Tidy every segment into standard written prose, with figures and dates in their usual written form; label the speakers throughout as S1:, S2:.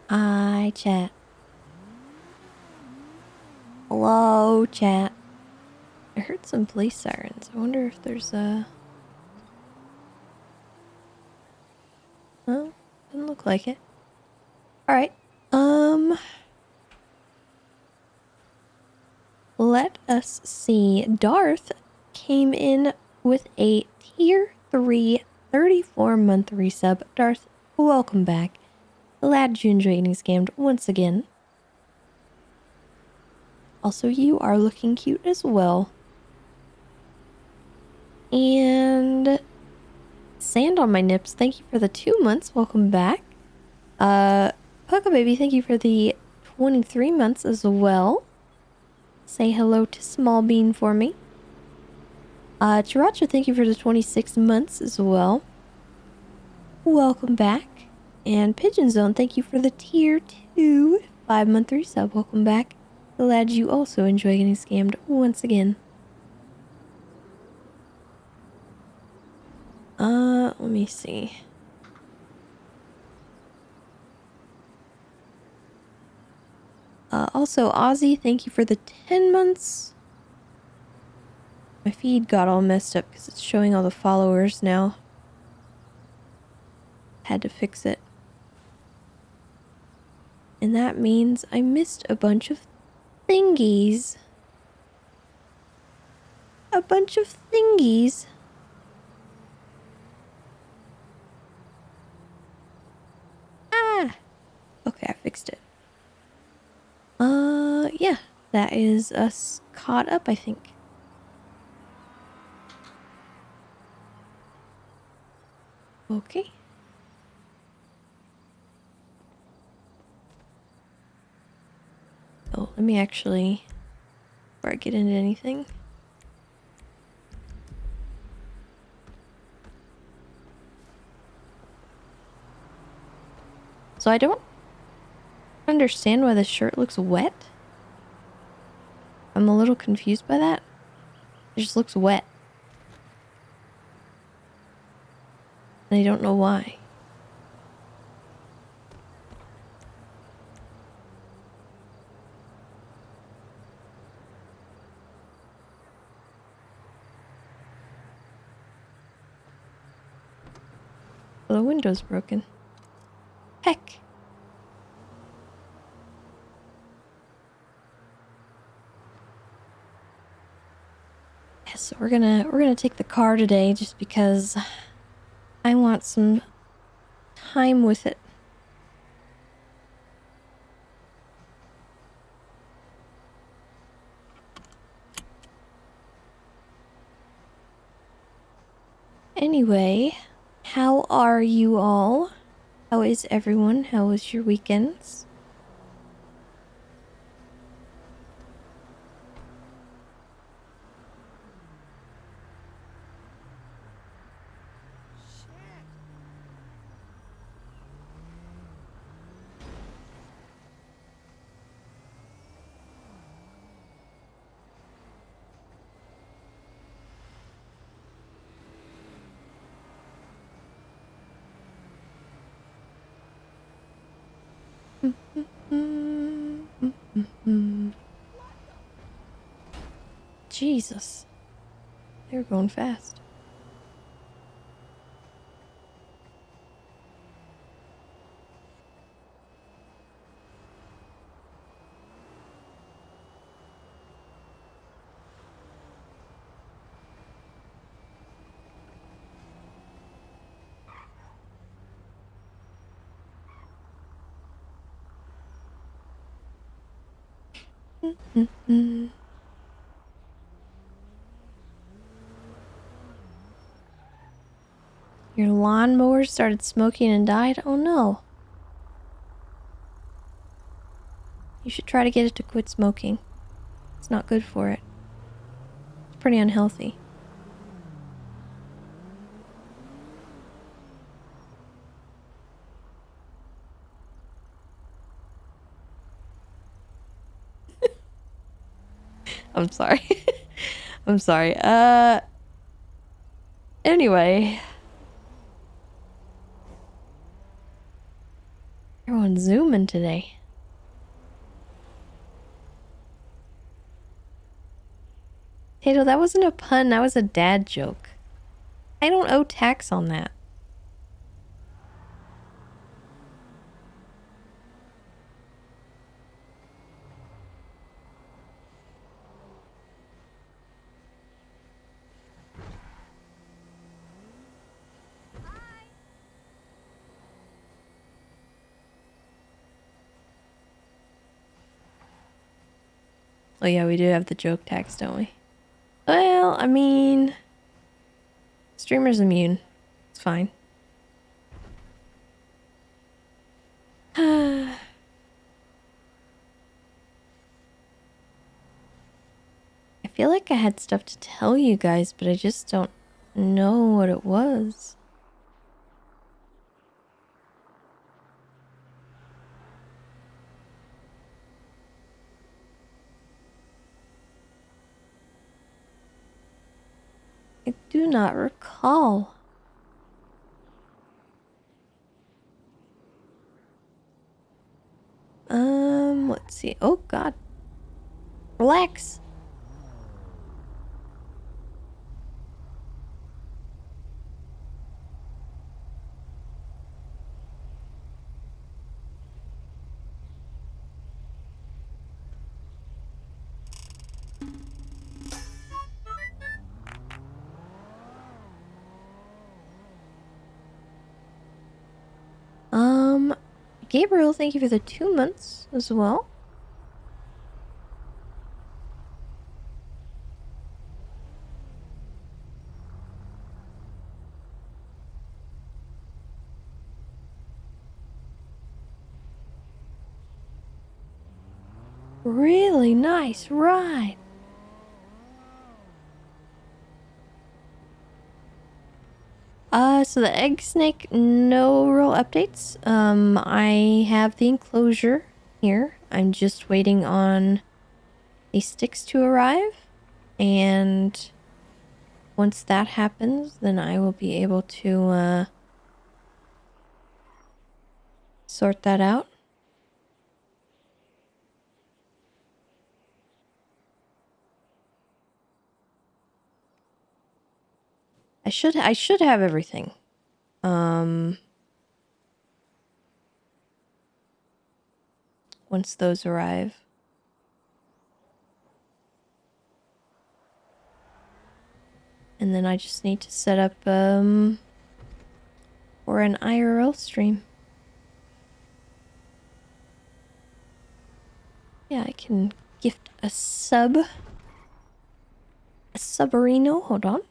S1: Hi, chat. Hello, chat. I heard some police sirens. I wonder if there's a... Oh, didn't look like it. Alright. Let us see. Darth came in with a tier 3 34-month resub. Darth, welcome back. Glad you enjoyed getting scammed once again. Also, you are looking cute as well. And Sand on My Nips, thank you for the 2 months. Welcome back. Pucka Baby, thank you for the 23 months as well. Say hello to Small Bean for me. Chiracha, thank you for the 26 months as well. Welcome back. And Pigeon Zone, thank you for the tier 2 5-month resub. Welcome back. Glad you also enjoy getting scammed once again. Let me see. Also, Ozzy, thank you for the 10 months. My feed got all messed up because it's showing all the followers now. Had to fix it. And that means I missed a bunch of thingies. A bunch of thingies. Ah! Okay, I fixed it. Yeah. That is us caught up, I think. Okay. Oh, let me actually... Before I get into anything... So I don't understand why the shirt looks wet. I'm a little confused by that. It just looks wet. And I don't know why. Well, the window's broken. Heck. Yeah, so we're gonna take the car today just because I want some time with it. Anyway, how are you all? How is everyone? How was your weekends? Jesus. They're going fast. Your lawnmower started smoking and died? Oh no. You should try to get it to quit smoking. It's not good for it. It's pretty unhealthy. I'm sorry. I'm sorry. Anyway. Everyone's zooming today. Tato, that wasn't a pun. That was a dad joke. I don't owe tax on that. Oh yeah, we do have the joke tax, don't we? Well, I mean, streamer's immune. It's fine. I feel like I had stuff to tell you guys, but I just don't know what it was. I do not recall. Let's see. Oh God. Relax. Gabriel, thank you for the 2 months as well. Really nice ride. So the egg snake, no real updates. I have the enclosure here. I'm just waiting on the sticks to arrive. And once that happens, then I will be able to, sort that out. I should have everything. Once those arrive. And then I just need to set up, for an IRL stream. Yeah, I can gift a sub. A subarino. Hold on.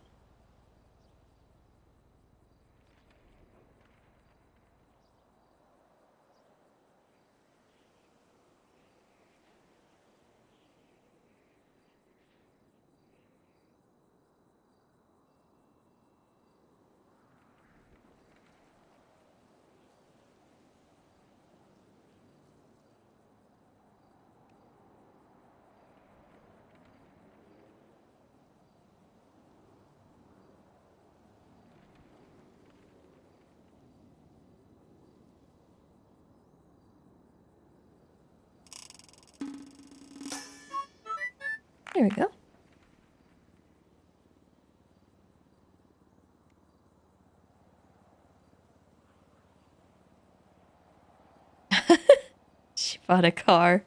S1: There we go. She bought a car.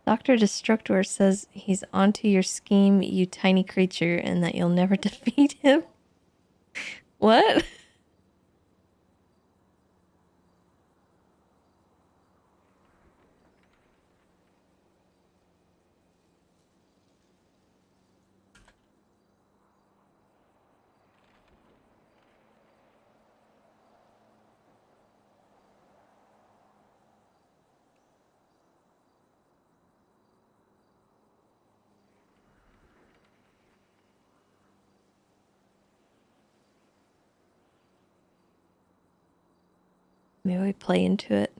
S1: Dr. Destructor says he's onto your scheme, you tiny creature, and that you'll never defeat him. What? Maybe we play into it.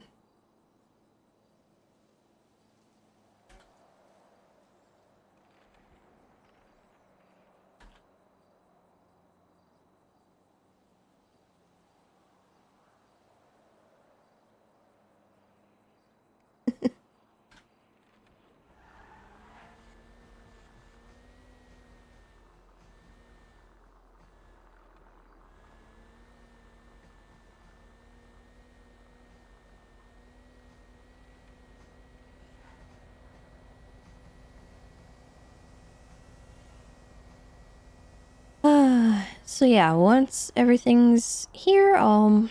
S1: So yeah, once everything's here, I'll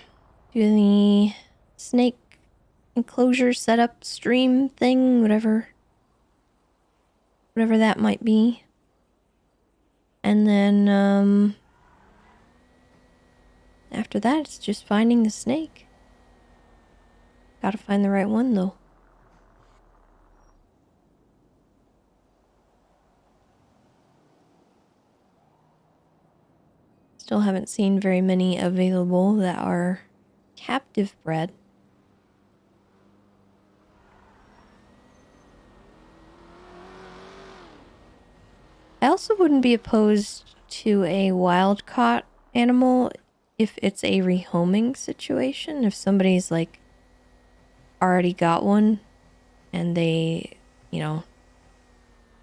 S1: do the snake enclosure setup stream thing, whatever that might be. And then after that, it's just finding the snake. Gotta find the right one though. Still haven't seen very many available that are captive bred. I also wouldn't be opposed to a wild caught animal if it's a rehoming situation. If somebody's like already got one and they, you know,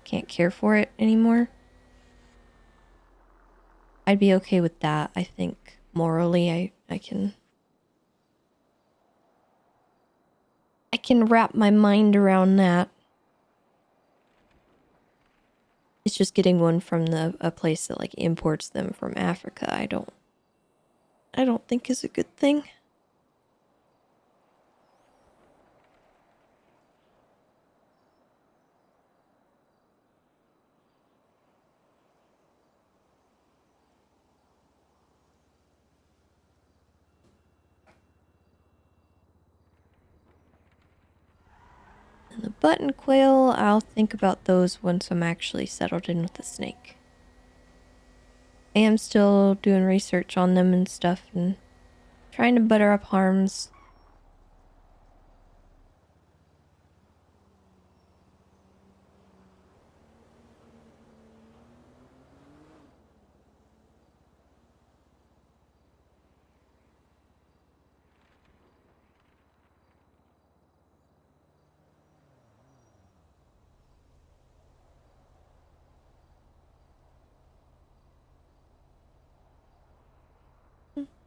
S1: can't care for it anymore, I'd be okay with that. I think morally I can wrap my mind around that. It's just getting one from a place that like imports them from Africa. I don't think is a good thing. And the button quail, I'll think about those once I'm actually settled in with the snake. I am still doing research on them and stuff and trying to butter up harms.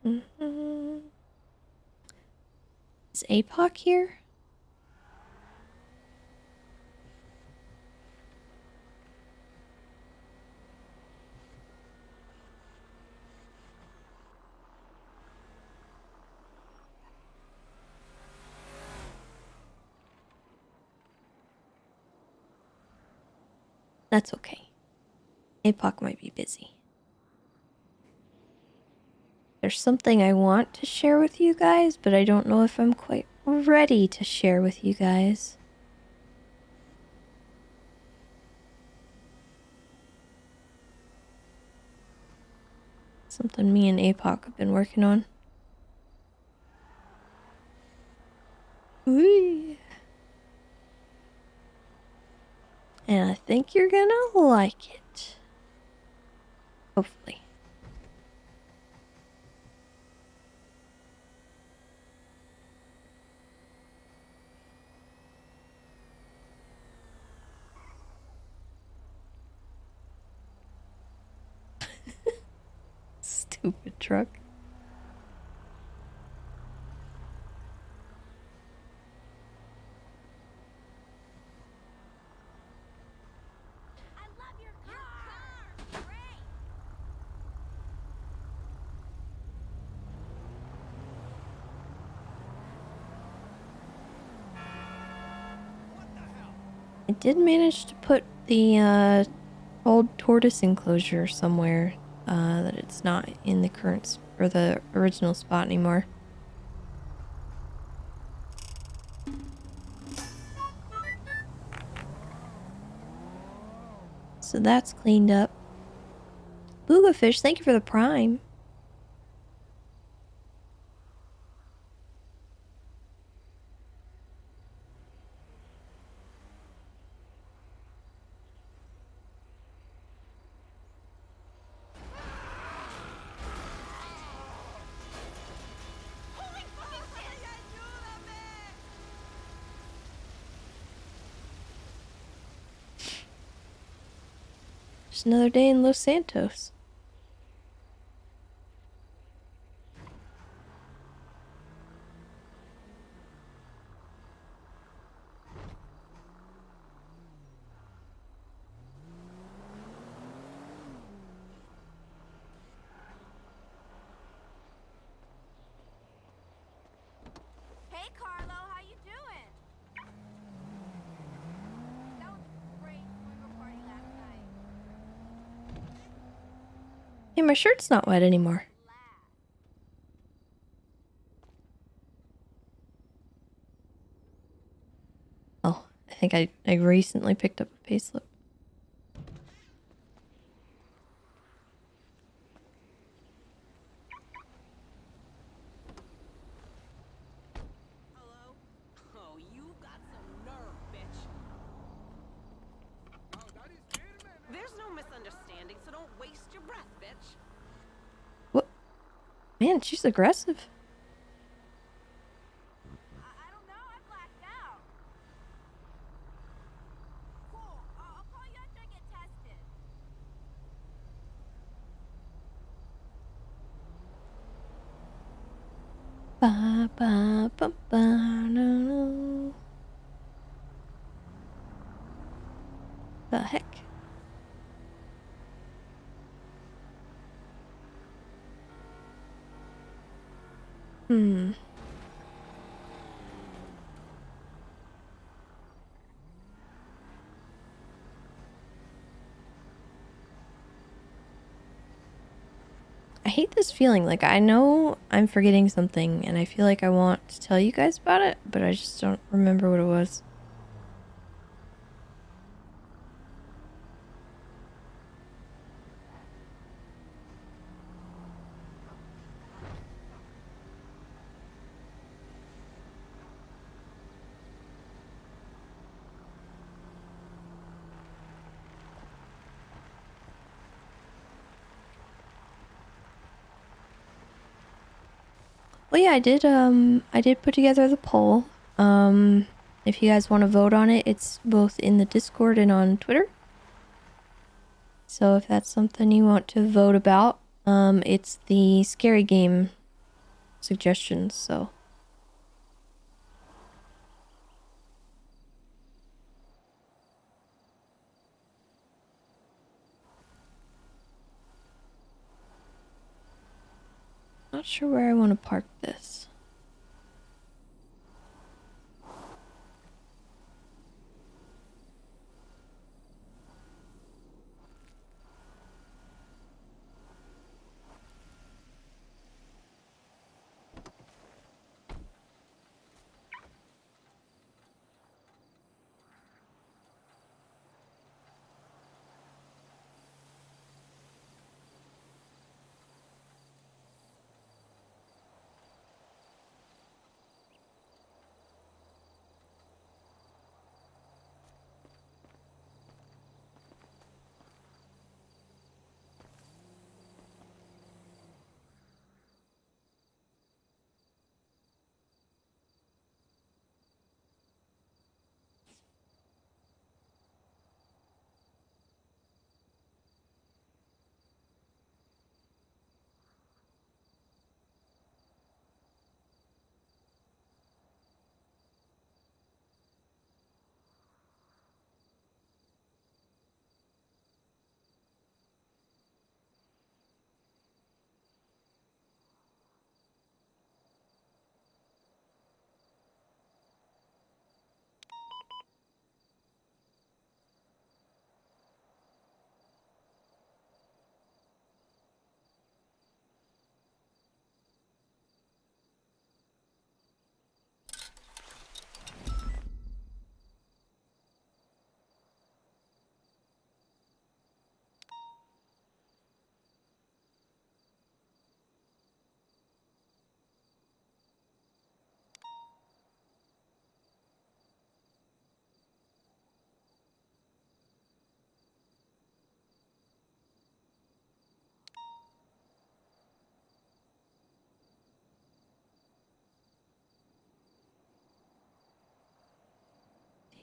S1: Mm-hmm. Is APOC here? That's okay. APOC might be busy. There's something I want to share with you guys, but I don't know if I'm quite ready to share with you guys. Something me and APOC have been working on. Whee! And I think you're gonna like it. Hopefully. Stupid truck. I did manage to put the old tortoise enclosure somewhere that it's not in the current or the original spot anymore. So that's cleaned up. Boogafish, thank you for the prime. Just another day in Los Santos. Hey, my shirt's not wet anymore. Oh, I think I recently picked up a payslip.
S2: Hello? Oh, you got some nerve, bitch. There's no misunderstanding, so don't waste your breath, bitch.
S1: What? Man, she's aggressive.
S2: I don't know, I blacked out. Cool, I'll call you after I get tested.
S1: Ba ba ba ba no no. The heck? Hmm. I hate this feeling. Like, I know I'm forgetting something, and I feel like I want to tell you guys about it, but I just don't remember what it was. Well, yeah, I did put together the poll. If you guys want to vote on it, it's both in the Discord and on Twitter. So if that's something you want to vote about, it's the scary game suggestions, so. Not sure where I want to park this.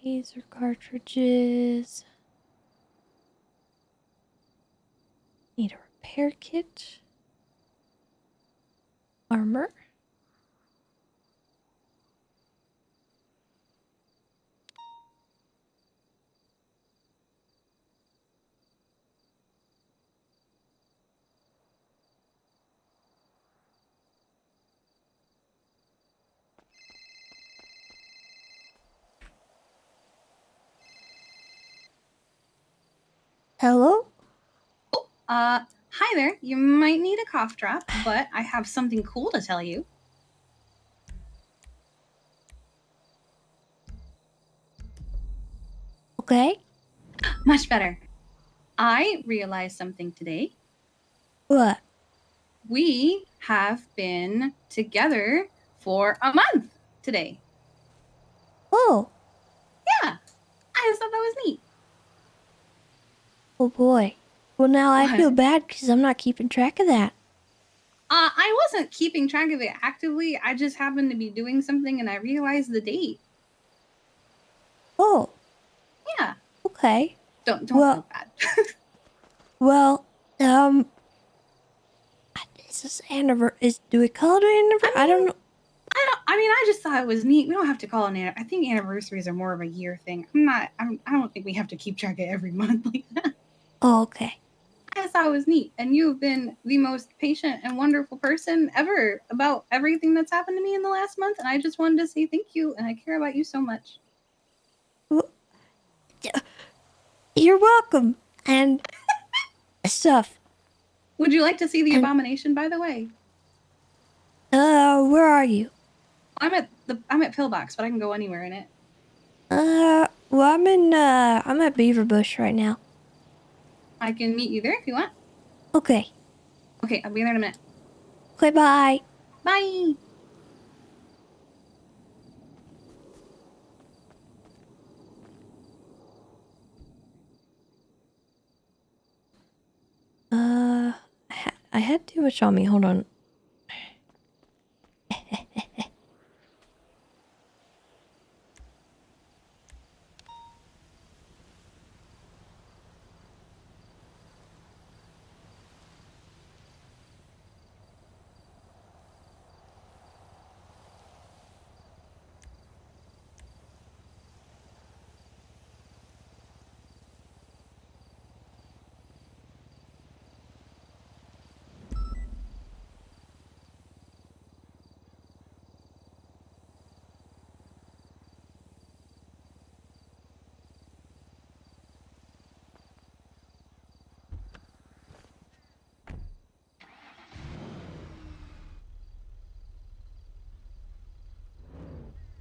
S1: Taser cartridges. Need a repair kit. Armor. Hello?
S3: Hi Hi there. You might need a cough drop, but I have something cool to tell you.
S1: Okay.
S3: Much better. I realized something today.
S1: What?
S3: We have been together for a month today.
S1: Oh.
S3: Yeah, I just thought that was neat.
S1: Oh boy. Well, now I feel
S3: What?
S1: bad because I'm not keeping track of that.
S3: I wasn't keeping track of it actively. I just happened to be doing something and I realized the date.
S1: Oh.
S3: Yeah.
S1: Okay.
S3: Don't
S1: Well.
S3: feel bad.
S1: Well. Is this anniversary? Do we call it an anniversary? I don't know.
S3: I just thought it was neat. We don't have to call it I think anniversaries are more of a year thing. I don't think we have to keep track of every month like that.
S1: Oh, okay.
S3: I just thought it was neat. And you've been the most patient and wonderful person ever about everything that's happened to me in the last month. And I just wanted to say thank you. And I care about you so much.
S1: Well, you're welcome. And stuff.
S3: Would you like to see the
S1: And
S3: abomination, by the way?
S1: where are you?
S3: I'm at Pillbox, but I can go anywhere in it.
S1: Well, I'm at Beaver Bush right now.
S3: I can meet you there if you want.
S1: Okay.
S3: Okay, I'll be there in a minute.
S1: Okay, bye.
S3: Bye.
S1: I had too much on me. Hold on.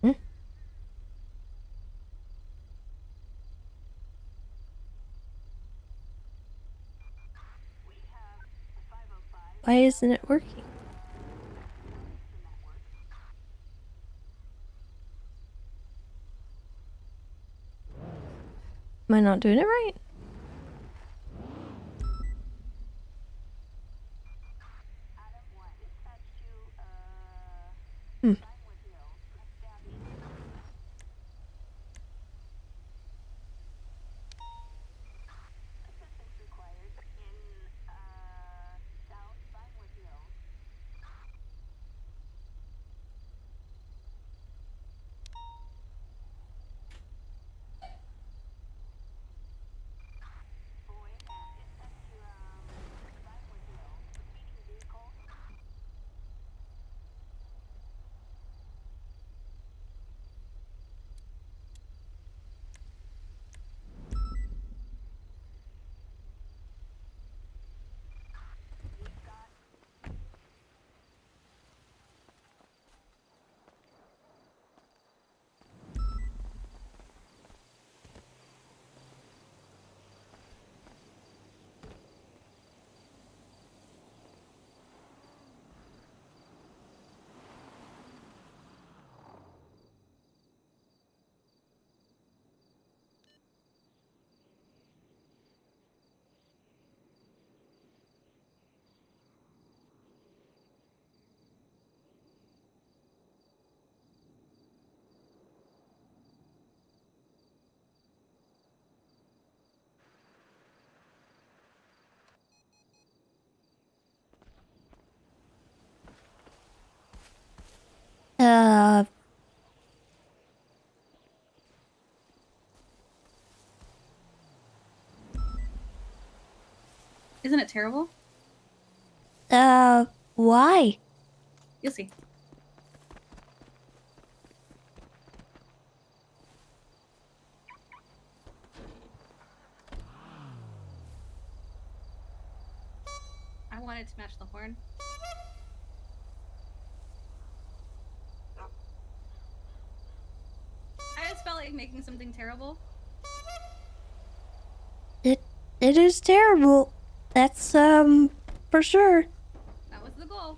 S1: Hmm? Why isn't it working? Am I not doing it right? Hmm. Uh,
S3: Isn't it terrible?
S1: why?
S3: You'll see. want it to match the horn. I just felt like making something terrible.
S1: It is terrible. That's for sure.
S3: That was the goal.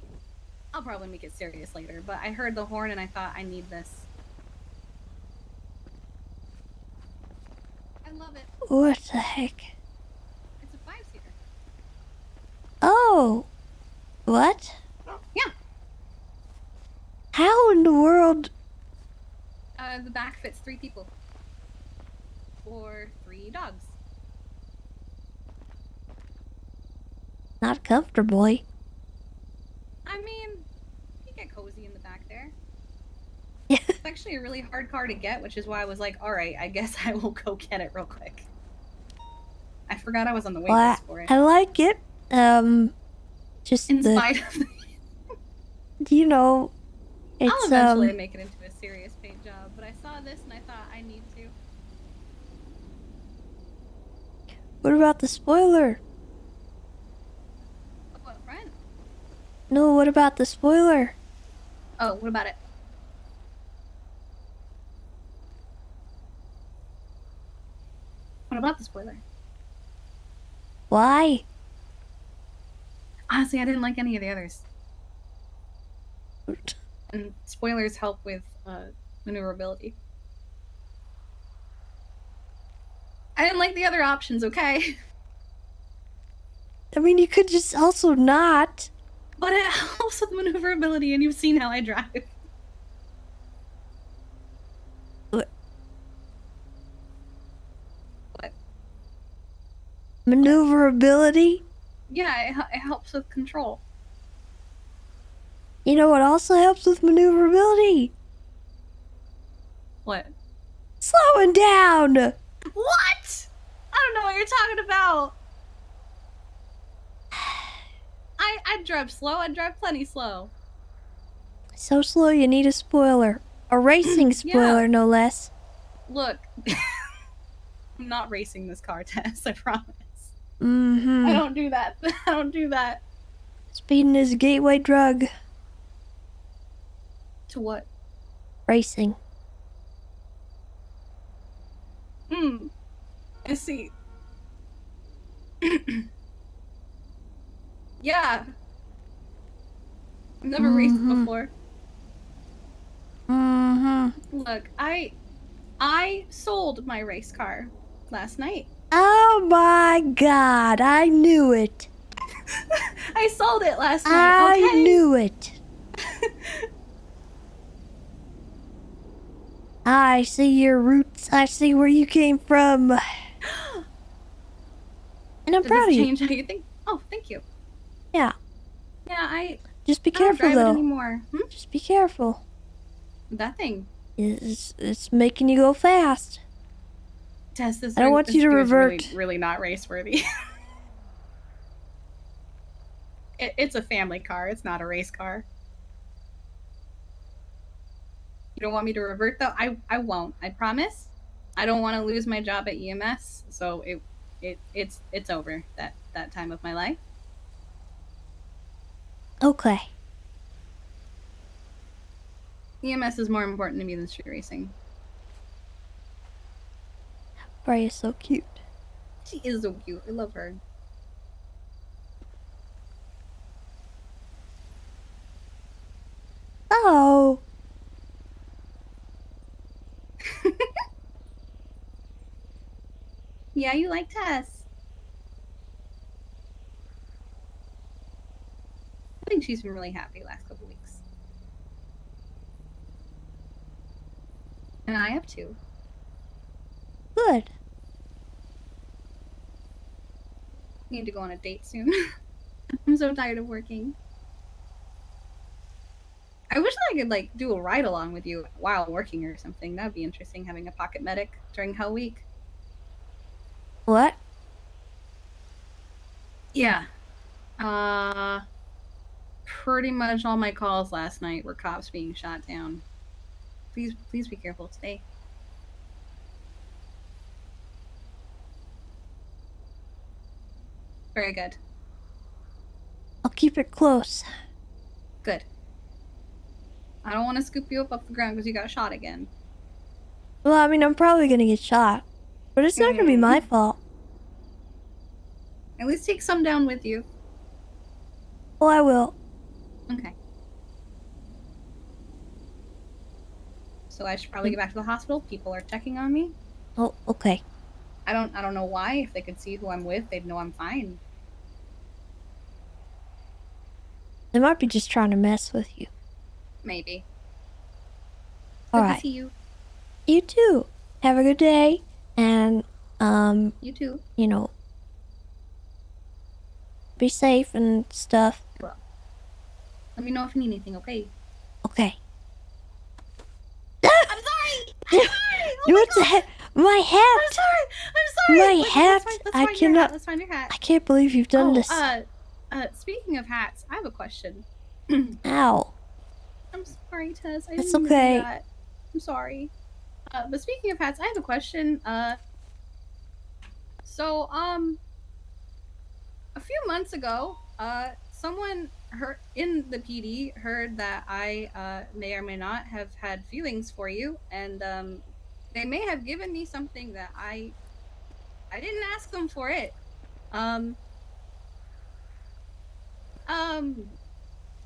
S3: I'll probably make it serious later, but I heard the horn and I thought I need this. I love it.
S1: What the heck?
S3: It's a 5-seater.
S1: Oh, what?
S3: Yeah.
S1: How in the world?
S3: The back fits 3 people. Or 3 dogs.
S1: Not comfortably.
S3: I mean, you get cozy in the back there.
S1: Yeah.
S3: It's actually a really hard car to get, which is why I was like, alright, I guess I will go get it real quick. I forgot I was on the wait list for it.
S1: I like it. Just
S3: In spite of
S1: you know, it's
S3: I'll eventually make it into a serious paid job, but I saw this and I thought I need to.
S1: What about the spoiler?
S3: What front?
S1: No, what about the spoiler?
S3: Oh, what about it? What about the spoiler?
S1: Why?
S3: Honestly, I didn't like any of the others. And spoilers help with maneuverability. I didn't like the other options, okay?
S1: I mean, you could just also not.
S3: But it helps with maneuverability, and you've seen how I drive.
S1: What?
S3: What?
S1: Maneuverability?
S3: Yeah, it helps with control.
S1: You know what also helps with maneuverability?
S3: What?
S1: Slowing down!
S3: What? I don't know what you're talking about. I drive slow. I drive plenty slow.
S1: So slow you need a spoiler. A racing spoiler,
S3: Yeah.
S1: no less.
S3: Look, I'm not racing this car, Tess, I promise.
S1: Mm-hmm.
S3: I don't do that. I don't do that.
S1: Speeding is a gateway drug.
S3: To what?
S1: Racing.
S3: I see. Yeah. I've never raced before. Look, I sold my race car last night.
S1: Oh my god, I knew it.
S3: I sold it last night, okay?
S1: I knew it. I see your roots. I see where you came from. And I'm proud of you.
S3: Does this change how you think? Oh, thank you.
S1: Yeah.
S3: Yeah,
S1: Just be
S3: I don't
S1: careful
S3: drive it
S1: though.
S3: anymore.
S1: Just be careful.
S3: That thing.
S1: It's making you go fast.
S3: Tess, this
S1: I don't want you to revert.
S3: Really not race worthy. It's a family car. It's not a race car. You don't want me to revert though? I won't. I promise. I don't want to lose my job at EMS, so it's over that time of my life.
S1: Okay.
S3: EMS is more important to me than street racing.
S1: Bray is so cute.
S3: She is so cute. I love her.
S1: Oh.
S3: Yeah, you like Tess. I think she's been really happy the last couple weeks. And I have too.
S1: Good.
S3: Need to go on a date soon. I'm so tired of working. I wish I could like do a ride along with you while working or something. That'd be interesting, having a pocket medic during Hell Week.
S1: What?
S3: Yeah. Pretty much all my calls last night were cops being shot down. Please be careful today. Very good.
S1: I'll keep it close.
S3: Good. I don't want to scoop you up off the ground because you got shot again.
S1: Well, I mean, I'm probably gonna get shot, but it's not gonna be my fault.
S3: At least take some down with you.
S1: Well, I will.
S3: Okay. So I should probably get back to the hospital. People are checking on me.
S1: Oh, okay.
S3: I don't know why. If they could see who I'm with, they'd know I'm fine.
S1: They might be just trying to mess with you.
S3: Maybe.
S1: All
S3: Good
S1: right.
S3: to see you.
S1: You too. Have a good day, and
S3: You too.
S1: you know, be safe and stuff.
S3: Well, let me know if you need anything. Okay.
S1: Okay.
S3: I'm sorry. I'm sorry. Oh
S1: What's the heck? My hat.
S3: I'm sorry. I'm sorry.
S1: My hat.
S3: Let's find your hat. Let's find your hat.
S1: I can't believe you've done this.
S3: Speaking of hats, I have a question.
S1: Ow.
S3: I'm sorry, Tess. I
S1: It's
S3: didn't mean to do
S1: okay.
S3: that. I'm sorry. But speaking of hats, I have a question. So, a few months ago, someone in the PD heard that I may or may not have had feelings for you, and they may have given me something that I didn't ask them for it.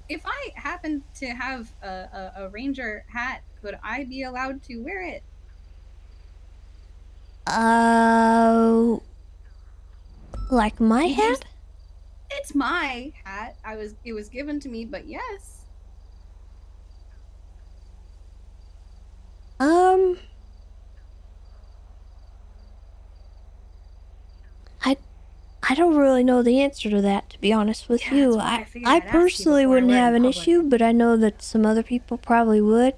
S3: If I happen to have a ranger hat, could I be allowed to wear it?
S1: Like my hat?
S3: It's my hat. It was given to me, but yes.
S1: I don't really know the answer to that, to be honest with you. I personally wouldn't have an issue, but I know that some other people probably would.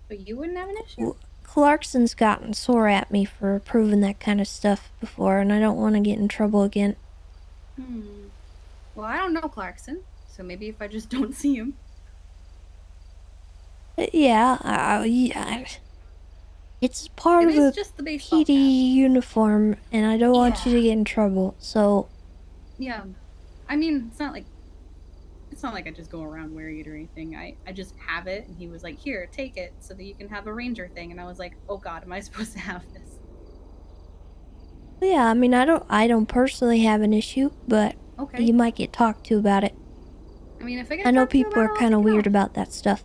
S3: But you wouldn't have an issue?
S1: Clarkson's gotten sore at me for proving that kind of stuff before, and I don't want to get in trouble again.
S3: Well, I don't know Clarkson, so maybe if I just don't see him.
S1: Yeah, it's part of the PD uniform, and I don't want you to get in trouble, so...
S3: Yeah, I mean, it's not like I just go around wearing it or anything. I just have it, and he was like, here, take it, so that you can have a ranger thing, and I was like, oh god, am I supposed to have this?
S1: Yeah, I mean, I don't personally have an issue, but you might get talked to about it.
S3: I mean, if I get
S1: I know people are kind of weird about that stuff.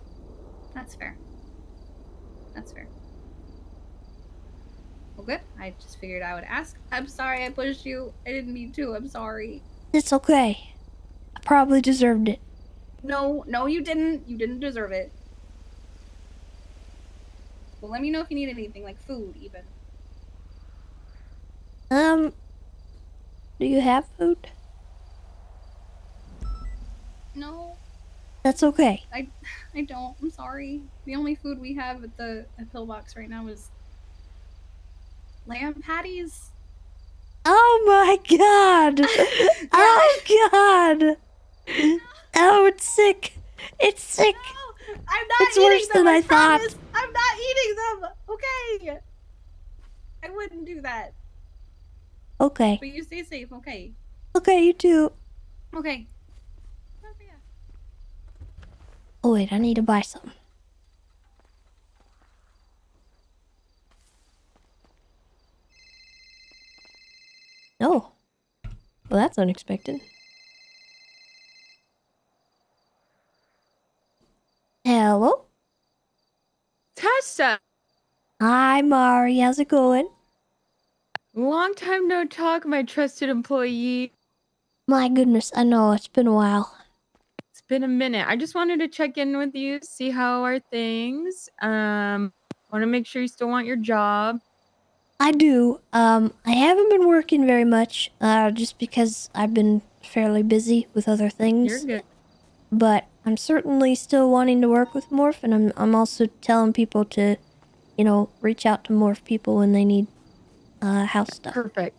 S3: That's fair. That's fair. Well, good. I just figured I would ask. I'm sorry I pushed you. I didn't mean to. I'm sorry.
S1: It's okay. I probably deserved it.
S3: No, you didn't. You didn't deserve it. Well, let me know if you need anything, like food, even.
S1: Do you have food?
S3: No.
S1: That's okay.
S3: I don't. I'm sorry. The only food we have at the pillbox right now is lamb patties.
S1: Oh my god! Oh god! Oh, it's sick. It's sick.
S3: No, I'm not
S1: it's worse than I thought.
S3: I'm not eating them. Okay. I wouldn't do that.
S1: Okay.
S3: But you stay safe, okay?
S1: Okay, you too.
S3: Okay.
S1: Oh wait, I need to buy some. Oh. Well, that's unexpected. Hello?
S4: Tessa!
S1: Hi, Mari. How's it going?
S4: Long time no talk, my trusted employee.
S1: My goodness, I know. It's been a while.
S4: It's been a minute. I just wanted to check in with you, see how are things. Want to make sure you still want your job.
S1: I do. I haven't been working very much, just because I've been fairly busy with other things.
S4: You're good.
S1: But I'm certainly still wanting to work with Morph, and I'm also telling people to, you know, reach out to Morph people when they need, house stuff.
S4: Perfect.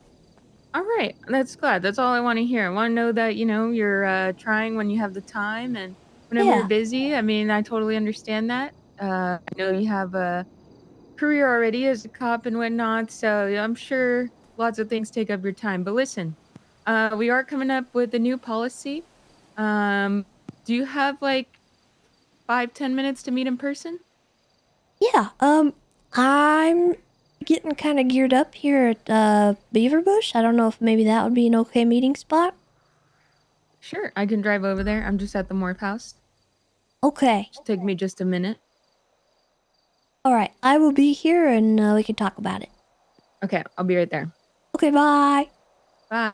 S4: All right. That's glad. That's all I want to hear. I want to know that, you know, you're, trying when you have the time and whenever you're busy. I mean, I totally understand that. I know you have a career already as a cop and whatnot, so I'm sure lots of things take up your time. But listen, we are coming up with a new policy. Do you have like 5-10 minutes to meet in person?
S1: Yeah, I'm getting kind of geared up here at Beaverbush. I don't know if maybe that would be an okay meeting spot.
S4: Sure, I can drive over there. I'm just at the Morph house.
S1: Okay.
S4: Just take me just a minute.
S1: All right, I will be here and we can talk about it.
S4: Okay, I'll be right there.
S1: Okay, bye.
S4: Bye.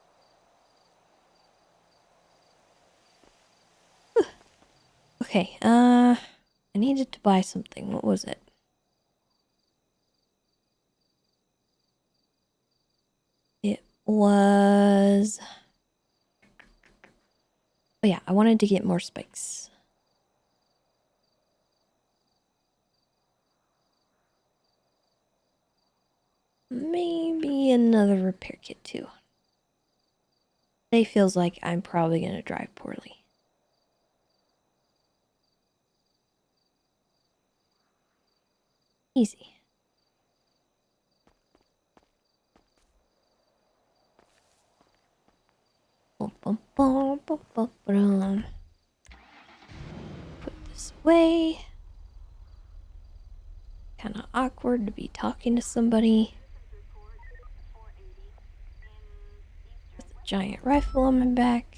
S1: Okay, I needed to buy something. What was it? It was... Oh yeah, I wanted to get more spikes. Maybe another repair kit too. Today feels like I'm probably going to drive poorly. Easy. Bum, bum, bum, bum, bum, bum. Put this away. Kind of awkward to be talking to somebody with a giant rifle on my back.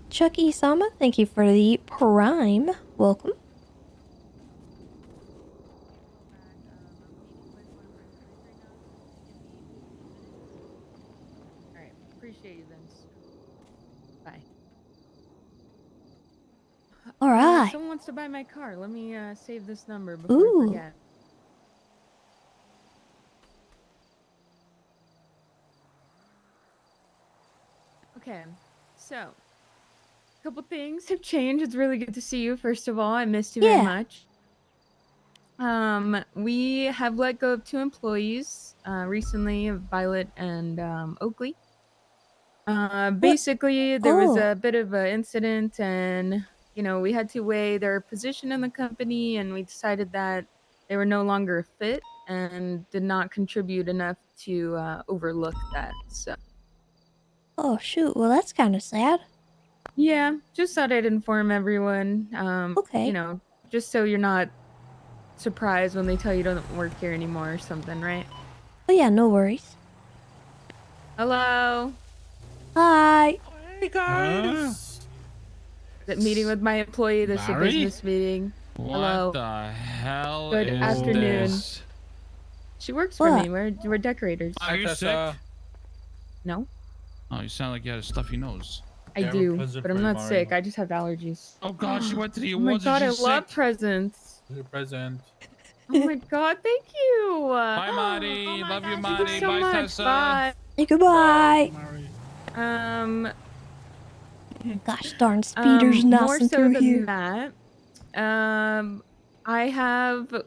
S1: Chucky Sama, thank you for the prime. Welcome.
S4: All right, appreciate you, Vince. Bye.
S1: All right.
S4: Someone wants to buy my car. Let me save this number before I
S1: Ooh.
S4: forget. Okay, so a couple things have changed. It's really good to see you. First of all, I missed you very
S1: Yeah.
S4: much. We have let go of 2 employees recently, Violet and Oakley.
S1: What?
S4: Basically, there was
S1: Oh.
S4: a bit of an incident, and we had to weigh their position in the company, and we decided that they were no longer a fit and did not contribute enough to overlook that. So.
S1: Oh, shoot. Well, that's kind of sad.
S4: Yeah, just thought I'd inform everyone.
S1: Okay.
S4: Just so you're not surprised when they tell you don't work here anymore or something, right?
S1: Oh, yeah, no worries.
S4: Hello.
S1: Hi.
S5: Hey guys.
S4: That meeting with my employee. This is a
S5: Larry?
S4: business meeting.
S5: What
S4: Hello.
S5: the hell
S4: Good
S5: is
S4: afternoon.
S5: this?
S4: She works for
S1: What?
S4: me. We're decorators.
S5: Are you sick?
S4: No,
S5: Oh, you sound like you had a stuffy nose.
S4: I do, but I'm not sick. I just have allergies.
S5: Oh God, she went to the
S4: Oh my
S5: awards and
S4: god, I
S5: she's
S4: love
S5: sick.
S4: presents.
S6: Your present.
S4: Oh my god, thank you.
S5: Bye, Marty.
S4: Oh my
S5: Love you,
S4: gosh,
S5: Marty.
S4: thank you so
S5: Bye,
S4: much.
S5: Tessa.
S4: Bye.
S1: Hey, goodbye.
S4: Um,
S1: Gosh darn, speeders
S4: more
S1: nossing
S4: so
S1: through
S4: than
S1: here.
S4: that, I have,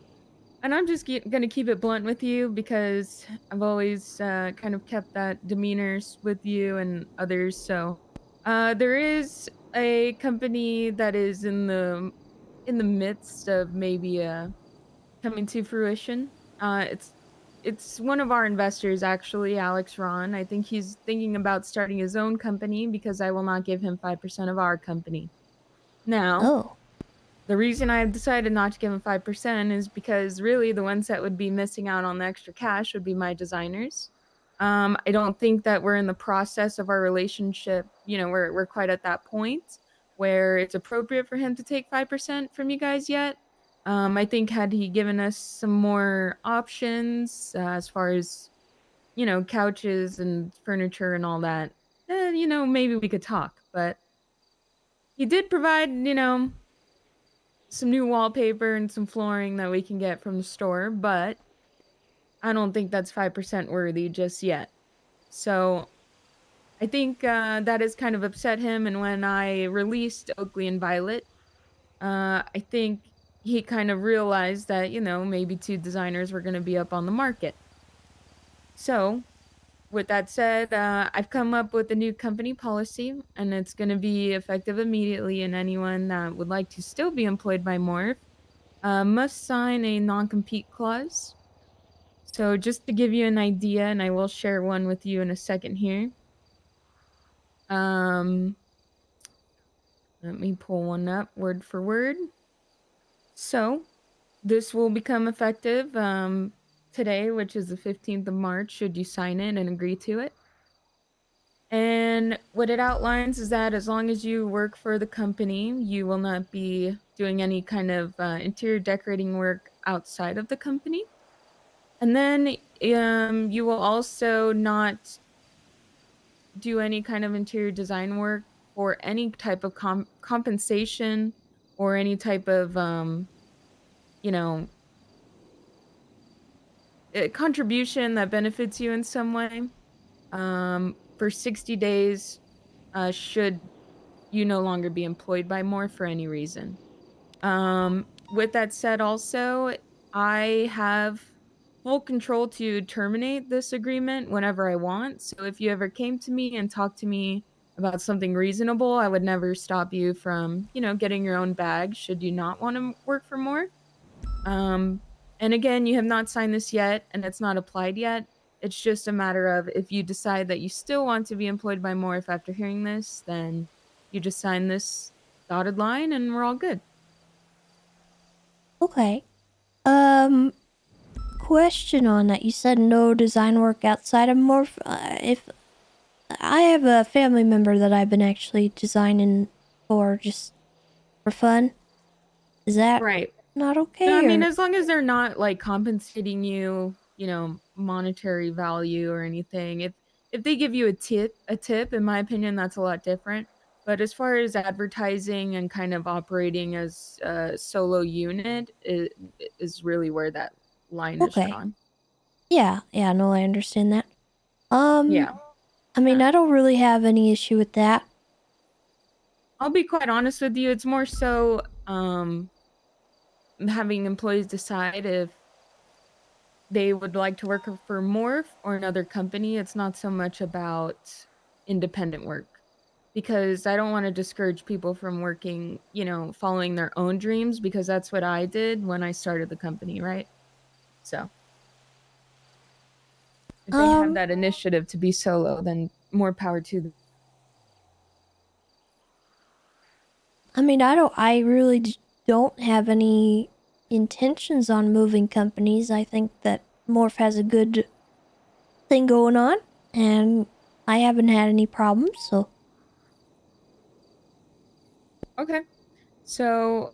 S4: and I'm just gonna keep it blunt with you because I've always kind of kept that demeanor with you and others. So, there is a company that is in the midst of maybe coming to fruition. It's one of our investors actually, Alex Ron. I think he's thinking about starting his own company because I will not give him 5% of our company. Now,
S1: Oh.
S4: the reason I decided not to give him 5% is because really the ones that would be missing out on the extra cash would be my designers. I don't think that we're in the process of our relationship, we're quite at that point where it's appropriate for him to take 5% from you guys yet. I think had he given us some more options as far as, couches and furniture and all that, then, maybe we could talk. But he did provide, some new wallpaper and some flooring that we can get from the store, but I don't think that's 5% worthy just yet. So I think that has kind of upset him. And when I released Oakley and Violet, I think he kind of realized that, maybe two designers were going to be up on the market. So, with that said, I've come up with a new company policy, and it's going to be effective immediately. And anyone that would like to still be employed by Morph must sign a non compete clause. So, just to give you an idea, and I will share one with you in a second here. Um, Let me pull one up word for word. So, this will become effective today, which is the 15th of March, should you sign it and agree to it. And what it outlines is that as long as you work for the company, you will not be doing any kind of interior decorating work outside of the company. And then you will also not do any kind of interior design work for any type of compensation or any type of, you know, contribution that benefits you in some way for 60 days should you no longer be employed by more for any reason. With that said, also, I have full control to terminate this agreement whenever I want. So if you ever came to me and talked to me about something reasonable, I would never stop you from, getting your own bag should you not want to work for more. Um, and again, you have not signed this yet and it's not applied yet. It's just a matter of if you decide that you still want to be employed by Morph after hearing this, then you just sign this dotted line and we're all good.
S1: Okay. Um, question on that. You said no design work outside of Morph. If I have a family member that I've been actually designing for just for fun, is that
S4: Right.
S1: not
S4: No, I
S1: okay
S4: mean,
S1: or
S4: as long as they're not like compensating you, monetary value or anything. If they give you a tip, in my opinion, that's a lot different. But as far as advertising and kind of operating as a solo unit, it is really where that line is
S1: okay?
S4: drawn.
S1: Yeah, no, I understand that. Um,
S4: Yeah.
S1: I mean, I don't really have any issue with that.
S4: I'll be quite honest with you. It's more so having employees decide if they would like to work for Morph or another company. It's not so much about independent work because I don't want to discourage people from working, following their own dreams because that's what I did when I started the company, right? So if they have
S1: Um,
S4: that initiative to be solo, then more power to them.
S1: I mean, I really don't have any intentions on moving companies. I think that Morph has a good thing going on, and I haven't had any problems, so
S4: Okay. So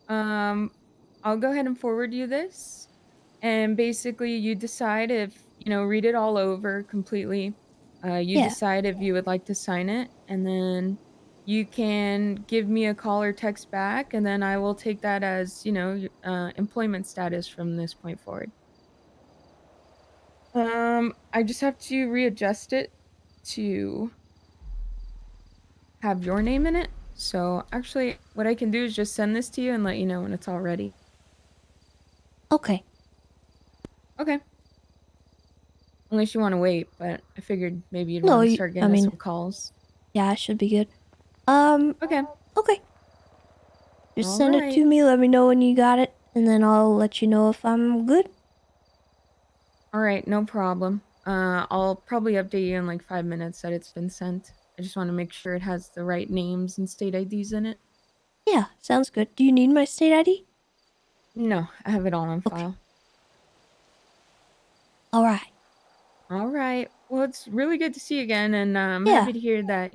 S4: um I'll go ahead and forward you this. And basically, you decide if, read it all over completely. You
S1: yeah.
S4: decide if you would like to sign it. And then you can give me a call or text back. And then I will take that as, employment status from this point forward. I just have to readjust it to have your name in it. So actually, what I can do is just send this to you and let you know when it's all ready.
S1: Okay.
S4: Okay. Unless you want to wait, but I figured maybe you'd
S1: No,
S4: want to start
S1: I
S4: getting us
S1: mean,
S4: some calls.
S1: yeah, I should be good. Um,
S4: Okay.
S1: okay. Just
S4: All
S1: send it
S4: right.
S1: to me. Let me know when you got it, and then I'll let you know if I'm good.
S4: All right, no problem. I'll probably update you in like 5 minutes that it's been sent. I just want to make sure it has the right names and state IDs in it.
S1: Yeah, sounds good. Do you need my state ID?
S4: No, I have it all on
S1: Okay.
S4: file.
S1: All right.
S4: All right. Well, it's really good to see you again, and I'm
S1: Yeah.
S4: happy to hear that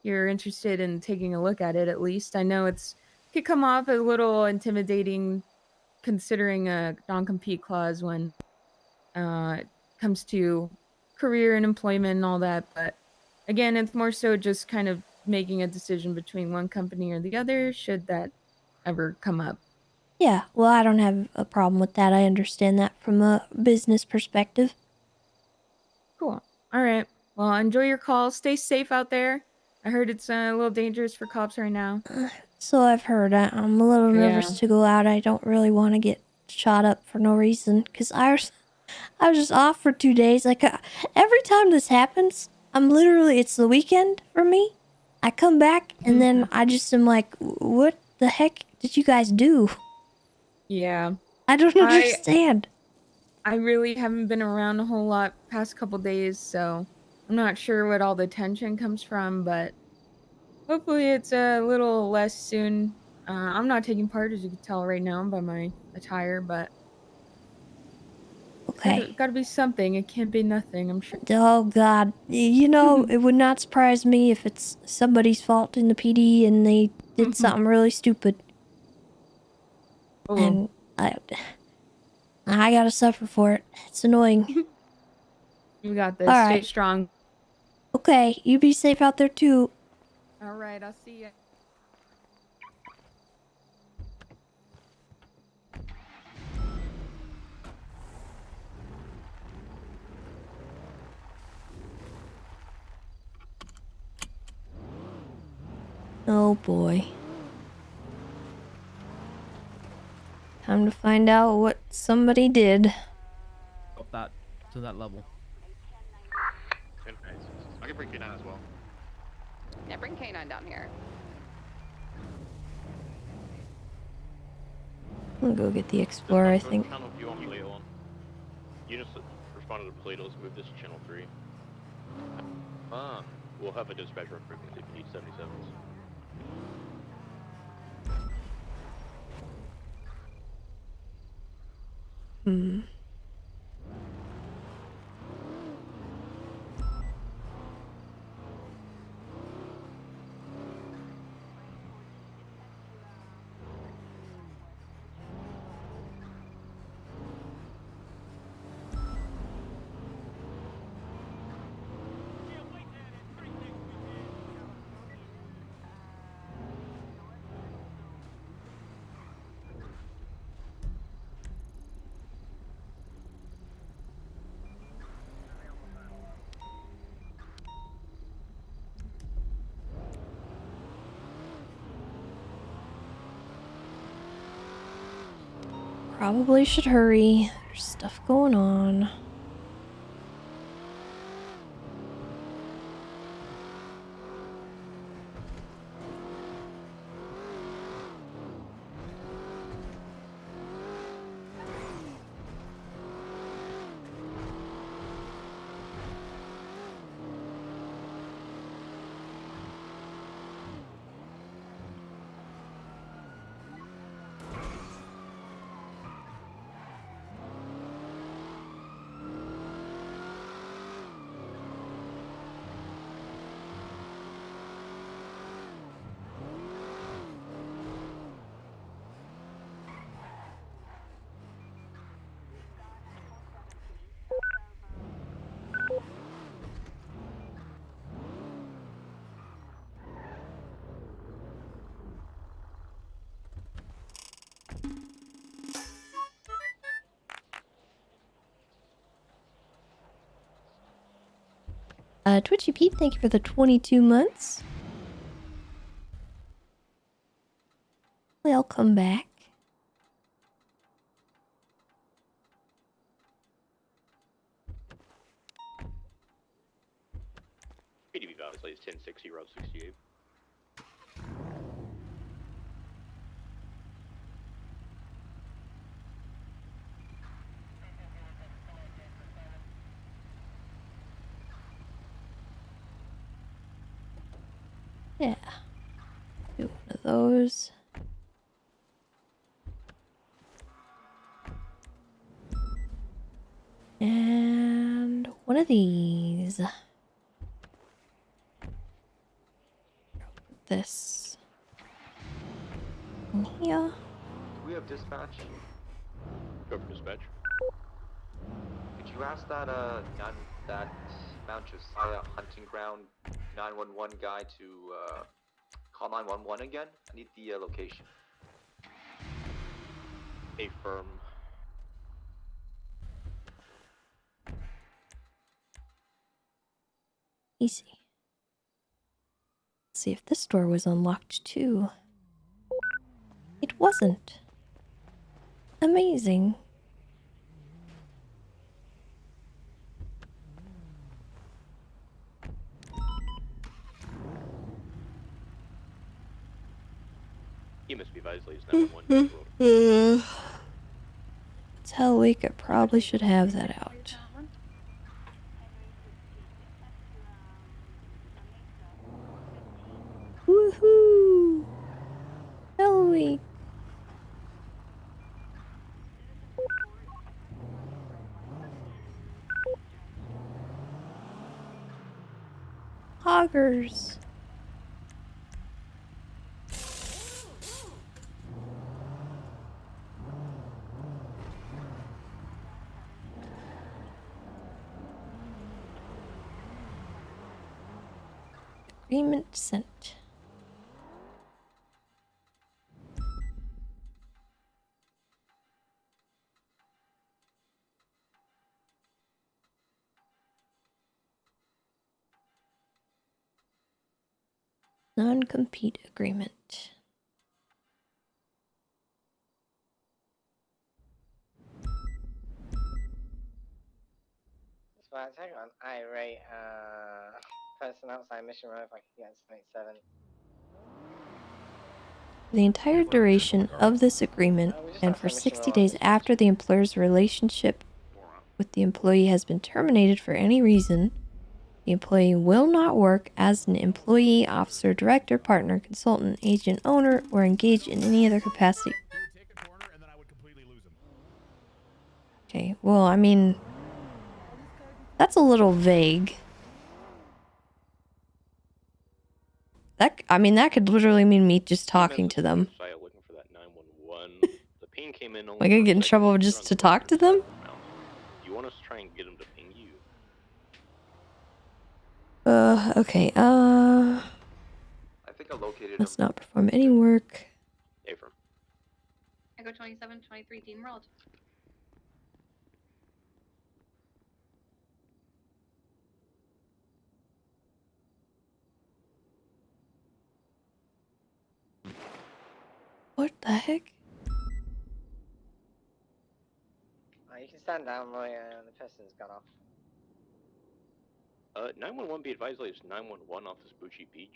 S4: you're interested in taking a look at it. At least I know it could come off a little intimidating, considering a non-compete clause when it comes to career and employment and all that. But again, it's more so just kind of making a decision between one company or the other, should that ever come up.
S1: Yeah. Well, I don't have a problem with that. I understand that from a business perspective.
S4: Cool. All right. Well, enjoy your call. Stay safe out there. I heard it's a little dangerous for cops right now.
S1: So I've heard. I'm a little nervous
S4: Yeah.
S1: to go out. I don't really want to get shot up for no reason. Because I was just off for 2 days. Like, every time this happens, it's the weekend for me. I come back and then I just am like, what the heck did you guys do?
S4: Yeah.
S1: I don't understand.
S4: I really haven't been around a whole lot past couple days, so I'm not sure what all the tension comes from, but hopefully it's a little less soon. I'm not taking part, as you can tell right now by my attire, but it's
S1: Okay.
S4: gotta be something. It can't be nothing, I'm sure.
S1: Oh, God. You know, it would not surprise me if it's somebody's fault in the PD and they did something really stupid.
S4: Oh,
S1: And I gotta suffer for it. It's annoying.
S4: you got
S1: All
S4: this. Stay
S1: right.
S4: strong.
S1: Okay, you be safe out there too.
S4: All right, I'll see ya.
S1: Oh boy. Time to find out what somebody did.
S6: Up that to that level.
S7: I can bring K9 as well.
S8: Yeah, bring K9 down here.
S1: I'm gonna go get the Explorer, I think.
S7: Channel view on Plato on. Units that responded to Plato, let's move this to channel 3. We'll have a dispatcher on frequency if you need 77s.
S1: Hmm. Probably should hurry. There's stuff going on. Twitchy Pete, thank you for the 22 months. Welcome back.
S7: PDB value is 1060 Route 68.
S1: Yeah. Do one of those. And one of these. Put this in here.
S9: We have dispatch.
S7: Go for dispatch.
S9: Could you ask that that Mount Josiah hunting ground 911 guy to call 911 again? I need the location.
S7: Affirm.
S1: Easy. Let's see if this door was unlocked too. It wasn't. Amazing.
S7: He must be Visley's number one.
S1: It's hell week. I probably should have that out. Woohoo! Hell week. Hoggers. Agreement sent. Non-compete agreement.
S10: Spot, hang on. I rate person outside mission room if I can get 787.
S1: For the entire duration of this agreement and for 60 days after the employer's relationship with the employee has been terminated for any reason, the employee will not work as an employee, officer, director, partner, consultant, agent, owner, or engage in any other capacity. Okay, well, I mean, that's a little vague. That could literally mean me just talking to them.
S7: Looking for that 911. The ping came in only
S1: Like, I
S7: for a
S1: get in
S7: second.
S1: trouble just to talk to them?
S7: Do you want us to try and get him to ping you?
S1: Okay,
S9: I think I located
S1: must
S9: him.
S1: not perform any work.
S7: Abram.
S3: Echo 2723, Team World.
S1: What the heck?
S10: You can stand down, Roy. The person's gone off.
S7: 911, be advised, it's 911 off this Bucci Beach.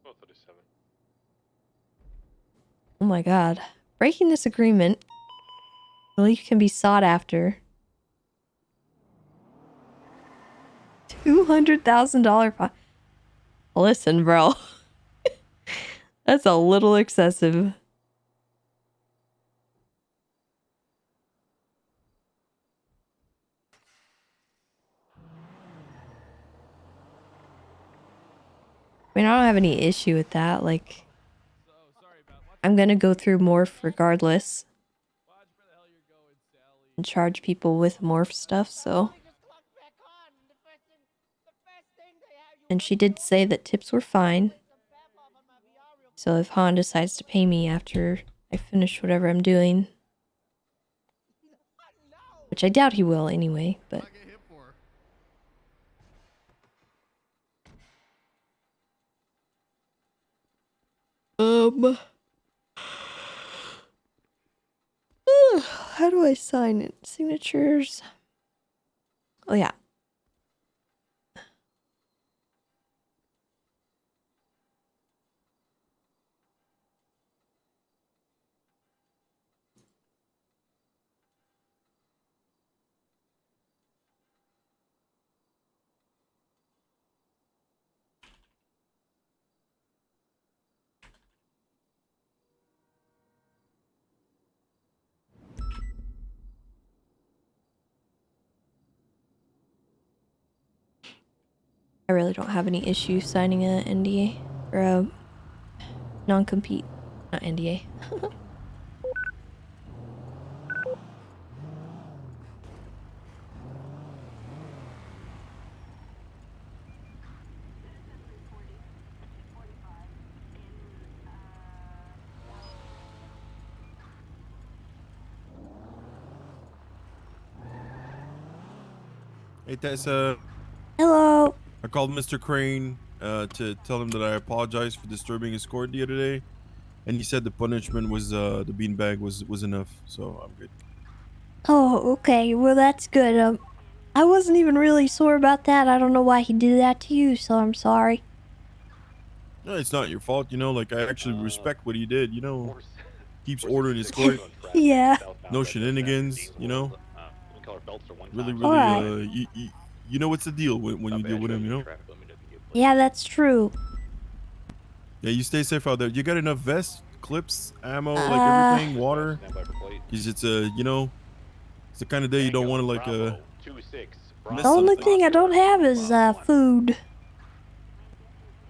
S7: Oh, 37.
S1: Oh my god. Breaking this agreement, relief can be sought after. $200,000 fine. Listen, bro. That's a little excessive. I mean, I don't have any issue with that. Like, I'm gonna go through morph regardless. And charge people with morph stuff, so. And she did say that tips were fine. So if Han decides to pay me after I finish whatever I'm doing, which I doubt he will anyway, but. How do I sign it? Signatures. Oh yeah. I really don't have any issue signing a NDA or a non-compete, not NDA.
S11: Hey, Tessa.
S1: Hello.
S11: I called Mr. Crane to tell him that I apologize for disturbing his court the other day, and he said the punishment was the beanbag was enough, so I'm good.
S1: Oh, okay. Well, that's good. I wasn't even really sore about that. I don't know why he did that to you, so I'm sorry.
S11: No, it's not your fault, you know. Like I actually respect what he did, you know. Keeps order in his court.
S1: Yeah.
S11: No shenanigans, you know. Really,
S1: All
S11: really.
S1: right.
S11: You know what's the deal when you deal with him, you know.
S1: Yeah, that's true.
S11: Yeah, you stay safe out there. You got enough vests, clips, ammo, like
S1: Uh,
S11: everything, water. Because it's you know, it's the kind of day you don't want to like miss
S1: The only
S11: something.
S1: thing I don't have is food.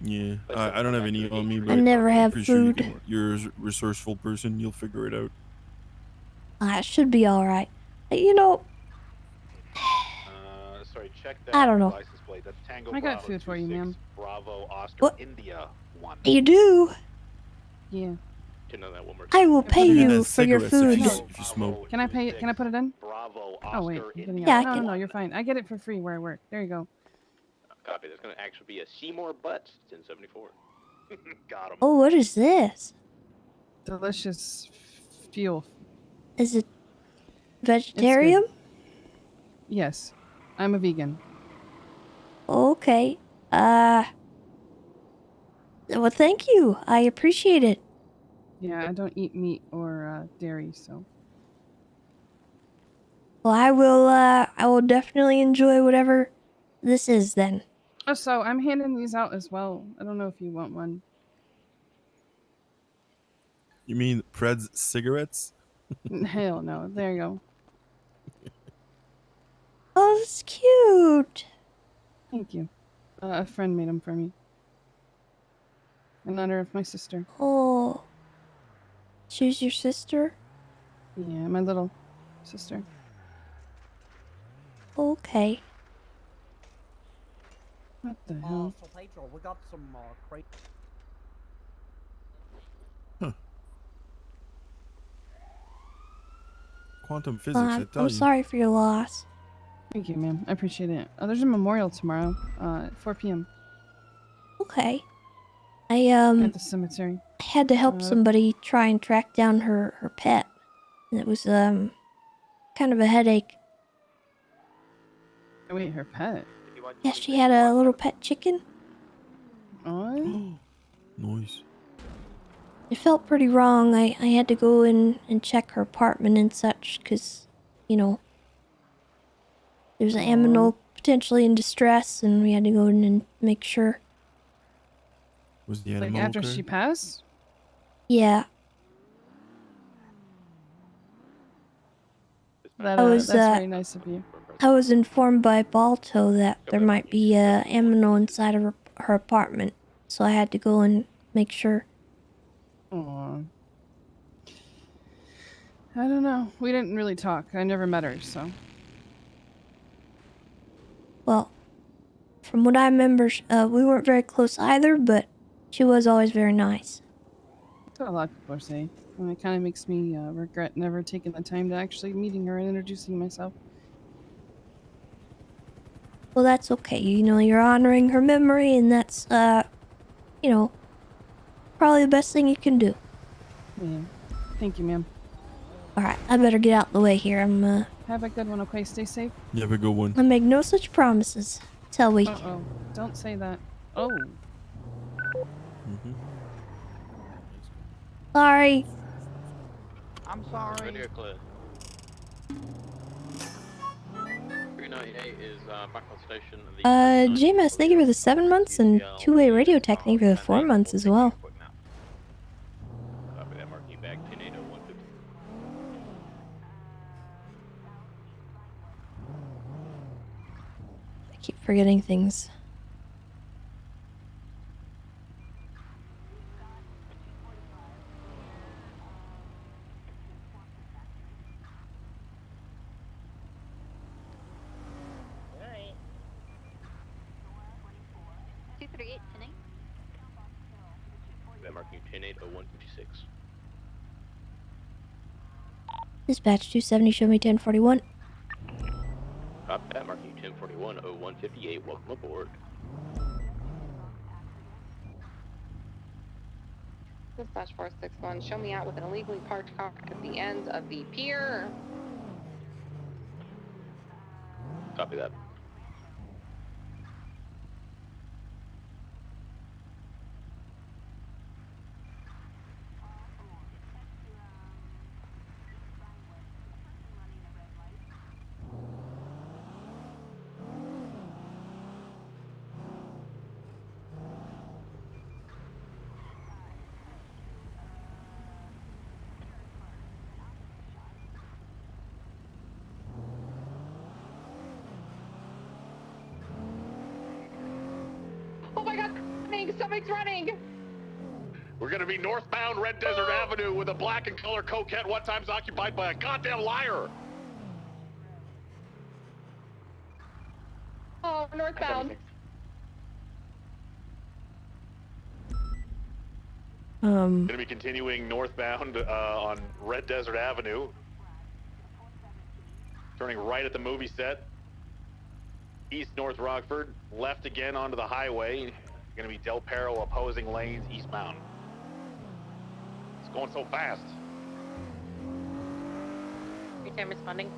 S11: Yeah, I don't have any on me,
S1: I
S11: but
S1: never
S11: I'm
S1: have
S11: pretty sure
S1: food.
S11: you're a resourceful person. You'll figure it out.
S1: It should be all right. You know,
S7: Sorry, check that
S1: I don't know.
S7: license plate. That's Tango
S3: I got
S7: Bravo
S3: food for you,
S7: 26
S3: ma'am.
S7: Bravo Oscar
S1: What?
S7: India 1.
S1: You do?
S3: Yeah.
S7: Can know that one more
S1: I
S7: time.
S1: will
S3: I
S1: pay
S3: put it in.
S1: you for your
S11: cigarettes if
S1: food.
S11: you smoke.
S3: Can I pay it? Can I put it in?
S7: Bravo
S3: Oh wait,
S7: Oscar
S3: I'm getting
S1: Yeah,
S3: out.
S1: I
S3: No,
S1: can.
S3: no, no, you're fine. I get it for free where I work. There you go.
S7: Copy. That's going to actually be a Seymour Butts 1074. Got him.
S1: Oh, what is this?
S3: Delicious fuel.
S1: Is it
S3: It's
S1: vegetarian?
S3: good. Yes, I'm a vegan.
S1: Okay. Well, thank you. I appreciate it.
S3: Yeah, I don't eat meat or dairy, so.
S1: Well, I will definitely enjoy whatever this is then.
S3: Oh, so I'm handing these out as well. I don't know if you want one.
S11: You mean Pred's cigarettes?
S3: Hell no. There you go.
S1: Oh, that's cute.
S3: Thank you. A friend made them for me. In honor of my sister.
S1: Oh. She's your sister?
S3: Yeah, my little sister.
S1: Okay.
S3: What the hell?
S6: So Pedro, we got some crazy.
S11: Huh. Quantum physics, I tell
S1: I'm
S11: you.
S1: sorry for your loss.
S3: Thank you, ma'am. I appreciate it. Oh, there's a memorial tomorrow, at 4 p.m.
S1: Okay. I
S3: at the cemetery.
S1: had to help somebody try and track down her pet. And it was kind of a headache.
S3: Oh, wait, her pet?
S1: Yeah, she had a little pet chicken.
S3: Oh.
S11: Noise.
S1: It felt pretty wrong. I had to go in and check her apartment and such, because, you know, there's an aminal potentially in distress, and we had to go in and make sure.
S11: Was the
S3: Like
S11: animal
S3: after
S11: okay?
S3: she passed?
S1: Yeah.
S3: That's very nice of you.
S1: I was informed by Balto that there might be a aminal inside of her apartment, so I had to go and make sure.
S3: Aww. I don't know. We didn't really talk. I never met her, so.
S1: Well, from what I remember, we weren't very close either, but she was always very nice.
S3: That's what a lot of people are saying. And it kind of makes me regret never taking the time to actually meeting her and introducing myself.
S1: Well, that's okay. You know, you're honoring her memory, and that's, you know, probably the best thing you can do.
S3: Yeah. Thank you, ma'am.
S1: Alright, I better get out of the way here.
S3: Have a good one, okay? Stay safe.
S11: You have a good one.
S1: I make no such promises. Till we.
S3: Uh-oh. Don't say that. Oh.
S1: Sorry.
S6: I'm sorry.
S7: Radio clear. 398 is back on station.
S1: JMS, thank you for the 7 months, and two-way radio tech, thank you for the 4 months as well.
S7: Copy that, marking you back 1080 150.
S1: I keep forgetting things.
S10: Alright.
S8: 238 tonight.
S7: That marking you 1080 156.
S1: Dispatch 270, show me 1041.
S7: Copy that, marking you 1041. 210158, welcome aboard.
S12: Dispatch 461, show me out with an illegally parked car at the end of the pier.
S7: Copy that.
S12: Oh my god, something's running!
S7: We're gonna be northbound Red Desert Avenue with a black and color coquette one time's occupied by a goddamn liar!
S12: Oh, northbound.
S7: Gonna be continuing northbound on Red Desert Avenue. Turning right at the movie set. East North Rockford, left again onto the highway. Gonna be Del Perro opposing lanes eastbound. It's going so fast.
S12: Return responding.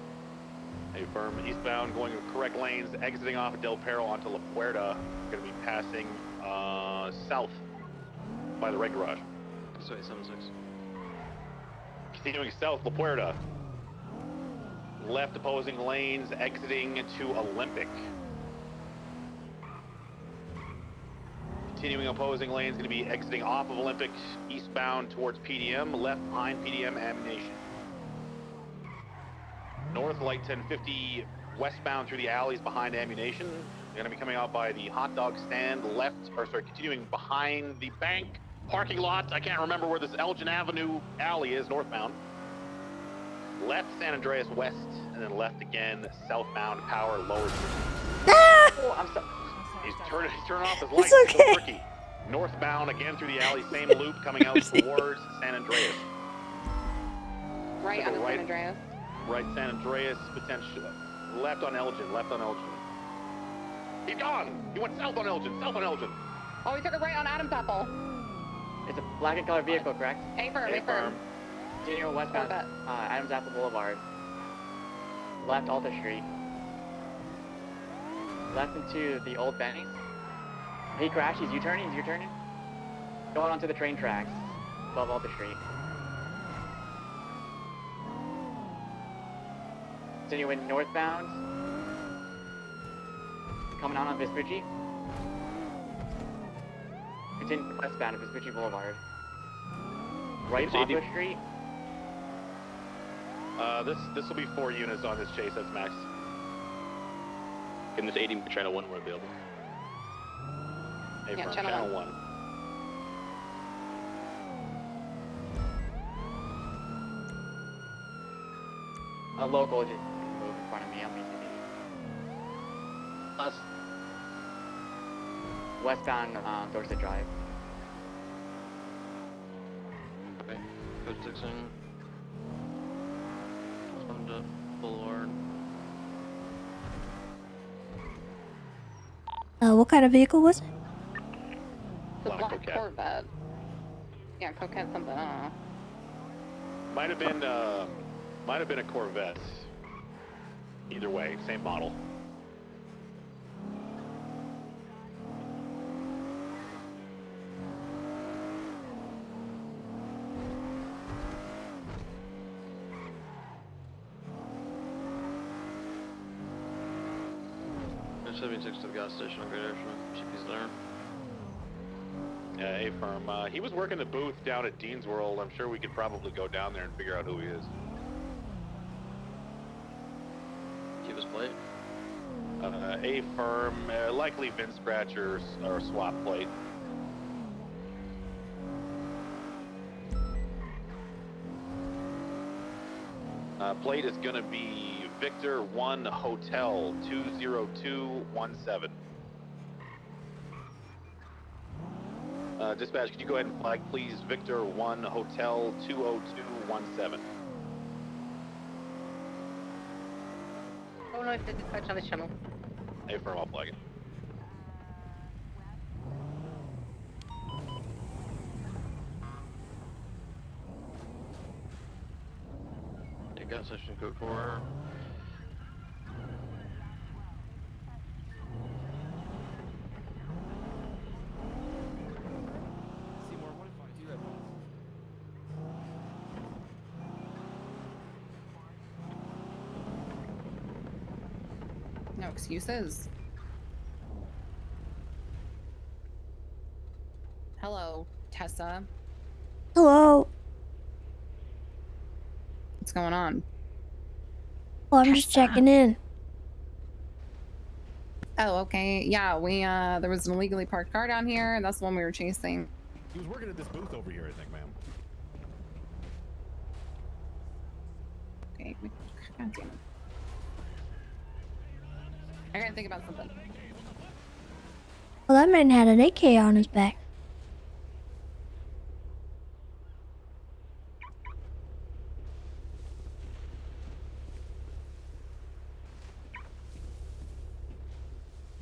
S7: A firm eastbound going with correct lanes, exiting off of Del Perro onto La Puerta. Gonna be passing south by the Red Garage.
S13: Sorry, 76.
S7: Continuing south, La Puerta. Left opposing lanes, exiting to Olympic. Continuing opposing lanes, going to be exiting off of Olympic, eastbound towards PDM, left behind PDM ammunition. North, light 1050, westbound through the alleys behind ammunition. They're going to be coming out by the hot dog stand, continuing behind the bank parking lot. I can't remember where this Elgin Avenue alley is, northbound. Left San Andreas west, and then left again, southbound power lower.
S12: Oh, I'm sorry.
S7: He's turning off his lights.
S1: It's okay.
S7: So tricky. Northbound again through the alley, same loop coming out towards San Andreas.
S12: Right
S7: So
S12: on
S7: right,
S12: San Andreas.
S7: Right San Andreas, potential. Left on Elgin. He's gone. He went south on Elgin.
S12: Oh, he took a right on Adam's Apple.
S10: It's a black and colored vehicle, correct?
S12: A firm.
S10: Continuing westbound, Adams Apple Boulevard. Left Alta Street. Left into the old Benny's. He crashed, he's U-turning. Going onto the train tracks, above Alta Street. Continuing northbound. Coming out on Vespucci. Continuing westbound at Vespucci Boulevard. Right Poplar Street.
S7: This will be 4 units on this chase. That's max.
S14: Can this 80 channel 1 were available?
S7: Hey,
S12: Yeah,
S7: from
S12: channel
S7: channel 1.
S10: A local just moved in front of me on BTV. Westbound Dorset Drive.
S13: Okay. Code 6 in. On to Boulevard.
S1: What kind of vehicle was it?
S12: The black Corvette. Yeah, coquette something, I don't know.
S7: Might have been a Corvette. Either way, same model.
S13: There's 76 to the gas station on Great Irishman. She's there.
S7: Yeah, A-firm. He was working the booth down at Dean's World. I'm sure we could probably go down there and figure out who he is.
S13: Keep his plate.
S7: A-firm, likely VIN scratchers or swap plate. Plate is going to be Victor 1 Hotel 20217. Dispatch, could you go ahead and flag, please, Victor 1 Hotel 20217.
S12: Oh no, it's dispatch on this channel.
S7: Affirm, I'll flag it.
S13: Yeah, gas station code 4.
S14: Seymour, what if I do that?
S12: No excuses. Hello, Tessa.
S1: Hello.
S12: What's going on?
S1: Well, I'm just checking in.
S12: Oh, okay. Yeah, we there was an illegally parked car down here, and that's the one we were chasing.
S14: He was working at this booth over here, I think, ma'am.
S12: Okay. God damn it. I gotta think about something.
S1: Well, that man had an AK on his back.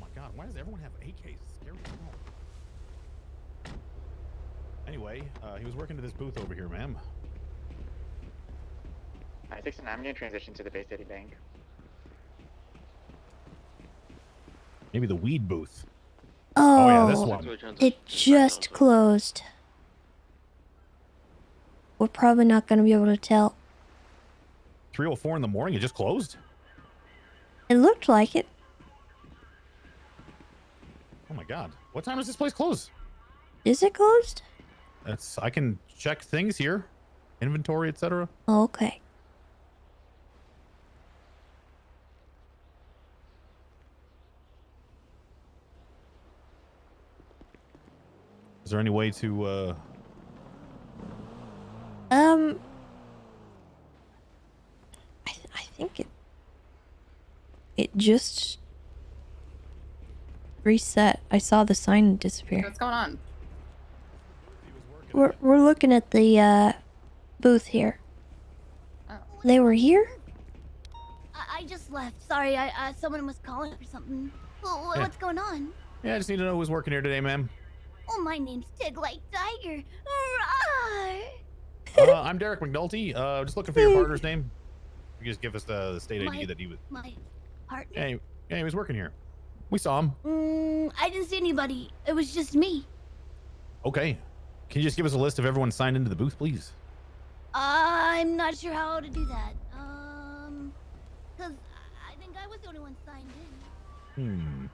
S14: Oh my god, why does everyone have AKs? Scary as hell. Anyway, he was working at this booth over here, ma'am.
S10: I think I'm gonna transition to the Bay City Bank.
S14: Maybe the weed booth.
S1: Oh,
S14: yeah, this one.
S1: It just closed. We're probably not going to be able to tell.
S14: 3:04 in the morning, it just closed?
S1: It looked like it.
S14: Oh my god. What time does this place close?
S1: Is it closed?
S14: I can check things here. Inventory, etc.
S1: Oh, okay.
S14: Is there any way to
S1: I think it just reset. I saw the sign disappear.
S12: What's going on?
S1: We're looking at the booth here.
S12: Oh.
S1: They were here?
S15: I just left. Sorry, someone was calling or something. Well,
S14: Yeah.
S15: what's going on?
S14: Yeah, I just need to know who's working here today, ma'am.
S15: Oh, my name's Tig like Tiger.
S14: I'm Derek McNulty. Just looking for your partner's name. You just give us the state ID that he was.
S15: My partner?
S14: Yeah, he was working here. We saw him.
S15: I didn't see anybody. It was just me.
S14: Okay. Can you just give us a list of everyone signed into the booth, please?
S15: I'm not sure how to do that. Cause I think I was the only one signed in.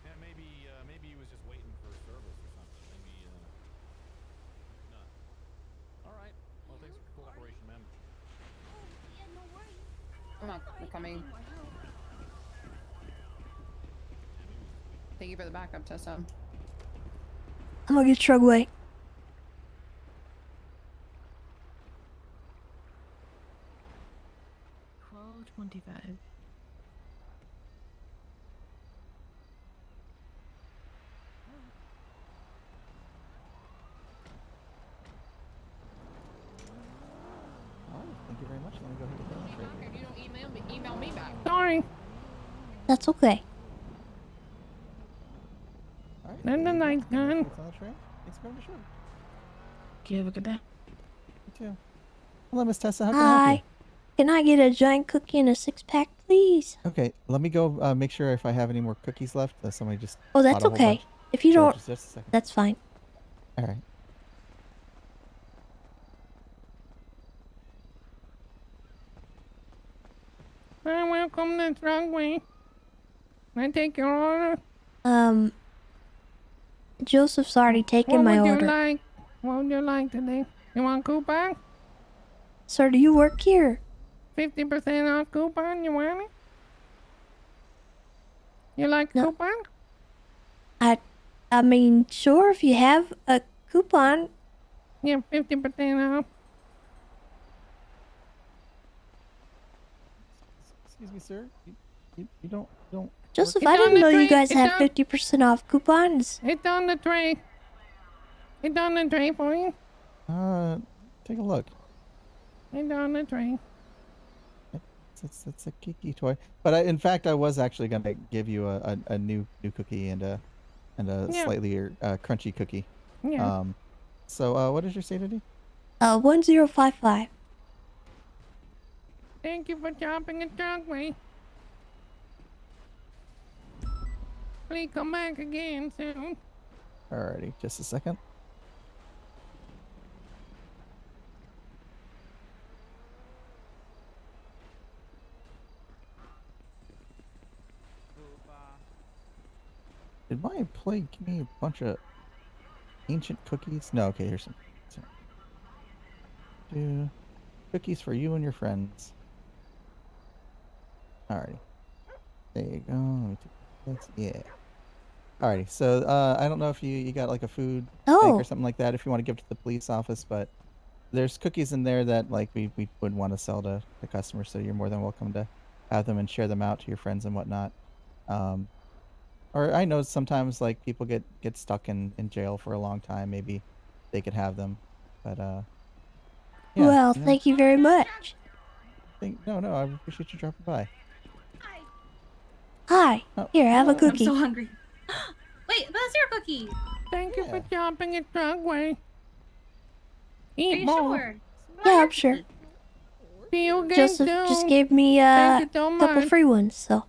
S14: Yeah, maybe he was just waiting for service or something. Maybe, no. All right. Well, thanks for your cooperation, ma'am.
S15: Yeah, no worries.
S12: I'm not coming. Thank you for the backup, Tessa.
S1: I'm gonna get Trugway.
S4: $12.25.
S6: Thank you very much. Let me go ahead and demonstrate.
S12: If you don't email me back.
S4: Sorry.
S1: That's okay.
S6: All right.
S4: And the night's gone.
S6: What's on the train? Thanks very much. Sure.
S4: Give a good day.
S6: You too. Hello, Miss Tessa. How can I help
S1: Hi. Can I get a giant cookie and a 6-pack, please?
S6: you? Okay, let me go make sure if I have any more cookies left. Somebody just.
S1: Oh, that's
S6: bought a whole
S1: okay.
S6: bunch.
S1: If you
S6: So
S1: don't,
S6: just a second.
S1: that's fine.
S6: All right.
S4: Welcome to Trugway. I take your order.
S1: Joseph's already taken my
S4: What would
S1: order.
S4: you like? What would you like today? You want coupon?
S1: Sir, do you work here?
S4: 50% off coupon, you want it? You like
S1: No.
S4: coupon?
S1: I mean, sure, if you have a coupon.
S4: Yeah, 50% off.
S6: Excuse me, sir. You don't.
S1: Joseph,
S4: It's
S1: I
S4: on
S1: didn't
S4: the
S1: know you
S4: tray.
S1: guys
S4: It's
S1: had
S4: on-
S1: 50% off coupons.
S4: It's on the tray. It's on the tray for you.
S6: Take a look.
S4: It's on the tray.
S6: It's a geeky toy. But in fact, I was actually gonna give you a new cookie and a
S16: Yeah.
S6: slightly crunchy cookie.
S16: Yeah.
S6: So what is your status?
S1: 1055.
S16: Thank you for jumping the driveway. Please come back again soon.
S6: Alrighty, just a second. Did my employee give me a bunch of ancient cookies? No, okay, here's some. Do cookies for you and your friends. Alrighty. There you go. Let me take this. Yeah. Alrighty. So I don't know if you got like a food bank or something like that if you want to give to the police office, but there's cookies in there that like we would want to sell to customers, so you're more than welcome to have them and share them out to your friends and whatnot. Or I know sometimes like people get stuck in jail for a long time. Maybe they could have them, but yeah.
S1: Well,
S6: you know,
S1: thank you very much.
S6: no, I appreciate you dropping by.
S1: Hi. Here, have a
S3: I'm
S1: cookie.
S3: so hungry. Wait, that's your cookie.
S16: Thank you for jumping the driveway.
S3: Are
S16: Eat
S3: you
S16: more.
S3: sure?
S1: Yeah, I'm sure.
S16: See you again
S1: Joseph
S16: soon.
S1: just gave me
S16: Thank
S1: a
S16: you so
S1: couple
S16: much.
S1: free ones, so.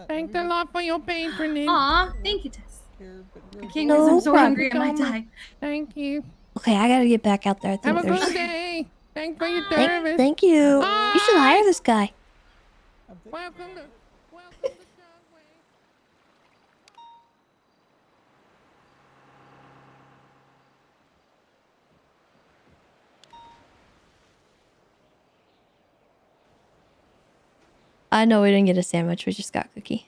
S16: Thanks a lot for your patronage.
S3: Aw, thank you, Tess. I can't
S1: No
S3: because I'm so
S1: problem.
S3: hungry I might die.
S16: Thank you.
S1: Okay, I gotta get back out there. I think
S16: Have a
S1: there's.
S16: good day. Thanks for your service.
S1: Thank you. You should hire this guy.
S16: Welcome to
S1: I know we didn't get a sandwich. We just got cookie.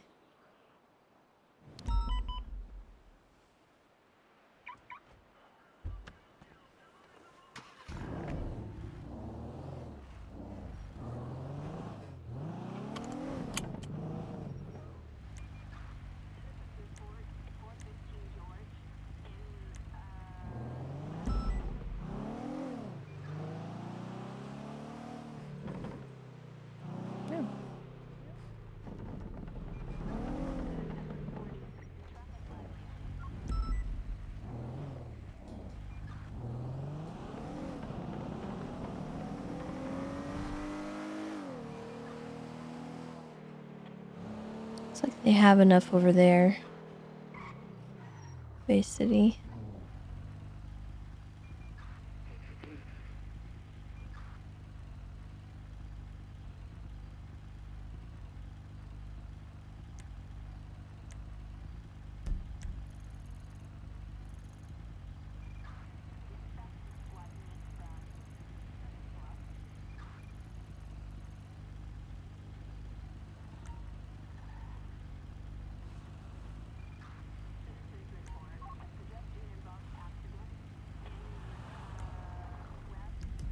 S1: Looks like they have enough over there. Bay City.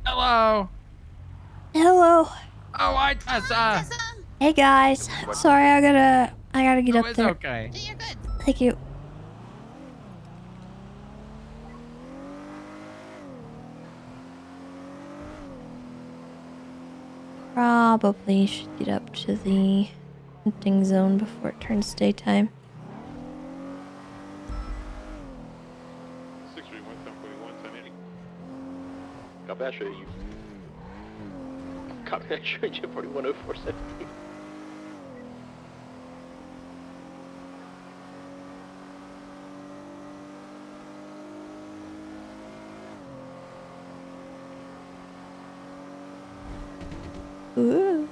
S16: Hello.
S1: Hello.
S16: Oh, hi, Tessa.
S1: Hey guys. Sorry, I gotta get
S16: Oh,
S1: up
S16: it's
S1: there.
S16: okay.
S1: Thank you. Probably should get up to the hunting zone before it turns daytime.
S7: 631, 1080. Copy that, show you. Copy that, show you 410417.
S1: Ooh.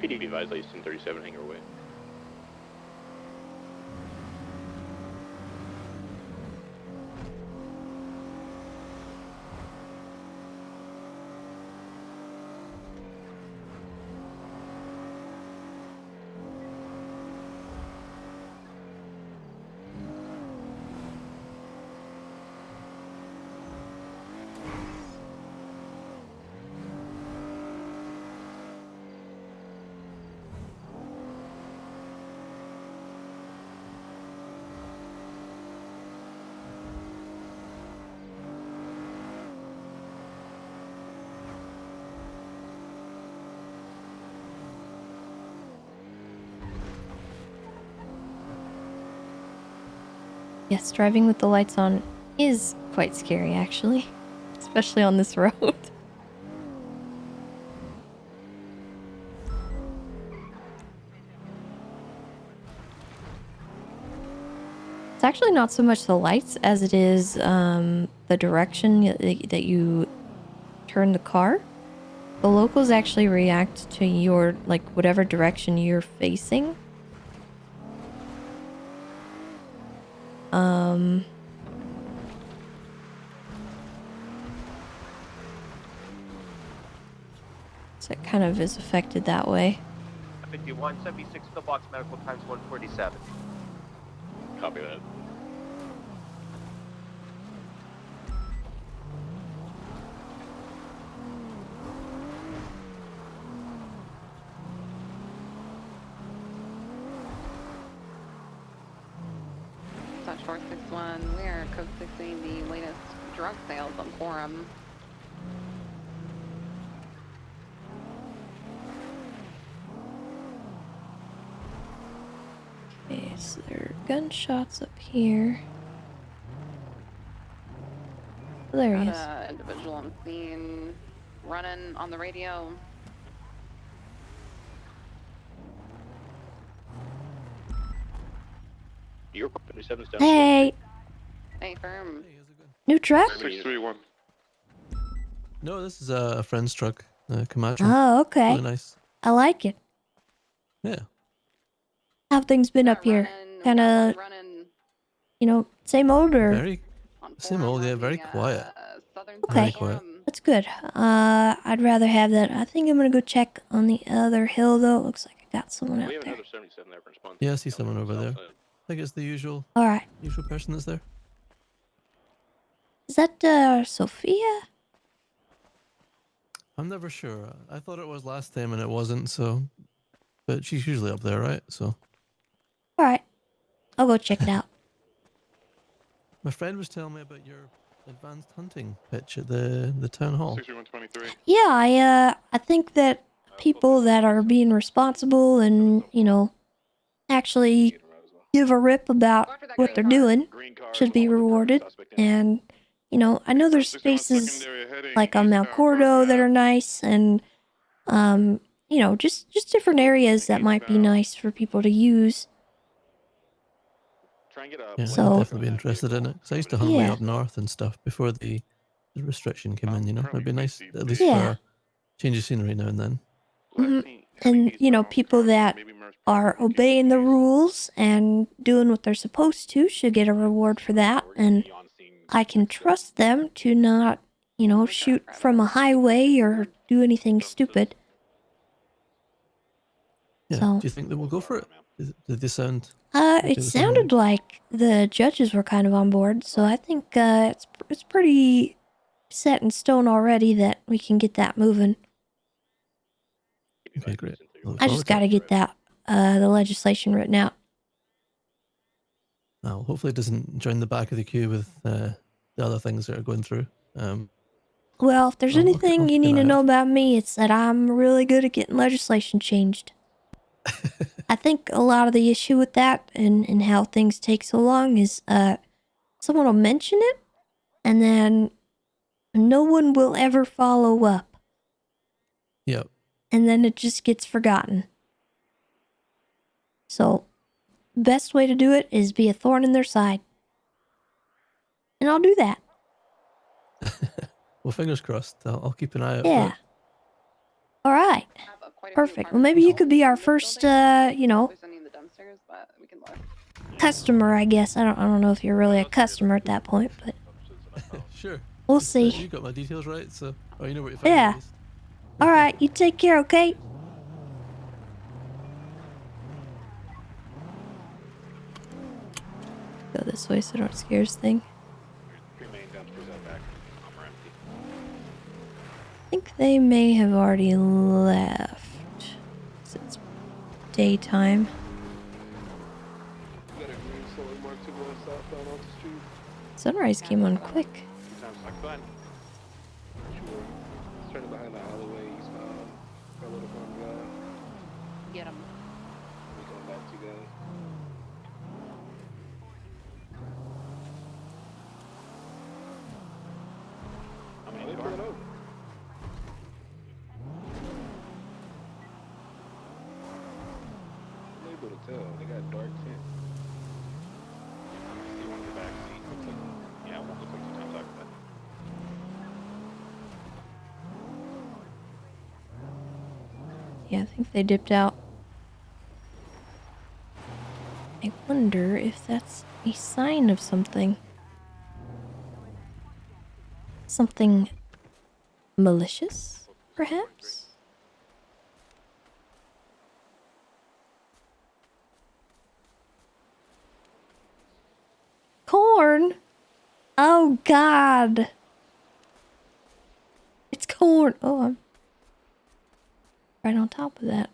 S13: PD advised at least 1037 hangar away.
S1: Yes, driving with the lights on is quite scary, actually, especially on this road. It's actually not so much the lights as it is the direction that you turn the car. The locals actually react to your, like, whatever direction you're facing. So it kind of is affected that way.
S9: 51, 76 pillbox medical times 147.
S13: Copy that.
S12: Touch 461, we are code 16, the latest drug sales on forum.
S1: Okay, so there are gunshots up here. Oh, there he is.
S12: Got a individual on scene running on the radio.
S13: Your 57's down.
S1: Hey,
S12: Hey, firm.
S1: new truck?
S13: 631.
S17: No, this is a friend's truck, Camacho.
S1: Oh, okay.
S17: Really nice.
S1: I like it.
S17: Yeah.
S1: How have things been up here? Kind of, you know, same old or?
S17: Very same old, yeah, very quiet.
S1: Okay,
S17: Very quiet.
S1: that's good. I'd rather have that. I think I'm gonna go check on the other hill though. It looks like I got someone out
S13: We have
S1: there.
S13: another 77 there for response.
S17: Yeah, I see someone over there. I think it's the usual.
S1: All right.
S17: Usual person that's there.
S1: Is that Sophia?
S17: I'm never sure. I thought it was last time and it wasn't, so. But she's usually up there, right? So.
S1: All right, I'll go check it out.
S17: My friend was telling me about your advanced hunting pitch at the town hall.
S13: 6123.
S1: Yeah, I think that people that are being responsible and, you know, actually give a rip about what they're doing should be rewarded. And, you know, I know there's spaces like on Mount Cordo that are nice and, you know, just different areas that might be nice for people to use.
S17: Yeah,
S1: So-
S17: I'd definitely be interested in it. Because I used to hunt way
S1: Yeah.
S17: up north and stuff before the restriction came in, you know? It'd be nice, at least
S1: Yeah.
S17: for a change of scenery now and then.
S1: And, you know, people that are obeying the rules and doing what they're supposed to should get a reward for that. And I can trust them to not, you know, shoot from a highway or do anything stupid.
S17: Yeah.
S1: So-
S17: Do you think that we'll go for it? Did they sound...
S1: It sounded like the judges were kind of on board, so I think it's pretty set in stone already that we can get that moving.
S17: Okay, great.
S1: I just got to get that the legislation written out.
S17: Now, hopefully it doesn't join the back of the queue with the other things that are going through.
S1: Well, if there's
S17: I'll
S1: anything you
S17: keep an
S1: need to
S17: eye
S1: know
S17: out.
S1: about me, it's that I'm really good at getting legislation changed. I think a lot of the issue with that and how things take so long is someone will mention it and then no one will ever follow up.
S17: Yep.
S1: And then it just gets forgotten. So, best way to do it is be a thorn in their side. And I'll do that.
S17: Well, fingers crossed. I'll keep an eye out
S1: Yeah.
S17: for it.
S1: All right.
S12: Have quite
S1: Perfect. Well, maybe you could be our first, you know,
S12: There's any in the dumpsters, but we can look.
S1: customer, I guess. I don't know if you're really a customer at that point, but
S17: Sure.
S1: we'll
S17: Just,
S1: see.
S17: you got my details right, so you know where to find me.
S1: Yeah.
S17: At least.
S1: All right. You take care, okay? Go this way so don't scare this thing.
S13: Three main dumpsters out back. Are empty.
S1: I think they may have already left. 'Cause it's daytime.
S13: Got a green solid mark to go southbound off the street.
S1: Sunrise came on quick.
S13: Two times like fun. Sure. Turning behind the alleyway eastbound. Got a little front guy.
S12: Get him.
S13: We coming back to you guys. How many they pulling over? I'm able to tell. They got dark tint. See one in the back seat. Looks like, yeah, one looks like two times like that.
S1: Yeah, I think they dipped out. I wonder if that's a sign of something. Something malicious, perhaps? Corn? Oh, God. It's corn. Oh, I'm right on top of that.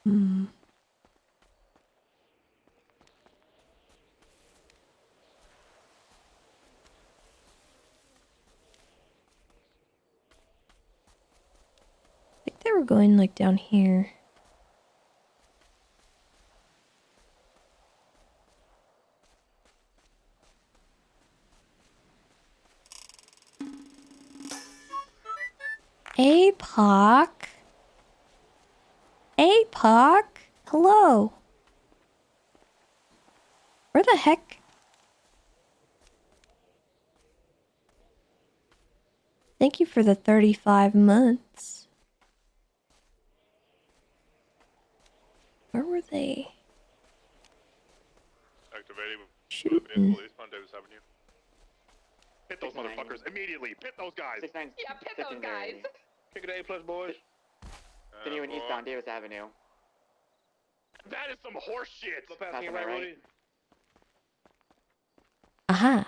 S1: Hmm. I think they were going like down here. APOC? APOC? Hello? Where the heck? Thank you for the 35 months. Where were they?
S7: Activating.
S1: Shooting.
S7: Police on Davis Avenue. Hit those motherfuckers immediately. Pit those guys.
S12: Yeah, pit those guys.
S13: Kick it A plus, boys.
S10: Continuing eastbound Davis Avenue.
S7: That is some horse shit.
S13: Look past me, right, Rudy.
S1: Aha.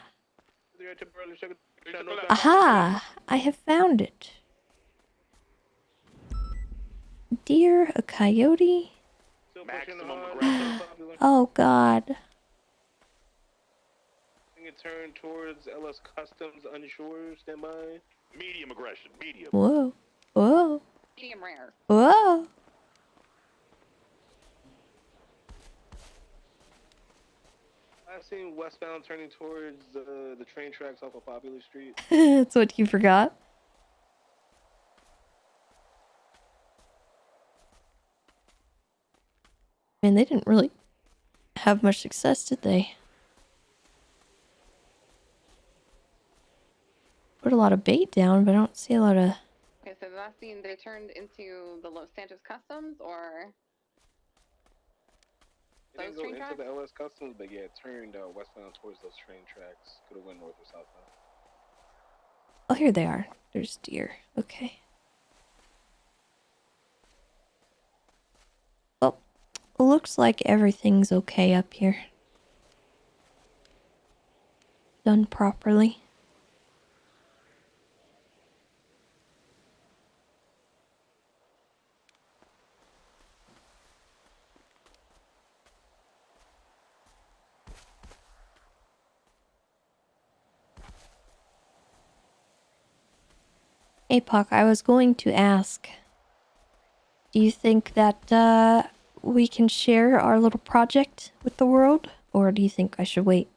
S1: Aha! I have found it. Deer, a coyote. Oh, God.
S13: Turn towards LS Customs unsure. Stand by.
S7: Medium aggression. Medium.
S1: Whoa. Whoa.
S12: Medium rare.
S1: Whoa.
S13: I've seen westbound turning towards the train tracks off of Popular Street.
S1: That's what you forgot. Man, they didn't really have much success, did they? Put a lot of bait down, but I don't see a lot of...
S12: Okay, so the last scene, they turned into the Santos Customs, or
S13: It didn't go into the LS Customs, but yeah, it turned westbound towards those train tracks. Could have went north or southbound.
S1: Oh, here they are. There's deer. Okay. Well, looks like everything's okay up here. Done properly. APOC, I was going to ask, do you think that we can share our little project with the world? Or do you think I should wait?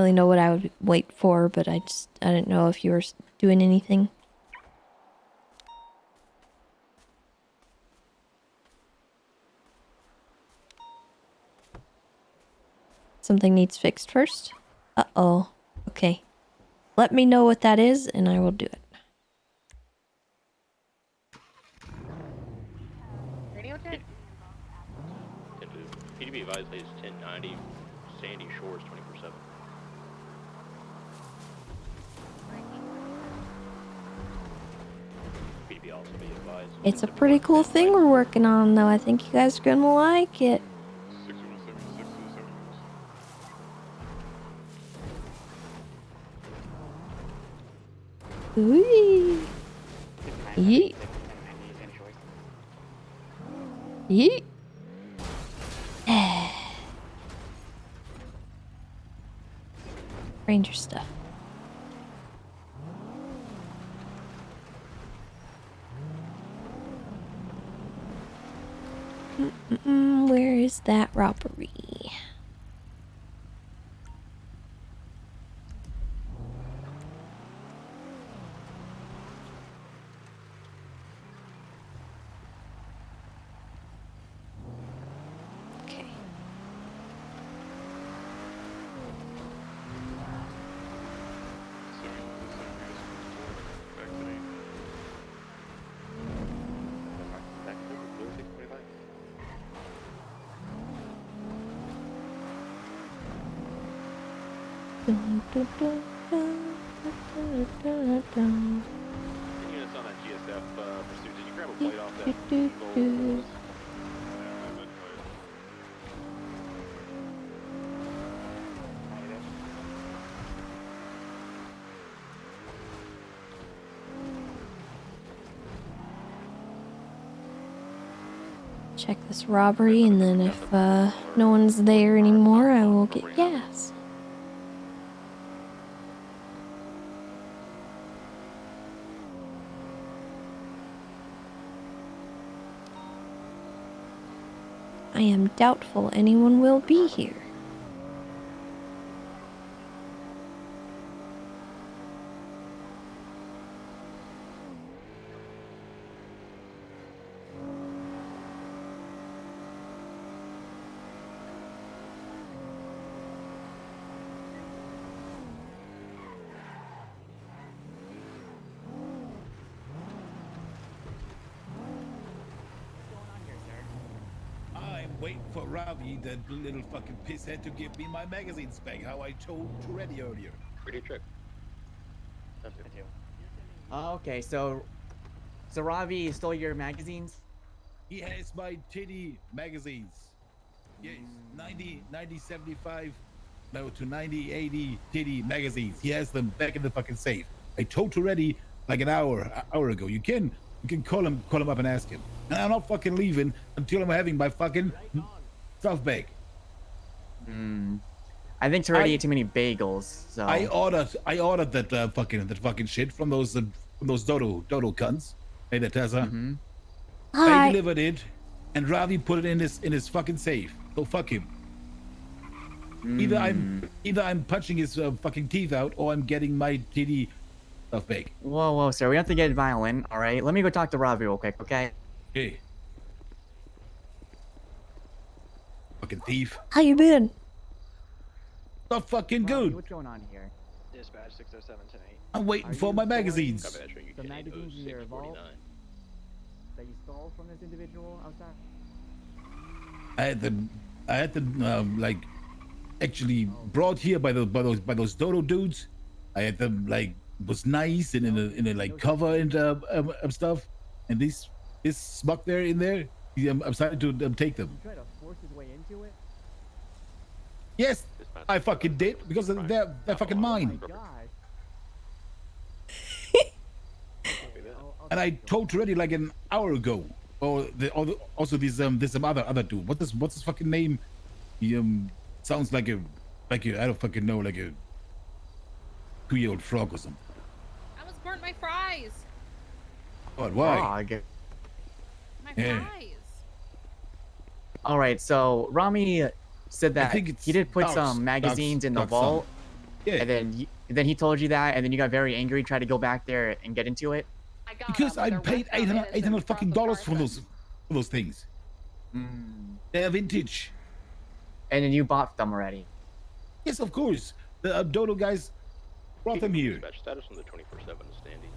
S1: really know what I would wait for, but I didn't know if you were doing anything. Something needs fixed first? Uh-oh. Okay. Let me know what that is, and I will do it.
S12: Radio check.
S18: PDB advised is 1090. Sandy Shores 24/7. PDB also be advised.
S1: It's a pretty cool thing we're working on, though. I think you guys are gonna like it.
S18: 6176
S1: Ooh. Yeet. Yeet. Ranger stuff. Where is that robbery? Okay. Dun, dun, dun, dun, dun, dun, dun.
S7: Any units on that GSF pursuit, did you grab a plate off that
S1: Do,
S7: Eagle
S1: do.
S7: Rose?
S1: Check this robbery, and then if no one's there anymore, I will get gas. I am doubtful anyone will be here.
S14: I'm waiting for Ravi, that little fucking pisshead, to give me my magazines back, how I told Toretti earlier.
S18: Radio check.
S10: Okay, so Ravi stole your magazines?
S14: He has my titty magazines. Yes, 90, 75, no, to 90, 80 titty magazines. He has them back in the fucking safe. I told Toretti like an hour ago. You can call him up and ask him. And I'm not fucking leaving until I'm having my fucking stuff back.
S10: I think Toretti ate too many bagels, so
S14: I ordered that fucking shit from those dodo cunts. Hey there, Tessa.
S1: Hi.
S14: They delivered it, and Ravi put it in his fucking safe. So fuck him. Either I'm punching his fucking teeth out, or I'm getting my titty stuff back.
S10: Whoa, sir, we have to get violent, all right? Let me go talk to Ravi real quick, okay?
S14: Hey. Fucking thief.
S1: How you been?
S14: Not fucking
S10: Ravi,
S14: good.
S10: what's going on here?
S18: Dispatch 607 tonight.
S14: I'm waiting for my magazines.
S10: The magazines in your vault that you stole from this individual outside?
S14: I had them like actually brought here by those dodo dudes. I had them like was nice and in a like cover and stuff. And this smuck there in there, I'm starting to take them.
S10: You tried to force his way into it?
S14: Yes, I fucking did because they're fucking mine. And I told Toretti like an hour ago. Also this other dude. What's his fucking name? He sounds like a I don't fucking know, like a 2-year-old frog or something.
S12: I was burnt my fries.
S14: What? Why?
S12: My
S14: Yeah.
S12: fries.
S10: All right, so Rami said that he did put some magazines in the vault.
S14: Yeah.
S10: And then he told you that, and then you got very angry, tried to go back there and get into it.
S14: Because I paid $800 fucking dollars for those things. They're vintage.
S10: And then you bought them already.
S14: Yes, of course. The Dodo guys brought them here.
S18: Dispatch status on the 24/7 standing.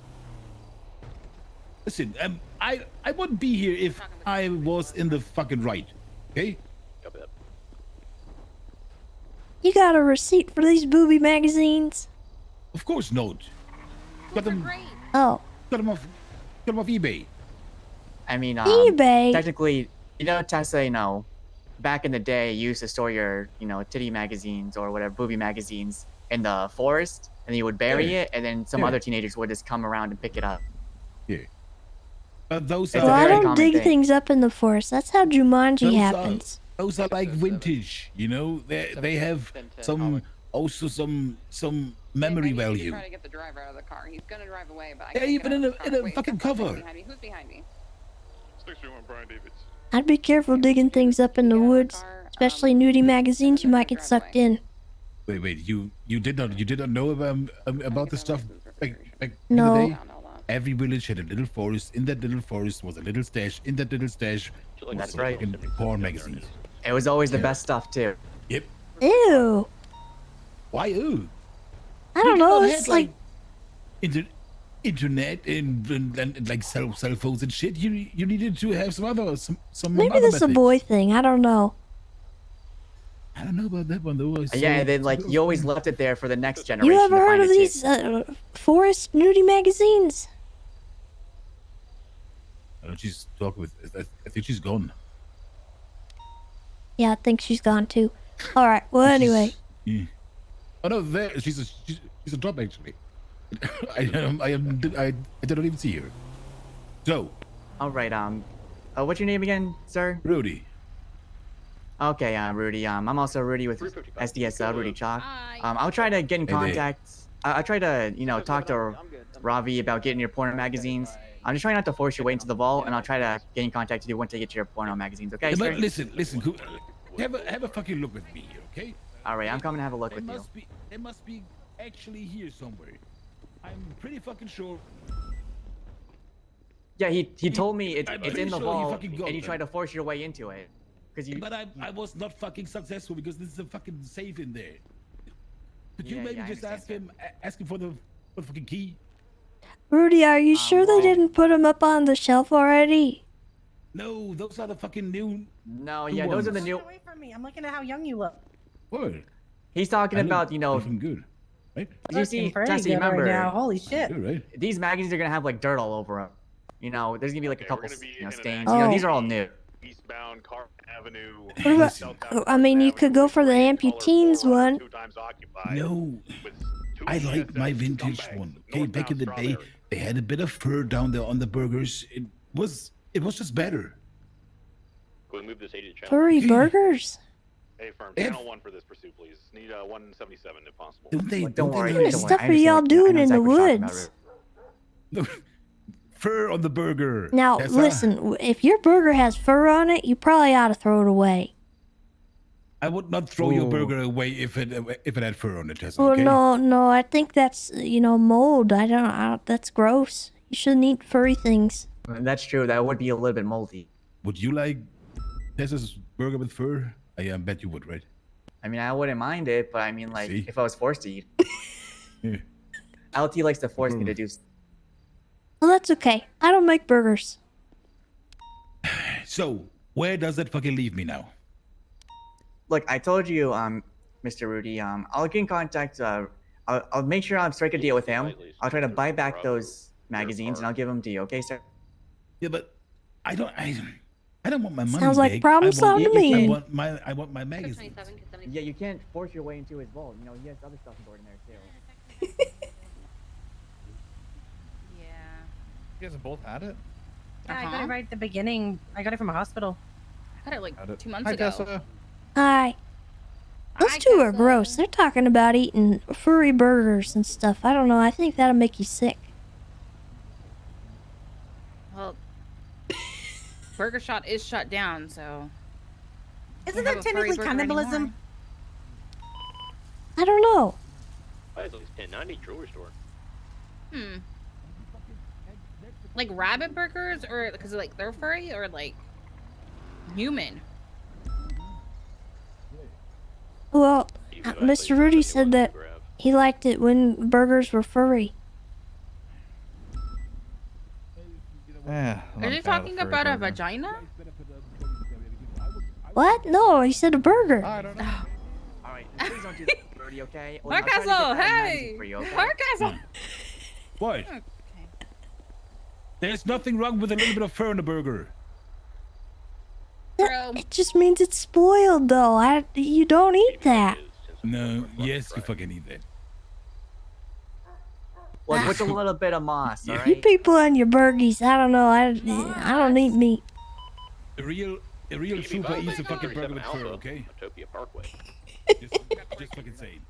S14: Listen, I wouldn't be here if I was in the fucking right. Okay?
S18: Copy that.
S1: You got a receipt for these booby magazines?
S14: Of course not. Got them.
S1: Oh.
S14: Got them off eBay.
S10: I mean,
S1: eBay?
S10: Technically, Tessa, back in the day, you used to store your, titty magazines or whatever, booby magazines in the forest, and you would bury it, and then some other teenagers would just come around and pick it up.
S14: Yeah. But those
S1: Well, I don't dig things up in the forest. That's how Jumanji happens.
S14: Those are like vintage, They have some memory value.
S12: Try to get the driver out of the car. He's gonna drive away, but I
S14: Yeah, even in a fucking cover.
S12: Who's behind me?
S18: 631 Brian Davids.
S1: I'd be careful digging things up in the woods, especially nudie magazines. You might get sucked in.
S14: Wait, you did not know about this stuff back in
S1: No.
S14: the day? Every village had a little forest. In that little forest was a little stash. In that little stash was
S10: That's
S14: some
S10: right.
S14: fucking porn magazines.
S10: It was always the best stuff, too.
S14: Yep.
S1: Ew.
S14: Why ew?
S1: I don't know. It's like
S14: internet and like cell phones and shit. You needed to have some
S1: maybe
S14: other
S1: this is a
S14: methods.
S1: boy thing. I don't know.
S14: I don't know about that one though.
S10: Yeah, and then you always left it there for the next generation.
S1: You ever
S10: to
S1: heard
S10: find
S1: of
S10: it, too.
S1: these forest nudie magazines?
S14: I don't know, she's talking with. I think she's gone.
S1: Yeah, I think she's gone too. All right. Well, anyway.
S14: Yeah. Oh no, there she's a drop actually. I did not even see her. So.
S10: All right. What's your name again, sir?
S14: Rudy.
S10: Okay, Rudy. I'm also Rudy with SDS, Rudy Chalk. I'll try to get in contact. I'll try to, talk to Ravi about getting your porno magazines. I'm just trying not to force your way into the vault, and I'll try to get in contact with you once I get your porno magazines. Okay,
S14: Yeah,
S10: sir?
S14: but listen. Have a fucking look with me, okay?
S10: All right, I'm coming to have a look with you.
S14: It must be actually here somewhere. I'm pretty fucking sure.
S10: Yeah, he told me it's
S14: pretty
S10: in the
S14: sure he
S10: vault,
S14: fucking got
S10: and you
S14: them.
S10: tried to force your way into it.
S14: But I was not fucking successful because this is a fucking safe in there. Could you maybe
S10: I
S14: just ask him for the fucking key?
S1: Rudy, are you sure they didn't put them up on the shelf already?
S14: No, those are the fucking new.
S10: No, yeah, those are the new.
S2: Get away from me. I'm looking at how young you look.
S14: What?
S10: He's talking about,
S14: Looking good, right?
S10: You see,
S2: Looking pretty
S10: Tessa,
S2: good
S10: remember?
S2: right now. Holy shit.
S14: Good, right?
S10: These magazines are gonna have like dirt all over them. There's gonna be like a couple, stains.
S1: Oh.
S10: These are all new.
S7: Eastbound Carton Avenue.
S1: What about, I mean, you could go for the amputees one.
S14: No, I like my vintage one. Okay, back in the day, they had a bit of fur down there on the burgers. It was just better.
S18: Can we move this 80 to channel?
S1: Furry burgers.
S7: Hey, firm, channel 1 for this pursuit, please. Need 177 if possible.
S14: Don't
S1: What kind of stuff are y'all doing in the woods?
S14: Fur on the burger.
S1: Now,
S14: Tessa.
S1: listen, if your burger has fur on it, you probably ought to throw it away.
S14: I would not throw your burger away if it had fur on it, Tessa.
S1: Well,
S14: Okay?
S1: no, I think that's, mold. I don't, that's gross. You shouldn't eat furry things.
S10: That's true. That would be a little bit moldy.
S14: Would you like Tessa's burger with fur? I bet you would, right?
S10: I mean, I wouldn't mind it, but I mean, like,
S14: See?
S10: if I was forced to eat.
S14: Yeah.
S10: LT likes to force me to do.
S1: Well, that's okay. I don't make burgers.
S14: So, where does that fucking leave me now?
S10: Look, I told you, Mr. Rudy, I'll get in contact. I'll make sure I'll strike a deal with him. I'll try to buy back those magazines and I'll give them to you. Okay, sir?
S14: Yeah, but I don't want my money.
S1: Sounds like
S14: back.
S1: problem
S14: I
S1: solved to
S14: want-
S1: me.
S14: I want my magazines.
S10: Yeah, you can't force your way into his vault. He has other stuff stored in there too.
S19: You guys have both had it?
S2: Yeah, I got it right at the beginning. I got it from a hospital.
S20: I got it like 2 months
S19: Hi,
S20: ago.
S19: Tessa.
S1: Hi. Those two are gross. They're talking about eating furry burgers and stuff. I don't know. I think that'll make you sick.
S20: Well, Burger Shot is shut down, so.
S2: Isn't
S20: Can't
S2: that
S20: have a furry
S2: technically
S20: burger
S2: cannibalism?
S20: anymore.
S1: I don't know.
S18: Why is it 1090 jewelry store?
S20: Hmm. Like rabbit burgers, or because like they're furry, or like human?
S1: Well, Mr. Rudy said that he liked it when burgers were furry.
S19: I'm
S20: Are
S19: not a
S20: you
S19: fan of the
S20: talking
S19: furry
S20: about a
S19: burger.
S20: vagina?
S1: What? No, he said a burger.
S19: I don't know.
S10: All right, please don't do that, Rudy. Okay? I'll try to get
S20: Marcaso,
S10: that
S20: hey!
S10: magazine for you, okay?
S20: Marcaso!
S14: What? There's nothing wrong with a little bit of fur in a burger.
S1: It just means it's spoiled, though. You don't eat that.
S14: No, yes, you fucking eat that.
S10: Well, with a little bit of moss, all
S1: You
S10: right?
S1: people and your burgies. I don't know. I don't eat meat.
S14: A real trooper eats a fucking burger with fur, okay?
S18: Utopia Parkway.
S14: Just fucking saying.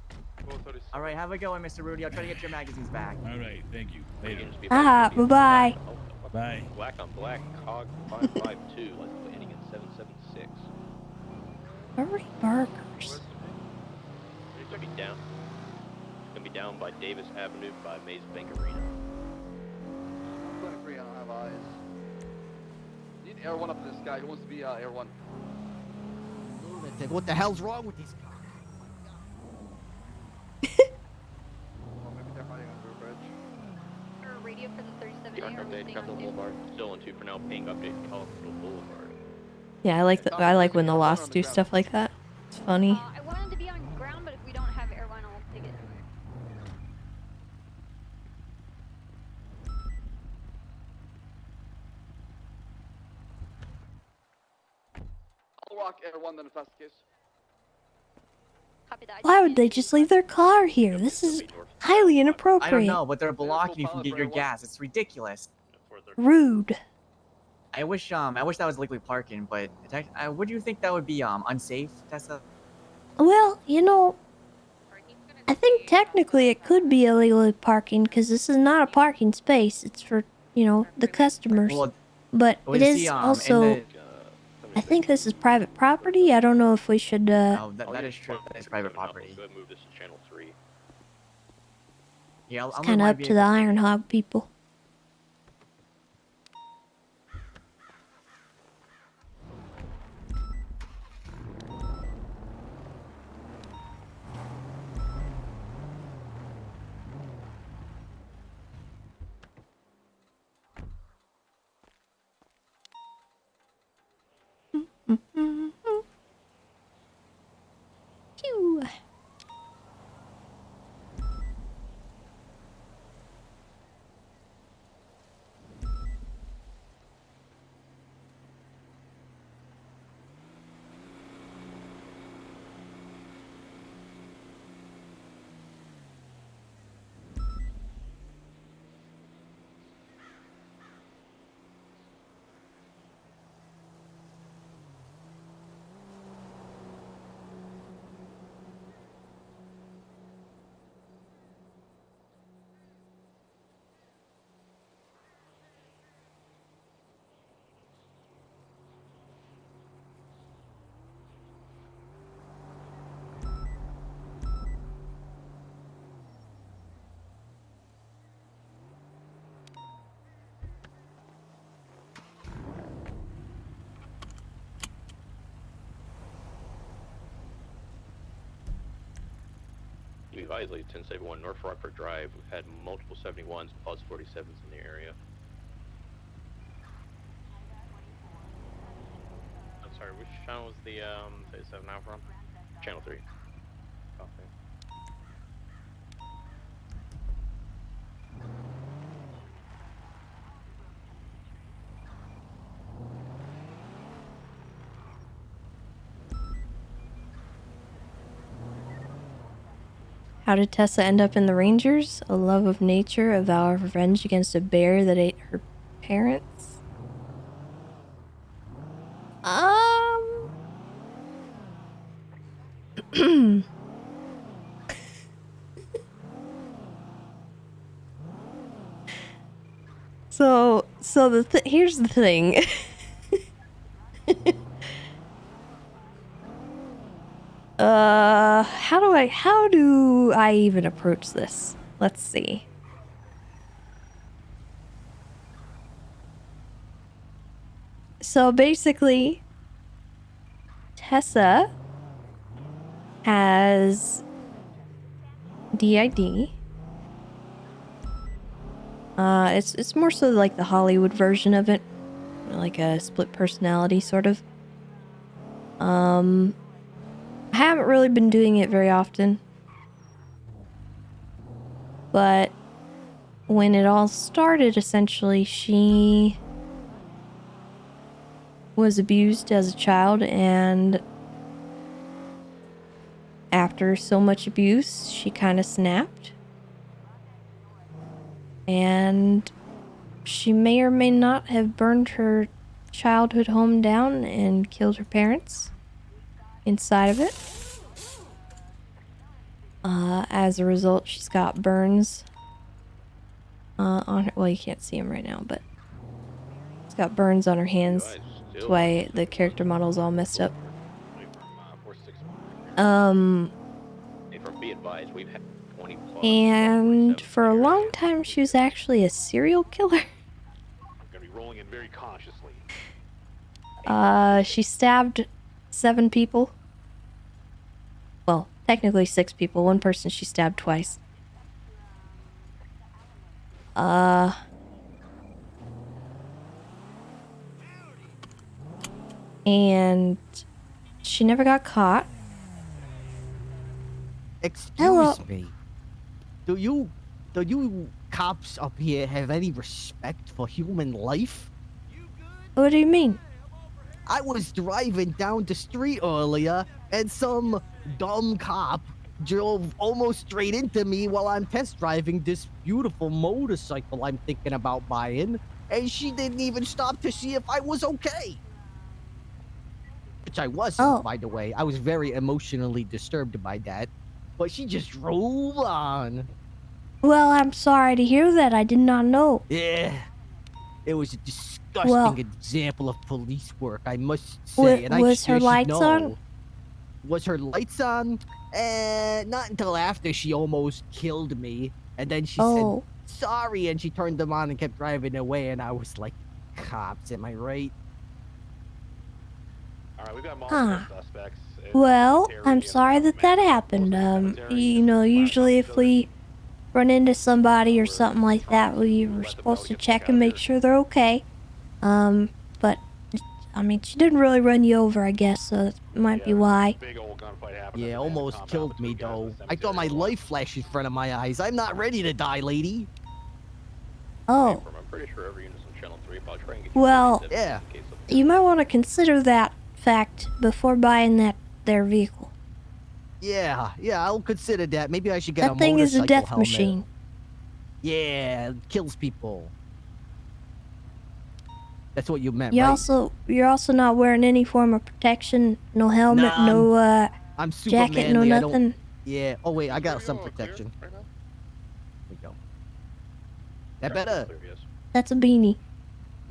S10: All right, have a go, Mr. Rudy. I'll try to get your magazines back.
S14: All right, thank you. Later.
S1: Bye-bye.
S14: Bye.
S18: Black on black, cog 552, license plate ending in 776.
S1: Furry burgers.
S18: It's gonna be down. It's gonna be down by Davis Avenue by Maze Bank Arena.
S21: I don't have eyes. Need Air 1 up in this guy. Who wants to be Air 1?
S22: What the hell's wrong with these cars?
S21: Or maybe they're hiding under a bridge.
S8: Radio for the 37A.
S18: Dark update, Capital Boulevard. Still in 2 for now. Ping update, Capital Boulevard.
S1: Yeah, I like when the Lost do stuff like that. It's funny.
S8: I wanted to be on ground, but if we don't have air one, I'll take it.
S21: I'll rock Air 1 then if that's the case.
S8: Copy that.
S1: Why would they just leave their car here? This is highly inappropriate.
S10: I don't know, but they're blocking you from getting your gas. It's ridiculous.
S1: Rude.
S10: I wish that was legally parking, but would you think that would be unsafe, Tessa?
S1: Well, you know, I think technically it could be illegal parking because this is not a parking space. It's for, you know, the customers.
S10: Well,
S1: but
S10: well,
S1: it
S10: you
S1: is
S10: see,
S1: also, I think this is private property. I don't know if we should,
S10: Oh, that is true. That is private property.
S18: Go ahead and move this to channel 3.
S10: Yeah,
S1: it's kind of up to the Iron Hog people. Phew.
S18: To be advised, 1071 North Rockford Drive. We've had multiple 71s, plus 47s in the area. I'm sorry, which channel was the 37 now from? Channel 3. Copy.
S1: How did Tessa end up in the Rangers? A love of nature, a vow of revenge against a bear that ate her parents? So here's the thing. How do I even approach this? Let's see. So basically, Tessa has DID. It's more so like the Hollywood version of it, like a split personality sort of. I haven't really been doing it very often, but when it all started, essentially, she was abused as a child, and after so much abuse, she kind of snapped. And she may or may not have burned her childhood home down and killed her parents inside of it. As a result, she's got burns on her. Well, you can't see them right now, but she's got burns on her hands. That's why the character model's all messed up.
S18: Be advised, we've had 20 plus.
S1: And for a long time, she was actually a serial killer.
S7: Gonna be rolling in very cautiously.
S1: She stabbed 7 people. Well, technically 6 people. One person she stabbed twice. And she never got caught.
S5: Excuse me. Do you cops up here have any respect for human life?
S1: What do you mean?
S5: I was driving down the street earlier, and some dumb cop drove almost straight into me while I'm test driving this beautiful motorcycle I'm thinking about buying, and she didn't even stop to see if I was okay. Which I wasn't, by the way. I was very emotionally disturbed by that. But she just drove on.
S1: Well, I'm sorry to hear that. I did not know.
S5: Yeah. It was a disgusting example of police work, I must say.
S1: Was her lights on?
S5: Was her lights on? Not until after she almost killed me. And then she said, sorry, and she turned them on and kept driving away. And I was like, cops, am I right?
S7: All right, we've got multiple suspects.
S1: Well, I'm sorry that happened. You know, usually if we run into somebody or something like that, we were supposed to check and make sure they're okay. But, I mean, she didn't really run you over, I guess, so that might be why.
S5: Yeah, almost killed me, though. I thought my life flashed in front of my eyes. I'm not ready to die, lady.
S1: Oh.
S18: I'm pretty sure every unit's on channel 3, but I'll try and get
S1: Well,
S5: yeah.
S1: You might want to consider that fact before buying their vehicle.
S5: Yeah, I'll consider that. Maybe I should get a
S1: motorcycle helmet. That thing is a death machine.
S5: Yeah, it kills people. That's what you meant,
S1: you're
S5: right?
S1: You're also not wearing any form of protection, no helmet, no
S5: I'm super
S1: jacket,
S5: manly.
S1: no nothing.
S5: Yeah. Oh wait, I got some protection. There we go. That better.
S1: That's a beanie.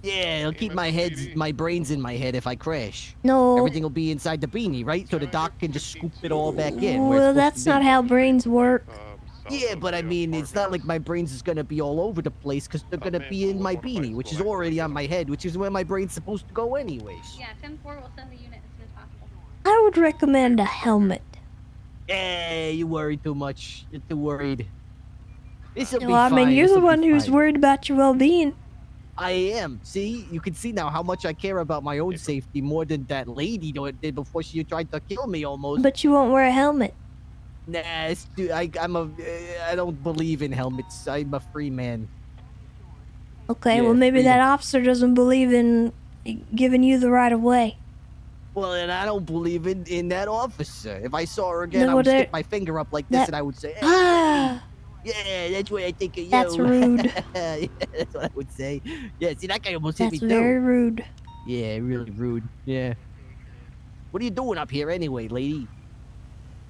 S5: Yeah, it'll keep my brains in my head if I crash.
S1: No.
S5: Everything will be inside the beanie, right? So the doc can just scoop it all back in.
S1: Well, that's not how brains work.
S5: Yeah, but I mean, it's not like my brains is gonna be all over the place because they're gonna be in my beanie, which is already on my head, which is where my brain's supposed to go anyways.
S3: Yeah, 10-4 will send the unit as soon as possible.
S1: I would recommend a helmet.
S5: You worry too much. You're too worried. This'll be
S1: I
S5: fine.
S1: mean, you're the one who's worried about your well-being.
S5: I am. See, you can see now how much I care about my own safety more than that lady did before she tried to kill me almost.
S1: But you won't wear a helmet.
S5: Nah, I don't believe in helmets. I'm a free man.
S1: Okay,
S5: Yeah,
S1: well maybe
S5: freedom.
S1: that officer doesn't believe in giving you the right of way.
S5: Well, then I don't believe in that officer. If I saw her again,
S1: Then
S5: I would
S1: what
S5: stick my finger up like this and I would say, hey, yeah, that's what I think of you.
S1: That's rude.
S5: Yeah, that's what I would say. Yeah, see, that guy almost hit me
S1: That's
S5: too.
S1: very rude.
S5: Yeah, really rude. Yeah. What are you doing up here anyway, lady?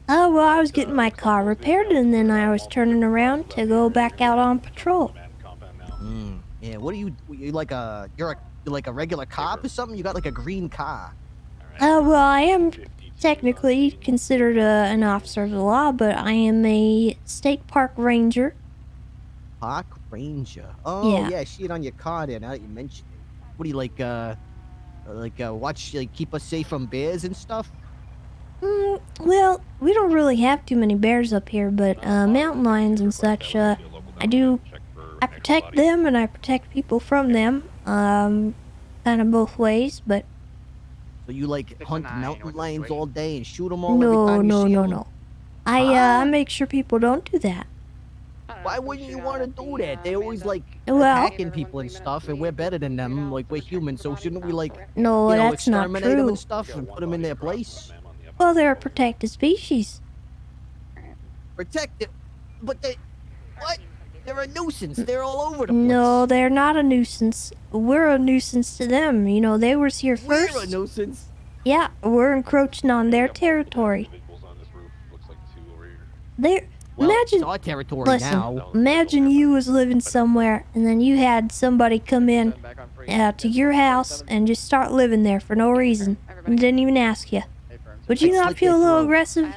S1: Oh, well, I was getting my car repaired and then I was turning around to go back out on patrol.
S5: Yeah, what are you like you're like a regular cop or something? You got like a green car.
S1: Oh, well, I am technically considered an officer of the law, but I am a state park ranger.
S5: Park ranger. Oh
S1: Yeah.
S5: yeah, I see it on your car there. Now that you mention it, what do you like? Watch, like, keep us safe from bears and stuff.
S1: Well, we don't really have too many bears up here, but mountain lions and such. I protect them and I protect people from them. Kind of both ways, but
S5: So you like hunt mountain lions all day and shoot them all every time you
S1: no,
S5: see
S1: no,
S5: them?
S1: no. I make sure people don't do that.
S5: Why wouldn't you want to do that? They always like
S1: Well-
S5: attacking people and stuff, and we're better than them. Like, we're humans, so shouldn't we, like,
S1: No,
S5: you know,
S1: that's not
S5: exterminate them
S1: true.
S5: and stuff and put them in their place?
S1: Well, they're a protected species.
S5: Protect it, but they, what? They're a nuisance. They're all over the place.
S1: No, they're not a nuisance. We're a nuisance to them. You know, they was here first.
S5: We're a nuisance.
S1: Yeah, we're encroaching on their territory. They're
S5: Well,
S1: imagine
S5: it's our territory
S1: listen,
S5: now.
S1: imagine you was living somewhere and then you had somebody come in to your house and just start living there for no reason and didn't even ask you. Would you
S5: I'd
S1: not
S5: slit
S1: feel a
S5: their
S1: little
S5: throat.
S1: aggressive?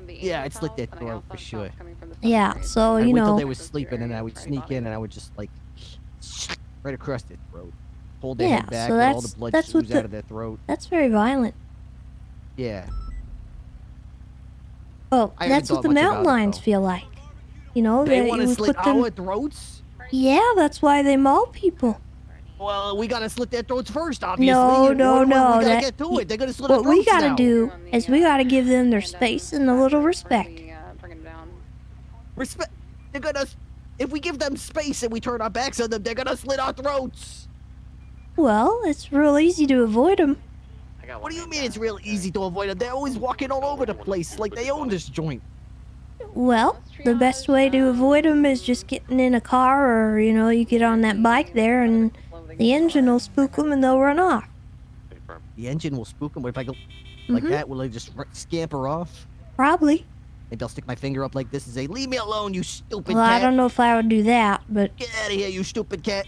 S5: Yeah, I'd slit their throat for sure.
S1: Yeah, so
S5: I'd
S1: you
S5: wait till
S1: know.
S5: they were sleeping, and I would sneak in, and I would just like right across their throat, hold their
S1: Yeah,
S5: head back,
S1: so
S5: let all the
S1: that's-
S5: blood
S1: that's what
S5: ooze
S1: the-
S5: out of their throat.
S1: That's very violent.
S5: Yeah.
S1: Well,
S5: I haven't
S1: that's what
S5: thought
S1: the
S5: much about
S1: mountain
S5: it,
S1: lions
S5: though.
S1: feel like. You know,
S5: They
S1: you
S5: want to
S1: would
S5: slit
S1: put them.
S5: our throats.
S1: Yeah, that's why they maul people.
S5: Well, we gotta slit their throats first, obviously.
S1: No,
S5: and
S1: no,
S5: we
S1: no.
S5: gotta
S1: that-
S5: get to it. They're gonna slit our
S1: What we
S5: throats
S1: gotta
S5: now.
S1: do is we gotta give them their space and a little respect.
S5: Respect. They're gonna. If we give them space and we turn our backs on them, they're gonna slit our throats.
S1: Well, it's real easy to avoid them.
S5: What do you mean it's real easy to avoid them? They're always walking all over the place like they own this joint.
S1: Well, the best way to avoid them is just getting in a car or, you know, you get on that bike there and the engine will spook them and they'll run off.
S5: The engine will spook them. What if I go like
S1: Mhm.
S5: that? Will they just scamper off?
S1: Probably.
S5: Maybe I'll stick my finger up like this and say, "Leave me alone, you stupid
S1: Well,
S5: cat."
S1: I don't know if I would do that, but
S5: Get out of here, you stupid cat.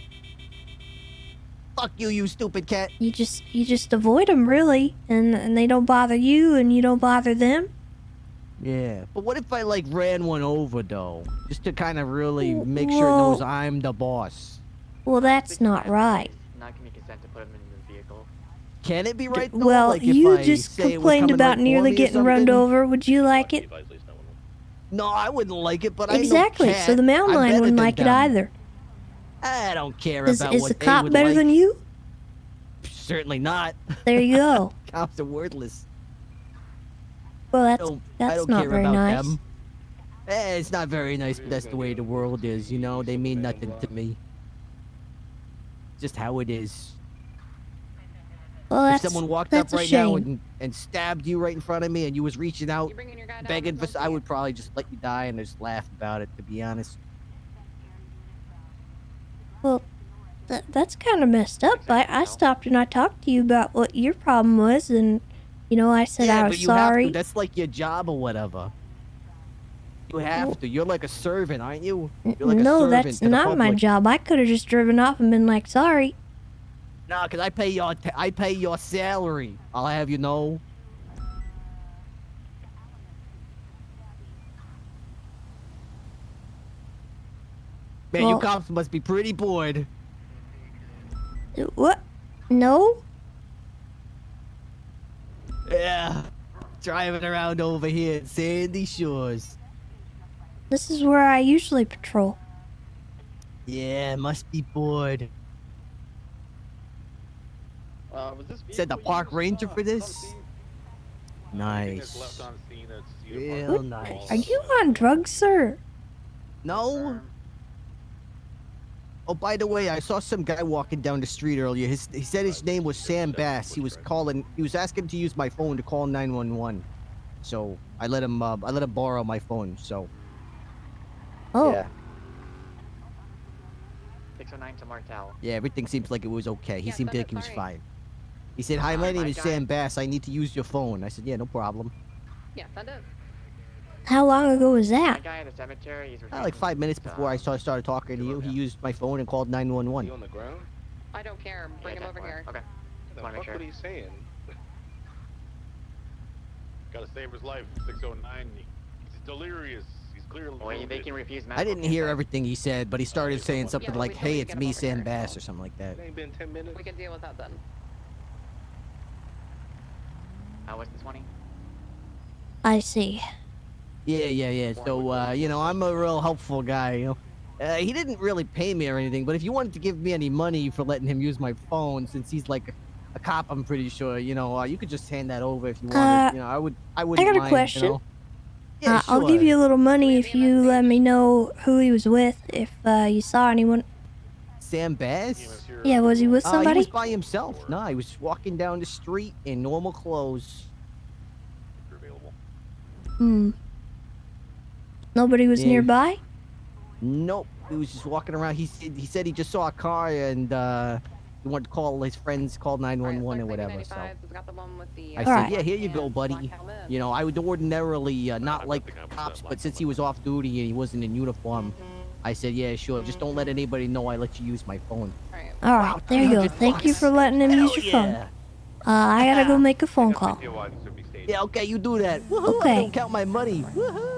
S5: Fuck you, you stupid cat.
S1: you just avoid them really, and they don't bother you and you don't bother them.
S5: Yeah, but what if I like ran one over though, just to kind of really make sure it knows
S1: Well-
S5: I'm the boss?
S1: Well, that's not right.
S10: Not giving me consent to put him in the vehicle.
S5: Can it be right though?
S1: Well,
S5: like if
S1: you
S5: I
S1: just
S5: say it was
S1: complained
S5: coming
S1: about
S5: right for
S1: nearly
S5: me or
S1: getting run
S5: something?
S1: over. Would you like it?
S5: No, I wouldn't like it, but
S1: Exactly.
S5: I know cat.
S1: So the mountain
S5: I'm
S1: lion
S5: better
S1: wouldn't
S5: than
S1: like it
S5: them.
S1: either.
S5: I don't care
S1: Is,
S5: about
S1: is
S5: what
S1: the
S5: they
S1: cop
S5: would
S1: better
S5: like.
S1: than you?
S5: Certainly not.
S1: There you go.
S5: Cops are worthless.
S1: Well,
S5: I
S1: that's
S5: don't
S1: not
S5: care
S1: very
S5: about
S1: nice.
S5: them. It's not very nice, but that's the way the world is, you know? They mean nothing to me. Just how it is.
S1: Well,
S5: If
S1: that's
S5: someone walked
S1: that's
S5: up
S1: a
S5: right now
S1: shame.
S5: and stabbed you right in front of me and you was reaching out, begging for, I would probably just let you die and just laugh about it, to be honest.
S1: Well, that's kind of messed up. I stopped and I talked to you about what your problem was, and you know I said
S5: Yeah,
S1: I
S5: but
S1: was
S5: you have
S1: sorry.
S5: to. That's like your job or whatever. You have to. You're like a servant, aren't you? You're like a
S1: No,
S5: servant
S1: that's
S5: to the
S1: not my
S5: public.
S1: job. I could have just driven off and been like, sorry.
S5: No, because I pay your salary. I'll have you know. Man, you
S1: Well-
S5: cops must be pretty bored.
S1: What? No?
S5: Yeah. Driving around over here in Sandy Shores.
S1: This is where I usually patrol.
S5: Yeah, must be bored.
S21: Was this
S5: Said the park ranger for this? Nice. Real nice.
S1: Are you on drugs, sir?
S5: No. Oh, by the way, I saw some guy walking down the street earlier. He said his name was Sam Bass. He was asking to use my phone to call 911. So I let him borrow my phone. So.
S1: Oh.
S5: Yeah.
S10: 609 to Martel.
S5: Yeah, everything seems like it was okay. He
S10: Yeah,
S5: seemed
S10: send
S5: like
S10: it,
S5: he was
S10: sorry.
S5: fine. He said, "Hi, my name
S10: my
S5: is
S10: guy.
S5: Sam Bass. I need to use your phone." I said, "Yeah, no problem."
S12: Yeah, send it.
S1: How long ago was
S10: My
S1: that?
S10: guy at the cemetery, he's
S5: Like 5 minutes before I started talking to you, he used my phone and called 911.
S21: on the ground?
S12: I don't care. Bring him over here.
S10: Okay.
S21: The
S10: Wanna make
S21: fuck
S10: sure.
S21: what he's saying?
S7: Gotta save his life. 609. He's delirious. He's clearly.
S10: Well, they
S7: wounded.
S10: can refuse
S5: I
S10: medical
S5: didn't
S10: care,
S5: hear
S10: but
S5: everything he said, but he started saying something
S12: but
S5: like,
S12: we can
S5: "Hey,
S12: get
S5: it's
S12: him
S5: me,
S12: over
S5: Sam
S12: here,
S5: Bass,"
S12: so.
S5: or something like that.
S13: It ain't been 10 minutes.
S12: We can deal with that then.
S10: what's the 20?
S1: I see.
S5: Yeah. So, you know, I'm a real helpful guy, you know. He didn't really pay me or anything, but if you wanted to give me any money for letting him use my phone, since he's like a cop, I'm pretty sure, you know, you could just hand that over if you wanted. You know, I
S1: I
S5: wouldn't
S1: got a
S5: mind, you
S1: question.
S5: know. Yeah,
S1: I'll give
S5: sure.
S1: you a little money if you let me know who he was with, if you saw anyone.
S5: Sam Bass?
S1: Yeah, was he with
S5: He was
S1: somebody?
S5: by himself. No, he was walking down the street in normal clothes.
S1: Hmm. Nobody was
S5: Yeah.
S1: nearby?
S5: Nope. He was just walking around. He said he just saw a car and he wanted to call his friends, call 911 or whatever. So
S12: It's got the one with the,
S5: I said,
S1: Alright.
S5: yeah, here you go, buddy. You know, I would ordinarily not like cops, but since he was off duty and he wasn't in uniform, I said, yeah, sure. Just don't let anybody know I let you use my phone.
S1: Alright, there you go. Thank you for letting him use your phone.
S5: yeah.
S1: I gotta go make a phone call.
S5: Yeah, okay, you do that. Woohoo,
S1: Okay.
S5: don't count my money. Woohoo.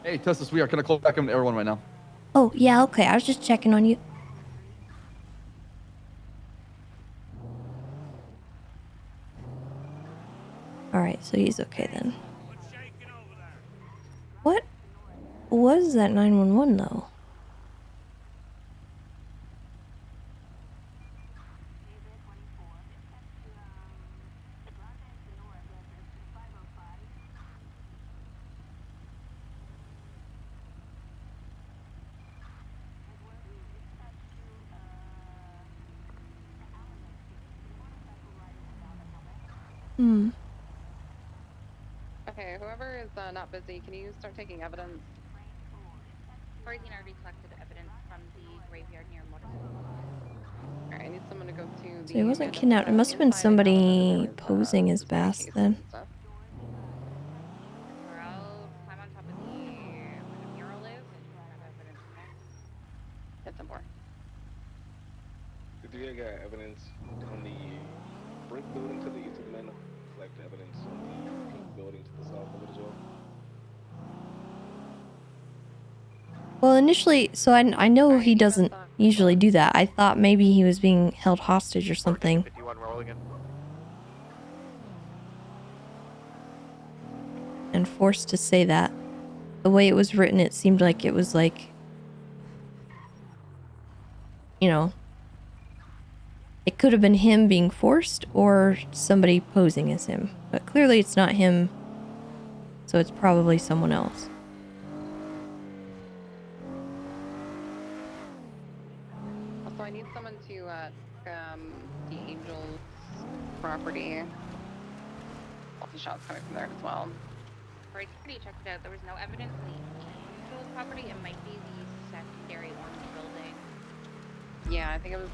S11: Hey, Tessa, sweetheart, can I call back on everyone right now?
S1: Oh, yeah, okay. I was just checking on you. Alright, so he's okay then. What was that 911 though? Hmm.
S12: Okay, whoever is not busy, can you start taking evidence?
S8: 14 already collected evidence from the graveyard near motorcycle.
S12: Alright, I need someone to go to
S1: So he
S12: the
S1: wasn't kidnapped. It must have been somebody posing as Bass then.
S8: Or I'll climb on top of where the mural is and grab evidence from there.
S12: Get some more.
S13: Do you got evidence on the brick building to the east of the man? Like the evidence on the pink building to the south of it as well?
S1: Well, initially, so I know he doesn't usually do that. I thought maybe he was being held hostage or something.
S9: 51 roll again.
S1: And forced to say that. The way it was written, it seemed like it was like, you know, it could have been him being forced or somebody posing as him. But clearly it's not him, so it's probably someone else.
S12: Also, I need someone to the Angel's property. Lots of shots coming from there as well.
S8: Already checked it out. There was no evidence in the Angel's property. It might be the secondary orange building.
S12: Yeah, I think it was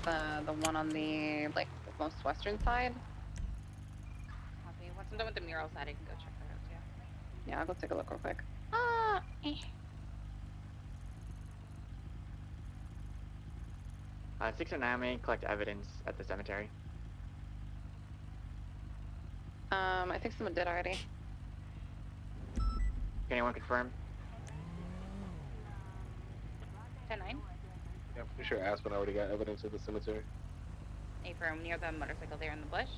S12: the one on the like most western side.
S8: Copy. Once I'm done with the mural side, I can go check that out too.
S12: Yeah, I'll go take a look real quick.
S8: Eh.
S10: 609 may collect evidence at the cemetery.
S12: I think someone did already.
S10: Can anyone confirm?
S8: 10-9.
S13: Yeah, I'm pretty sure Aspen already got evidence at the cemetery.
S8: From near the motorcycle there in the bush.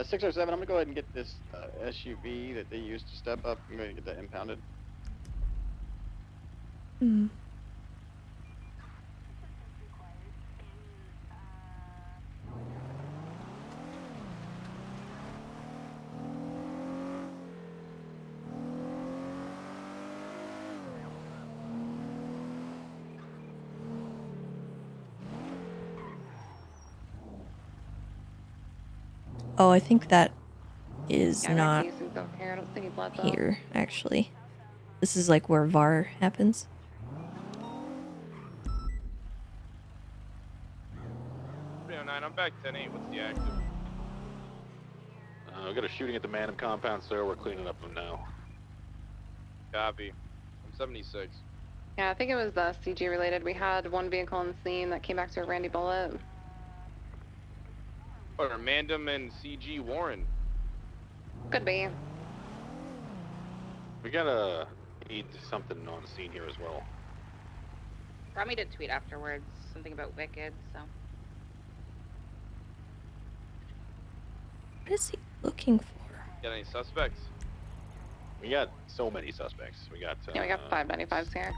S18: 607, I'm gonna go ahead and get this SUV that they used to step up. I'm gonna get that impounded.
S1: Hmm. Oh, I think that is
S12: Yeah,
S1: not
S12: casing's okay. I don't see any blood though.
S1: here, actually. This is like where VAR happens.
S22: 309, I'm back 10-8. What's the active?
S7: We got a shooting at the Manham compound, sir. We're cleaning up them now.
S22: Copy. I'm 76.
S12: Yeah, I think it was CG related. We had one vehicle on the scene that came back to a Randy Bullet.
S22: Or Mandam and CG Warren.
S12: Could be.
S7: We gotta need something on the scene here as well.
S8: Rami did tweet afterwards something about Wicked, so.
S1: What is he looking for?
S22: Got any suspects?
S7: We got so many suspects. We got.
S12: Yeah, we got 595s here.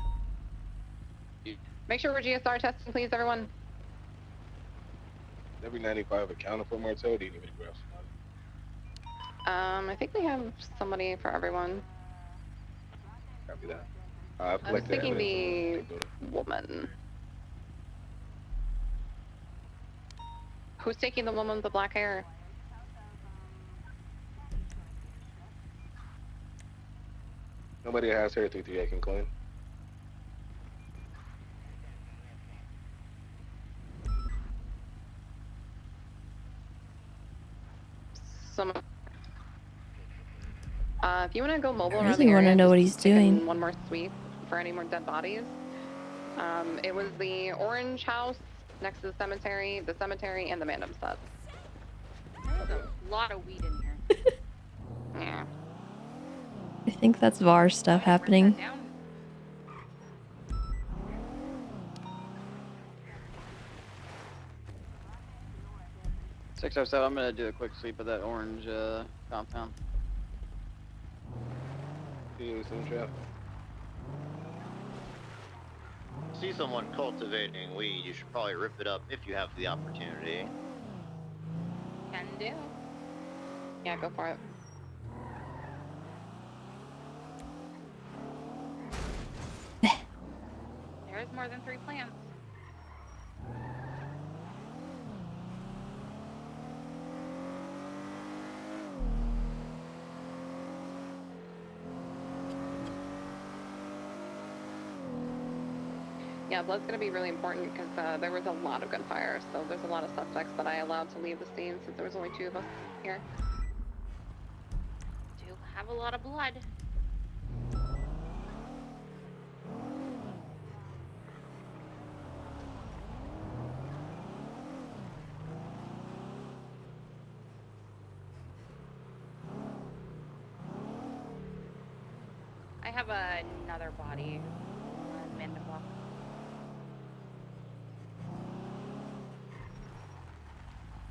S12: Make sure we're GSR testing, please, everyone.
S13: Every 95 accounted for Martel. Do you need me to grab somebody?
S12: I think we have somebody for everyone.
S13: Copy that.
S12: I was thinking the woman. Who's taking the woman with the black hair?
S13: Nobody has hair 338 can claim.
S12: Someone. If you want to go mobile
S1: I
S12: around
S1: really
S12: the
S1: want
S12: area,
S1: to know what
S12: just
S1: he's
S12: taking
S1: doing.
S12: one more sweep for any more dead bodies. It was the orange house next to the cemetery, and the Mandam set.
S8: There's a lot of weed in here.
S12: Yeah.
S1: I think that's VAR stuff happening.
S4: 607, I'm gonna do a quick sweep of that orange compound.
S15: See someone cultivating weed, you should probably rip it up if you have the opportunity.
S8: Can do.
S12: Yeah, go for it.
S8: There's more than 3 plants.
S12: Yeah, blood's going to be really important because there was a lot of gunfire, so there's a lot of suspects that I allowed to leave the scene since there was only 2 of us here.
S8: Do have a lot of blood. I have another body on Mandam.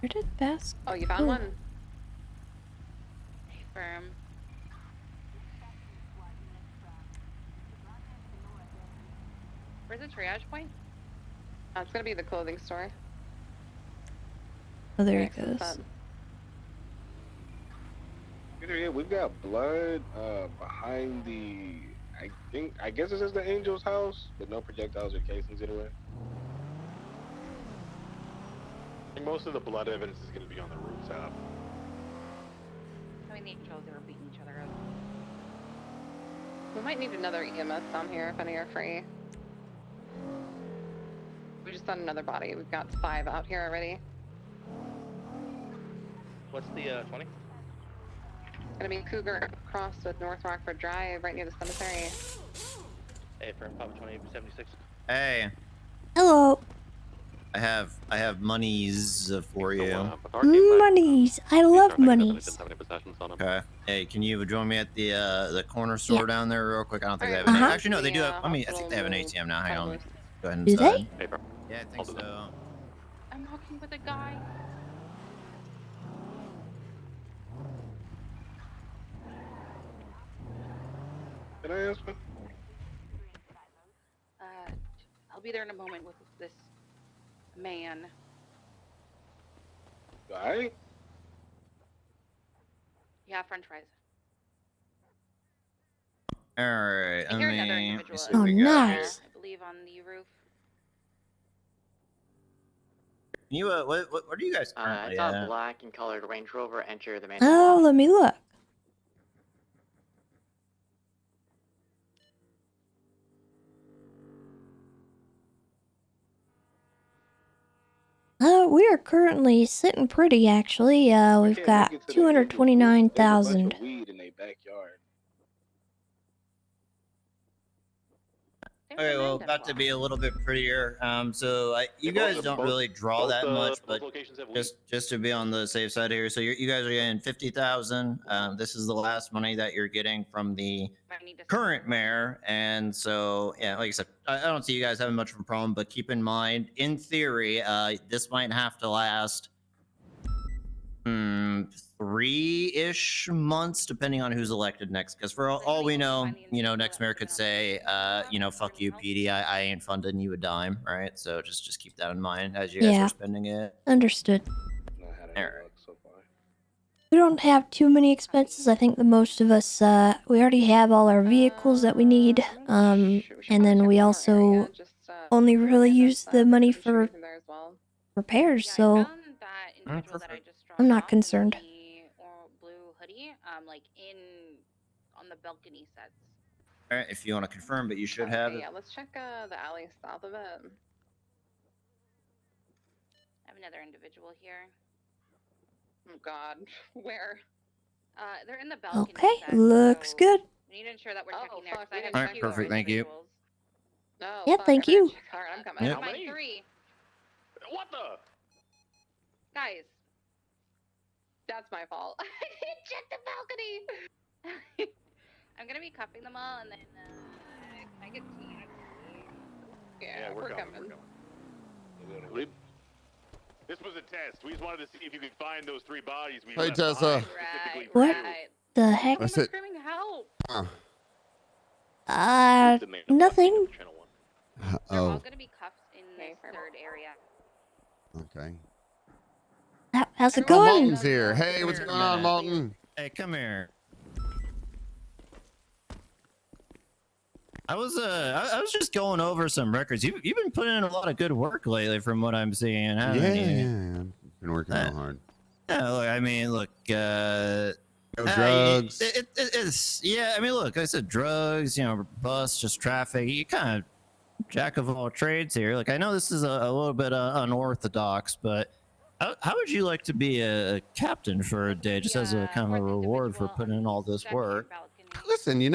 S1: Where did Bass?
S12: Oh, you found one?
S8: Firm. Where's the triage point?
S12: It's gonna be the clothing store.
S1: Oh, there he
S12: Next to the
S1: goes.
S12: set.
S13: Yeah, we've got blood behind the. I guess this is the Angel's house, but no projectiles or casings anywhere.
S7: I think most of the blood evidence is going to be on the rooftop.
S8: I mean, the Angels, they were beating each other up.
S12: We might need another EMS down here if any are free. We just found another body. We've got 5 out here already.
S18: What's the 20?
S12: It's gonna be Cougar crossed with North Rockford Drive, right near the cemetery.
S18: Hey, firm Papa 2076.
S15: Hey,
S1: Hello.
S15: I have monies for you.
S1: Monies. I love monies.
S15: Okay. Hey, can you join me at the corner store down there real quick? I don't think they have an.
S1: Uh-huh.
S15: Actually, no, they do have. I mean, I think they have an ATM now. Hang on. Go ahead and
S1: Do they?
S15: Yeah, I think so.
S8: I'm walking with a guy.
S13: Can I ask one?
S8: I'll be there in a moment with this man.
S13: Alright.
S8: Yeah, French fries.
S15: All right.
S8: I hear another individual.
S15: let's see what we got here.
S1: nice.
S8: I believe on the roof.
S15: Can you what are you guys
S10: I
S15: currently
S10: saw
S15: at?
S10: a black and colored Range Rover enter the main.
S1: Oh, let me look. We are currently sitting pretty, actually. We've got 229,000.
S13: Weed in their backyard.
S15: Okay, well, about to be a little bit prettier. So you guys don't really draw that much, but just to be on the safe side here, so you guys are getting 50,000. This is the last money that you're getting from the current mayor, and so yeah, like I said, I don't see you guys having much of a problem. But keep in mind, in theory, this might have to last 3-ish months, depending on who's elected next. Because for all we know, next mayor could say, fuck you, PD, I ain't funding you a dime, right? So just keep that in mind as you guys
S1: Yeah.
S15: are spending it.
S1: Understood.
S13: Not had
S15: All
S13: any
S15: right.
S13: luck so far.
S1: We don't have too many expenses. I think the most of us, we already have all our vehicles that we need. And then we also only really use the money for repairs, so I'm not concerned.
S8: Blue hoodie, like on the balcony sets.
S15: All right, if you want to confirm, but you should
S12: Okay,
S15: have it.
S12: yeah, let's check the alley south of it.
S8: I have another individual here.
S12: Oh God, where?
S8: They're in the balcony.
S1: Okay,
S8: set,
S1: looks
S8: so
S1: good.
S8: We need to ensure that we're checking there.
S12: Fuck,
S8: 'Cause I have
S15: All right,
S8: two
S15: perfect. Thank you.
S8: individuals.
S12: No.
S1: Yeah,
S12: fuck,
S1: thank
S12: I better
S1: you.
S12: check. All right, I'm coming.
S15: Yep.
S8: How many? 3.
S22: What the?
S8: Guys.
S12: That's my fault. I didn't check the balcony.
S8: I'm gonna be cuffing them all, and then can I get tea?
S12: Yeah, we're coming.
S7: This was a test. We just wanted to see if you could find those 3 bodies we
S6: Hey,
S7: left
S6: Tessa.
S7: behind specifically for
S1: What
S7: you.
S1: the heck?
S6: I said,
S8: Screaming help!
S1: Nothing.
S8: They're all
S6: oh,
S8: gonna be cuffed in this third area.
S6: okay.
S1: How's it
S6: Oh,
S1: going?
S6: Malton's here. Hey, what's
S15: Here
S6: going
S15: a
S6: on,
S15: minute.
S6: Malton?
S15: Hey, come here. I was just going over some records. You've been putting in a lot of good work lately, from what I'm seeing, haven't you?
S6: Yeah. I've been working real hard.
S15: Yeah, look, I mean, look.
S6: No drugs.
S15: It's yeah. I mean, look. I said drugs. Bus, just traffic. You kind of jack of all trades here. Like, I know this is a little bit unorthodox, but how would you like to be a captain for a day, just as a kind of a reward for putting in all this work?
S6: Listen, I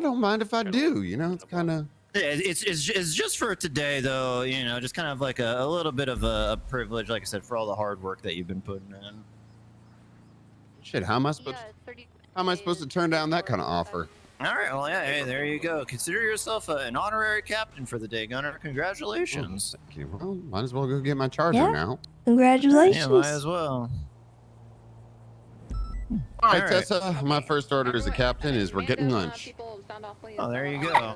S6: don't mind if I do. It's kind of.
S15: Yeah, it's just for today, though. Just kind of like a little bit of a privilege, like I said, for all the hard work that you've been putting in.
S6: Shit, how am I supposed to turn down that kind of offer?
S15: All right, well, yeah, hey, there you go. Consider yourself an honorary captain for the day, Gunner. Congratulations.
S6: Thank you. Well, might as well go get my charger
S1: Yeah.
S6: now.
S1: Congratulations.
S15: Yeah, might as well.
S6: All right, Tessa. My first order as a captain is we're getting lunch.
S15: Oh, there you go.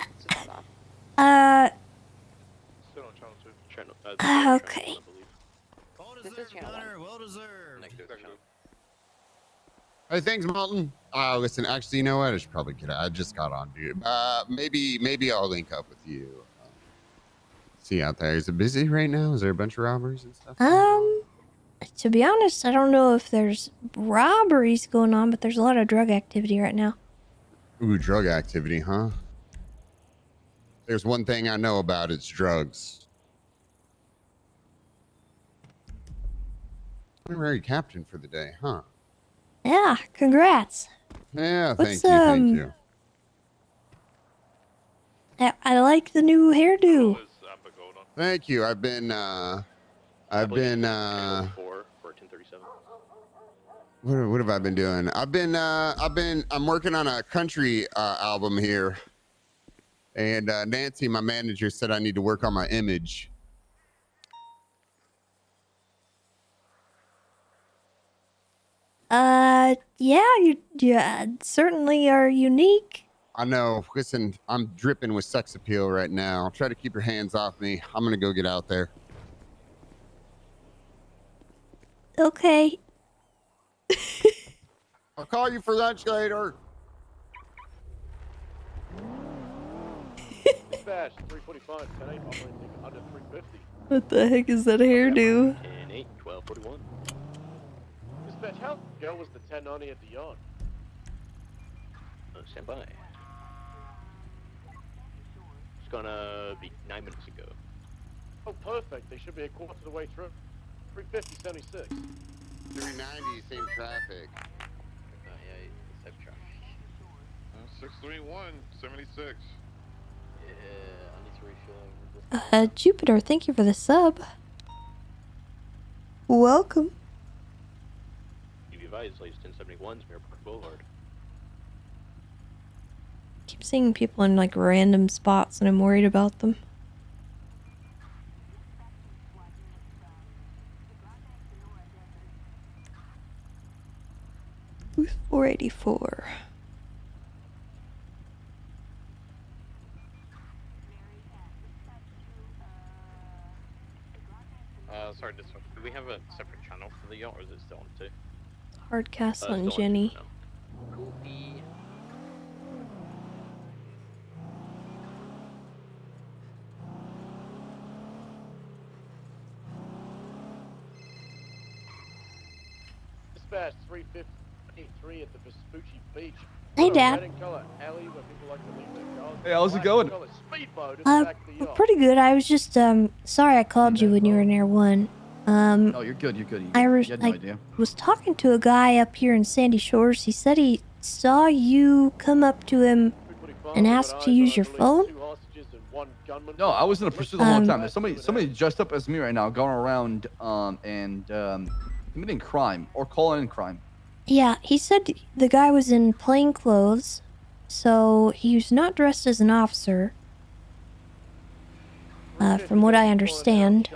S1: Okay.
S15: Well deserved.
S6: Hey, thanks, Malton. Listen, actually, you know what? I should probably get out. I just got on, dude. Maybe I'll link up with you. See out there. Is it busy right now? Is there a bunch of robberies and stuff?
S1: To be honest, I don't know if there's robberies going on, but there's a lot of drug activity right now.
S6: Ooh, drug activity, huh? There's one thing I know about, it's drugs. Honorary captain for the day, huh?
S1: Yeah, congrats.
S6: Yeah,
S1: What's,
S6: thank you.
S1: I like the new hairdo.
S6: Thank you. I've been
S18: For 1037.
S6: what have I been doing? I'm working on a country album here. And Nancy, my manager, said I need to work on my image.
S1: Yeah, you certainly are unique.
S6: I know. Listen, I'm dripping with sex appeal right now. Try to keep your hands off me. I'm gonna go get out there.
S1: Okay.
S6: I'll call you for lunch later.
S18: Dispatch 345, 10 8, offering under 350.
S1: What the heck is that hairdo?
S18: 10 8, 1241. Dispatch, how ago was the 1090 at the yard? Stand by. It's gonna be 9 minutes ago. Oh, perfect. They should be a quarter of the way through. 350, 76.
S6: 390, same traffic.
S18: Yeah, same traffic.
S16: 631, 76.
S18: Yeah.
S1: Jupiter, thank you for the sub. Welcome.
S18: You advised, latest 1071's Mirror Boulevard.
S1: Keep seeing people in like random spots and I'm worried about them. 484.
S18: Sorry, do we have a separate channel for the yacht, or is it still on two?
S1: Hardcastle and
S18: Still on two
S1: Jenny.
S18: for now. Copy.
S22: Dispatch 353 at the Vespucci Beach.
S1: Hey,
S22: Got a
S1: Dad.
S22: red and color alley where people like to leave their cars.
S11: Hey, how's it
S22: Black
S11: going?
S22: and color speedboat in the back of the yacht.
S1: Pretty good. I was just sorry I called you when you were in Air 1.
S11: No, you're good. You're good. You had no idea.
S1: was talking to a guy up here in Sandy Shores. He said he saw you come up to him and ask to use your phone.
S11: No, I was in a pursuit the whole time. There's somebody dressed up as me right now going around and committing crime or calling in crime.
S1: Yeah, he said the guy was in plain clothes, so he was not dressed as an officer. From what I understand.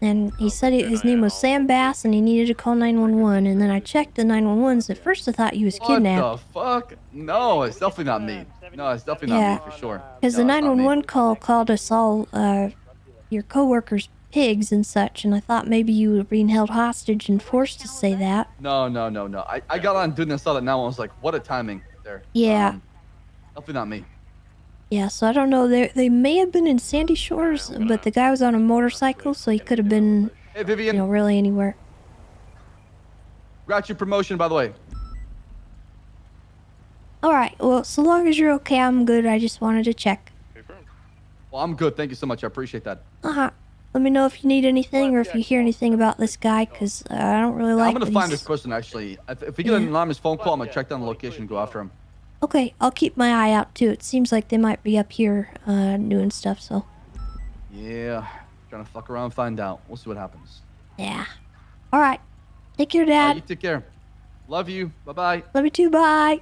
S1: And he said his name was Sam Bass and he needed to call 911. And then I checked the 911s. At first I thought he was kidnapped.
S11: What the fuck? No, it's definitely not me. No, it's definitely not me for sure.
S1: Because the
S11: No, it's not me.
S1: 911 call called us all, your coworkers, pigs and such. And I thought maybe you were being held hostage and forced to say that.
S11: No. I got on doing this all that now. I was like, what a timing there.
S1: Yeah.
S11: Definitely not me.
S1: Yeah, so I don't know. They may have been in Sandy Shores, but the guy was on a motorcycle, so he could have been,
S11: Hey, Vivian.
S1: really anywhere.
S11: Got your promotion, by the way.
S1: Alright, well, so long as you're okay, I'm good. I just wanted to check.
S11: Well, I'm good. Thank you so much. I appreciate that.
S1: Uh-huh. Let me know if you need anything or if you hear anything about this guy, because I don't really like
S11: I'm going to
S1: that
S11: find
S1: he's-
S11: this person, actually. If we get an anonymous phone call, I'm going to check down the location and go after him.
S1: Okay, I'll keep my eye out, too. It seems like they might be up here doing stuff, so...
S11: Yeah. Trying to fuck around and find out. We'll see what happens.
S1: Yeah. Alright. Take care, Dad.
S11: You take care. Love you. Bye-bye.
S1: Love you too, bye.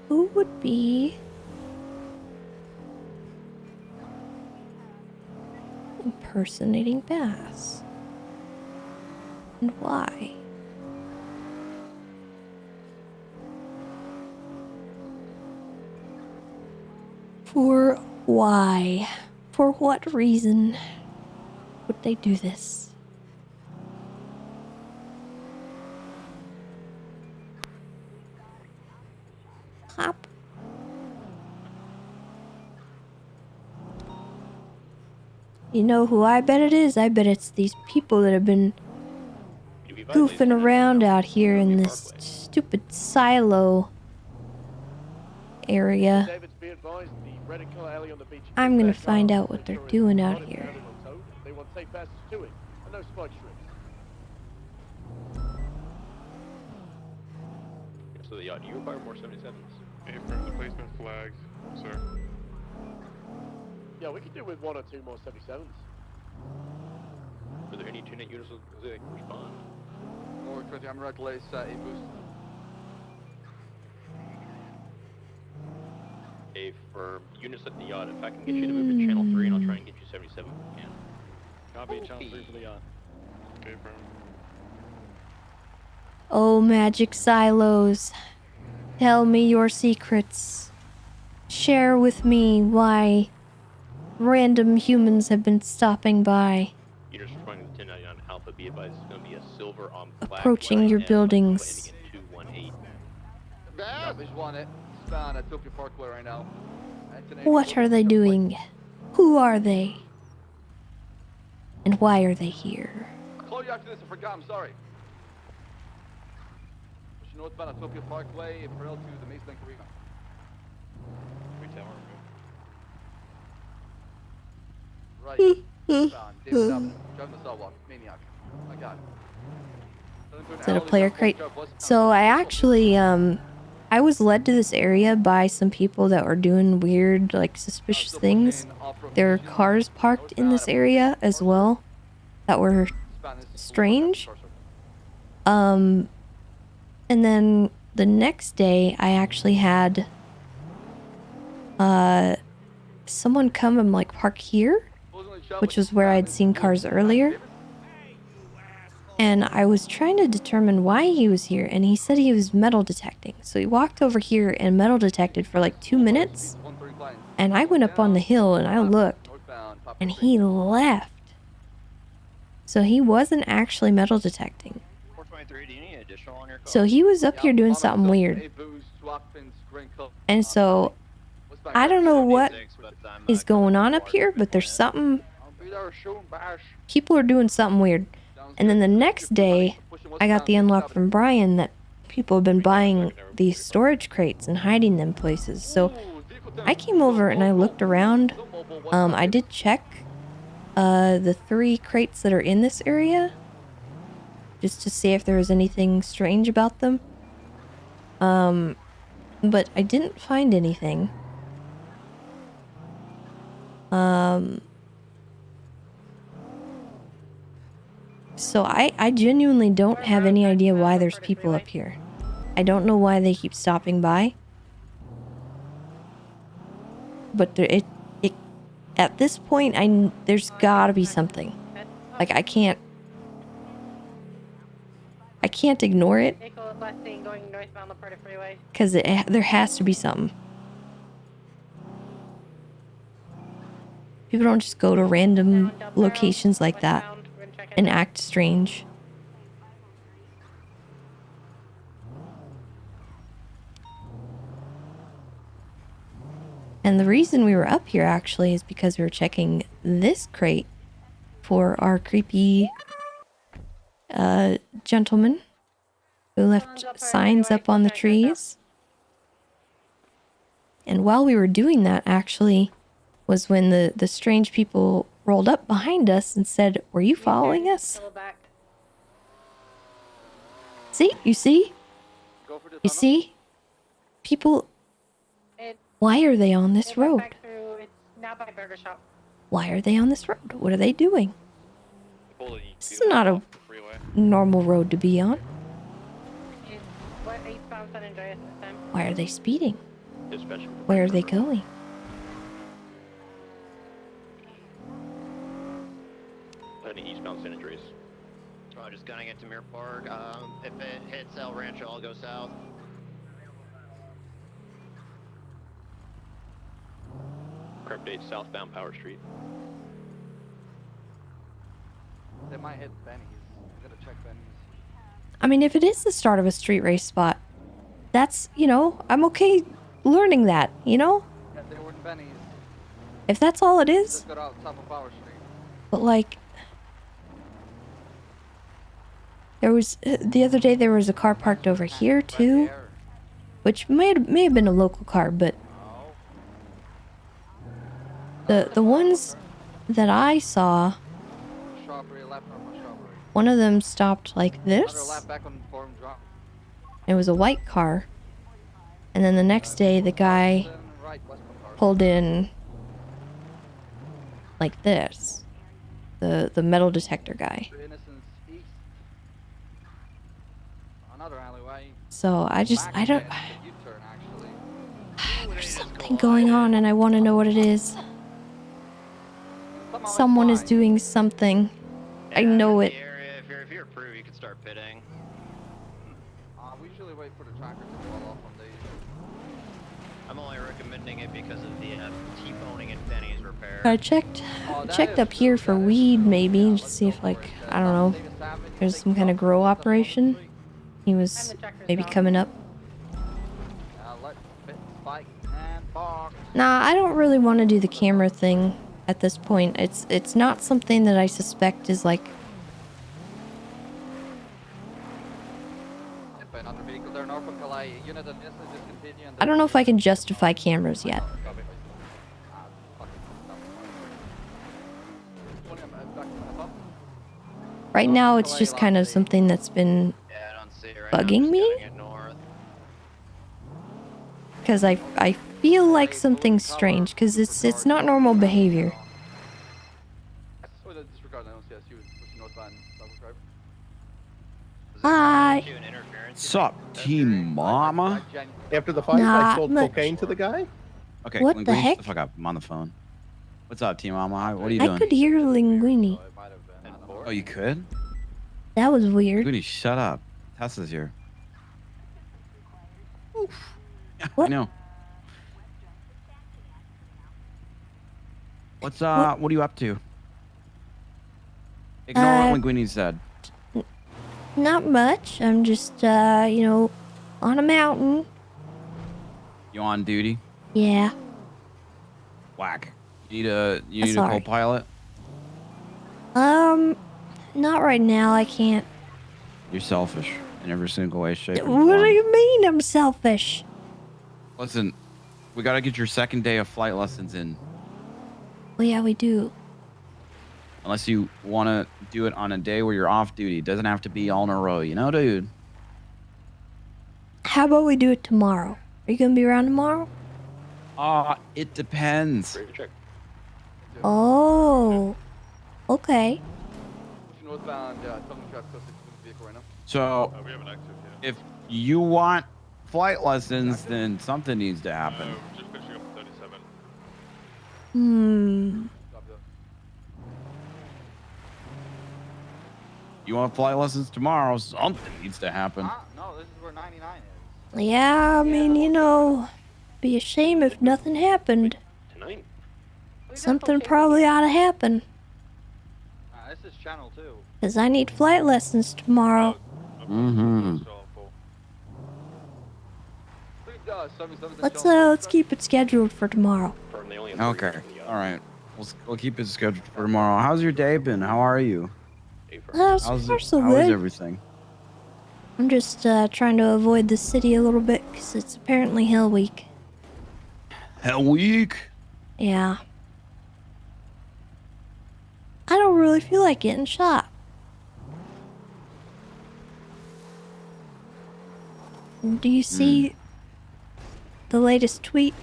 S1: Who would be... impersonating Bass? And why? For why? For what reason would they do this? Hop. You know who I bet it is? I bet it's these people that have been goofing around out here in this stupid silo area. I'm gonna find out what they're doing out here.
S22: They want safe passage to it, and no spike strips.
S18: So the yacht, do you require more 77s?
S16: Affirm the placement flags, sir.
S22: Yeah, we could do with 1 or 2 more 77s.
S18: Are there any 2-net units that respond?
S21: More 20, I'm right, lace, A boost.
S18: Okay, for units at the yacht, if I can get you to move to channel 3, and I'll try and get you 77 if I can.
S22: Copy, channel 3 for the yacht.
S16: Affirm.
S1: Oh, magic silos. Tell me your secrets. Share with me why random humans have been stopping by,
S18: Units responding to 1099 Alpha, be advised, it's going to be a silver on black.
S1: approaching your buildings.
S18: 218.
S21: Yeah, visual on it. Spawn at Tokyo Parkway right now.
S1: What are they doing? Who are they? And why are they here?
S21: I'll call you after this, I forgot, I'm sorry. Pushing northbound at Tokyo Parkway, parallel to the Maze Bank Arena. Right. Spawn, David Avenue, driving the sidewalk, maniac. I got it.
S1: Is it a player crate? So I actually, I was led to this area by some people that were doing weird, like suspicious things. There were cars parked in this area as well that were strange. And then the next day I actually had, someone come and like park here, which was where I'd seen cars earlier. And I was trying to determine why he was here, and he said he was metal detecting. So he walked over here and metal detected for like 2 minutes. And I went up on the hill and I looked, and he left. So he wasn't actually metal detecting.
S15: 423, do you need additional on your call?
S1: So he was up here doing something weird. And so I don't know what is going on up here, but there's something. People are doing something weird. And then the next day, I got the unlock from Brian that people have been buying these storage crates and hiding them places. So I came over and I looked around. I did check the 3 crates that are in this area just to see if there was anything strange about them. But I didn't find anything. So I genuinely don't have any idea why there's people up here. I don't know why they keep stopping by. But at this point, there's gotta be something. Like I can't ignore it. Because there has to be something. People don't just go to random locations like that and act strange. And the reason we were up here actually is because we were checking this crate for our creepy gentleman who left signs up on the trees. And while we were doing that actually was when the strange people rolled up behind us and said, "Were you following us?" See? You see? You see? People, why are they on this road? Why are they on this road? What are they doing? This is not a normal road to be on. Why are they speeding? Where are they going?
S18: Any eastbound San Andreas.
S15: Oh, just gunning it to Mirror Park. If it hits El Rancho, I'll go south.
S18: Prep date southbound Power Street.
S21: They might hit Benny's. I'm gonna check Benny's.
S1: I mean, if it is the start of a street race spot, that's, you know, I'm okay learning that, you know?
S21: Yeah, they were in Benny's.
S1: If that's all it is.
S21: Just got out top of Power Street.
S1: But like, there was, the other day there was a car parked over here too, which may have been a local car, but the ones that I saw, one of them stopped like this. It was a white car. And then the next day the guy pulled in like this. The metal detector guy. So I don't... There's something going on and I want to know what it is. Someone is doing something. I know it.
S15: If you're approved, you can start pitting.
S21: We usually wait for the tracker to fall off on these.
S15: I'm only recommending it because of the T-boning and Benny's repair.
S1: I checked up here for weed maybe, and just see if like, I don't know, there's some kind of grow operation. He was maybe coming up. Nah, I don't really want to do the camera thing at this point. It's not something that I suspect is like... I don't know if I can justify cameras yet. Right now, it's just kind of something that's been bugging me? Because I feel like something's strange, because it's not normal behavior.
S21: Oh, disregard. I don't see us. You pushing northbound. Southwest Drive.
S1: Hi.
S2: Sup, Team Mama?
S17: After the fight,
S1: Not
S17: I sold
S1: much.
S17: cocaine to the guy.
S2: Okay,
S1: What the
S2: Linguini,
S1: heck?
S2: shut the fuck up. I'm on the phone. What's up, Team Mama? What are you
S1: I
S2: doing?
S1: could hear Linguini.
S2: Oh, you could?
S1: That was weird.
S2: Linguini, shut up. Tessa's here.
S1: What?
S2: I know. What are you up to? Ignore what Linguini said.
S1: Not much. I'm just, you know, on a mountain.
S2: You on duty?
S1: Yeah.
S2: Whack. You need a
S1: Sorry.
S2: co-pilot?
S1: Not right now. I can't.
S2: You're selfish in every single way, shape, and
S1: What do
S2: form.
S1: you mean I'm selfish?
S2: Listen, we gotta get your second day of flight lessons in.
S1: Well, yeah, we do.
S2: Unless you want to do it on a day where you're off duty. It doesn't have to be all in a row, you know, dude?
S1: How about we do it tomorrow? Are you gonna be around tomorrow?
S2: It depends.
S1: Oh. Okay.
S21: Pushing northbound. Southern Drive. Close to the vehicle right now.
S2: So,
S21: we have an active,
S2: if you want flight lessons, then something needs to happen.
S16: Just finishing up 37.
S2: You want flight lessons tomorrow, something needs to happen.
S9: No, this is where 99 is.
S1: Yeah, I mean, you know, be a shame if nothing happened.
S18: Tonight?
S1: Something probably ought to happen.
S9: This is channel 2.
S1: Because I need flight lessons tomorrow.
S2: Mm-hmm.
S1: Let's keep it scheduled for tomorrow.
S2: Okay. All right. We'll keep it scheduled for tomorrow. How's your day been? How are you?
S1: So far so
S2: How is
S1: good.
S2: everything?
S1: I'm just trying to avoid the city a little bit because it's apparently Hell Week.
S2: Hell Week?
S1: Yeah. I don't really feel like getting shot. Do you see the latest tweet?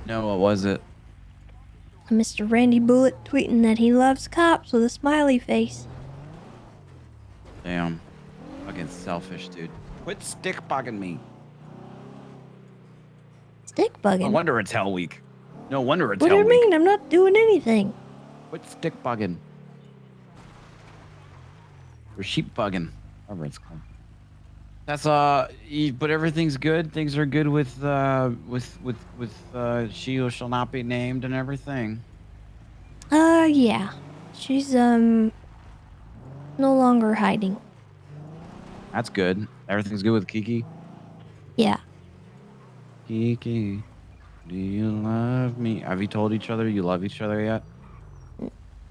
S2: No, what was it?
S1: Mr. Randy Bullet tweeting that he loves cops with a smiley face.
S2: Damn. Fucking selfish, dude. Quit stick bugging me.
S1: Stick bugging?
S2: No wonder it's Hell Week. No wonder it's
S1: What do
S2: Hell
S1: you
S2: Week.
S1: mean? I'm not doing anything.
S2: Quit stick bugging. Or sheep bugging. Whatever it's called. That's but everything's good. Things are good with she who shall not be named and everything.
S1: Yeah. She's no longer hiding.
S2: That's good. Everything's good with Kiki.
S1: Yeah.
S2: Kiki, do you love me? Have you told each other you love each other yet?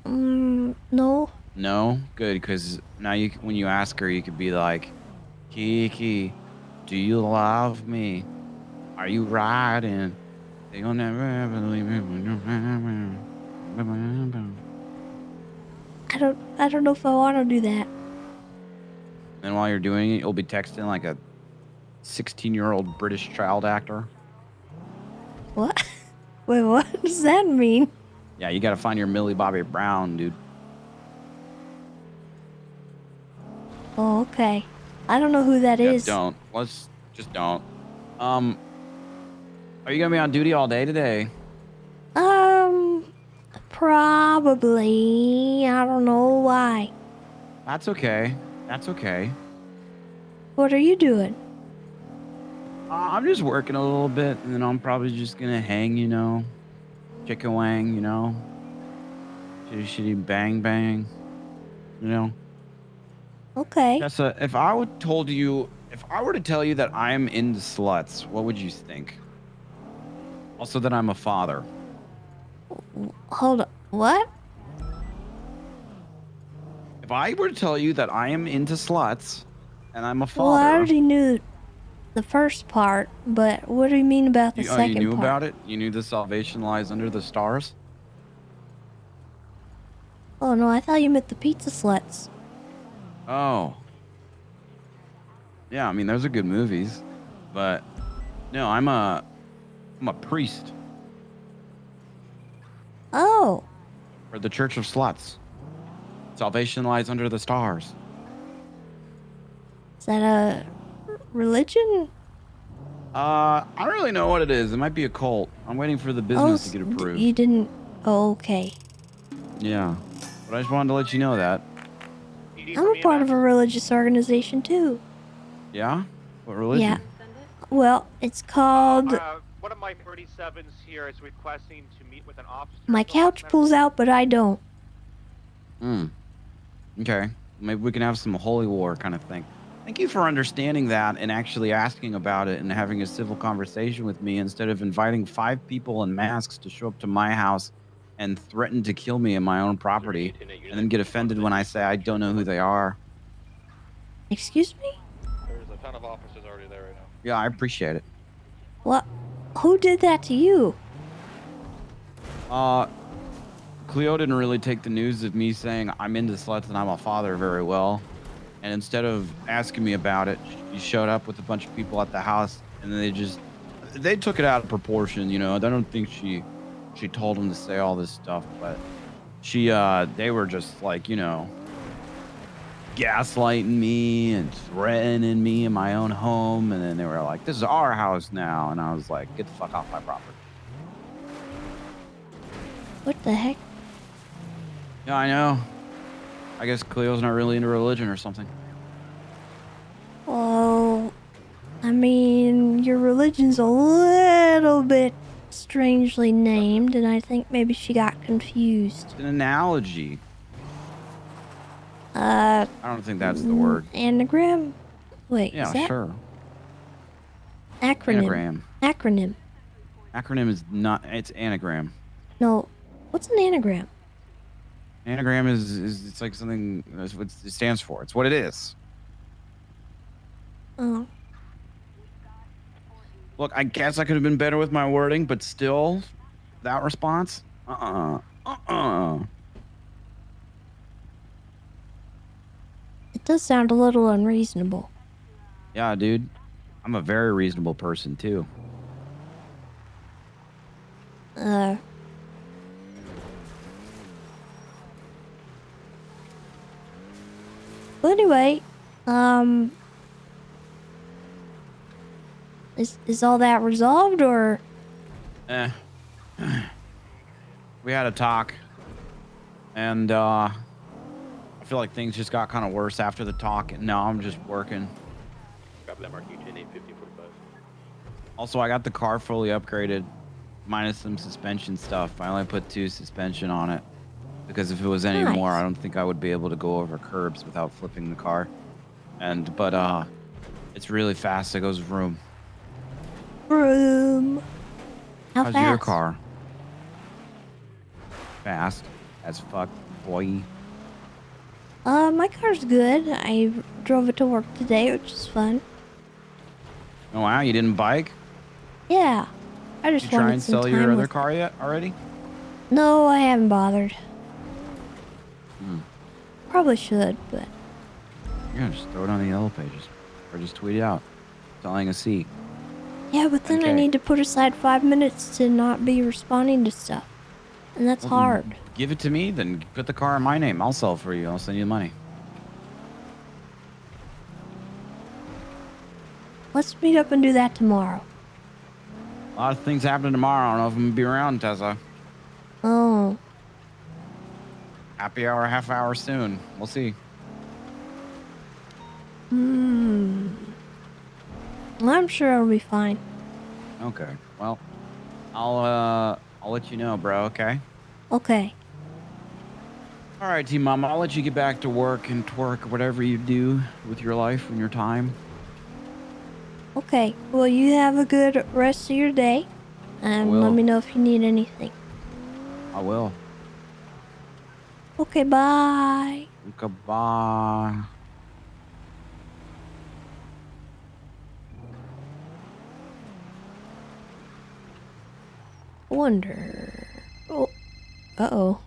S1: No.
S2: No? Good, because now when you ask her, you could be like, Kiki, do you love me? Are you riding? They'll never ever leave me when you're
S1: I don't know if I want to do that.
S2: And while you're doing it, you'll be texting like a 16-year-old British child actor.
S1: What? Wait, what does that mean?
S2: Yeah, you gotta find your Millie Bobby Brown, dude.
S1: Oh, okay. I don't know who that is.
S2: Don't. Just don't. Are you gonna be on duty all day today?
S1: Probably. I don't know why.
S2: That's okay. That's okay.
S1: What are you doing?
S2: I'm just working a little bit, and then I'm probably just gonna hang, you know. Chicken wang, you know. Shitty shitty bang bang. You know.
S1: Okay.
S2: Tessa, if I were to tell you that I'm into sluts, what would you think? Also that I'm a father.
S1: Hold on. What?
S2: If I were to tell you that I am into sluts and I'm a father.
S1: Well, I already knew the first part, but what do you mean about the second
S2: you knew
S1: part?
S2: about it? You knew the salvation lies under the stars?
S1: Oh no, I thought you meant the pizza sluts.
S2: Oh. Yeah, I mean, those are good movies, but no, I'm a priest
S1: Oh,
S2: for the Church of Sluts. Salvation lies under the stars.
S1: is that a religion?
S2: I don't really know what it is. It might be a cult. I'm waiting for the
S1: Oh,
S2: business to get approved.
S1: you didn't. Oh, okay.
S2: Yeah, but I just wanted to let you know that.
S1: I'm a part of a religious organization too.
S2: Yeah? What
S1: Yeah.
S2: religion?
S1: Well, it's called.
S17: One of my 37s here is requesting to meet with an officer.
S1: My couch pulls out, but I don't.
S2: Hmm. Okay. Maybe we can have some holy war kind of thing. Thank you for understanding that and actually asking about it and having a civil conversation with me instead of inviting 5 people in masks to show up to my house and threaten to kill me in my own property and then get offended when I say I don't know who they are.
S1: Excuse me?
S16: There's a ton of officers already there right now.
S2: Yeah, I appreciate it.
S1: What? Who did that to you?
S2: Cleo didn't really take the news of me saying I'm into sluts and I'm a father very well. And instead of asking me about it, she showed up with a bunch of people at the house and they took it out of proportion, you know. I don't think she told them to say all this stuff, but they were just like, you know, gaslighting me and threatening me in my own home. And then they were like, this is our house now. And I was like, get the fuck off my property.
S1: What the heck?
S2: Yeah, I know. I guess Cleo's not really into religion or something.
S1: Well, I mean, your religion's a little bit strangely named, and I think maybe she got confused.
S2: It's an analogy.
S1: I
S2: don't think that's the word.
S1: Anagram? Wait,
S2: Yeah,
S1: is that?
S2: sure.
S1: Acronym.
S2: Anagram.
S1: Acronym.
S2: Acronym is not, it's anagram.
S1: No, what's an anagram?
S2: Anagram is it's like something, that's what it stands for. It's what it is.
S1: Oh.
S2: Look, I guess I could have been better with my wording, but still, that response?
S1: It does sound a little unreasonable.
S2: Yeah, dude. I'm a very reasonable person, too.
S1: Well, anyway, is all that resolved, or?
S2: We had a talk, and I feel like things just got kind of worse after the talk, and now I'm just working.
S18: Grab that mark, you 10, 8, 15, 45.
S2: Also, I got the car fully upgraded, minus some suspension stuff. I only put 2 suspension on it, because if it was any more, I don't think I would be able to go over curbs without flipping the car. But it's really fast. It goes vroom.
S1: Vroom. How
S2: How's
S1: fast?
S2: your car? Fast as fuck, boy.
S1: My car's good. I drove it to work today, which is fun.
S2: Oh wow, you didn't bike?
S1: Yeah, I just
S2: Did you try
S1: wanted
S2: and
S1: some
S2: sell your
S1: time
S2: other
S1: with-
S2: car yet already?
S1: No, I haven't bothered.
S2: Hmm.
S1: Probably should, but
S2: Yeah, just throw it on the yellow pages, or just tweet it out, selling a seat.
S1: yeah, but then I
S2: Okay.
S1: need to put aside 5 minutes to not be responding to stuff, and that's
S2: Well,
S1: hard.
S2: Give it to me, then put the car in my name. I'll sell it for you. I'll send you the money.
S1: Let's meet up and do that tomorrow.
S2: A lot of things happening tomorrow. I don't know if I'm gonna be around, Tessa.
S1: Oh,
S2: Happy hour, half hour soon. We'll see.
S1: I'm sure it'll be fine.
S2: Okay. Well, I'll let you know, bro. Okay.
S1: Okay.
S2: All right, Team Mom. I'll let you get back to work and twerk whatever you do with your life and your time.
S1: Okay. Well, you have a good rest of your day, and
S2: will.
S1: let me know if you need anything.
S2: I will.
S1: Okay, bye.
S2: Goodbye.
S1: Wonder. Oh. Uh-oh.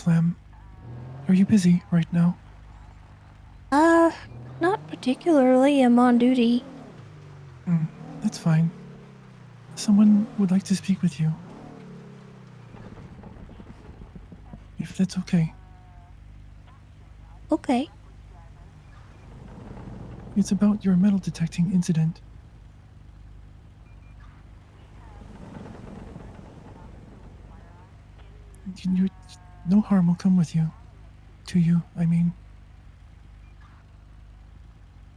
S19: Tess Lamb. Are you busy right now?
S1: Not particularly. I'm on duty.
S19: That's fine. Someone would like to speak with you. If that's okay.
S1: Okay.
S19: It's about your metal detecting incident. No harm will come with you. To you, I mean.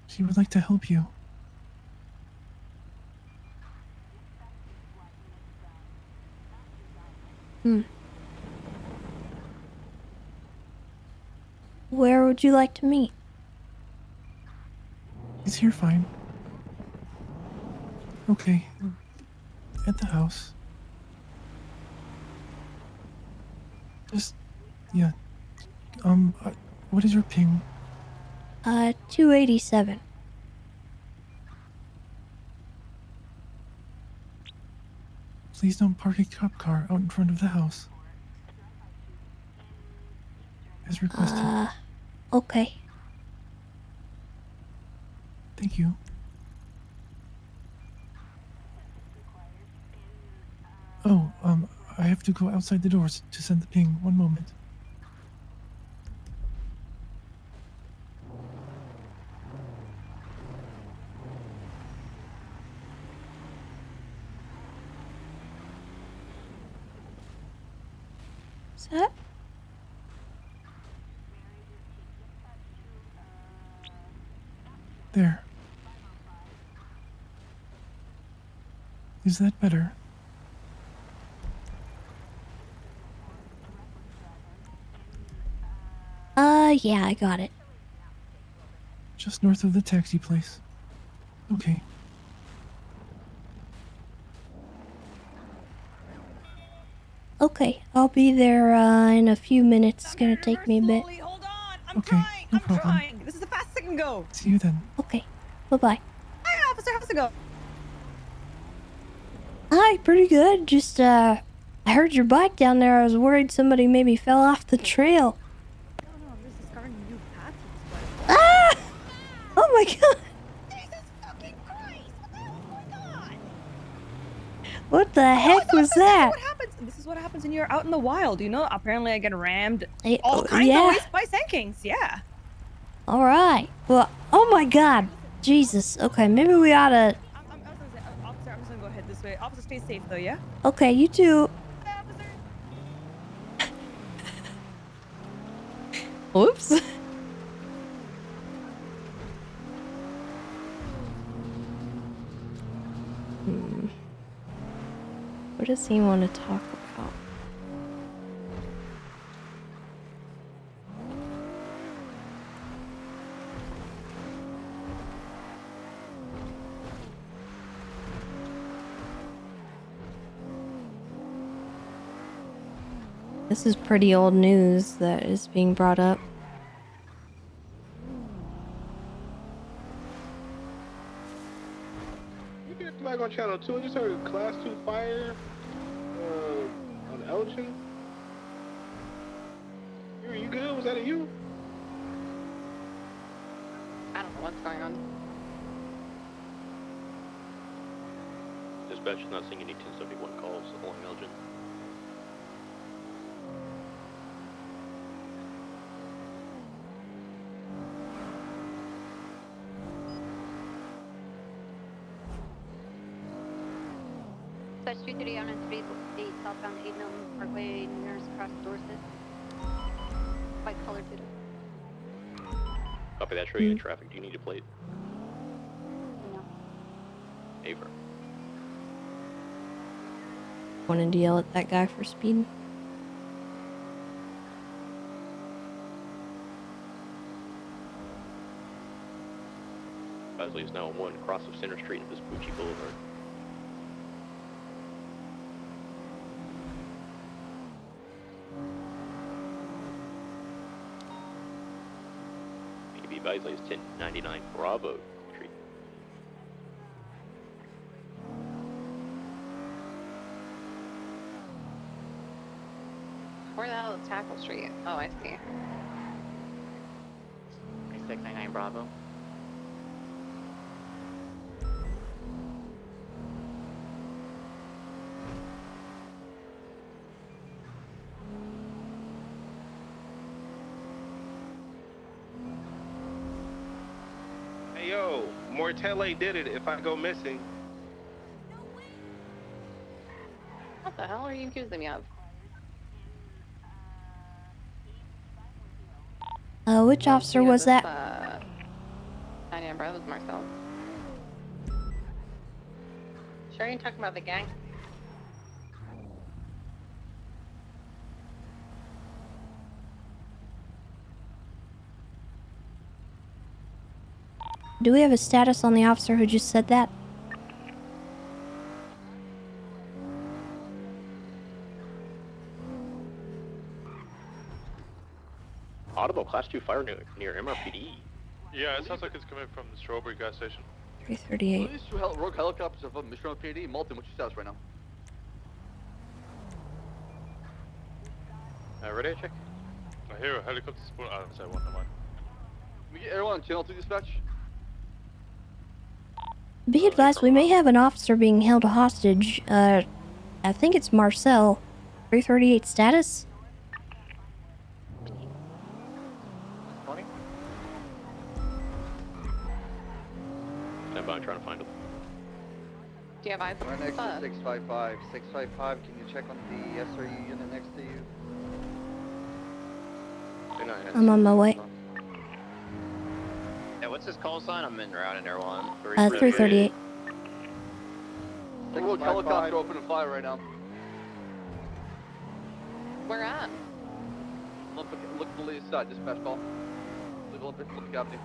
S19: He would like to help you.
S1: Where would you like to meet?
S19: He's here fine. Okay. At the house. Just, yeah. What is your ping?
S1: 287.
S19: Please don't park a cop car out in front of the house. As requested.
S1: Okay.
S19: Thank you. Oh, I have to go outside the doors to send the ping. One moment.
S1: Set.
S19: There. Is that better?
S1: Yeah, I got it.
S19: Just north of the taxi place. Okay.
S1: Okay, I'll be there in a few minutes. It's gonna take me a bit.
S19: Okay, no problem.
S20: This is the fastest I can go.
S19: See you then.
S1: Okay, bye-bye.
S20: Hi, officer. How's it go?
S1: Hi, pretty good. Just, I heard your bike down there. I was worried somebody maybe fell off the trail.
S20: No, I'm just discovering new paths.
S1: Ah! Oh my god!
S20: Jesus fucking Christ! What the hell's going on?
S1: What the heck was that?
S20: This is what happens when you're out in the wild, you know? Apparently I get rammed
S1: Hey,
S20: all kinds
S1: yeah.
S20: of ways by Sand Kings, yeah.
S1: Alright. Well, oh my god. Jesus. Okay, maybe we oughta...
S20: I was gonna say, officer, I'm just gonna go head this way. Officer, stay safe though, yeah?
S1: Okay, you too.
S20: Hi, officer.
S1: Whoops. What does he want to talk about? This is pretty old news that is being brought up.
S13: You get flag on channel 2. I just heard a class 2 fire on Elgin. Are you good? Was that a you?
S12: I don't know what's going on.
S18: Dispatch is not seeing any 1071 calls along Elgin.
S8: Such 230 on and 38 southbound 8 Milton Parkway, nearest across Dorset. White colored bit.
S18: Copy that, show you in traffic. Do you need a plate?
S8: No.
S18: Aver.
S1: Wanted to yell at that guy for speeding.
S18: Bosley is now on 1 cross of Center Street and Vespucci Boulevard. BB Bosley is 1099 Bravo Street.
S12: Where the hell Tackle Street. Oh, I see.
S9: 699 Bravo.
S3: Hey yo, Mortelle did it if I go missing.
S12: What the hell are you accusing me of?
S1: Which officer was that?
S12: 99 Bravo's Marcel. Sure you ain't talking about the gang?
S1: Do we have a status on the officer who just said that?
S7: Audible Class 2 fire near MRPD.
S16: Yeah, it sounds like it's coming from the Strawberry gas station.
S1: 338.
S21: These two rogue helicopters are from Mission PD. Malton, what's your status right now?
S7: Radio check.
S16: I hear a helicopter spawn. Oh, sorry, one, never mind.
S21: Can we get everyone on channel 2 dispatch?
S1: Be advised, we may have an officer being held hostage. I think it's Marcel. 338 status?
S9: 20?
S7: I'm trying to find him.
S12: Do you have eyes on
S21: Right
S12: the
S21: next to
S12: spot?
S21: 655. 655, can you check on the SRU unit next to you?
S1: I'm on my way.
S15: Yeah, what's his call sign? I'm in route in Air 1.
S1: 338.
S21: Take a look, helicopter open and fire right now.
S12: Where at?
S21: Look to the lead side, dispatch call. Olympic Avenue.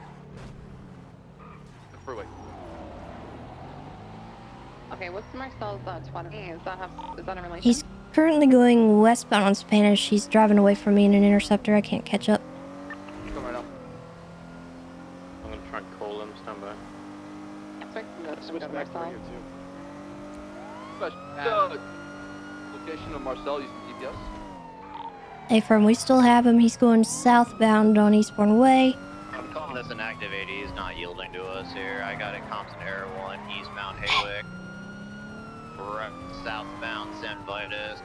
S21: The freeway.
S12: Okay, what's Marcel's 20? Is that a relation?
S1: He's currently going westbound on Spanish. He's driving away from me in an interceptor. I can't catch up.
S21: Come right now.
S7: I'm gonna try and call him. Stand by.
S21: Switch back for you too. Location of Marcel using GPS.
S1: Hey, firm, we still have him. He's going southbound on Eastbourne Way.
S15: I'm calling this an active 80. He's not yielding to us here. I got it Compton Air 1, eastbound Haywick. Southbound San Vitus.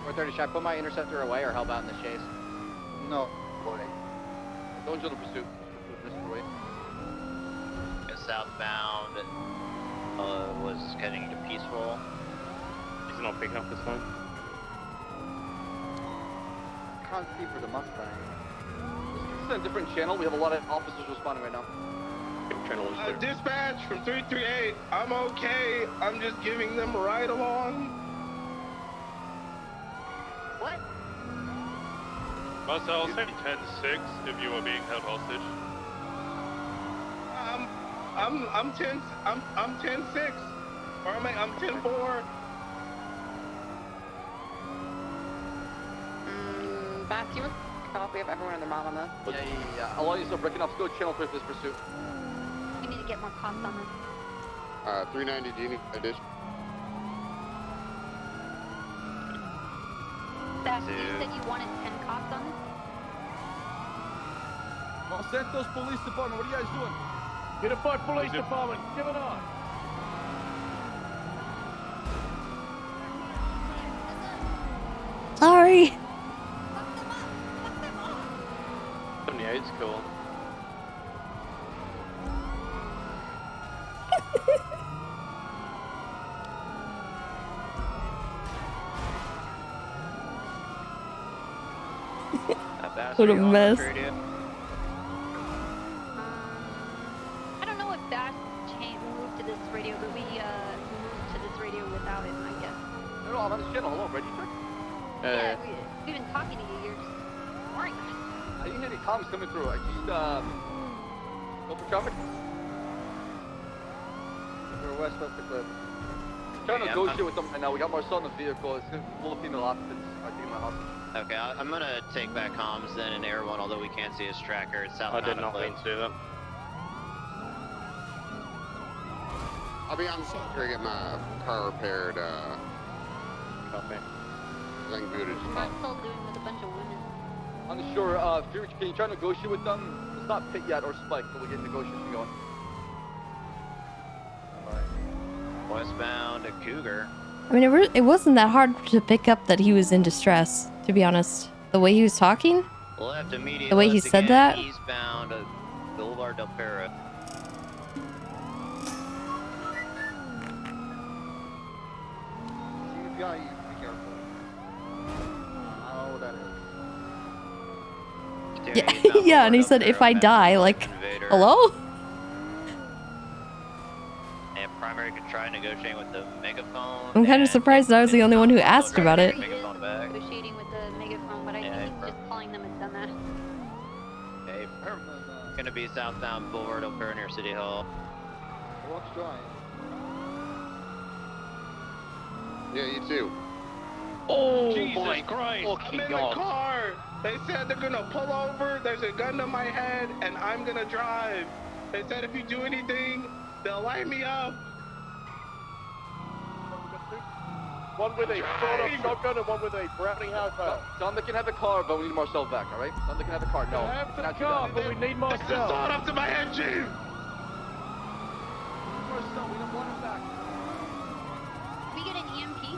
S4: 430, should I put my interceptor away or help out in this chase?
S21: No, boy. Don't join the pursuit. Mr. Wade.
S15: Southbound was heading to Peaceful.
S7: He's not picking up this phone.
S21: Can't see for the Mustang. This is a different channel. We have a lot of officers responding right now.
S3: Dispatch from 338. I'm okay. I'm just giving them a ride along.
S12: What?
S16: Marcel, say 10-6 if you are being held hostage.
S3: I'm 10. I'm 10-6. Or I'm 10-4.
S12: Bath, do you have a copy of everyone and their mom on this?
S21: Yeah. I'll allow you to start breaking off. Go channel 3 for this pursuit.
S8: We need to get more cops on this.
S6: 390, do you need addition?
S8: That you said you wanted 10 cops on this?
S21: Los Santos Police Department, what are you guys doing?
S18: Unified Police Department, give it on.
S1: Sorry.
S7: 78's cool.
S1: What a mess.
S8: I don't know if that moved to this radio, but we moved to this radio without it, I guess.
S21: No, I'm on this channel. Hello, ready, check?
S8: Yeah, we've been talking to you. You're just ignoring us.
S21: I didn't hear any comms coming through. I just, go for traffic. We're west of the cliff. Trying to negotiate with them right now. We got Marcel in the vehicle. It's full female occupants. I think my hostage.
S15: Okay, I'm gonna take back comms then in Air 1, although we can't see his tracker. It's southbound.
S7: I did not mean to do that.
S6: I'll be on the side to get my car repaired.
S7: Copy.
S13: I think we would have just
S8: What I'm still doing with a bunch of women.
S21: Unsure. Fury, can you try to negotiate with them? It's not Pit yet or Spike, but we'll get negotiation going.
S15: Westbound to Cougar.
S1: I mean, it wasn't that hard to pick up that he was in distress, to be honest. The way he was talking,
S15: Left immediate.
S1: the way he
S15: left
S1: said
S15: again,
S1: that.
S15: Eastbound to Boulevard Del Perro.
S21: You gotta be careful. I don't know what that is.
S1: Yeah, yeah, and he said, if I die, like, hello?
S15: And primary could try negotiating with the megaphone.
S1: I'm kind of surprised I was the only one who asked about it.
S15: Megaphone back.
S8: Negotiating with the megaphone, but I think he's just calling them a dumbass.
S15: Okay, gonna be southbound Boulevard Del Perro near City Hall.
S21: What's trying?
S13: Yeah, you too.
S3: Oh
S17: Jesus
S3: my
S17: Christ.
S3: I'm in the car. They said they're gonna pull over. There's a gun to my head, and I'm gonna drive. They said if you do anything, they'll light me up.
S22: One with a sawed-off shotgun and one with a Browning house barrel.
S21: Don, they can have the car, but we need Marcel back, alright? Don, they can have the car. No.
S22: Have the
S21: not do
S22: car,
S21: that.
S22: but we need
S3: It's just
S22: Marcel.
S3: sawed up to my head, Chief.
S21: Marcel, we don't want him back.
S8: We get an EMP.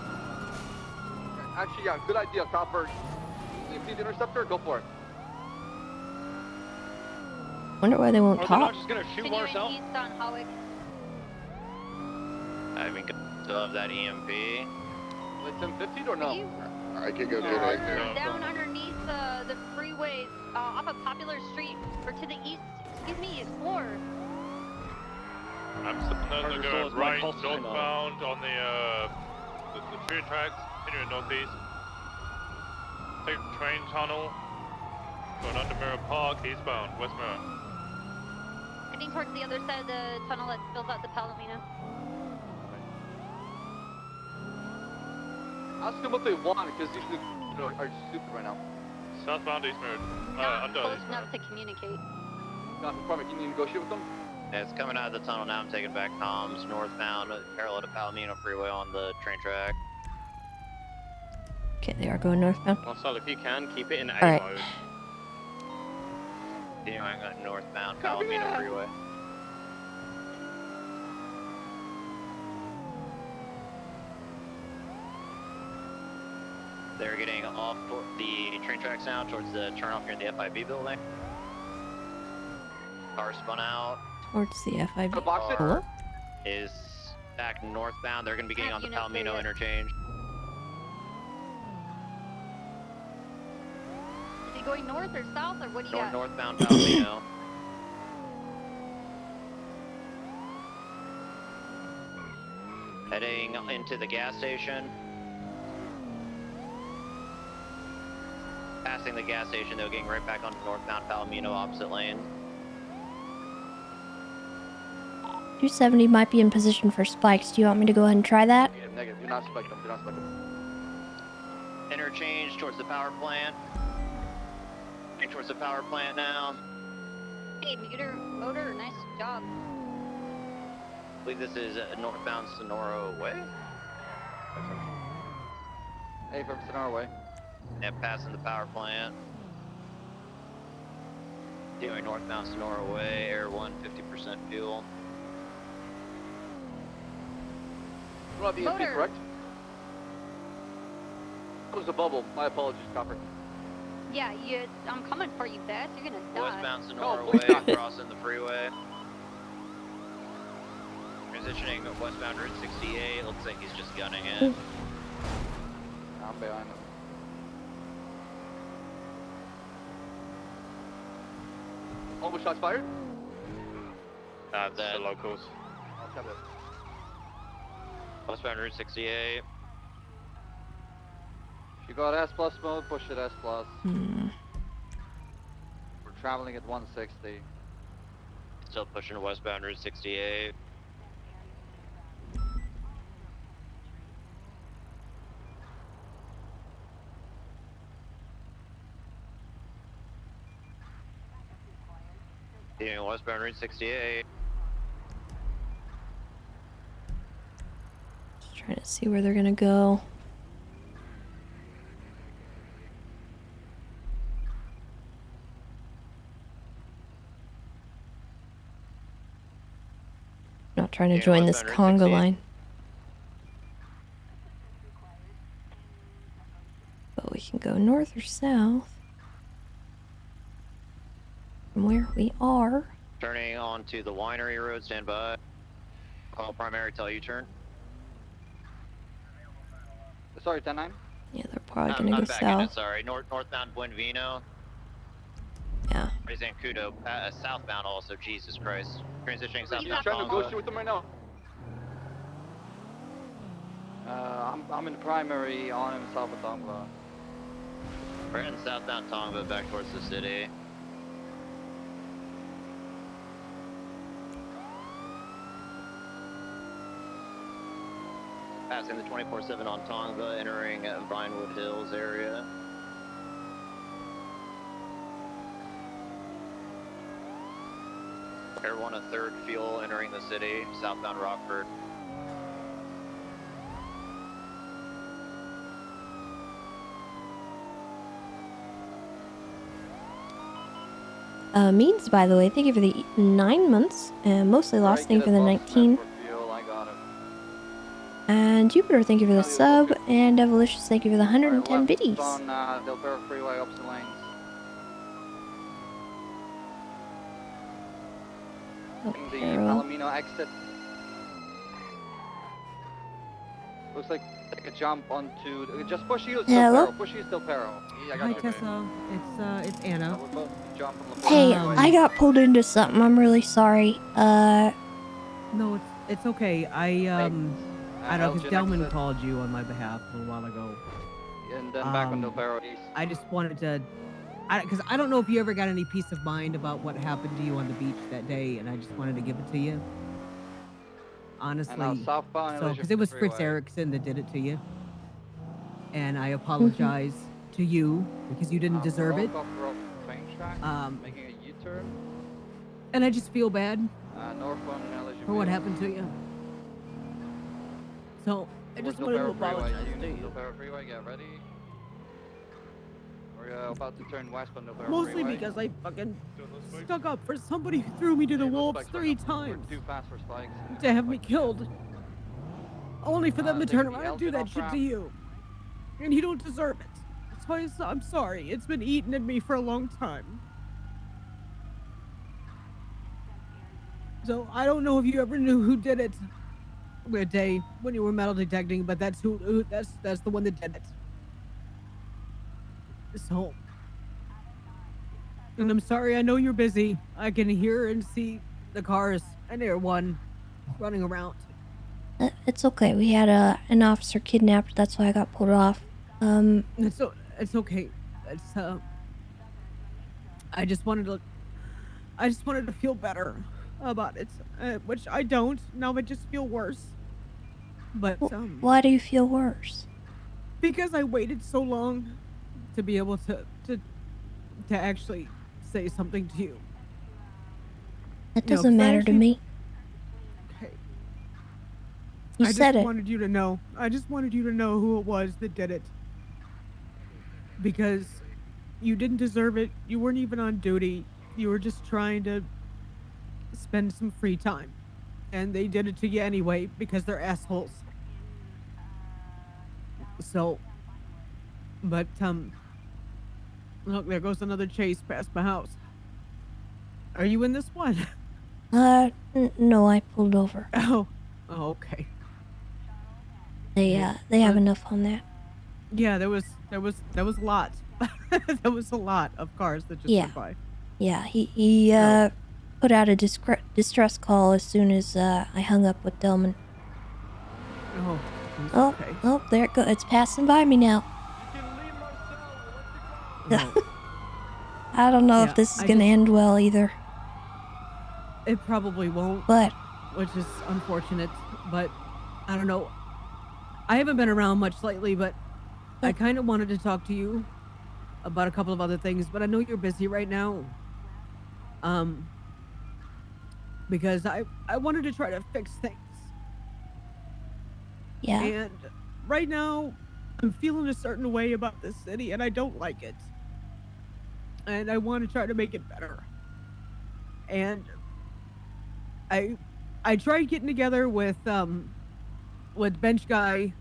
S21: Actually, yeah, good idea, Copper. You see the interceptor? Go for it.
S1: Wonder why they won't
S17: Are they not
S1: talk.
S17: just gonna shoot
S8: Continuing
S17: Marcel?
S8: east on Hawick.
S15: I mean, still have that EMP.
S21: Like 10-15 or no?
S13: I could go
S8: No,
S13: get it.
S8: we're down underneath the freeway off of Popular Street, or to the east. Excuse me, explore.
S16: I'm sitting there
S17: Understood,
S16: going
S17: my
S16: right
S17: pulse is on.
S16: northbound on the train tracks, continuing northeast. Take the train tunnel, going under Mirror Park, eastbound, West Mirror.
S8: Heading towards the other side of the tunnel that spills out to Palomino.
S21: Ask them what they want, because these are stupid right now.
S16: Southbound East Mirror,
S8: Not
S16: under
S8: close
S16: East Mirror.
S8: enough to communicate.
S21: Not McCormick, can you negotiate with them?
S15: Yeah, it's coming out of the tunnel now. I'm taking back comms northbound, parallel to Palomino Freeway on the train track.
S1: Okay, they are going northbound.
S17: Marcel, if you can, keep it in A
S1: Alright.
S17: mode.
S15: Continuing on northbound
S3: Copy
S15: Palomino
S3: that.
S15: Freeway. They're getting off the train tracks now towards the turnoff here in the FIB building. Car spun out.
S1: Towards the FIB.
S21: box it?
S1: Hello?
S15: Is back northbound. They're going to be getting on the
S8: Units
S15: Palomino
S8: there.
S15: interchange.
S8: Is he going north or south, or what do you got?
S15: Northbound Palomino. Heading into the gas station. Passing the gas station, though, getting right back onto northbound Palomino, opposite lane.
S1: 270 might be in position for spikes. Do you want me to go ahead and try that?
S21: Yeah, negative. Do not spike them. Do not spike them.
S15: Interchange towards the power plant. Heading towards the power plant now.
S8: Hey, motor, nice job.
S15: I believe this is northbound Sonora Way.
S21: Hey, from Sonora Way.
S15: Yeah, passing the power plant. Doing northbound Sonora Way, Air 1, 50% fuel.
S21: You don't have the EMP,
S8: Motor.
S21: correct? That was a bubble. My apologies, Copper.
S8: Yeah, I'm coming for you, Bess. You're gonna die.
S15: Westbound Sonora
S21: please
S15: Way,
S21: not.
S15: crossing the freeway. Transitioning westbound Route 68. Looks like he's just gunning it.
S21: I'm behind them. Almost shots fired?
S15: Not that.
S16: The locals.
S21: I'll cover it.
S15: Westbound Route 68.
S9: If you got S plus mode, push it S plus.
S1: Hmm.
S9: We're traveling at 160.
S15: Still pushing westbound Route 68. Continuing westbound Route 68.
S1: Just trying to see where they're gonna go. Not trying to join this conga line. But we can go north or south from where we are.
S15: Turning onto the winery road, stand by. Call primary, tell U-turn.
S4: Sorry, 10-9.
S1: Yeah, they're probably
S15: I'm
S1: gonna go
S15: back in it,
S1: south.
S15: sorry. Northbound Buenvino.
S1: Yeah.
S15: Zancudo, southbound also, Jesus Christ. Transitioning
S21: I'm
S15: southbound.
S21: trying to negotiate with them right now.
S4: I'm in the primary on him south of Tongva.
S15: We're heading southbound Tongva back towards the city. Passing the 24/7 on Tongva, entering Vinewood Hills area. Air 1 a third fuel entering the city, southbound Rockford.
S1: Means, by the way, thank you for the 9 months. And mostly lost, thank you for the 19. And Jupiter, thank you for the sub. And Evolicious, thank you for the 110 biddies.
S4: On Del Perro Freeway, opposite lanes.
S1: Okay,
S4: The Palomino exit. Looks like take a jump onto. Just push East Del Perro. Push East Del Perro. Yeah, I got
S5: Hi,
S4: you.
S5: Tessa. It's Anna.
S4: We're both jump from the
S1: Hey,
S4: freeway.
S1: I got pulled into something. I'm really sorry.
S5: No, it's okay. I don't know, because Delman called you on my behalf a little while ago.
S4: And then back on Del Perro East.
S5: I just wanted to, because I don't know if you ever got any peace of mind about what happened to you on the beach that day, and I just wanted to give it to you. Honestly.
S4: Southbound
S5: So, because it was Fritz Erickson that did it to you. And I apologize to you because you didn't deserve it.
S4: Making a U-turn.
S5: And I just feel bad
S4: Northbound
S5: for what happened to you. So, I just wanted to apologize to you.
S4: Del Perro Freeway, get ready. We're about to turn west on Del Perro
S5: Mostly
S4: Freeway.
S5: because I fucking stuck up for somebody who threw me to the wolves 3 times.
S4: We're too fast for spikes.
S5: To have me killed. Only for them to turn around and do that shit to you. And you don't deserve it. So I'm sorry. It's been eating at me for a long time. So I don't know if you ever knew who did it. A day when you were metal detecting, but that's that's the one that did it. So, and I'm sorry. I know you're busy. I can hear and see the cars and Air 1 running around.
S1: It's okay. We had an officer kidnapped. That's why I got pulled off.
S5: It's okay. It's I just wanted to feel better about it, which I don't. Now I just feel worse. But
S1: why do you feel worse?
S5: Because I waited so long to be able to actually say something to you.
S1: That doesn't matter to me.
S5: Okay.
S1: You said it.
S5: I just wanted you to know. I just wanted you to know who it was that did it. Because you didn't deserve it. You weren't even on duty. You were just trying to spend some free time. And they did it to you anyway because they're assholes. So, but, look, there goes another chase past my house. Are you in this one?
S1: No, I pulled over.
S5: Oh, okay.
S1: They have enough on that.
S5: Yeah, there was a lot. There was a lot of cars that just went by.
S1: Yeah, he put out a distress call as soon as I hung up with Delman. Oh, there it goes. It's passing by me now. I don't know if this is gonna end well either.
S5: It probably won't.
S1: But
S5: which is unfortunate. But I don't know. I haven't been around much lately, but I kind of wanted to talk to you about a couple of other things. But I know you're busy right now. Because I wanted to try to fix things.
S1: Yeah.
S5: And right now, I'm feeling a certain way about this city, and I don't like it. And I want to try to make it better. And I I tried getting together with Bench Guy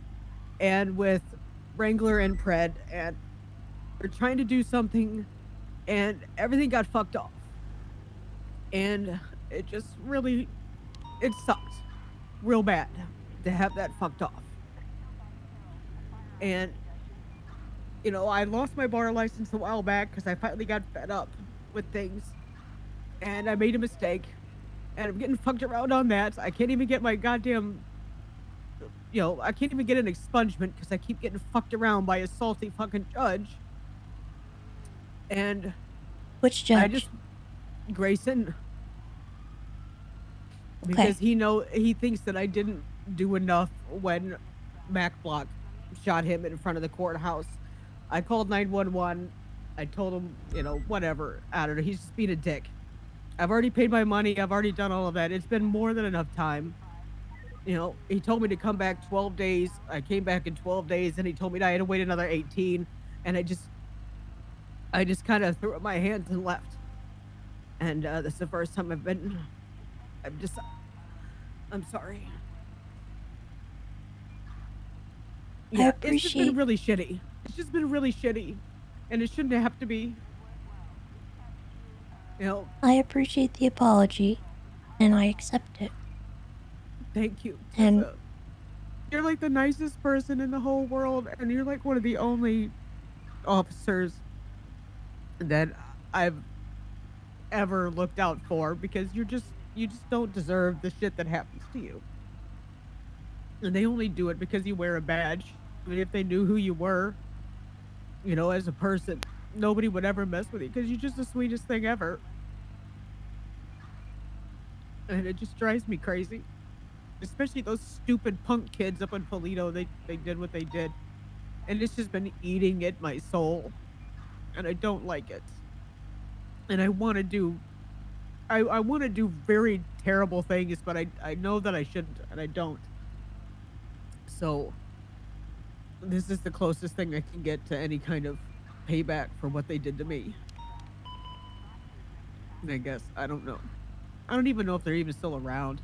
S5: and with Wrangler and Pred, and we're trying to do something, and everything got fucked off. And it just really, it sucked real bad to have that fucked off. And, you know, I lost my bar license a while back because I finally got fed up with things. And I made a mistake. And I'm getting fucked around on that. I can't even get my goddamn, you know, I can't even get an expungement because I keep getting fucked around by a salty fucking judge. And
S1: which judge?
S5: I just, Grayson. Because he thinks that I didn't do enough when Mac Block shot him in front of the courthouse. I called 911. I told him, you know, whatever. I don't know. He's just being a dick. I've already paid my money. I've already done all of that. It's been more than enough time. You know, he told me to come back 12 days. I came back in 12 days, and he told me that I had to wait another 18. And I just kind of threw up my hands and left. And this is the first time I'm sorry. Yeah, it's just been really shitty. It's just been really shitty. And it shouldn't have to be. You know.
S1: I appreciate the apology, and I accept it.
S5: Thank you, Tessa.
S1: And
S5: you're like the nicest person in the whole world, and you're like one of the only officers that I've ever looked out for, because you just don't deserve the shit that happens to you. And they only do it because you wear a badge. I mean, if they knew who you were, you know, as a person, nobody would ever mess with you because you're just the sweetest thing ever. And it just drives me crazy. Especially those stupid punk kids up in Polito. They did what they did. And it's just been eating at my soul. And I don't like it. And I want to do very terrible things, but I know that I shouldn't, and I don't. So this is the closest thing I can get to any kind of payback for what they did to me. And I guess, I don't know. I don't even know if they're even still around.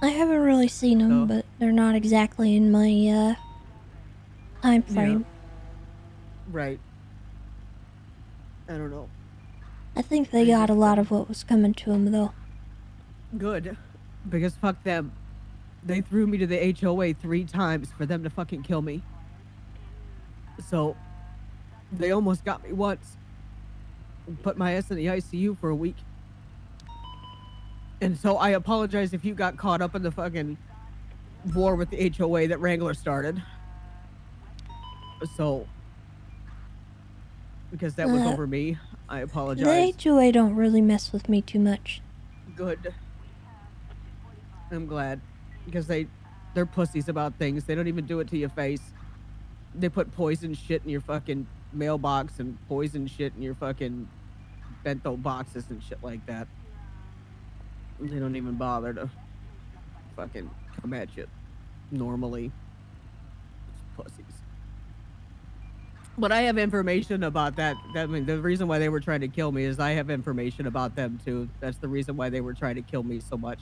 S1: I haven't really seen them, but they're not exactly in my time frame.
S5: Yeah. Right. I don't know.
S1: I think they got a lot of what was coming to them, though.
S5: Good. Because fuck them. They threw me to the HOA 3 times for them to fucking kill me. So, they almost got me once. Put my ass in the ICU for a week. And so I apologize if you got caught up in the fucking war with the HOA that Wrangler started. So, because that was over me, I apologize.
S1: The HOA don't really mess with me too much.
S5: Good. I'm glad. Because they're pussies about things. They don't even do it to your face. They put poison shit in your fucking mailbox and poison shit in your fucking bento boxes and shit like that. They don't even bother to fucking come at you normally. It's pussies. But I have information about that. I mean, the reason why they were trying to kill me is I have information about them too. That's the reason why they were trying to kill me so much.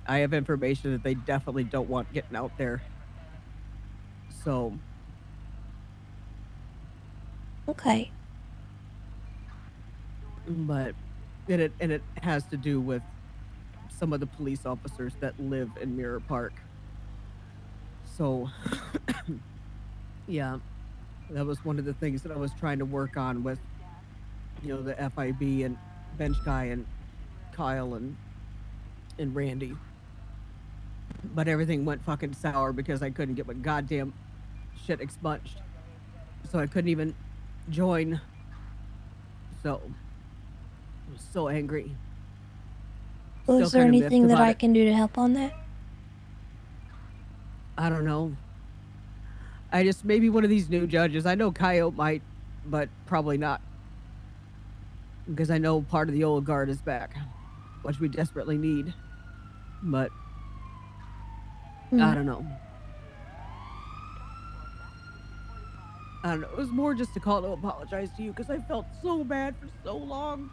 S5: I have information that they definitely don't want getting out there. So.
S1: Okay.
S5: But it has to do with some of the police officers that live in Mirror Park. So, yeah, that was one of the things that I was trying to work on with, you know, the FIB and Bench Guy and Kyle and Randy. But everything went fucking sour because I couldn't get my goddamn shit expunged. So I couldn't even join. So I was so angry.
S1: Well, is there anything that I can do to help on that?
S5: I don't know. I just, maybe one of these new judges. I know Coyote might, but probably not. Because I know part of the old guard is back, which we desperately need. But I don't know. I don't know. It was more just a call to apologize to you because I felt so bad for so long.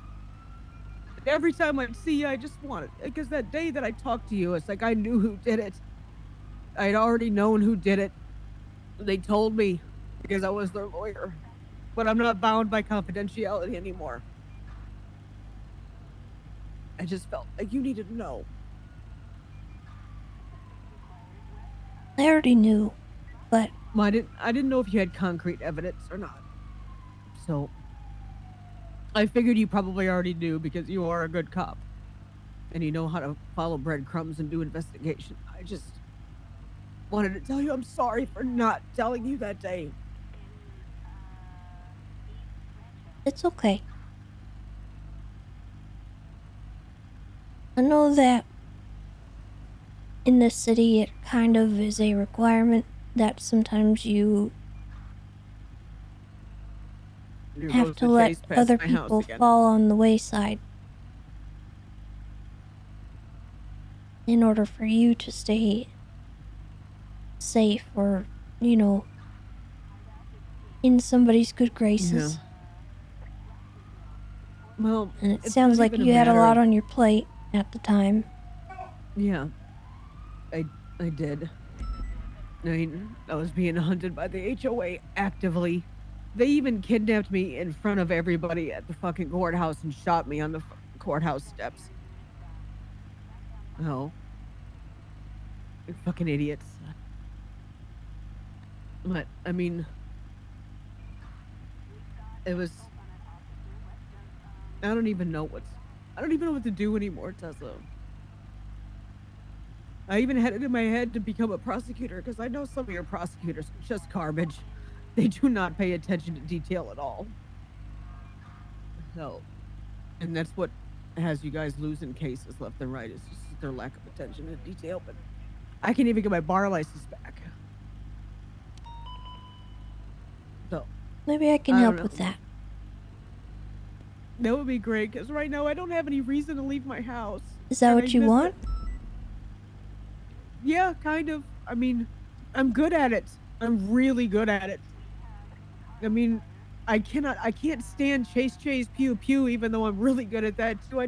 S5: Every time I see you, I just want it. Because that day that I talked to you, it's like I knew who did it. I'd already known who did it. They told me because I was their lawyer. But I'm not bound by confidentiality anymore. I just felt like you needed to know.
S1: I already knew, but
S5: well, I didn't know if you had concrete evidence or not. So I figured you probably already knew because you are a good cop and you know how to follow breadcrumbs and do investigation. I just wanted to tell you I'm sorry for not telling you that day.
S1: it's okay. I know that in this city it kind of is a requirement that sometimes you have to let other people fall on the wayside in order for you to stay safe or, you know, in somebody's good graces.
S5: Yeah. Well,
S1: and it sounds like you had a lot on your plate at the time.
S5: Yeah, I did. I mean, I was being hunted by the HOA actively. They even kidnapped me in front of everybody at the fucking courthouse and shot me on the courthouse steps. Oh. Fucking idiots. But, I mean, it was... I don't even know what to do anymore, Tessa. I even had it in my head to become a prosecutor because I know some of your prosecutors are just garbage. They do not pay attention to detail at all. So, and that's what has you guys losing cases left and right is just their lack of attention to detail. But I can't even get my bar license back. So
S1: maybe I can help with that.
S5: That would be great because right now I don't have any reason to leave my house.
S1: Is that what you want?
S5: Yeah, kind of. I mean, I'm good at it. I'm really good at it. I mean, I can't stand chase, pew, pew, even though I'm really good at that too.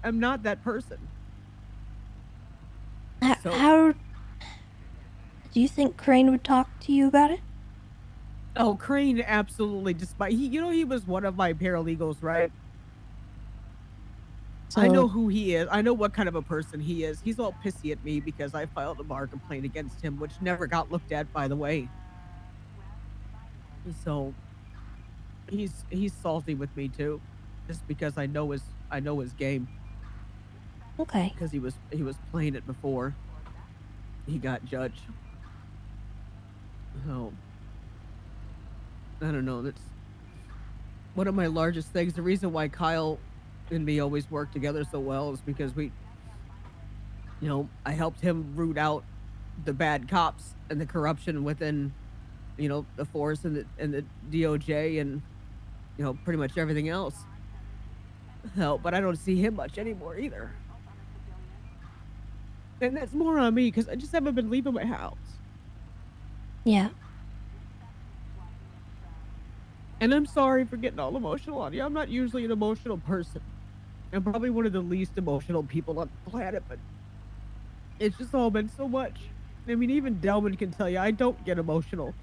S5: I'm not that person.
S1: How do you think Crane would talk to you about it?
S5: Oh, Crane absolutely, despite he was one of my paralegals, right? So, I know who he is. I know what kind of a person he is. He's all pissy at me because I filed a bar complaint against him, which never got looked at, by the way. So he's salty with me too, just because I know his game.
S1: Okay.
S5: Because he was playing it before he got judged. Oh, I don't know. That's one of my largest things. The reason why Kyle and me always work together so well is because I helped him root out the bad cops and the corruption within, the force and the DOJ and, pretty much everything else. Hell, but I don't see him much anymore either. And that's more on me because I just haven't been leaving my house.
S1: Yeah.
S5: And I'm sorry for getting all emotional on you. I'm not usually an emotional person. I'm probably one of the least emotional people on the planet, but it's just all been so much. I mean, even Delman can tell you I don't get emotional.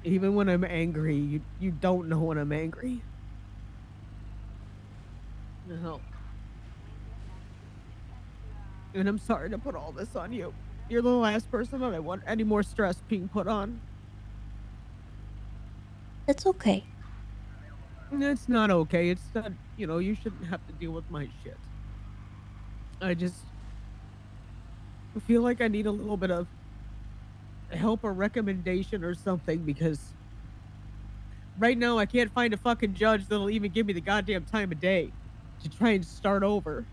S5: Even when I'm angry, you don't know when I'm angry. No. And I'm sorry to put all this on you. You're the last person that I want any more stress being put on.
S1: It's okay.
S5: It's not okay. It's not, you shouldn't have to deal with my shit. I just feel like I need a little bit of help or recommendation or something because right now I can't find a fucking judge that'll even give me the goddamn time of day to try and start over.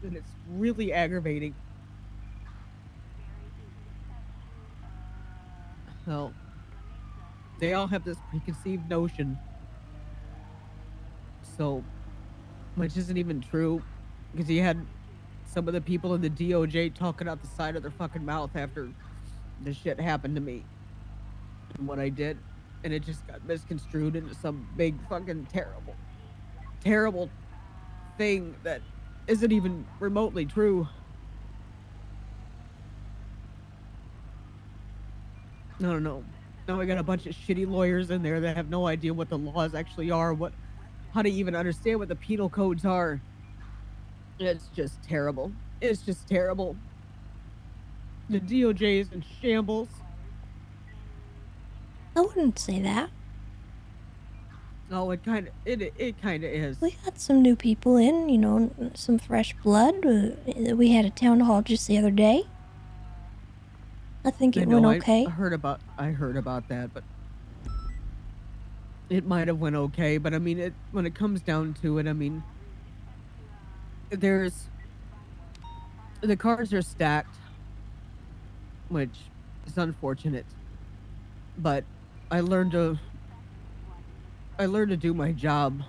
S5: And it's really aggravating. So they all have this preconceived notion. So, which isn't even true because he had some of the people in the DOJ talking out the side of their fucking mouth after the shit happened to me and what I did. And it just got misconstrued into some big fucking terrible thing that isn't even remotely true. No. Now we got a bunch of shitty lawyers in there that have no idea what the laws actually are, how to even understand what the penal codes are. It's just terrible. It's just terrible. The DOJ is in shambles.
S1: I wouldn't say that.
S5: No, it kind of is.
S1: We got some new people in, you know, some fresh blood. We had a town hall just the other day. I think it went okay.
S5: I heard about that, but it might have went okay. But I mean, when it comes down to it, I mean, the cards are stacked, which is unfortunate. But I learned to do my job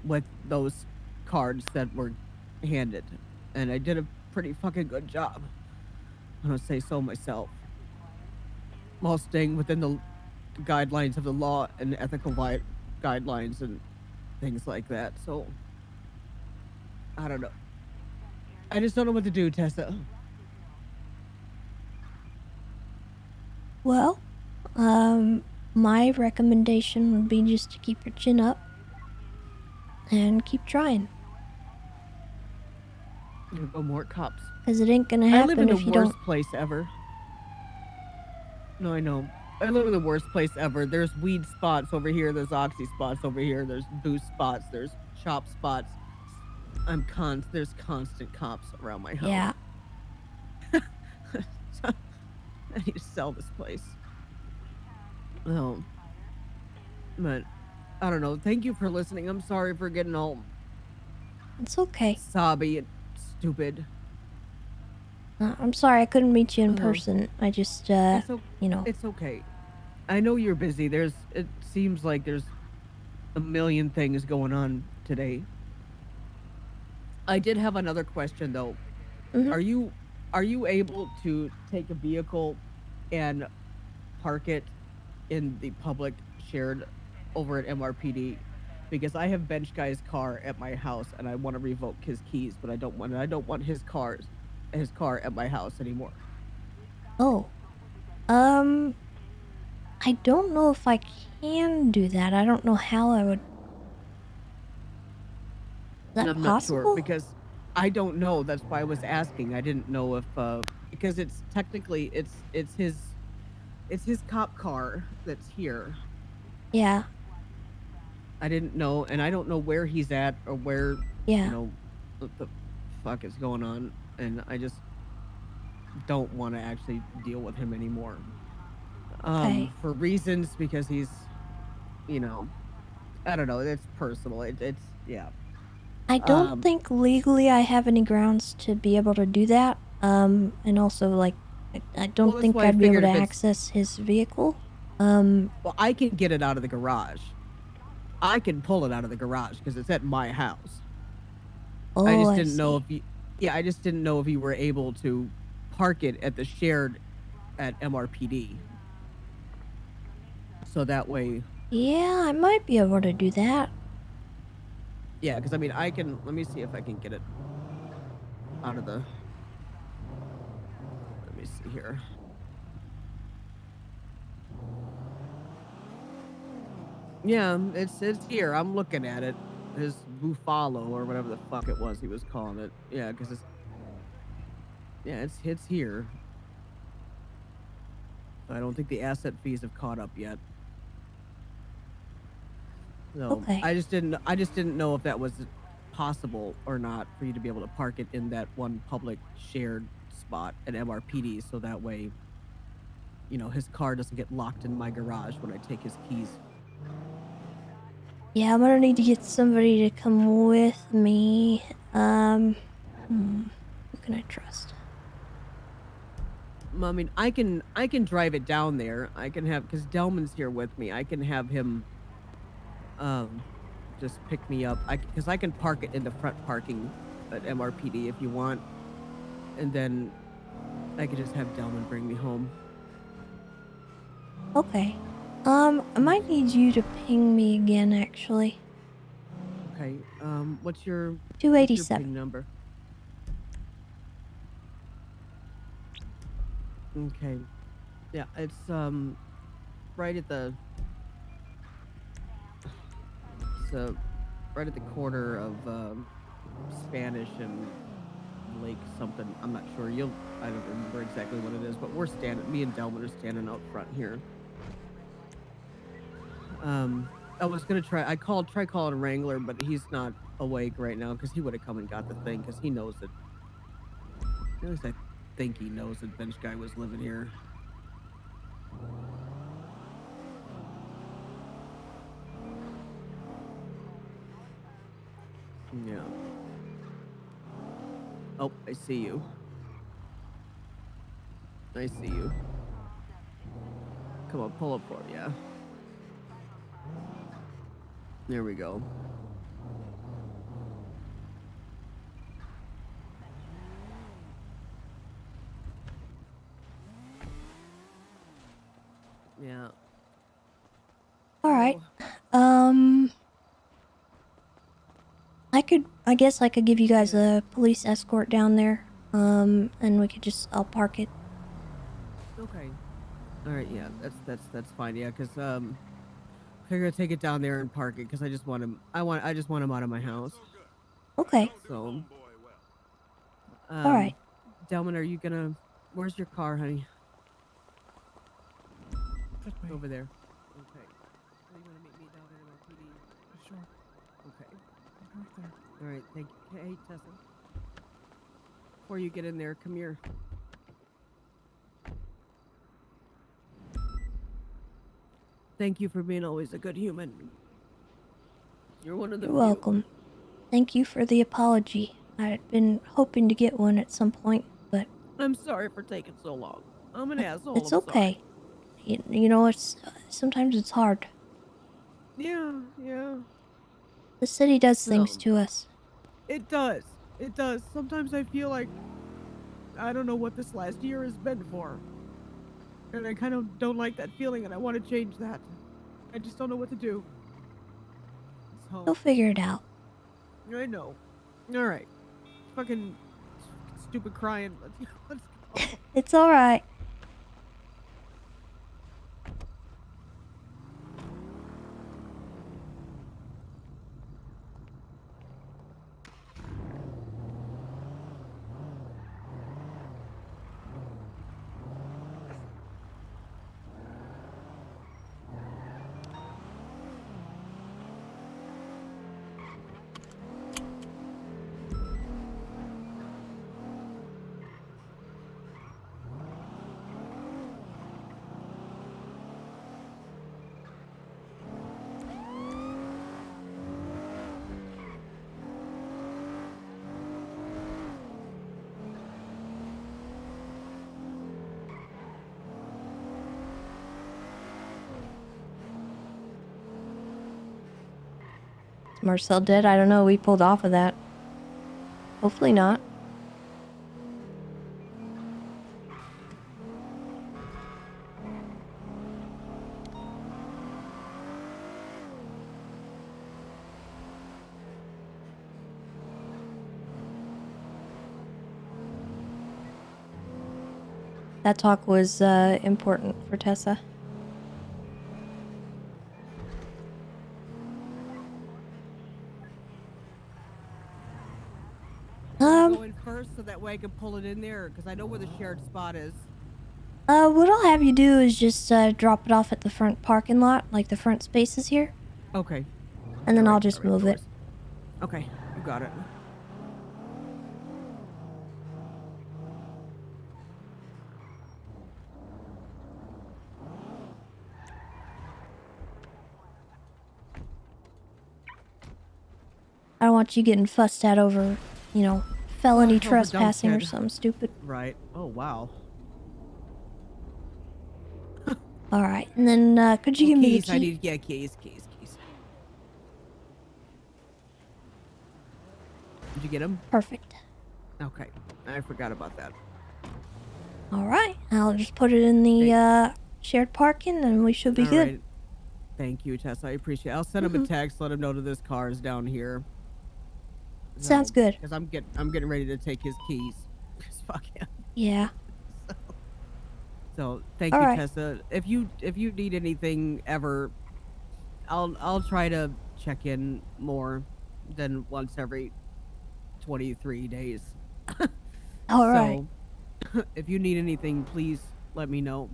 S5: with those cards that were handed, and I did a pretty fucking good job. I'm gonna say so myself, while staying within the guidelines of the law and ethical guidelines and things like that. So I don't know. I just don't know what to do, Tessa.
S1: Well, my recommendation would be just to keep your chin up and keep trying.
S5: Go more cops.
S1: Because it ain't gonna happen if you don't.
S5: I live in the worst place ever. No, I know. I live in the worst place ever. There's weed spots over here. There's oxy spots over here. There's booze spots. There's shop spots. There's constant cops around my house.
S1: Yeah.
S5: I need to sell this place. Well, but I don't know. Thank you for listening. I'm sorry for getting all.
S1: It's okay.
S5: Sobby and stupid.
S1: I'm sorry I couldn't meet you in person. I just, you know.
S5: It's okay. I know you're busy. It seems like there's a million things going on today. I did have another question though.
S1: Mm-hmm.
S5: Are you able to take a vehicle and park it in the public shared over at MRPD? Because I have bench guy's car at my house and I want to revoke his keys, but I don't want his car at my house anymore.
S1: Oh. I don't know if I can do that. I don't know how I would. Is that
S5: I'm
S1: possible?
S5: not sure because I don't know. That's why I was asking. I didn't know if because it's technically it's his cop car that's here.
S1: Yeah.
S5: I didn't know, and I don't know where he's at or where
S1: Yeah.
S5: you know what the fuck is going on, and I just don't want to actually deal with him anymore.
S1: Okay.
S5: For reasons because he's, you know, I don't know. It's personal. It's yeah.
S1: I don't think legally I have any grounds to be able to do that. And also, like, I don't think I'd be able to access his vehicle.
S5: Well, I can get it out of the garage. I can pull it out of the garage because it's at my house.
S1: Oh,
S5: I just didn't know if you. Yeah, I just didn't know if you were able to park it at the shared at MRPD. So that way.
S1: Yeah, I might be able to do that.
S5: Yeah, because I mean, I can. Let me see if I can get it out of the. Let me see here. Yeah, it's here. I'm looking at it. His Buffalo or whatever the fuck it was he was calling it. Yeah, because it's. Yeah, it's here. I don't think the asset fees have caught up yet. So
S1: Okay.
S5: I just didn't know if that was possible or not for you to be able to park it in that one public shared spot at MRPD, so that way, you know, his car doesn't get locked in my garage when I take his keys.
S1: Yeah, I'm gonna need to get somebody to come with me. Who can I trust?
S5: I mean, I can drive it down there. I can have, because Delman's here with me. I can have him just pick me up. Because I can park it in the front parking at MRPD if you want, and then I could just have Delman bring me home.
S1: Okay. I might need you to ping me again, actually.
S5: Okay. What's your
S1: 287.
S5: PIN number? Okay. Yeah, it's right at the right at the corner of Spanish and Lake something. I'm not sure. I don't remember exactly what it is, but me and Delman are standing out front here. I was gonna try calling Wrangler, but he's not awake right now because he would have come and got the thing because he knows that. At least I think he knows that bench guy was living here. Yeah. Oh, I see you. I see you. Come on, pull up for it, yeah. There we go. Yeah.
S1: All right. I guess I could give you guys a police escort down there. And I'll park it.
S5: Okay. All right, yeah, that's fine. Yeah, because I'm gonna take it down there and park it because I just want him. I just want him out of my house.
S1: Okay.
S5: So.
S1: All right.
S5: Delman, are you gonna? Where's your car, honey? Over there. Okay. Are you gonna meet me down there at PD?
S19: Sure.
S5: Okay.
S19: Right there.
S5: All right. Thank you. Hey, Tessa. Before you get in there, come here. Thank you for being always a good human. You're one of the
S1: You're
S5: few.
S1: welcome. Thank you for the apology. I'd been hoping to get one at some point, but
S5: I'm sorry for taking so long. I'm an asshole.
S1: it's
S5: I'm
S1: okay. You know, sometimes it's hard.
S5: Yeah, yeah.
S1: The city does things to us.
S5: It does. It does. Sometimes I feel like I don't know what this last year has been for. And I kind of don't like that feeling and I want to change that. I just don't know what to do. So,
S1: You'll figure it out.
S5: I know. All right. Fucking stupid crying. Let's go.
S1: It's all right. Is Marcel dead? I don't know. We pulled off of that. Hopefully not. That talk was important for Tessa.
S5: Go in first so that way I can pull it in there because I know where the shared spot is.
S1: What I'll have you do is just drop it off at the front parking lot, like the front spaces here.
S5: Okay.
S1: And then I'll just move it.
S5: Okay, you got it.
S1: I don't want you getting fussed at over, you know, felony
S5: Over
S1: trespassing or
S5: dumpster.
S1: something stupid.
S5: Right. Oh, wow.
S1: All right, and then could you give me the key?
S5: I need keys. Did you get them?
S1: Perfect.
S5: Okay, I forgot about that.
S1: All right, I'll just put it in the shared parking, and we should be good.
S5: Right. Thank you, Tessa. I appreciate it. I'll send him a text, let him know that this car is down here.
S1: Sounds good.
S5: Because I'm getting ready to take his keys. 'Cause fuck him.
S1: Yeah.
S5: So thank
S1: All
S5: you,
S1: right.
S5: Tessa. If you need anything ever, I'll try to check in more than once every 23 days.
S1: All
S5: so,
S1: right.
S5: if you need anything, please let me know.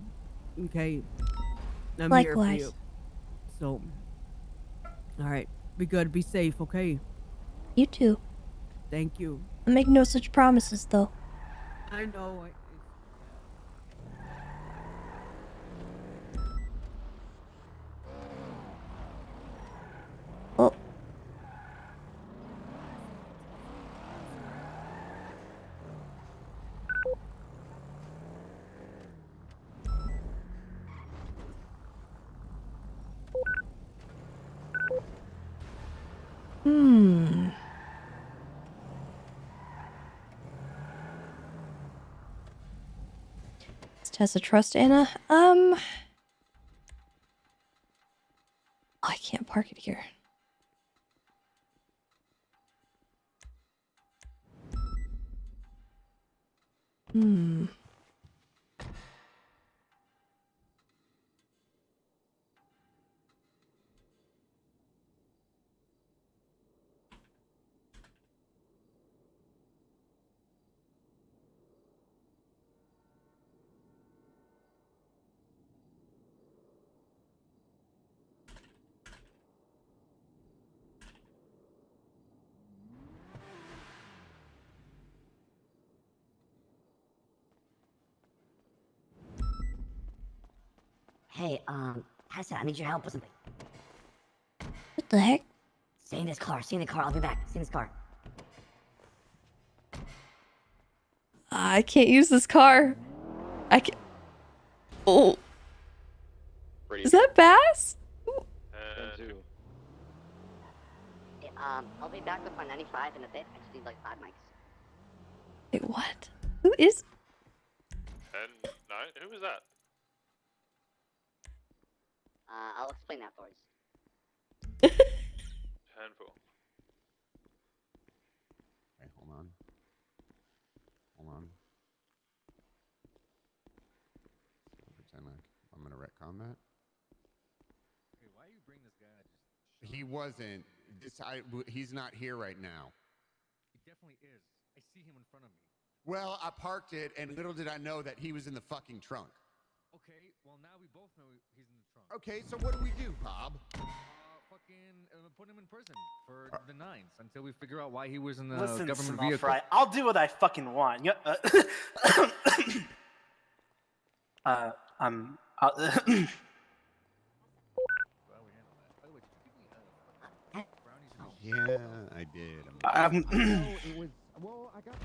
S5: Okay. I'm here for
S1: Likewise.
S5: you. So, all right. Be good. Be safe. Okay.
S1: You too.
S5: Thank you.
S1: I make no such promises, though.
S5: I know.
S1: Oh. Hmm. Does Tessa trust Anna? I can't park it here. Hmm.
S10: Hey, Tessa, I need your help with something.
S1: What the heck?
S10: Stay in this car. Stay in the car. I'll be back. Stay in this car.
S1: I can't use this car. I can't. Oh. Is that Bass?
S10: Hey, I'll be back with my 95 in a bit. I just need like 5 mics.
S1: Wait, what? Who is?
S16: And no, who was that?
S10: I'll explain afterwards.
S16: 10-4.
S6: Okay, hold on. Hold on. I'll pretend like I'm gonna retcon that.
S14: Okay, why you bring this guy?
S6: He wasn't. He's not here right now.
S14: He definitely is. I see him in front of me.
S6: Well, I parked it, and little did I know that he was in the fucking trunk.
S14: Okay, well now we both know he's in the trunk.
S6: Okay, so what do we do, Bob?
S14: Put him in prison for the 9s until we figure out why he was in the
S23: Listen,
S14: government
S23: small
S14: vehicle.
S23: fry, I'll do what I fucking want. I'm.
S6: Yeah, I did.
S23: It
S6: was. Well, I got.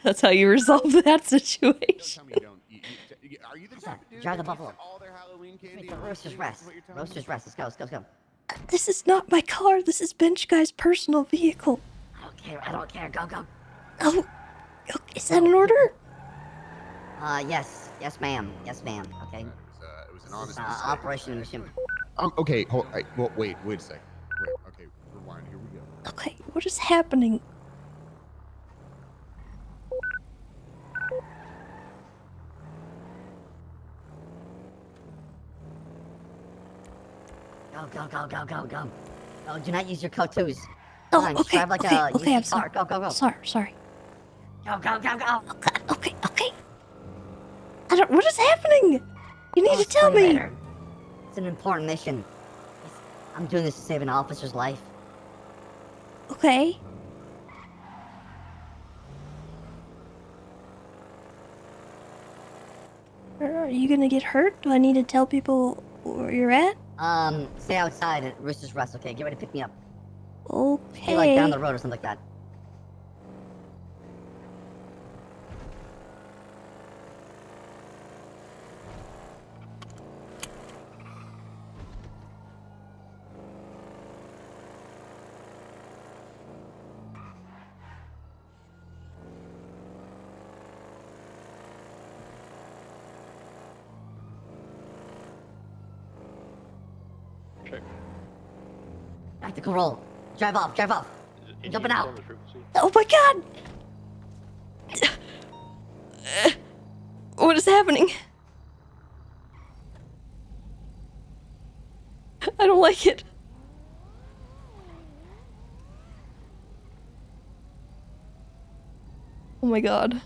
S1: That's how you resolve that situation.
S6: Are you the type of dude
S10: Drive the
S6: that
S10: Buffalo.
S6: eats all their Halloween candy?
S10: Wait, Roaster's Rest. Roaster's Rest. Let's go. Let's go. Let's go.
S1: This is not my car. This is Bench Guy's personal vehicle.
S10: I don't care. I don't care. Go, go.
S1: Oh, is that an order?
S10: Yes. Yes, ma'am. Yes, ma'am. Okay.
S6: It was an honest
S10: Operation Mission.
S6: Okay, hold. Well, wait a second. Wait. Okay, rewind. Here we go.
S1: Okay, what is happening?
S10: Go, go, go, go, go, go. No, do not use your code 2s.
S1: Oh,
S10: Fine,
S1: okay,
S10: drive like
S1: okay,
S10: a
S1: okay, I'm
S10: UC
S1: sorry.
S10: car. Go, go, go.
S1: Sorry.
S10: Go, go, go, go.
S1: Okay. What is happening? You need
S10: I'll
S1: to tell
S10: explain
S1: me.
S10: later. It's an important mission. I'm doing this to save an officer's life.
S1: Okay. Are you gonna get hurt? Do I need to tell people where you're at?
S10: Stay outside at Rooster's Rest, okay? Get ready to pick me up.
S1: Okay.
S10: Stay like down the road or something like that.
S9: check.
S10: Tactical roll. Drive off, drive off. I'm jumping out.
S1: Oh my god! What is happening? I don't like it. Oh my god.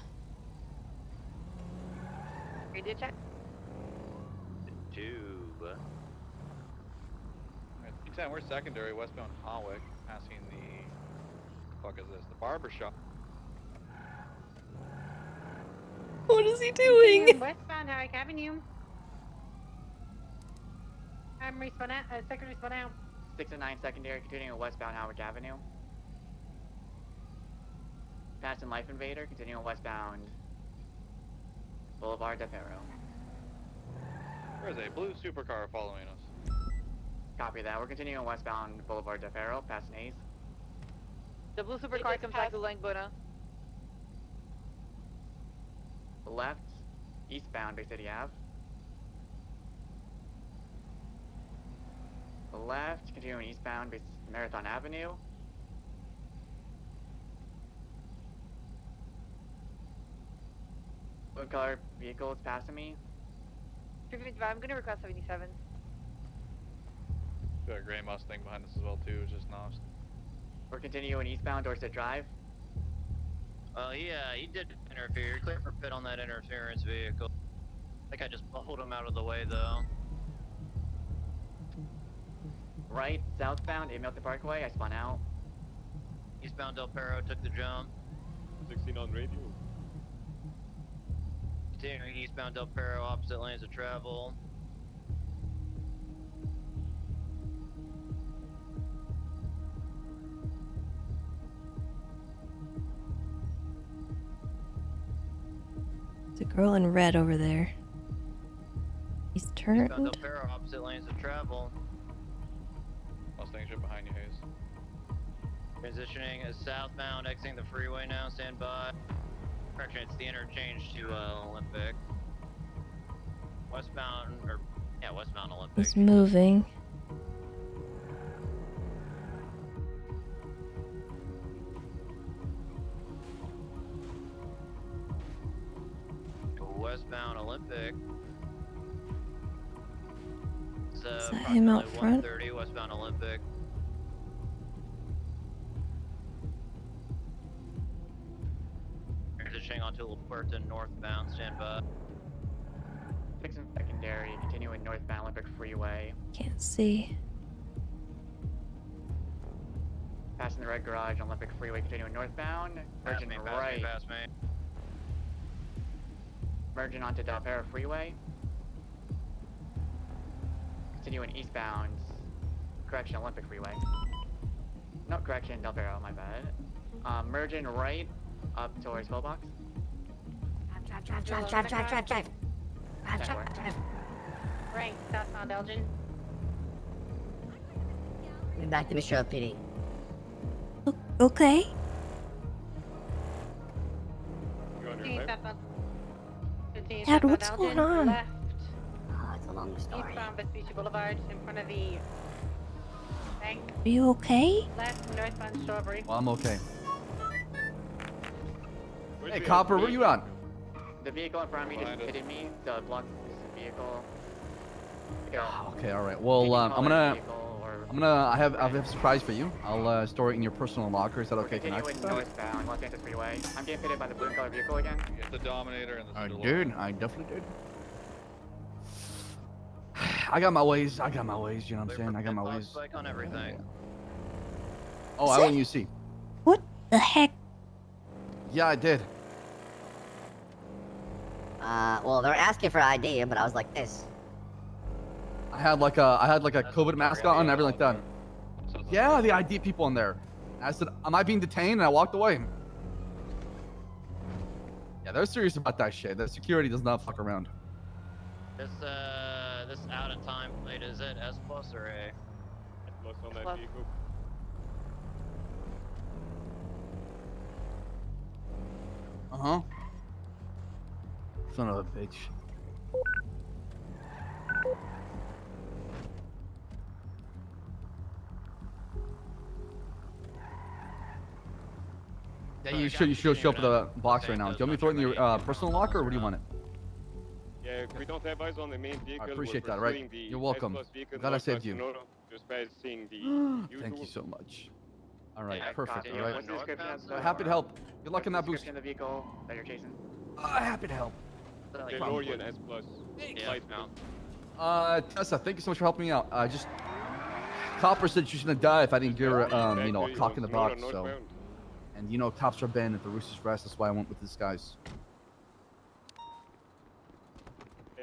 S8: Radio check.
S4: Tube. Alright, D10, we're secondary, westbound Hawick, passing the fuck is this? The barber shop.
S1: What is he doing?
S8: Westbound Howard Avenue. I'm respawn out. Second respawn out.
S2: 6 and 9 secondary, continuing westbound Howard Avenue. Passing Life Invader, continuing westbound Boulevard de Ferro.
S4: There's a blue supercar following us.
S2: Copy that. We're continuing westbound Boulevard de Ferro, passing Ace.
S8: The blue supercar comes back to Langbona.
S2: Left, eastbound Bay City Ave. Left, continuing eastbound Marathon Avenue. Blue color vehicle is passing me.
S8: 355, I'm gonna request 77.
S4: Got a gray Mustang behind us as well too, it's just nosed.
S2: We're continuing eastbound Dorset Drive.
S15: Yeah, he did interfere. Clear for pit on that interference vehicle. I think I just pulled him out of the way though.
S2: Right, southbound Milton Parkway, I spun out.
S15: Eastbound Del Perro took the jump.
S13: 16 on radio.
S15: Continuing eastbound Del Perro, opposite lanes of travel.
S1: There's a girl in red over there. He's
S15: Eastbound Del
S1: turned.
S15: Perro, opposite lanes of travel.
S4: Mustangs are behind you, Hayes.
S15: Transitioning as southbound, exiting the freeway now, stand by. Correction, it's the interchange to Olympic. Westbound, or, yeah, westbound Olympic.
S1: He's moving.
S15: Westbound Olympic. It's
S1: Is that him out front?
S15: 130 westbound Olympic. Transitioning onto La Puerta northbound, stand by.
S2: 6 and secondary, continuing northbound Olympic Freeway.
S1: Can't see.
S2: Passing the red garage on Olympic Freeway, continuing northbound. Merging right.
S15: Pass me.
S2: Merging onto Del Perro Freeway. Continuing eastbound. Correction, Olympic Freeway. No, correction, Del Perro, my bad. Merging right up towards Pillbox.
S10: Drive.
S8: Right, southbound Elgin.
S10: Get back to Mr. PD.
S1: Okay.
S13: You on your
S8: 15
S13: left?
S8: southbound. 15
S1: Dad,
S8: southbound
S1: what's
S8: Elgin.
S1: going on?
S8: Left,
S10: Oh, it's a long story.
S8: eastbound Vespucci Boulevard in front of the bank.
S1: Are you okay?
S8: Left, northbound Strawberry.
S11: Well, I'm okay.
S13: Where's
S11: Hey,
S13: the
S11: Copper,
S13: other
S11: where you at?
S2: The vehicle in front of me just
S4: Behind us.
S2: hitted me. The block is vehicle.
S11: Okay, all right. Well, I have a surprise for you. I'll store it in your personal locker. Is that okay? Can I access
S2: Continuing
S11: that?
S2: northbound Los Santos Freeway. I'm getting pitted by the blue color vehicle again.
S4: Get the Dominator and the
S11: I
S4: Stella.
S11: did. I definitely did. I got my ways. You know what I'm saying? I got my ways.
S15: Spike on everything.
S11: Oh, I want you to see.
S1: What the heck?
S11: Yeah, I did.
S10: Well, they're asking for ID, but I was like this.
S11: I had like a COVID mask on and everything like that. Yeah, the ID people in there. I said, "Am I being detained?" And I walked away. Yeah, they're serious about that shit. The security does not fuck around.
S15: This out of time plate, is it S plus or A?
S13: Plus on that
S8: Plus.
S13: vehicle.
S11: Uh-huh. Son of a bitch. Yeah, you should show up with a box right now. Do you want me to throw it in your personal locker, or what do you want it?
S12: Yeah, we don't have eyes on the main vehicle.
S11: I appreciate
S12: We're
S11: that. Right,
S12: pursuing the
S11: you're welcome.
S12: S-Plus vehicle
S11: I'm glad I saved
S12: northbound
S11: you.
S12: Sonora, just passing the
S11: Thank you so much. All right,
S2: Yeah,
S11: perfect.
S2: copy.
S11: All right.
S2: What's the description of the?
S11: Happy to help. Good luck in that boost.
S2: Description of the vehicle that you're chasing.
S11: Happy to help.
S12: DeLorean S-Plus. Light blue.
S11: Tessa, thank you so much for helping me out. Just Copper said she's gonna die if I didn't give her, a cock in the box. So, and cops are banned at the Rooster's Rest. That's why I went with this guys.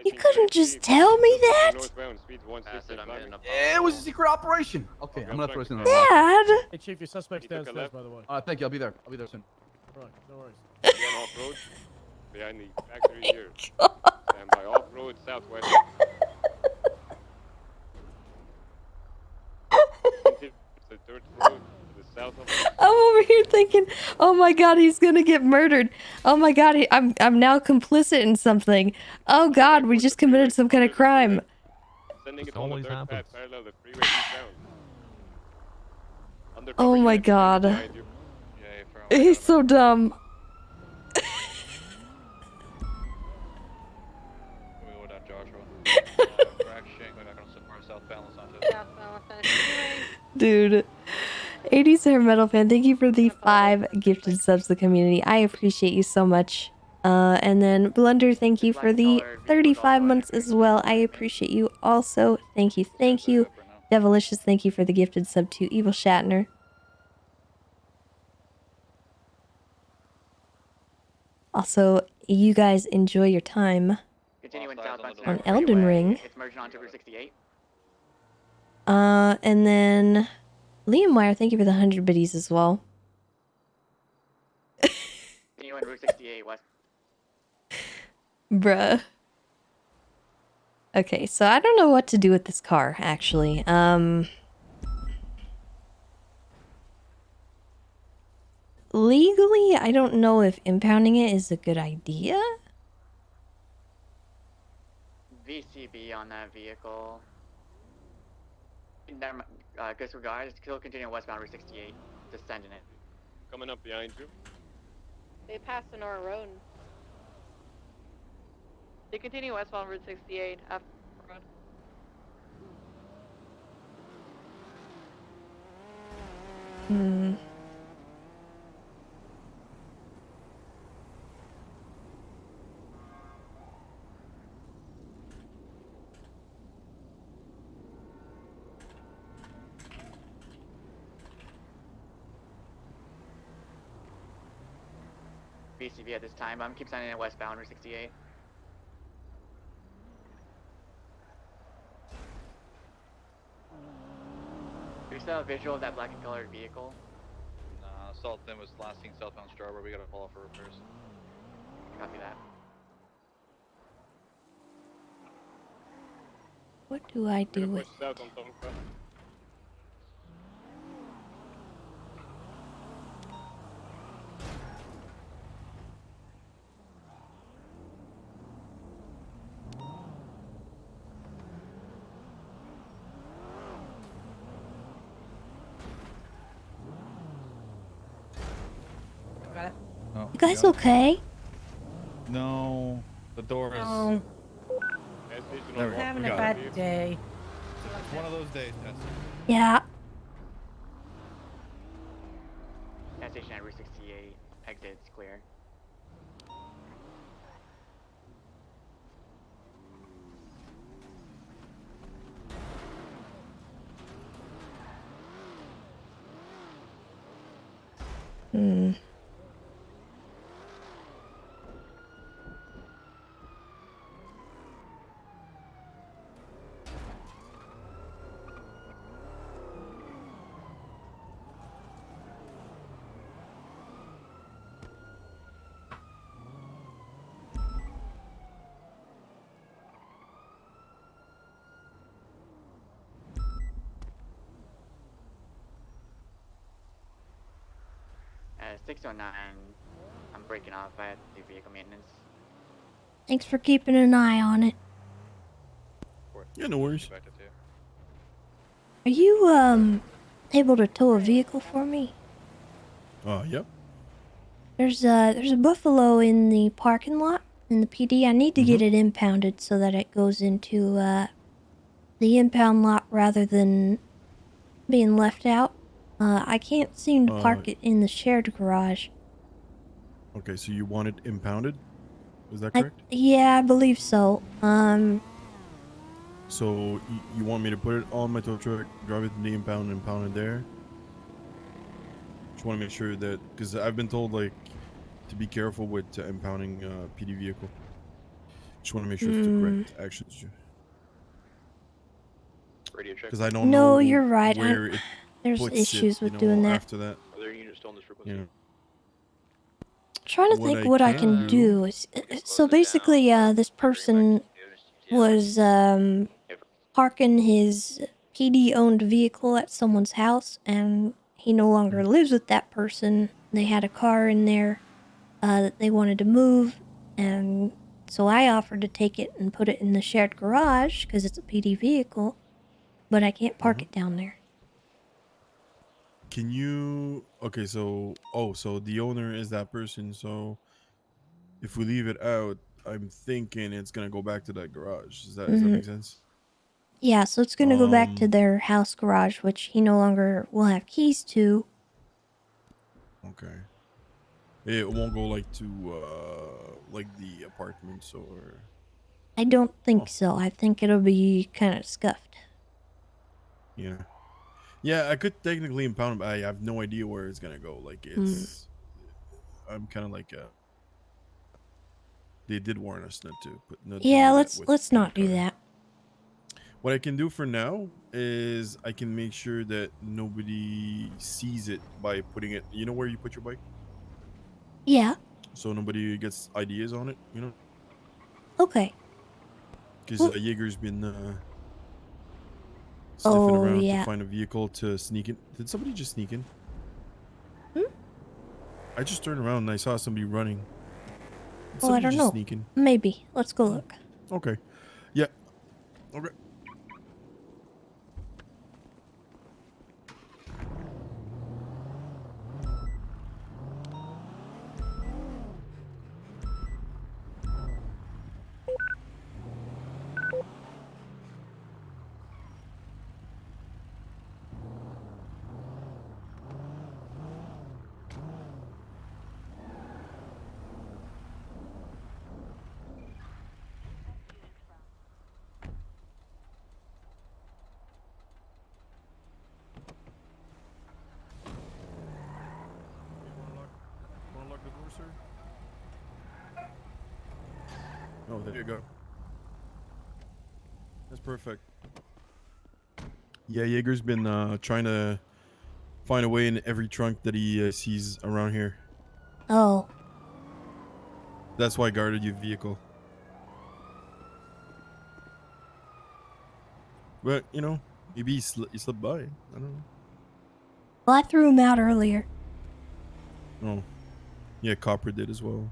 S1: You couldn't just tell me that?
S11: It was a secret operation. Okay, I'm gonna throw this in the
S1: Dad!
S18: Hey, Chief, your suspect's downstairs, by the way.
S11: Thank you. I'll be there. I'll be there soon.
S18: Right, no worries.
S12: Again, off-road. Behind the factory here. Stand by off-road, southwest. The third road to the south of us.
S1: I'm over here thinking, oh my god, he's gonna get murdered. Oh my god, I'm now complicit in something. Oh god, we just committed some kind of crime.
S12: Sending it on the third path, parallel the freeway eastbound.
S1: Oh my god. He's so dumb. Dude. 80s Hair Metal Fan, thank you for the 5 gifted subs to the community. I appreciate you so much. And then Blunder, thank you for the 35 months as well. I appreciate you also. Thank you, thank you. Devilicious, thank you for the gifted sub to Evil Shatner. Also, you guys enjoy your time
S2: Continuing southbound
S1: on
S2: Sonora
S1: Elden
S2: Freeway.
S1: Ring.
S2: It's merging onto Route 68.
S1: And then Liam Wire, thank you for the 100 biddies as well.
S2: Continuing Route 68 west.
S1: Bruh. Okay, so I don't know what to do with this car, actually. Legally, I don't know if impounding it is a good idea.
S2: VCB on that vehicle. Never mind. Disregard. Still continuing westbound Route 68. Descending it.
S12: Coming up behind you.
S20: They passed Sonora Road. They continue westbound Route 68 after the road.
S1: Hmm.
S2: VCB at this time. Keep sending it westbound Route 68. Do you still have a visual of that black and colored vehicle?
S24: Salton was last seen southbound Strawberry. We gotta follow for repairs.
S2: Copy that.
S1: What do I do with
S12: South on Tonka.
S25: Oh,
S1: You guys okay?
S25: No, the door is.
S26: No.
S25: There we go.
S26: Having
S25: We
S26: a
S25: got
S26: bad
S25: it.
S26: day.
S25: It's one of those days, Tess.
S1: Yeah.
S2: Gas station at Route 68. Exit's clear.
S1: Hmm.
S2: At 609, I'm breaking off. I had to do vehicle maintenance.
S1: Thanks for keeping an eye on it.
S25: Yeah, no worries.
S1: Are you, able to tow a vehicle for me?
S25: Yep.
S1: There's a buffalo in the parking lot in the PD. I need to get it impounded so that it goes into the impound lot rather than being left out. I can't seem to park it in the shared garage.
S3: Okay, so you want it impounded? Is that correct?
S1: Yeah, I believe so.
S3: So you want me to put it on my tow truck, drive it to the impound, and impound it there? Just want to make sure that, because I've been told like to be careful with impounding PD vehicle. Just want to make sure it's the correct actions.
S9: Radio check.
S3: Because I don't know.
S1: No, you're right.
S3: Where it
S1: there's
S3: puts
S1: issues
S3: it,
S1: with doing that.
S3: after that.
S9: Are there units still on this frequency?
S3: You know.
S1: Trying to think what I can do. So basically, this person was parking his PD-owned vehicle at someone's house, and he no longer lives with that person. They had a car in there that they wanted to move, and so I offered to take it and put it in the shared garage because it's a PD vehicle, but I can't park it down there.
S3: Can you? Okay, so so the owner is that person. So if we leave it out, I'm thinking it's gonna go back to that garage. Does that make sense?
S1: Yeah, so it's gonna go back to their house garage, which he no longer will have keys to.
S3: Okay. It won't go like to like the apartments or.
S1: I don't think so. I think it'll be kind of scuffed.
S3: Yeah. Yeah, I could technically impound it, but I have no idea where it's gonna go. Like it's, I'm kind of like they did warn us not to put. Not to
S1: Yeah,
S3: do
S1: let's not do that.
S3: What I can do for now is I can make sure that nobody sees it by putting it. You know where you put your bike?
S1: Yeah.
S3: So nobody gets ideas on it. You know.
S1: Okay.
S3: Because Jaeger's been sniffing around to find a vehicle to sneak in. Did somebody just sneak in? I just turned around and I saw somebody running. Did
S1: Well, I
S3: somebody
S1: don't
S3: just
S1: know.
S3: sneak in?
S1: Maybe. Let's go look.
S3: Okay. Yeah. Okay. Want to lock the door, sir? Oh, there you go. That's perfect. Yeah, Jaeger's been trying to find a way in every trunk that he sees around here.
S1: Oh.
S3: That's why I guarded your vehicle. But, you know, maybe he slipped by. I don't know.
S1: Well, I threw him out earlier.
S3: Oh. Yeah, Copper did as well.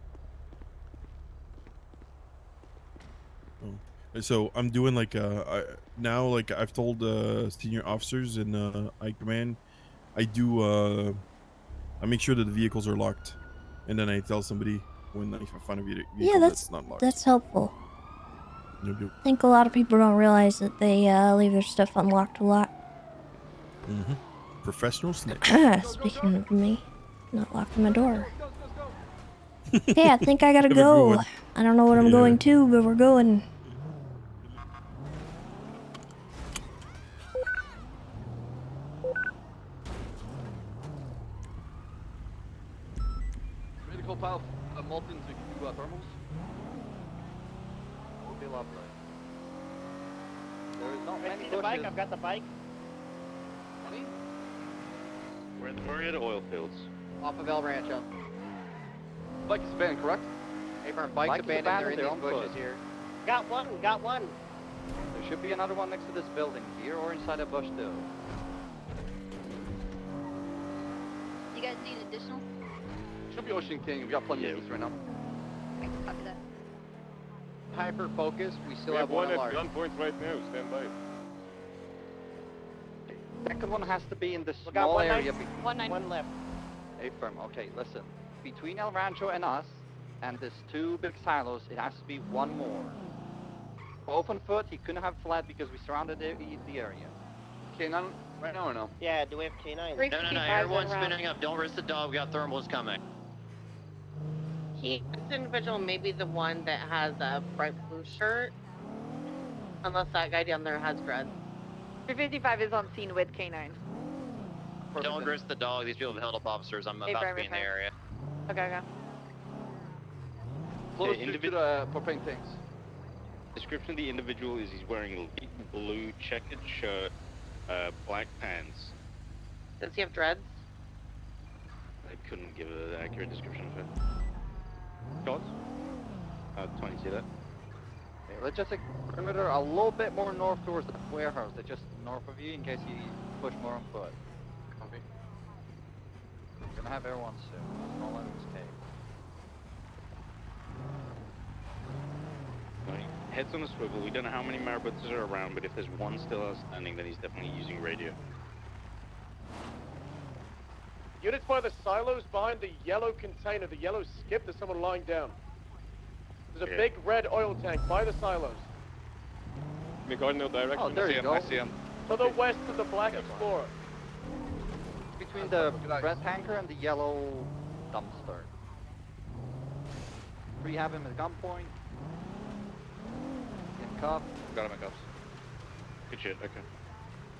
S3: Oh. So I'm doing like now like I've told senior officers in I command, I do I make sure that the vehicles are locked, and then I tell somebody when I find a vehicle that's not locked.
S1: That's helpful.
S3: Yep.
S1: I think a lot of people don't realize that they leave their stuff unlocked a lot.
S3: Professional snitch.
S1: Speaking of me, not locking my door. Okay, I think I gotta go. I don't know what I'm going to, but we're going.
S4: Critical power molten to do thermals. Would be lovely. There is not many
S20: the bike. I've got the bike.
S4: Money?
S9: We're in the Murrieta oil fields.
S2: Off of El Rancho.
S4: Bike is abandoned, correct?
S2: Hey, Vern, bike's abandoned. They're in these bushes here.
S20: Got one. Got one.
S4: There should be another one next to this building here or inside a bush too.
S8: You guys need additional?
S4: Should be Ocean King. We got plenty of these right now.
S8: Okay, copy that.
S2: Hyper focus. We still
S12: We
S2: have
S12: have one
S2: one
S12: at
S2: large.
S12: gunpoint right now. Stand by.
S4: Second one has to be in this
S20: We got
S4: small
S20: one
S4: area.
S20: One left.
S4: Hey, firm. Okay, listen. between El Rancho and us, and there's 2 big silos, it has to be 1 more. Both on foot, he couldn't have fled because we surrounded the area.
S7: K9 right now or no?
S20: Yeah, do we have K9?
S15: No, everyone's spinning up. Don't risk the dog. We got thermals coming.
S17: This individual may be the one that has a bright blue shirt. Unless that guy down there has dreads.
S8: 355 is on scene with K9.
S15: Don't risk the dog. These people have held up officers. I'm about to be in the area.
S8: Okay.
S7: Close to the propane tanks. Description of the individual is he's wearing light blue checkered shirt, black pants.
S17: Does he have dreads?
S7: I couldn't give an accurate description of it. Shots? 20, see that?
S4: Okay, let's just perimeter a little bit more north towards the warehouse. They're just north of you in case you push more on foot. Copy. We're gonna have everyone soon. Small enemies cave.
S7: Heads on a swivel. We don't know how many marabouts are around, but if there's one still outstanding, then he's definitely using radio.
S18: Units by the silos behind the yellow container, the yellow skip, there's someone lying down. There's a big red oil tank by the silos.
S12: Cardinal direction.
S4: Oh, there you go.
S7: I see him.
S18: To the west of the Black Explorer.
S4: Between the red tanker and the yellow dumpster. Rehab him at gunpoint. In cuff.
S7: Got him in cuffs. Good shit, okay.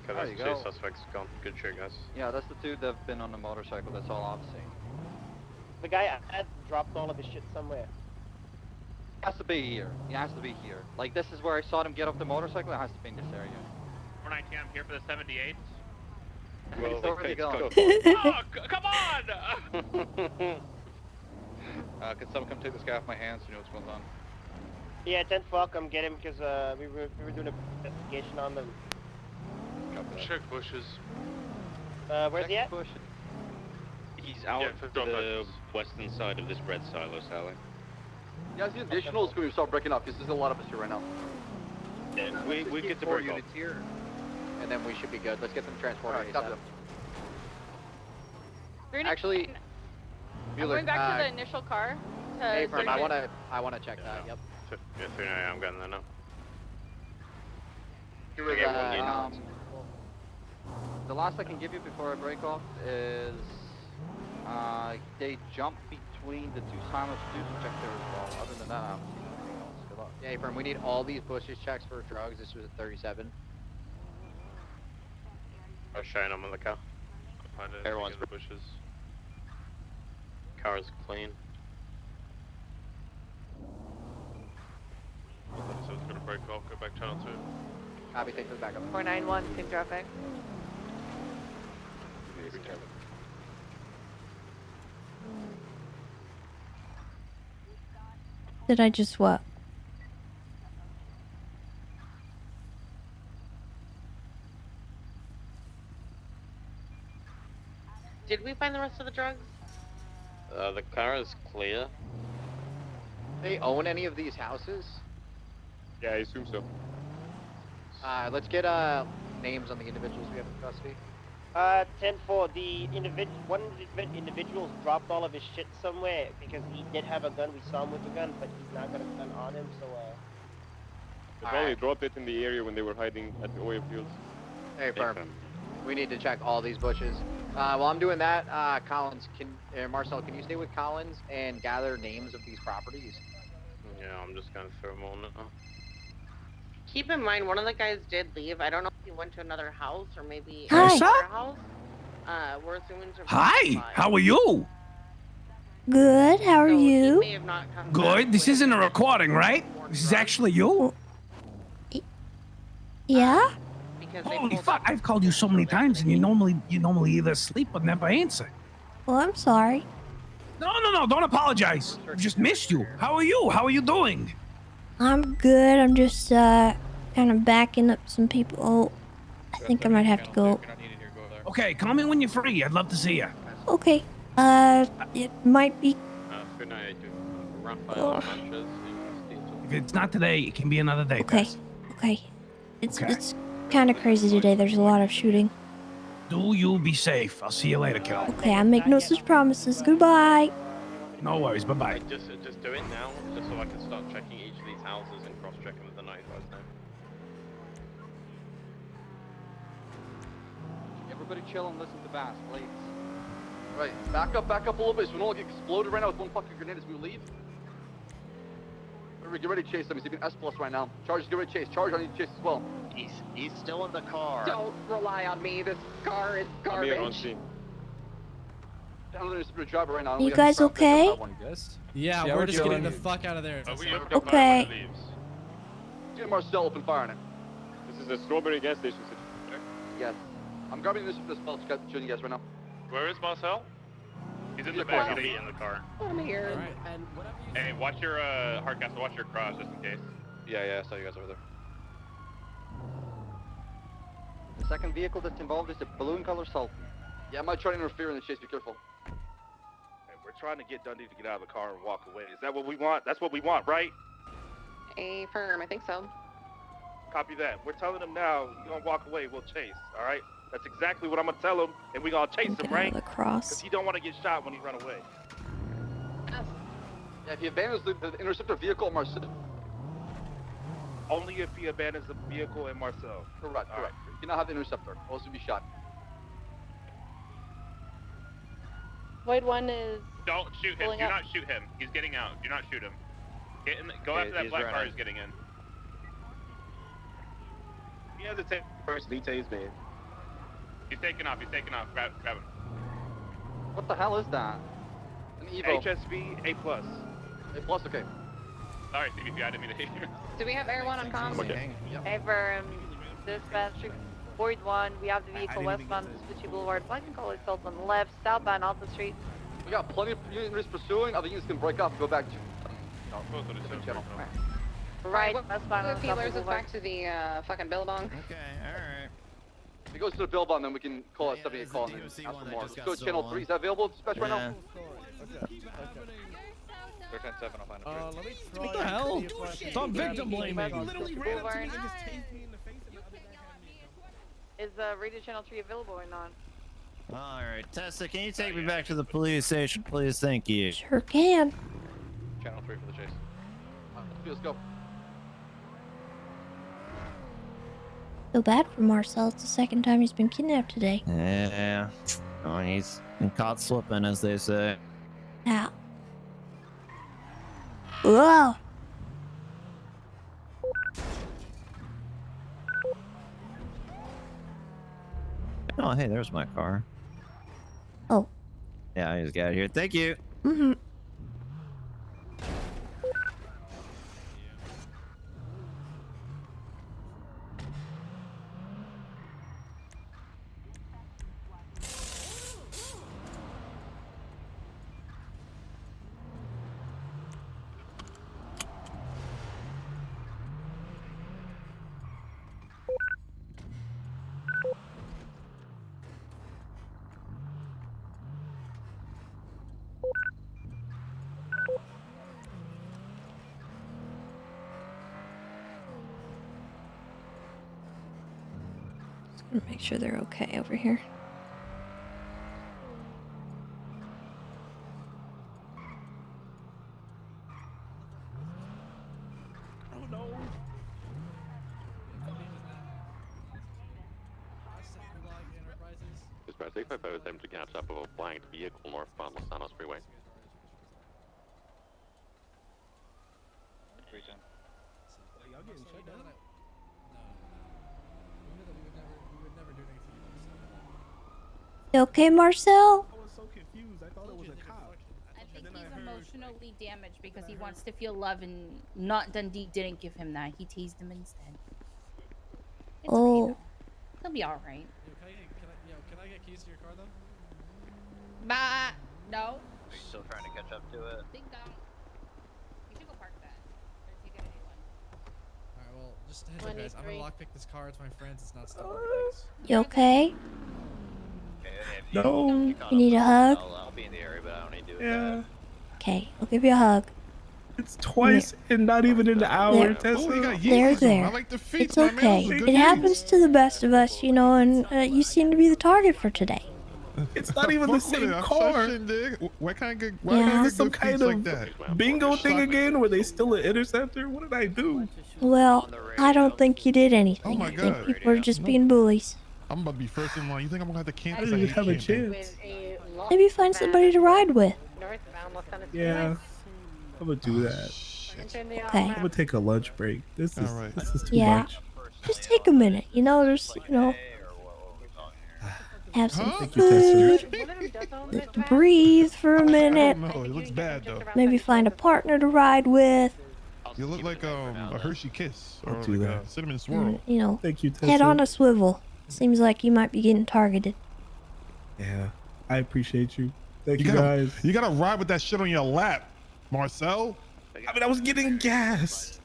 S4: There
S7: that's
S4: you
S7: two
S4: go.
S7: suspects gone. Good shit, guys.
S4: Yeah, that's the 2 that've been on the motorcycle. That's all I've seen.
S20: The guy had dropped all of his shit somewhere.
S4: He has to be here. He has to be here. Like, this is where I saw him get off the motorcycle. It has to be in this area.
S19: 419, I'm here for the 78.
S7: Well,
S4: He's already gone.
S19: Come on!
S7: Can someone come take this guy off my hands so you know what's going on?
S20: Yeah, 10-4, come get him because we were doing an investigation on them.
S16: Check bushes.
S20: Where's he at?
S7: He's out to the western side of this red silo, Sally.
S4: Yeah, the additional is going to start breaking up because there's a lot of us here right now.
S7: Yeah, we get to
S4: 4
S7: break
S4: units
S7: off.
S4: here, and then we should be good. Let's get them transported.
S7: Alright, stop them.
S4: Actually,
S8: I'm going back to the initial car.
S4: Hey, Firm, I wanna check that. Yep.
S7: Yeah, 398, I'm getting there now.
S4: The last I can give you before I break off is they jump between the 2 silos. Do check there as well. Other than that, I haven't seen anything else. Good luck.
S2: Yeah, Firm, we need all these bushes checks for drugs. This was at 37.
S7: Oh, Shane, I'm in the car. Everyone's bushes. Car is clean.
S16: So it's gonna break off, go back channel 2.
S2: Copy, take this back up.
S8: 491, same traffic.
S1: Did I just what?
S17: Did we find the rest of the drugs?
S7: The car is clear.
S2: They own any of these houses?
S12: Yeah, I assume so.
S2: Let's get names on the individuals we have in custody.
S20: 10-4, the one individual's dropped all of his shit somewhere because he did have a gun. We saw him with a gun, but he's not got a gun on him, so
S12: They probably dropped it in the area when they were hiding at the oil fields.
S2: Hey, Firm. We need to check all these bushes. While I'm doing that, Collins, Marcel, can you stay with Collins and gather names of these properties?
S7: Yeah, I'm just gonna throw them all now.
S17: Keep in mind, one of the guys did leave. I don't know if he went to another house or maybe
S21: Hi.
S17: another house. We're assuming to.
S21: Hi, how are you?
S1: Good, how are you?
S17: May have not come
S21: Good. This isn't a recording, right? This is actually you?
S1: Yeah?
S17: Because
S21: Holy fuck, I've called you so many times and you normally either sleep or never answer.
S1: Well, I'm sorry.
S21: No, don't apologize. I've just missed you. How are you? How are you doing?
S1: I'm good. I'm just kind of backing up some people. Oh, I think I might have to go.
S21: Okay, call me when you're free. I'd love to see you.
S1: Okay. It might be.
S7: 398, Raphael Sanchez.
S21: If it's not today, it can be another day.
S1: Okay.
S21: Tess.
S1: Okay. It's kind of crazy today. There's a lot of shooting.
S21: Do you be safe. I'll see you later, kiddo.
S1: Okay, I make no such promises. Goodbye.
S21: No worries. Bye bye.
S5: Just do it now, just so I can start checking each of these houses and cross-checking with the 95s now.
S4: Everybody chill and listen to Bass, please.
S6: Right, back up a little bit so we don't get exploded right now with one fucking grenade as we leave. Get ready to chase them. He's even S+ right now. Charge, get ready to chase. Charge, I need to chase as well.
S15: He's still in the car.
S14: Don't rely on me. This car is
S5: I'm here on
S14: garbage.
S5: scene.
S6: I'm gonna just driver right now.
S1: You guys okay?
S22: Yeah, we're just getting the fuck out of there.
S1: Okay.
S6: Get Marcel open fire on it.
S12: This is a strawberry gas station.
S6: Yes. I'm grabbing this for this spell to shooting you guys right now.
S16: Where is Marcel? He's in the
S6: car.
S16: back. He's in the car.
S14: I'm here.
S22: Alright, and whatever you
S16: Hey, watch your hardcastle. Watch your cross just in case.
S5: Yeah, I saw you guys over there.
S4: The second vehicle that's involved is a balloon color Sultan.
S6: Yeah, I might try to interfere in the chase. Be careful.
S7: Hey, we're trying to get Dundee to get out of the car and walk away. Is that what we want? That's what we want, right?
S14: Affirm, I think so.
S7: Copy that. We're telling him now, you're gonna walk away, we'll chase, alright? That's exactly what I'm gonna tell him, and we're gonna chase him, right?
S1: The cross.
S7: Because he don't want to get shot when he run away.
S6: Yeah, if he abandons the interceptor vehicle, Marcel.
S7: Only if he abandons the vehicle and Marcel.
S6: Correct. You cannot have the interceptor, or else you'll be shot.
S17: Void 1 is...
S16: Don't shoot him.
S17: Pulling
S16: Do
S17: up.
S16: not shoot him. He's getting out. Do not shoot him. Get in. Go after that black car he's getting in.
S7: He has to take first, he tased me.
S16: He's taking off. Grab him.
S4: What the hell is that?
S6: An Evo.
S7: HSV A+.
S6: A+, okay.
S16: Sorry, CBP. I didn't mean to hit you.
S14: Do we have Air 1 on comms?
S16: Okay.
S17: Affirm. Dispatch, Void 1, we have the vehicle westbound Vespucci Boulevard, flanking call itself on the left, southbound Alta Street.
S6: We got plenty of units pursuing. Other units can break off and go back to different channel.
S17: Right, westbound
S14: The
S17: on
S14: feelers
S17: South
S14: us back to the fucking Billabong.
S15: Okay, alright.
S6: If he goes to the Billabong, then we can call it 78 call and then ask for more. Let's go to channel 3. Is that available? Dispatch right now?
S24: They're 10-7, I'll find a
S22: let me try. What the hell? Stop victim blaming.
S17: Is radio channel 3 available or not?
S15: Alright, Tessa, can you take me back to the police station, please? Thank you.
S1: Sure can.
S24: Channel 3 for the chase.
S6: Let's go.
S1: Feel bad for Marcel. It's the second time he's been kidnapped today.
S15: Yeah. Oh, he's been caught slipping, as they say.
S1: Yeah. Whoa.
S15: Oh, hey, there's my car.
S1: Oh.
S15: Yeah, I just got it here. Thank you.
S1: Mm-hmm. Make sure they're okay over here.
S22: Oh no.
S12: Dispatch, I think I proposed them to catch up with a blanked vehicle northbound Los Santos Freeway.
S24: 310.
S22: Y'all getting shut down?
S1: You okay, Marcel?
S22: I was so confused. I thought it was a cop.
S23: I think he's emotionally damaged because he wants to feel love, and not Dundee didn't give him that. He teased him instead. It's okay,
S1: Oh.
S23: though. He'll be all right.
S22: Can I get keys to your car though?
S23: Bah. No.
S15: Are you still trying to catch up to it?
S23: Ding dong. You should go park that. Or take out a new one.
S22: Alright, well, just a heads up, guys. I'm gonna lockpick this car. It's my friend's. It's not stolen. Thanks.
S1: You okay?
S22: No.
S1: You need a hug?
S15: I'll be in the area, but I don't need to do it.
S22: Yeah.
S1: Okay, I'll give you a hug.
S22: It's twice and not even an hour, Tessa.
S1: There. It's okay. It happens to the best of us, you know, and you seem to be the target for today.
S3: It's not even the same car.
S10: Why can't I get?
S1: Yeah.
S3: Is this some kind of bingo thing again? Were they still an interceptor? What did I do?
S1: Well, I don't think you did anything.
S10: Oh my
S1: I think
S10: God.
S1: people are just being bullies.
S10: I'm about to be first in line. You think I'm gonna have to
S3: I
S10: cancel?
S3: didn't even have a
S10: camping.
S3: chance.
S1: Maybe find somebody to ride with.
S17: Northbound Los Santos
S3: Yeah, I'm gonna do that.
S1: Okay.
S3: I'm gonna take a lunch break. This is too
S1: Yeah.
S3: much.
S1: Just take a minute. You know, there's, have some
S3: Thank you, Tessa.
S1: food. Breathe for a minute.
S10: No, it looks bad though.
S1: Maybe find a partner to ride with.
S10: You look like a Hershey Kiss or
S3: I'll do
S10: like
S3: that.
S10: a cinnamon
S1: And,
S10: swirl.
S3: Thank you, Tessa.
S1: head on a swivel. Seems like you might be getting targeted.
S3: Yeah, I appreciate you. Thank
S10: You
S3: you,
S10: gotta,
S3: guys.
S10: you gotta ride with that shit on your lap, Marcel.
S3: I mean, I was getting gas.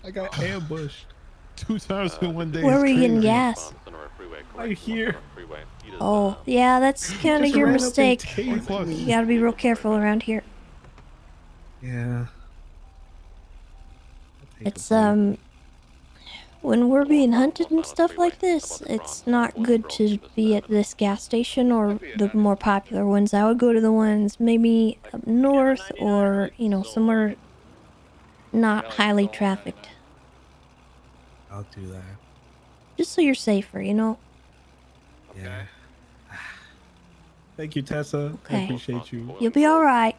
S3: I got ambushed
S10: 2 times in one day.
S1: Where
S10: is
S1: were you getting
S10: crazy.
S1: gas?
S3: right here.
S1: Oh, yeah, that's kind of
S3: Just
S1: your
S3: ran up and
S1: mistake.
S3: tased me.
S1: You gotta be real careful around here.
S3: Yeah.
S1: It's, when we're being hunted and stuff like this, it's not good to be at this gas station or the more popular ones. I would go to the ones maybe up north or, somewhere not highly trafficked.
S3: I'll do that.
S1: Just so you're safer,
S3: Yeah. Thank you, Tessa. I
S1: Okay.
S3: appreciate you.
S1: You'll be alright.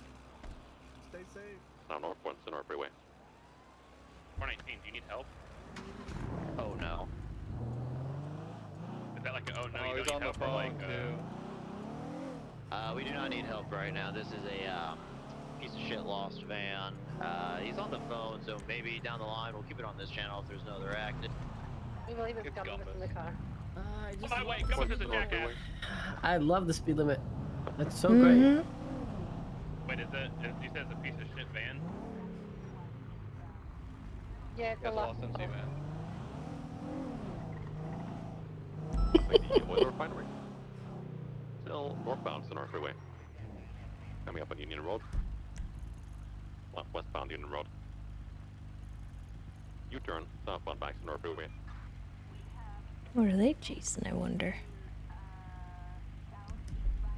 S3: Stay safe.
S12: North 1 Sonora Freeway. 419, do you need help?
S4: Oh no.
S12: Is that like a, oh no, you
S4: he's
S12: don't
S4: on
S12: need
S4: the
S12: help or
S4: phone
S12: like,
S4: too. We do not need help right now. This is a piece of shit lost van. He's on the phone, so maybe down the line we'll keep it on this channel if there's no other active.
S17: We believe it's Gummas in the car.
S11: I love the speed limit. That's so
S1: Mm-hmm.
S11: great.
S12: Wait, you said it's a piece of shit van?
S17: Yeah, it's a lost
S4: MC van.
S12: Oil refinery. Still northbound Sonora Freeway. Coming up on Union Road. Westbound Union Road. U-turn, southbound back Sonora Freeway.
S1: What are they chasing, I wonder?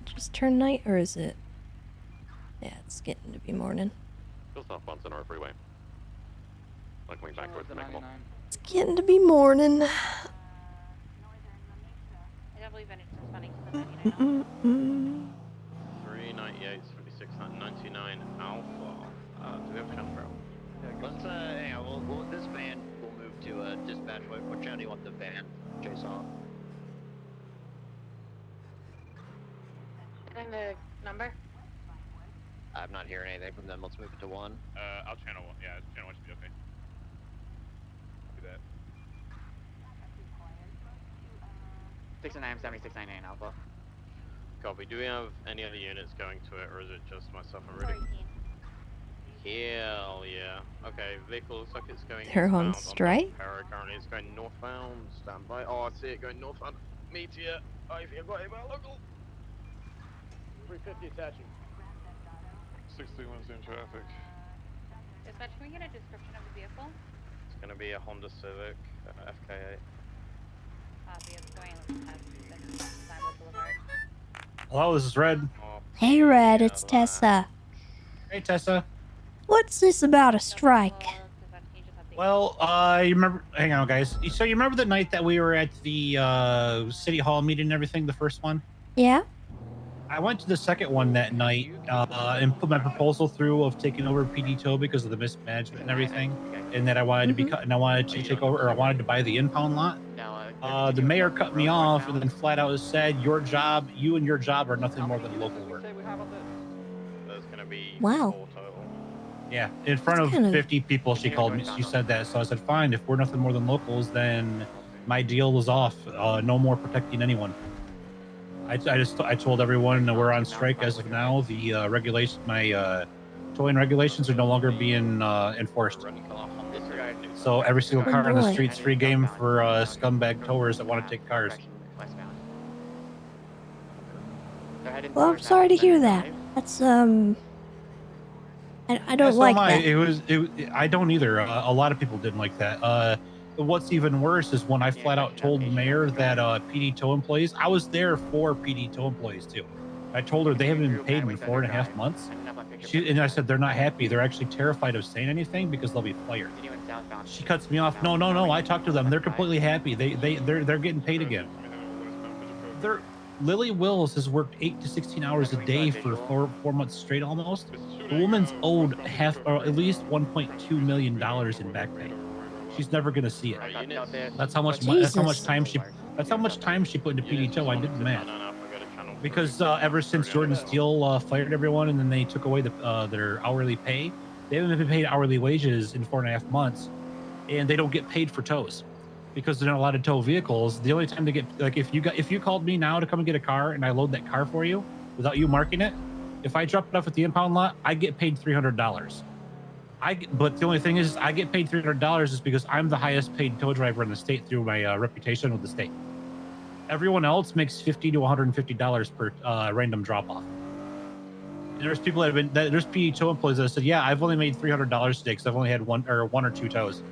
S1: Just turn night, or is it? Yeah, it's getting to be morning.
S12: Still southbound Sonora Freeway. Not coming back towards the Mexico.
S1: It's getting to be morning.
S17: I don't believe anything's funny.
S5: 398, 76, 99 Alpha. Do we have a channel route?
S4: Let's hang on. This van will move to dispatch. What channel do you want the van chase on?
S17: And the number?
S4: I'm not hearing anything from them. Let's move it to 1.
S12: I'll channel 1. Yeah, channel 1 should be okay. Do that.
S2: 699, 7699 Alpha.
S5: Copy. Do we have any other units going to it, or is it just myself and Rudy? Hell yeah. Okay, vehicle looks like it's going
S1: They're on
S5: eastbound
S1: strike?
S5: Power currently it's going northbound. Stand by. Oh, I see it going northbound. Meteor. Oh, if you've got him out local.
S18: 350 attaching.
S10: 61's in traffic.
S23: Dispatch, can we get a description of the vehicle?
S5: It's going to be a Honda Civic FK8.
S23: It's going at Sidewalk Boulevard.
S22: Hello, this is Red.
S1: Hey, Red, it's Tessa.
S22: Hey, Tessa.
S1: What's this about a strike?
S22: Well, you remember? Hang on, guys. So you remember the night that we were at the city hall meeting and everything, the first one?
S1: Yeah?
S22: I went to the second one that night and put my proposal through of taking over PD Tow because of the mismanagement and everything, and that I wanted to be cut and I wanted to take over, or I wanted to buy the impound lot. The mayor cut me off and then flat out said, "Your job, you and your job are nothing more than local work."
S5: That's going to be
S1: Wow.
S5: full total.
S22: Yeah, in front of
S1: kind of-
S22: 50 people, she called me. She said that, so I said, "Fine. If we're nothing more than locals, then my deal was off. No more protecting anyone." I told everyone that we're on strike as of now. The towing regulations are no longer being enforced. So every single car on the street's free game for scumbag towers that want to take cars.
S1: Well, I'm sorry to hear that. That's, I don't
S22: so
S1: like
S22: am I.
S1: that.
S22: I don't either. A lot of people didn't like that. what's even worse is when I flat out told the mayor that PD tow employees, I was there for PD tow employees too. I told her they haven't been paid in 4.5 months. And I said they're not happy. They're actually terrified of saying anything because they'll be fired. She cuts me off. No. I talked to them. They're completely happy. They're getting paid again. Lily Wills has worked 8 to 16 hours a day for 4 months straight almost. The woman's owed at least $1.2 million in back pay. She's never gonna see it. That's how much time she put into PD tow. I did the math. Because ever since Jordan Steele fired everyone and then they took away their hourly pay, they haven't been paid hourly wages in 4.5 months, and they don't get paid for tows because they're not allowed to tow vehicles. The only time they get, like, if you called me now to come and get a car and I load that car for you without you marking it, if I drop it off at the impound lot, I get paid $300. But the only thing is, I get paid $300 is because I'm the highest paid tow driver in the state through my reputation with the state. Everyone else makes $50 to $150 per random drop off. There's people that have been there's PD tow employees that said, yeah, I've only made $300 today because I've only had one or two tows.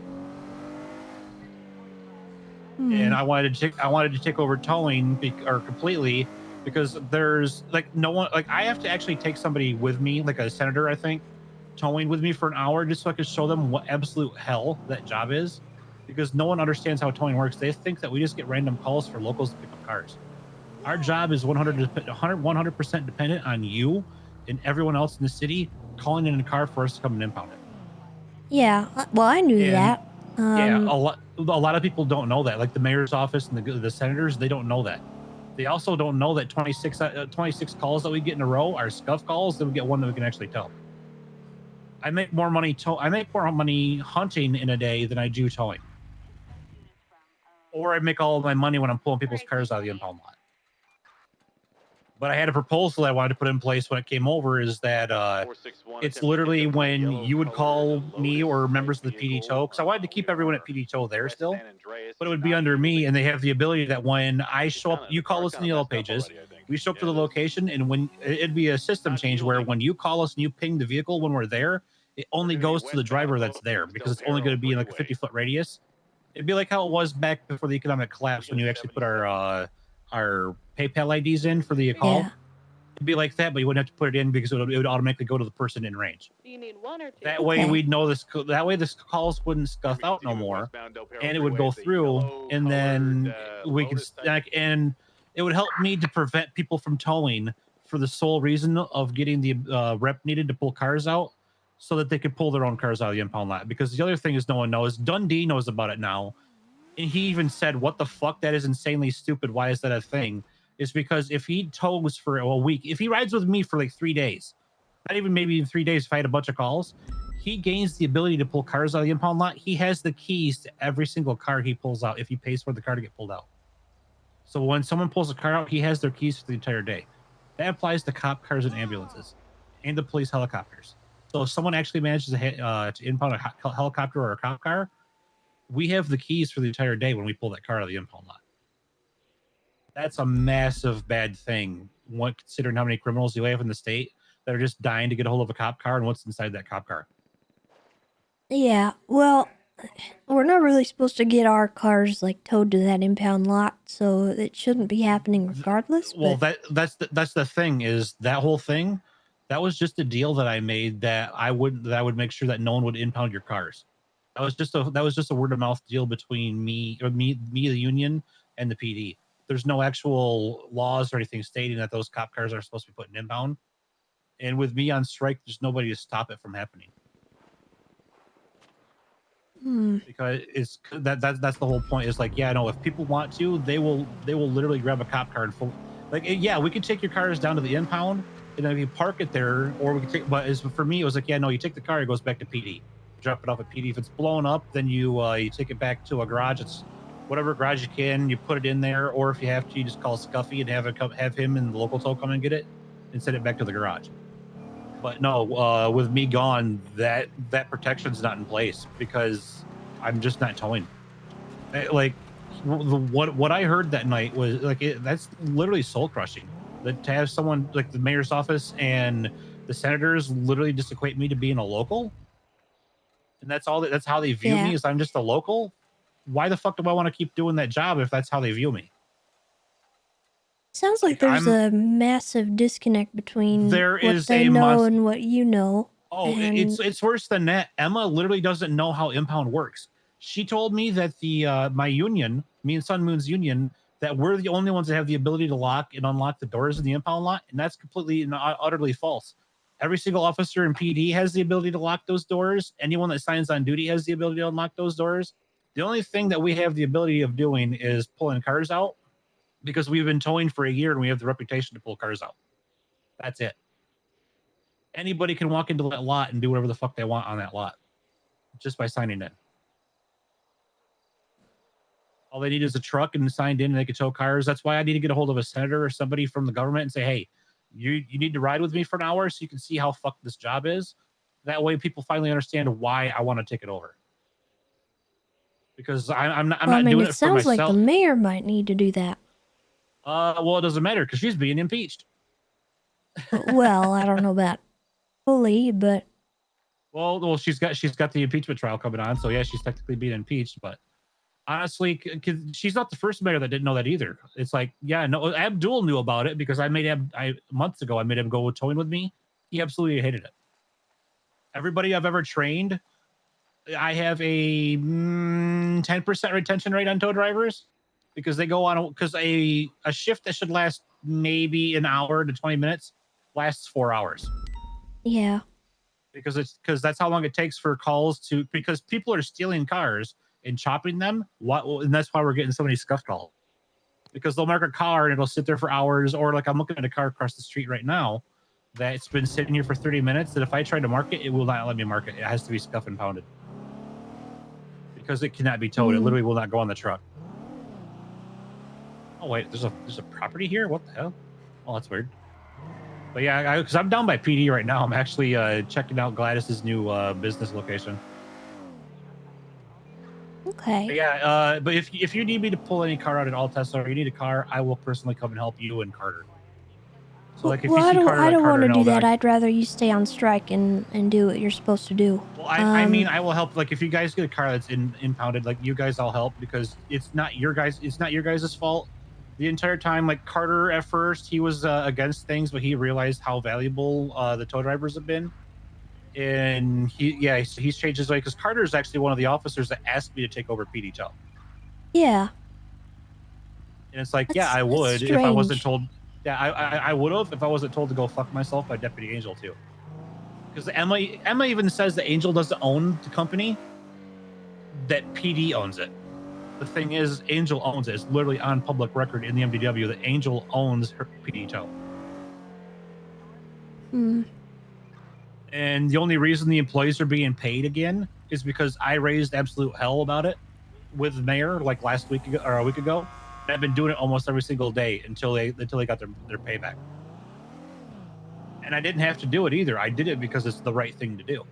S22: And I wanted to take over towing completely because there's no one, I have to actually take somebody with me, like a senator, I think, towing with me for an hour just so I could show them what absolute hell that job is, because no one understands how towing works. They think that we just get random calls for locals to pick up cars. Our job is 100% dependent on you and everyone else in the city calling in a car for us to come and impound it.
S1: Yeah, well, I knew that.
S22: Yeah, a lot of people don't know that. Like the mayor's office and the senators, they don't know that. They also don't know that 26 calls that we get in a row are scuff calls. Then we get one that we can actually tow. I make more money hunting in a day than I do towing. Or I make all of my money when I'm pulling people's cars out of the impound lot. But I had a proposal I wanted to put in place when it came over, is that it's literally when you would call me or members of the PD tow, because I wanted to keep everyone at PD tow there still, but it would be under me, and they have the ability that when I show up, you call us in the yellow pages, we show up to the location, and when it'd be a system change where when you call us and you ping the vehicle when we're there, it only goes to the driver that's there, because it's only going to be in like a 50-foot radius. It'd be like how it was back before the economic collapse when you actually put our PayPal IDs in for the call. Yeah. It'd be like that, but you wouldn't have to put it in because it would automatically go to the person in range.
S17: Do you need one or two?
S22: That way we'd know this. That way this calls wouldn't scuff out no more, and it would go through, and then we can and it would help me to prevent people from towing for the sole reason of getting the rep needed to pull cars out so that they could pull their own cars out of the impound lot. Because the other thing is no one knows. Dundee knows about it now. And he even said, what the fuck? That is insanely stupid. Why is that a thing? Is because if he tows for a week, if he rides with me for like 3 days, not even maybe in 3 days if I had a bunch of calls, he gains the ability to pull cars out of the impound lot. He has the keys to every single car he pulls out if he pays for the car to get pulled out. So when someone pulls a car out, he has their keys for the entire day. That applies to cop cars and ambulances and the police helicopters. So if someone actually manages to impound a helicopter or a cop car, we have the keys for the entire day when we pull that car out of the impound lot. That's a massive bad thing, considering how many criminals you have in the state that are just dying to get a hold of a cop car and what's inside that cop car.
S1: Yeah, well, we're not really supposed to get our cars like towed to that impound lot, so it shouldn't be happening regardless.
S22: Well, that's the thing, is that whole thing, that was just a deal that I made that I would make sure that no one would impound your cars. That was just a word of mouth deal between me, the union, and the PD. There's no actual laws or anything stating that those cop cars are supposed to be put in impound. And with me on strike, there's nobody to stop it from happening. Because that's the whole point. Is like, yeah, no, if people want to, they will literally grab a cop car and yeah, we could take your cars down to the impound and then we park it there, or we could take. But for me, it was like, yeah, no, you take the car, it goes back to PD. Drop it off at PD. If it's blown up, then you take it back to a garage. It's whatever garage you can. You put it in there, or if you have to, you just call Scuffy and have him and the local tow come and get it and send it back to the garage. But no, with me gone, that protection's not in place because I'm just not towing. Like what I heard that night was like that's literally soul crushing. That to have someone like the mayor's office and the senators literally just equate me to being a local. And that's how they view me, is I'm just a local. why the fuck do I want to keep doing that job if that's how they view me?
S1: Sounds like there's a massive disconnect between
S22: There
S1: what
S22: is
S1: they
S22: a
S1: know
S22: must.
S1: and what you know.
S22: Oh,
S1: and
S22: it's worse than that. Emma literally doesn't know how impound works. She told me that the my union, me and Sun Moon's union, that we're the only ones that have the ability to lock and unlock the doors in the impound lot, and that's completely and utterly false. Every single officer in PD has the ability to lock those doors. Anyone that signs on duty has the ability to unlock those doors. The only thing that we have the ability of doing is pulling cars out, because we've been towing for a year and we have the reputation to pull cars out. That's it. Anybody can walk into that lot and do whatever the fuck they want on that lot just by signing in. All they need is a truck and signed in and they can tow cars. That's why I need to get a hold of a senator or somebody from the government and say, hey, you need to ride with me for an hour so you can see how fucked this job is. That way people finally understand why I want to take it over. Because I'm not doing it for
S1: sounds like the
S22: myself.
S1: mayor might need to do that.
S22: Well, it doesn't matter because she's being impeached.
S1: Well, I don't know about fully, but
S22: Well, she's got the impeachment trial coming on, so yeah, she's technically being impeached. But honestly, cause she's not the first mayor that didn't know that either. It's like, yeah, no, Abdul knew about it because months ago I made him go towing with me. He absolutely hated it. Everybody I've ever trained, I have a 10% retention rate on tow drivers because they go on because a shift that should last maybe an hour to 20 minutes lasts 4 hours.
S1: yeah.
S22: Because that's how long it takes for calls to, because people are stealing cars and chopping them. And that's why we're getting so many scuff calls, because they'll mark a car and it'll sit there for hours. Or like I'm looking at a car across the street right now that's been sitting here for 30 minutes that if I try to mark it, it will not let me mark it. It has to be scuff and pounded because it cannot be towed. It literally will not go on the truck. Oh wait, there's a property here. What the hell? Oh, that's weird. But yeah, because I'm down by PD right now. I'm actually checking out Gladys's new business location.
S1: Okay.
S22: But yeah, but if you need me to pull any car out at all, Tessa, or you need a car, I will personally come and help you and Carter. So like if you see Carter,
S1: I don't want to do
S22: that.
S1: that. I'd rather you stay on strike and do what you're supposed to do.
S22: Well, I mean, I will help. Like if you guys get a car that's impounded, like you guys, I'll help because it's not your guys' fault. The entire time, like Carter at first, he was against things, but he realized how valuable the tow drivers have been. And he's changed his way because Carter is actually one of the officers that asked me to take over PD tow.
S1: Yeah.
S22: And it's like, I would
S1: strange.
S22: if I wasn't told. Yeah, I would have if I wasn't told to go fuck myself by Deputy Angel too. Because Emma even says that Angel doesn't own the company, that PD owns it. The thing is, Angel owns it. It's literally on public record in the MDW that Angel owns her PD tow. And the only reason the employees are being paid again is because I raised absolute hell about it with the mayor like last week or a week ago. And I've been doing it almost every single day until they got their payback. And I didn't have to do it either. I did it because it's the right thing to do.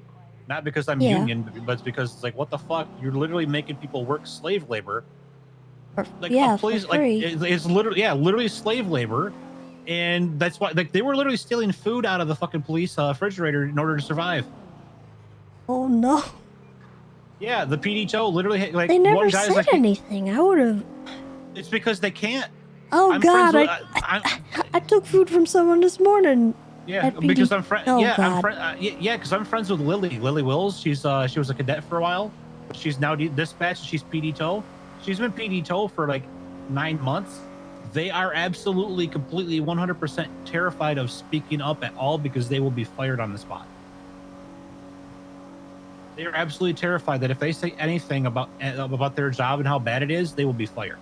S22: Not because I'm union, but it's because it's like, what the fuck? You're literally making people work slave labor. Like, please, like it's literally slave labor. And that's why, like, they were literally stealing food out of the fucking police refrigerator in order to survive.
S1: Oh no!
S22: Yeah, the PD tow literally like
S1: they never
S22: one guy's
S1: said
S22: like,
S1: anything. I would have.
S22: It's because they can't.
S1: Oh God! I took food from someone this morning.
S22: Yeah, because I'm friends. Because I'm friends with Lily Wills. She was a cadet for a while. She's now dispatched. She's PD tow. She's been PD tow for like 9 months. They are absolutely, completely, 100% terrified of speaking up at all because they will be fired on the spot. They are absolutely terrified that if they say anything about their job and how bad it is, they will be fired.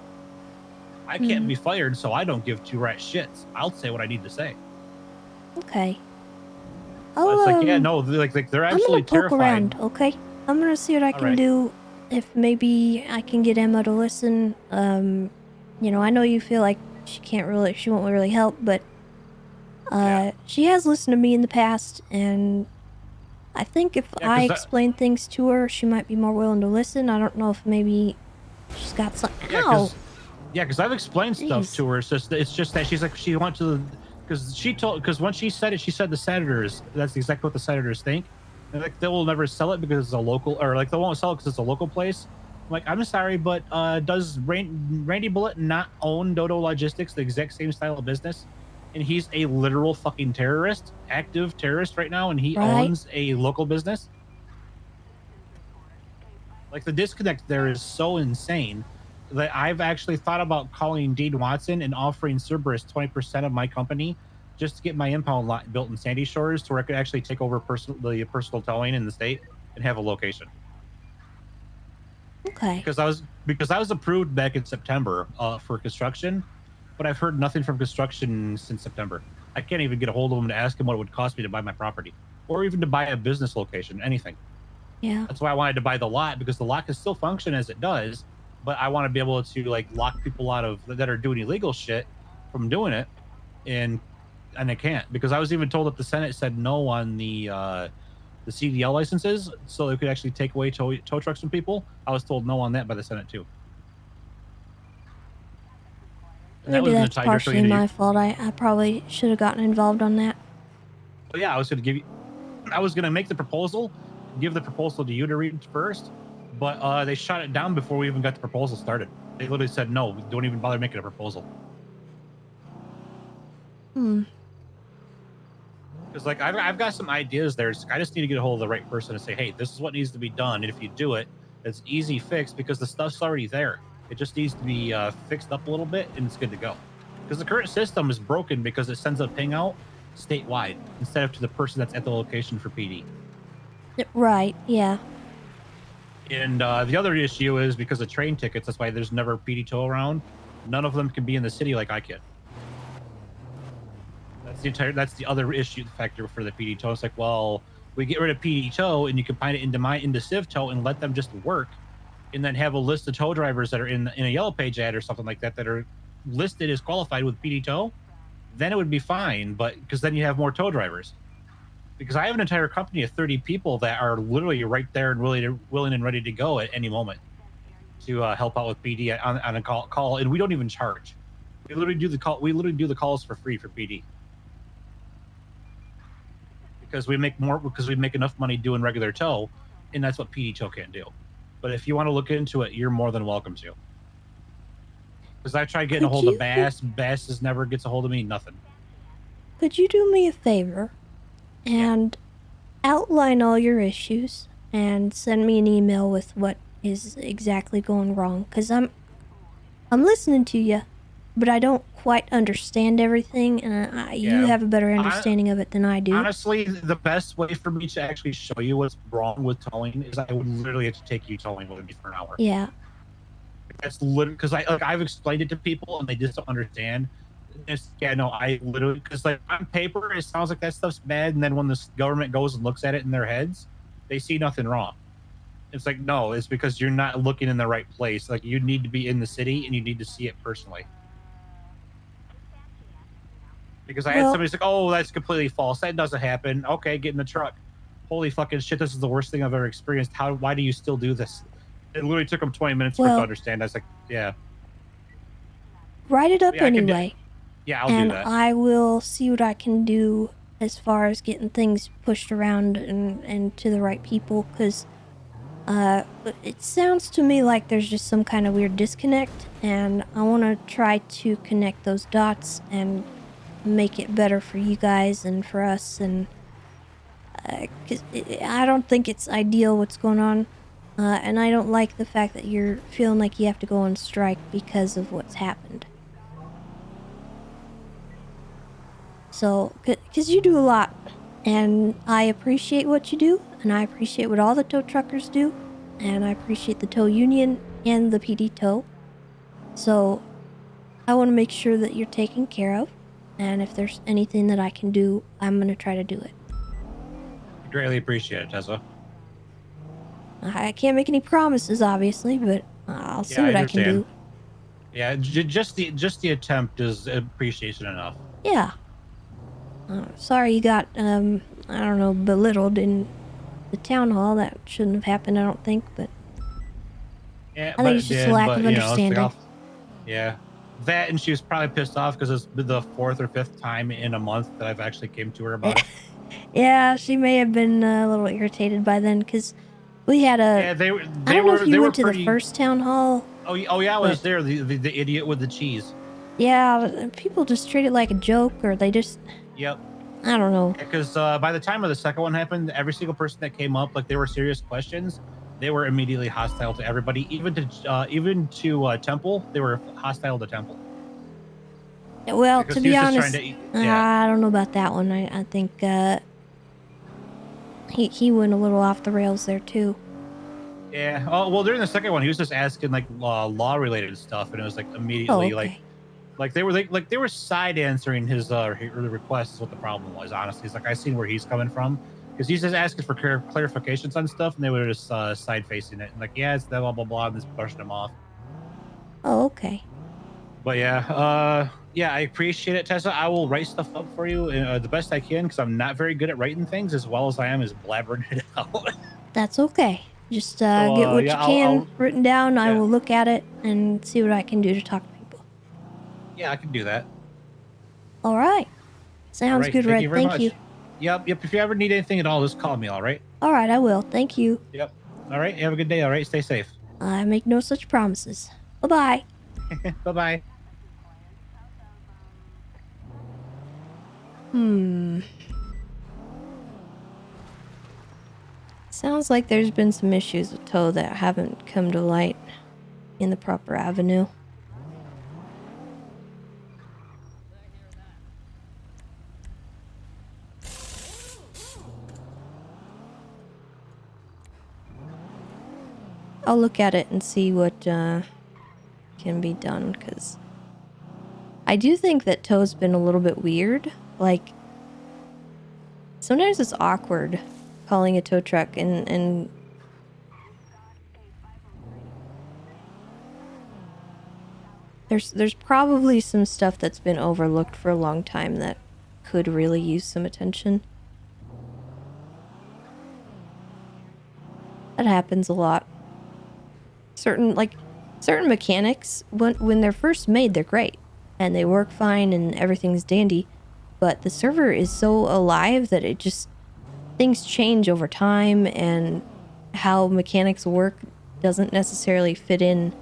S22: I can't be fired, so I don't give two rats shits. I'll say what I need to say.
S1: Okay.
S22: It's like, yeah, no, like they're absolutely terrified.
S1: I'm gonna poke around, okay? I'm gonna see what I can do. If maybe I can get Emma to listen. You know, I know you feel like she won't really help, but she has listened to me in the past, and I think if I explain things to her, she might be more willing to listen. I don't know if maybe she's got something.
S22: Because I've explained stuff to her. It's just that she's like, she wants to, because when she said it, she said the senators, that's exactly what the senators think. And like, they will never sell it because it's a local, or like they won't sell it because it's a local place. like, I'm sorry, but does Randy Bullet not own Dodo Logistics, the exact same style of business? And he's a literal fucking terrorist, active terrorist right now, and he
S1: Right.
S22: owns a local business. Like, the disconnect there is so insane that I've actually thought about calling Dean Watson and offering Cerberus 20% of my company just to get my impound lot built in Sandy Shores to where I could actually take over the personal towing in the state and have a location.
S1: Okay.
S22: Because I was approved back in September for construction, but I've heard nothing from construction since September. I can't even get a hold of them to ask them what it would cost me to buy my property, or even to buy a business location, anything.
S1: Yeah.
S22: That's why I wanted to buy the lot, because the lot can still function as it does, but I want to be able to like lock people out of that are doing illegal shit from doing it, and I can't, because I was even told that the Senate said no on the CDL licenses, so they could actually take away tow trucks from people. I was told no on that by the Senate too. And that
S1: Maybe
S22: was going to
S1: that's
S22: tie directly
S1: partially
S22: into
S1: my fault. I probably should have gotten involved on that.
S22: Well, yeah, I was going to give you. I was going to make the proposal, give the proposal to you to read first, but they shot it down before we even got the proposal started. They literally said no, don't even bother making a proposal. Because like I've got some ideas there. I just need to get a hold of the right person and say, hey, this is what needs to be done. And if you do it, it's easy fix because the stuff's already there. It just needs to be fixed up a little bit and it's good to go. Because the current system is broken because it sends a ping out statewide instead of to the person that's at the location for PD.
S1: Right, yeah.
S22: And the other issue is because of train tickets. That's why there's never PD tow around. None of them can be in the city like I can. That's the other issue factor for the PD tow. It's like, well, we get rid of PD tow and you combine it into Civ tow and let them just work, and then have a list of tow drivers that are in a yellow page ad or something like that that are listed as qualified with PD tow. Then it would be fine, but because then you have more tow drivers. Because I have an entire company of 30 people that are literally right there and willing and ready to go at any moment to help out with PD on a call, and we don't even charge. We literally do the call. We literally do the calls for free for PD. Because we make enough money doing regular tow, and that's what PD tow can't do. But if you want to look into it, you're more than welcome to. Because I tried getting a hold of Bass. Bass never gets a hold of me. Nothing.
S1: Could you do me a favor and outline all your issues and send me an email with what is exactly going wrong? Because I'm listening to you, but I don't quite understand everything, and you have a better understanding of it than I do.
S22: Honestly, the best way for me to actually show you what's wrong with towing is I would literally have to take you towing with me for an hour.
S1: Yeah.
S22: That's literally because I've explained it to people and they just don't understand. I literally, because like on paper it sounds like that stuff's bad, and then when the government goes and looks at it in their heads, they see nothing wrong. It's like, no, it's because you're not looking in the right place. Like, you need to be in the city and you need to see it personally. Because I had somebody say, oh, that's completely false. That doesn't happen. Okay, get in the truck. Holy fucking shit, this is the worst thing I've ever experienced. Why do you still do this? It literally took them 20 minutes for it to understand. I was like, yeah.
S1: Write it up anyway.
S22: I'll do that.
S1: And I will see what I can do as far as getting things pushed around and to the right people, because it sounds to me like there's just some kind of weird disconnect, and I want to try to connect those dots and make it better for you guys and for us. And cause I don't think it's ideal what's going on, and I don't like the fact that you're feeling like you have to go on strike because of what's happened. So, because you do a lot, and I appreciate what you do, and I appreciate what all the tow truckers do, and I appreciate the tow union and the PD tow. So, I want to make sure that you're taken care of, and if there's anything that I can do, I'm going to try to do it.
S22: Greatly appreciate it, Tessa.
S1: I can't make any promises, obviously, but I'll see what I can do.
S22: Yeah, just the attempt is appreciation enough.
S1: Yeah. Sorry you got, I don't know, belittled in the town hall. That shouldn't have happened, I don't think, but
S22: yeah,
S1: I think it's just a lack of understanding.
S22: Yeah. That, and she was probably pissed off because it's the 4th or 5th time in a month that I've actually came to her about it.
S1: Yeah, she may have been a little irritated by then, because We had a.
S22: Yeah, they
S1: I don't know if you
S22: they
S1: went
S22: were
S1: to
S22: pretty.
S1: the first town hall.
S22: Oh, yeah, I was
S1: but-
S22: there. The idiot with the cheese.
S1: Yeah, people just treat it like a joke, or they just.
S22: Yep.
S1: I don't know.
S22: Because by the time of the second one happened, every single person that came up, like they were serious questions, they were immediately hostile to everybody, even to Temple. They were hostile to Temple.
S1: Well,
S22: Because
S1: to
S22: he
S1: be
S22: was just trying
S1: honest,
S22: to yeah.
S1: I don't know about that one. I think he went a little off the rails there too.
S22: Yeah. Oh well, during the second one, he was just asking like law related stuff, and it was like immediately
S1: okay.
S22: like they were side answering his request is what the problem was. Honestly, it's like I seen where he's coming from because he's just asking for clarifications on stuff, and they were just side facing it and like yeah, it's that blah blah blah, and just brushing him off.
S1: Oh, okay.
S22: But yeah, I appreciate it, Tessa. I will write stuff up for you the best I can because I'm not very good at writing things as well as I am as blabbering it out.
S1: That's okay. Just get what
S22: yeah,
S1: you can
S22: I'll
S1: written down. I
S22: yeah.
S1: will look at it and see what I can do to talk to people.
S22: Yeah, I can do that.
S1: All right. Sounds
S22: All right,
S1: good,
S22: thank
S1: Red.
S22: you very
S1: Thank
S22: much.
S1: you.
S22: Yep. If you ever need anything at all, just call me. All right.
S1: All right, I will. Thank you.
S22: Yep. All right. Have a good day. All right. Stay safe.
S1: I make no such promises. Bye-bye.
S22: Bye-bye.
S1: Sounds like there's been some issues with Toe that haven't come to light in the proper avenue. I'll look at it and see what can be done, because I do think that Toe's been a little bit weird. Like, sometimes it's awkward calling a tow truck and there's probably some stuff that's been overlooked for a long time that could really use some attention. That happens a lot. Certain mechanics, when they're first made, they're great and they work fine and everything's dandy, but the server is so alive that it just, things change over time, and how mechanics work doesn't necessarily fit in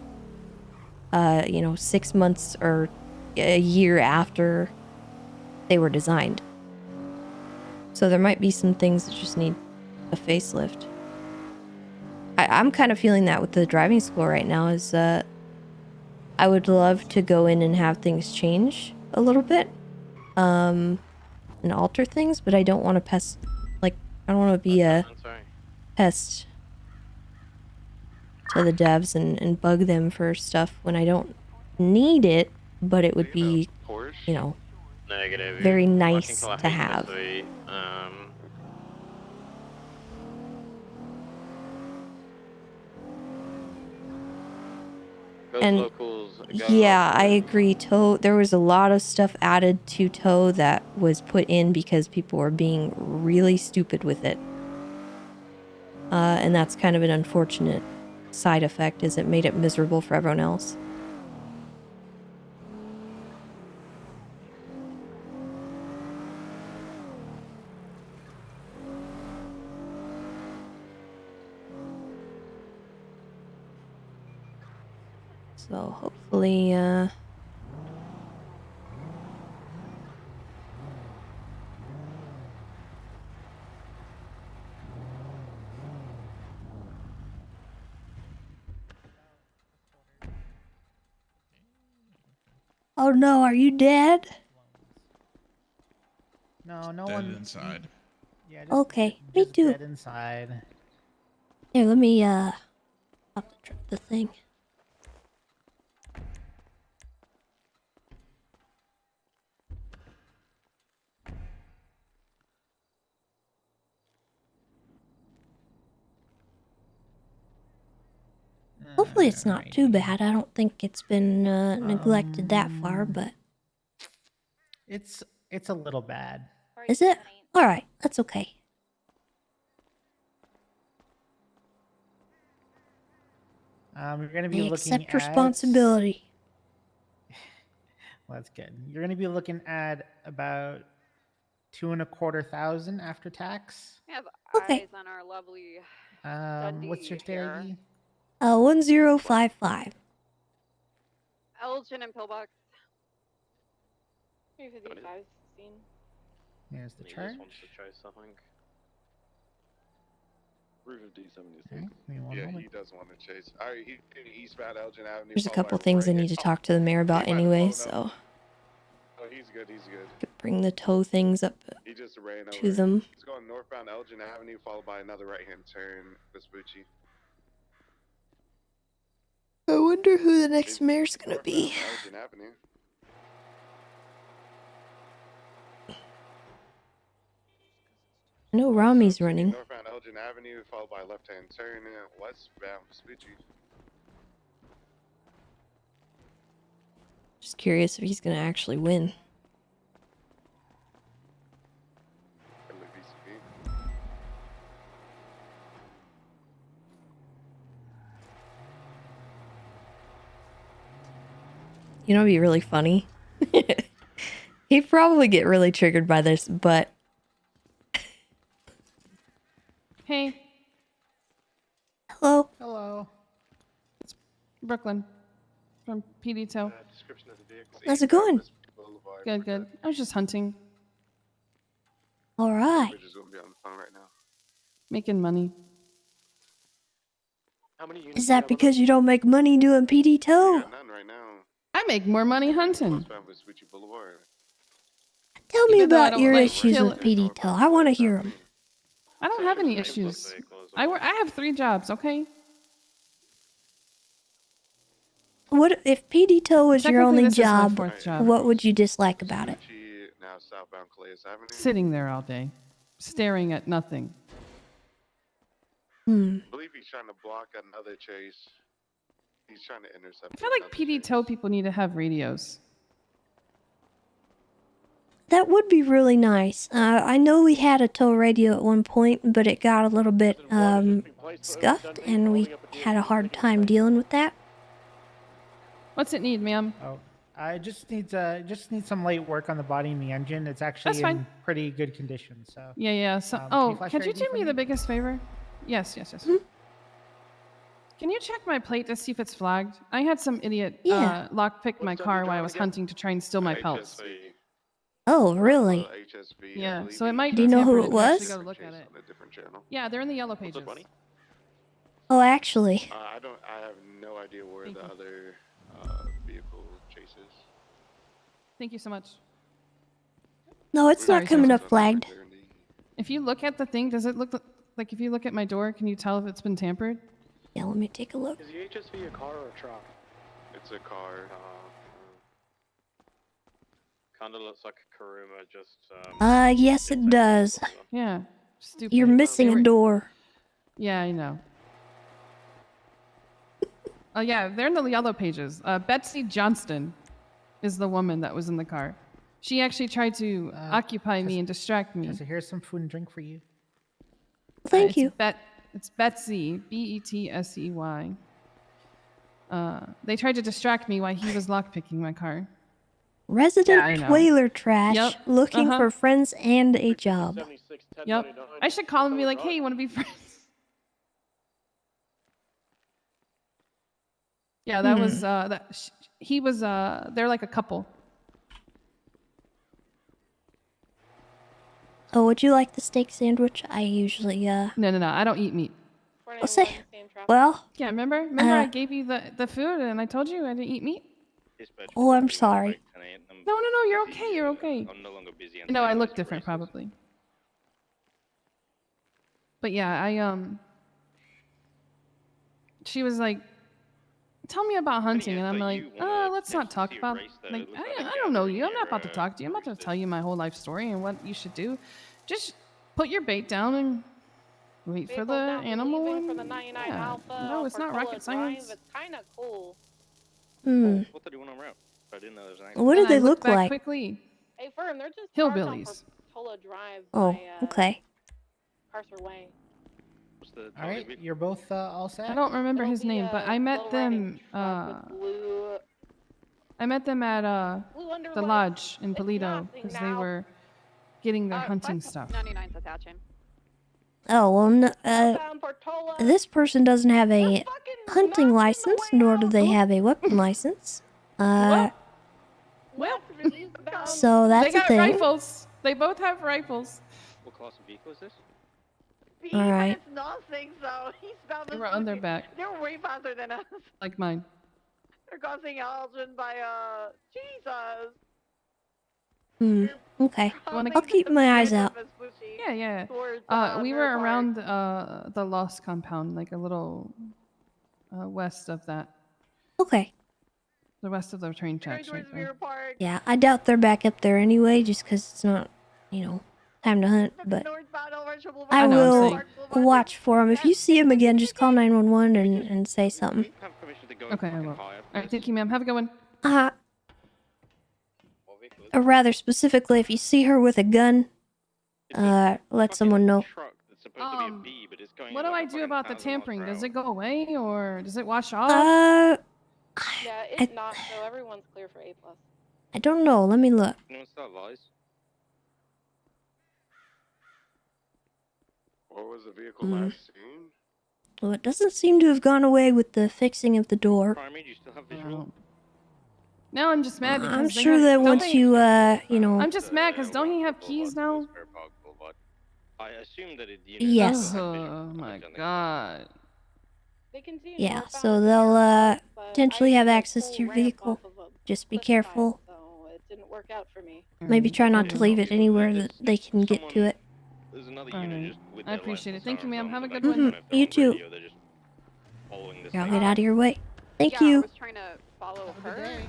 S1: 6 months or a year after they were designed. So there might be some things that just need a facelift. I'm kind of feeling that with the driving school right now, is I would love to go in and have things change a little bit, and alter things, but I don't want to I don't want to be a pest to the devs and bug them for stuff when I don't need it, but it would be,
S5: Negative.
S1: very
S5: You're
S1: nice
S5: walking
S1: to
S5: till
S1: have.
S5: H Those
S1: And
S5: locals got
S1: yeah, I agree. There was a lot of stuff added to Toe that was put in because people were being really stupid with it. And that's kind of an unfortunate side effect, is it made it miserable for everyone else. So hopefully, oh no, are you dead?
S8: No, no
S3: Dead
S8: one
S3: inside.
S8: Yeah, just,
S1: Okay, me
S8: just
S1: too.
S8: dead inside.
S1: Here, let me up the thing. Hopefully it's not too bad. I don't think it's been neglected that far, but
S8: It's a little bad.
S1: is it? All right, that's okay.
S8: You're gonna be
S1: I
S8: looking
S1: accept
S8: at
S1: responsibility.
S8: Well, that's good. You're gonna be looking at about 2,250 after tax.
S14: We have
S1: Okay.
S14: eyes on our lovely
S8: What's your state ID?
S1: 1055.
S17: Elgin and Pillbox. 355, 16.
S8: Here's the
S5: He
S8: chart.
S5: just wants to try something.
S6: Roof of D76.
S8: Okay, give me one
S6: Yeah,
S8: moment.
S6: he does want to chase. Alright, he's eastbound Elgin Avenue.
S1: There's a
S6: followed
S1: couple
S6: by
S1: things I
S6: right
S1: need to
S6: hand-
S1: talk to the mayor about
S6: He might have
S1: anyway,
S6: flown
S1: so
S6: up. Oh, he's good, he's good.
S1: could bring the tow things up
S6: He just ran over.
S1: to them.
S6: He's going northbound Elgin Avenue, followed by another right-hand turn, Vespucci.
S1: I wonder who the next mayor's gonna be.
S6: Elgin Avenue.
S1: I know Rami's running.
S6: Northbound Elgin Avenue, followed by left-hand turn, westbound Vespucci.
S1: Just curious if he's gonna actually win. You know, it'd be really funny. He'd probably get really triggered by this, but
S9: Hey.
S1: hello.
S8: Hello.
S9: It's Brooklyn from PD Tow.
S5: Description of the vehicle.
S1: How's it going?
S9: Good, good. I was just hunting,
S1: All right.
S6: We're just gonna be on the phone right now.
S9: making money.
S5: How many units
S1: Is that because you don't make money doing PD tow?
S6: None right now.
S9: I make more money hunting.
S6: Westbound Vespucci Boulevard.
S1: Tell me
S9: Even though I
S1: about
S9: don't
S1: your
S9: like
S1: issues
S9: kill-
S1: with PD tow. I want to hear them.
S9: I don't have any issues. I have 3 jobs, okay?
S1: What if PD tow was your
S9: Technically,
S1: only
S9: this is my
S1: job?
S9: 4th job.
S1: What would you dislike about it?
S6: Now southbound Calais Avenue.
S9: Sitting there all day, staring at nothing.
S6: I believe he's trying to block another chase. He's trying to intercept.
S9: I feel like PD tow people need to have radios.
S1: That would be really nice. I know we had a tow radio at one point, but it got a little bit scuffed, and we had a hard time dealing with that.
S9: What's it need, ma'am?
S8: Oh, I just need some light work on the body and the engine. It's actually
S9: That's fine.
S8: in pretty good condition. So
S9: Yeah, yeah. So,
S8: can you flash
S9: could
S8: your
S9: you
S8: ID
S9: do
S8: for
S9: me the biggest favor? Yes, yes, yes. Can you check my plate to see if it's flagged? I had some idiot lockpick my car while I was hunting to try and steal my pelts.
S1: Oh, really?
S9: Yeah, so it might
S1: Do
S9: be
S1: you know who
S9: tampered.
S1: it
S9: I can actually
S1: was?
S9: go look at it. Yeah, they're in the yellow pages.
S1: Oh, actually.
S6: I have no idea where the other vehicle chases.
S9: Thank you so much.
S1: No, it's
S9: Sorry,
S1: not coming
S9: sorry.
S1: up flagged.
S9: If you look at the thing, does it look like if you look at my door, can you tell if it's been tampered?
S1: Yeah, let me take a look.
S18: Is the HSV a car or a truck?
S6: It's a car.
S5: Kind of looks like a Karuma, just.
S1: Yes, it does.
S9: Yeah. Stupid.
S1: You're missing a door.
S9: Yeah, I know. Oh yeah, they're in the yellow pages. Betsy Johnston is the woman that was in the car. She actually tried to occupy me and distract me.
S8: So here's some food and drink for you.
S1: Thank you.
S9: It's Betsy, Betsey. They tried to distract me while he was lockpicking my car.
S1: Resident
S9: I know.
S1: whaler trash
S9: Yep.
S1: looking for friends and a job.
S9: Yep. I should call him and be like, hey, you want to be friends? Yeah, that was he was they're like a couple.
S1: Oh, would you like the steak sandwich? I usually
S9: No, I don't eat meat.
S1: I'll say. Well.
S9: Yeah, remember I gave you the food and I told you I didn't eat meat?
S1: Oh, I'm sorry.
S9: No, you're okay. You're okay.
S7: I'm no longer busy.
S9: No, I look different probably. But yeah, she was like, tell me about hunting, and I'm like, let's not talk about, like, I don't know you. I'm not about to talk to you. I'm not going to tell you my whole life story and what you should do. Just put your bait down and wait for the animal.
S17: For the 99
S9: yeah.
S17: Alpha.
S9: No, it's not
S17: Portola
S9: rocket science.
S17: Drive. It's kind of cool.
S7: What did you want around? I didn't know there was an accident.
S1: What did
S9: And I
S1: they
S9: looked
S1: look
S9: back
S1: like?
S9: Quickly.
S17: Hey, Firm, they're just
S9: Hillbillies.
S17: Portola Drive.
S1: Oh,
S17: by,
S1: okay.
S17: Carcer Way.
S8: All right, you're both all set.
S9: I don't remember his name, but I met them.
S17: Blue.
S9: I met them at the lodge in Toledo
S17: nothing
S9: because they
S17: now.
S9: were getting their hunting stuff.
S17: 99's attaching.
S1: Oh, well, this person doesn't have a hunting license, nor do they have a weapon license.
S9: Well,
S1: So that's
S9: they
S1: a
S9: got
S1: thing.
S9: rifles. They both have rifles.
S7: What class of vehicle is this?
S1: All right.
S17: It's not think so. He's about
S9: They were on their back,
S17: They're way faster than us.
S9: like mine.
S17: They're causing Algin by Jesus.
S1: Okay.
S9: Wanna
S1: I'll keep my eyes out.
S9: Yeah.
S17: Towards,
S9: We were
S17: Mirror Park.
S9: around the Lost compound, like a little west of that.
S1: Okay.
S9: The west of the train tracks right there.
S1: Yeah, I doubt they're back up there anyway, just because it's not, time to hunt. But I will watch for them. If you see them again, just call 911 and say something.
S9: Okay, I will. All right, thank you, ma'am. Have a good one.
S1: Or rather specifically, if you see her with a gun, let someone know.
S9: What do I do about the tampering? Does it go away or does it wash off?
S14: Yeah, it's not, so everyone's clear for A+.
S1: I don't know. Let me look.
S7: Anyone still advised?
S6: What was the vehicle last seen?
S1: Well, it doesn't seem to have gone away with the fixing of the door.
S7: Primary, do you still have visual?
S9: No, I'm just mad because
S1: I'm
S9: they
S1: sure
S9: have,
S1: that
S9: don't
S1: once
S9: they-
S1: you,
S9: I'm just mad because don't he have keys now?
S7: I assume that it.
S1: Yes.
S9: Oh my god.
S14: They can see
S1: Yeah, so they'll potentially have access to your vehicle. Just be careful.
S14: it didn't work out for me.
S1: Maybe try not to leave it anywhere that they can get to it.
S7: There's another
S9: All
S7: unit
S9: right.
S7: just with
S9: I
S7: their
S9: appreciate
S7: lights
S9: it. Thank you, ma'am. Have a good
S1: Mhm.
S9: one.
S1: You too.
S7: They're just following this
S1: Here, I'll
S7: thing.
S1: get out of your way. Thank
S14: Yeah, I
S1: you.
S14: was trying to follow her.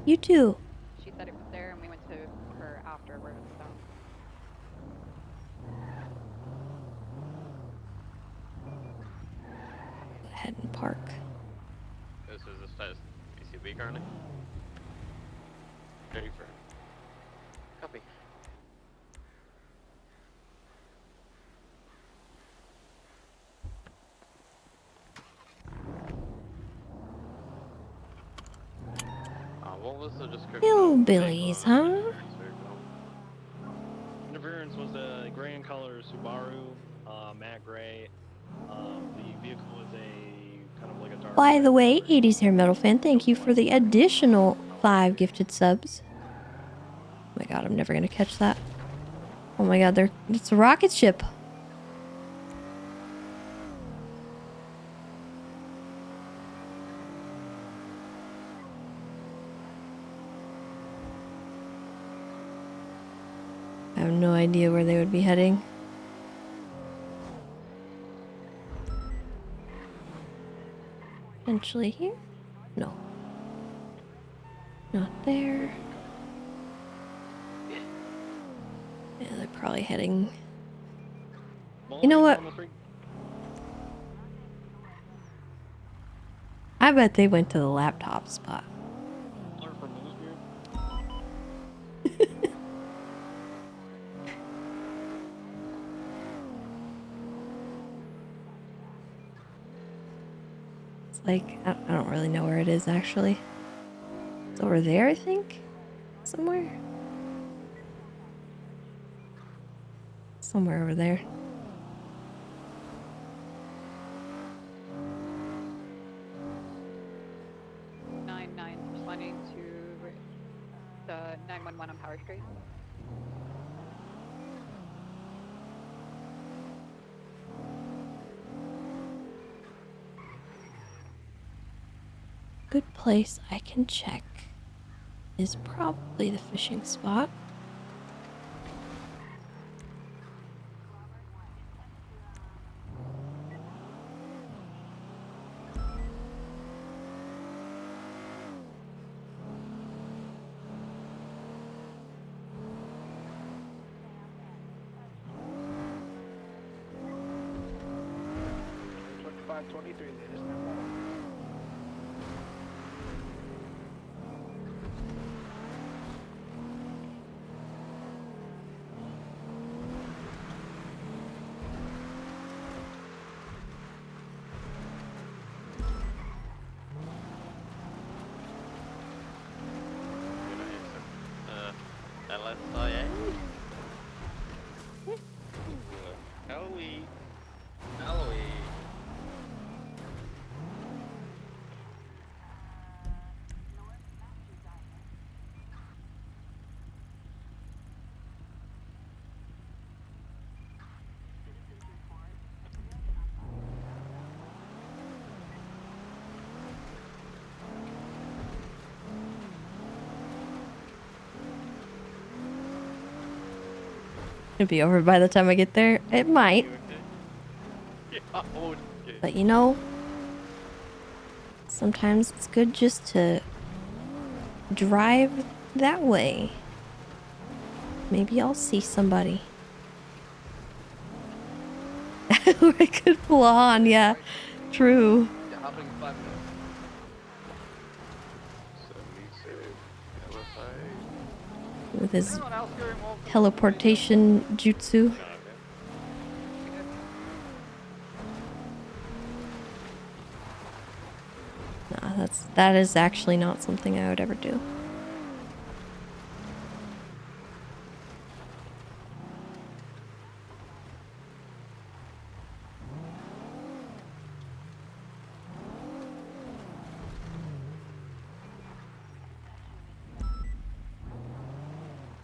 S1: You too.
S14: She said it was there, and we went to her afterwards. So.
S1: Go ahead and park.
S7: This is the status PCB currently. Ready for copy.
S5: What was the description?
S1: Hillbillies, huh?
S13: Interference was a gray in color Subaru, matte gray. The vehicle is a kind of like a dark.
S1: By the way, 80s Hair Metal Fan, thank you for the additional 5 gifted subs. Oh my god, I'm never gonna catch that. Oh my god, it's a rocket ship. I have no idea where they would be heading. Potentially here? No. Not there. Yeah, they're probably heading... You know what? I bet they went to the laptop spot. It's like, I don't really know where it is actually. It's over there, I think? Somewhere? Somewhere over there.
S14: Responding to the 911 on Power Street.
S1: Good place I can check is probably the fishing spot.
S7: LSIA? Howie.
S1: It'll be over by the time I get there. It might.
S5: Yeah, oh, okay.
S1: But you know, sometimes it's good just to drive that way. Maybe I'll see somebody. I could pull on, yeah. True.
S4: Yeah, happening in 5 minutes.
S6: 76, LSI.
S1: With his
S4: Anyone else hearing more?
S1: teleportation jutsu. Nah, that is actually not something I would ever do.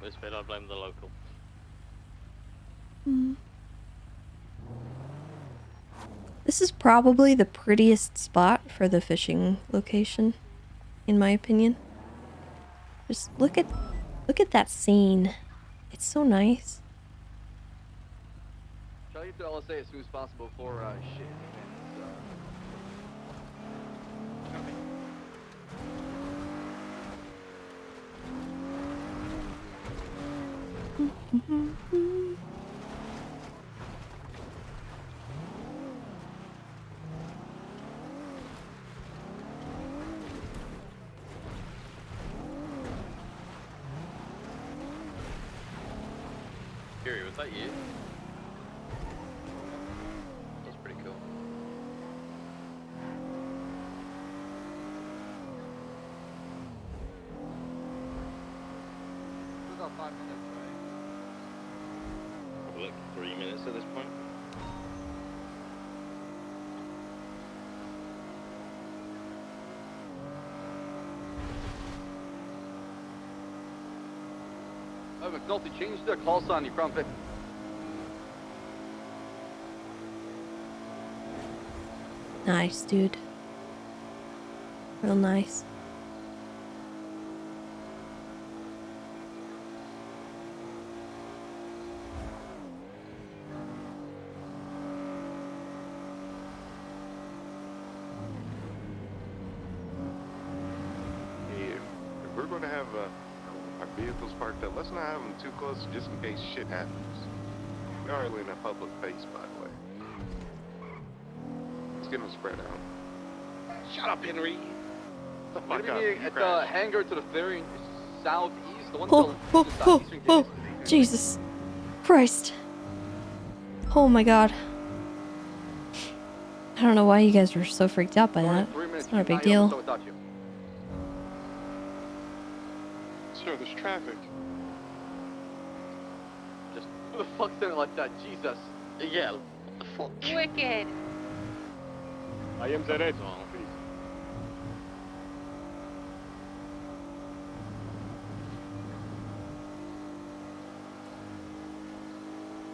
S13: This bit I blame the local.
S1: This is probably the prettiest spot for the fishing location, in my opinion. Just look at that scene. It's so nice.
S4: Try to get to LSA as soon as possible for shit.
S5: Gary, was that you? That's pretty cool.
S4: We've got 5 minutes, right?
S7: Like 3 minutes at this point.
S4: Oh, McNulty, change the call sign on your Crown Vic.
S1: Nice, dude. Real nice.
S6: If we're going to have our vehicles parked up, let's not have them too close just in case shit happens. We are in a public place, by the way. Let's get them spread out.
S5: Shut up, Henry.
S6: The
S4: We're
S6: fuck
S4: gonna
S6: up.
S4: be
S6: You
S4: at the
S6: crashed.
S4: hangar to the ferry southeast. The one
S1: Oh,
S4: to
S1: oh,
S4: the
S1: oh,
S4: eastern
S1: oh,
S4: gate.
S1: Jesus Christ. Oh my god. I don't know why you guys were so freaked out by that.
S4: 3 minutes.
S1: It's not a big
S4: Keep an eye out,
S1: deal.
S4: so without you.
S6: Sir, there's traffic.
S4: Just who the fuck said it like that? Jesus.
S5: Yeah, what the fuck?
S17: Wicked.
S12: I am the red. Please.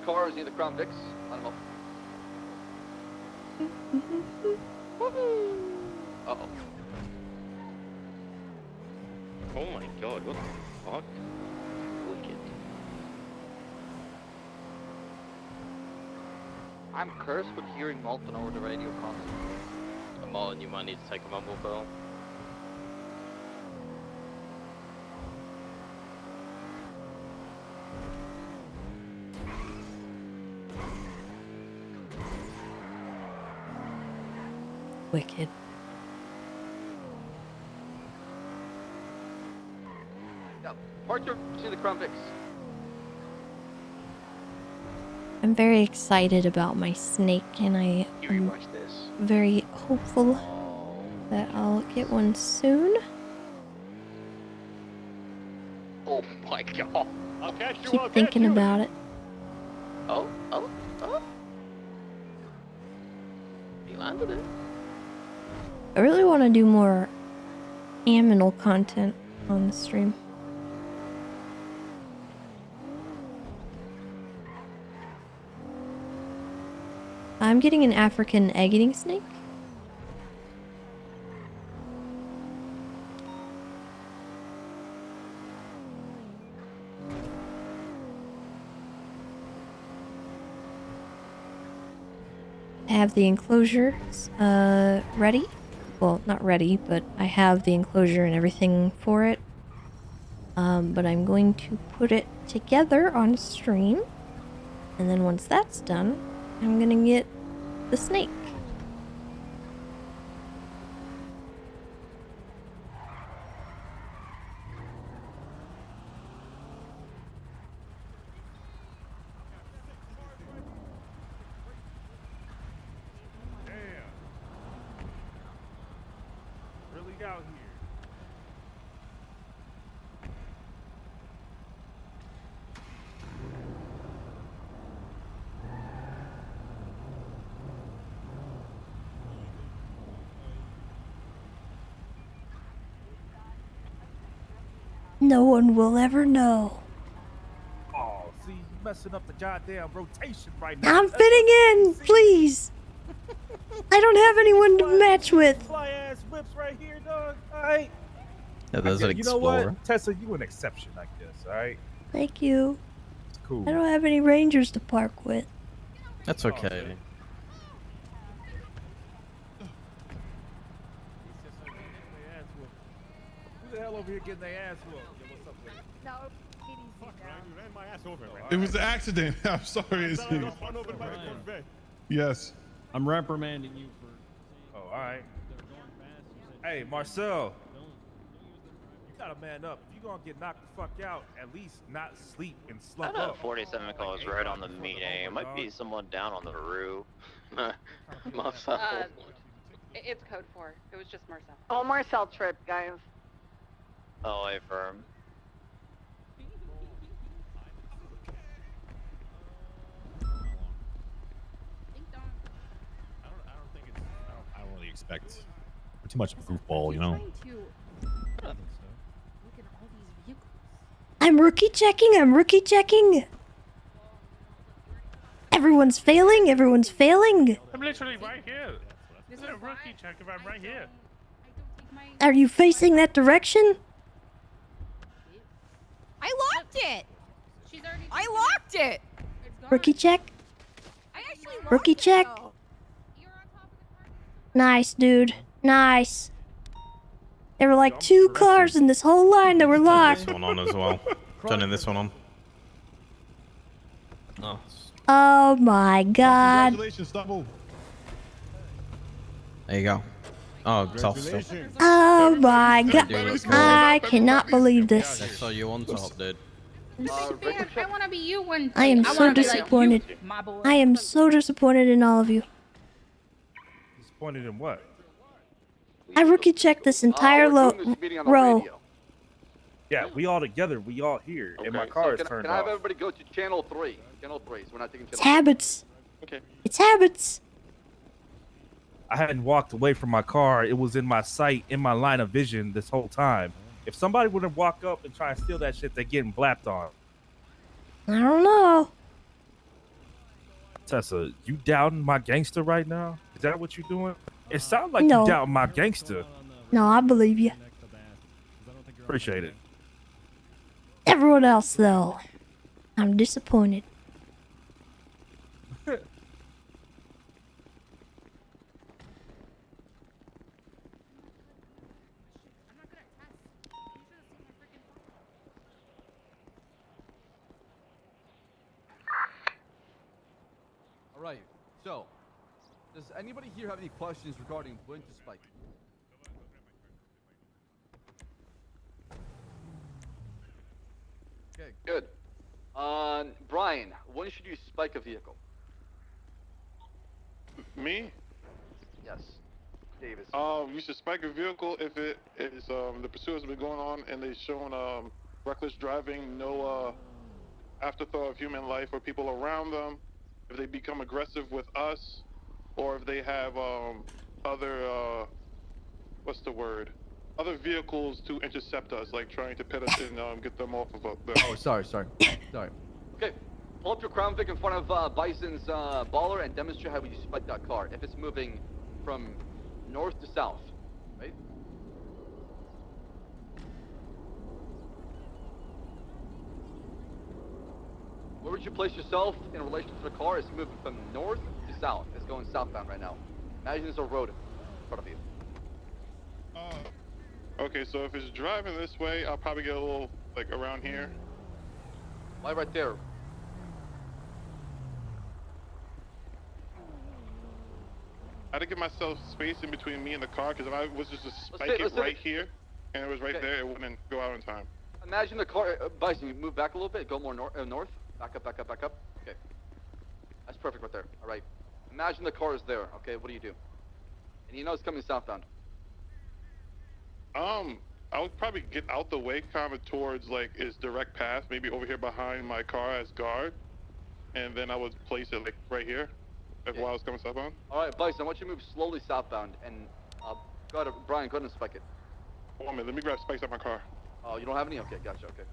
S4: Car is near the Crown Vics. Line them up. Uh-oh.
S7: Oh my god, what the fuck? Wicked.
S4: I'm cursed with hearing Malton over the radio constantly.
S13: Martin, you might need to take a mumble bell.
S1: Wicked.
S4: Yeah, Archer, see the Crown Vics.
S1: I'm very excited about my snake, and I am very hopeful that I'll get one soon.
S5: Oh my god.
S12: I'll catch you.
S1: Keep thinking about it.
S5: Oh. You landed it.
S1: I really want to do more animal content on the stream. I'm getting an African egg-eating snake. have the enclosure ready. Well, not ready, but I have the enclosure and everything for it. But I'm going to put it together on stream. And then once that's done, I'm gonna get the snake.
S3: Really out here.
S1: No one will ever know.
S3: Oh, see, you messing up the goddamn rotation right now.
S1: I'm fitting in, please. I don't have anyone to match with.
S3: Fly ass whips right here, dog. All right.
S16: Yeah, there's an
S3: You know
S16: explorer.
S3: what, Tessa, you an exception, I guess. All right.
S1: Thank you.
S3: It's cool.
S1: I don't have any rangers to park with.
S16: That's okay.
S3: Who the hell over here getting their ass whooped? Yo, what's up with it?
S17: No, fuck, man, you ran my ass over.
S10: It was an accident. I'm sorry. Yes.
S13: I'm reprimanding you for.
S3: Oh, all right. Hey, Marcel. You gotta man up. If you gonna get knocked the fuck out, at least not sleep and slump up.
S15: 47 calls right on the meeting. It might be someone down on the roof. Marcel.
S14: It's code 4. It was just Marcel.
S17: Oh, Marcel tripped, guys.
S15: Oh, I affirm.
S19: I don't really expect too much of a goofball, you know.
S1: I'm rookie checking. I'm rookie checking. Everyone's failing. Everyone's failing.
S3: I'm literally right here. This is a rookie check if I'm right here.
S1: Are you facing that direction?
S23: I locked it. I locked it.
S1: Rookie check.
S23: I actually locked
S1: Rookie
S23: it,
S1: check.
S23: though.
S1: Nice, dude. Nice. There were like 2 cars in this whole line that were locked.
S16: This one on as well. Turning this one on. Oh.
S1: Oh my god.
S10: Congratulations, double.
S16: There you go. Oh, top still.
S1: Oh my god.
S16: do look cool.
S1: I cannot believe
S16: I
S1: this.
S16: saw you on top, dude.
S23: I want to be you one day.
S1: I am so
S23: wanna be like you,
S1: disappointed.
S23: my boy.
S1: I am so disappointed in all of you.
S3: Disappointed in what?
S1: I rookie checked this entire row.
S3: Yeah, we all together. We all here, and my car is turned
S4: Can I have
S3: off.
S4: everybody go to channel 3? Channel 3, so we're not taking
S1: It's
S4: channel
S1: habits.
S4: Okay.
S1: It's habits.
S3: I hadn't walked away from my car. It was in my sight, in my line of vision this whole time. If somebody would have walked up and tried to steal that shit, they're getting blapped on.
S1: I don't know.
S3: Tessa, you doubting my gangster right now? Is that what you're doing? It sounds like
S1: No.
S3: you doubting my gangster.
S1: No, I believe you.
S3: Appreciate it.
S1: Everyone else, though, I'm disappointed.
S20: All right. So, does anybody here have any questions regarding Winter Spike?
S4: Okay, good. Brian, when should you spike a vehicle?
S6: Me?
S4: Yes. Davis.
S6: You should spike a vehicle if it is the pursuit has been going on and they've shown reckless driving, no afterthought of human life or people around them. If they become aggressive with us, or if they have other what's the word? Other vehicles to intercept us, like trying to pit us and get them off of us.
S20: Oh, sorry.
S4: Okay, pull up your Crown Vic in front of Bison's baller and demonstrate how you spike that car. If it's moving from north to south, right? Where would you place yourself in relation to the car? Is it moving from north to south. It's going southbound right now. Imagine there's a road in front of you.
S6: Okay, so if it's driving this way, I'll probably get a little, like, around here.
S4: Why right there?
S6: I had to give myself space in between me and the car, because if I was just to spike it
S4: let's
S6: right here, and it was right
S4: Okay.
S6: there, it wouldn't go out in time.
S4: Imagine the car, Bison, you move back a little bit, go more north. Back up, back up, back up. Okay. That's perfect right there. All right. Imagine the car is there. Okay, what do you do? And you know it's coming southbound.
S6: I would probably get out the way, kind of towards, like, its direct path, maybe over here behind my car as guard, and then I would place it, like, right here, like, while it's coming southbound.
S4: All right, Bison, I want you to move slowly southbound, and go ahead, Brian, go ahead and spike it.
S6: Hold on a minute, let me grab spikes out my car.
S4: Oh, you don't have any? Okay, gotcha, okay.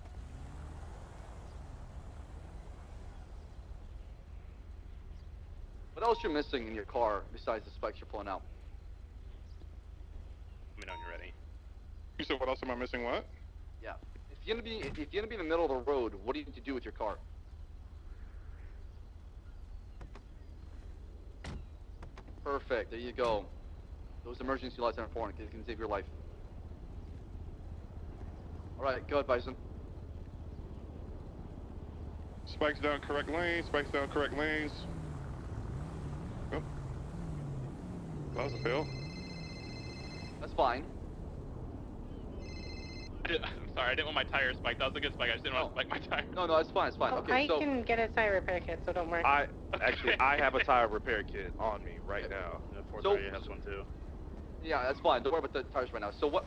S4: What else you're missing in your car besides the spikes you're pulling out?
S7: Let me know when you're ready.
S6: You said what else am I missing? What?
S4: Yeah. If you're gonna be in the middle of the road, what do you need to do with your car? Perfect. There you go. Those emergency lights are important because it can save your life. All right, go ahead, Bison.
S6: Spikes down correct lanes, spikes down correct lanes. Oh. That was a fail.
S4: That's fine.
S7: I'm sorry, I didn't want my tire spiked. That was a good spike. I just didn't want to spike my tire.
S4: No, that's fine. It's fine. Okay,
S2: I
S4: so
S2: can get a tire repair kit, so don't worry.
S5: I have a tire repair kit on me right now. And 430 has one too.
S4: yeah, that's fine. Don't worry about the tires right now. So what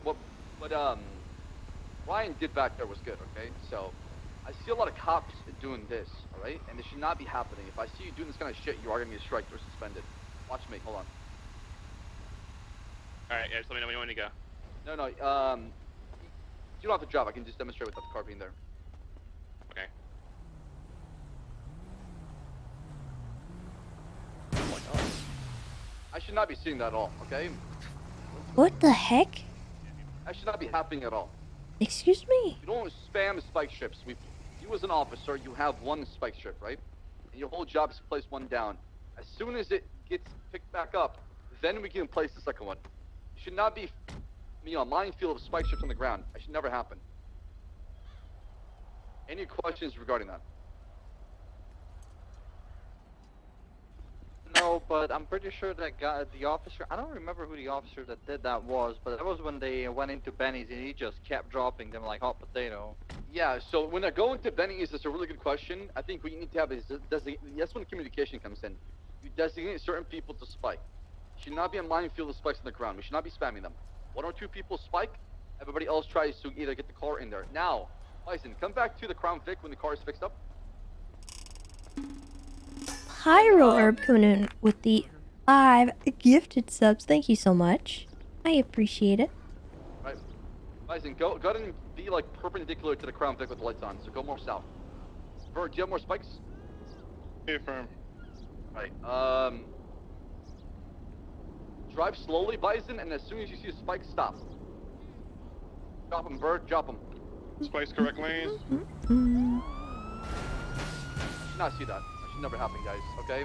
S4: Ryan did back there was good. Okay, so I see a lot of cops doing this. All right, and it should not be happening. If I see you doing this kind of shit, you are gonna get striked or suspended. Watch me. Hold on.
S7: All right, yeah, just let me know when you want to go.
S4: No, you don't have to drive. I can just demonstrate without the car being there.
S7: Okay.
S4: Oh my god. I should not be seeing that at all, okay?
S1: What the heck?
S4: That should not be happening at all.
S1: Excuse me?
S4: You don't spam spike strips. You as an officer, you have one spike strip, right? And your whole job is to place one down. As soon as it gets picked back up, then we can place the second one. It should not be, a minefield of spike strips on the ground. That should never happen. Any questions regarding that?
S11: No, but I'm pretty sure that guy, the officer, I don't remember who the officer that did that was, but that was when they went into Benny's and he just kept dropping them like hot potato.
S4: Yeah, so when they're going to Benny's, that's a really good question. I think what you need to have is, that's when communication comes in. You designate certain people to spike. It should not be a minefield of spikes on the ground. We should not be spamming them. One or two people spike, everybody else tries to either get the car in there. Now, Bison, come back to the Crown Vic when the car is fixed up.
S1: Pyro Herb coming in with the 5 gifted subs. Thank you so much. I appreciate it.
S4: Right. Bison, go ahead and be like perpendicular to the Crown Vic with the lights on, so go more south. Bert, do you have more spikes?
S6: Yeah, firm.
S4: Right. Drive slowly, Bison, and as soon as you see a spike, stop. Drop him, Bert, drop him.
S6: Spikes correct lanes.
S4: I should not see that. That should never happen, guys, okay?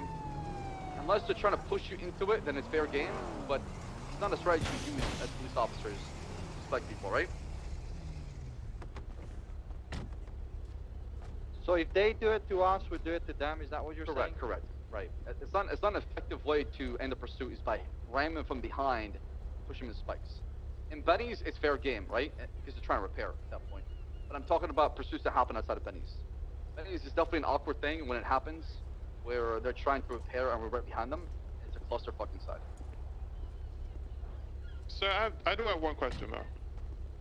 S4: Unless they're trying to push you into it, then it's fair game, but it's not a strategy you use as police officers to spike people, right?
S11: So if they do it to us, we do it to them. Is that what you're saying?
S4: Correct. Right. It's not an effective way to end the pursuit is by ramming them from behind, pushing them to spikes. In Benny's, it's fair game, right? Because they're trying to repair at that point. But I'm talking about pursuits that happen outside of Benny's. Benny's is definitely an awkward thing when it happens, where they're trying to repair and we're right behind them. And it's a clusterfuck inside.
S6: Sir, I do have one question though.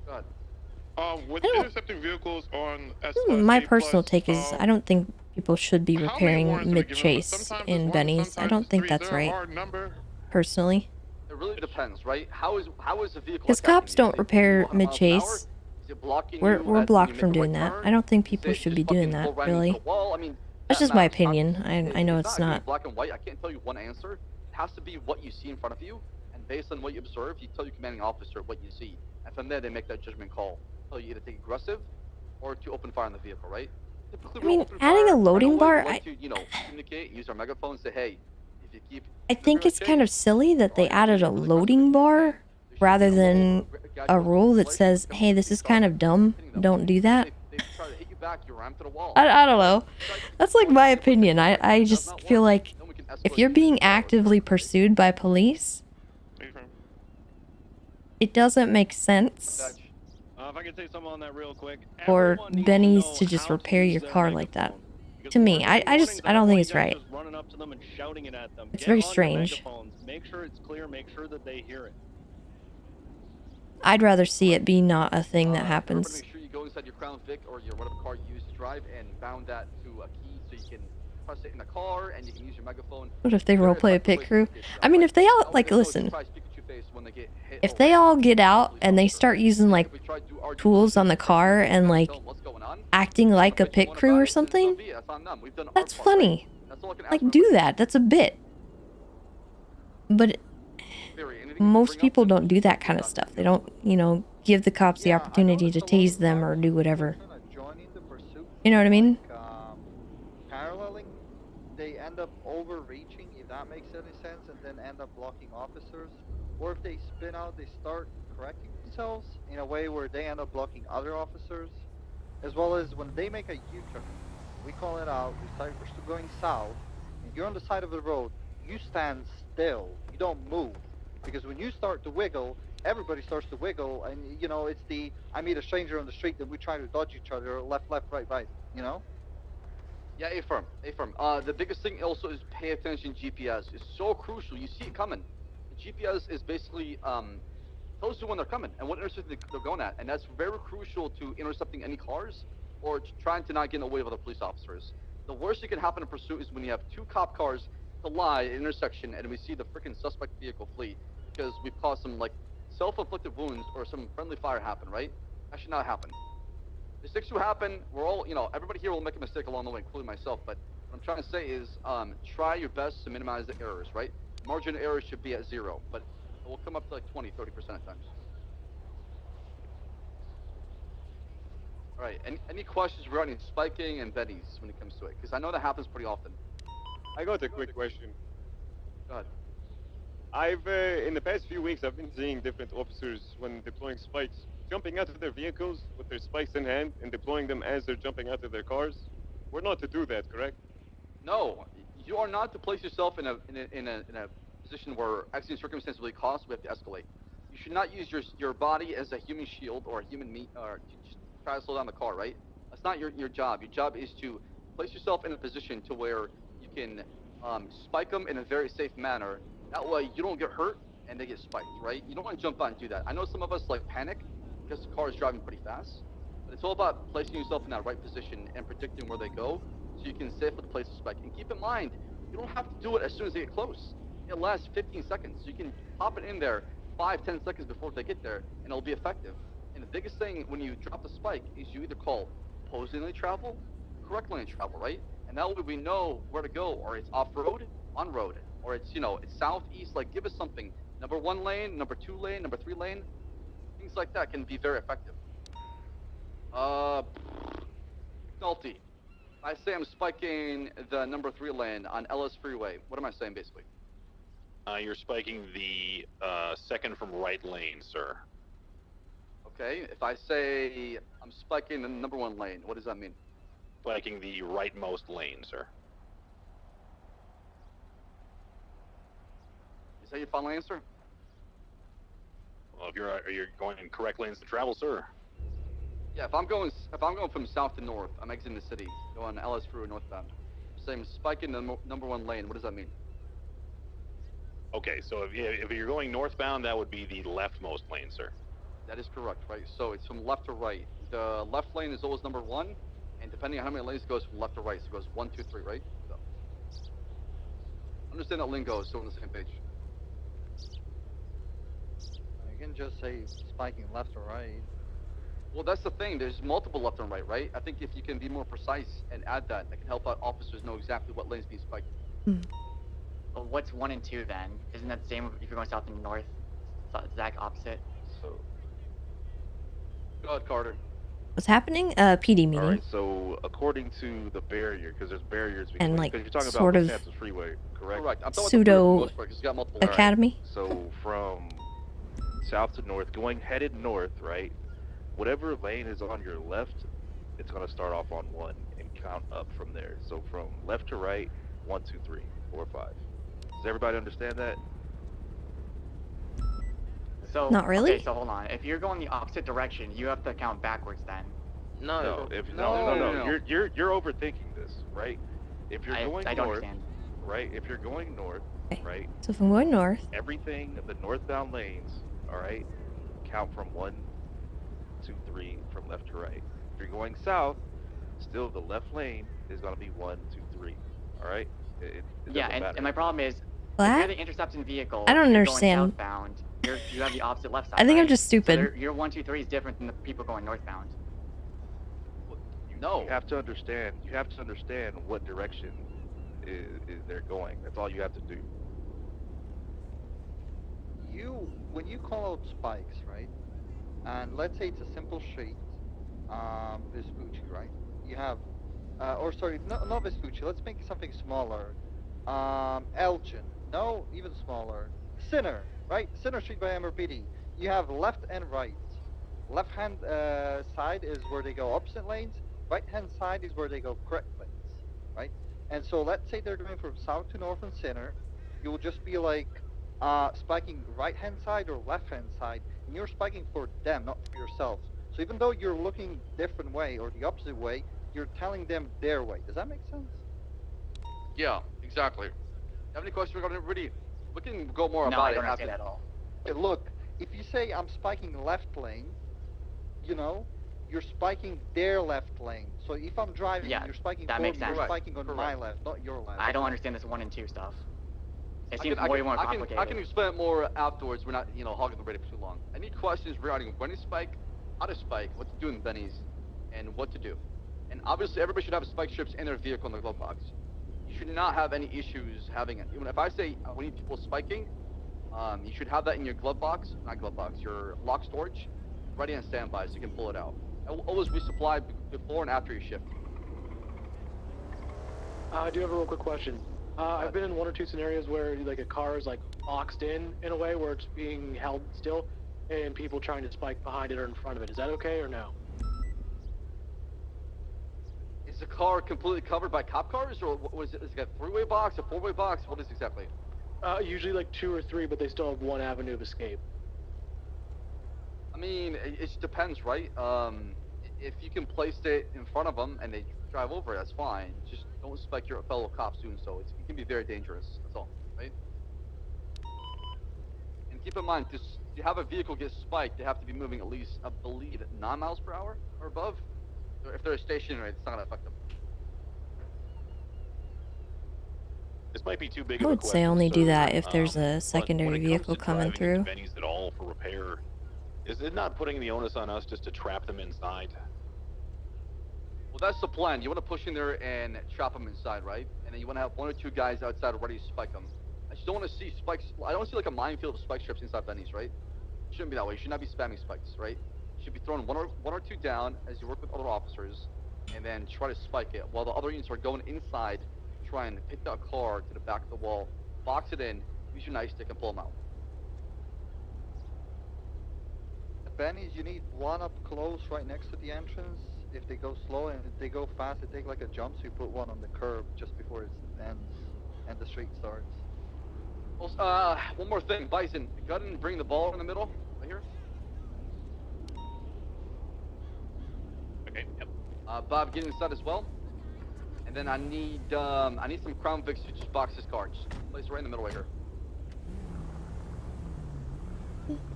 S4: Go ahead.
S6: With intercepting vehicles on S+,
S1: My
S6: A+,
S1: personal take is I don't think people should be repairing mid-chase in Benny's. I don't think that's right. Personally.
S4: It really depends, right? How is a vehicle?
S1: Because cops don't repair mid-chase. We're blocked from doing that. I don't think people should be doing that, really.
S4: Well, I mean,
S1: That's just my opinion. I know it's not.
S4: Black and white. I can't tell you one answer. It has to be what you see in front of you, and based on what you observe, you tell your commanding officer what you see, and from there they make that judgment call. Tell you either take aggressive or to open fire on the vehicle, right?
S1: I mean, adding a loading bar,
S4: to, communicate, use our megaphone, say, hey, If you keep
S1: I think it's kind of silly that they added a loading bar rather than a rule that says, hey, this is kind of dumb. Don't do that.
S4: they try to hit you back, you ram to the wall.
S1: I don't know. That's like my opinion. I just feel like if you're being actively pursued by police, it doesn't make sense
S13: If I could say something on that real quick.
S1: for
S13: Everyone needs
S1: Benny's
S13: know
S1: to just
S13: how
S1: repair
S13: use
S1: your
S13: their
S1: car like that.
S13: megaphone. Because
S1: To
S13: when
S1: me,
S13: we're giving warnings,
S1: I don't
S13: want
S1: think
S13: you
S1: it's
S13: guys
S1: right.
S13: Just running up to them and shouting it at them.
S1: It's
S13: Get
S1: very
S13: on your
S1: strange.
S13: megaphones. Make sure it's clear. Make sure that they hear it.
S1: I'd rather see it be not a thing that
S4: Everybody
S1: happens.
S4: make sure you go inside your Crown Vic or your whatever car you use to drive and bound that to a key so you can press it in the car and you can use your megaphone.
S1: What if they
S4: Very
S1: roleplay a
S4: effective
S1: pit
S4: way to
S1: crew?
S4: communicate with
S1: I
S4: them,
S1: mean,
S4: right?
S1: if they all,
S4: That way
S1: like,
S4: they know
S1: listen,
S4: surprise Pikachu face when they get hit
S1: if
S4: or
S1: they
S4: rammed
S1: all
S4: by
S1: get
S4: a
S1: out
S4: police
S1: and they
S4: officer.
S1: start using, like,
S4: If we try to do our due
S1: tools on the
S4: diligence
S1: car and,
S4: tell
S1: like,
S4: them what's going on,
S1: acting like a
S4: bitch
S1: pit
S4: one
S1: crew
S4: about
S1: or
S4: it, then so
S1: something,
S4: be it. That's on them. We've done our
S1: that's
S4: part, right?
S1: funny.
S4: That's all I can ask
S1: Like,
S4: for
S1: do
S4: everybody.
S1: that. That's a bit. But most people don't do that kind of stuff. They don't, you know, give the cops the opportunity to tase them or do whatever. You know what I mean?
S11: Paralleling, they end up overreaching, if that makes any sense, and then end up blocking officers. Or if they spin out, they start correcting themselves in a way where they end up blocking other officers. As well as when they make a U-turn, we call it out, we're going south, and you're on the side of the road, you stand still, you don't move. Because when you start to wiggle, everybody starts to wiggle, and you know, it's the, I meet a stranger on the street, then we try to dodge each other, left, right, you know?
S4: Yeah, A-firm. The biggest thing also is pay attention. GPS is so crucial. You see it coming. The GPS is basically tells you when they're coming and what intersection they're going at, and that's very crucial to intercepting any cars or trying to not get in the way of other police officers. The worst that can happen in pursuit is when you have two cop cars collide at an intersection and we see the freaking suspect vehicle flee because we've caused some like self-inflicted wounds or some friendly fire happen, right? That should not happen. Mistakes will happen. We're all, you know, everybody here will make a mistake along the way, including myself. But what I'm trying to say is, try your best to minimize the errors, right? Margin of error should be at 0, but it will come up to like 20, 30% at times. All right. Any questions regarding spiking and Betty's when it comes to it? Because I know that happens pretty often.
S12: I got a quick question.
S4: Go ahead.
S12: I've in the past few weeks I've been seeing different officers when deploying spikes jumping out of their vehicles with their spikes in hand and deploying them as they're jumping out of their cars. We're not to do that, correct?
S4: No, you are not to place yourself in a position where accident circumstances really cost. We have to escalate. You should not use your body as a human shield or a human meat or to just try to slow down the car, right? That's not your job. Your job is to place yourself in a position to where you can spike them in a very safe manner. That way you don't get hurt and they get spiked, right? You don't want to jump out and do that. I know some of us like panic because the car is driving pretty fast, but it's all about placing yourself in that right position and predicting where they go so you can safely place a spike. And keep in mind, you don't have to do it as soon as they get close. It lasts 15 seconds. So you can pop it in there 5-10 seconds before they get there, and it'll be effective. And the biggest thing when you drop the spike is you either call opposing lane travel, correct lane travel, right? And that way we know where to go, or it's off-road, on-road, or it's, you know, it's southeast. Like, give us something. Number 1 lane, number 2 lane, number 3 lane. Things like that can be very effective. McNulty. I say I'm spiking the number 3 lane on LS Freeway. What am I saying, basically?
S7: You're spiking the second from right lane, sir.
S4: Okay, if I say I'm spiking the number 1 lane, what does that mean?
S7: Spiking the rightmost lane, sir.
S4: Is that your final answer?
S7: Well, if you're going in correct lanes to travel, sir.
S4: Yeah, if I'm going from south to north, I'm exiting the city, going LS Freeway northbound. Saying spiking the number 1 lane, what does that mean?
S7: Okay, so if you're going northbound, that would be the leftmost lane, sir.
S4: That is correct, right? So it's from left to right. The left lane is always number 1, and depending on how many lanes it goes from left to right, so it goes 1, 2, 3, right? So understand that lingo, so we're on the same page.
S11: You can just say spiking left or right.
S4: Well, that's the thing. There's multiple left and right, right? I think if you can be more precise and add that, that can help out officers know exactly what lane's being spiked.
S18: Well, what's 1 and 2 then? Isn't that the same if you're going south and north? It's exact opposite.
S4: So, go ahead, Carter.
S1: was happening? PD meeting.
S7: All right. So according to the barrier, because there's barriers between,
S1: And, like,
S7: because you're talking
S1: sort
S7: about the
S1: of
S7: Santos Freeway, correct?
S11: Correct. I'm talking
S1: pseudo
S11: about the because it's got multiple.
S1: academy.
S7: So from south to north, headed north, right? Whatever lane is on your left, it's gonna start off on 1 and count up from there. So from left to right, 1, 2, 3, 4, 5. Does everybody understand that?
S18: So
S1: Not really?
S18: Okay, so hold on. If you're going the opposite direction, you have to count backwards then.
S7: No. No. You're overthinking this, right? If you're going
S18: I don't
S7: north,
S18: understand.
S7: right? If you're going north, right?
S1: So if I'm going north,
S7: Everything, the northbound lanes, all right, count from 1, 2, 3, from left to right. If you're going south, still the left lane is gonna be 1, 2, 3. All right. It
S18: Yeah,
S7: doesn't matter.
S18: and my problem is, if
S1: What?
S18: you're the intercepting vehicle,
S1: I don't
S18: you're
S1: understand.
S18: going southbound. You have the opposite left side.
S1: I think I'm
S18: right?
S1: just stupid.
S18: So your 1, 2, 3 is different than the people going northbound.
S7: You have to understand. You have to understand what direction is they're going. That's all you have to do.
S11: When you call out spikes, right? And let's say it's a simple street, Vespucci, right? You have, or sorry, not Vespucci. Let's make something smaller. Elgin. No, even smaller. Sinner, right? Sinner Street by MRPD. You have left and right. Left hand side is where they go opposite lanes. Right hand side is where they go correct lanes, right? And so let's say they're going from south to north and center. You will just be like spiking right hand side or left hand side, and you're spiking for them, not for yourself. So even though you're looking different way or the opposite way, you're telling them their way. Does that make sense?
S4: Yeah, exactly. Have any questions regarding everybody? We can go more
S18: No,
S4: about
S18: I
S4: it
S18: don't
S4: after.
S18: understand at all.
S11: Okay, look, if you say I'm spiking left lane, you know, you're spiking their left lane. So if I'm driving
S18: Yeah,
S11: and you're spiking
S18: that
S11: forward,
S18: makes
S11: you're
S18: sense.
S11: spiking on my left, not your left.
S18: I don't understand this 1 and 2 stuff. It
S4: I
S18: seems
S4: can-
S18: way more complicated.
S4: I can explain it more afterwards. We're not, hogging the radio for too long. Any questions regarding when to spike, how to spike, what to do in bennies, and what to do? And obviously, everybody should have spike strips in their vehicle in the glove box. You should not have any issues having it. Even if I say we need people spiking, you should have that in your glove box, not glove box, your lock storage, ready on standby so you can pull it out. Always resupply before and after your shift.
S13: I do have a real quick question. I've been in 1 or 2 scenarios where like a car is like boxed in a way where it's being held still, and people trying to spike behind it or in front of it. Is that okay or no?
S4: Is the car completely covered by cop cars, or what is it? Is it a 3-way box, a 4-way box? What is it exactly?
S13: Usually like 2 or 3, but they still have 1 avenue of escape.
S4: I mean, it just depends, right? If you can place it in front of them and they drive over it, that's fine. Just don't spike your fellow cops doing so. It can be very dangerous. That's all, right? And keep in mind, to have a vehicle get spiked, they have to be moving at least, I believe, 9 miles per hour or above. If they're stationary, it's not gonna affect them.
S8: This might be too big
S1: I
S8: of a
S1: would
S8: question.
S1: say only do
S8: sir,
S1: that if there's a
S8: but
S1: secondary
S8: when it comes
S1: vehicle
S8: to
S1: coming
S8: driving
S1: through.
S8: into Benny's at all for repair, is it not putting the onus on us just to trap them inside?
S4: Well, that's the plan. You want to push in there and trap them inside, right? And then you want to have 1 or 2 guys outside ready to spike them. I just don't want to see spikes. I don't want to see like a minefield of spike strips inside Benny's, right? It shouldn't be that way. You should not be spamming spikes, right? You should be throwing one or two down as you work with other officers, and then try to spike it while the other units are going inside, trying to pick that car to the back of the wall, box it in, use your nightstick, and pull them out.
S11: Benny's, you need one up close right next to the entrance. If they go slow and if they go fast, they take like a jump, so you put one on the curb just before it ends and the street starts.
S4: Also, one more thing, Bison, go ahead and bring the ball in the middle, right here.
S8: Okay, yep.
S4: Bob, get inside as well. And then I need some Crown Vics to just box his car. Just place it right in the middle right here.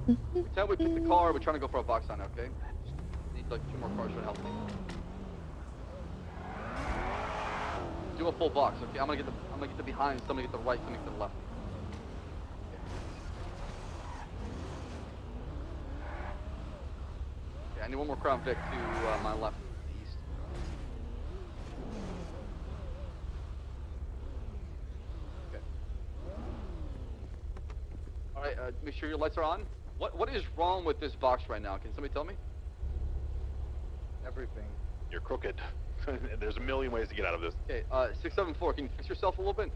S4: Pretend we pick the car, we're trying to go for a box on it, okay? Just need like 2 more cars to help me. Do a full box, okay? I'm gonna get the behind, somebody get the right, somebody get the left. Okay, I need 1 more Crown Vic to my left, the east. Okay. All right, make sure your lights are on. What is wrong with this box right now? Can somebody tell me?
S11: Everything.
S8: You're crooked. There's a million ways to get out of this.
S4: Okay, 674, can you fix yourself a little bit?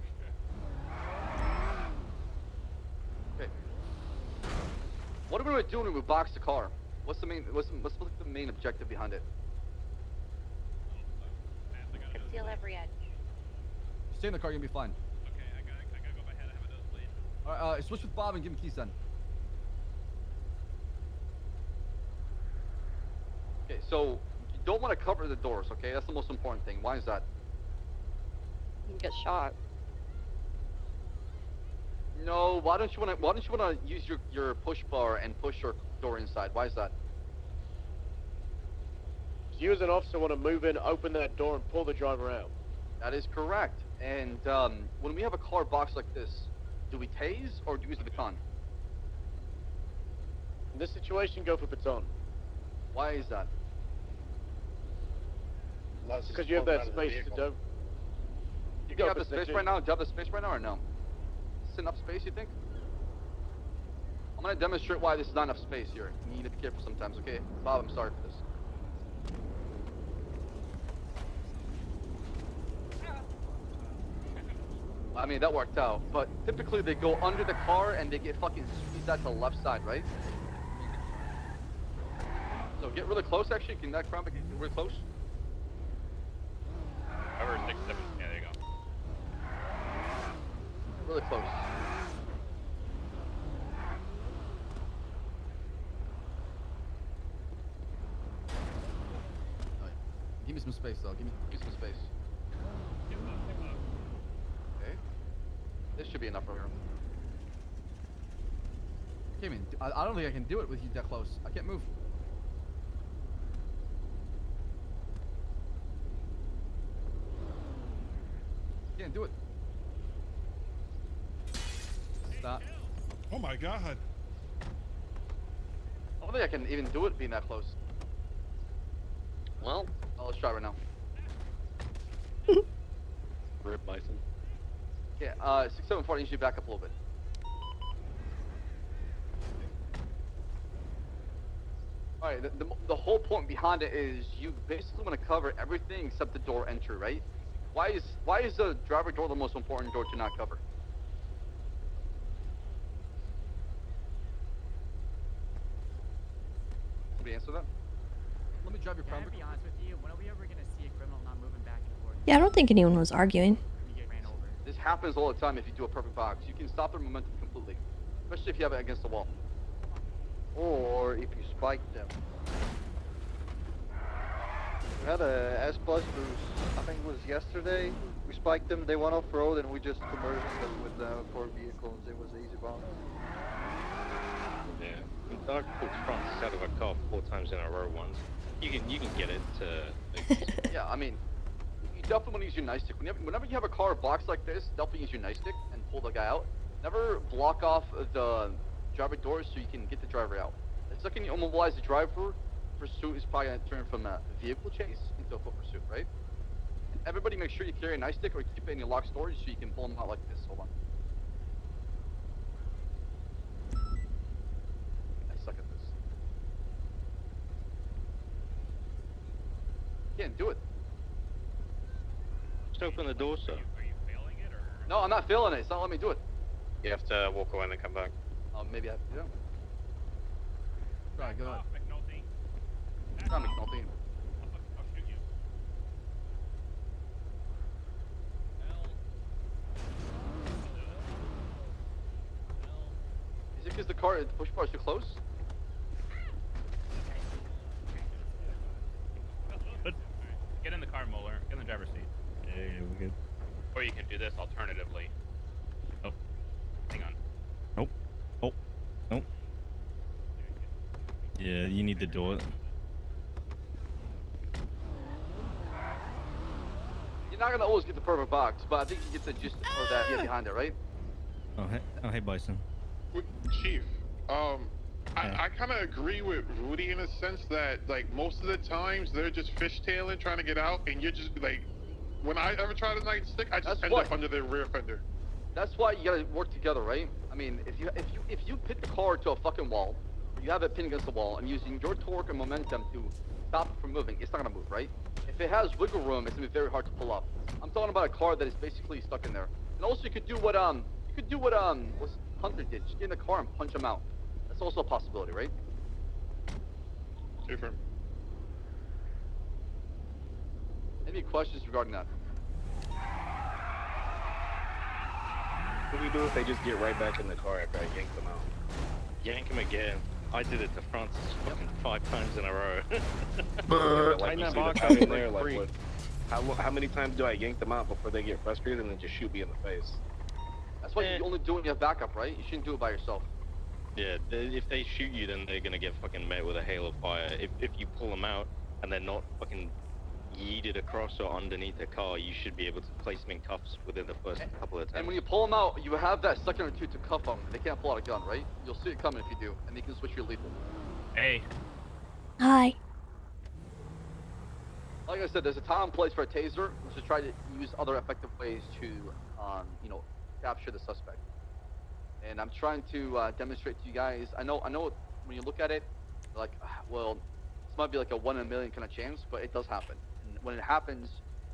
S4: Okay. What are we doing when we box the car? What's the main objective behind it?
S17: Conceal every edge.
S20: Stay in the car, you're gonna be fine. Okay, I gotta go ahead. I have a nosebleed. Alright, switch with Bob and give him keys then.
S4: Okay, so you don't want to cover the doors, okay? That's the most important thing. Why is that?
S14: You can get shot.
S4: No, why don't you want to use your push bar and push your door inside? Why is that?
S12: You as an officer want to move in, open that door, and pull the driver out.
S4: That is correct. And when we have a car box like this, do we tase or do we use the baton?
S12: In this situation, go for baton.
S4: Why is that?
S12: Because you have that space to do.
S4: Do you have the space right now? Do you have the space right now or no? Is this enough space, you think? I'm going to demonstrate why this is not enough space here. You need to be careful sometimes, okay? Bob, I'm sorry for this. I mean, that worked out, but typically they go under the car and they get fucking squeezed out to the left side, right? So get really close, actually. Can that crowd get really close?
S5: Cover 6, 7. Yeah, there you go.
S4: Really close.
S20: Alright. Give me some space, though. Give me
S4: some space. Okay. This should be enough for her.
S20: Okay, man. I don't think I can do it with you that close. I can't move. Can't do it. Stop.
S10: Oh my god.
S4: I don't think I can even do it being that close. Well, let's try right now.
S8: Rip Bison.
S4: Yeah, 674, you should back up a little bit. Alright, the whole point behind it is you basically want to cover everything except the door entry, right? Why is the driver door the most important door to not cover? Somebody answer that?
S20: Let me drive your car.
S9: To be honest with you, when are we ever gonna see a criminal not moving back and forth?
S1: Yeah, I don't think anyone was arguing.
S4: This happens all the time if you do a perfect box. You can stop their momentum completely, especially if you have it against the wall.
S11: Or if you spike them. We had a S Plus boost, I think it was yesterday. We spiked them, they went off road, and we just converted them with 4 vehicles. It was an easy bomb.
S21: Yeah, the dog pulled front out of a car 4 times in a row once. You can get it to.
S4: Yeah, I mean, you definitely want to use your nice stick. Whenever you have a car box like this, definitely use your nice stick and pull the guy out. Never block off the driver doors so you can get the driver out. The second you immobilize the driver, pursuit is probably going to turn from a vehicle chase into a foot pursuit, right? Everybody make sure you carry a nice stick or keep it in your locked storage so you can pull them out like this. Hold on. I suck at this. Can't do it.
S21: Just open the door, sir.
S4: No, I'm not feeling it. It's not letting me do it.
S21: You have to walk away and then come back.
S4: Maybe I have to do it.
S20: Right, go ahead.
S4: Not McNulty. Is it because the push bar is too close?
S5: Get in the car, Mueller. Get in the driver's seat.
S19: Yeah, we're good.
S5: Or you can do this alternatively. Oh, hang on.
S19: Nope. Oh, nope. Yeah, you need to do it.
S4: You're not gonna always get the perfect box, but I think you get the gist of that idea behind it, right?
S19: Oh, hey, Bison.
S6: Chief, I kind of agree with Rudy in a sense that, like, most of the times they're just fishtailing trying to get out, and you're just, like, when I ever try to night stick, I just end up under the rear fender.
S4: That's why you gotta work together, right? I mean, if you pit the car to a fucking wall,
S15: you have it pinned against the wall, and using your torque and momentum to stop it from moving, it's not gonna move, right? If it has wiggle room, it's gonna be very hard to pull up. I'm talking about a car that is basically stuck in there. And also, you could do what what's Hunter did. Just get in the car and punch him out. That's also a possibility, right?
S6: Confirm.
S15: Any questions regarding that?
S21: What do we do if they just get right back in the car after I yank them out? Yank him again. I did it to Francis fucking 5 times in a row.
S5: Tighten that box up in there, like what? How many times do I yank them out before they get frustrated and then just shoot me in the face?
S15: That's why you only do it when you have backup, right? You shouldn't do it by yourself.
S21: Yeah, if they shoot you, then they're gonna get fucking met with a hail of fire. If you pull them out and they're not fucking yeeted across or underneath the car, you should be able to place them in cuffs within the first couple of attempts.
S15: And when you pull them out, you have that second or two to cuff them. They can't pull out a gun, right? You'll see it coming if you do, and you can switch your lethal.
S3: Hey.
S1: Hi.
S15: Like I said, there's a time and place for a taser. We should try to use other effective ways to, capture the suspect. And I'm trying to demonstrate to you guys. I know when you look at it, like, well, this might be like a 1 in a million kind of chance, but it does happen. And when it happens,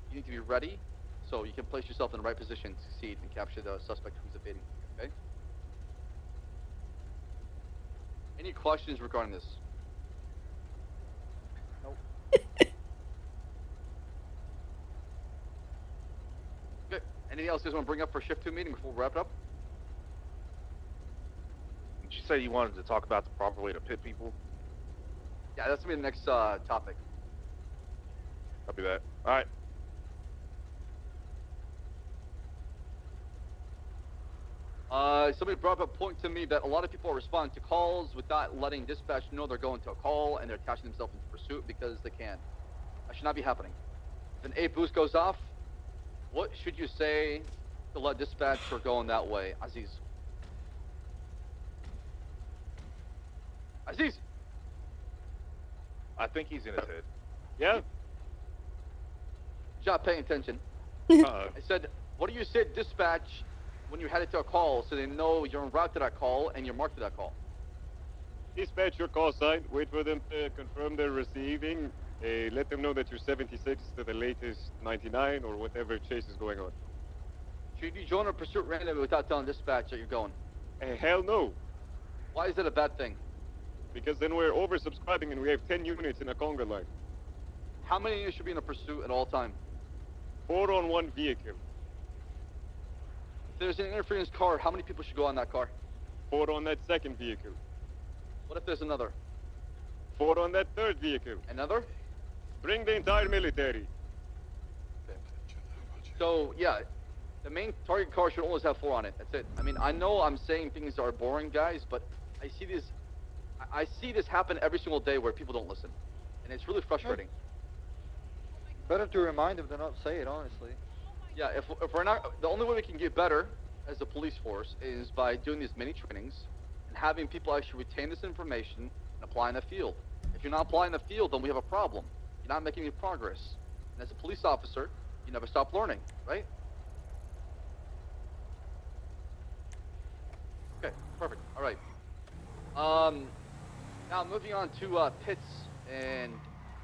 S15: you need to be ready so you can place yourself in the right position to succeed and capture the suspect who's evading. Okay? Any questions regarding this? Nope. Okay. Anything else you guys want to bring up for shift 2 meeting before we wrap it up?
S7: Did you say you wanted to talk about the proper way to pit people?
S15: Yeah, that's gonna be the next topic.
S7: Copy that. All right.
S15: Somebody brought up a point to me that a lot of people are responding to calls without letting dispatch know they're going to a call, and they're attaching themselves into pursuit because they can. That should not be happening. If an A boost goes off, what should you say to let dispatch are going that way, Aziz? Aziz!
S7: I think he's in his head.
S12: Yeah?
S15: You're not paying attention.
S7: Uh-oh.
S15: I said, what do you say to dispatch when you're headed to a call so they know you're en route to that call and you're marked to that call?
S12: Dispatch your call sign, wait for them to confirm they're receiving, let them know that you're 76 to the latest 99 or whatever chase is going on.
S15: Should you join a pursuit randomly without telling dispatch that you're going?
S12: Hell no.
S15: Why is that a bad thing?
S12: Because then we're oversubscribing and we have 10 units in a conga line.
S15: How many units should be in a pursuit at all time?
S12: 4 on 1 vehicle.
S15: If there's an interference car, how many people should go on that car?
S12: 4 on that second vehicle.
S15: What if there's another?
S12: 4 on that third vehicle.
S15: Another?
S12: Bring the entire military.
S15: Okay. So, yeah, the main target car should always have 4 on it. That's it. I mean, I know I'm saying things are boring, guys, but I see this happen every single day where people don't listen. And it's really frustrating.
S11: Better to remind them than not say it, honestly.
S15: Yeah, if we're not, the only way we can get better as a police force is by doing these mini trainings and having people actually retain this information and apply in the field. If you're not applying in the field, then we have a problem. You're not making any progress. And as a police officer, you never stop learning, right? Okay, perfect. All right. Now moving on to pits and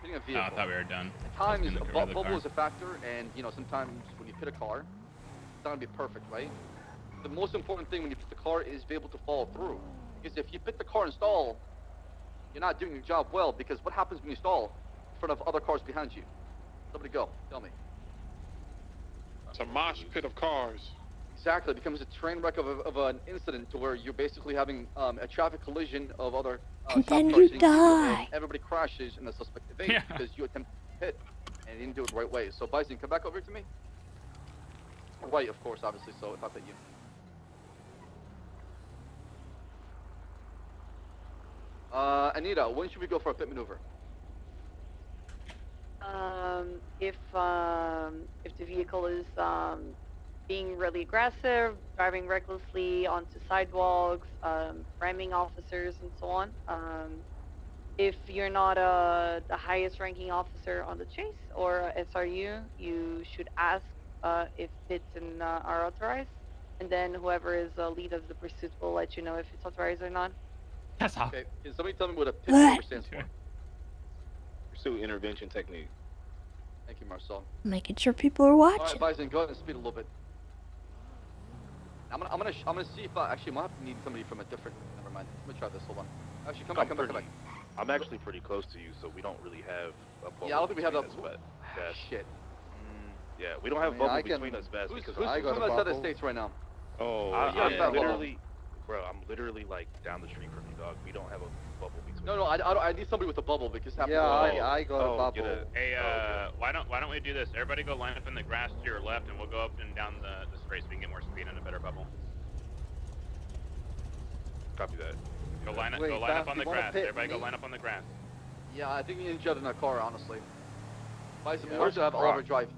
S15: pitting a vehicle.
S16: Oh, I thought we were done.
S15: Time is bubble is a factor, and sometimes when you pit a car, it's not gonna be perfect, right? The most important thing when you pit the car is be able to follow through. Because if you pit the car and stall, you're not doing your job well. Because what happens when you stall in front of other cars behind you? Somebody go, tell me.
S6: It's a mosh pit of cars.
S15: Exactly, it becomes a train wreck of an incident to where you're basically having a traffic collision of other
S1: and
S15: shop
S1: then
S15: cars
S1: you
S15: hitting
S1: die.
S15: and everybody crashes and the suspect evades because you attempt to hit and you didn't do it the right way. So Bison, come back over here to me. Right, of course, obviously, so if I hit you. Anita, when should we go for a pit maneuver?
S17: If the vehicle is being really aggressive, driving recklessly onto sidewalks, ramming officers, and so on. If you're not the highest ranking officer on the chase or SRU, you should ask if pits are authorized, and then whoever is the lead of the pursuit will let you know if it's authorized or not.
S20: Tessa.
S15: Okay, can somebody tell me what a pit maneuver stands for?
S5: Pursue intervention technique.
S15: Thank you, Marcel.
S1: Making sure people are
S15: All
S1: watching.
S15: right, Bison, go ahead and speed a little bit. I'm gonna see if actually I might have to need somebody from a different. Never mind. Let me try this. Hold on. Actually, come back.
S7: I'm actually pretty close to you, so we don't really have a bubble.
S15: Yeah, I don't think we have that.
S7: Shit.
S15: Shit.
S7: Yeah, we don't have bubble between us, Baz.
S15: Who's
S7: because
S15: outside the states right now?
S5: Oh,
S7: I'm literally, bro. I'm literally like down the street from you, dog. We don't have a bubble between.
S15: No, I need somebody with a bubble because
S11: I got a bubble.
S16: Hey, why don't we do this? Everybody go line up in the grass to your left, and we'll go up and down the straight so we can get more speed and a better bubble.
S7: Copy that.
S16: Go line up on the grass. Everybody go line up on the grass.
S15: Yeah, I think we need each other in a car, honestly. Bison,
S7: Yeah,
S15: we also have Oliver drive.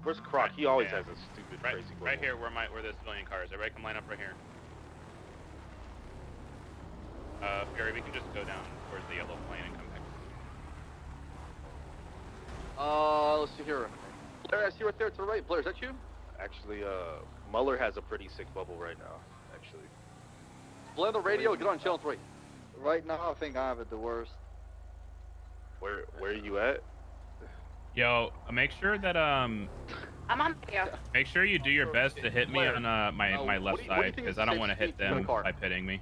S7: Where's Croc? He always has a stupid, crazy bubble.
S16: Right here, where the civilian car is. Everybody come line up right here. Fury, we can just go down towards the yellow plane and come back.
S15: Let's see here. Blair, I see right there to the right. Blair, is that you?
S7: Actually, Muller has a pretty sick bubble right now. Actually.
S15: Play on the radio. Get on channel 3.
S11: Right now, I think I have it the worst.
S7: Where are you at?
S16: Yo, make sure that
S17: I'm on. Yeah.
S16: make sure you do your best to hit me on my left side because I don't want to hit them by pitting me.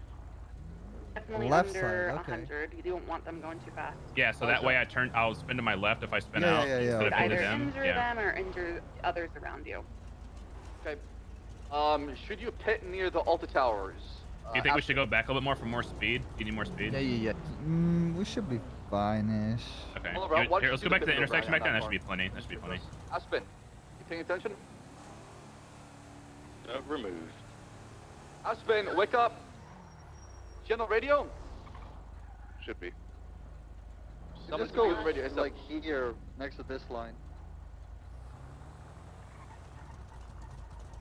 S17: Definitely
S22: Left
S17: under
S22: side, okay.
S17: 100. You don't want them going too fast.
S16: Yeah, so that way I'll spin to my left if I spin
S22: Yeah,
S16: out.
S22: yeah, yeah,
S16: instead of
S22: okay.
S16: into
S17: Either
S16: them.
S17: injure them or injure others around you.
S15: Okay. Should you pit near the Alta Towers?
S16: Do you think we should go back a little bit more for more speed? Do you need more speed?
S22: Yeah. We should be fine-ish.
S16: Okay.
S15: Hold on, Rob, why
S16: Here,
S15: don't
S16: let's
S15: you
S16: go back to
S15: look
S16: the
S15: at the
S16: intersection
S15: right
S16: back then.
S15: hand
S16: That should be
S15: far?
S16: plenty. That should be plenty.
S15: Aspen, you paying attention?
S5: Removed.
S15: Aspen, wake up. Channel radio?
S7: Should be.
S11: Just go radio. It's like here, next to this line.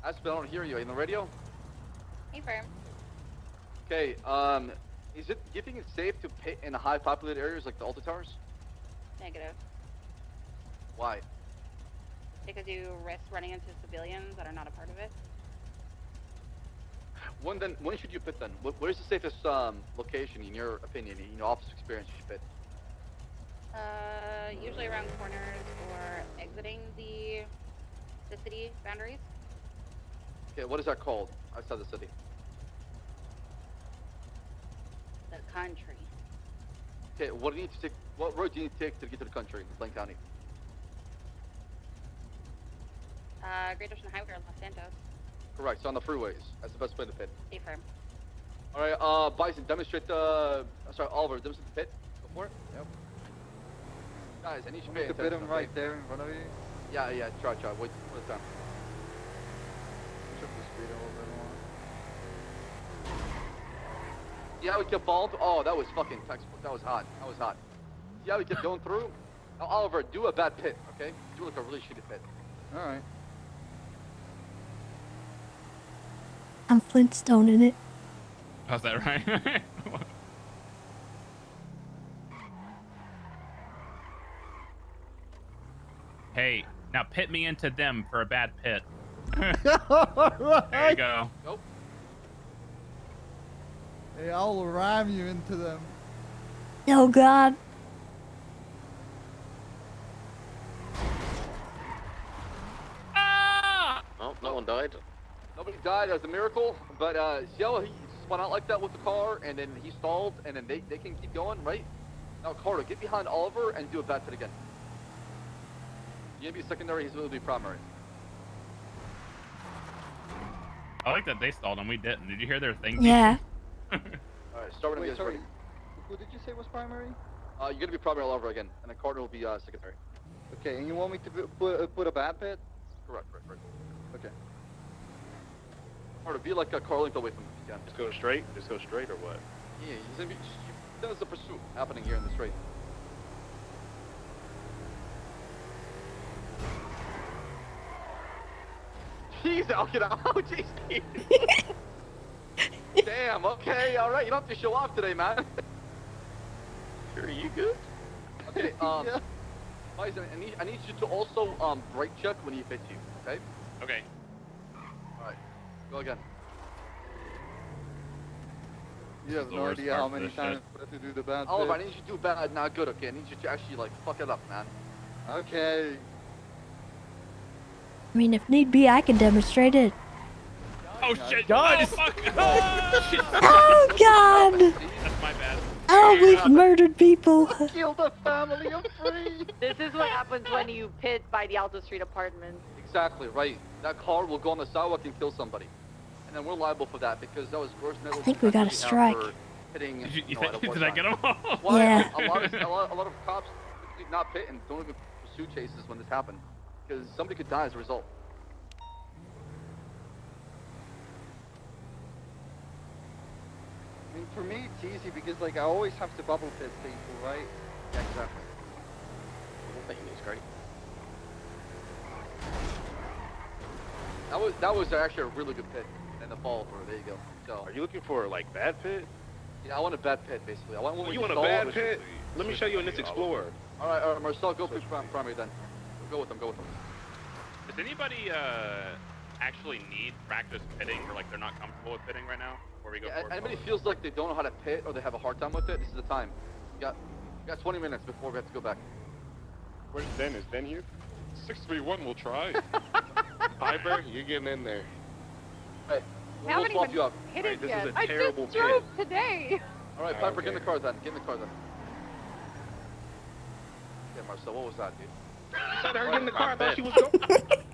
S15: Aspen, I don't hear you. In the radio?
S17: Hey, firm.
S15: Okay, do you think it's safe to pit in high populated areas like the Alta Towers?
S17: Negative.
S15: Why?
S17: Because you risk running into civilians that are not a part of it.
S15: When should you pit then? Where's the safest location in your opinion, in your office experience you should pit?
S17: Usually around corners or exiting the city boundaries.
S15: Okay, what is that called outside the city?
S17: The country.
S15: Okay, what road do you need to take to get to the country in Blaine County?
S17: Great Ocean Highway or Los Santos.
S15: Correct, so on the freeways. That's the best way to pit.
S17: Stay firm.
S15: Alright, Bison, demonstrate Oliver, demonstrate the pit. Go for it.
S11: Yep.
S15: Guys, I need you to
S11: You
S15: pay
S11: can pit
S15: attention.
S11: him right there in front of you.
S15: Yeah, try. Wait, what is that?
S11: Shift the speed a little bit more.
S15: See how we kept bald? Oh, that was fucking textbook. That was hot. See how we kept going through? Now, Oliver, do a bad pit, okay? Do like a really shitty pit.
S11: Alright.
S1: I'm Flintstoning it.
S16: How's that right? Hey, now pit me into them for a bad pit. There you go.
S15: Nope.
S22: Hey, I'll ram you into them.
S1: Oh God.
S5: Oh, no one died.
S15: Nobody died. That was a miracle. But see how he spun out like that with the car, and then he stalled, and then they can keep going, right? Now, Carter, get behind Oliver and do a bad pit again. You're gonna be secondary. He's gonna be primary.
S16: I like that they stalled and we didn't. Did you hear their thing?
S1: Yeah.
S15: All right, start when
S11: Wait,
S15: you guys
S11: sorry.
S15: ready.
S11: Who did you say was primary?
S15: You're gonna be primary all over again, and then Carter will be secondary.
S11: Okay, and you want me to put a bad pit?
S15: Correct.
S11: Okay.
S15: Carter, be like a car length away from him if you can.
S7: Just go straight. Just go straight or what?
S15: Yeah, he's gonna be. There's a pursuit happening here in the straight. Jeez, I'll get out. Jeez. Damn. Okay. All right. You don't have to show off today, man.
S5: Sure, are you good?
S15: Okay. Bison, I need you to also brake check when he hits you. Okay.
S16: Okay.
S15: All right. Go again.
S11: You have no idea how many times I have to do the bad
S15: Oliver, I
S11: pit.
S15: need you to do bad, not good, okay? I need you to actually, like, fuck it up, man.
S11: Okay.
S1: I mean, if need be, I can demonstrate it.
S16: Oh shit!
S20: Guys!
S16: Oh fuck! Oh,
S1: Oh God!
S16: that's my bad.
S1: Oh, we've murdered people.
S15: Kill the family of three!
S17: This is what happens when you pit by the Alto Street apartments.
S15: Exactly, right. That car will go on the sidewalk and kill somebody. And then we're liable for that because that was gross negligence.
S1: think we got a
S15: that
S1: strike.
S15: have for hitting,
S16: Did you
S15: know, at a
S16: did I get
S15: wartime.
S16: them all?
S15: That's why
S1: Yeah.
S15: a lot of cops typically not pit and don't even pursue chases when this happens. Because somebody could die as a result.
S11: I mean, for me, it's easy because, like, I always have to bubble pit people, right?
S15: Yeah, exactly.
S5: Thing is great.
S15: That was actually a really good pit in the fall for. There you go. So.
S7: Are you looking for like bad pit?
S15: Yeah, I want a bad pit basically. I want one.
S5: You want a bad pit? Let me show you in this Explorer.
S15: All right, Marcel, go pick primary then. Go with them. Go with them.
S16: Does anybody actually need practice pitting, or like they're not comfortable with pitting right now? Before we go forward?
S15: Anybody feels like they don't know how to pit or they have a hard time with it, this is the time. We got 20 minutes before we have to go back.
S6: Where's Den? Is Den here? 631 will try.
S5: Piper, you're getting in there.
S15: Right.
S14: I haven't
S15: swap
S14: even
S15: you up.
S14: hit
S5: Right,
S14: it
S5: this
S14: yet.
S5: is a
S14: I
S5: terrible
S14: just drove
S5: pit.
S14: today.
S15: All right, Piper, get in the
S5: Okay.
S15: car then. Get in the car then. Yeah, Marcel, what was that, dude?
S5: Said her get in the car. I thought she was going.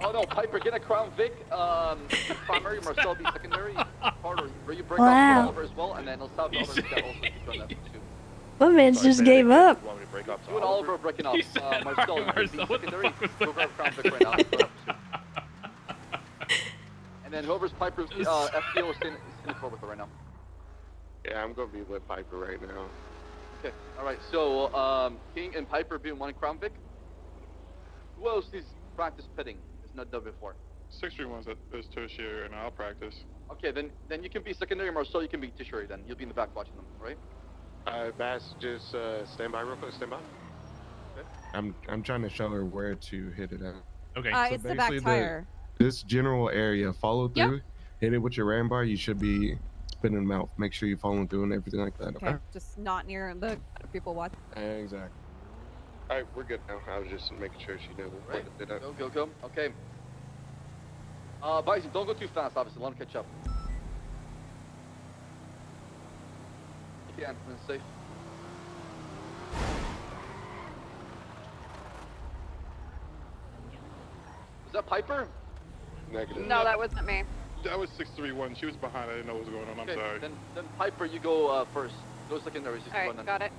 S15: Oh no, Piper, get a Crown Vic. Primary, Marcel be secondary. Carter, you break
S1: Wow.
S15: off Oliver as well, and then I'll stop Oliver that also keep on that too.
S1: My man's just gave up.
S7: You want me to break up to
S15: You and Oliver are breaking off. Marcel, you be
S16: Marcel, what the
S15: secondary.
S16: fuck was
S15: Go grab Crown Vic right now. And then whoever's Piper's FPO is in the car with her right now.
S5: Yeah, I'm gonna be with Piper right now.
S15: Okay, alright, so King and Piper being one Crown Vic. Who else needs practice pitting? It's not done before.
S6: 631 is tertiary, and I'll practice.
S15: Okay, then you can be secondary, Marcel, you can be tertiary then. You'll be in the back watching them, right?
S5: Bass, just stand by real quick. Stand by.
S15: Okay.
S2: I'm trying to show her where to hit it at.
S16: Okay.
S14: It's the back tire.
S2: This general area, follow
S14: Yep.
S2: through, hit it with your ram bar. You should be spinning them out. Make sure you're following through and everything like that. Okay.
S14: Just not near the people watching.
S2: Exactly.
S5: All right, we're good now. I was just making sure she knew
S15: Right.
S5: what to do.
S15: Go. Okay. Bison, don't go too fast, obviously. Let him catch up. Yeah, it's safe. Was that Piper?
S5: Negative.
S14: No, that wasn't me.
S6: That was 631. She was behind. I didn't know what was going on. I'm
S15: Okay,
S6: sorry.
S15: then Piper, you go first. Go secondary.
S14: All right, got it.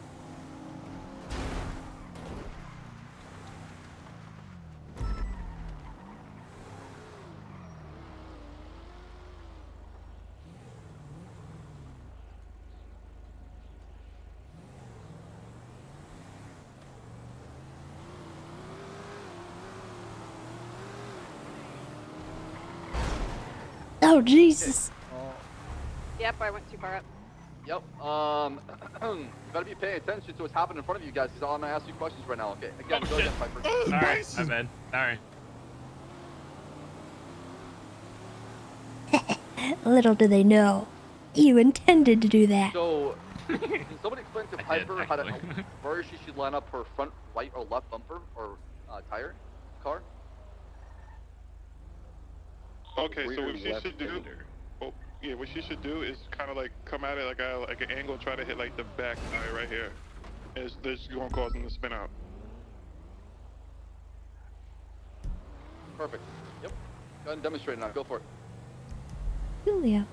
S1: Oh, Jesus.
S14: Yep, I went too far up.
S15: Yep. You better be paying attention to what's happening in front of you guys, because I'm gonna ask you questions right now. Okay. Again, go again, Piper.
S16: Sorry, my bad. Sorry.
S1: Little do they know. You intended to do that.
S15: So, can somebody explain to Piper how to where she should line up her front right or left bumper or tire, car?
S6: Okay, so
S5: Rear
S6: what she
S5: left
S6: should do,
S5: fender.
S6: yeah, what she should do is kind of like come at it like an angle, try to hit like the back tire right here. It's going to cause them to spin out.
S15: Perfect. Yep. Go ahead and demonstrate it now. Go for it.
S1: Julia.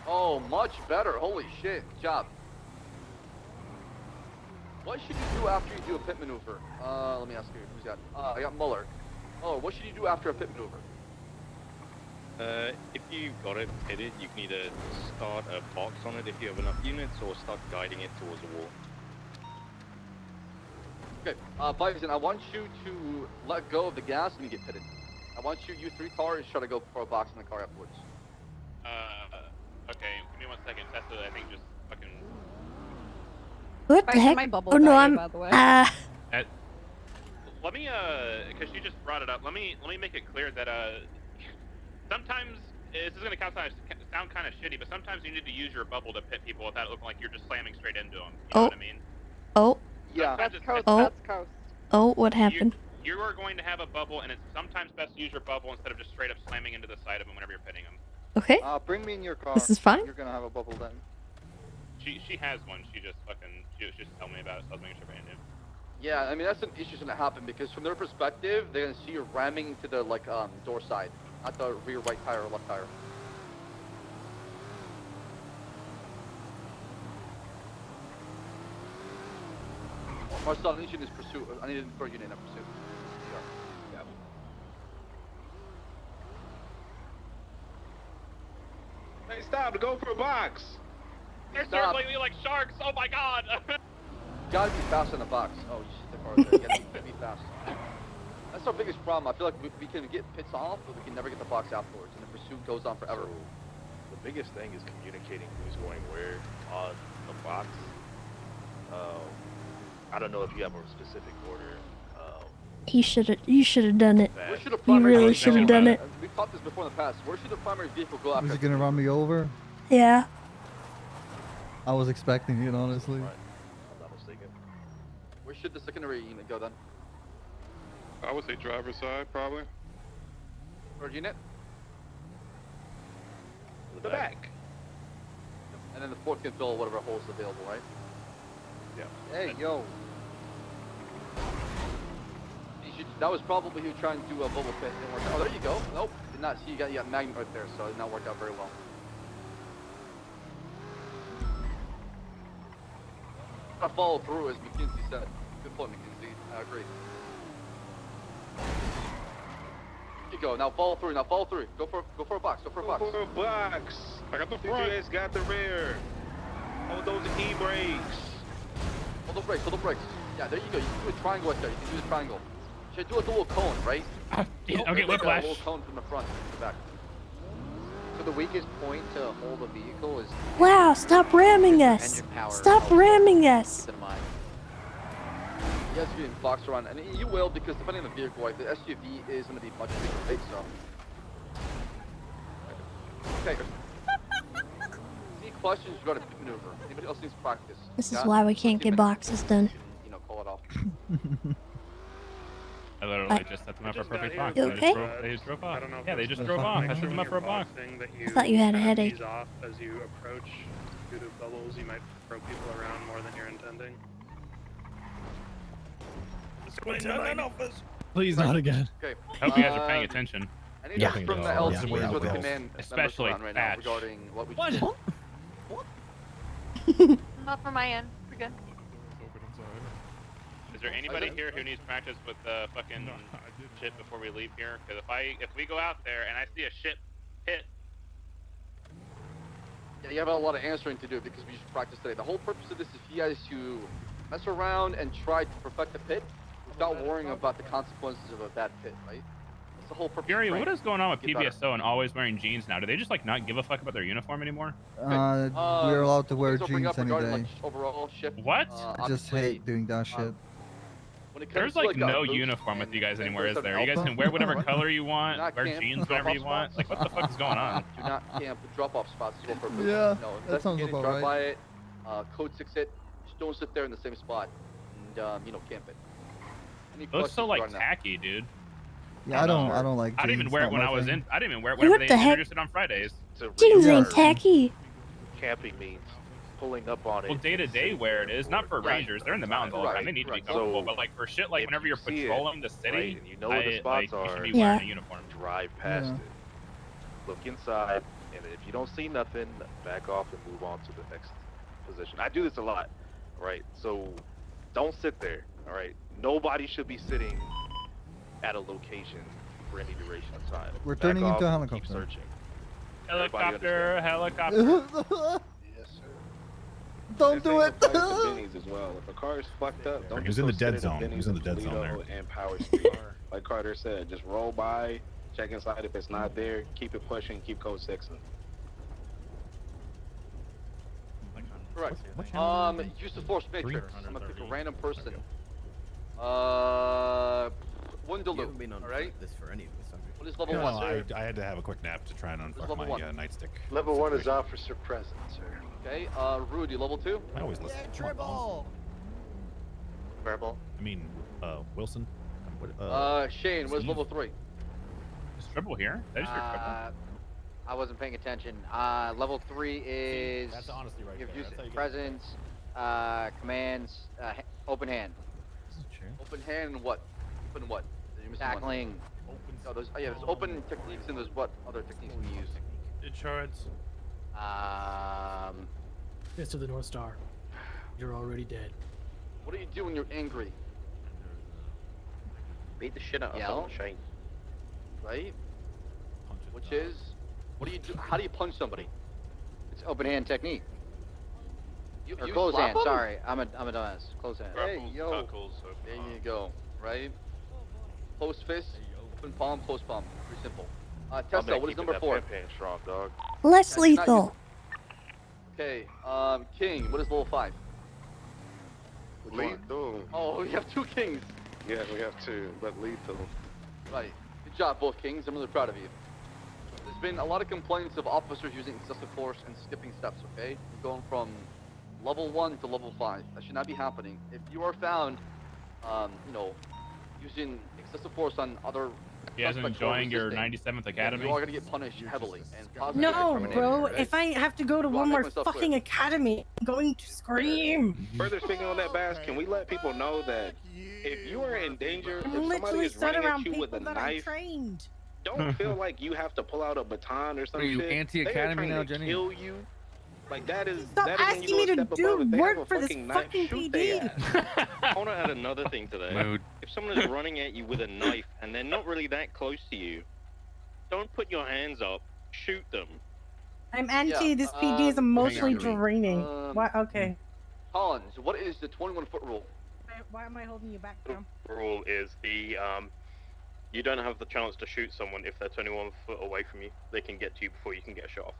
S15: Oh, much better. Holy shit. Good job. What should you do after you do a pit maneuver? Let me ask you. Who's got? I got Muller. Oh, what should you do after a pit maneuver?
S21: If you got it pitted, you can either start a box on it if you have enough units, or start guiding it towards a wall.
S15: Okay, Bison, I want you to let go of the gas and get pitted. I want you three cars, try to go for a box in the car afterwards.
S16: Okay, give me 1 second. Tessa, I think just fucking.
S1: What the
S14: Bison,
S1: heck?
S14: my bubble
S1: Oh no,
S14: died,
S1: I'm.
S14: by the way.
S16: Let me, because you just brought it up. Let me make it clear that sometimes this is gonna sound kind of shitty, but sometimes you need to use your bubble to pit people without it looking like you're just slamming straight into them. You know what I mean?
S1: Oh.
S15: Yeah.
S14: That's coast.
S1: Oh.
S14: That's coast.
S1: Oh, what happened?
S16: You are going to have a bubble, and it's sometimes best to use your bubble instead of just straight up slamming into the side of them whenever you're pitting them.
S1: Okay.
S11: Bring me in your car.
S1: This is fine.
S11: You're gonna have a bubble then.
S16: She has one. She just told me about it, so I was making sure I knew.
S15: Yeah, I mean that's an issue gonna happen because from their perspective, they're gonna see you ramming into the door side, not the rear right tire or left tire. Marcel, I need you in this pursuit. I need to throw you in a pursuit. Yeah.
S5: Hey, stop! To go for a box.
S16: They're
S15: Stop.
S16: circling me like sharks. Oh my god.
S15: You gotta be fast in the box. Oh, you should the car there. You gotta be fast. That's our biggest problem. I feel like we can get pits off, but we can never get the box afterwards, and the pursuit goes on forever.
S7: The biggest thing is communicating who's going where on the box. I don't know if you have a specific order.
S1: You should have done it.
S15: Where should the
S1: You
S15: primary
S1: really
S15: vehicle
S1: should have
S15: go?
S1: done it.
S15: We've talked this before in the past. Where should the primary vehicle go after?
S22: Was he gonna run me over?
S1: Yeah.
S22: I was expecting it, honestly.
S7: I'm not mistaken.
S15: Where should the secondary unit go then?
S6: I would say driver's side, probably.
S15: Third unit?
S7: The back.
S15: And then the fourth can fill whatever holes available, right?
S7: Yeah.
S11: Hey, yo.
S15: That was probably who trying to do a bubble pit. Didn't work out. Oh, there you go. Nope. Did not see you got magnet right there, so it did not work out very well. I follow through as McKinsey said. Good point, McKinsey. I agree. Here you go. Now follow through. Now follow through. Go for a box. Go for a box.
S5: Go for a box.
S6: I got the
S5: You
S6: front.
S5: guys got the rear. Hold those e-brakes.
S15: Hold the brakes. Hold the brakes. Yeah, there you go. You can do a triangle right there. You can do a triangle. Should do a little cone, right?
S16: Okay, whiplash.
S15: A little cone from the front to the back.
S11: So the weakest point to hold a vehicle is
S1: Wow, stop ramming us.
S11: engine power.
S1: Stop ramming us.
S15: Keep that in mind. The SUV and box around, and you will because depending on the vehicle, like the SUV is going to be much bigger, right? So. Okay. Any questions regarding pit maneuver? Anybody else needs practice?
S1: This is
S15: Got
S1: why we can't
S15: 15
S1: get
S15: minutes.
S1: boxes done.
S15: You know, call it off.
S16: I literally just set them up for a perfect box.
S1: You okay?
S16: They just drove off. Yeah, they just drove off. I set them up for a box.
S1: I thought you had a headache.
S13: Off as you approach due to bubbles, you might throw people around more than you're intending.
S19: Please, not again.
S15: Okay.
S16: I hope you guys are paying attention.
S15: I need
S19: Yeah.
S15: to from the
S19: Yeah.
S15: LCs
S19: Yeah.
S15: with the
S19: Yeah.
S15: command
S16: Especially
S15: members around right now
S16: Thatch.
S15: regarding what we
S19: What?
S15: just did.
S17: Not from my end. We're good.
S16: Is there anybody here who needs practice with the fucking shit before we leave here? Because if we go out there and I see a shit pit,
S15: Yeah, you have a lot of answering to do because we just practiced today. The whole purpose of this is for you guys to mess around and try to perfect the pit without worrying about the consequences of a bad pit, right? That's the whole purpose.
S16: Fury,
S15: of
S16: what
S15: training.
S16: is going on with
S15: Get better.
S16: PBSO and always wearing jeans now? Do they just like not give a fuck about their uniform anymore?
S22: We're allowed to wear
S15: things I'll bring
S22: jeans
S15: up
S22: any
S15: regarding,
S22: day.
S15: like, overall shift.
S16: What?
S22: I just hate doing that shit.
S15: When it comes
S16: There's
S15: to,
S16: like no
S15: boots
S16: uniform with you guys
S15: and
S16: anymore, is
S15: those
S16: there? You guys
S15: alpha,
S16: can wear whatever
S15: right?
S16: color you want,
S15: Do not
S16: wear
S15: camp
S16: jeans
S15: drop-off
S16: whenever you want.
S15: spots.
S16: Like, what the fuck is going on?
S15: Do not camp with drop-off spots as well for boots.
S22: Yeah,
S15: No,
S22: that sounds
S15: investigate it,
S22: about
S15: drive
S22: right.
S15: by it, code 6 it. Just don't sit there in the same spot and camp it. Any
S16: It looks so
S15: questions
S16: like
S15: regarding that?
S16: tacky, dude.
S22: Yeah, I don't like jeans.
S16: I didn't even wear it
S22: not
S16: when
S22: my
S16: I was
S22: thing.
S16: in. I didn't even wear it
S1: Hey,
S16: whenever
S1: what
S16: they
S1: the heck?
S16: introduced it on Fridays.
S1: Jeans ain't tacky.
S7: Camping means pulling up on it.
S16: Well, day to day wear it is not for rangers. They're in the mountains all the time. They need to be
S7: Right.
S16: comfortable.
S7: So,
S16: but like for shit, like
S7: if
S16: whenever
S7: you
S16: you're
S7: see it,
S16: patrolling the city,
S7: right, and you know where the spots
S16: you should
S7: are,
S16: be
S1: Yeah.
S16: wearing a uniform.
S7: drive past
S22: Yeah.
S7: it. Look inside, and if you don't see nothing, back off and move on to the next position. I do this a lot, right? So don't sit there, all right? Nobody should be sitting at a location for any duration of time.
S22: We're
S7: Back
S22: turning
S7: off
S22: into a
S7: and keep
S22: helicopter.
S7: searching.
S16: Helicopter, helicopter.
S5: Yes, sir.
S22: Don't do it.
S5: Applies to Benny's as well. If a car is fucked up, don't
S19: He was
S5: just
S19: in
S5: go
S19: the dead
S5: sit
S19: zone.
S5: at
S19: He was in the
S5: Benny's
S19: dead zone
S5: Toledo
S19: there.
S5: and Power Street. Like Carter said, just roll by, check inside. If it's not there, keep it pushing, keep code 6.
S15: Correct. Use the force matrix. I'm gonna pick a random person. Wundaloo. All right.
S9: This for any of this.
S15: When
S4: What is level
S19: No,
S4: 1?
S19: I had to have a quick nap to try and unfuck
S4: level
S19: my
S4: one?
S19: nightstick.
S10: Level 1 is
S19: situation.
S10: officer present, sir.
S4: Okay, Rudy, level 2?
S19: I always listen.
S22: Triple.
S8: Verbal.
S19: I mean, Wilson.
S4: Shane, what's level 3?
S18: Is Triple here? There's your Triple.
S11: I wasn't paying attention. Level 3 is.
S19: That's honestly right
S11: You've
S19: there.
S11: used
S19: That's how you get
S11: presence, commands, open hand.
S19: This is true.
S4: Open hand and what? Open what? You're missing one.
S11: Tackling.
S4: Oh, there's open techniques and there's what other techniques we use?
S18: Insurance.
S23: Fist of the North Star. You're already dead.
S4: What do you do when you're angry?
S5: Beat the shit out of
S4: Yell?
S5: someone, Shane.
S4: Right? Which is, what do you do? How do you punch somebody?
S11: It's open hand technique. Or
S4: You
S11: close
S4: slap
S11: hand.
S4: them?
S11: Sorry, I'm a dumbass. Close hand.
S4: Hey, yo. There you go. Right? Close fist, open palm, close palm. Pretty simple. Tessa, what is number 4?
S7: Strong, dog.
S1: Less
S4: That's not you.
S1: lethal.
S4: Okay, King, what is level 5?
S6: Lethal.
S4: Oh, we have 2 kings.
S6: Yeah, we have 2, but lethal.
S4: Right. Good job, both kings. I'm really proud of you. There's been a lot of complaints of officers using excessive force and skipping steps, okay? We're going from level 1 to level 5. That should not be happening. If you are found, using excessive force on other
S18: You guys
S4: suspects
S18: enjoying your
S4: resisting,
S18: 97th Academy?
S4: you are going to get punished heavily. And possibly
S24: No,
S4: terminated,
S24: bro.
S4: right?
S24: If I have to go to
S4: Well,
S24: one
S4: I'll
S24: more
S4: make myself
S24: fucking
S4: clear.
S24: academy, I'm going to scream.
S5: Further speaking on that, Bass, can we let people know that if you are in danger, if
S24: I'm
S5: somebody
S24: literally
S5: is
S24: stood
S5: running
S24: around
S5: at you
S24: people
S5: with a
S24: that I
S5: knife,
S24: trained.
S5: don't feel like you have to pull out a baton or something.
S25: you anti-academy now,
S5: to
S25: Jenny?
S5: Kill you. Like that is
S24: Stop
S5: that is when
S24: asking
S5: you
S24: me
S5: go a
S24: to
S5: step
S24: do
S5: above. If they
S24: work
S5: have a
S24: for this
S5: fucking knife,
S24: fucking
S5: shoot
S24: PD.
S5: their ass.
S21: I want to add another thing to that.
S25: Mood.
S21: If someone is running at you with a knife and they're not really that close to you, don't put your hands up. Shoot them.
S24: I'm anti. This PD is emotionally draining. Why? Okay.
S4: Collins, what is the 21-foot rule?
S24: Why am I holding you back, Tom?
S21: Rule is you don't have the chance to shoot someone if they're 21 foot away from you. They can get to you before you can get a shot off.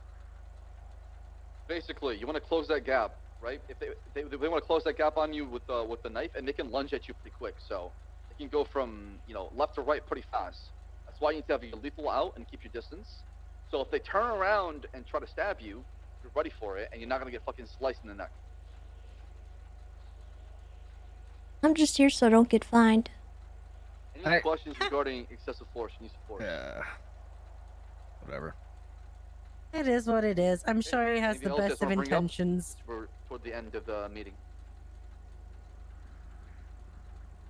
S4: Basically, you want to close that gap, right? If they want to close that gap on you with the knife, and they can lunge at you pretty quick, so they can go from left to right pretty fast. That's why you need to have your lethal out and keep your distance. So if they turn around and try to stab you, you're ready for it, and you're not gonna get fucking sliced in the neck.
S1: I'm just here so I don't get fined.
S4: Any questions regarding excessive force and use of force?
S25: Yeah. Whatever.
S24: It is what it is. I'm sure he has
S4: Anything
S24: the
S4: else you
S24: best
S4: guys
S24: of
S4: wanna bring up?
S24: intentions.
S4: We're toward the end of the meeting.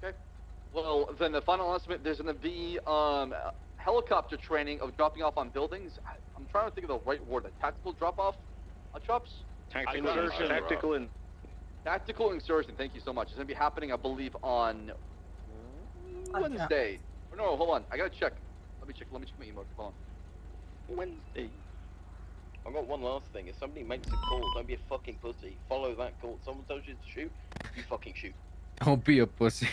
S4: Okay. Well, then the final announcement, there's going to be helicopter training of dropping off on buildings. I'm trying to think of the right word. A tactical drop-off? Drops?
S5: Tactical insertion.
S4: Tactical insertion. Thank you so much. It's going to be happening, I believe, on Wednesday. Oh, no, hold on. I got to check. Let me check my email. Hold on.
S21: Wednesday. I got one last thing. If somebody makes a call, don't be a fucking pussy. Follow that call. If someone tells you to shoot, you fucking shoot.
S25: Don't be a pussy.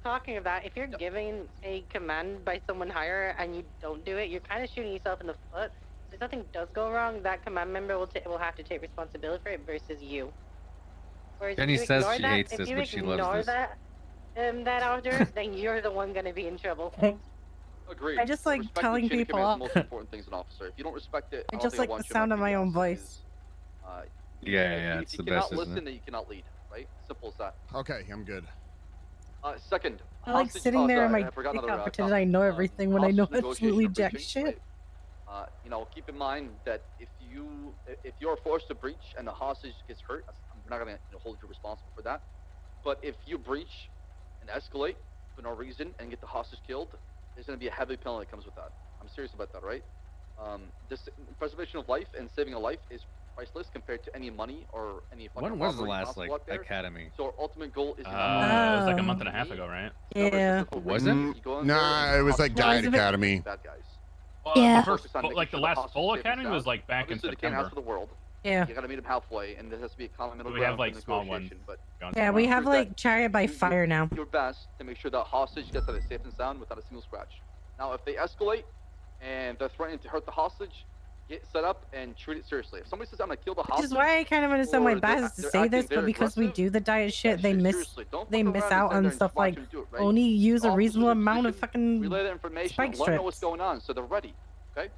S17: Talking of that, if you're giving a command by someone higher and you don't do it, you're kind of shooting yourself in the foot. If something does go wrong, that command member will have to take responsibility for it versus you. Whereas
S25: Jenny
S17: if you
S25: says
S17: ignore
S25: she
S17: that,
S25: hates this, but she loves
S17: If you
S25: this.
S17: ignore that order, then you're the one gonna be in trouble.
S4: Agreed.
S24: I just like
S4: Respect the
S24: telling
S4: chain of
S24: people
S4: command is
S24: off.
S4: the most important thing as an officer. If you don't respect it,
S24: I
S4: don't
S24: just
S4: think
S24: like the
S4: want you
S24: sound
S4: to
S24: of
S4: be
S24: my
S4: the
S24: own
S4: officer
S24: voice.
S25: Yeah,
S4: if
S25: it's
S4: you
S25: the
S4: cannot
S25: best, isn't
S4: listen,
S25: it?
S4: then you cannot lead, right? Simple as that.
S2: Okay, I'm good.
S4: Second,
S24: I like
S4: hostage-
S24: sitting there in
S4: sorry,
S24: my
S4: I forgot
S24: dick
S4: another,
S24: out pretending I know everything when I know
S4: hostage
S24: absolutely
S4: negotiation
S24: jack
S4: breaching,
S24: shit.
S4: right? Keep in mind that if you're forced to breach and the hostage gets hurt, we're not gonna hold you responsible for that. But if you breach and escalate for no reason and get the hostage killed, there's gonna be a heavy penalty that comes with that. I'm serious about that, right? This preservation of life and saving a life is priceless compared to any money or any fucking
S25: When was the
S4: robbery
S25: last
S4: possible out there.
S25: academy?
S4: So our ultimate goal is
S18: It was like a month and a half
S4: Me,
S18: ago, right?
S24: Yeah.
S2: Was it? Nah, it was like Guide Academy.
S4: Bad guys.
S18: Well,
S1: Yeah.
S18: the first,
S4: Focus on
S18: like
S4: making
S18: the
S4: sure
S18: last
S4: hostage
S18: full
S4: stays
S18: academy
S4: down.
S18: was like back in
S4: Obviously, they can't
S18: September.
S4: ask for the world.
S24: Yeah.
S4: You gotta meet them halfway, and there has to be a common middle
S18: We have
S4: ground
S18: like
S4: for
S18: small ones.
S4: negotiation, But
S24: Yeah, we have
S4: Prove
S24: like Chariot by Fire now.
S4: your best to make sure that hostage gets out of safe and sound without a single scratch. Now, if they escalate and they're threatening to hurt the hostage,
S15: get set up and treat it seriously. If somebody says I'm gonna kill the
S24: Which
S15: hostage,
S24: is why I kind of understand why
S15: or
S24: Baz is to
S15: they're
S24: say
S15: acting
S24: this, but
S15: very
S24: because we
S15: aggressive,
S24: do the diet shit, they miss
S15: seriously, don't
S24: they
S15: fuck
S24: miss
S15: around and
S24: out
S15: stand there
S24: on
S15: and
S24: stuff
S15: just watch
S24: like
S15: them do it, right?
S24: only use a
S15: Officers
S24: reasonable
S15: in
S24: amount of
S15: position,
S24: fucking
S15: relay the information,
S24: spike
S15: let them know what's
S24: strips.
S15: going on, so they're ready. Okay.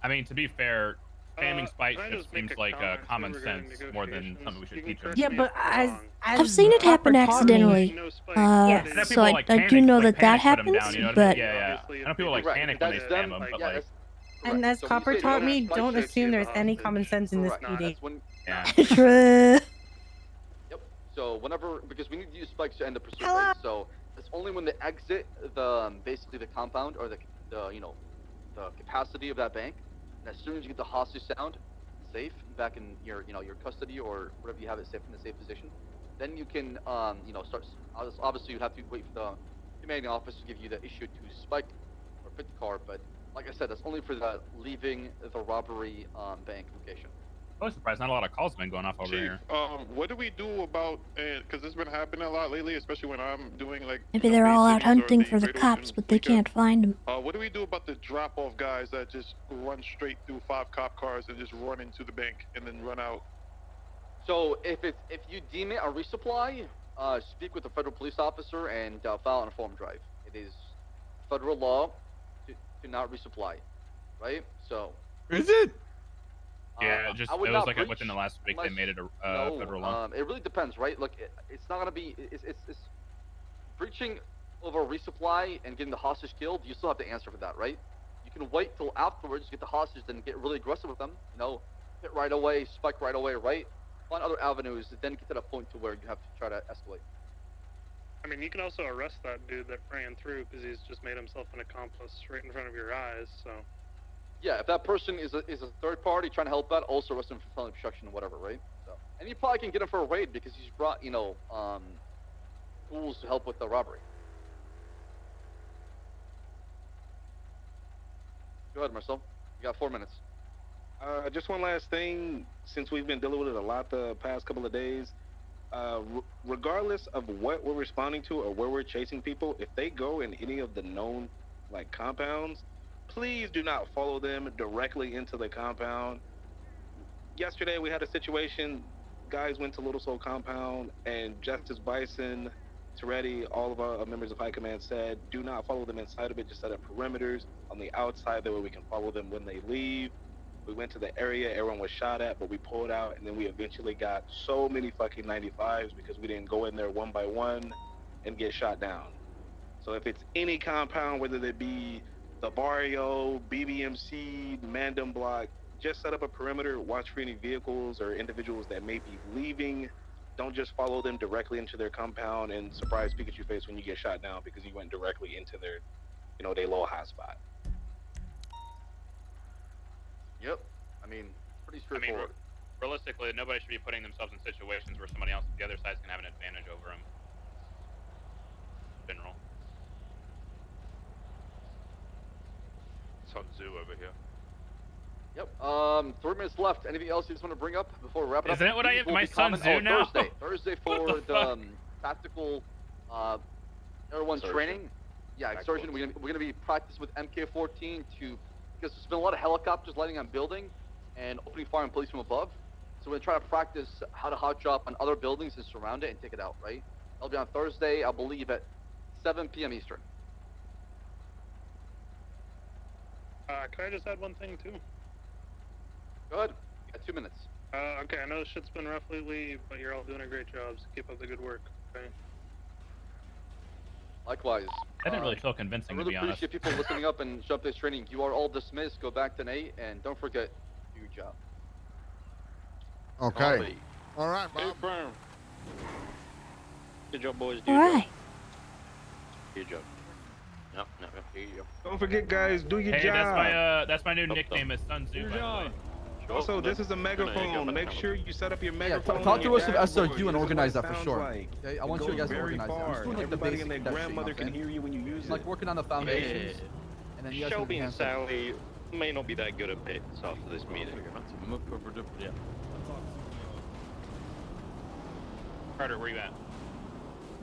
S18: I mean, to be fair, spamming spike
S13: can I
S18: strips
S13: just make
S18: seems
S13: a
S18: like
S13: comment
S18: common
S13: regarding
S18: sense more than something we should teach them.
S24: Yeah, but as
S1: I've seen it happen accidentally.
S18: I know
S1: So
S18: people like
S1: I
S18: panic,
S1: do know
S18: like
S1: that that
S18: panic put them
S1: happens,
S18: down. You know what I
S1: but
S18: mean? Yeah. I know people like
S15: Correct.
S18: panic when they
S15: That's
S18: spam
S15: them.
S18: them, but
S15: Yeah,
S18: like.
S24: And as
S15: So when you
S24: Copper
S15: say
S24: taught
S15: don't
S24: me,
S15: spike
S24: don't
S15: strips,
S24: assume there's any common sense in this
S15: correct.
S24: PD.
S15: That's when.
S18: Yeah.
S1: True.
S15: Yep. So whenever, because we need to use spikes to end the pursuit, right? So it's only when they exit the basically the compound or the you know the capacity of that bank, and as soon as you get the hostage sound safe back in your your custody or whatever you have it safe in a safe position, then you can start. Obviously, you have to wait for the commanding officer to give you the issue to spike or fit the car, but like I said, that's only for the leaving the robbery bank location.
S18: I was surprised not a lot of calls have been going off over
S6: Chief,
S18: here.
S6: what do we do about, because it's been happening a lot lately, especially when I'm doing like
S1: Maybe they're all out hunting for the cops, but they can't find them.
S6: what do we do about the drop-off guys that just run straight through 5 cop cars and just run into the bank and then run out?
S15: So if you deem it a resupply, speak with the federal police officer and file an informed drive. It is federal law to not resupply, right? So.
S19: Is it?
S18: Yeah, it
S15: I would
S18: was
S15: not
S18: like
S15: breach
S18: within the last week they made it a
S15: no,
S18: federal law.
S15: it really depends, right? Look, it's not gonna be. It's breaching over resupply and getting the hostage killed. You still have to answer for that, right? You can wait till afterwards, get the hostage, then get really aggressive with them. Hit right away, spike right away, right? Find other avenues, then get to that point to where you have to try to escalate.
S13: I mean, you can also arrest that dude that ran through because he's just made himself an accomplice right in front of your eyes. So.
S15: Yeah, if that person is a third party trying to help out, also arrest him for felony obstruction or whatever, right? So, and you probably can get him for a raid because he's brought, tools to help with the robbery. Go ahead, Marcel. You got 4 minutes.
S5: Just one last thing, since we've been dealing with it a lot the past couple of days, regardless of what we're responding to or where we're chasing people, if they go in any of the known compounds, please do not follow them directly into the compound. Yesterday we had a situation, guys went to Little Soul compound and Justice Bison, Toretti, all of our members of High Command said, do not follow them inside of it, just set up perimeters on the outside, that way we can follow them when they leave. We went to the area everyone was shot at, but we pulled out, and then we eventually got so many fucking 95s because we didn't go in there one by one and get shot down. So if it's any compound, whether they be the Barrio, BBMC, Mandem Block, just set up a perimeter, watch for any vehicles or individuals that may be leaving. Don't just follow them directly into their compound and surprise Pikachu face when you get shot down because you went directly into their, their low hot spot.
S15: Yep. I mean, pretty straightforward.
S16: Realistically, nobody should be putting themselves in situations where somebody else, the other side's gonna have an advantage over them. In general.
S7: Sun Tzu over here.
S15: Yep. 3 minutes left. Anything else you just want to bring up before we wrap it up?
S18: Isn't it what I am? My Sun Tzu now?
S15: Thursday for the tactical everyone's training. Yeah, extortion. We're gonna be practicing with MK14 because there's been a lot of helicopters landing on building and opening fire on police from above. So we're gonna try to practice how to hot drop on other buildings and surround it and take it out. Right? That'll be on Thursday, I believe, at 7 p.m. Eastern.
S13: Can I just add one thing too?
S15: Go ahead. You got 2 minutes.
S13: Okay, I know this shit's been rough lately, but you're all doing a great job, so keep up the good work, okay?
S15: Likewise.
S18: That didn't really feel convincing,
S15: I really
S18: to be honest.
S15: appreciate people listening up and show up this training. You are all dismissed. Go back to Nate, and don't forget, do your job.
S2: Okay. All right, Bob.
S21: Good job, boys.
S1: All right.
S21: Good job. No, here you go.
S5: Don't forget, guys, do your
S18: Hey,
S5: job.
S18: that's my new nickname is Sun Tzu, by the way.
S5: Also, this is a megaphone. Make sure you set up your megaphone.
S3: Talk to us of SRQ and
S5: This is
S3: organize
S5: what
S3: that
S5: it
S3: for
S5: sounds
S3: sure.
S5: like.
S3: Okay, I
S5: It
S3: want you
S5: goes
S3: guys to
S5: very
S3: organize that. I'm just
S5: far.
S3: doing like the
S5: Everybody
S3: basic
S5: and their
S3: stuff,
S5: grandmother can hear you when you use it.
S3: like working on the foundations, and then you guys can
S21: Shelby and
S3: enhance it.
S21: Sally may not be that good at pits after this meeting.
S18: Yeah. Carter, where you at?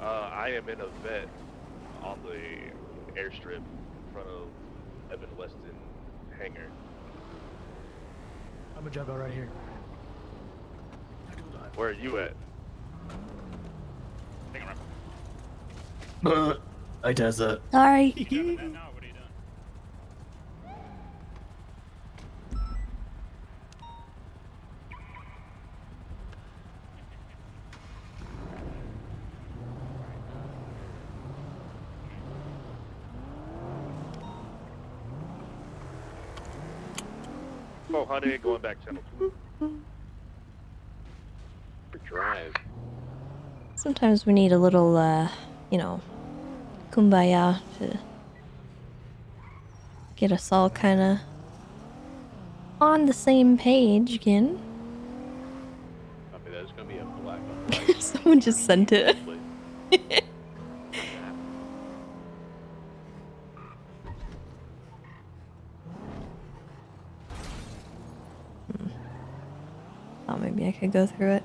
S7: I am in a vet on the airstrip in front of Evan Weston hangar.
S23: I'm a juggle right here.
S7: Where are you at?
S16: Take him around.
S23: Hi, Tessa.
S1: Sorry.
S16: You got the net now, or what are you doing?
S7: Oh, honey, going back channel 2.
S8: Drive.
S1: Sometimes we need a little, you know, kumbaya to get us all kind of on the same page again.
S8: Copy that. It's gonna be a black on white.
S1: Someone just sent it. Thought maybe I could go through it.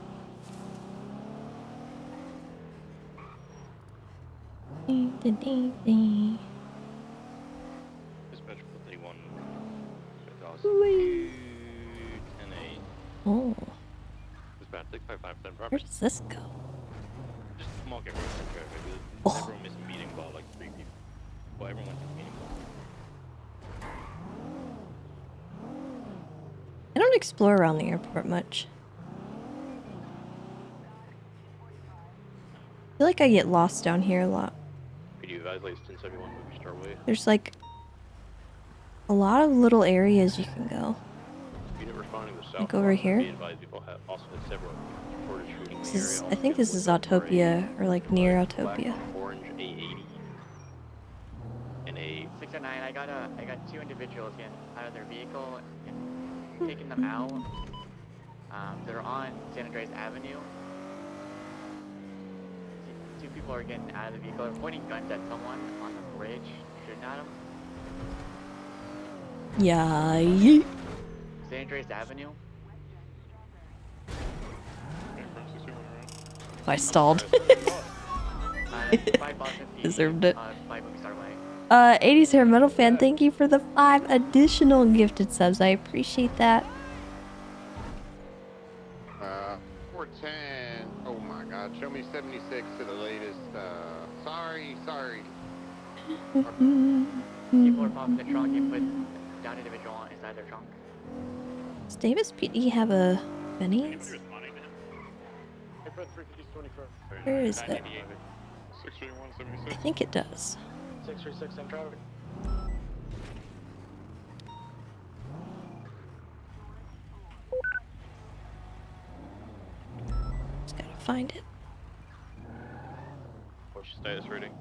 S21: Dispatch 31.
S1: Whee.
S21: 10-8.
S1: Oh,
S8: Dispatch 655
S1: where does this go?
S21: Just small get rid of the traffic.
S1: Oh.
S21: Everyone missed a meeting about like 3 people. Well, everyone went to the meeting ball.
S1: I don't explore around the airport much. I feel like I get lost down here a lot.
S8: Could you advise like 1071 movie star way?
S1: There's like a lot of little areas you can go.
S8: Unit responding to the
S1: Like
S8: south.
S1: over here.
S8: Be advised people have also had several reported shooting in
S1: This
S8: the
S1: is,
S8: area.
S1: I think this is Autopia or like near Autopia.
S8: Orange A80 and a
S9: 609. I got 2 individuals getting out of their vehicle and taking them out. They're on San Andreas Avenue. 2 people are getting out of the vehicle. They're pointing guns at someone on the bridge, shooting at them.
S1: Yeah.
S9: San Andreas Avenue.
S1: I stalled.
S9: 5 Boston PD,
S1: Deserved it.
S9: 5 movie star way.
S1: 80s Hair Metal Fan, thank you for the 5 additional gifted subs. I appreciate that.
S10: 410. Oh my god, show me 76 to the latest. Sorry.
S9: People are popping the trunk and put down individual inside their trunk.
S1: Does Davis PD have a Benny's? Where is it?
S6: 63176.
S1: I think it does.
S9: 636 in traffic.
S1: Just gotta find it.
S8: What's your status rating?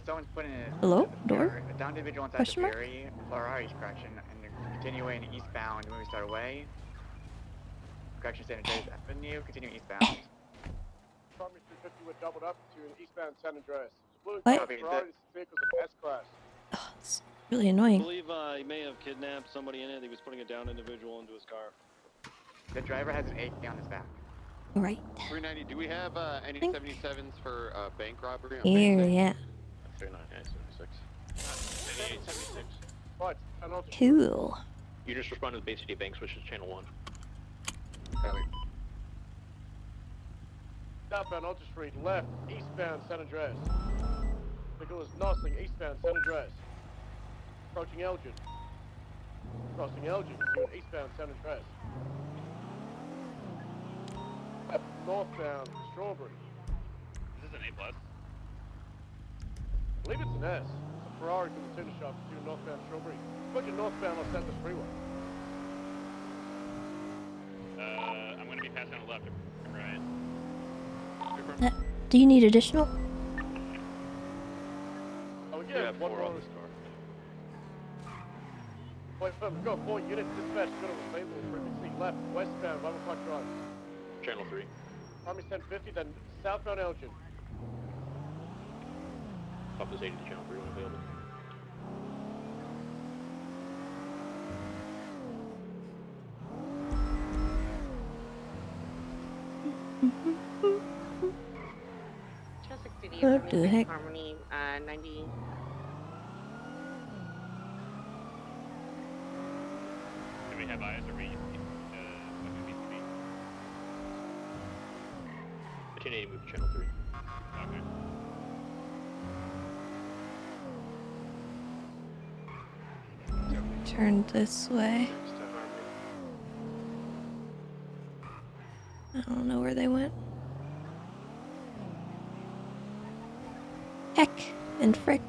S9: Someone's putting a
S1: Hello? Door?
S9: a down individual inside
S1: Question
S9: the
S1: mark?
S9: ferry, Ferrari's correction, and they're continuing eastbound, moving start away. Correction San Andreas Avenue, continuing eastbound.
S12: Primary 350 were doubled up to an eastbound San Andreas. Blue
S1: What?
S12: Ferrari vehicles of S-Class.
S1: Oh, it's really
S14: I
S1: annoying.
S14: believe he may have kidnapped somebody in it. He was putting a down individual into his car.
S9: The driver has an AK on his back.
S1: Right.
S10: 390, do we have any 77s for bank robbery? On
S1: Here,
S10: Bay State?
S1: yeah.
S8: 76.
S12: Right, and I'll
S1: Cool.
S8: You just responded to Bay City Banks, which is channel 1.
S12: Southbound Ultra Street, left, eastbound San Andreas. Vehicle is nosing, eastbound San Andreas. Approaching Elgin. Crossing Elgin, doing eastbound San Andreas. Left, northbound Strawberry.
S16: This is an A+.
S12: I believe it's an S. It's a Ferrari from the tuner shop to northbound Strawberry. Approaching northbound Los Santos Freeway.
S16: I'm gonna be passing on the left. Right.
S1: Do you need additional?
S12: Oh, we have one more on the store. Wait, we've got 4 units dispatched. We've got a available previously left, westbound, 11 o'clock drive.
S8: Channel 3.
S12: Primary 1050, then southbound Elgin.
S8: Top this 80 to channel 3 when available.
S1: What the heck?
S20: Harmony, 90.
S16: Do we have
S11: 1080 move to channel 3.
S1: Turn this way. I don't know where they went. Heck and frick.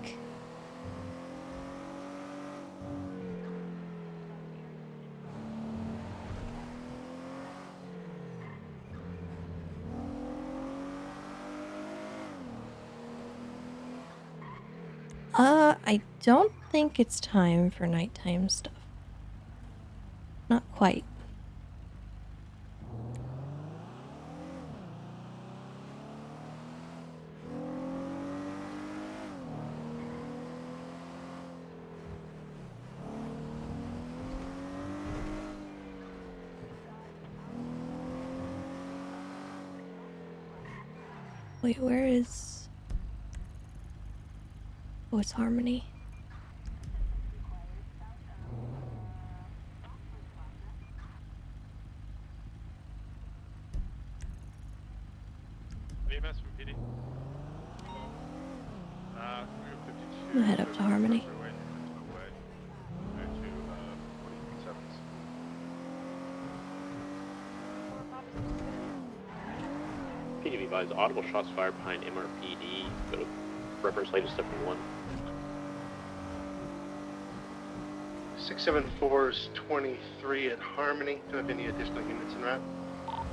S1: I don't think it's time for nighttime stuff. Not quite. Wait, where is... Oh, it's Harmony.
S16: VMS from PD.
S1: I'm gonna head up to Harmony.
S11: PDB advised audible shots fired behind MRPD. Go to reference latest 71.
S12: 674's 23 at Harmony. Do I have any additional units in route?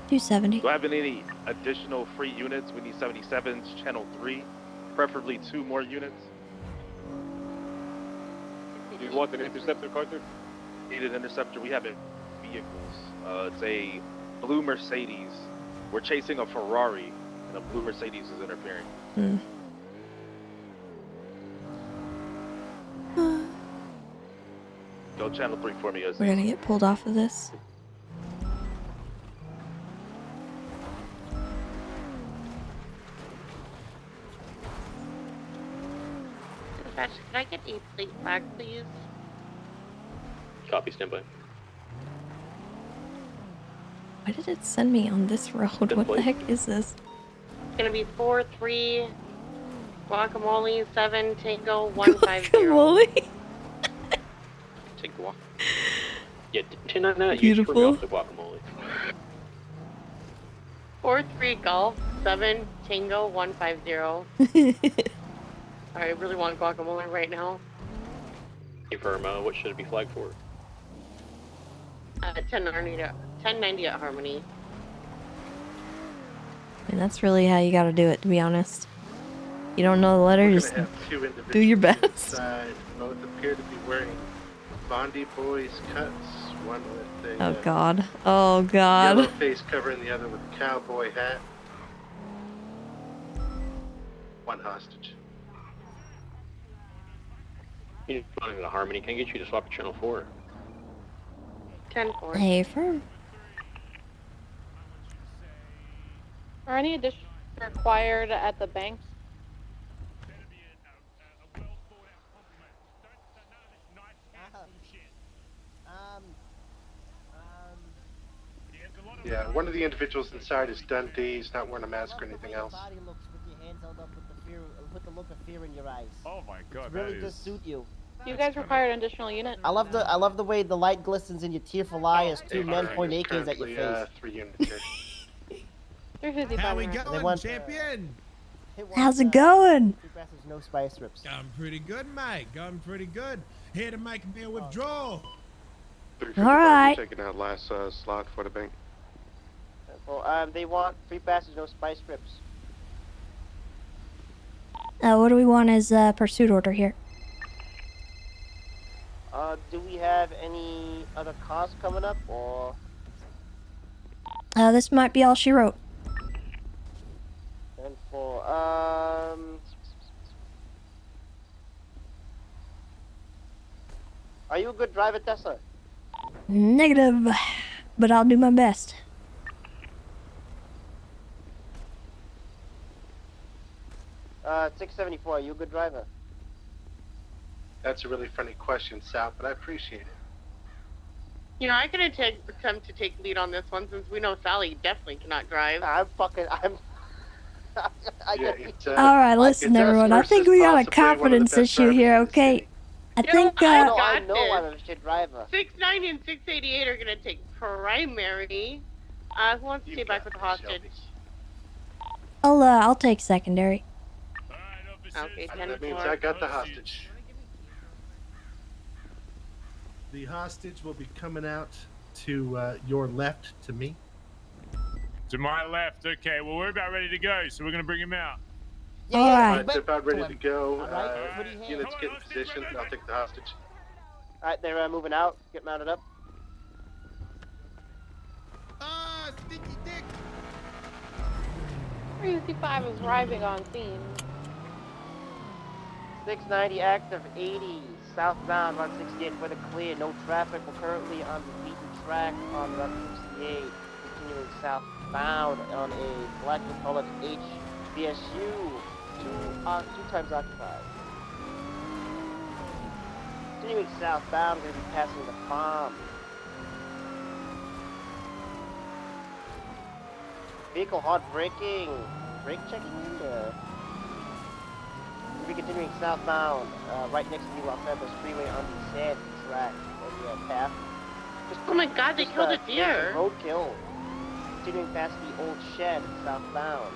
S1: 270.
S16: Do I have any additional free units? We need 77s, channel 3, preferably 2 more units.
S14: Do you want an interceptor, Carter?
S16: Need an interceptor. We have it vehicles. It's a blue Mercedes. We're chasing a Ferrari, and a blue Mercedes is interfering. Go channel 3 for me,
S1: We're gonna get pulled off of this.
S17: Can I get a plate flag, please?
S11: Copy, standby.
S1: Why did it send me on this road? What the heck is this?
S17: It's gonna be 4-3 guacamole 7 Tango 150.
S1: Guacamole.
S11: Take guac. Yeah, 1099.
S1: Beautiful.
S11: You screw off the guacamole.
S17: 4-3 Golf 7 Tango 150. I really want guacamole right now.
S11: Confirm, what should it be flagged for?
S17: 1090 at Harmony.
S1: And that's really how you gotta do it, to be honest. You don't know the letter,
S12: We're
S1: just
S12: gonna have two individuals
S1: do your best.
S12: inside. Both appear to be wearing Bondi Boys cuts. One with a
S1: Oh god. Oh god.
S12: yellow face covering, the other with a cowboy hat. One hostage.
S11: You need to go to Harmony. Can I get you to swap to channel 4?
S17: 10-4.
S1: Hey, firm.
S20: Are any additions required at the banks?
S12: Yeah, one of the individuals inside is Dundee. He's not wearing a mask or anything else.
S22: Body looks with your hands held up with the look of fear in your eyes.
S13: Oh my god,
S22: It really does suit you.
S20: Do you guys require an additional unit?
S22: I love the way the light glistens in your tearful eye as two men point AKs at your face.
S12: 3 units here.
S20: 350.
S22: How we going,
S25: champion?
S1: How's it going?
S22: No spice strips.
S25: Going pretty good, mate. Going pretty good. Here to make me a withdrawal.
S1: Alright.
S12: Taking out last slot for the bank.
S22: Well, they want free passes, no spice strips.
S1: What do we want as a pursuit order here?
S22: Do we have any other cars coming up, or?
S1: This might be all she wrote.
S22: And for are you a good driver, Tessa?
S1: Negative, but I'll do my best.
S22: Uh, 674, are you a good driver?
S12: That's a really funny question, Sal, but I appreciate it.
S17: You know, I could attempt to take lead on this one since we know Sally definitely cannot drive.
S22: I'm
S1: All right, listen, everyone. I think we got a confidence issue here. Okay, I think.
S17: I
S22: No, I
S17: got
S22: know
S17: this.
S22: I'm a shit driver.
S17: 690 and 688 are gonna take primary. Who wants to stay back with the hostage?
S1: I'll take secondary.
S17: Okay, 10
S2: That means
S17: 4.
S2: I got the hostage.
S25: The hostage will be coming out to your left to me.
S18: To my left. Okay, well, we're about ready to go, so we're going to bring him out.
S1: All right.
S2: They're about ready to go.
S22: Alright, put your hands-
S2: Units get in position. I'll take the hostage.
S22: Alright, they're moving out. Get mounted up.
S25: Stinky dick.
S20: 355 is arriving on scene.
S22: 690 active, 80 southbound, 168 for the clear. No traffic. We're currently on the beaten track on Route 68. Continuing southbound on a black colored HBSU. Two times occupied. Continuing southbound, we're going to be passing the farm. Vehicle hard braking. Brake checking? We'll be continuing southbound, right next to the Los Santos Freeway on the sand track or the path.
S17: Oh my god, they killed a deer.
S22: Roadkill. Continuing past the old shed southbound.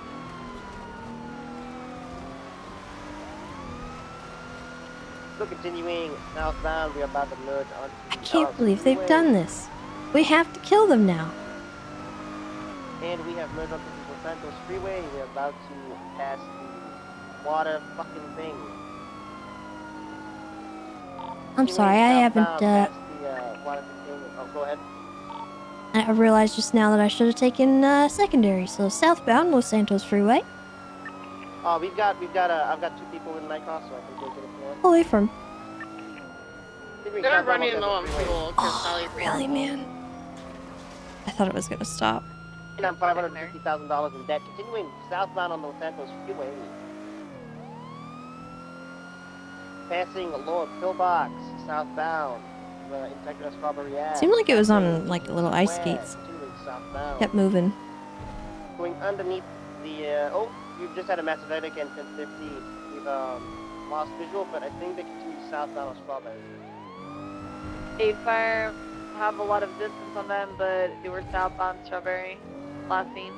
S22: Still continuing southbound, we're about to merge onto the
S1: I can't believe they've done this. We have to kill them now.
S22: And we have merged onto the Los Santos Freeway. We're about to pass the water fucking thing.
S1: I'm sorry, I haven't.
S22: Past the water thing. Oh, go ahead.
S1: I realized just now that I should have taken secondary. So southbound Los Santos Freeway.
S22: I've got 2 people in my car, so I can take it if you want.
S1: Away from.
S17: They're running low on fuel.
S1: Oh, really, man? I thought it was gonna stop.
S22: And I'm $550,000 in debt. Continuing southbound on Los Santos Freeway. Passing Lower Pillbox, southbound. Integra Strawberry Ave.
S1: Seemed like it was on like little ice skates.
S22: Continuing southbound.
S1: Kept moving.
S22: Going underneath the, we've just had a massive headache in 1050. We've lost visual, but I think they continue southbound on Strawberry.
S20: A-Fire have a lot of distance on them, but they were southbound Strawberry. Last seen.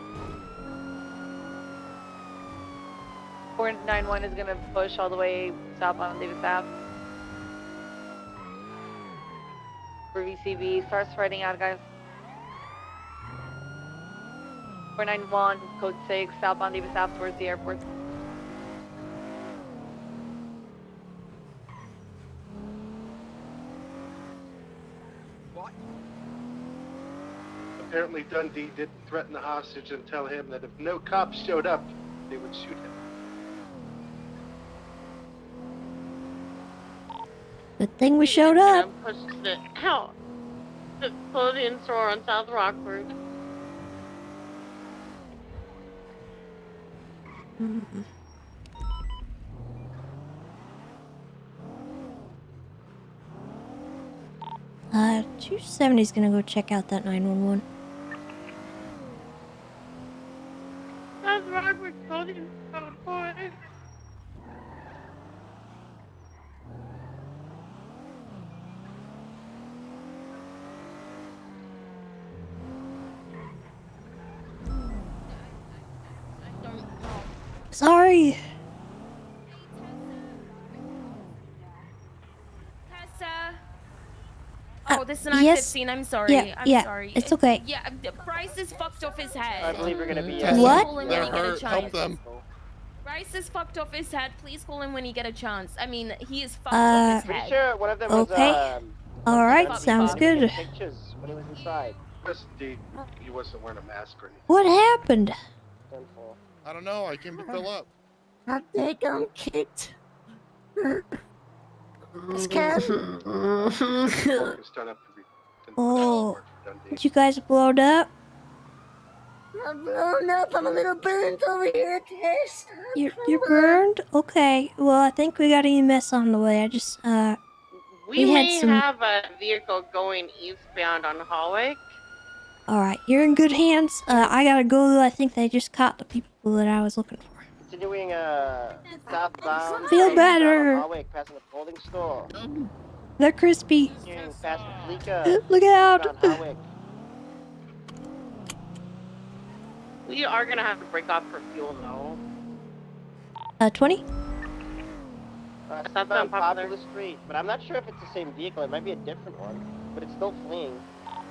S20: 491 is gonna push all the way southbound Davis Ave. For VCB, start spreading out, guys. 491, code 6, southbound Davis Ave towards the airport.
S2: Apparently Dundee didn't threaten the hostage and tell him that if no cops showed up, they would shoot him.
S1: Good thing we showed up.
S17: Pushed it out. The clothing store on South Rockford.
S1: Mm-hmm. 270's gonna go check out that 911.
S17: South Rockford clothing store, boy.
S1: Sorry.
S4: Tessa. Oh, this is an
S1: yes.
S4: active scene. I'm sorry.
S1: Yeah,
S4: I'm
S1: yeah,
S4: sorry.
S1: it's okay.
S4: Yeah, Bryce is fucked off his head.
S22: I believe we're gonna be.
S1: What?
S4: Call him when he get a chance. Bryce is fucked off his head. Please call him when you get a chance. I mean, he is fucked off his
S22: Pretty
S4: head.
S22: sure one of them
S1: Okay.
S22: was.
S1: All right, sounds good.
S22: Pictures when he was inside.
S2: Yes, indeed. He wasn't wearing a mask or anything.
S1: What happened?
S10: I don't know. I came to fill up.
S15: I think I'm kicked. Scared.
S1: Oh, did you guys blow it up?
S15: I'm blown up. I'm a little burnt over here, Tess.
S1: You're burned? Okay. Well, I think we got EMS on the way. I just
S17: We
S1: had
S17: may
S1: some.
S17: have a vehicle going eastbound on Hawick.
S1: All right, you're in good hands. I gotta go. I think they just caught the people that I was looking for.
S22: Continuing southbound.
S1: Feel better.
S22: On Hawick, passing the clothing store.
S1: They're crispy.
S22: Continuing past the Fleeca.
S1: Look out.
S22: Eastbound Hawick.
S17: We are gonna have to break off for fuel though.
S1: 20?
S22: Southbound Popular Street, but I'm not sure if it's the same vehicle. It might be a different one, but it's still fleeing.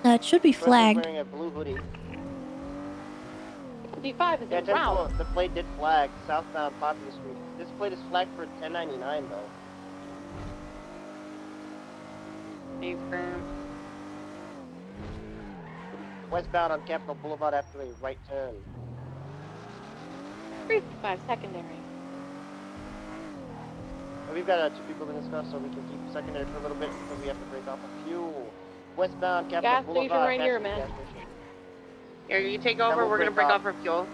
S1: It should be
S22: Person's
S1: flagged.
S22: wearing a blue hoodie.
S20: D5 is
S22: Yeah,
S20: in route.
S22: the plate did flag southbound Popular Street. This plate is flagged for 1099 though. Westbound on Capitol Boulevard after a right turn.
S20: 355 secondary.
S22: We've got 2 people in this car, so we can keep secondary for a little bit until we have to break off a fuel. Westbound Capitol
S20: Gas
S22: Boulevard.
S20: station right here,
S22: past the
S20: man.
S22: gas station.
S17: Here, you take over.
S22: we'll
S17: We're gonna
S22: break
S17: break
S22: off.
S17: off for fuel.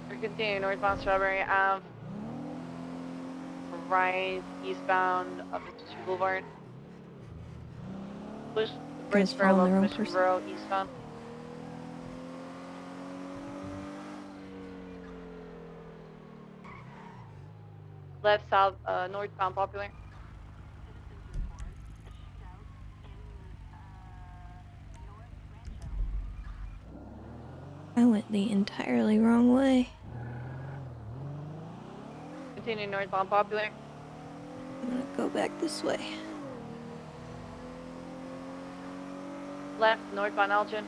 S17: We're continuing northbound Strawberry Ave. Right eastbound up to Boulevard. Push the bridge
S1: Guys
S17: for
S1: following their own
S17: Mission
S1: person.
S17: Borough eastbound. Left south northbound Popular.
S1: I went the entirely wrong way.
S17: Continuing northbound Popular.
S1: I'm gonna go back this way.
S17: Left northbound Elgin.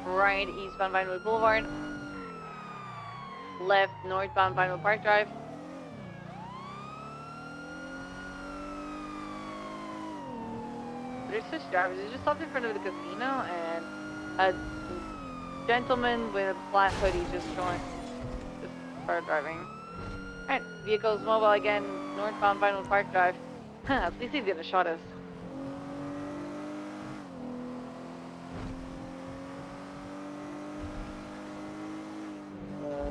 S17: Right eastbound Vinewood Boulevard. Left northbound Vinewood Park Drive. There's such drivers. They just stopped in front of the casino and a gentleman with a black hoodie just joined. Just started driving. Alright, vehicles mobile again, northbound Vinewood Park Drive. At least he didn't shot us.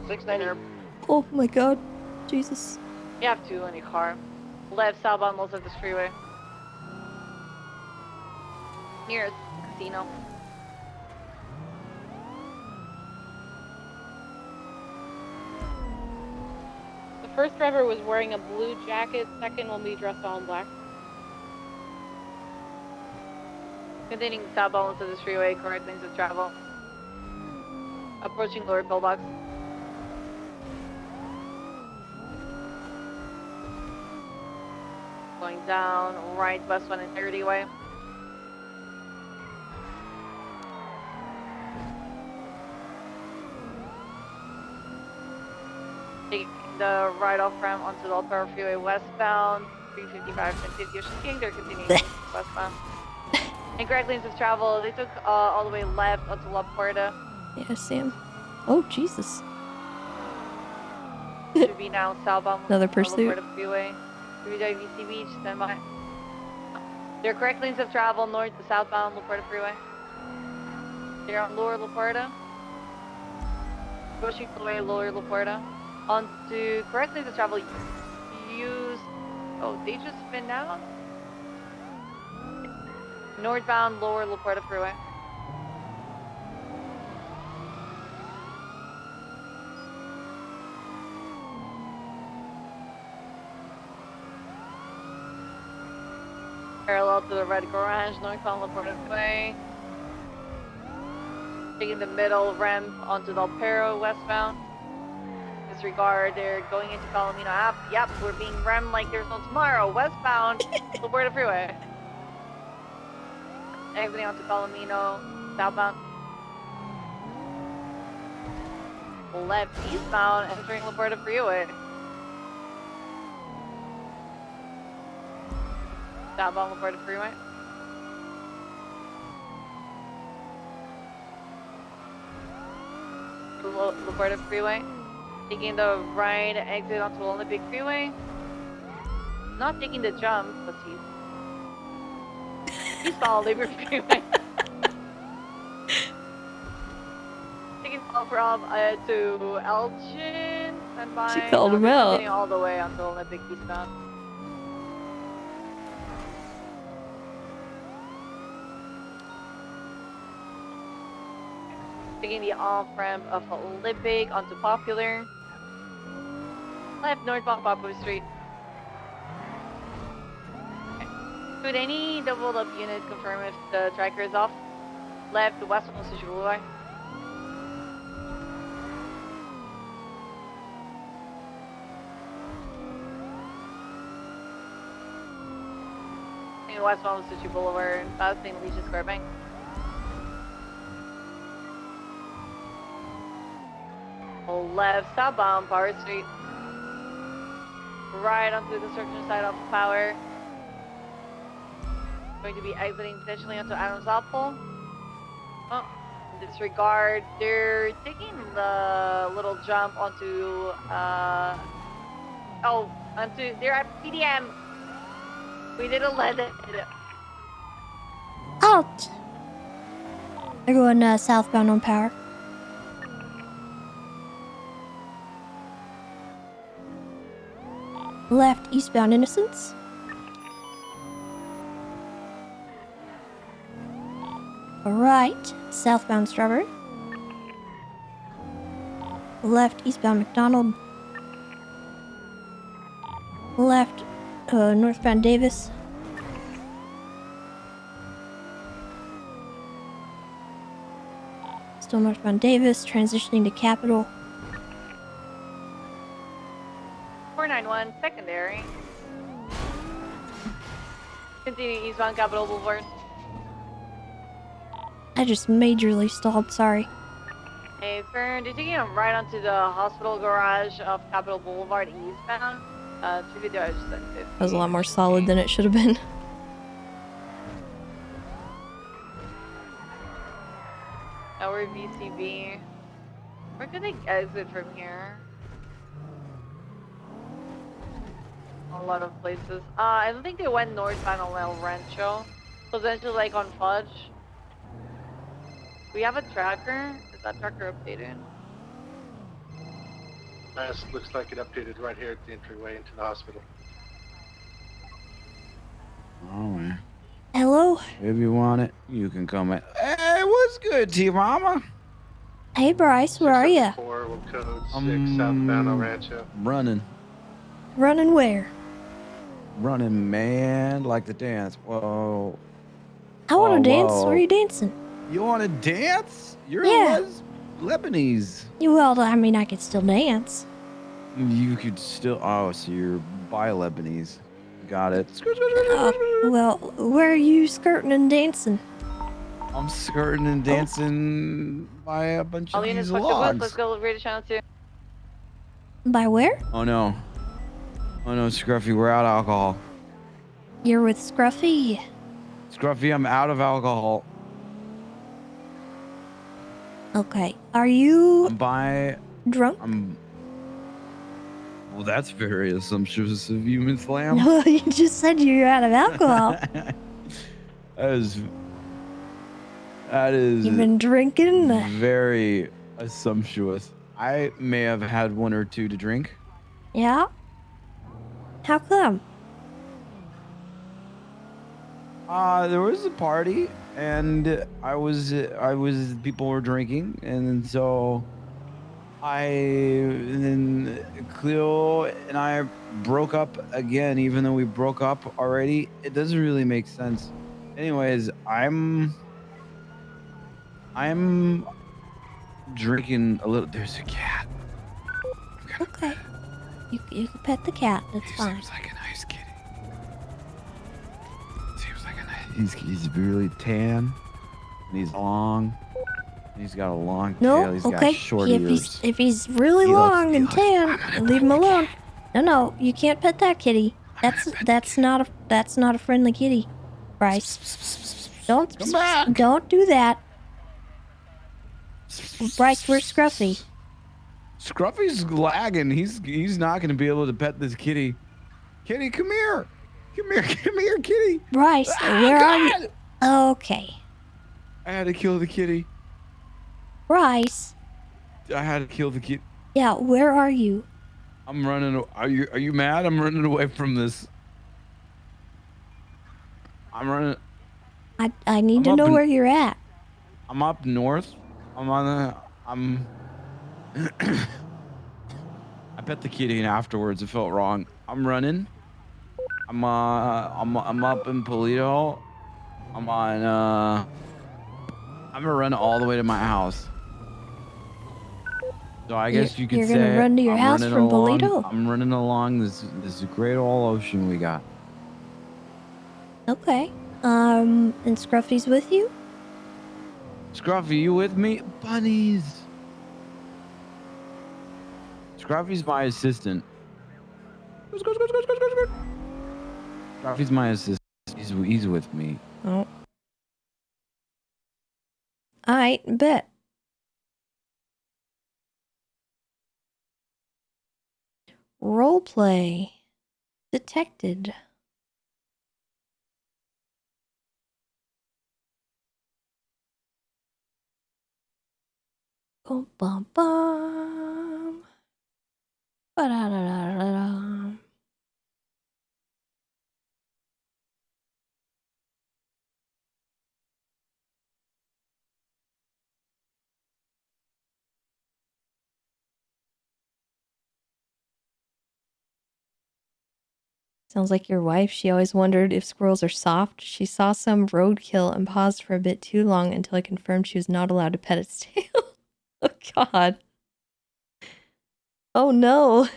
S22: 690.
S1: Oh my god. Jesus.
S17: You have 2 in your car. Left southbound most of this freeway. Near a casino.
S20: The first driver was wearing a blue jacket. Second will be dressed all in black.
S17: Containing southbound most of this freeway, correct lanes of travel. Approaching lower pillbox. Going down, right, west 1 and 30 way. Taking the right off ramp onto the Alparo Freeway westbound, 355 and 50 Ocean King, they're continuing westbound. Incorrect lanes of travel, they took all the way left onto La Puerta.
S1: Yeah, Sam. Oh, Jesus.
S17: Should be now southbound
S1: Another
S17: La
S1: pursuit.
S17: Puerta Freeway. WWC Beach, stand by. Their correct lanes of travel north to southbound La Puerta Freeway. They're on lower La Puerta. Pushing the way lower La Puerta. Onto correct lanes of travel, use. Oh, they just spin down? Northbound lower La Puerta Freeway. Parallel to the red garage, northbound La Puerta Freeway. Taking the middle ramp onto Del Perro westbound. Disregard, they're going into Palomino Ave. Yep, we're being rammed like there's no tomorrow. Westbound, La Puerta Freeway. Exiting onto Palomino, southbound. Left eastbound, entering La Puerta Freeway. Southbound La Puerta Freeway. La Puerta Freeway. Taking the right exit onto Olympic Freeway. Not taking the jump, but he's following Liberty Freeway. from to Elgin. Stand by.
S1: She called him
S17: they're
S1: out.
S17: continuing all the way until Olympic eastbound. Taking the off-ramp of Olympic onto Popular. Left northbound Popular Street. Okay. Could any double up unit confirm if the tracker is off? Left west on Station Boulevard. West on Station Boulevard, past St. Lucia Square Bank. Left southbound Power Street. Right onto the construction site of Power. Going to be exiting potentially onto Adams Apple. Oh, disregard. They're taking the little jump onto they're at PDM. We didn't let it.
S1: Out. They're going southbound on Power. Left eastbound Innocence. Right southbound Strawberry. Left eastbound McDonald. Left northbound Davis. Still northbound Davis, transitioning to Capitol.
S17: 491 secondary. Continue eastbound Capitol Boulevard.
S1: I just majorly stalled, sorry.
S17: Hey, Fern, you're taking them right onto the hospital garage of Capitol Boulevard eastbound. Tribute Dodge 750.
S1: That was a lot more solid than it should have been.
S17: Now we're VCB. Where could they exit from here? A lot of places. I don't think they went northbound on El Rancho. Potentially like on Fudge. We have a tracker. Is that tracker updated?
S2: Looks like it updated right here at the entryway into the hospital.
S3: Oh, man.
S1: Hello?
S3: If you want it, you can come in. Hey, what's good, T-Mama?
S1: Hey, Bryce, where are you?
S2: 4 will code 6 southbound El Rancho.
S3: Running.
S1: Running where?
S3: Running, man. Like to dance. Whoa.
S1: I want to dance.
S3: Whoa.
S1: Where are you dancing?
S3: You want to dance? You're Lebanese.
S1: Well, I mean, I could still dance.
S3: You could still... Oh, so you're bi-Lebanese. Got it.
S1: Well, where are you skirting and dancing?
S3: I'm skirting and dancing by a bunch
S17: All
S3: of
S17: units
S3: these
S17: fuck the booth.
S3: logs.
S17: Let's go read channel 2.
S1: By where?
S3: Oh, no. Oh, no, Scruffy, we're out of alcohol.
S1: You're with Scruffy.
S3: Scruffy, I'm out of alcohol.
S1: Okay. Are you drunk?
S3: Well, that's very assumptuous of you, Miss Lamb.
S1: No, you just said you're out of alcohol.
S3: That is
S1: You've been drinking?
S3: very assumptuous. I may have had one or two to drink.
S1: Yeah? How come?
S3: There was a party and people were drinking, and so then Cleo and I broke up again, even though we broke up already. It doesn't really make sense. Anyways, I'm drinking a little. There's a cat.
S1: Okay. You can pet the cat. That's fine.
S3: Seems like a nice kitty. Seems like a nice. He's really tan, and he's long. He's got a long tail. He's got short ears.
S1: If he's really long and tan, leave him alone. No, you can't pet that kitty. That's not a friendly kitty, Bryce. Don't do that. Bryce, where's Scruffy?
S3: Scruffy's lagging. He's not gonna be able to pet this kitty. Kitty, come here. Come here, kitty.
S1: Bryce, where are you? Okay.
S3: I had to kill the kitty.
S1: Bryce.
S3: I had to kill the kid.
S1: Yeah, where are you?
S3: I'm running. Are you mad? I'm running away from this. I'm running.
S1: I need to
S3: up
S1: know where you're at.
S3: I'm up north. I'm I bet the kitty afterwards. It felt wrong. I'm running. I'm up in Polito. I'm on I'm gonna run all the way to my house. So I guess you could
S1: You're gonna
S3: say
S1: run to your
S3: I'm
S1: house
S3: running
S1: from
S3: along.
S1: Polito?
S3: I'm running along this great old ocean we got.
S1: Okay. And Scruffy's with you?
S3: Scruffy, you with me? Bunnies. Scruffy's my assistant. Scruffy's my assistant. He's with me.
S1: Oh. I bet. Roleplay detected. Bum bum bum. Ba-da-da-da-da-da. Sounds like your wife. She always wondered if squirrels are soft. She saw some roadkill and paused for a bit too long until I confirmed she was not allowed to pet its tail. Oh, God. Oh, no.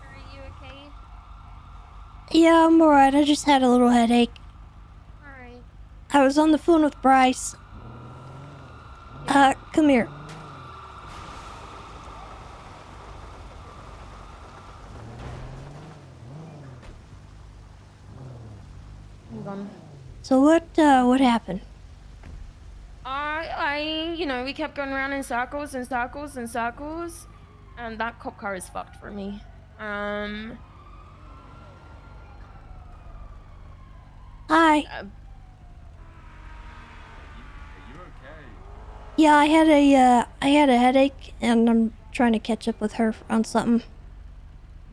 S4: Are you okay?
S1: Yeah, I'm alright. I just had a little headache.
S4: Alright.
S1: I was on the phone with Bryce. Come here.
S4: Hold on.
S1: So what happened?
S4: We kept going around in circles and circles and circles, and that cop car is fucked for me.
S1: Hi.
S5: Are you okay?
S1: Yeah, I had a headache, and I'm trying to catch up with her on something.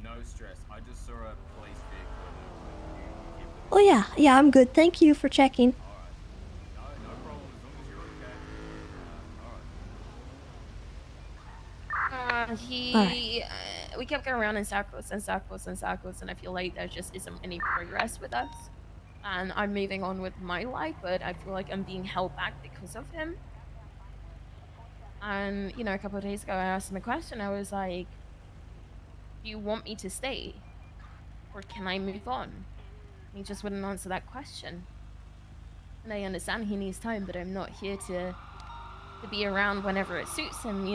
S5: No stress. I just saw a police vehicle in Oakland.
S1: Oh yeah, I'm good. Thank you for checking.
S5: No problem. As long as you're okay.
S4: We kept going around in circles and circles and circles, and I feel like there just isn't any progress with us. And I'm moving on with my life, but I feel like I'm being held back because of him. And, a couple of days ago, I asked him a question. I was like, do you want me to stay? Or can I move on? And he just wouldn't answer that question. And I understand he needs time, but I'm not here to be around whenever it suits him,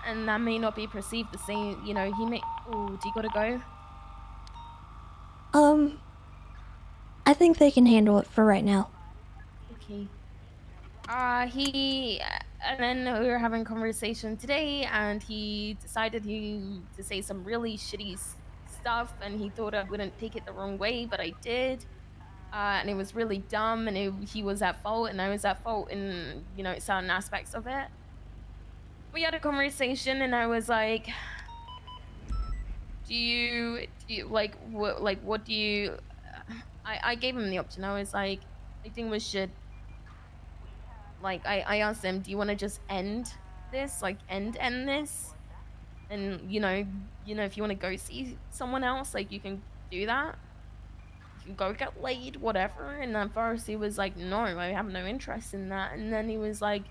S4: And that may not be perceived the same, he may... Oh, do you gotta go?
S1: I think they can handle it for right now.
S4: Okay. And then we were having a conversation today, and he decided to say some really shitty stuff, and he thought I wouldn't take it the wrong way, but I did. And it was really dumb, and he was at fault, and I was at fault in, certain aspects of it. We had a conversation, and I was like, do you like what do you? I gave him the option. I was like, I think we should. Like I asked him, do you want to just end this? Like end this? And if you want to go see someone else, like you can do that. You can go get laid, whatever. And then first he was like, no, I have no interest in that. And then he was like,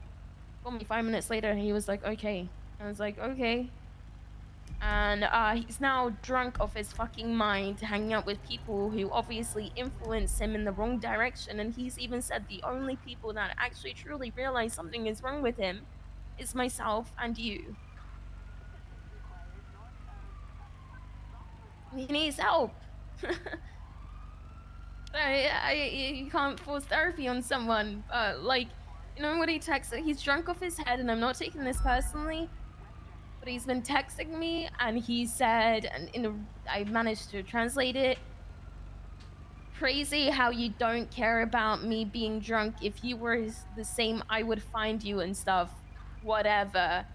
S4: called me 5 minutes later and he was like, okay. I was like, okay. And he's now drunk off his fucking mind, hanging out with people who obviously influence him in the wrong direction. And he's even said the only people that actually truly realize something is wrong with him is myself and you. He needs help. You can't force therapy on someone. Like, what he texted? He's drunk off his head, and I'm not taking this personally. But he's been texting me, and he said, and I managed to translate it. Crazy how you don't care about me being drunk. If you were the same, I would find you and stuff. Whatever.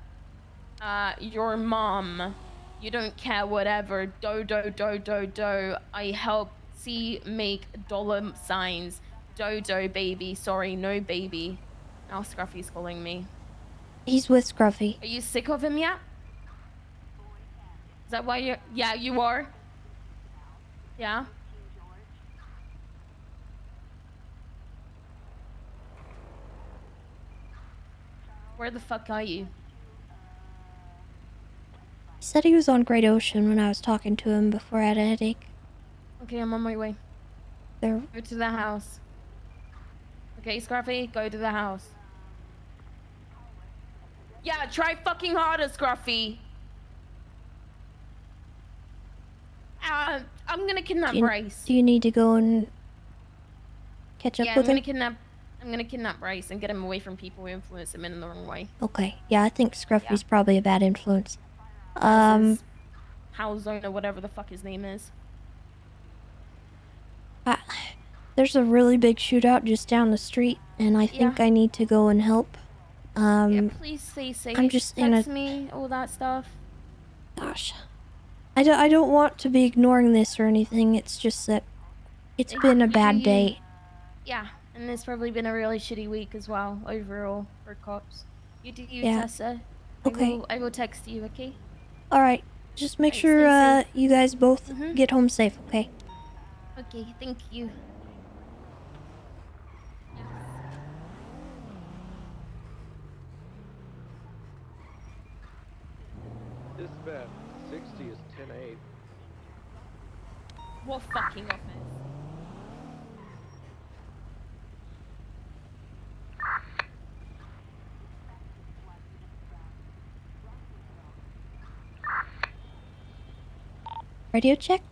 S4: Your mom. You don't care, whatever. Do. I help see make dollar signs. Dodo baby. Sorry, no baby. Now Scruffy's calling me.
S1: He's with Scruffy.
S4: Are you sick of him yet? Is that why you're... Yeah, you are. Yeah? Where the fuck are you?
S1: He said he was on Great Ocean when I was talking to him before I had a headache.
S4: Okay, I'm on my way.
S1: There.
S4: Go to the house. Okay, Scruffy, go to the house. Yeah, try fucking harder, Scruffy. I'm gonna kidnap Bryce.
S1: Do you need to go and catch up with him?
S4: I'm gonna kidnap Bryce and get him away from people who influence him in the wrong way.
S1: Okay. Yeah, I think Scruffy's probably a bad influence.
S4: Halzone or whatever the fuck his name is.
S1: There's a really big shootout just down the street, and I think I need to go and help.
S4: Yeah, please stay safe.
S1: I'm just
S4: text me all that stuff.
S1: Gosh. I don't want to be ignoring this or anything. It's just that it's been a bad day.
S4: Yeah, and it's probably been a really shitty week as well, overall, for cops. You do you,
S1: Yeah.
S4: Tessa.
S1: Okay.
S4: I will text you, okay?
S1: Alright. Just make
S4: Alright,
S1: sure
S4: stay safe.
S1: you guys both get home safe, okay?
S4: Okay, thank you.
S7: Dispatch 60 is 10-8.
S4: What fucking office?
S1: Radio check?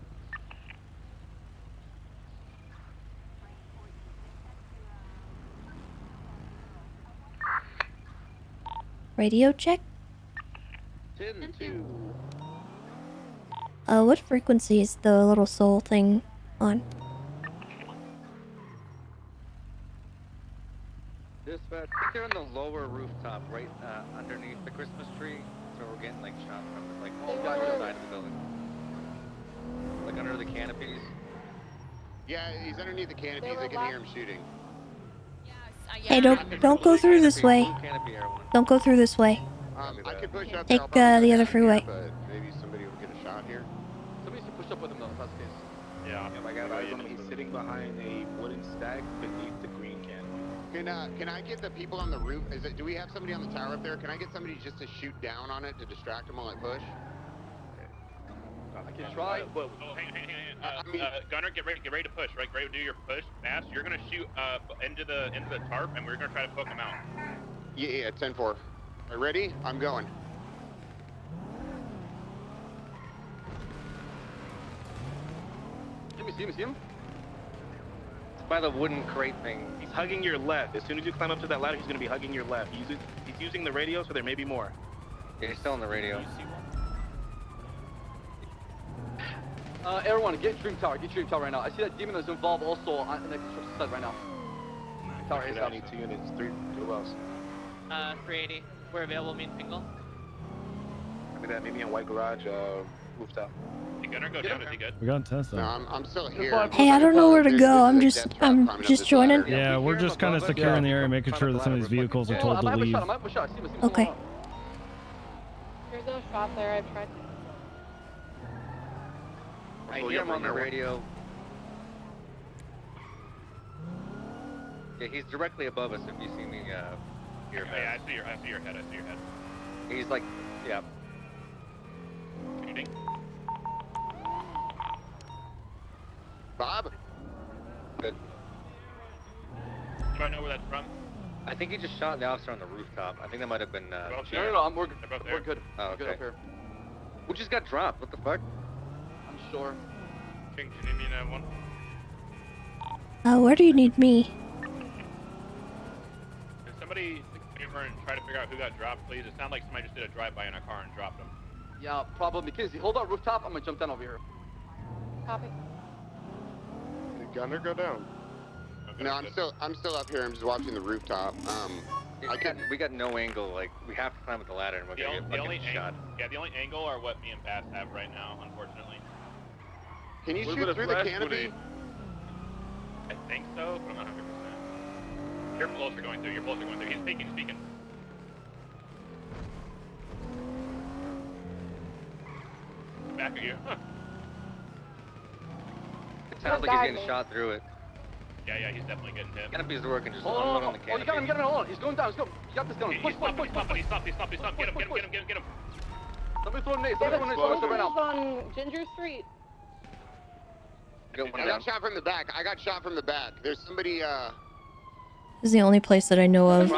S1: Radio check?
S7: 10-2.
S1: What frequency is the little soul thing on?
S7: Dispatch, I think they're on the lower rooftop, right underneath the Christmas tree. So we're getting like shot from like the other side of the building. Like under the canopies.
S10: Yeah, he's underneath the canopies. I can hear him shooting.
S1: Hey, don't go through this way. Don't go through this way.
S10: I could push up
S1: Take
S10: there.
S1: the other freeway.
S10: But maybe somebody will get a shot here.
S7: Somebody should push up with him though, if that's the case.
S16: Yeah. I got eyes on him. He's sitting behind a wooden stack beneath the green canopy.
S10: Can I get the people on the roof? Do we have somebody on the tower up there? Can I get somebody just to shoot down on it to distract them while I push?
S7: I can try.
S11: Hang on. Gunner, get ready to push. Right, ready to do your push. Mass, you're gonna shoot into the tarp, and we're gonna try to poke him out.
S10: Yeah, 10-4. Right, ready? I'm going.
S7: See him? It's by the wooden crate thing.
S11: He's hugging your left. As soon as you climb up to that ladder, he's gonna be hugging your left. He's using the radio, so there may be more.
S7: Yeah, he's still on the radio.
S19: Everyone, get Dream Tower right now. I see that demon is involved also on the construction site right now. Tower is
S16: I need 2 units, 3 wells.
S21: 380. We're available, me and Pingle.
S16: Meet me in White Garage, rooftop.
S11: Hey, Gunner, go down. Is he good?
S6: We got Tessa.
S10: No, I'm still here.
S1: Hey, I don't know where to
S10: There's-
S1: go. I'm
S10: this is a
S1: just
S10: death trap
S1: I'm
S10: climbing up
S1: just
S10: this
S1: joining.
S10: ladder.
S6: Yeah, we're just kind of securing the area, making sure that some of these vehicles are told to leave.
S1: Okay.
S20: There's no shot there. I've tried.
S7: I hear him on the radio. Yeah, he's directly above us. If you see me here.
S11: Yeah, I see your head. I see your head.
S7: He's like, yeah.
S11: Shooting.
S10: Bob?
S7: Good.
S11: Do I know where that's from?
S7: I think he just shot the officer on the rooftop. I think that might have been.
S11: Well,
S7: Chief.
S11: They're both there.
S19: We're good.
S7: Oh,
S19: We're good
S7: okay.
S19: up here.
S7: Who just got dropped? What the fuck?
S19: I'm sure.
S11: King, can you need me in one?
S1: Where do you need me?
S11: Can somebody take a favor and try to figure out who got dropped, please? It sounded like somebody just did a drive-by in a car and dropped them.
S19: Yeah, probably. Mackenzie, hold on rooftop. I'm gonna jump down over here.
S20: Copy.
S12: Did Gunner go down?
S10: No, I'm still up here. I'm just watching the rooftop.
S7: We got no angle. Like we have to climb up the ladder, and we're gonna get fucking shot.
S11: Yeah, the only angle are what me and Bass have right now, unfortunately.
S10: Can you shoot through the canopy?
S11: I think so, but I'm not 100%. Your bullets are going through. Your bullets are going through. He's speaking. Back of you.
S7: It sounds like he's getting shot through it.
S11: Yeah, he's definitely getting hit.
S7: Canopy's working. Just
S19: Oh,
S7: on the canopy.
S19: you got him. Hold on. He's going down. He's got this gun. Push.
S11: He stopped. Get him.
S19: Somebody throw nades.
S20: There's
S19: Somebody throw nades right now.
S20: on Ginger Street.
S10: I got shot from the back. There's somebody,
S1: This is the only place that I know of.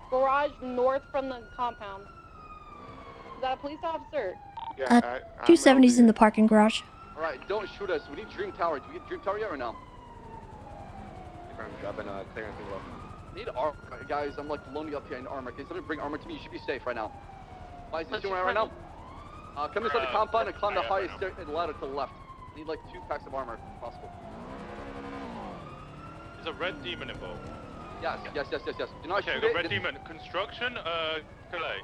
S20: Garage north from the compound. Is that a police officer?
S1: 270's in the parking garage.
S19: All right, don't shoot us. We need Dream Tower. Do we get Dream Tower yet or no?
S16: I'm dropping clearance as well.
S19: Need armor, guys. I'm like loaning up here in armor. Can somebody bring armor to me? You should be safe right now. Why is this doing right now? Come inside the compound and climb the highest ladder to the left. Need like 2 packs of armor if possible.
S11: There's a red demon involved.
S19: Yes. Do not
S11: Okay,
S19: shoot
S11: got
S19: it.
S11: red demon. Construction, Calais.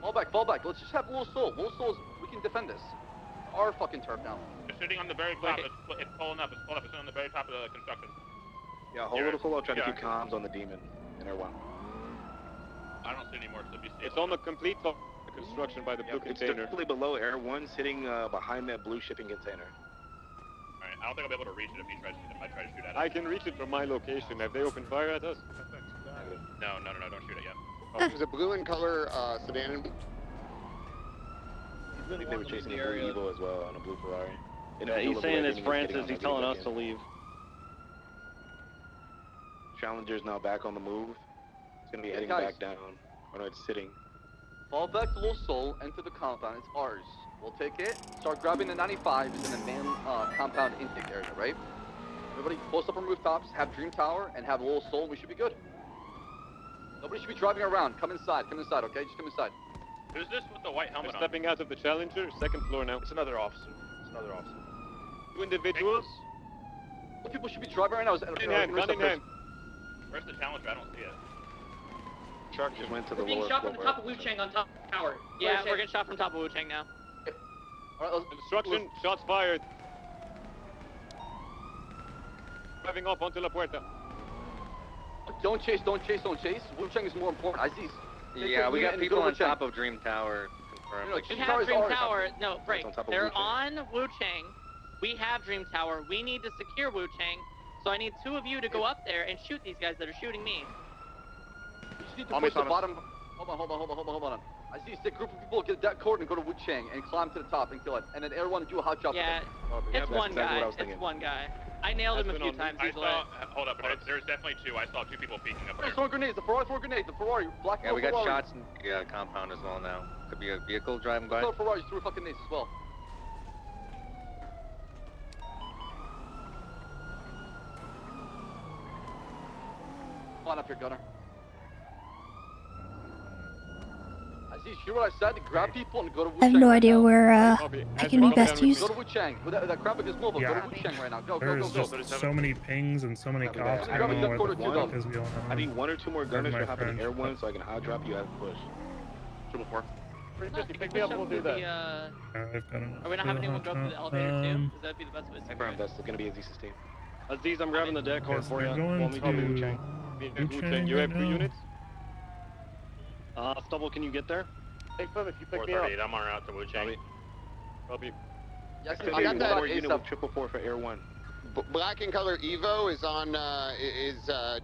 S19: Fall back. Let's just have Little Soul. We can defend this. It's our fucking turf now.
S11: It's sitting on the very top. It's pulling up. It's on the very top of the construction.
S16: Yeah, hold Little Soul. I'll try to keep comms on the demon in Air 1.
S11: I don't see any more, so be safe.
S14: It's on the complete top of the construction by the blue
S16: It's
S14: container.
S16: directly below Air 1, sitting behind that blue shipping container.
S11: Alright, I don't think I'll be able to reach it if I try to shoot at it.
S14: I can reach it from my location. Have they opened fire at us?
S11: No, don't shoot it yet.
S10: There's a blue in color sedan.
S16: I think they were chasing a blue Evo as well on a blue Ferrari.
S14: Yeah, he's saying it's Francis. He's telling us to leave.
S16: Challenger's now back on the move. It's gonna be heading
S19: guys.
S16: back down. Oh no, it's sitting.
S19: Fall back to Little Soul, enter the compound. It's ours. We'll take it. Start grabbing the 95s in the main compound intake area, right? Everybody post up on rooftops, have Dream Tower, and have Little Soul. We should be good. Nobody should be driving around. Come inside, okay? Just come inside.
S11: Who's this with the white helmet
S14: We're
S11: on?
S14: stepping out of the Challenger, second floor now.
S16: It's another officer.
S14: 2 individuals.
S19: What people should be driving right now is
S14: Gun in hand.
S11: Where's the Challenger? I don't see it.
S16: Shark just went to the
S21: We're being
S16: lower
S21: shot from the
S16: floor.
S21: top of Wu Chang on top tower. Yeah, we're getting shot from top of Wu Chang now.
S14: Instruction, shots fired. Driving off onto La Puerta.
S19: Don't chase. Wu Chang is more important. Aziz.
S7: Yeah, we got people on top of Dream Tower confirmed.
S21: We have Dream Tower. No, break. They're on Wu Chang. We have Dream Tower. We need to secure Wu Chang. So I need 2 of you to go up there and shoot these guys that are shooting me.
S19: You just need to push the bottom. Hold on. Aziz, take a group of people, get that cord and go to Wu Chang and climb to the top and kill it. And then everyone do a hot job.
S21: Yeah, it's one guy. It's one guy. I nailed him a few times easily.
S11: Hold up, there's definitely 2. I saw 2 people peeking up there.
S19: Throwing grenades. The Ferrari. Black.
S7: Yeah, we got
S19: Ferrari.
S7: shots in the compound as well now. Could be a vehicle driving by.
S19: Ferrari threw fucking nades as well. Come on up here, Gunner. Aziz, you hear what I said? Grab people and go to Wu
S1: I have
S19: Chang
S1: no
S19: right
S1: idea
S19: now.
S1: where I can be best used.
S19: Go to Wu Chang. That crap is mobile. Go to Wu Chang right now. Go.
S6: There's just so many pings and so many cops. I don't know what the fuck is going on.
S16: I need 1 or 2 more gunners
S6: my
S16: to hop in
S6: friend.
S16: Air 1 so I can hot drop you at push.
S12: 4. 350,
S21: You
S12: pick
S21: can
S12: me
S21: push
S12: up, we'll
S21: up
S12: do
S21: through
S12: that.
S21: the,
S6: I've got enough.
S21: Are we not having anyone go through the elevator too? Because that'd be the best way to
S14: Confirm,
S21: secure it.
S14: that's gonna be a Z16.
S22: Aziz, I'm grabbing the deck cord
S6: Yes,
S22: for
S6: they're
S22: you.
S6: going
S22: Want me to
S6: to
S22: Wu-Chang?
S6: Wu-Chang
S22: You
S6: right
S22: have 2
S6: now.
S22: units? Stubble, can you get there?
S12: Hey, Fum, if you pick me up.
S11: 438, I'm on route to Wu-Chang.
S22: Copy.
S19: Yeah,
S10: I got that.
S14: Unit with 444 for Air 1.
S10: Black and color Evo is on,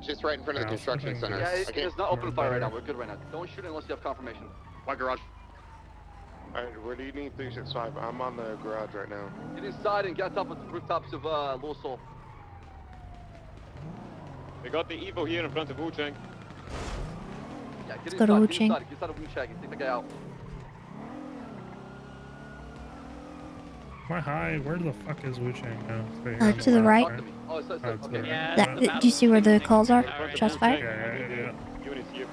S10: just right in front of the construction center.
S19: Yeah,
S10: I can't.
S19: it's not open fire right now. We're good right now. Don't shoot unless you have confirmation.
S22: My garage.
S8: Alright, where do you need 365? I'm on the garage right now.
S19: Get inside and get up at the rooftops of Little Seoul.
S22: We got the Evo here in front of Wu-Chang.
S19: Yeah,
S1: Let's go to Wu-Chang.
S19: Get inside of Wu-Chang and take the guy out.
S6: My high. Where the fuck is Wu-Chang now? It's right here on
S1: To the
S6: left,
S1: right.
S19: Oh, it's
S6: Oh, it's
S19: okay.
S6: there.
S1: That, do you see where the calls are? Shots fired?
S6: Yeah.
S22: Units here.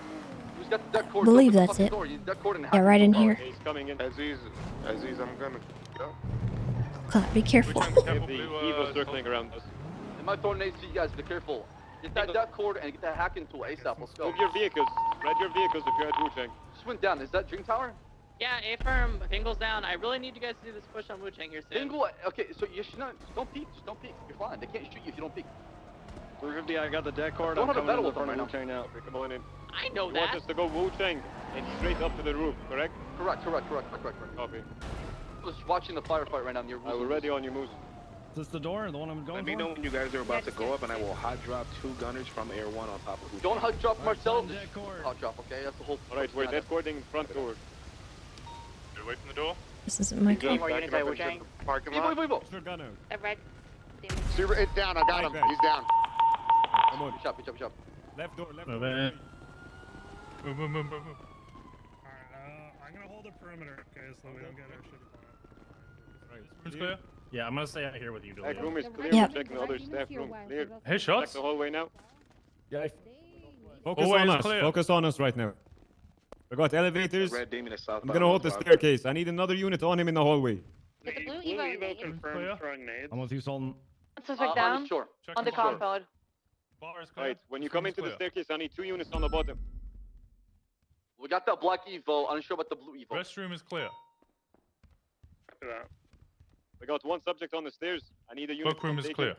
S19: Who's got the deck cord?
S1: Believe
S19: Go to the
S1: that's
S19: fucking
S1: it.
S19: door. You need deck cord and
S1: Yeah,
S19: hack
S1: right in
S19: into the
S1: here.
S19: door.
S22: He's coming in.
S8: Aziz, I'm gonna go.
S1: God, be careful.
S22: We have the Evo circling around us.
S19: They might throw an AC, you guys. Be careful. Get that deck cord and get that hack into ASAP. Let's go.
S22: Move your vehicles. Red your vehicles if you're at Wu-Chang.
S19: Just went down. Is that Dream Tower?
S21: Yeah, A-Firm, Bingle's down. I really need you guys to do this push on Wu-Chang here soon.
S19: Bingo. Okay, so you should not. Just don't peek. Just don't peek. You're fine. They can't shoot you if you don't peek.
S22: 350, I got the deck cord.
S19: Don't
S22: I'm
S19: have a
S22: coming
S19: battle
S22: in
S19: with them
S22: front of
S19: right now.
S22: Wu-Chang now. We're coming in.
S21: I know
S22: You want
S21: that.
S22: us to go Wu-Chang and straight up to the roof, correct?
S19: Correct.
S22: Copy.
S19: I was watching the firefight right now near.
S22: We're ready on your moves. Is this the door? The one I'm going
S8: Let me know when you guys are about to go up, and I will hot drop 2 gunners from Air 1 on top of who.
S19: Don't hot drop Marcel. Hot drop, okay? That's the whole.
S22: Alright, we're dead cording front door.
S11: You're away from the door?
S1: This isn't my call.
S10: More units at Wu-Chang. Parking lot.
S19: Evo.
S22: Gunner.
S20: Red.
S10: Super, it's down. I got him. He's down.
S22: Come on.
S19: Good job.
S22: Left door, left
S6: Move
S22: door.
S6: in.
S18: Move.
S6: Alright, I'm gonna hold the perimeter, okay, so we don't get our shit blown up.
S18: Room's clear?
S9: Yeah, I'm gonna stay out here with you,
S22: That
S9: Julio.
S22: room is clear.
S1: Yep.
S22: We're checking the other staff room. Clear.
S18: Hey, shots.
S22: Check the hallway now.
S13: Yeah. Focus
S18: Hallway
S13: on
S18: is
S13: us.
S18: clear.
S13: Focus on us right now. We got elevators.
S8: Red Demon is south.
S13: I'm gonna hold the staircase. I need another unit on him in the hallway.
S20: Get the blue Evo.
S18: Clear.
S13: I'm on 2 Sultan.
S17: Suspect down
S19: Shore.
S17: on the compound.
S18: Bar is clear.
S22: Alright, when you come into the
S18: clear.
S22: staircase, I need 2 units on the bottom.
S19: We got that black Evo. Unsure about the blue Evo.
S18: Restroom is clear.
S22: We got 1 subject on the stairs. I need a unit.
S18: Cloakroom is
S22: taken.
S18: clear.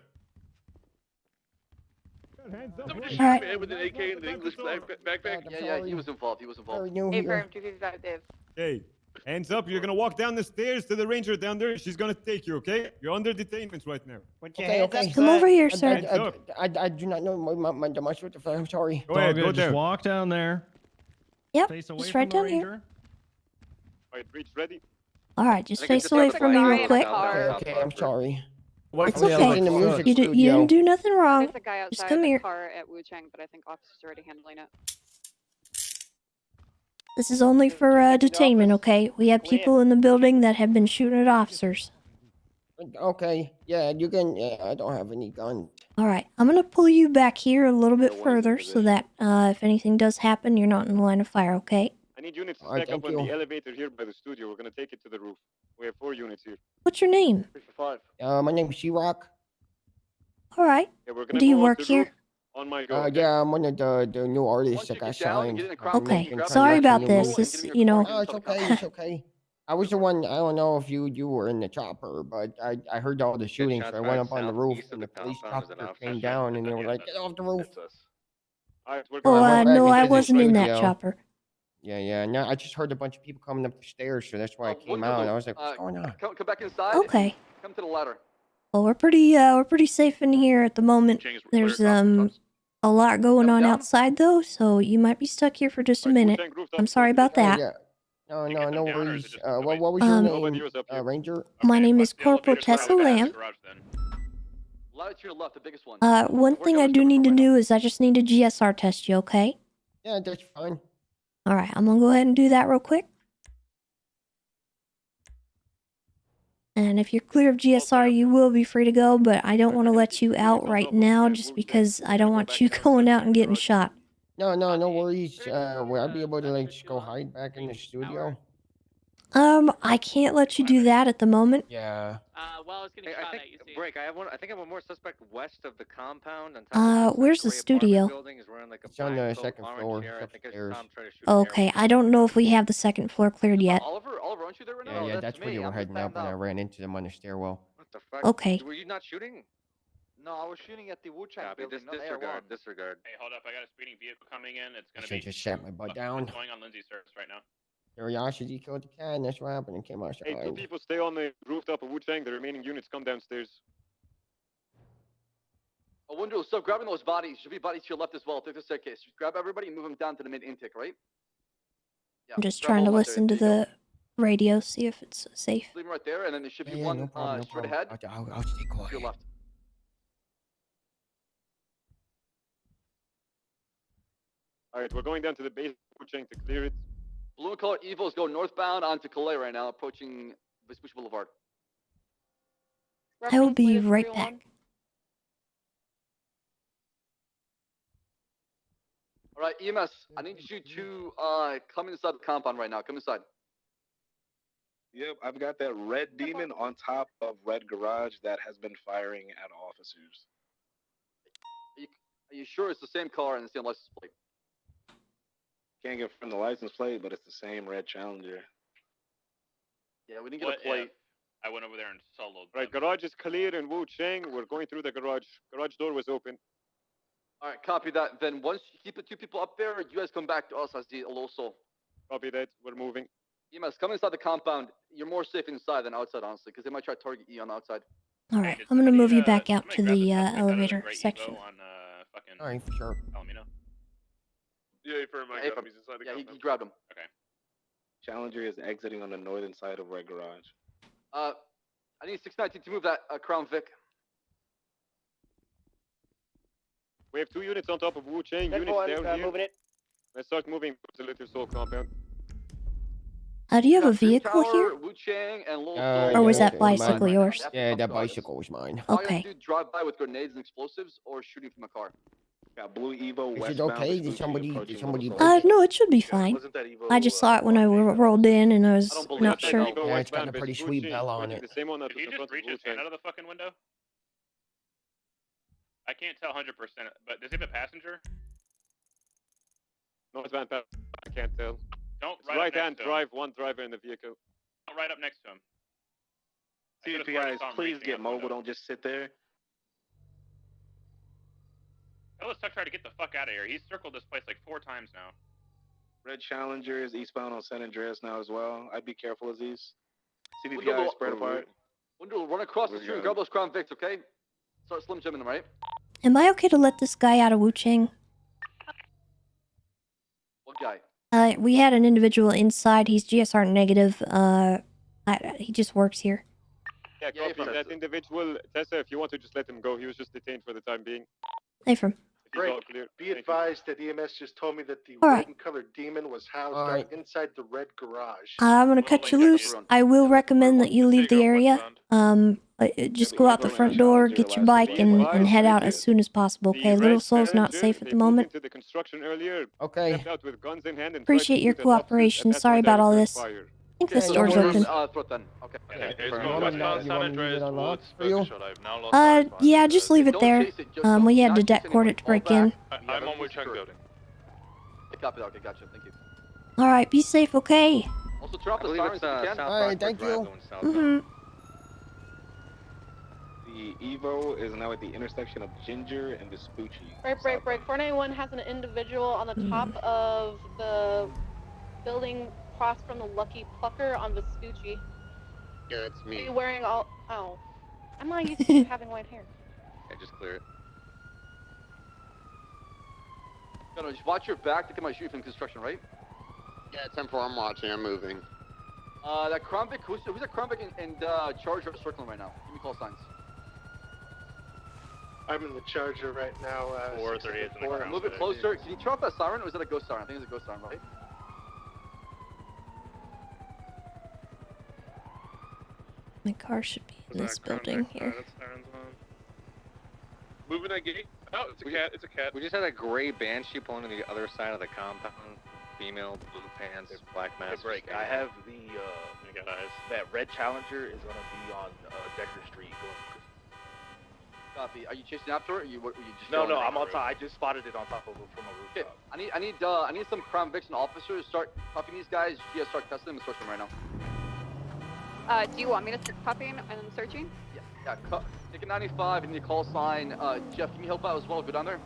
S1: Alright.
S22: With an AK in the English backpack.
S19: Yeah, he was involved.
S15: Very new
S17: A
S15: here.
S17: firm 255 Dave.
S13: Okay. Hands up. You're gonna walk down the stairs to the ranger down there. She's gonna take you, okay? You're under detainment right now.
S15: Okay.
S1: Come over here, sir.
S13: Hands up.
S15: I do not know my demonstration. I'm sorry.
S13: Go ahead, go there. there. Walk down there.
S1: Yep,
S13: Face away
S1: just
S13: from
S1: right
S13: the
S1: down here.
S13: ranger.
S22: Alright, breach ready.
S1: Alright, just
S19: I think
S1: face
S19: it's
S1: away
S19: just
S1: from me
S19: like
S1: real quick.
S15: Okay, I'm sorry.
S1: It's
S15: I'm
S1: okay.
S15: in the music
S1: You
S15: studio.
S1: didn't do nothing wrong.
S23: There's a guy
S1: Just
S23: outside
S1: come
S23: the
S1: here.
S23: car at Wu-Chang, but I think officers are already handling it.
S1: This is only for detainment, okay? We have people in the building that have been shooting at officers.
S15: Okay, yeah, you can. Yeah, I don't have any guns.
S1: All right, I'm gonna pull you back here a little bit further so that if anything does happen, you're not in the line of fire, okay?
S22: I need units to
S15: Alright,
S22: stack up
S15: thank
S22: on
S15: you.
S22: the elevator here by the studio. We're gonna take it to the roof. We have 4 units here.
S1: What's your name?
S12: 345.
S15: My name's She-Rock.
S1: All right.
S22: Yeah, we're gonna
S1: Do you
S22: go up
S1: work
S22: the
S1: here?
S22: roof on my go.
S15: Yeah, I'm one of the new artists that got signed.
S1: Okay, sorry about this. This, you know.
S15: No, it's okay. It's okay. I was the one. I don't know if you were in the chopper, but I heard all the shooting, so I went up on the roof, and the police chopper came down, and they were like, "Get off the roof!"
S22: Alright, we're
S1: Oh,
S22: gonna
S1: no, I
S15: into the
S1: wasn't in that
S15: studio.
S1: chopper.
S15: Yeah. No, I just heard a bunch of people coming up the stairs, so that's why I came out. I was like, "What's going on?"
S19: Come back inside.
S1: Okay.
S19: Come to the ladder.
S1: Well, we're pretty safe in here at the moment. There's a lot going on outside though, so you might be stuck here for just a minute. I'm sorry about that.
S15: Yeah. No worries. What was your name, Ranger?
S1: My name is Corporal Tessa Lamb.
S19: Ladder to your left, the biggest one.
S1: One thing I do need to do is I just need to GSR test you, okay?
S15: Yeah, that's fine.
S1: All right, I'm gonna go ahead and do that real quick. And if you're clear of GSR, you will be free to go, but I don't want to let you out right now just because I don't want you going out and getting shot.
S15: No worries. Will I be able to like just go hide back in the studio?
S1: I can't let you do that at the moment.
S15: Yeah.
S21: Well, it's getting
S7: Hey, I
S21: shot
S7: think
S21: at, you see.
S7: break. I have one. I think I have one more suspect west of the compound on top of this
S1: Where's the
S7: gray apartment
S1: studio?
S7: building. He's wearing like a
S15: It's on
S7: black
S15: the
S7: coat,
S15: second
S7: orange
S15: floor.
S7: hair.
S15: It's
S7: I think I
S15: upstairs.
S7: saw him try to shoot an
S1: Okay, I don't know if we have the second floor cleared yet.
S19: Oliver, aren't you there right now?
S15: Yeah,
S19: No,
S15: yeah, that's where
S19: me.
S15: they were
S19: I'm just
S15: heading up, and I
S19: standing
S15: ran into them on the stairwell.
S7: What the fuck?
S1: Okay.
S7: Were you not shooting?
S19: No, I was shooting at the Wu Chang
S7: Copy.
S19: building, not
S7: Disregard.
S19: Air 1.
S7: Disregard.
S11: Hey, hold up. I got a speeding vehicle coming in. It's
S15: I
S11: gonna
S15: should
S11: be
S15: just sat my butt down.
S11: going on Lindsay's service right now.
S15: Curiosity killed the cat, and that's what happened. And came outside.
S13: Hey, 2 people stay on the rooftop of Wu-Chang. The remaining units come downstairs.
S19: I wonder, stop grabbing those bodies. Should be bodies to your left as well. Take the staircase. Just grab everybody and move them down to the main intake, right? Yeah.
S1: I'm just
S19: grab
S1: trying
S19: all
S1: to
S19: of them
S1: listen to
S19: there. There you
S1: the radio, see if it's safe.
S19: go. Leave them right there, and then there should be
S15: Yeah,
S19: one
S15: no problem, no
S19: straight
S15: problem.
S19: ahead
S15: I'll stay quiet.
S19: to your left.
S13: All right, we're going down to the base of Wu-Chang to clear it.
S19: Blue and color Evos go northbound onto Calais right now, approaching Vespucci Boulevard.
S1: I will be right back.
S19: All right, EMS, I need you to come inside the compound right now. Come inside.
S8: Yep, I've got that red demon on top of red garage that has been firing at officers.
S19: Are you sure it's the same car and the same license plate?
S8: Can't get from the license plate, but it's the same red Challenger.
S19: Yeah, we didn't get
S11: What
S19: a plate.
S11: if I went over there and soloed?
S13: Right, garage is clear in Wu-Chang. We're going through the garage. Garage door was open.
S19: All right, copy that. Then once you keep the 2 people up there, you guys come back to us as the Aloso.
S13: Copy that. We're moving.
S19: EMS, come inside the compound. You're more safe inside than outside, honestly, because they might try to target you on the outside.
S1: All right, I'm gonna move you back out to the elevator section.
S15: All right, for sure.
S11: Palomino.
S8: Yeah, for my
S19: Affirm.
S8: he's inside the
S19: Yeah, he
S8: compound.
S19: grabbed him.
S11: Okay.
S8: Challenger is exiting on the northern side of red garage.
S19: I need 619 to move that Crown Vic.
S13: We have 2 units on top of Wu-Chang. Units down here.
S12: Moving it.
S13: Let's start moving to the Little Soul compound.
S1: Do you have a vehicle here?
S19: Wu Chang and Lil
S1: Or was
S19: Sol.
S1: that bicycle yours?
S15: Yeah, that bicycle was mine.
S1: Okay.
S19: Do drive by with grenades and explosives or shooting from a car.
S8: Got blue Evo.
S15: Is it okay? Did somebody?
S1: No, it should be fine. I just saw it when I rolled in, and I was not sure.
S15: Yeah, it's got a pretty sweet bell on it.
S11: Did he just reach his hand out of the fucking window? I can't tell 100%, but does he have a passenger?
S13: Northbound pass. I can't tell.
S11: Don't
S13: It's
S11: ride
S13: right
S11: up next
S13: hand
S11: to him.
S13: drive, 1 driver in the vehicle.
S11: Don't ride up next to him. I
S8: See
S11: could've
S8: if you
S11: sworn I
S8: guys
S11: saw him
S8: please
S11: reaching
S8: get
S11: out the
S8: mobile.
S11: window.
S8: Don't just sit there.
S11: Tell us to try to get the fuck out of here. He's circled this place like 4 times now.
S8: Red Challenger is eastbound on San Andreas now as well. I'd be careful, Aziz.
S19: We'll
S8: CVPI spread apart.
S19: We'll run across the street and grab those Crown Vics, okay? Start Slim Jimming them, right?
S1: Am I okay to let this guy out of Wu-Chang?
S19: What guy?
S1: We had an individual inside. He's GSR negative. He just works here.
S13: Yeah, copy that individual. Tessa, if you want to just let him go. He was just detained for the time being.
S1: Hey, from.
S12: Great. Be advised that EMS just told me that the
S1: All
S12: red
S1: right.
S12: and colored demon was housed
S15: All
S12: inside the red garage.
S1: I'm gonna cut you loose. I will recommend that you leave the area. Just go out the front door, get your bike, and head out as soon as possible. Okay, Little Soul's not safe at the moment.
S13: Into the construction earlier.
S15: Okay.
S13: Stepped out with guns in hand and
S1: Appreciate your
S13: tried to shoot at officers,
S1: cooperation.
S13: and that's
S1: Sorry
S13: why
S1: about
S13: they
S1: all
S13: returned
S1: this.
S13: fire.
S1: I think this door's open. Yeah, just leave it there. We had to deck cord it to break in.
S19: I'm on Wu-Chang building. Copy that. Okay, gotcha. Thank you.
S1: All right, be safe, okay?
S19: Also, turn off the sirens if you can.
S15: All right, thank you.
S8: The Evo is now at the intersection of Ginger and Vespucci.
S20: Break. 491 has an individual on the top of the building across from the Lucky Plucker on Vespucci.
S10: Yeah, it's me.
S20: Are you wearing all... Oh. I'm not used to having white hair.
S7: Okay, just clear it.
S19: No, just watch your back to come out shoot from construction, right?
S10: Yeah, 10-4, I'm watching. I'm moving.
S19: That Crown Vic, who's that Crown Vic and Charger are circling right now? Give me call signs.
S12: I'm in the Charger right now.
S11: 438 in the Crown.
S19: Move it closer. Can you turn off that siren, or is that a ghost siren? I think it's a ghost siren, right?
S1: My car should be in this building here.
S8: Moving that gate. Oh, it's a cat. It's a cat.
S7: We just had a gray Banshee pulling to the other side of the compound. Female, blue pants, black
S16: Hey,
S7: mask.
S16: break. I have the that red Challenger is gonna be on Decker Street going.
S19: Copy. Are you chasing after it, or you just?
S16: No,
S19: going
S16: I'm
S19: around?
S16: on top. I just spotted it on top of from a
S19: Okay,
S16: rooftop.
S19: I need some Crown Vixen officers. Start cuffing these guys. Yeah, start testing them and search them right now.
S23: Do you want me to start cuffing and searching?
S19: Yeah. Take a 95 and your call sign. Jeff, can you help out as well? Go down there.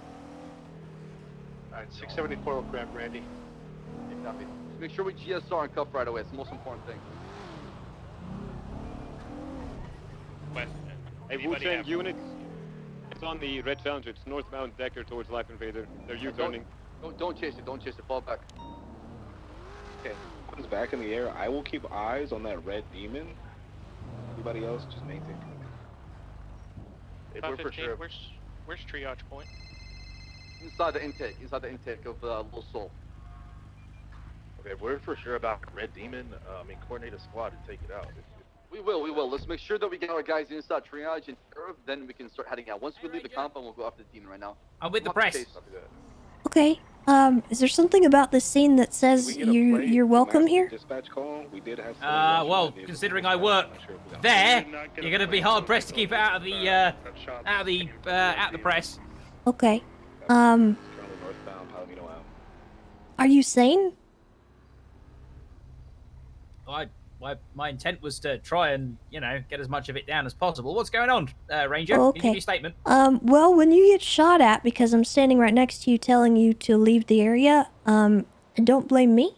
S12: Alright, 674 will grab Randy.
S19: Okay, copy. Just make sure we GSR and cuff right away. It's the most important thing.
S11: Question.
S14: Hey,
S11: Anybody
S14: Wu-Tang
S11: have-
S14: units. It's on the red Challenger. It's northbound Decker towards Life Invader. They're U-turning.
S19: Don't chase it. Don't chase it. Fall back.
S8: Okay, comes back in the air. I will keep eyes on that red demon. Everybody else, just maintain.
S16: If we're for sure.
S11: Where's triage point?
S19: Inside the intake of Little Soul.
S16: Okay, if we're for sure about Red Demon, coordinate a squad and take it out.
S19: We will. Let's make sure that we get our guys inside triage and then we can start heading out. Once we leave the compound, we'll go after the demon right now.
S2: I'm with the press.
S1: Okay. Is there something about this scene that says you're welcome here?
S8: Dispatch call. We did have.
S2: Well, considering I work there, you're gonna be hard pressed to keep it out of the press.
S1: Okay.
S8: Currently northbound Palomino Ave.
S1: Are you sane?
S2: My intent was to try and, get as much of it down as possible. What's going on, Ranger?
S1: Okay.
S2: Can you give me a statement?
S1: Well, when you get shot at because I'm standing right next to you telling you to leave the area, don't blame me.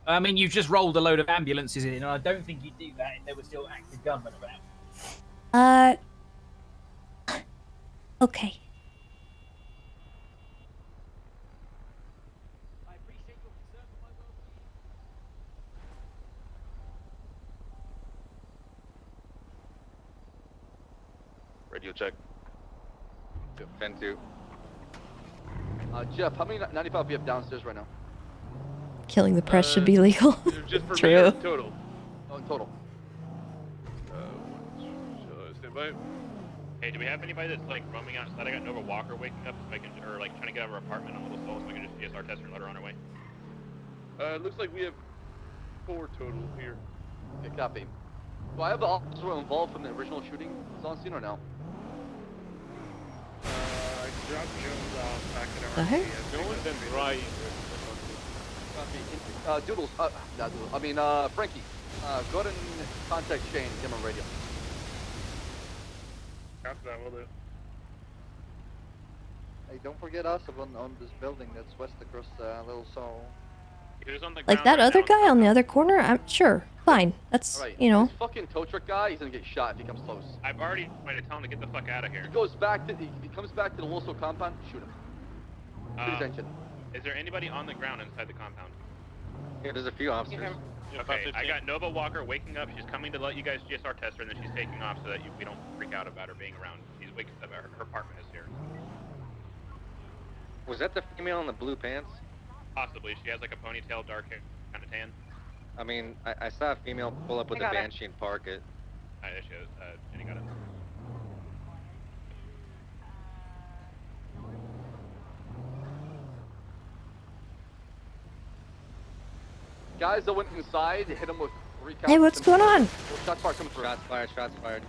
S2: I mean, you've just rolled a load of ambulances in, and I don't think you'd do that if there were still active gunmen about.
S1: Okay.
S16: Radio check.
S19: 10-2. Jeff, how many 95 we have downstairs right now?
S1: Killing the press should be legal.
S16: Just for
S1: True.
S16: me, total.
S19: Oh, in total.
S11: Stand by. Hey, do we have anybody that's like roaming outside? I got Nova Walker waking up, so I can, or like trying to get out of her apartment on Little Soul, so I can just GSR test her and let her on her way.
S12: It looks like we have 4 total here.
S19: Okay, copy. Do I have the officer involved from the original shooting? Is on scene or no?
S6: I dropped Jones off back at
S1: The heck?
S14: Jones and Rai.
S19: Copy. Doodles. Not Doodles. I mean, Frankie. Go ahead and contact Shane. Give him a radio.
S6: After that, will do.
S3: Hey, don't forget us on this building that's west across Little Soul.
S11: Who's on the
S1: Like that other guy on the other corner? I'm sure. Fine. That's,
S19: Alright,
S1: you know.
S19: this fucking tow truck guy, he's gonna get shot if he comes close.
S11: I've already tried to tell him to get the fuck out of here.
S19: He goes back to, if he comes back to the Wilson compound, shoot him. Shoot his engine.
S11: Is there anybody on the ground inside the compound?
S7: Yeah, there's a few officers.
S11: Okay, I got Nova Walker waking up. She's coming to let you guys GSR test her, and then she's taking off so that we don't freak out about her being around. She's waking up. Her apartment is here.
S7: Was that the female in the blue pants?
S11: Possibly. She has like a ponytail, dark hair, kind of tan.
S7: I mean, I saw a female pull up with a
S11: got it.
S7: Banshee and park it.
S11: Alright, there she is. Jenny got it.
S19: Guys that went inside, hit him with 3
S1: Hey, what's going on?
S19: Shots fired coming through.
S7: Shots fired, shots fired.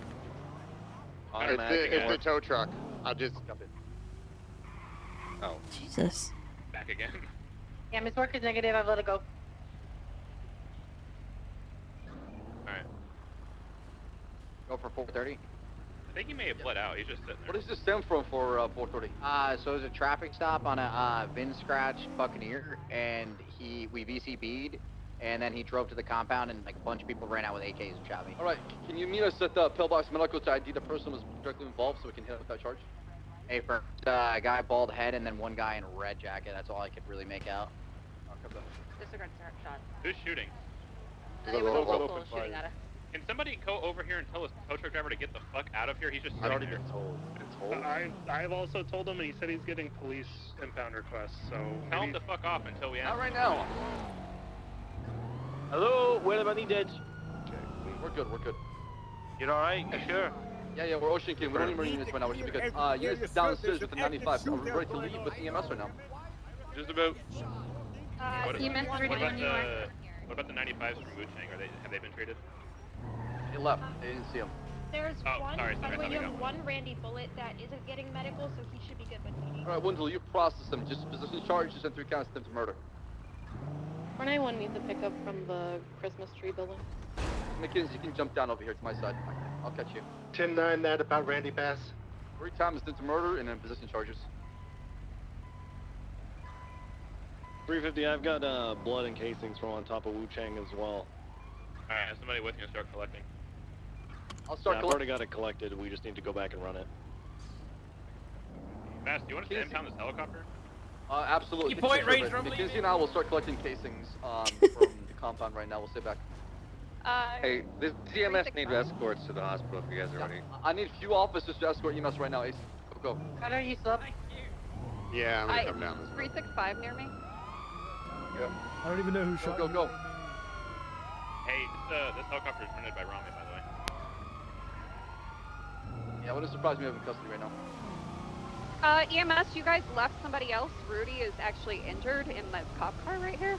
S10: It's the tow truck. I'll just...
S7: Oh.
S1: Jesus.
S11: Back again.
S20: Yeah, Miss Work is negative. I've let it go.
S11: Alright.
S3: Go for 430.
S11: I think he may have bled out. He's just sitting there.
S19: What does this stem from for 430?
S3: So it was a traffic stop on a VIN scratch Buccaneer, and we VCB'd, and then he drove to the compound, and like a bunch of people ran out with AKs and shot me.
S19: Alright, can you meet us at the Pillbox Medical to ID the person who was directly involved so we can hit with that charge?
S3: Hey, first, a guy bald head, and then one guy in a red jacket. That's all I could really make out.
S20: Disregard shot.
S11: Who's shooting?
S20: I think it was Local shooting at her.
S11: Can somebody go over here and tell this tow truck driver to get the fuck out of here? He's just sitting there.
S6: I've also told him, and he said he's getting police impound requests. So
S11: Tell him to fuck off until we
S19: Not
S11: answer.
S19: right now.
S12: Hello, where am I needed?
S19: We're good, we're good.
S12: You alright? You sure?
S19: Yeah, we're Ocean King. We don't need marine units right now. We're just because units downstairs with the 95. Are we ready to leave with EMS right now?
S12: Just about.
S11: What,
S23: you missed
S11: what
S23: everything
S11: about
S23: when you were.
S11: what about the 95s from Wuchang? Have they been traded?
S19: They left. They didn't see them.
S23: There's
S11: Oh,
S23: one.
S11: sorry,
S23: By the
S11: I
S23: way,
S11: thought
S23: you
S11: we
S23: have
S11: got
S23: one Randy Bullet that isn't getting medical, so he should be good with PD.
S19: All right, Wendell, you process them. Just possession charges and 3 counts of attempted murder.
S20: 491 needs a pickup from the Christmas tree building.
S19: McKinsey, you can jump down over here to my side. I'll catch you.
S12: 10-9 that about Randy Bass.
S19: 3 times attempted murder and then possession charges.
S4: 350, I've got blood and casings from on top of Wuchang as well.
S11: Alright, somebody with me will start collecting.
S19: I'll start
S4: I've already got it collected. We just need to go back and run it.
S11: Bass, do you want us to impound this helicopter?
S19: Absolutely.
S11: Key point range from
S19: McKinsey and I will start collecting casings from the compound right now. We'll stay back.
S7: Hey, the CMS need escorts to the hospital if you guys are ready.
S19: I need a few officers to escort EMS right now, Ace. Go.
S17: Connor, you sub?
S10: Yeah, I'm gonna come down this way.
S23: 365 near me.
S10: Yep.
S5: I don't even know who shot
S19: Go.
S11: Hey, this helicopter is rented by Rami, by the way.
S19: Yeah, wouldn't surprise me if we have in custody right now.
S23: EMS, you guys left somebody else. Rudy is actually injured in the cop car right here.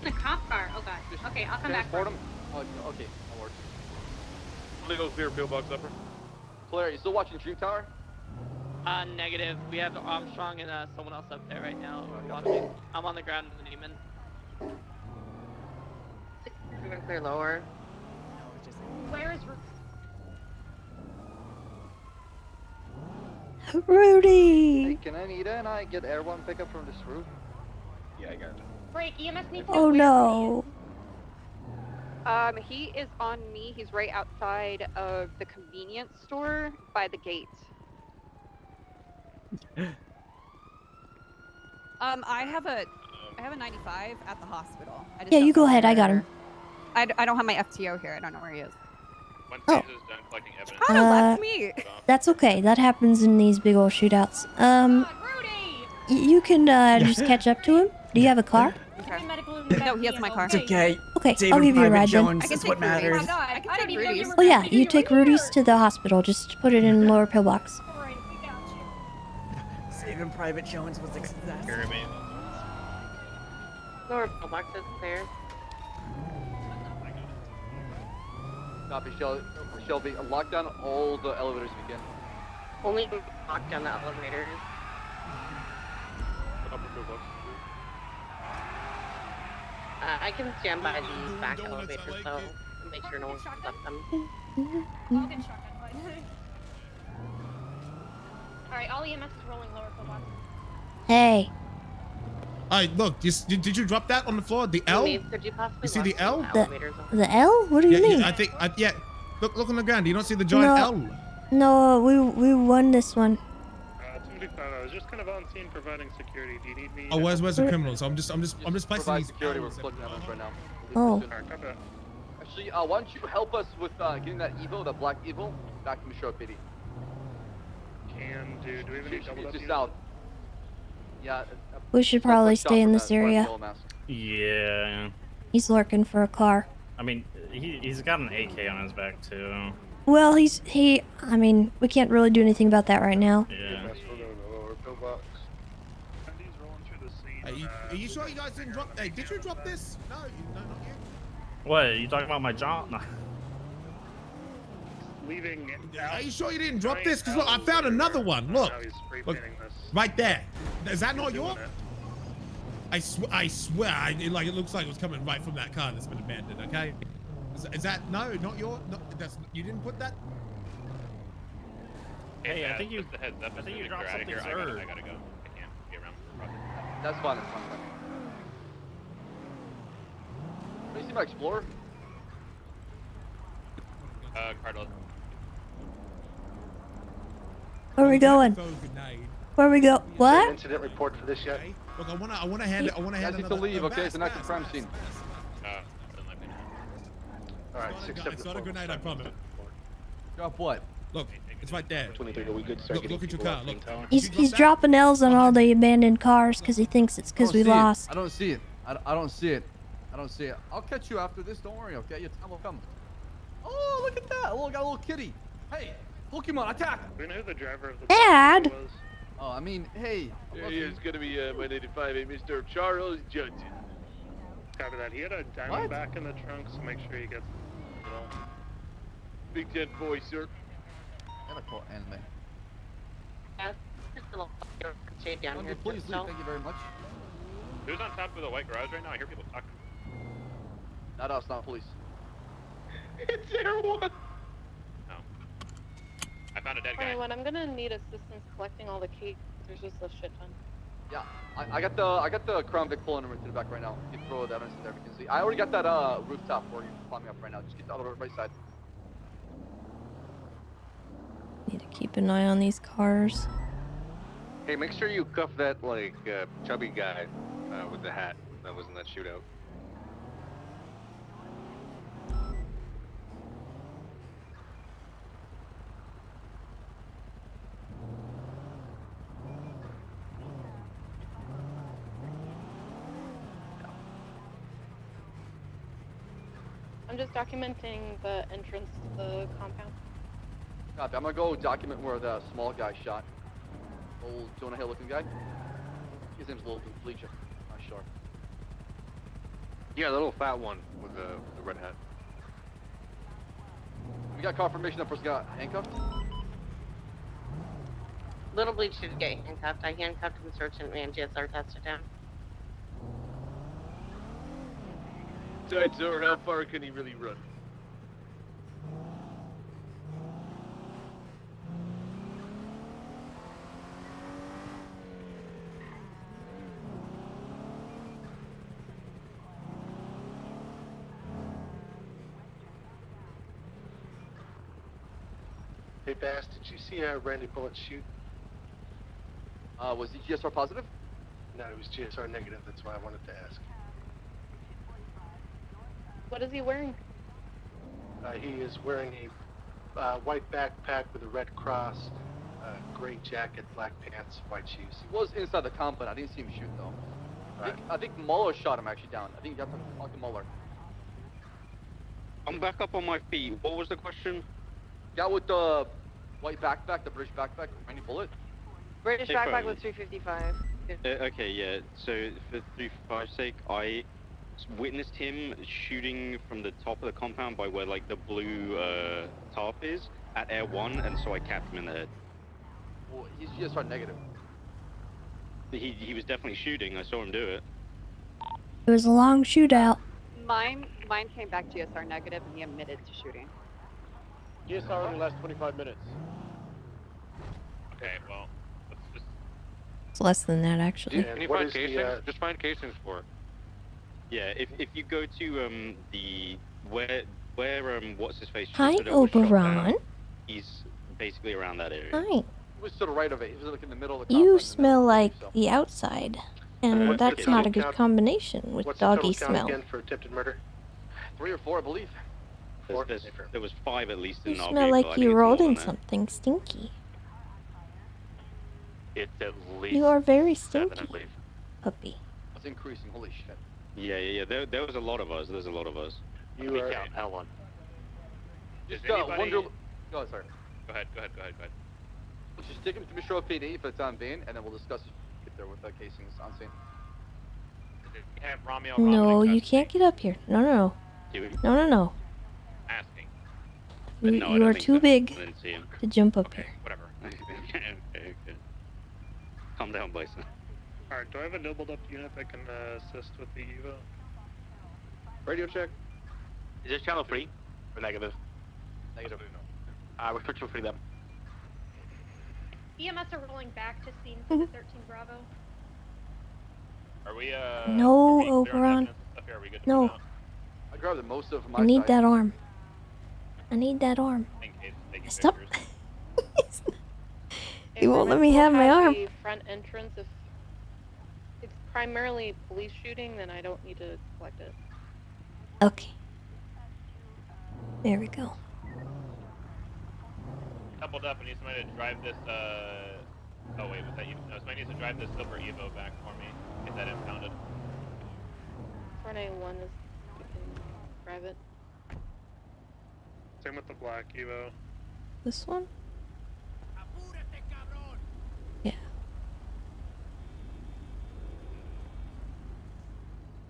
S20: The cop car. Oh god. Okay, I'll come back.
S19: Transport him. Oh, okay, that works.
S16: Legal clear, pillbox upper.
S19: Claire, you still watching Dream Tower?
S21: Negative. We have Armstrong and someone else up there right now. I'm on the ground in the demon.
S17: We're gonna clear lower.
S23: Where is Rudy?
S1: Rudy!
S19: Hey, can Anita and I get airborne pickup from this roof?
S16: Yeah, I got it.
S23: Break. EMS needs to
S1: Oh
S23: clear
S1: no.
S23: He is on me. He's right outside of the convenience store by the gate.
S9: I have a 95 at the hospital. I just
S1: Yeah,
S9: don't
S1: you go
S9: know
S1: ahead. I got
S9: where-
S1: him.
S9: I don't have my FTO here. I don't know where he is.
S11: Once
S1: Oh.
S11: Tessa's done collecting evidence.
S9: Connor left me.
S1: That's okay. That happens in these big old shootouts. You can just catch up to him. Do you have a car?
S9: No, he has my car.
S5: It's okay.
S1: Okay,
S5: Saving
S1: I'll give you a
S5: Private
S1: ride then.
S5: Jones is what matters.
S9: I can take Rudy's.
S1: Oh yeah, you take Rudy's to the hospital. Just put it in lower pillbox.
S5: Saving Private Jones was a success.
S17: Lower box is clear.
S19: Copy, Shelby. Lock down all the elevators we can.
S17: Only lock down the elevators.
S16: Upper pillbox.
S17: I can stand by these back elevators though, and make sure no one comes up them.
S23: Alright, all EMS is rolling lower pillbox.
S1: Hey.
S24: Alright, look, did you drop that on the floor? The L?
S17: Could you possibly
S24: You see the
S17: lock
S24: L?
S17: down the elevators?
S1: The L? What do you mean?
S24: Yeah, I think, yeah. Look on the ground. You don't see the giant L?
S1: No, we won this one.
S6: 255, I was just kind of on scene providing security. Do you need me?
S24: Oh, where's the criminals? I'm just placing
S19: Provide
S24: these
S19: security. We're
S24: L's
S19: collecting evidence right now.
S1: Oh.
S19: Actually, why don't you help us with getting that Evo, that black Evo, back from the show, PD?
S6: Can do. Do we have any double up
S19: Just
S6: units?
S19: south. Yeah.
S1: We should probably stay in this area.
S25: Yeah.
S1: He's lurking for a car.
S25: I mean, he's got an AK on his back too.
S1: Well, I mean, we can't really do anything about that right now.
S25: Yeah.
S24: Are you sure you guys didn't drop? Hey, did you drop this? No, not you.
S25: What? Are you talking about my job? No.
S6: Leaving.
S24: Are you sure you didn't drop this? Because look, I found another one. Look, right there. Is that not yours? I swear, it looks like it was coming right from that car that's been abandoned. Okay, is that not your? No, you didn't put that.
S25: Hey, I think you.
S11: Just a heads up.
S25: I think you
S11: Clear
S25: dropped
S11: out of
S25: something,
S11: here.
S25: sir.
S11: I gotta go. I can't get around the process.
S19: That's fine. That's fine. Can you see my Explorer?
S11: Cardinal.
S1: Where are we going? Where we go? What?
S6: Incident report for this yet?
S24: Look, I wanna hand it. I wanna hand
S19: You guys
S24: it.
S19: need to leave, okay? It's an active crime scene.
S6: Alright,
S24: It's not a grenade, I promise.
S19: Drop what?
S24: Look, it's right there.
S6: 23, are we good?
S24: Look at your car. Look.
S1: He's dropping L's on all the abandoned cars because he thinks it's because we lost.
S19: I don't see it. I don't see it. I don't see it. I'll catch you after this. Don't worry, okay? Your time will come. Oh, look at that! Got a little kitty. Hey, Pokemon, attack!
S6: Do we know who the driver of the
S1: Dad.
S6: was?
S19: Oh, I mean, hey.
S16: There he is, gonna be 185, Mr. Charles Johnson.
S6: Copy that. He had a Diamondback in the trunk, so make sure he gets.
S14: Big dead boy, sir.
S19: And a cool anime.
S21: Yeah, just a little shade down here.
S19: Please leave. Thank you very much.
S11: Who's on top of the white garage right now? I hear people talking.
S19: Not us, not police.
S11: It's everyone. No. I found a dead guy.
S20: 21, I'm gonna need assistance collecting all the keys. There's just a shit ton.
S19: Yeah, I got the Crown Vic pulling over to the back right now. You can throw the evidence in there. We can see. I already got that rooftop where you're climbing up right now. Just get the other right side.
S1: Need to keep an eye on these cars.
S7: Hey, make sure you cuff that like chubby guy with the hat that was in that shootout.
S20: I'm just documenting the entrance to the compound.
S19: Copy. I'm gonna go document where the small guy shot. Old Jonah Hill looking guy. His name's Little Legion. Not sure.
S7: Yeah, the little fat one with the red hat.
S19: We got confirmation that person got handcuffed.
S21: Little Bleach did get handcuffed. I handcuffed him, searched and ran GSR tested down.
S14: Sorry, sir, how far can he really run?
S12: Hey, Bass, did you see Randy Bullet shoot?
S19: Was he GSR positive?
S12: No, it was GSR negative. That's why I wanted to ask.
S20: What is he wearing?
S12: He is wearing a white backpack with a red cross, gray jacket, black pants, white shoes.
S19: He was inside the compound. I didn't see him shoot though. I think Muller shot him actually down. I think you have to talk to Muller.
S7: I'm back up on my feet. What was the question?
S19: Guy with the white backpack, the British backpack, any bullet?
S17: British backpack with 355.
S8: Okay, yeah. So for 355's sake, I witnessed him shooting from the top of the compound by where like the blue tarp is at Air 1, and so I capped him in the head.
S19: Well, he's GSR negative.
S8: He was definitely shooting. I saw him do it.
S1: It was a long shootout.
S23: Mine came back GSR negative and he admitted to shooting.
S12: GSR only lasts 25 minutes.
S11: Okay, well, let's just...
S1: It's less than that, actually.
S7: Can you find casings? Just find casings for it.
S8: Yeah, if you go to the where what's his face?
S1: Hi,
S8: just was shot
S1: Oberon.
S8: down, he's basically around that area.
S1: Hi.
S19: He was to the right of it. He was like in the middle of the
S1: You
S19: compound.
S1: smell like the outside, and
S12: What's the
S1: that's not a
S12: total
S1: good
S12: count?
S1: combination with
S12: What's
S1: doggy
S12: the total count
S1: smell.
S12: again for attempted murder?
S19: 3 or 4, I believe.
S8: There was 5 at least
S1: You
S8: in our
S1: smell
S8: vehicle. I
S1: like
S8: think
S1: you
S8: it's
S1: rolled
S8: more
S1: in
S8: than that.
S1: something stinky.
S8: It's at least
S1: You are very
S8: 7,
S1: stinky,
S8: I believe.
S1: puppy.
S19: It's increasing. Holy shit.
S8: Yeah. There was a lot of us. There's a lot of us.
S12: You are
S8: L1.
S11: Is
S19: Just
S11: anybody...
S19: wonder... Go ahead, sorry.
S11: Go ahead.
S19: Let's just take him to Commissioner PD for the time being, and then we'll discuss if there with the casings on scene.
S11: Have Romeo
S1: No,
S11: Robin in
S1: you can't get up here. No.
S8: Do we?
S1: No.
S11: asking.
S8: But
S1: You,
S8: no, I
S1: you
S8: don't
S1: are
S8: think
S1: too
S8: so.
S1: big
S8: I didn't see him.
S1: to jump up here.
S11: Whatever.
S8: okay. Calm down, Bison.
S6: Alright, do I have a doubled up unit that can assist with the Evo?
S19: Radio check.
S13: Is this channel 3 or negative?
S19: Negative.
S13: Restriction 3 then.
S15: EMS are rolling back to scene for the 13 Bravo.
S11: Are we,
S1: No,
S11: are we clear on
S1: Oberon.
S11: evidence and stuff here? Are we good to
S1: No.
S11: move out?
S19: I grabbed the most of my
S1: I need
S19: side.
S1: that arm. I need that arm.
S11: In case taking
S1: Stop.
S11: pictures.
S1: You won't let me have my arm.
S20: The front entrance, if it's primarily police shooting, then I don't need to collect it.
S1: Okay. There we go.
S11: Doubled up. I need somebody to drive this, oh wait, was that you? No, somebody needs to drive this silver Evo back for me. Get that impounded.
S20: 491 is, you can grab it.
S6: Same with the black Evo.
S1: This one? Yeah.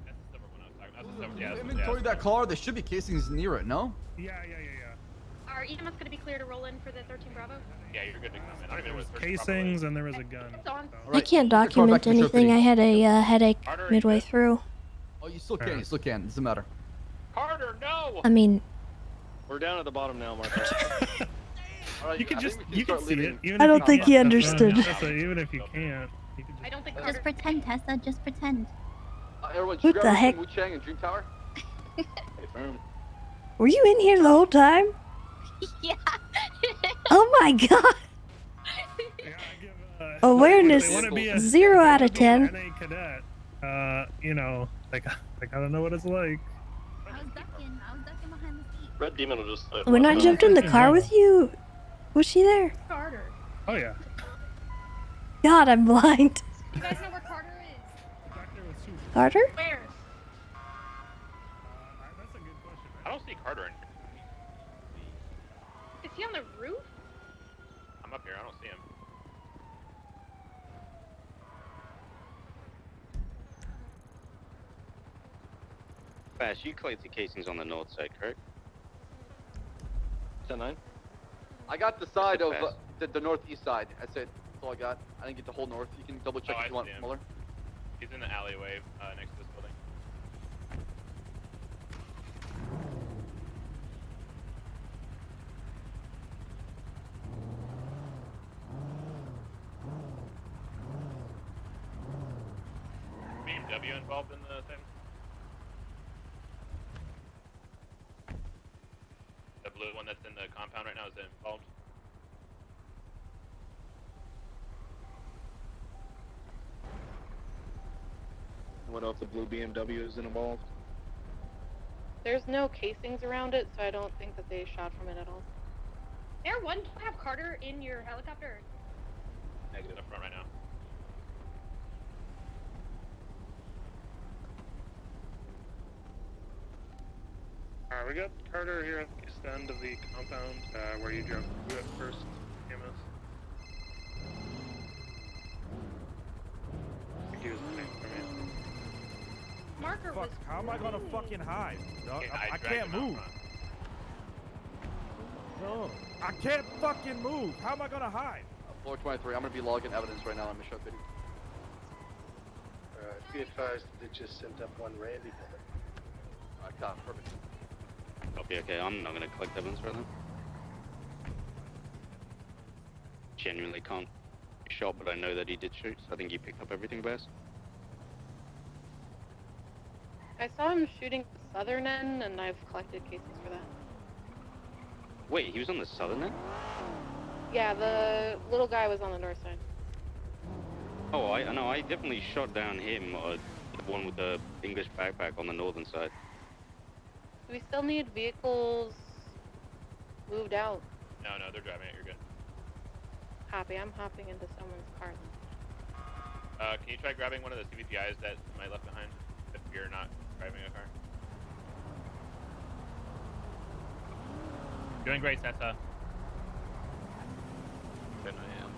S11: That's the silver one I was talking about. I was
S19: that car, there should be casings near it, no?
S5: Yeah.
S15: Are EMS gonna be clear to roll in for the 13 Bravo?
S11: Yeah, you're good to come in. I don't even know what
S5: Casings and there was a gun.
S15: It's on.
S1: I can't document anything. I had a headache midway through.
S19: Oh, you still can. You still can. Doesn't matter.
S11: Carter, no!
S1: I mean,
S14: We're down at the bottom now, Marco.
S5: You can see it. Even
S1: I
S5: if
S1: don't
S5: you
S1: think
S5: can't.
S1: he understood.
S5: Tessa, even if you can't, you can
S15: I don't think
S2: Just pretend, Tessa. Just pretend.
S19: Everyone,
S1: What the heck?
S19: Wu Chang and Dream Tower?
S1: Were you in here the whole time?
S2: Yeah.
S1: Oh my god. Awareness
S5: They wanna be a-
S1: 0 out of
S5: they wanna
S1: 10.
S5: be an NA cadet. You know, like I don't know what it's like.
S2: I was ducking behind the seat.
S13: Red Demon will just.
S1: When I jumped in the car with you, was she there?
S15: Carter.
S5: Oh yeah.
S1: God, I'm blind.
S15: You guys know where Carter is?
S1: Carter?
S15: Where?
S5: That's a good question.
S11: I don't see Carter in here.
S15: Is he on the roof?
S11: I'm up here. I don't see him.
S8: Bash, you collected casings on the north side, correct?
S14: 10-9.
S19: I got the side of
S8: Fast.
S19: the northeast side. That's it. That's all I got. I didn't get the whole north. You can double check
S11: Oh,
S19: if
S11: I
S19: you want,
S11: see him.
S19: Muller.
S11: He's in the alleyway next to this building. BMW involved in the thing? The blue one that's in the compound right now, is it involved?
S16: What else? The blue BMW is involved.
S20: There's no casings around it, so I don't think that they shot from it at all.
S15: Air 1, do you have Carter in your helicopter?
S11: Negative. Up front right now.
S6: Alright, we got Carter here at the east end of the compound, where you drove through at first, EMS. I think he was coming from you.
S15: Marker was.
S5: How am I gonna fucking hide?
S11: Okay,
S5: I
S11: dragged
S5: can't
S11: him out
S5: move.
S11: front.
S5: No, I can't fucking move. How am I gonna hide?
S19: Floor 23. I'm gonna be logging evidence right now on Mission Video.
S3: Be advised they just sent up one Randy bullet.
S19: Alright, cop. Perfect.
S8: Copy, okay. I'm not gonna collect evidence right now. Genuinely can't be shot, but I know that he did shoot, so I think he picked up everything best.
S20: I saw him shooting the southern end, and I've collected casings for that.
S8: Wait, he was on the southern end?
S20: Yeah, the little guy was on the north side.
S8: Oh, I know. I definitely shot down him, the one with the English backpack on the northern side.
S20: Do we still need vehicles moved out?
S11: No, they're driving it. You're good.
S20: Copy. I'm hopping into someone's car.
S11: Can you try grabbing one of the CVPIs that I left behind if you're not driving a car? Doing great, Tessa.
S14: Then I am.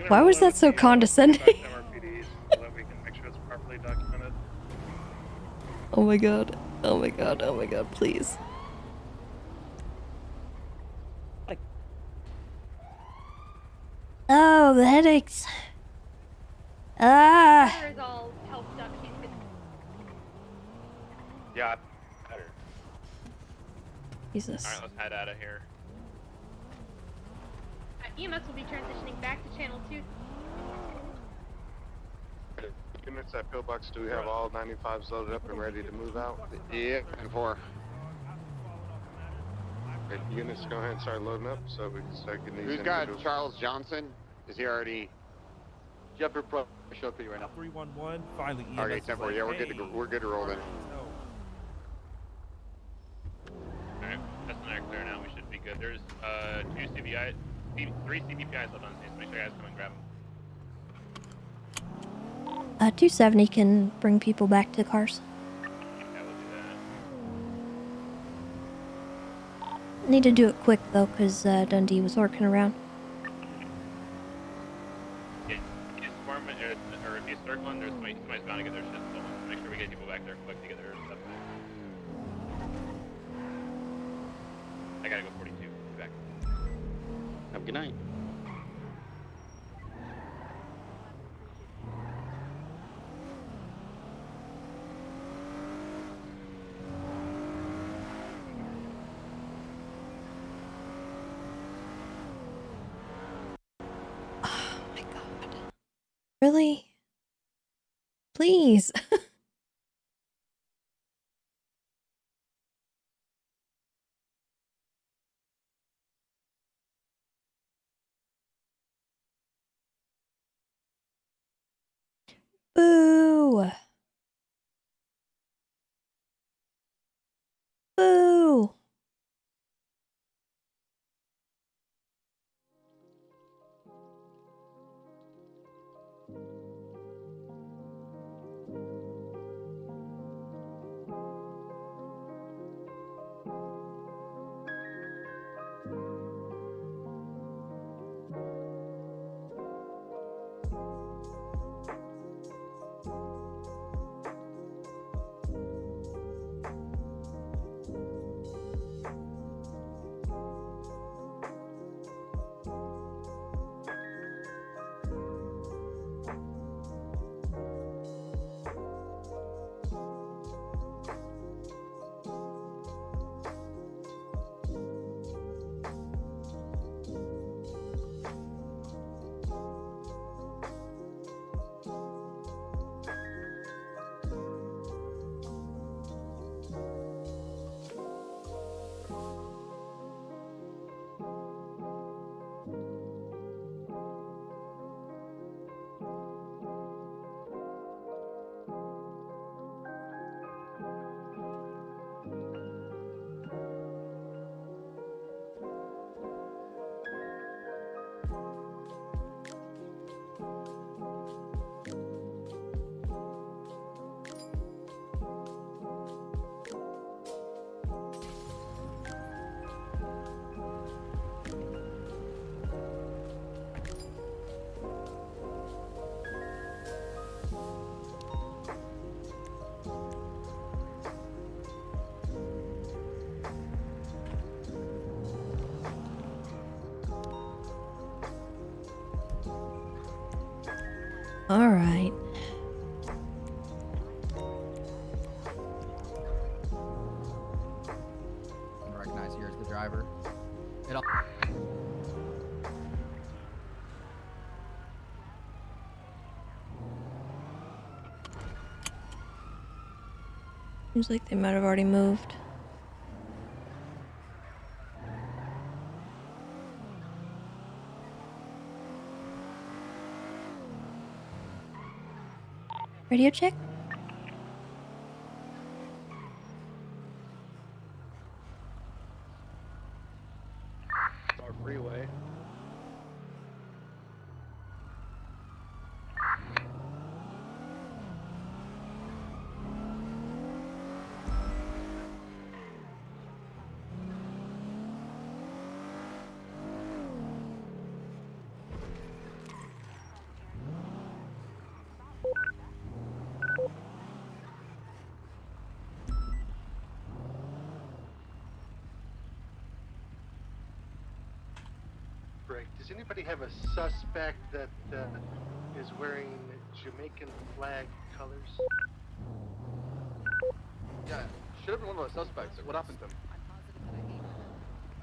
S1: Why was that so condescending?
S6: MRPD so that we can make sure it's properly documented.
S1: Oh my god. Oh my god. Oh my god, please. Oh, the headaches. Ah.
S15: Carter is all helped up. He's been.
S11: Yeah, better.
S1: Jesus.
S11: Alright, let's head out of here.
S15: EMS will be transitioning back to channel 2.
S3: Units at Pillbox, do we have all 95s loaded up and ready to move out?
S10: Yeah, and 4.
S3: Okay, units, go ahead and start loading up so we can start getting these
S10: Who's got
S3: individuals.
S10: Charles Johnson? Is he already?
S19: Jeffrey Pro, show up you right now.
S5: 311. Finally, EMS.
S10: Okay, 10-4. Yeah, we're good to roll then.
S11: Alright, that's not clear now. We should be good. There's 3 CVPIs left on the stage, so make sure you guys come and grab them.
S1: 270 can bring people back to cars.
S11: Yeah, we'll do that.
S1: Need to do it quick though, because Dundee was working around.
S11: Yeah, if you swarm or if you circle and there's somebody's bound to get their shit stolen, so make sure we get people go back there quick to get their stuff. I gotta go 42. Be back.
S8: Have a good night.
S1: Oh my god. Really? Please. Boo. Boo. All right.
S4: Recognize you as the driver. It'll
S1: Seems like they might have already moved. Radio check?
S12: Our freeway.
S9: Greg, does anybody have a suspect that is wearing Jamaican flag colors?
S19: Yeah, should have been one of the suspects. What happened to him?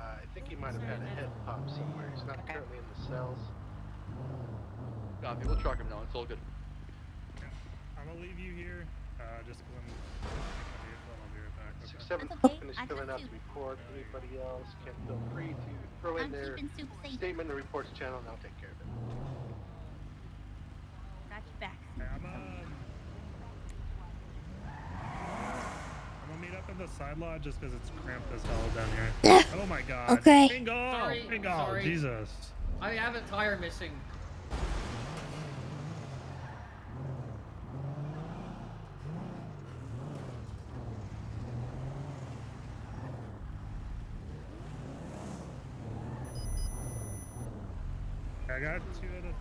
S9: I think he might have had a head pop somewhere. He's not currently in the cells.
S19: Copy. We'll track him now. It's all good.
S5: I'm gonna leave you here, just because I'm I'll be right back. Okay.
S9: 6-7 Puffin is filling out the report. Anybody else can feel free to throw in their statement in the reports channel, and I'll take care of it.
S2: Got your back.
S5: I'm gonna meet up in the side lot just because it's cramped as hell down here. Oh my god.
S1: Okay.
S5: Bingo!
S18: Sorry,
S5: Bingo!
S18: sorry.
S5: Jesus.
S18: I have a tire missing.
S5: I got 2 out of 3.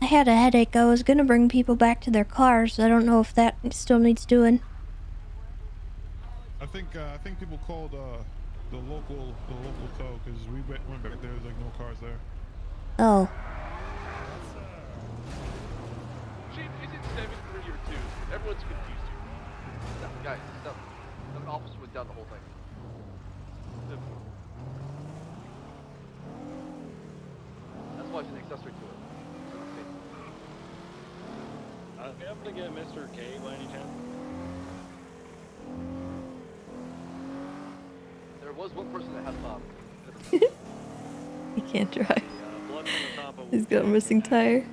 S1: had a headache. I was gonna bring people back to their cars. I don't know if that still needs doing.
S17: I think people called the local tow because we went back there. There's like no cars there.
S1: Oh.
S12: Chief, is it 7-3 or 2? Everyone's confused here.
S19: No, guys, no. The officer was down the whole thing. That's why she's an accessory to it.
S14: We happen to get Mr. K by any chance?
S19: There was one person that had Bob.
S1: He can't drive.
S14: Blood from the top of
S1: He's got a missing tire.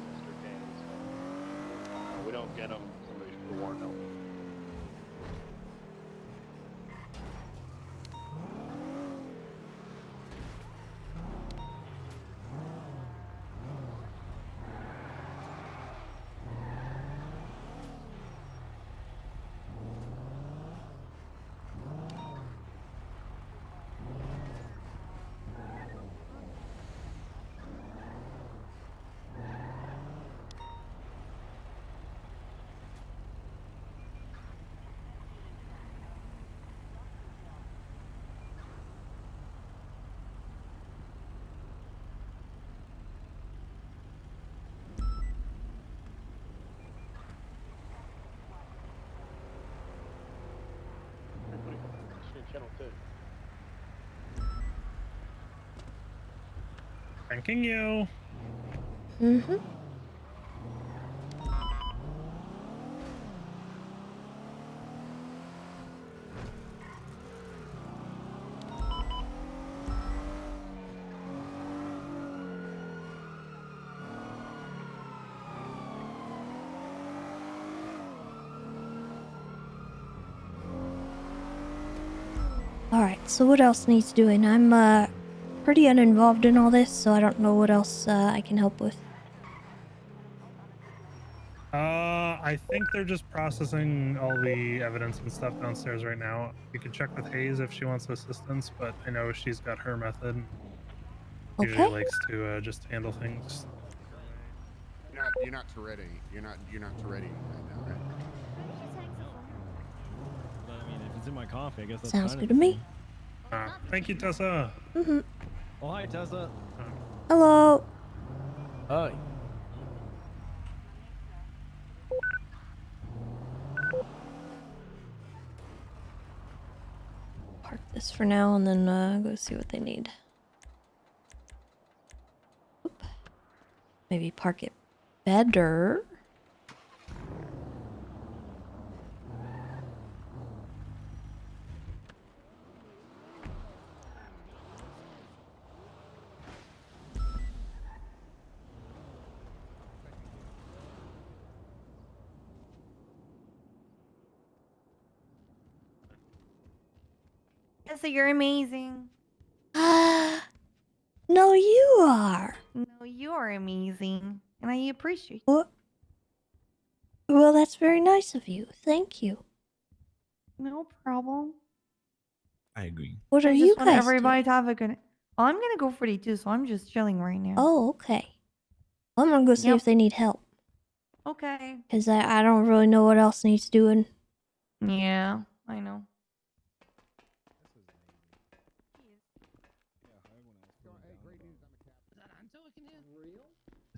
S14: we don't get him. Somebody should warn him.
S12: Channel 2.
S5: Thanking you.
S1: Mm-hmm. Alright, so what else needs doing? I'm pretty uninvolved in all this, so I don't know what else I can help with.
S5: I think they're just processing all the evidence and stuff downstairs right now. You can check with Hayes if she wants assistance, but I know she's got her method. Usually likes to just handle things.
S10: You're not Toretto. You're not Toretto right now, right?
S21: I mean, if it's in my coffee, I guess that's
S1: Sounds
S21: kind
S1: good
S21: of
S1: to me.
S5: Thank you, Tessa.
S1: Mm-hmm.
S21: Oh, hi, Tessa.
S1: Hello.
S21: Hi.
S1: Park this for now and then go see what they need. Oop. Maybe park it better.
S22: Tessa, you're amazing.
S1: No, you are.
S22: No, you are amazing. And I appreciate
S1: What? Well, that's very nice of you. Thank you.
S22: No problem.
S21: I agree.
S1: What are
S22: I
S1: you
S22: just want
S1: guys
S22: everybody
S1: doing?
S22: to have a good... Well, I'm gonna go 42, so I'm just chilling right now.
S1: Oh, okay. Well, I'm gonna go see if they need help.
S22: Okay.
S1: Because I don't really know what else needs doing.
S22: Yeah, I know.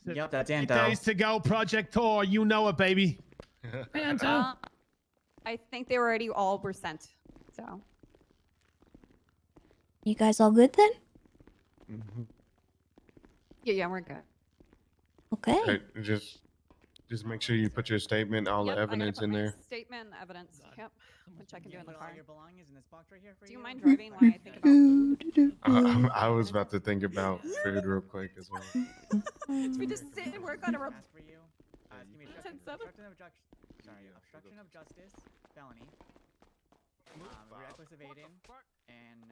S24: Yep, that's
S25: 8
S24: Anto.
S25: days to go, Project Tour. You know it, baby.
S23: I think they already all were sent. So.
S1: You guys all good then?
S23: Yeah, we're good.
S1: Okay.
S3: Hey, just make sure you put your statement, all the
S23: Yep, I gotta
S3: evidence
S23: put
S3: in
S23: my
S3: there.
S23: Statement, evidence. Yep. Which I can do in the car.
S24: Your belongings in this box right here for
S23: Do
S24: you.
S23: you mind driving while I think about
S3: I was about to think about food real quick as well.
S23: Should we just sit and work on a report?
S24: for you. Give me a obstruction of justice, felony. Reckless evading, and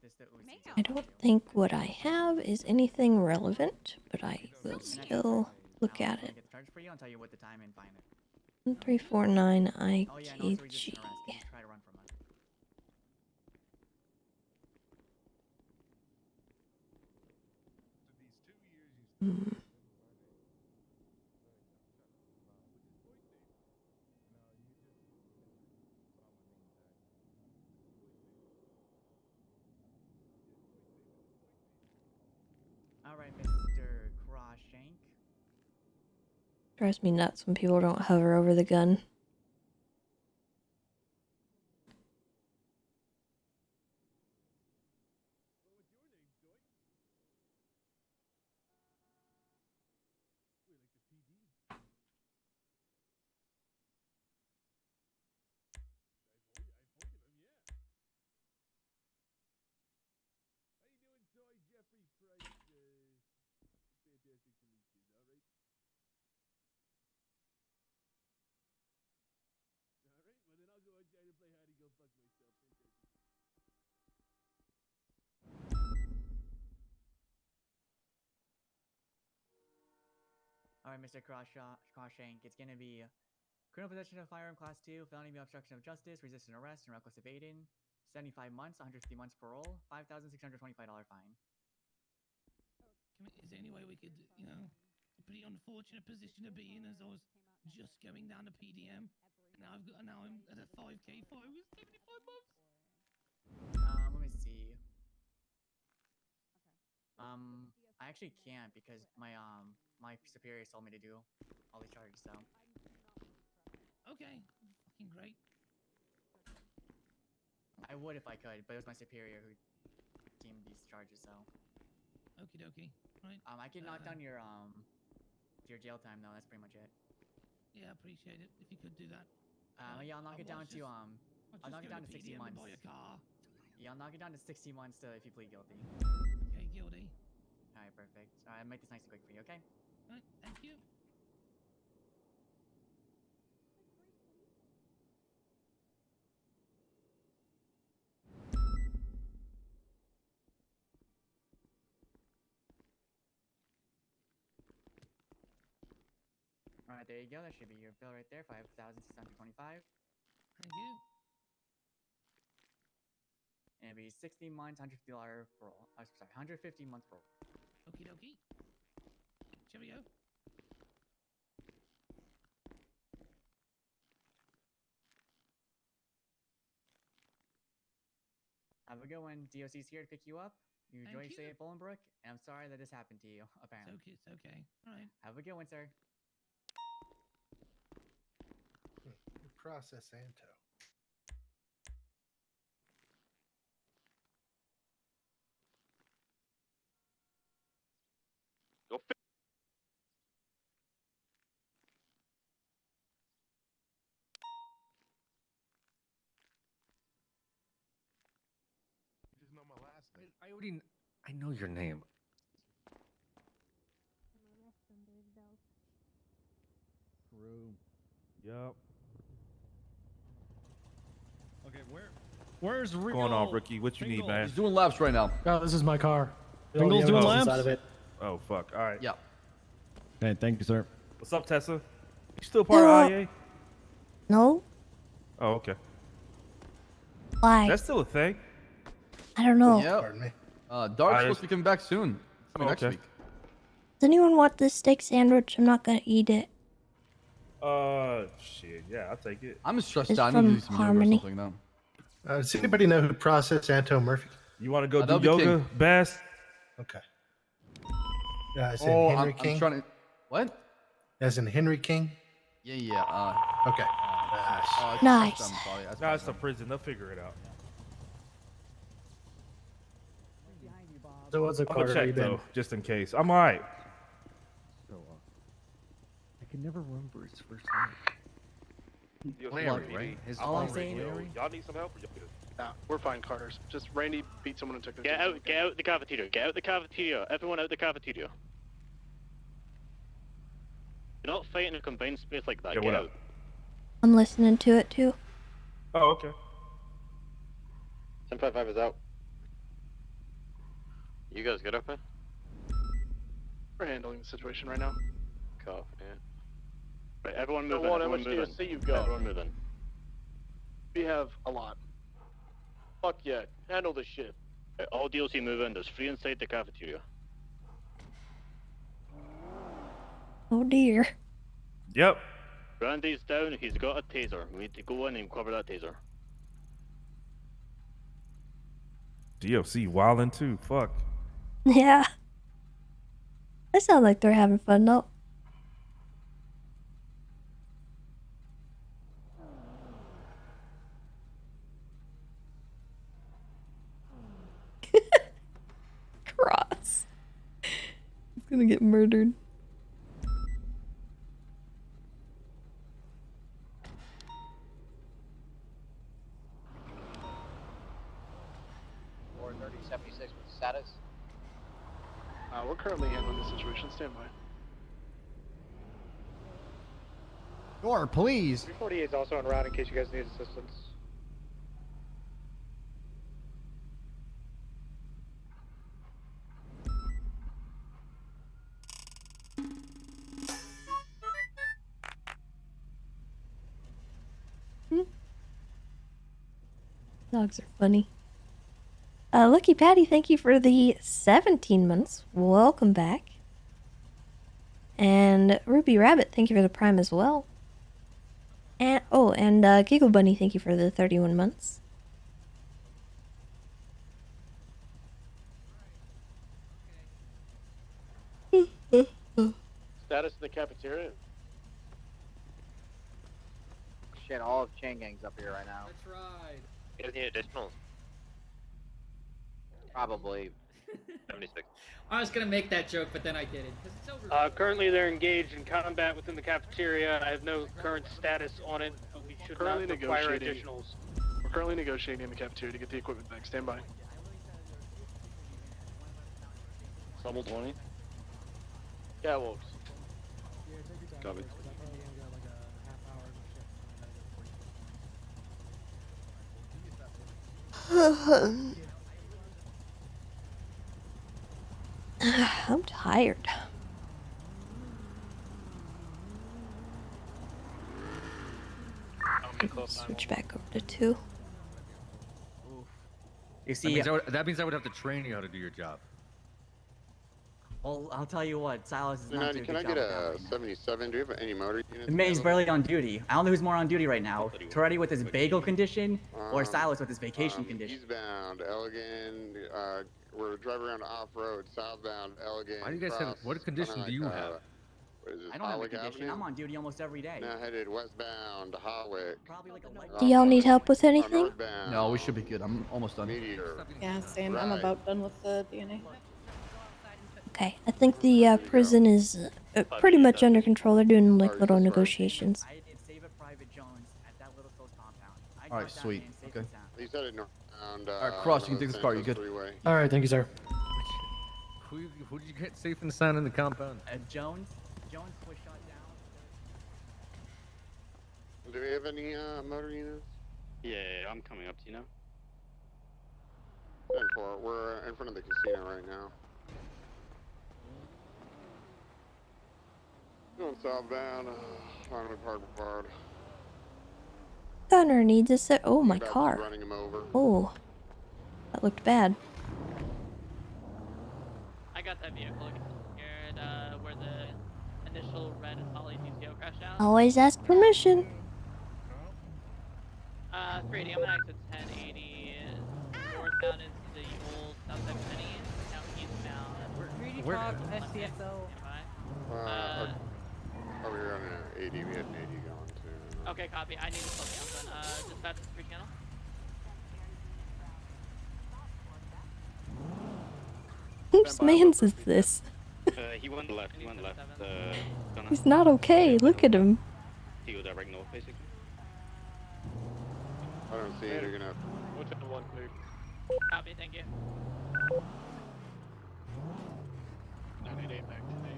S24: this the OC.
S1: I don't think what I have is anything relevant, but I will still look at it.
S24: Get the charge for you. I'll tell you what the time and fine it.
S1: 1349
S24: Oh yeah, no, it's a
S1: IKG.
S24: resisting arrest. Can you try to run from us? Croshank.
S1: Drives me nuts when people don't hover over the gun.
S24: Alright, Mr. Croshank, it's gonna be criminal possession of firearm class 2, felony by obstruction of justice, resisting arrest, and reckless evading. 75 months, 150 months parole, $5,625 fine.
S6: Is there any way we could, you know, a pretty unfortunate position to be in as I was just going down to PDM, and now I'm at a 5K fine with 75 months.
S24: Let me see. I actually can't because my superiors told me to do all these charges, so.
S6: Okay, fucking great.
S24: I would if I could, but it was my superior who deemed these charges, so.
S6: Okie dokie. Right.
S24: I can knock down your jail time though. That's pretty much it.
S6: Yeah, I appreciate it if you could do that.
S24: Yeah, I'll knock it down to I'll knock it down to 60 months.
S6: Buy a car.
S24: Yeah, I'll knock it down to 60 months if you plead guilty.
S6: Okay, guilty.
S24: All right, perfect. All right, I'll make this nice and quick for you, okay?
S6: All right, thank you.
S24: All right, there you go. That should be your bill right there, $5,625.
S6: Thank you.
S24: And it'll be 60 months, $150 parole. Sorry, 150 months parole.
S6: Okie dokie. Cheerio.
S24: Have a good one. DOC's here to pick you up. You enjoy your
S6: Thank
S24: stay
S6: you.
S24: at Bolingbrook, and I'm sorry that this happened to you, apparently.
S6: It's okay. All right.
S24: Have a good one, sir.
S9: Process Santo.
S3: You just know my last name.
S7: I already. I know your name.
S21: True. Yup. Okay, where's Rico? Going on, rookie? What you need, man?
S13: He's doing laps right now.
S25: Oh, this is my car.
S21: Fingal's doing
S25: laps?
S21: laps? Oh, fuck. All right.
S13: Yeah.
S21: Okay, thank you, sir. What's up, Tessa? You still part of IA?
S1: No.
S21: Oh, okay.
S1: Why?
S21: That's still a thing.
S1: I don't know.
S13: Yeah.
S9: Pardon me.
S13: Dark's supposed to be coming back soon. Next week.
S1: Does anyone want this steak sandwich? I'm not gonna eat it.
S21: Shit. Yeah, I'll take it.
S13: I'm stressed
S1: It's
S13: out. I need to do
S1: from
S13: some yoga or
S1: Harmony.
S13: something now.
S9: Does anybody know who processed Santo Murphy?
S21: You want to go
S13: that'll
S21: do
S13: be
S21: yoga,
S13: King.
S21: Bass?
S9: Okay. As in
S13: Oh,
S9: Henry
S13: I'm
S9: King?
S13: trying to. What?
S9: As in Henry King?
S13: Yeah.
S9: Okay.
S1: Nice.
S13: I'm sorry. That's
S21: No, it's the prison. They'll figure it out.
S25: So what's a
S21: I'm
S25: Carter?
S21: gonna
S25: Where you
S21: check
S25: been?
S21: though, just in case. I'm alright.
S7: So, I can never remember his first name.
S9: Larry, right?
S24: All I'm saying is,
S3: Y'all need some help? Or y'all good?
S9: Nah, we're fine, Carters. Just Randy beat someone and took their
S11: Get out the cafeteria. Get out the cafeteria. Everyone out the cafeteria. You're not fighting a combined space like that.
S21: Yeah,
S11: Get
S21: what
S11: out.
S21: up?
S1: I'm listening to it too.
S21: Oh, okay.
S8: 1055 is out. You guys good up there?
S9: We're handling the situation right now.
S8: Cough, yeah.
S11: Right, everyone
S12: So
S11: move in.
S12: what, how
S11: Everyone
S12: much
S11: move in.
S12: DSC you've got?
S11: Everyone move in.
S12: We have a lot. Fuck yeah. Handle this shit.
S11: Right, all DLC move in. There's three inside the cafeteria.
S1: Oh dear.
S21: Yep.
S11: Randy's down. He's got a taser. We need to go in and cover that taser.
S21: DLC wildin' too. Fuck.
S1: Yeah. They sound like they're having fun though. Cross. He's gonna get murdered.
S2: .3076 with status.
S9: We're currently handling this situation. Stand by.
S7: Door, please.
S12: 348 is also en route in case you guys need assistance.
S1: Dogs are funny. Lucky Patty, thank you for the 17 months. Welcome back. And Ruby Rabbit, thank you for the Prime as well. And Giggle Bunny, thank you for the 31 months.
S12: Status in the cafeteria.
S2: Shit, all of chain gangs up here right now.
S24: That's right.
S11: You guys need additionals?
S2: Probably.
S11: 76.
S18: I was gonna make that joke, but then I didn't. 'Cause it's over.
S12: Currently they're engaged in combat within the cafeteria. I have no current status on it, but we should not require additionals.
S9: We're currently negotiating in the cafeteria to get the equipment back. Stand by.
S14: Double 20.
S12: Catwalks.
S14: Copy.
S1: I'm tired. Switch back over to 2.
S24: You see,
S7: that means I would have to train you how to do your job.
S24: well, I'll tell you what, Silas is not doing
S10: Can
S24: a
S10: I
S24: good
S10: get
S24: job
S10: a
S24: with that.
S10: 77? Do you have any motor units?
S24: The May's barely on duty. I don't know who's more on duty right now. Toretti with his bagel condition, or Silas with his vacation condition.
S10: Eastbound, Elgin. We're driving around off-road, southbound, Elgin.
S7: Why do you guys have? What condition do you have?
S10: What is this,
S24: I don't have a
S10: Holwick
S24: condition.
S10: Avenue?
S24: I'm on duty almost every day.
S10: Now headed westbound, Holwick.
S24: Probably like a light.
S1: Do y'all need help with anything?
S10: Northbound,
S13: No, we should be good. I'm almost done.
S10: Meteor.
S4: Yeah, same. I'm
S10: Right.
S4: about done with the DNA.
S1: Okay, I think the prison is pretty much under control. They're doing like little negotiations.
S24: I did save a Private Jones at that Little Souls compound. I
S13: All right,
S24: got that
S13: sweet.
S24: man safe
S13: Okay.
S24: and sound.
S10: He's headed northbound.
S13: All right, Cross, you can take this car. You good?
S10: Freeway.
S15: All right, thank you, sir.
S7: Who did you get safe and sound in the compound?
S24: Jones was shot down.
S10: Do we have any motor units?
S8: Yeah, I'm coming up to you now.
S10: 10-4. We're in front of the casino right now. Going southbound, Monument Park Boulevard.
S1: Thunder needs a set. Oh, my
S10: About
S1: car.
S10: Running him over.
S1: Oh, that looked bad.
S16: I got that vehicle here at where the initial red and Holly GTO crashed out.
S1: Always ask permission.
S16: 380, I'm gonna exit 1080 northbound into the old Southside Penny, now eastbound.
S4: 380
S10: Where-
S4: talk, SCSO.
S10: We were on an 80. We had an 80 going too.
S16: Okay, copy. I need to slow down then. Dispatch 3 channel.
S1: Whose man's is this?
S8: He went left. He went left. Gunner.
S1: He's not okay. Look at him.
S8: He go direct north, basically.
S10: I don't see it. You're gonna.
S12: What's the one clear?
S16: Copy, thank you.
S12: 988 back today.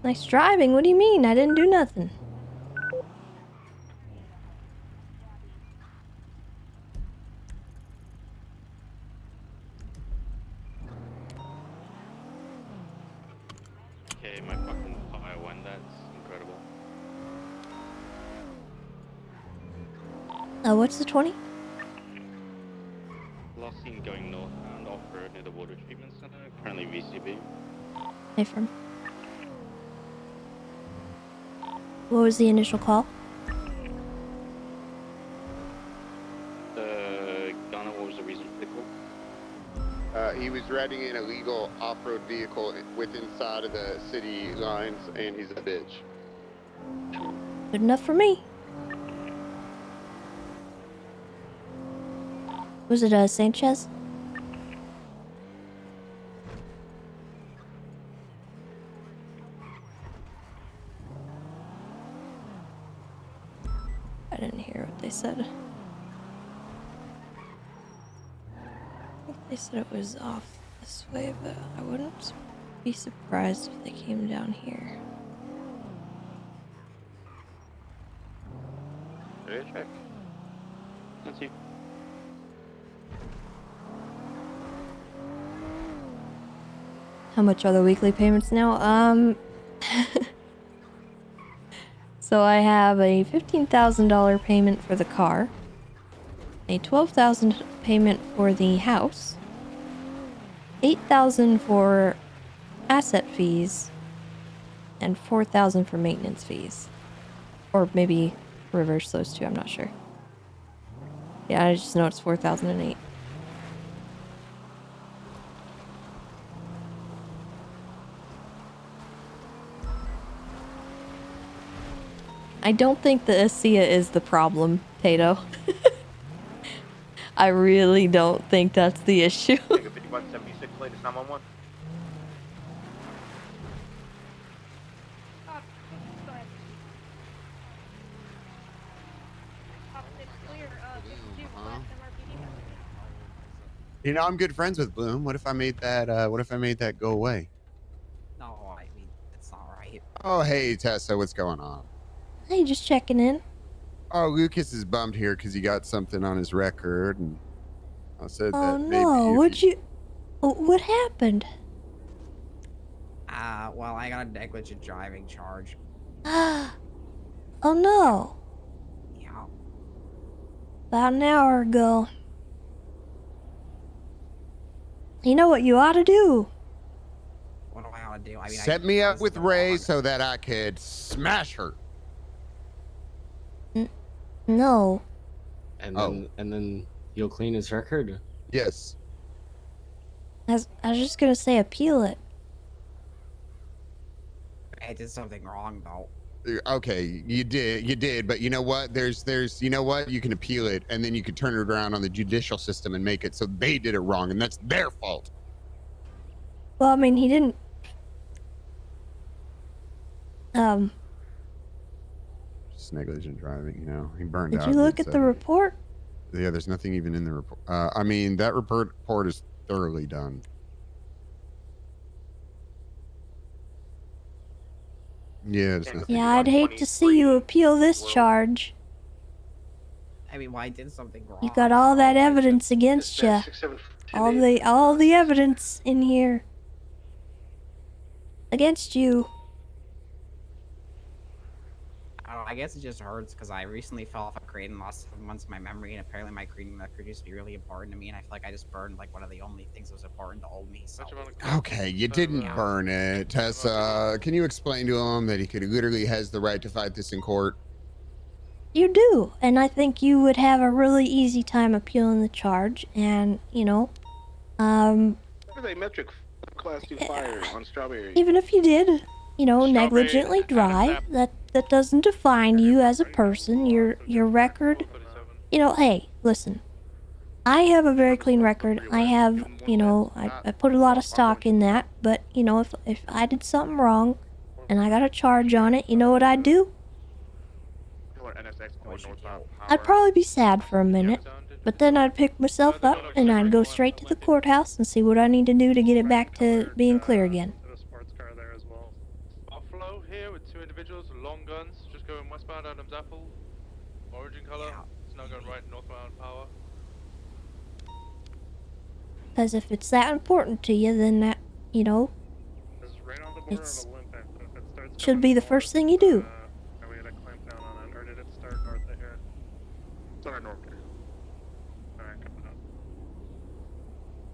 S1: Nice driving. What do you mean? I didn't do nothing.
S8: Okay, my fucking fire went. That's incredible.
S1: What's the 20?
S8: Last seen going northbound off-road near the water treatment center. Currently VCB.
S1: Hey, from. What was the initial call?
S8: Gunner, what was the reason for the call?
S10: He was driving an illegal off-road vehicle with inside of the city lines, and he's a bitch.
S1: Good enough for me. Was it Sanchez? I didn't hear what they said. I think they said it was off this way, but I wouldn't be surprised if they came down here.
S8: Ready to check? Let's see.
S1: How much are the weekly payments now? So I have a $15,000 payment for the car, a $12,000 payment for the house, $8,000 for asset fees, and $4,000 for maintenance fees. Or maybe reverse those two, I'm not sure. Yeah, I just know it's $4,008. I don't think the ASEA is the problem, Tato. I really don't think that's the issue.
S2: Take a 5176, latest 911.
S10: You know, I'm good friends with Bloom. What if I made that? What if I made that go away?
S5: No, I mean, it's not right.
S10: Oh, hey Tessa, what's going on?
S1: Hey, just checking in.
S10: Oh, Lucas is bummed here because he got something on his record, and I said
S1: Oh
S10: that maybe.
S1: no,
S10: if
S1: what happened?
S5: Well, I got a negligent driving charge.
S1: Oh no.
S5: Yeah.
S1: About an hour ago. You know what you ought to do?
S5: What do I ought to do? I mean,
S10: Set me up with Ray so that I could smash her.
S1: No.
S15: And then you'll clean his record?
S10: Yes.
S1: I was just gonna say appeal it.
S5: I did something wrong, though.
S10: Okay, you did, but you know what? You know what? You can appeal it, and then you can turn it around on the judicial system and make it so they did it wrong, and that's their fault.
S1: Well, I mean, he didn't.
S10: Just negligent driving, you know. He burned
S1: Did
S10: out.
S1: you look at the report?
S10: Yeah, there's nothing even in the report. I mean, that report is thoroughly done. Yeah, there's nothing.
S1: Yeah, I'd hate to see you appeal this charge.
S5: I mean, well, I did something wrong.
S1: You got all that evidence against you. All the evidence in here against you.
S5: I don't know, I guess it just hurts because I recently fell off a crane and lost 7 months of my memory, and apparently my crane record used to be really important to me, and I feel like I just burned like one of the only things that was important to old me. So.
S10: Okay, you didn't burn it, Tessa. Can you explain to him that he literally has the right to fight this in court?
S1: You do, and I think you would have a really easy time appealing the charge, and you know,
S3: What is a metric class 2 fire on Strawberry?
S1: even if you did, you know, negligently drive, that doesn't define you as a person. Your record, you know, hey, listen, I have a very clean record. I have, you know, I put a lot of stock in that, but you know, if I did something wrong and I got a charge on it, you know what I'd do? I'd probably be sad for a minute, but then I'd pick myself up and I'd go straight to the courthouse and see what I need to do to get it back to being clear again.
S3: Buffalo here with 2 individuals, long guns, just going westbound Adams Apple. Origin color, it's now going right northbound Power.
S1: Because if it's that important to you, then that, you know, it should be the first thing you do.
S3: Are we gonna clamp down on it, or did it start north of here? Start north here. Alright, coming up.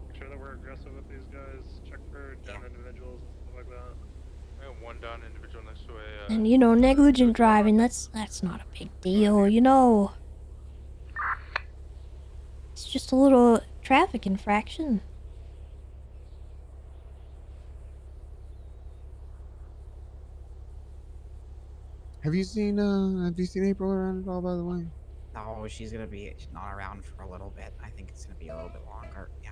S3: Make sure that we're aggressive with these guys, check for down individuals and stuff like that. I got 1 down individual next to a...
S1: And you know, negligent driving, that's not a big deal, you know. It's just a little traffic infraction.
S10: Have you seen April around at all, by the way?
S5: No, she's not around for a little bit. I think it's gonna be a little bit longer. Yeah.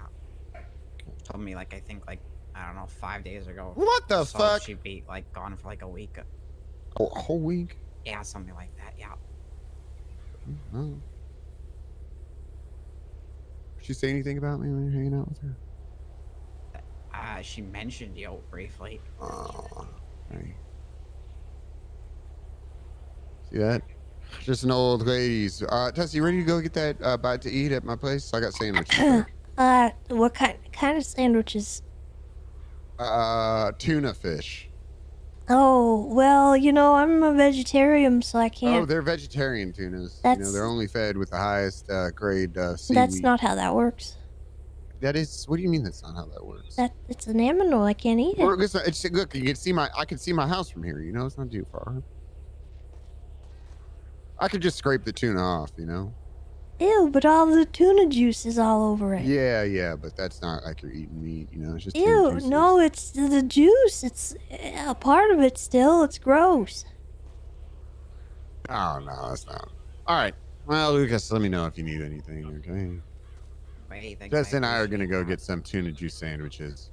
S5: Told me like I think like I don't know 5 days ago.
S10: What the
S5: So
S10: fuck?
S5: she'd be like gone for like a week.
S10: Oh, a whole week?
S5: Yeah, something like that. Yeah.
S10: Oh. Did she say anything about me when you're hanging out with her?
S5: She mentioned you briefly.
S10: Oh, hey. See that? Just an old ladies. Tess, you ready to go get that bite to eat at my place? I got sandwiches there.
S1: What kind of sandwiches?
S10: Tuna fish.
S1: Oh, well, you know, I'm a vegetarian, so I
S10: Oh,
S1: can't.
S10: they're vegetarian tunas.
S1: That's
S10: they're only fed with the highest grade seaweed.
S1: that's not how that works.
S10: That is. What do you mean that's not how that works?
S1: It's an animal. I can't eat it.
S10: Well, listen, look, you can see I can see my house from here. You know, it's not too far. I could just scrape the tuna off. You know.
S1: Ew, but all the tuna juice is all over it.
S10: Yeah, but that's not like you're eating meat. You know, it's just tuna
S1: Ew,
S10: juices.
S1: no, it's the juice. It's a part of it still. It's gross.
S10: Oh no, that's not. All right. Well, Lucas, let me know if you need anything. Okay.
S5: Hey, thanks.
S10: Jess and I are gonna go get some tuna juice sandwiches.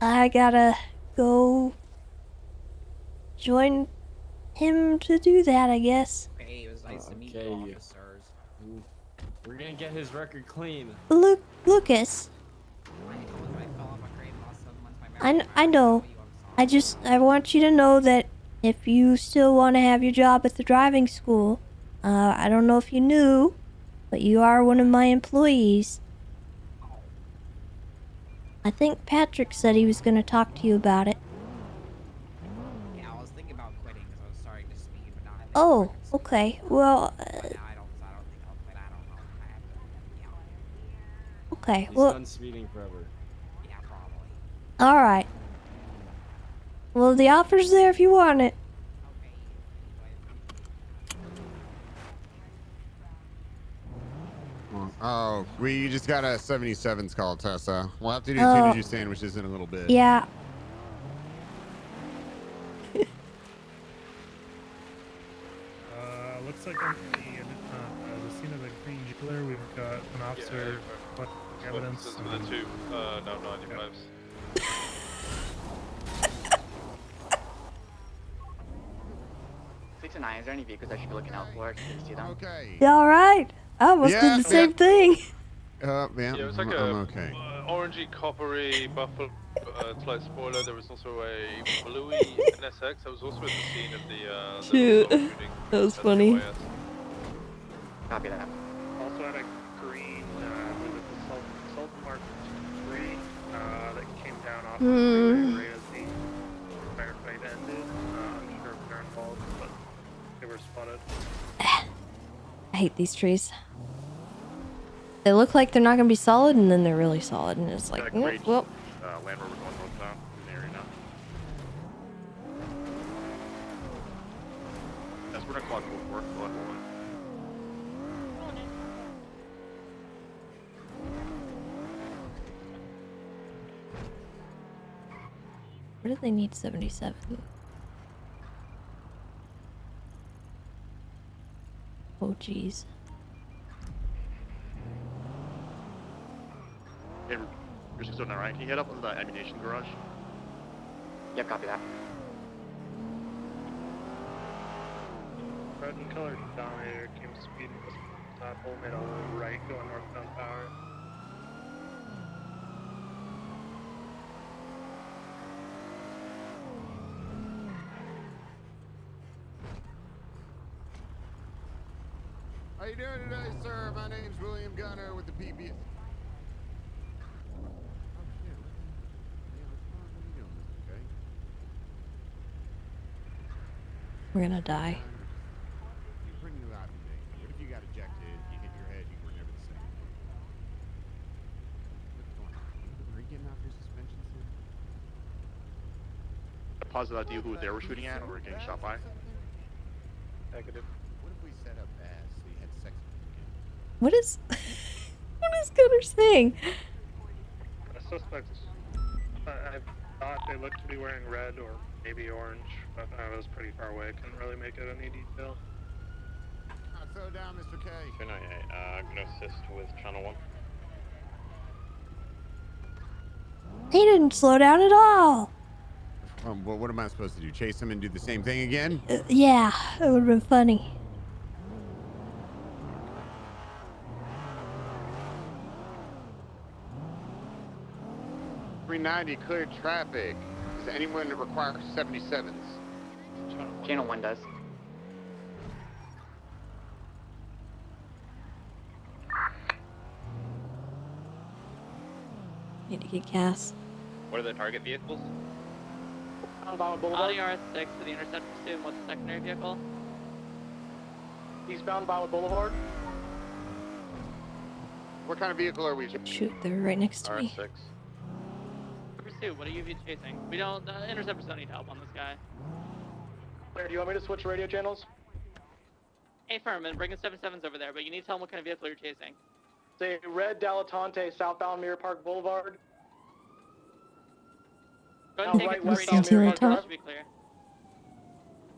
S1: I gotta go join him to do that, I guess.
S5: Hey, it was nice to meet you, officers.
S15: We're gonna get his record clean.
S1: Lucas. I know. I want you to know that if you still want to have your job at the driving school, I don't know if you knew, but you are one of my employees. I think Patrick said he was going to talk to you about it.
S5: Yeah, I was thinking about quitting because I was starting to speed, but now I
S1: Oh, okay. Well,
S5: I don't think I'll quit. I don't know.
S1: okay.
S15: He's
S1: Well,
S15: done speeding forever.
S5: Yeah, probably.
S1: all right. Well, the offer's there if you want it.
S10: Oh, you just got a 77's call, Tessa. We'll have to do
S1: Oh.
S10: tuna juice sandwiches in a little bit.
S1: Yeah.
S3: Looks like on the scene of the green Jeweler, we've got an officer collecting evidence.
S17: This is the two, no, 95s.
S24: Is there any vehicles I should be looking out for? Can you see them?
S10: Okay.
S1: You all right? I almost did the same thing.
S10: Yeah,
S17: Yeah, it was like
S10: I'm
S17: a
S10: okay.
S17: orangey, coppery buffalo slight spoiler. There was also a bluey NSX. I was also at the scene of the
S1: Shoot.
S17: shooting.
S1: That was funny.
S24: Copy that.
S3: Also had a green, I believe it's a Salt Mark 3 that came down off the freeway right as the firefight ended. I'm not sure if they're involved, but they were spotted.
S1: I hate these trees. They look like they're not going to be solid, and then they're really solid, and it's like, well.
S11: Land Rover going northbound in the area now. That's we're gonna clock 4. Go ahead,
S1: Where do they need 77? Oh, jeez.
S11: Hey, you're 609, right? Can you head up on the ammunition garage?
S24: Yep, copy that.
S3: Red and colored Dominator came speeding this apple, made a right going northbound power.
S10: How you doing today, sir? My name's William Gunner with the PB.
S1: We're going to die.
S10: You bring you out today. What if you got ejected? You hit your head. You were never the same. What's going on? Are you getting out your suspension soon?
S11: Positive idea who they were shooting at or getting shot by?
S10: Negative. What if we set up as so you had sex with him again?
S1: What is... what is Gunner saying?
S3: A suspect, I thought they looked to be wearing red or Maybe orange, but I was pretty far away. Couldn't really make out any detail.
S10: Slow down, Mr. K.
S11: 298, I'm gonna assist with channel 1.
S1: He didn't slow down at all.
S10: Well, what am I supposed to do? Chase him and do the same thing again?
S1: Yeah, it would have been funny.
S10: .390 cleared traffic. Does anyone require 77s?
S24: Channel 1 does.
S1: Need to get gas.
S11: What are the target vehicles?
S16: Audi RS6 to the intercept pursuit. What's the secondary vehicle?
S12: Eastbound Violet Boulevard.
S10: What kind of vehicle are we?
S1: Shoot, they're right next to me.
S10: R6.
S16: Pursuit, what are you chasing? We don't, interceptors don't need help on this guy.
S12: Claire, do you want me to switch radio channels?
S16: Hey, Furman, bring the 77s over there, but you need to tell them what kind of vehicle you're chasing.
S12: Say red Dilettante southbound Mirror Park Boulevard.
S16: Go ahead and take
S12: right
S16: it to
S12: west
S16: radio.
S12: Mirror Park
S16: That
S12: Drive.
S16: should be clear.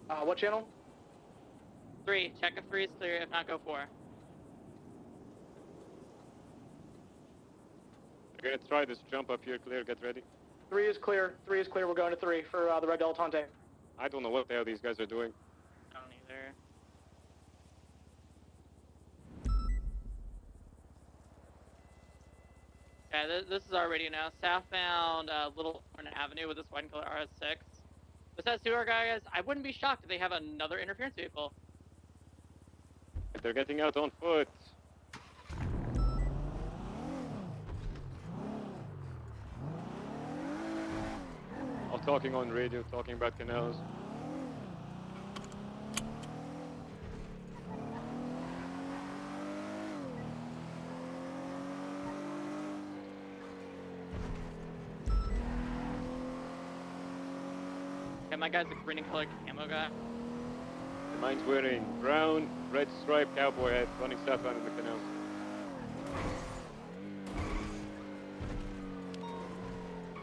S12: What channel?
S16: 3, check if 3 is clear, if not, go 4.
S14: We're gonna try this jump up here, clear, get ready.
S12: 3 is clear. 3 is clear. We're going to 3 for the red Dilettante.
S14: I don't know what the hell these guys are doing.
S16: I don't either. Okay, this is our radio now. Southbound Little Horn Avenue with this white and color RS6. This has 2 our guys. I wouldn't be shocked if they have another interference vehicle.
S14: They're getting out on foot. All talking on radio, talking about canals.
S16: Okay, my guy's a green and colored camo guy.
S14: Mine's wearing brown, red striped cowboy hat, running southbound in the canals.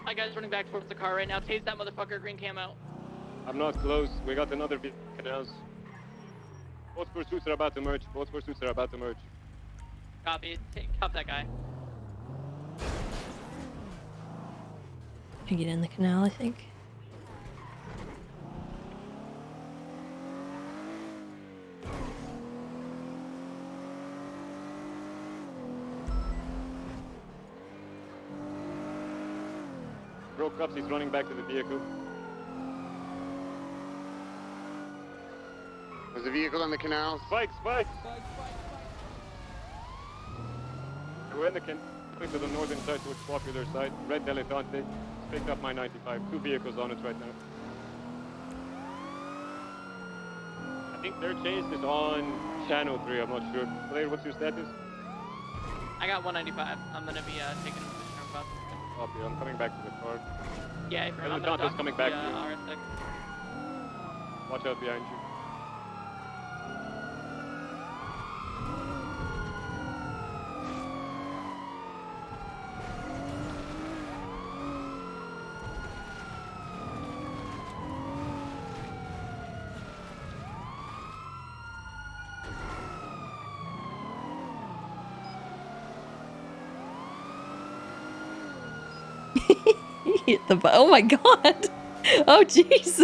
S16: My guy's running back towards the car right now. Tase that motherfucker, green camo.
S14: I'm not close. We got another vehicle canals. Both pursuits are about to merge. Both pursuits are about to merge.
S16: Copy. Cop that guy.
S1: Can get in the canal, I think.
S14: Broke up, he's running back to the vehicle.
S10: Was the vehicle in the canal?
S14: Spike, spike! We're in the can to the northern side towards Popular side. Red Dilettante. Picked up my 95. 2 vehicles on it right now. I think their chase is on channel 3, I'm not sure. Claire, what's your status?
S16: I got 195. I'm gonna be taking a position on bus.
S14: Copy, I'm coming back to the car.
S16: Yeah, I'm gonna
S14: Dilettante's
S16: dock
S14: coming
S16: the,
S14: back.
S16: RS6.
S14: Watch out behind you.
S1: Hit the oh my god! Oh Jesus!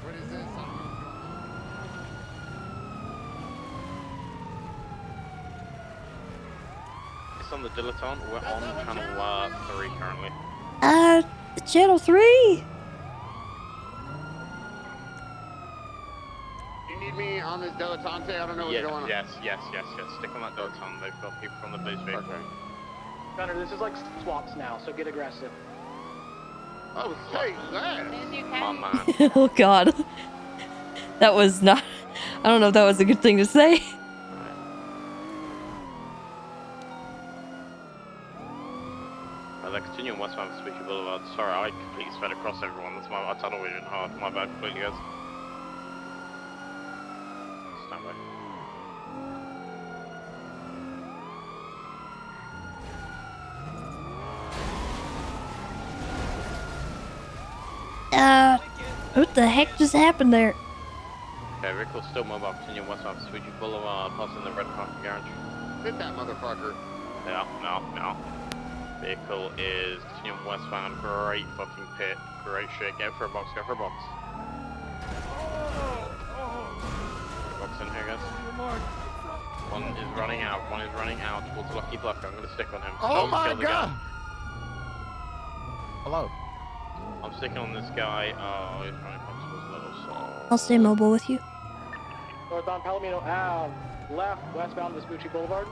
S10: What is this? I don't know what's going on.
S2: It's on the Dilettante. We're on channel 3 currently.
S1: Channel 3?
S10: You need me on this Dilettante? I don't know what's going on.
S2: Yes. Stick on that Dilettante. They've got people from the boost vehicle.
S10: Okay.
S12: Gunner, this is like swaps now, so get aggressive.
S10: Oh, say that!
S2: My man.
S1: Oh god. That was not... I don't know if that was a good thing to say.
S2: They're continuing westbound Spooky Boulevard. Sorry, I completely sped across everyone. That's my tunnel vision hard. My bad, completely, guys. Stand by.
S1: What the heck just happened there?
S2: Okay, vehicle still mobile. Continuing westbound Spooky Boulevard, passing the red parking garage.
S10: Hit that motherfucker.
S2: No. Vehicle is continuing westbound. Great fucking pit. Great shit. Go for a box. Box in here, guys. One is running out towards the Lucky Bluff. I'm gonna stick on him.
S21: Oh my
S2: kill the
S21: god!
S2: guy.
S21: Hello.
S2: I'm sticking on this guy. Oh, he's running back towards Little Soul.
S1: I'll stay mobile with you.
S12: Northbound Palomino Ave, left, westbound Vespucci Boulevard.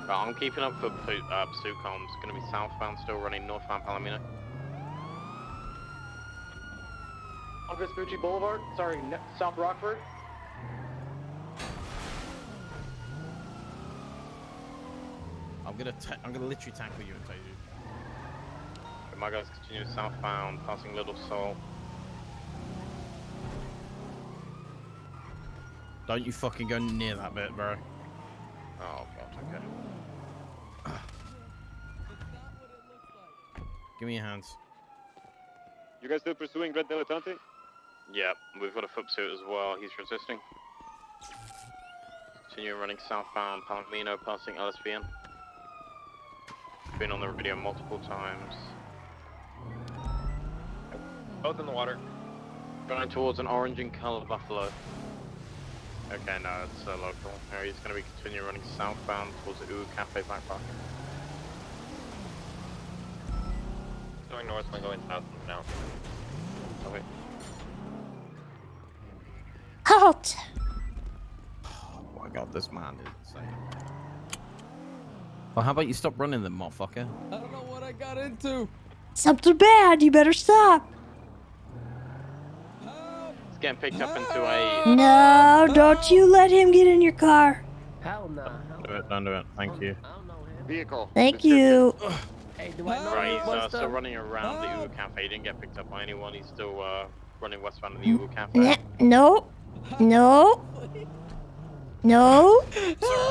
S2: I'm keeping up for pursuit comms. Gonna be southbound, still running northbound Palomino.
S12: On Vespucci Boulevard, sorry, South Rockford.
S21: I'm gonna literally tackle you and tell you.
S2: My guys continue southbound, passing Little Soul.
S21: Don't you fucking go near that bit, bro.
S2: Oh god, okay.
S21: Give me your hands.
S14: You guys still pursuing Red Dilettante?
S2: Yep, we've got a foot pursuit as well. He's resisting. Continue running southbound, Palomino, passing LSVN. Been on the radio multiple times.
S11: Both in the water.
S2: Going towards an orange and colour buffalo. Okay, no, it's local. He's going to be continuing running southbound towards the Ooh Cafe back park.
S11: Going north, I'm going south now.
S2: Oh, wait.
S1: Halt!
S21: Oh my god, this man is insane. Well, how about you stop running then, motherfucker?
S7: I don't know what I got into.
S1: Something bad. You better stop.
S2: It's getting picked up into a...
S1: No, don't you let him get in your car.
S12: Hell no.
S21: Don't do it. Thank you.
S10: Vehicle.
S1: Thank you.
S12: Hey, do I know
S2: Right,
S12: you
S2: he's still running around the Ooh Cafe. He didn't get picked up by anyone. He's still running westbound in the Ooh Cafe.
S1: No.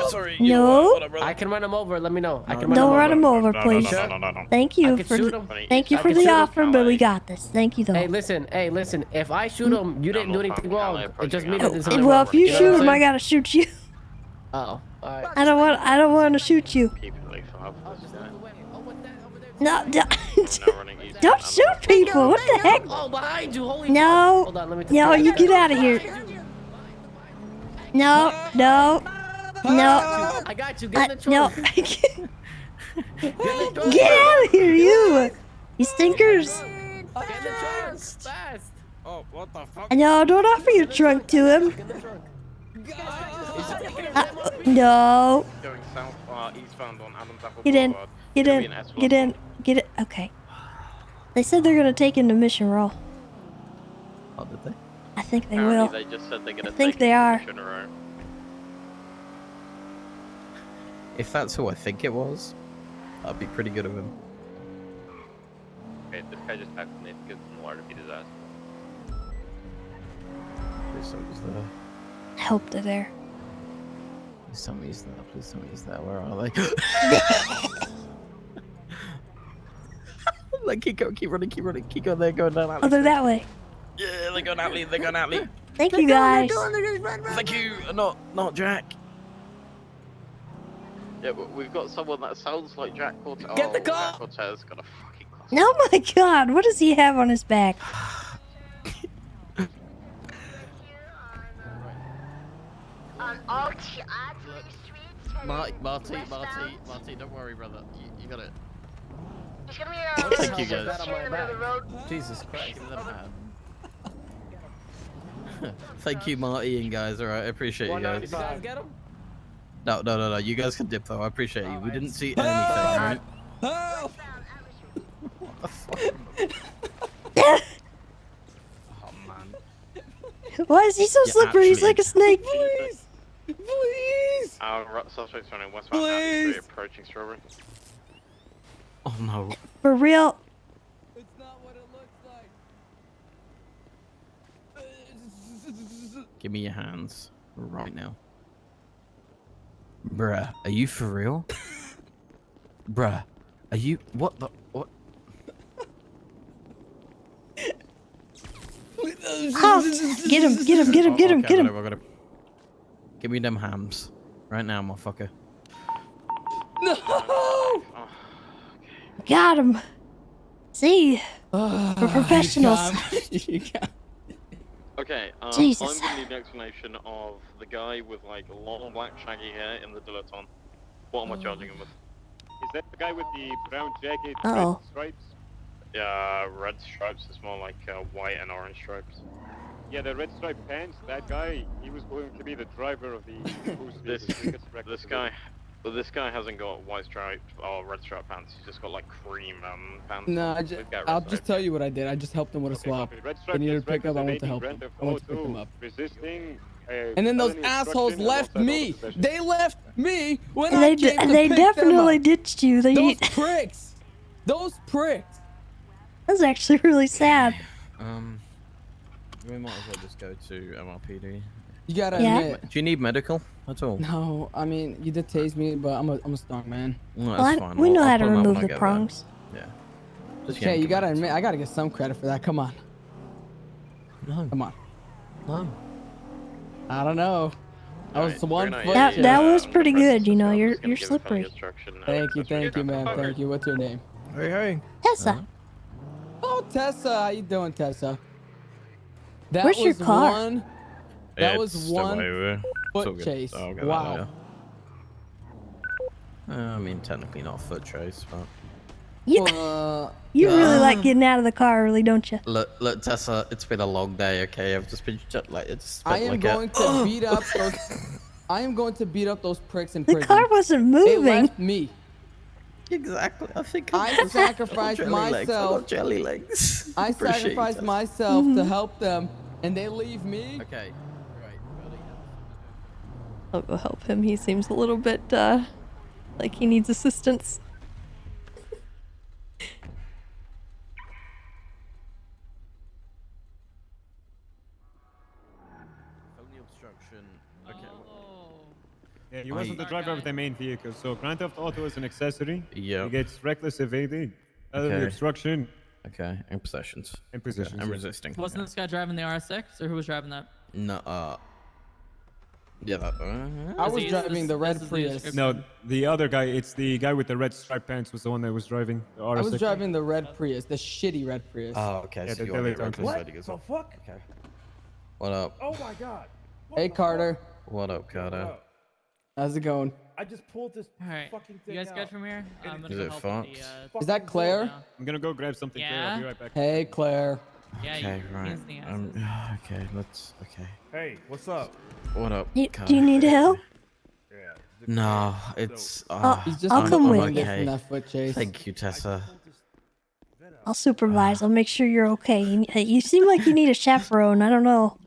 S21: Sorry.
S1: No.
S12: I can run him over. Let me know. I can
S1: Don't run him over,
S21: No,
S1: please.
S21: no.
S1: Thank you
S12: I
S1: for
S12: can shoot him.
S1: thank you
S12: I
S1: for
S12: can
S1: the
S12: shoot him.
S1: offer, but we got this. Thank you though.
S12: Hey, listen. If I shoot him, you didn't do anything wrong. It just means that there's something
S1: Well,
S12: wrong.
S1: if you
S12: know
S1: shoot
S12: what
S1: him,
S12: I'm
S1: I gotta shoot you.
S12: Oh, alright.
S1: I don't want to shoot you.
S2: Keep it late for this guy.
S1: No,
S2: Now running east.
S1: don't shoot people. What the heck?
S12: Oh, behind you. Holy
S1: No.
S12: fuck. Hold on, let me
S1: No, you get out of here. No.
S12: I got you. Get in the
S1: No.
S12: truck.
S1: Get out of here, you stinkers.
S12: Get in the truck. Fast.
S21: Oh, what the fuck?
S1: No, don't offer your trunk to him.
S12: Get in the truck.
S1: No.
S2: Going south, eastbound on Adams Apple
S1: Get in.
S2: Boulevard.
S1: Get
S2: Gonna
S1: in.
S2: be an S1.
S1: Get in. Get it. Okay. They said they're gonna take him to mission roll.
S21: Oh, did they?
S1: I think they
S2: Apparently
S1: will.
S2: they just said they're gonna
S1: I think
S2: take
S1: they
S2: him to
S1: are.
S2: mission row.
S21: If that's who I think it was, that'd be pretty good of him.
S11: Okay, this guy just passed me. Get some water to beat his ass.
S21: Please tell me he's there.
S1: I hope they're there.
S21: Please tell me he's there. Please tell me he's there. Where are they? Like, keep running. Keep going there, going down.
S1: Oh, they're that way.
S21: Yeah, they're going out, They're going out,
S1: Thank you, guys.
S21: Thank you. Not Jack.
S2: Yeah, but we've got someone that sounds like Jack Cortez.
S12: Get the car!
S2: Jack Cortez got a fucking class.
S1: Oh my God! What does he have on his back?
S21: Marty, don't worry, brother. You got it.
S12: Thank
S21: you, guys.
S12: Jesus Christ.
S21: Thank you, Marty and guys. Alright, I appreciate you guys.
S12: You guys get him?
S21: No. You guys can dip though. I appreciate you. We didn't see anything, right?
S7: Help!
S21: What the fuck? Oh man.
S1: Why is he so
S21: Yeah,
S1: slippery? He's
S21: actually.
S1: like a snake.
S7: Please!
S2: Our suspect's running westbound Abbey Street, approaching Strawberry.
S6: Oh no.
S1: For real?
S13: It's not what it looks like.
S6: Give me your hands right now. Bruh, are you for real? Bruh, are you? What the? What?
S1: Get him, get him, get him, get him,
S6: Okay,
S1: get him.
S6: I got him. Give me them hams. Right now, motherfucker.
S13: No!
S1: Got him. See? We're professionals.
S2: Okay,
S1: Jesus.
S2: I'm gonna need an explanation of the guy with like long black shaggy hair in the dilettante. What am I charging him with?
S14: Is that the guy with the brown jacket,
S1: Uh-oh.
S14: red stripes?
S2: Yeah, red stripes. It's more like white and orange stripes.
S14: Yeah, the red striped pants. That guy, he was going to be the driver of the boost
S2: This
S14: vehicle, so he gets reckless
S2: guy, well, this guy hasn't got white stripe or red stripe pants. He's just got like cream pants.
S13: No,
S2: on. We've got red
S13: I'll
S2: stripe.
S13: just tell you what I did. I just helped them with a swap.
S14: copy. Red
S13: They
S14: stripe
S13: needed
S14: gets
S13: to pick up. I went to
S14: reckless
S13: help
S14: evading,
S13: them.
S14: grand
S13: I went to pick
S14: theft
S13: them
S14: auto,
S13: up.
S14: resisting,
S13: And then those
S14: felony
S13: assholes
S14: obstruction,
S13: left
S14: and
S13: me.
S14: outside auto
S13: They left me when
S1: And
S13: I came to
S1: they
S13: pick
S1: definitely
S13: them up.
S1: ditched you.
S13: Those pricks. Those pricks.
S1: That's actually really sad.
S6: We might as well just go to MRPD.
S13: You gotta
S1: Yeah.
S13: admit.
S6: Do you need medical at all?
S13: No, I mean you did tase me, but I'm a strong man.
S6: No,
S1: Well,
S6: that's fine.
S1: we know
S6: I'll
S1: how to
S6: pull 'em out when
S1: remove
S6: I
S1: the
S6: get there.
S1: prongs.
S6: Yeah. Just
S13: Okay,
S6: yank
S13: you
S6: 'em
S13: gotta
S6: out.
S13: admit, I gotta get some credit for that. Come on.
S6: No.
S13: Come on.
S6: No.
S13: I don't know. I was
S2: Alright,
S13: one
S2: very
S13: foot.
S2: nice.
S1: That was
S2: I'm
S1: pretty
S2: gonna press
S1: good. You
S2: this
S1: know,
S2: button.
S1: you're
S2: It's gonna give us plenty
S1: slippery.
S2: of instruction.
S13: Thank you,
S2: That's really
S13: man. Thank you. What's your name?
S21: Hey, hey.
S1: Tessa.
S13: Oh, Tessa. How you doing, Tessa? That
S1: Where's your
S13: was
S1: car?
S13: one. That was
S6: It's
S13: one
S6: way over. It's all
S13: foot
S6: good.
S13: chase.
S6: I'll get that
S13: Wow.
S6: later. I mean, technically not a foot chase, but...
S1: You, you really like getting out of the car early, don't you?
S6: Look, Tessa, it's been a long day, okay? I've just been like, it's
S13: I
S6: been
S13: am
S6: like
S13: going
S6: a...
S13: to beat up those. I am going to beat up those pricks in
S1: The
S13: prison.
S1: car wasn't
S13: They
S1: moving.
S13: left me.
S6: Exactly. I think
S13: I sacrificed
S6: myself.
S13: myself.
S6: Jelly legs.
S13: I
S6: Appreciate
S13: sacrificed
S6: that.
S13: myself to help them, and they leave me.
S6: Okay.
S1: I'll go help him. He seems a little bit, like he needs assistance.
S6: Felony obstruction. Okay.
S14: Yeah, he wasn't the driver of the main vehicle, so grand theft auto is an accessory.
S6: Yeah.
S14: He gets reckless evading, felony
S6: Okay.
S14: obstruction,
S6: Okay, and possessions.
S14: and possessions.
S6: Okay, I'm
S14: yeah.
S6: resisting.
S16: Wasn't this guy driving the RS6, or who was driving that?
S6: No, yeah, that.
S13: I was
S16: This-
S13: driving the red
S16: this is the
S13: Prius.
S16: description.
S14: No, the other guy, it's the guy with the red striped pants was the one that was driving the RS6.
S13: I was driving the red Prius, the shitty red Prius.
S6: Oh, okay.
S14: Yeah,
S6: So
S14: the
S6: you want me to
S14: dilettante.
S6: reckless
S14: What
S6: evading as
S21: the
S6: well.
S21: fuck?
S6: Okay. What up?
S21: Oh my god.
S13: Hey, Carter.
S6: What up, Carter?
S13: How's it going?
S21: I just pulled this
S16: Alright,
S21: fucking
S16: you
S21: thing
S16: guys
S21: out.
S16: good from here? I'm gonna
S6: Is
S16: go
S6: it
S16: help
S6: Fox?
S16: with the,
S13: Is that Claire?
S14: I'm gonna go grab something. Claire. I'll be
S16: Yeah?
S14: right back.
S13: Hey, Claire.
S16: Yeah,
S6: Okay,
S16: you
S6: right.
S16: pains in the asses.
S6: Okay, let's. Okay.
S21: Hey, what's up?
S6: What up?
S1: Do
S6: Carter?
S1: you need help?
S21: Yeah.
S6: No, it's.
S13: He's just
S1: I'll come
S6: I'm
S1: with you.
S13: from
S6: okay.
S13: that foot chase.
S6: Thank you, Tessa.
S1: I'll supervise. I'll make sure you're okay. You seem like you need a chaperone. I don't know.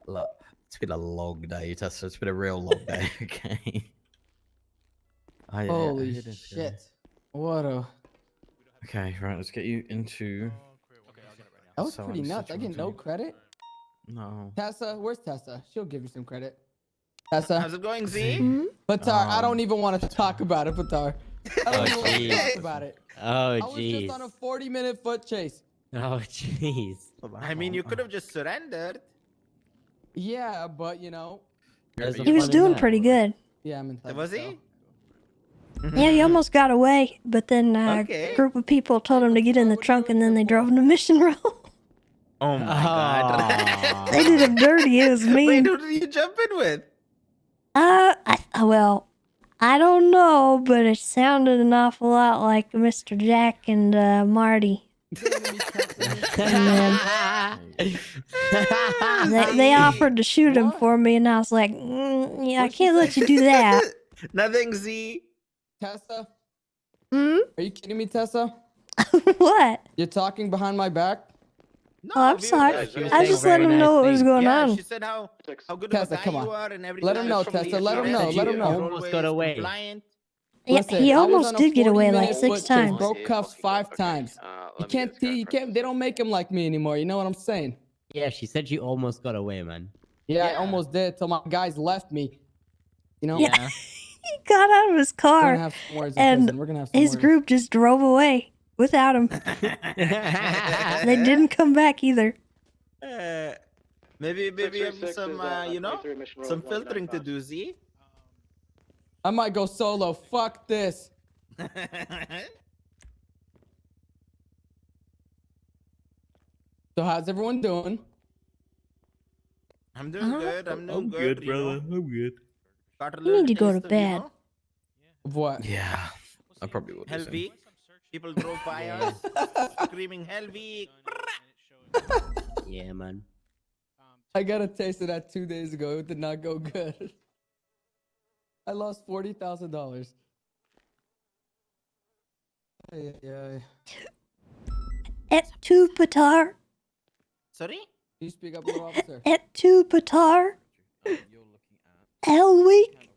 S6: Look, it's been a long day, Tessa. It's been a real long day. Okay. I
S13: Holy
S6: hear this guy.
S13: shit. What a...
S6: Okay, right. Let's get you into.
S13: That was
S6: So
S13: pretty
S6: I'm
S13: nuts. I get no credit.
S6: No.
S13: Tessa, where's Tessa? She'll give you some credit. Tessa.
S6: How's it going, Z?
S13: Batar, I don't even want to talk about it, Batar. I don't even want to
S15: jeez.
S13: talk about it.
S15: Oh,
S13: I was
S15: jeez.
S13: just on a 40-minute foot chase.
S15: Oh, jeez.
S19: I mean, you could have just surrendered.
S13: Yeah, but you know.
S1: He was doing pretty good.
S13: Yeah, I'm entitled.
S19: Was he?
S1: Yeah, he almost got away, but then
S19: Okay.
S1: a group of people told him to get in the trunk, and then they drove him to Mission Row.
S19: Oh my god.
S1: They did him dirty. It was
S19: Wait,
S1: mean.
S19: who did you jump in with?
S1: Well, I don't know, but it sounded an awful lot like Mr. Jack and Marty. They offered to shoot him for me, and I was like, yeah, I can't let you do that.
S19: Nothing, Z.
S13: Tessa?
S1: Hmm?
S13: Are you kidding me, Tessa?
S1: What?
S13: You're talking behind my back?
S1: Oh, I'm sorry. I just let him know what was going on.
S19: She said how good
S13: Tessa,
S19: of a guy
S13: come on.
S19: you are and everything.
S13: Let him know, Tessa. Let him know. Let him know.
S15: Almost got away.
S19: Compliant.
S1: Yeah,
S13: Listen,
S1: he
S13: I was
S1: almost
S13: on a
S1: did get
S13: 40
S1: away like
S13: minute
S1: 6
S13: foot chase,
S1: times.
S13: broke cuffs 5 times. You can't, they don't make him like me anymore. You know what I'm saying?
S18: Yeah, she said you almost got away, man.
S13: Yeah, I almost did till my guys left me. You know?
S1: Yeah. He got out of his
S13: We're gonna
S1: car
S13: have some words in
S1: and
S13: prison. We're gonna have some
S1: his
S13: words.
S1: group just drove away without him. They didn't come back either.
S19: Maybe have
S9: 636
S19: some,
S9: is,
S19: you know,
S9: 23 Mission Road,
S19: some
S9: 199
S19: filtering to do, Z.
S13: I might go solo. Fuck this. So how's everyone doing?
S19: I'm doing good. I'm doing good, you know.
S21: I'm good.
S19: Got a
S1: You
S19: little
S1: need to go to
S19: taste of, you
S1: bed.
S19: know,
S13: Of what?
S6: Yeah, I probably will.
S19: Hell Week. People drove by us screaming Hell Week.
S18: Yeah, man.
S13: I got a taste of that 2 days ago. It did not go good. I lost $40,000.
S1: Et tu Patar?
S19: Sorry?
S13: Can you speak up, little officer?
S1: Et tu Patar? Hell Week?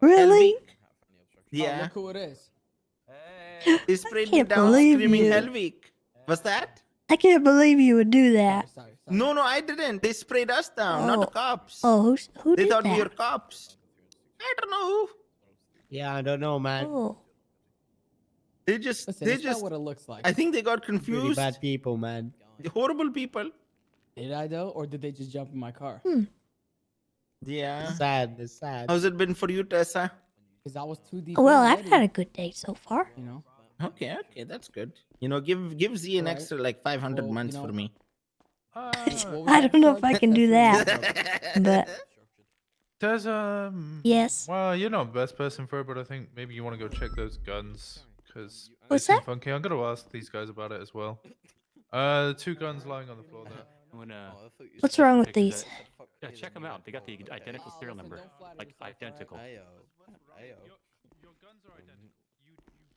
S1: Really?
S13: Oh,
S19: Yeah.
S13: look who it is.
S19: They sprayed me
S1: can't
S19: down
S1: believe
S19: screaming
S1: you.
S19: Hell Week. What's that?
S1: I can't believe you would do that.
S19: No, I didn't. They sprayed us down, not the cops.
S1: Oh, who
S19: They
S1: did
S19: thought
S1: that?
S19: we were cops. I don't know.
S18: Yeah, I don't know, man.
S1: Oh.
S19: They just,
S13: Listen, it's not what it looks like.
S19: I think they got
S18: Really
S19: confused.
S18: bad people, man.
S19: Horrible people.
S13: Did I though, or did they just jump in my car?
S19: Yeah.
S18: Sad. It's sad.
S19: How's it been for you, Tessa?
S13: Because I was too deep.
S1: Well,
S13: in
S1: I've
S13: already,
S1: had a good day so far.
S13: You know.
S19: Okay, that's good. You know, give Z an
S13: Right.
S19: extra like 500
S13: Well,
S19: months
S13: you
S19: for
S13: know,
S19: me.
S1: I don't know if I can do that. But
S20: There's
S1: yes.
S20: Well, you're not the best person for it, but I think maybe you want to go check those guns because they
S1: What's
S20: seem
S1: that?
S20: funky. I'm gonna ask these guys about it as well. 2 guns lying on the floor there.
S1: What's wrong with these?
S22: Yeah, check them out. They got the identical serial number, like identical.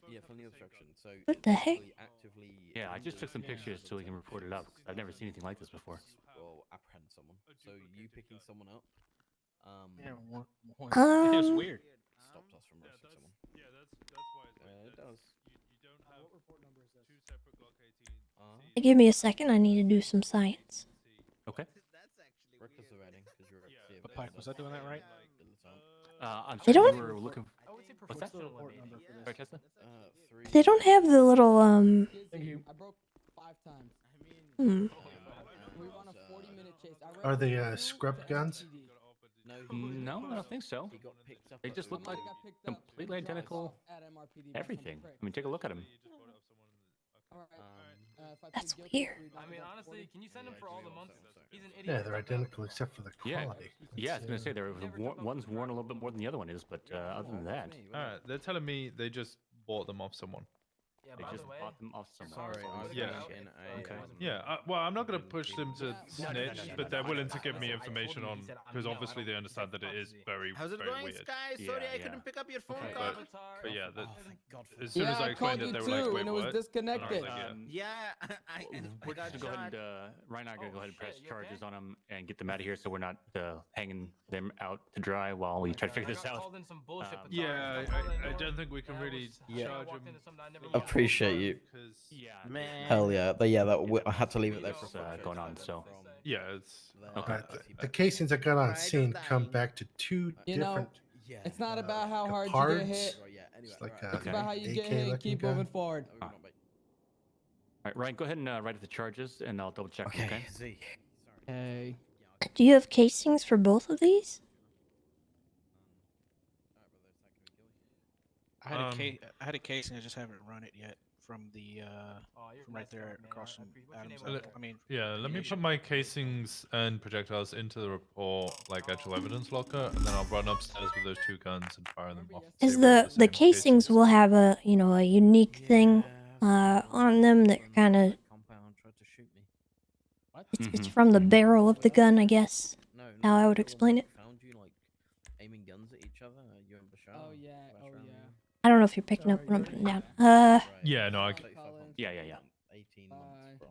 S6: Yeah, from the obstruction. So
S1: What the heck?
S22: Yeah, I just took some pictures so we can report it up. I've never seen anything like this before.
S6: Well, apprehend someone. So you picking someone up.
S22: It's weird.
S6: Stops us from arresting someone.
S20: Yeah, that's why it's
S6: it does.
S20: You don't have what report number is 2 separate Glock 18.
S1: Give me a second. I need to do some science.
S22: Okay.
S6: Records are writing because you're at
S23: But Pike, was I doing that right?
S22: I'm
S1: They
S22: sorry,
S1: don't-
S22: you were looking. What's that? Sorry, Tessa?
S1: They don't have the little
S13: Thank you. I broke 5 times.
S1: Hmm.
S13: We were on a 40-minute chase.
S9: Are they scrub guns?
S22: No, I don't think so. They just look like completely identical everything. I mean, take a look at them.
S1: That's weird.
S7: I mean, honestly, can you send him for all the months? He's an idiot.
S9: Yeah, they're identical except for the
S22: Yeah,
S9: quality.
S22: yeah. I was gonna say one's worn a little bit more than the other one is, but other than that,
S20: Alright, they're telling me they just bought them off someone.
S22: they just bought them off someone.
S6: Sorry, I was
S20: Yeah.
S6: in a.
S22: Okay.
S20: Yeah, well, I'm not going to push them to snitch,
S22: no,
S20: but they're willing to give me information on, because obviously they understand that it is very,
S19: How's it
S20: very
S19: going,
S20: weird.
S19: Sky? Sorry, I couldn't pick up your phone
S20: Okay,
S19: call.
S20: but yeah, as soon
S13: Yeah,
S20: as I
S13: I called
S20: explained it,
S13: you
S20: they were
S13: too,
S20: like, wait,
S13: and it was
S20: what?
S13: disconnected.
S20: And I was like,
S19: Yeah,
S22: We're going to go ahead and Ryan and I are going to go ahead and press charges on them and get them out of here, so we're not hanging them out to dry while we try to figure this out.
S7: Called in some bullshit.
S20: Yeah, I don't think we can really charge them.
S6: Appreciate you.
S22: Yeah,
S19: man.
S6: Hell yeah, but yeah, I had to leave it there for
S22: going on. So
S20: yeah, it's
S22: okay.
S9: The casings that got on scene come back to 2
S13: You know,
S9: different.
S13: it's not about how hard you
S9: cards.
S13: get hit.
S9: It's like
S13: It's about how you get
S9: AK
S13: hit and
S9: looking
S13: keep
S9: gun.
S13: moving forward.
S22: All right, Ryan, go ahead and write up the charges, and I'll double check. Okay.
S13: Hey.
S1: Do you have casings for both of these?
S23: I had a case and I just haven't run it yet from the from right there across from Adam's. I mean,
S20: yeah, let me put my casings and projectiles into the report, like actual evidence locker, and then I'll run upstairs with those 2 guns and fire them off.
S1: Is the casings will have a a unique thing on them that kind of it's from the barrel of the gun, I guess. How I would explain it.
S6: Found you like aiming guns at each other. You and Bashar.
S13: Oh yeah, oh yeah.
S1: I don't know if you're picking up what I'm putting down.
S20: Yeah, no,
S22: Yeah.
S6: 18 months,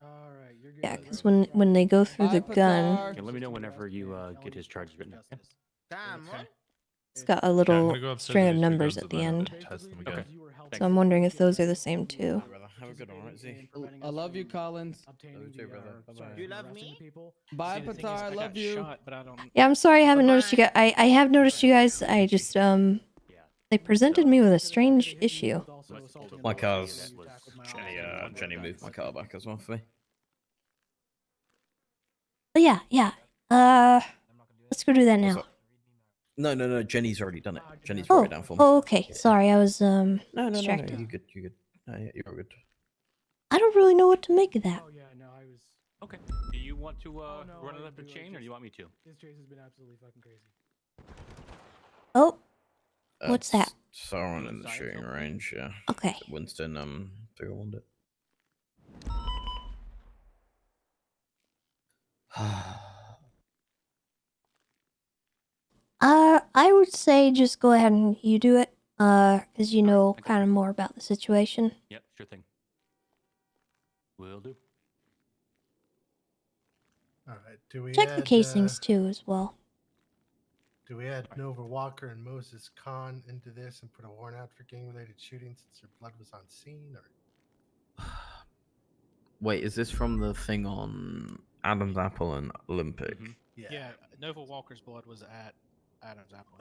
S13: All right, you're good.
S1: Yeah, because when they go through the gun,
S22: Okay, let me know whenever you get his charges written. Okay?
S19: Damn, what?
S1: It's got a
S20: Yeah, I'm
S1: little
S20: gonna go upstairs
S1: string
S20: with
S1: of
S20: these two
S1: numbers
S20: guns
S1: at
S20: and
S1: the
S20: then
S1: end.
S20: test them again.
S1: So I'm wondering if those are the same too.
S6: Have a good one, right, Z?
S13: I love you, Collins.
S6: Love you too, brother. Bye-bye.
S9: You love me?
S13: Bye,
S23: See, the thing is,
S13: Patar. I
S23: I
S13: love
S23: got
S13: you.
S23: shot, but I don't.
S1: Yeah, I'm sorry I haven't noticed you guys. I have noticed you guys. I just they presented me with a strange issue.
S6: My car's Jenny moved my car back as well for me.
S1: But yeah. Let's go do that
S6: What's
S1: now.
S6: up? No. Jenny's already done it. Jenny's
S1: Oh,
S6: brought it down for me.
S1: oh, okay. Sorry, I was
S6: No.
S1: distracted.
S6: You good? You good? No, yeah, you're all good.
S1: I don't really know what to make of that.
S22: Okay. Do you want to run it up the chain, or do you want me to?
S13: This chase has been absolutely fucking crazy.
S1: Oh, what's that?
S6: Someone in the shooting range, yeah.
S1: Okay.
S6: Winston, figure one it.
S1: I would say just go ahead and you do it. Because you know kind of more about the situation.
S22: Yep, sure thing. Will do.
S9: All right. Do we
S1: Check
S9: add,
S1: the casings too as well.
S9: Do we add Nova Walker and Moses Khan into this and put a warrant out for gang-related shootings since their blood was on scene, or?
S6: Wait, is this from the thing on Adam's Apple and Olympic?
S23: Yeah, Nova Walker's blood was at Adam's Apple.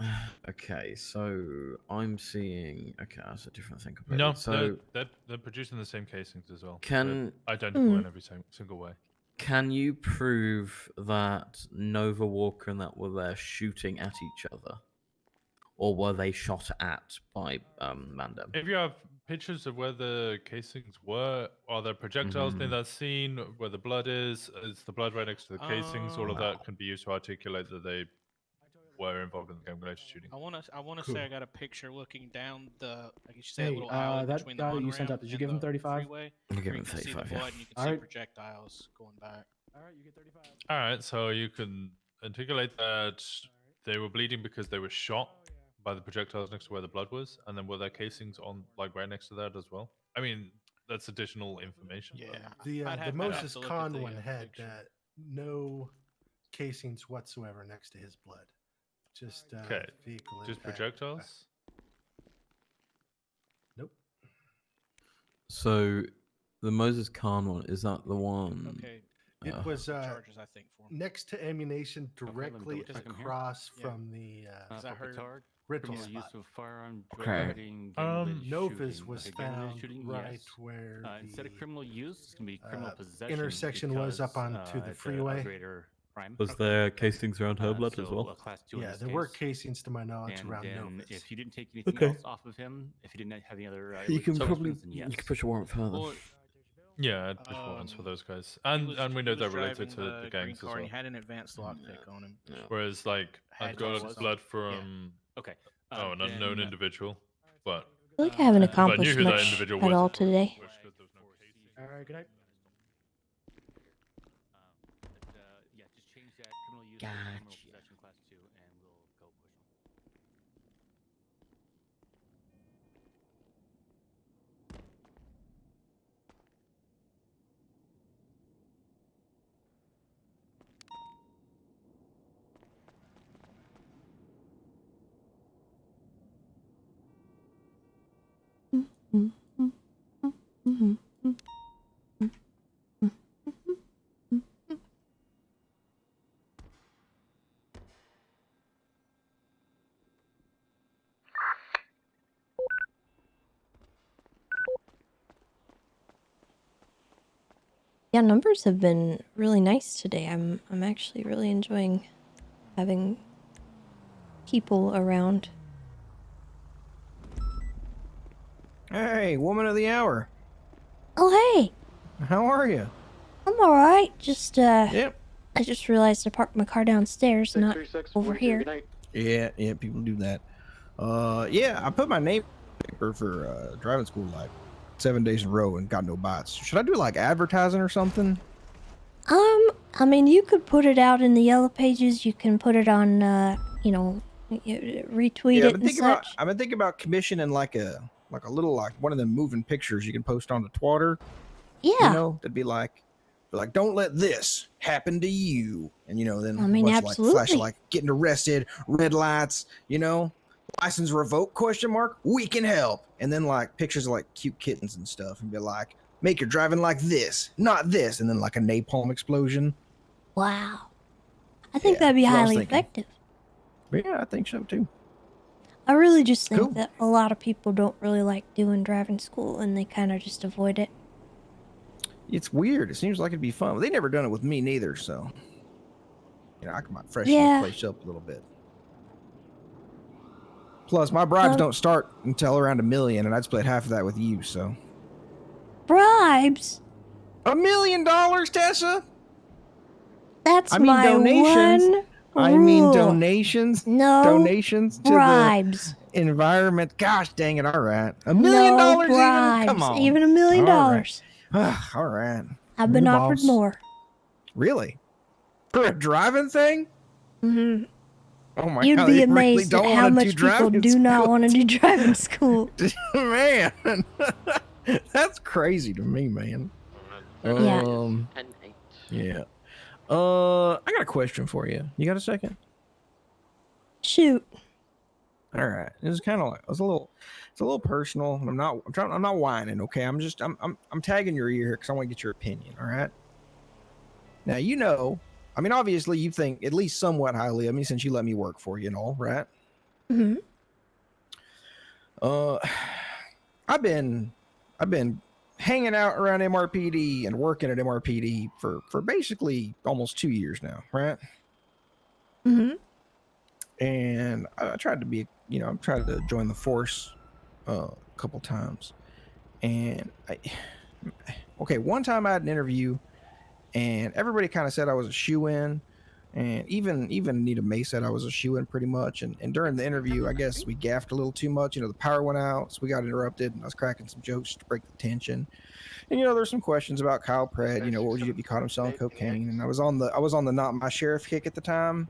S6: Okay, so I'm seeing. Okay, that's a different thing. Completely.
S20: No,
S6: so
S20: they're producing the same casings as well.
S6: Can-
S20: They're identical in every single way.
S6: can you prove that Nova Walker and that were there shooting at each other, or were they shot at by Mandem?
S20: If you have pictures of where the casings were, are there projectiles near that scene, where the blood is the blood right next to the casings? All of that can be used to articulate that they were involved in the gang-related shooting.
S23: I wanna
S6: Cool.
S23: say I got a picture looking down the, I guess you say a little
S13: Hey,
S23: alley
S13: that
S23: between the
S13: guy you
S23: on-ramp
S13: sent out, did you
S23: and
S13: give him
S23: the
S13: 35?
S23: freeway,
S6: I'll give
S23: where
S6: him
S23: you can see the
S6: 35, yeah.
S23: blood and you can see
S13: Alright.
S23: projectiles going back.
S13: Alright, you get 35.
S20: All right, so you can articulate that they were bleeding because they were shot by the projectiles next to where the blood was, and then were there casings on like right next to that as well? I mean, that's additional information.
S23: Yeah,
S9: The Moses Khan one had no casings whatsoever next to his blood. Just
S20: Okay,
S9: vehicle
S20: just
S9: impact.
S20: projectiles.
S9: Nope.
S6: So the Moses Khan one, is that the one?
S23: Okay.
S9: It was
S23: charges, I think, for
S9: next to ammunition
S22: let me
S9: directly
S22: double check 'em here.
S9: across
S23: Yeah.
S9: from the
S23: Because I heard
S9: rental
S22: criminal
S9: spot.
S22: use of firearm,
S6: Okay.
S22: driving, gang-related
S9: Novus
S22: shooting.
S9: was
S22: Okay, gang-related
S9: found
S22: shooting,
S9: right
S22: yes.
S9: where
S22: Instead of
S9: the,
S22: criminal use, it's gonna be criminal possession.
S9: intersection was up
S22: because,
S9: onto the
S22: it's a
S9: freeway.
S22: greater crime.
S6: Was there casings around her blood as
S22: So
S6: well?
S22: a class 2 in
S9: Yeah,
S22: this
S9: there were
S22: case.
S9: casings to my knowledge
S22: And
S9: around
S22: then
S9: Novus.
S22: if you didn't take anything
S6: Okay.
S22: else off of him, if you didn't have any other
S6: You
S22: illegal
S6: can probably
S22: substance, then yes.
S6: you can push a warrant further.
S23: Well,
S20: Yeah, I'd push warrants for those guys,
S23: he
S20: and
S23: was-
S20: we
S23: he
S20: know
S23: was
S20: they're related
S23: driving
S20: to the
S23: green
S20: gangs as
S23: car
S20: well.
S23: and he had an advanced lockpick on him.
S20: Whereas, like, I've
S23: Had to
S20: got
S23: was-
S20: blood from
S22: Okay.
S20: an unknown
S22: then-
S20: individual, but
S1: I feel like I haven't
S20: if I knew
S1: accomplished
S20: who that
S1: much
S20: individual
S1: at
S20: was,
S1: all
S20: I'd probably
S1: today.
S20: push 'cause there's no casings.
S13: Alright, good night.
S22: Yeah, just change that criminal use to criminal possession class 2, and we'll go push him.
S1: Yeah, numbers have been really nice today. I'm actually really enjoying having people around.
S4: Hey, woman of the hour.
S1: Oh, hey.
S4: How are you?
S1: I'm all right. Just
S4: Yep.
S1: I just realized I parked my car downstairs, not over here.
S4: Yeah, people do that. Yeah, I put my name in the paper for driving school like 7 days in a row and got no bites. Should I do like advertising or something?
S1: I mean, you could put it out in the yellow pages. You can put it on, you know, retweet it and such.
S4: I've been thinking about commissioning like a little like one of them moving pictures you can post on the Twitter.
S1: Yeah.
S4: You know, that'd be like, don't let this happen to you. And you know, then
S1: I mean,
S4: a bunch of, like, flash
S1: absolutely.
S4: like getting arrested, red lights. You know, license revoked, question mark, we can help. And then like pictures of like cute kittens and stuff and be like, make your driving like this, not this. And then like a napalm explosion.
S1: Wow. I think
S4: Yeah,
S1: that'd be
S4: that's what I was
S1: highly
S4: thinking.
S1: effective.
S4: But yeah, I think so too.
S1: I really just think
S4: Cool.
S1: that a lot of people don't really like doing driving school and they kind of just avoid it.
S4: It's weird. It seems like it'd be fun. But they never done it with me neither, so you know, I might freshen
S1: Yeah.
S4: the place up a little bit. Plus, my bribes don't start until around $1 million, and I'd split half of that with you, so.
S1: Bribes?
S4: $1 million, Tessa?
S1: That's
S4: I mean
S1: my
S4: donations.
S1: one
S4: I mean
S1: rule.
S4: donations.
S1: No
S4: Donations to
S1: bribes.
S4: the environment. Gosh dang it! All right, $1 million
S1: No
S4: even.
S1: bribes.
S4: Come on,
S1: Even $1 million.
S4: All right. All right.
S1: I've been
S4: You're the
S1: offered
S4: boss.
S1: more.
S4: Really? For a driving thing?
S1: Mm-hmm.
S4: Oh my
S1: You'd
S4: god!
S1: be
S4: they really
S1: amazed
S4: don't
S1: at how
S4: wanna
S1: much
S4: do
S1: people
S4: driving
S1: do not
S4: school.
S1: want to do driving school.
S4: Man, that's crazy to me, man.
S1: Yeah.
S4: Yeah. I got a question for you. You got a second?
S1: Shoot.
S4: All right. This is kind of like it's a little personal. I'm not whining. Okay. I'm tagging your ear here because I want to get your opinion. All right. Now you know. I mean, obviously, you think at least somewhat highly of me since you let me work for you and all, right?
S1: Mm-hmm.
S4: I've been hanging out around MRPD and working at MRPD for basically almost 2 years now, right?
S1: Mm-hmm.
S4: And I tried to be, I tried to join the force a couple times, and one time I had an interview, and everybody kind of said I was a shoo-in, and even Anita May said I was a shoo-in pretty much. And during the interview, I guess we gaffed a little too much. The power went out, so we got interrupted, and I was cracking some jokes to break the tension. And there's some questions about Kyle Pratt. What would you do if you caught him selling cocaine? And I was on the not my sheriff kick at the time.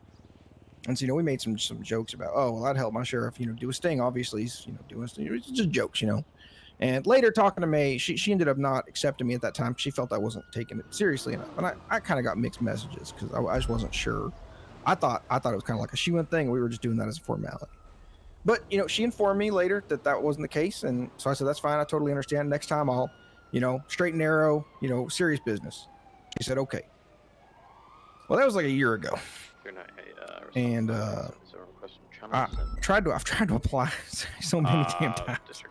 S4: And so, we made some jokes about, oh, well, I'd help my sheriff, do a sting. Obviously, he's, doing a sting. It's just jokes, And later talking to May, she ended up not accepting me at that time. She felt I wasn't taking it seriously enough. And I kind of got mixed messages because I just wasn't sure. I thought it was kind of like a shoo-in thing. And we were just doing that as a formality. But, she informed me later that wasn't the case. And so I said, that's fine. I totally understand. Next time I'll, straight and narrow, serious business. She said, okay. Well, that was like a year ago. And I've tried to apply so many damn times,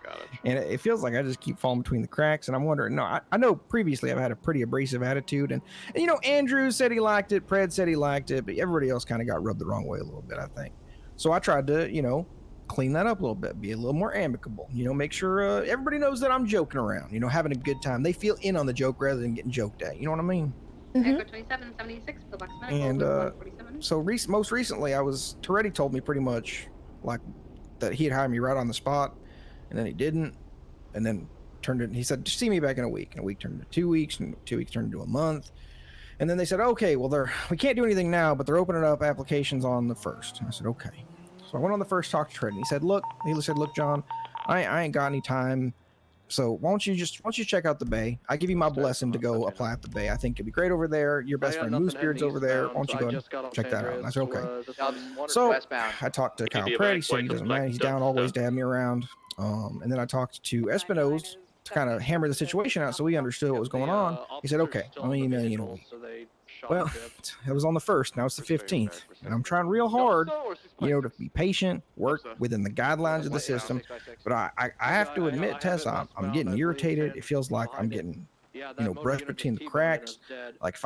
S4: and it feels like I just keep falling between the cracks. And I'm wondering, I know previously I've had a pretty abrasive attitude, and Andrew said he liked it, Pred said he liked it, but everybody else kind of got rubbed the wrong way a little bit, I think. So I tried to, clean that up a little bit, be a little more amicable, make sure everybody knows that I'm joking around, having a good time. They feel in on the joke rather than getting joked at. You know what I mean?
S1: Mm-hmm.
S3: Echo 2776, Pillbox Medical,
S4: And
S3: 147.
S4: so most recently, Toretti told me pretty much like that he'd hire me right on the spot, and then he didn't, and then he said, see me back in a week, and a week turned into 2 weeks, and 2 weeks turned into a month, and then they said, okay, well we can't do anything now, but they're opening up applications on the 1st. And I said, okay. So I went on the 1st, talked to Toretti, and he said, look, John, I ain't got any time. So why don't you check out the Bay? I give you my blessing to go apply at the Bay. I think it'd be great over there. Your best friend Moosebeard's over there. Why don't you go and check that out? And I said, okay. So I talked to Kyle Pratt. He said he doesn't mind. He's down always to have me around. And then I talked to Espinoz to kind of hammer the situation out so we understood what was going on. He said, okay, I'm going to email you in a week. Well, it was on the 1st. Now it's the 15th. And I'm trying real hard, to be patient, work within the guidelines of the system. But I have to admit, Tessa, I'm getting irritated. It feels like I'm getting, brushed between the cracks. Like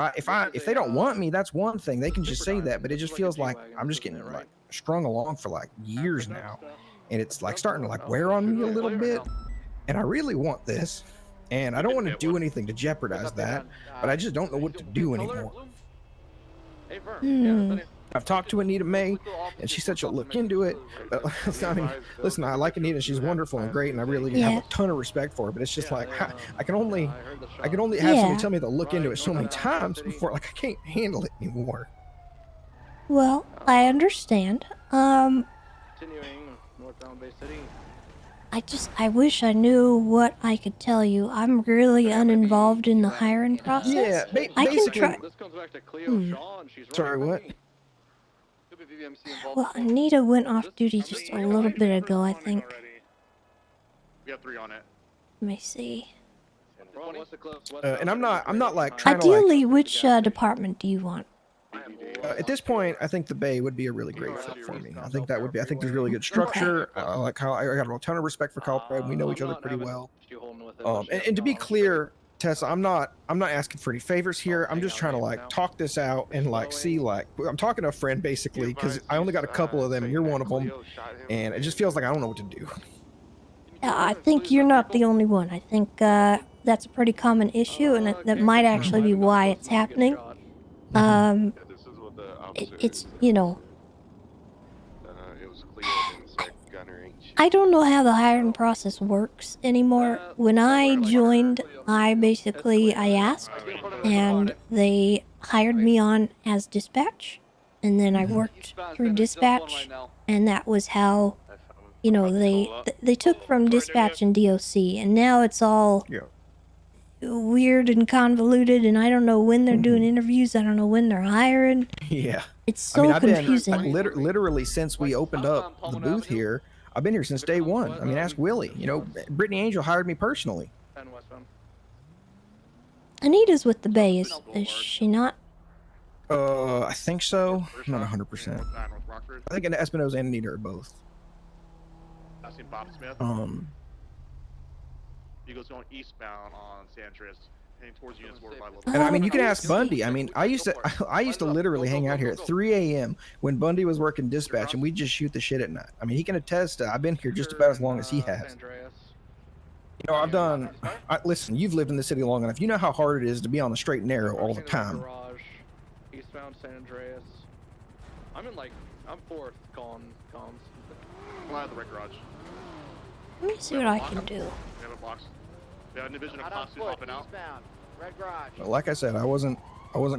S4: if they don't want me, that's one thing. They can just say that. But it just feels like I'm just getting like strung along for like years now. And it's like starting to like wear on me a little bit. And I really want this. And I don't want to do anything to jeopardize that, but I just don't know what to do anymore. I've talked to Anita May, and she said she'll look into it. But listen, I like Anita; she's wonderful and great, and I really have a ton of respect for her. But it's just like I can only have somebody tell me to look into it so many times before I can't handle it anymore.
S1: Well, I understand.
S12: Continuing northbound Bay City.
S1: I wish I knew what I could tell you. I'm really uninvolved in the hiring process.
S4: Yeah,
S1: I can try.
S12: This comes back to Cleo Shaw, and she's
S4: Sorry, what?
S1: Well, Anita went off duty just a little bit ago, I think.
S2: We have 3 on it.
S1: Let me see.
S4: And I'm not like trying to
S1: Ideally, which department do you want?
S4: at this point, I think the Bay would be a really great fit for me. I think that would be. I think there's really good structure. Like how I got a ton of respect for Colorado. We know each other pretty well. And to be clear, Tessa, I'm not asking for any favors here. I'm just trying to like talk this out and like see like I'm talking to a friend basically because I only got a couple of them and you're one of them, and it just feels like I don't know what to do.
S1: I think you're not the only one. I think that's a pretty common issue, and that might actually be why it's happening. It's, you know, I don't know how the hiring process works anymore. When I joined, I asked, and they hired me on as dispatch, and then I worked through dispatch, and that was how, you know, they took from dispatch and DOC, and now it's all weird and convoluted, and I don't know when they're doing interviews. I don't know when they're hiring.
S4: Yeah.
S1: It's so confusing.
S4: Literally since we opened up the booth here, I've been here since day one. I mean, ask Willie. You know, Brittany Angel hired me personally.
S1: Anita's with the Bay, is she not?
S4: I think so. I'm not 100%. I think Espinosa and Anita are both.
S2: I've seen Bob Smith. Eagles going eastbound on San Andreas, heading towards units where by level.
S4: And I mean, you can ask Bundy. I mean, I used to literally hang out here at 3 a.m. when Bundy was working dispatch, and we just shoot the shit at night. I mean, he can attest. I've been here just about as long as he has. You know, I've done. Listen, you've lived in the city long enough. You know how hard it is to be on the straight and narrow all the time.
S12: Eastbound San Andreas. I'm 4th comms.
S2: Come out of the red garage.
S1: Let me see what I can do.
S2: We have a box. We have a division of cops who's hopping out.
S19: Red garage.
S4: Like I said, I wasn't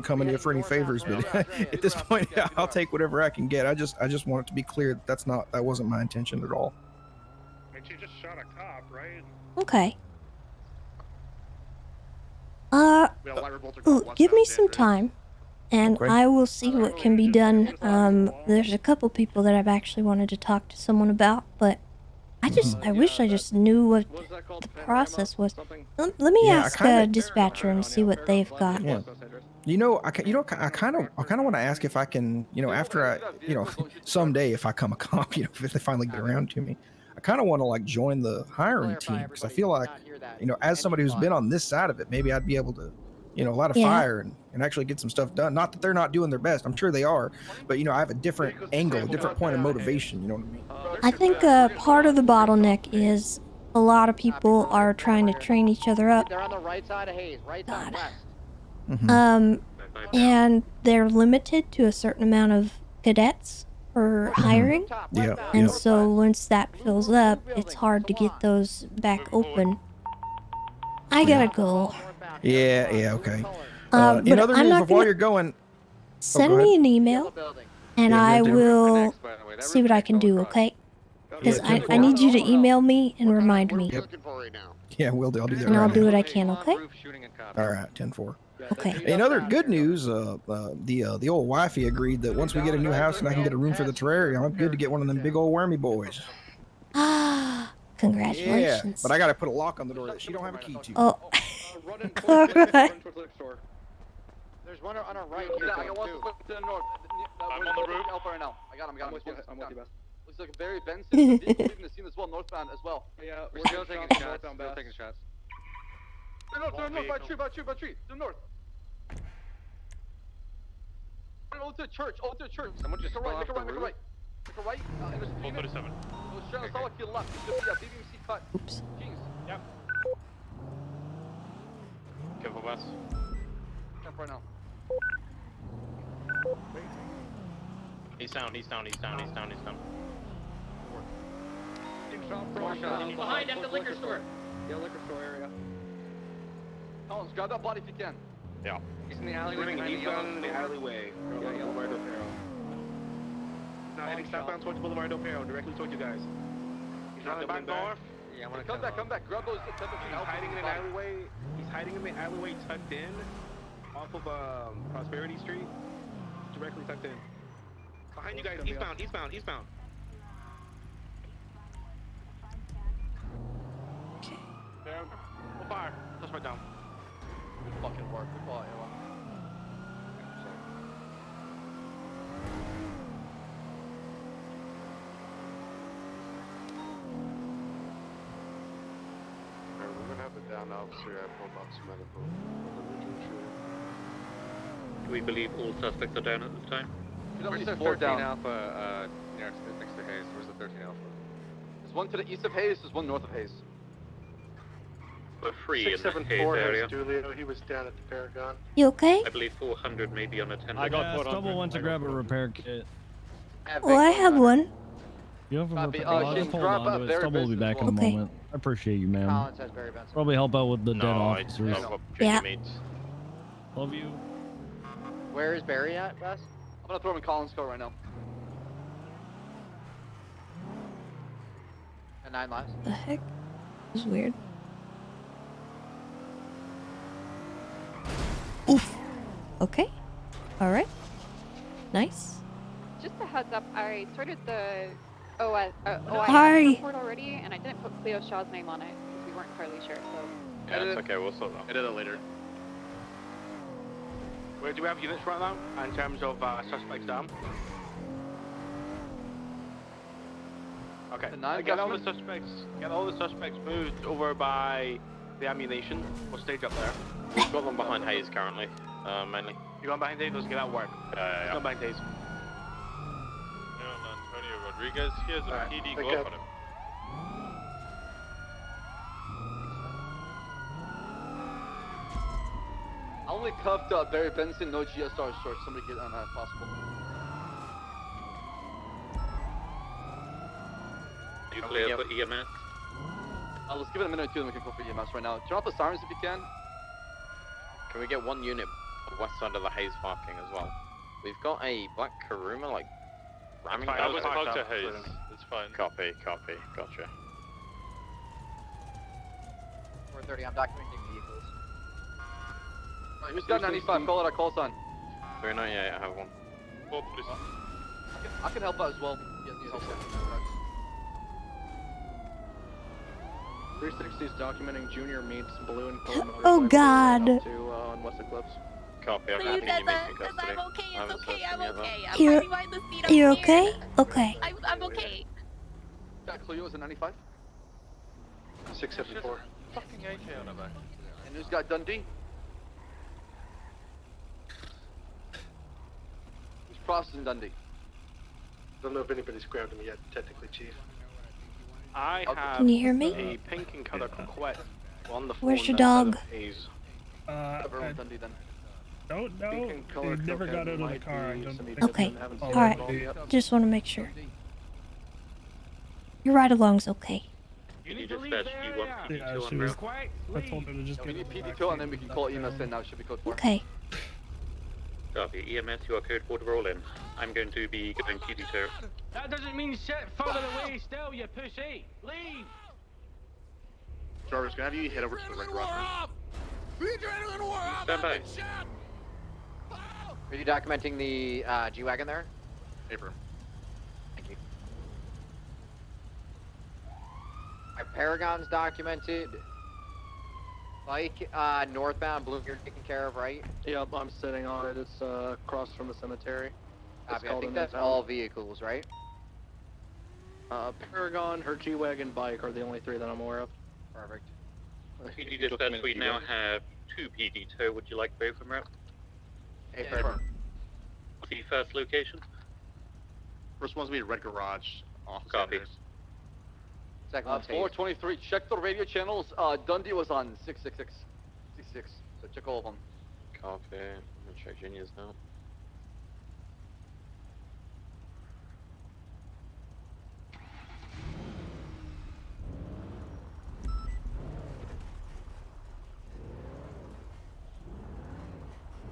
S4: coming here for any favors, but at this point, I'll take whatever I can get. I just want it to be clear that wasn't my intention at all.
S2: I mean, she just shot a cop, right?
S1: Okay. Give me some time, and I will see what can be done. There's a couple people that I've actually wanted to talk to someone about, but I wish I just knew what the process was. Let me ask a dispatcher and see what they've got.
S4: Yeah. I kind of want to ask if I can, after someday if I come a comp, if they finally get around to me, I kind of want to like join the hiring team because I feel like, as somebody who's been on this side of it, maybe I'd be able to, light a fire and actually get some stuff done. Not that they're not doing their best. I'm sure they are, but I have a different angle, a different point of motivation. You know what I mean?
S1: I think part of the bottleneck is a lot of people are trying to train each other up.
S19: They're on the right side of Hayes, right side west.
S1: And they're limited to a certain amount of cadets for hiring. And so once that fills up, it's hard to get those back open. I gotta go.
S4: Yeah, okay.
S1: But
S4: in other
S1: I'm
S4: news,
S1: not
S4: while
S1: gonna-
S4: you're going,
S1: Send me an email, and
S4: Yeah,
S1: I
S4: will do.
S1: will see what I can do, okay? Because I need you to email me and remind me.
S4: Yeah, we'll do. I'll do that.
S1: And I'll
S4: right
S1: do
S4: now.
S1: what I can, okay?
S4: All right, 10-4.
S1: Okay.
S4: In other good news, the old wifey agreed that once we get a new house and I can get a room for the terrarium, I'm good to get one of them big old wormy boys.
S1: Ah, congratulations.
S4: Yeah, but I gotta put a lock on the door that she don't have a key to.
S1: Oh. All right.
S19: There's one on our right here.
S2: I got one to the north. I'm on the roof.
S19: I got him.
S2: I'm with you, Best.
S19: Looks like a very Benson. Leaving the scene as well, northbound as well.
S2: Yeah,
S19: we're
S2: still taking shots. Still taking shots.
S19: To the north, by tree, to the north. Over to the church,
S2: Someone just
S19: make a right,
S2: fell off the roof.
S19: Make a right. There's a demon.
S11: 37.
S19: Let's try to solid to the left. BBMC cut.
S1: Oops.
S19: Kings.
S11: Yep. Careful, Wes.
S19: Jump right now.
S11: He's down.
S16: Behind at the liquor store.
S19: Yeah, liquor store area. Collins, grab that body if you can.
S11: Yeah.
S2: He's in the alleyway. He's down in the alleyway. Boulevard del Perro. Now heading southbound towards Boulevard del Perro, directly towards you guys. He's not back north.
S19: Yeah, come back. Grab those.
S2: He's hiding in an alleyway. He's hiding in the alleyway, tucked in, off of Prosperity Street, directly tucked in. Behind you guys, eastbound, eastbound, eastbound.
S12: Down.
S2: Full fire. Suspect down.
S19: Good fucking work. Good call, Ella.
S12: Alright, we're gonna have the down officer at Home Ops Medical.
S6: Do we believe all suspects are down at this time?
S19: Where's
S12: the
S19: 4
S12: 13
S19: down?
S12: Alpha, next to Hayes? Where's the 13 Alpha?
S19: There's one to the east of Hayes, there's one north of Hayes.
S6: We're free in the Hayes
S9: 674
S6: area.
S9: Julio, he was down at the Paragon.
S1: You okay?
S6: I believe 400 may be unattended.
S21: I got Stubble went to grab a repair kit.
S1: Well, I have one.
S21: You have a
S19: Copy.
S21: repair kit?
S19: Shane,
S21: Hold
S19: grab
S21: on
S19: up
S21: to it.
S19: Barry
S21: Stubble will be back in a
S1: Okay.
S21: moment. I appreciate you, man.
S19: Collins has Barry Benson.
S21: Probably help out with the dead
S6: No,
S21: officers.
S1: Yeah.
S21: Love you.
S19: Where is Barry at, Wes? I'm gonna throw him in Collins' car right now. And 9 lives.
S1: The heck? This is weird. Oof. Okay. Alright. Nice.
S5: Just a heads up, I started the
S1: Hi.
S5: OIS report already, and I didn't put Cleo Shaw's name on it because we weren't entirely sure. So.
S11: Yeah, it's okay. We'll sort that.
S2: Edit it later. Where do we have units right now in terms of suspects down? Okay. Get all the suspects moved over by the ammunition. What stage up there?
S11: We've got them behind Hayes currently, mainly.
S2: You going behind Hayes? Let's get out work.
S11: Yeah.
S2: Go behind Hayes.
S20: Antonio Rodriguez, he has a PD glove on him.
S19: I only cuffed Barry Benson, no GSR short. Somebody get on that if possible.
S6: You clear for EMS?
S19: Let's give it a minute or two and we can go for EMS right now. Turn off the sirens if you can.
S11: Can we get one unit on the west side of the Hayes parking as well? We've got a black Karuma, like, ramming
S20: I
S11: down
S20: was
S11: the
S20: parked
S11: back.
S20: to Hayes. It's fine.
S11: Copy, gotcha.
S19: 430, I'm documenting vehicles. Right, who's got 95? Call it a call sign.
S11: 398, I have one.
S20: Oh, please.
S19: I can help out as well. Yes, you help out.
S12: 360 is documenting Junior meets Balloon Code
S1: Oh God.
S12: to on West Eclipse.
S11: Copy, I
S5: Please,
S11: have you
S5: Tessa,
S11: meet in
S5: Tessa,
S11: custody.
S5: I'm okay,
S11: I
S5: it's
S11: haven't
S5: okay,
S11: searched
S5: I'm
S11: them yet, though.
S5: okay. I'm
S1: You're-
S5: hiding behind the seat up
S1: You're
S5: here.
S1: okay? Okay.
S5: I'm okay.
S19: Got Cleo's at 95.
S12: 674.
S20: Fucking AK on her back.
S19: And who's got Dundee? Who's processing Dundee?
S9: Don't know if anybody's grabbed him yet, technically, Chief.
S2: I have
S1: Can you hear me?
S2: a pink and color Quet on the phone.
S1: Where's your
S2: outside
S1: dog?
S2: of Hayes.
S19: Cover with Dundee then.
S21: Don't
S12: Pink
S21: know.
S12: and color
S21: They never got out of the
S12: might
S21: car. I
S12: be
S21: don't
S12: some
S21: think.
S1: Okay.
S12: haven't seen
S1: Alright.
S12: them yet.
S1: Just want to make sure. Your ride along's okay.
S6: Can you dispatch D1 PD2
S21: Yeah,
S6: on
S21: she was.
S6: route?
S21: I told her to just
S19: We
S21: get
S19: need
S21: in the back
S19: PD2 and
S21: seat
S19: then we can
S21: and
S19: call
S21: back
S19: EMS
S21: down.
S19: in now. Should be code 4.
S1: Okay.
S6: Copy. EMS, you are code 4 to roll in. I'm going to be going PD2.
S8: That doesn't mean shit further away still, you pussy. Leave!
S2: Jarvis, can I have you head over to the red rock?
S6: Stand by.
S19: Are you documenting the G-Wagon there?
S2: Paper.
S19: Thank you. Our Paragon's documented. Bike, northbound, Blue, you're taken care of, right?
S12: Yep, I'm sitting on it. It's across from the cemetery.
S19: Copy. I think that's all vehicles, right?
S12: Paragon, her G-Wagon, bike are the only 3 that I'm aware of.
S19: Perfect.
S6: PD dispatch, we now have 2 PD2. Would you like both en route?
S19: Hey, perfect.
S6: The first location?
S2: First one's gonna be red garage. Off
S6: Copy.
S19: Second one's 423. Check the radio channels. Dundee was on 666. 66. So check all of them.
S11: Copy. I'm gonna check Junior's now.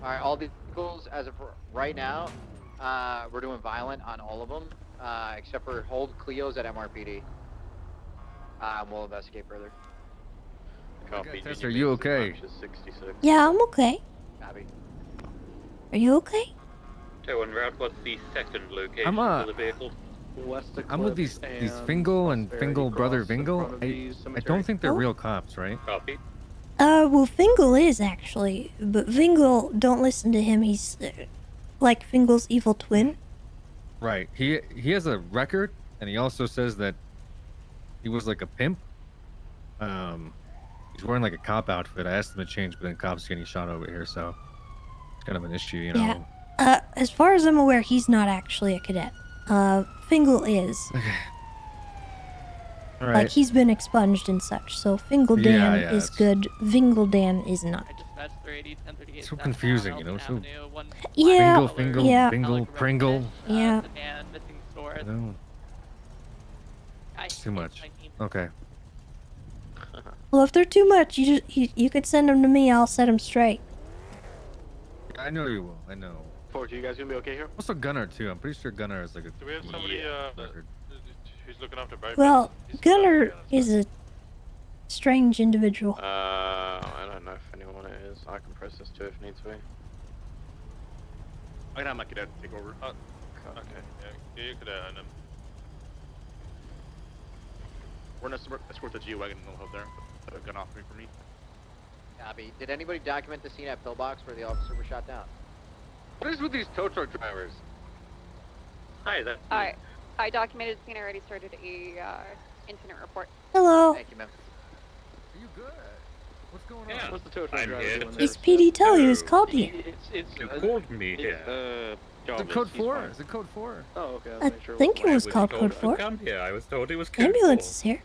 S19: Alright, all the vehicles as of right now, we're doing violent on all of them, except for hold Cleo's at MRPD. We'll investigate further.
S11: Copy.
S7: Tess, are you okay?
S11: Dispatch is 66.
S1: Yeah, I'm okay.
S19: Copy.
S1: Are you okay?
S10: So en route, what's the second location
S7: I'm,
S10: for the vehicle?
S7: I'm with these Fingal and Fingal brother Vingal. I don't think they're
S1: Oh.
S7: real cops, right?
S10: Copy.
S1: Well, Fingal is actually, but Fingal, don't listen to him. He's like Fingal's evil twin.
S7: Right. He has a record, and he also says that he was like a pimp. He's wearing like a cop outfit. I asked him to change, but then cops getting shot over here, so it's kind of an issue, you know.
S1: Yeah. As far as I'm aware, he's not actually a cadet. Fingal is.
S7: All
S1: Like,
S7: right.
S1: he's been expunged and such, so Fingal Dan
S7: Yeah,
S1: is
S7: it's-
S1: good. Vingal Dan is not.
S16: Dispatch 380, 1038
S7: So
S16: southbound
S7: confusing, you know.
S16: Elton
S7: So
S16: Avenue, one
S1: Yeah,
S7: Fingal, Fingal,
S1: yeah.
S7: Bingle, Pringle.
S1: Yeah.
S16: sedan, missing stores.
S7: No, it's too much. Okay.
S1: Well, if they're too much, you could send them to me. I'll set them straight.
S7: I know you will. I know.
S2: Forge, you guys gonna be okay here?
S7: Also, Gunnar too. I'm pretty sure Gunnar is like a.
S20: Do we have somebody who's looking after both?
S1: Well, Gunnar is a strange individual.
S2: I don't know if anyone it is. I can process too if needs be. I can have my cadet take over.
S20: Okay. Yeah, you could and then.
S2: We're gonna escort the G-Wagon and they'll hold there. Put a gun off me for me.
S19: Copy. Did anybody document the scene at Pillbox where the officer was shot down?
S2: What is with these tow truck drivers?
S10: Hi, that's
S5: I documented the scene. I already started a incident report.
S1: Hello.
S19: Thank you, ma'am.
S7: Are you good? What's going on?
S10: Yeah.
S2: What's the tow truck
S10: I'm
S2: driver
S10: here
S2: doing
S10: to-
S2: there?
S1: Is PD tell you it's called you?
S10: You called me here.
S7: Is it code 4? Is it code 4?
S2: Oh, okay.
S1: I think it was called Code 4.
S10: Come here. I was told it was code
S1: Ambulance
S10: 4.
S1: is here.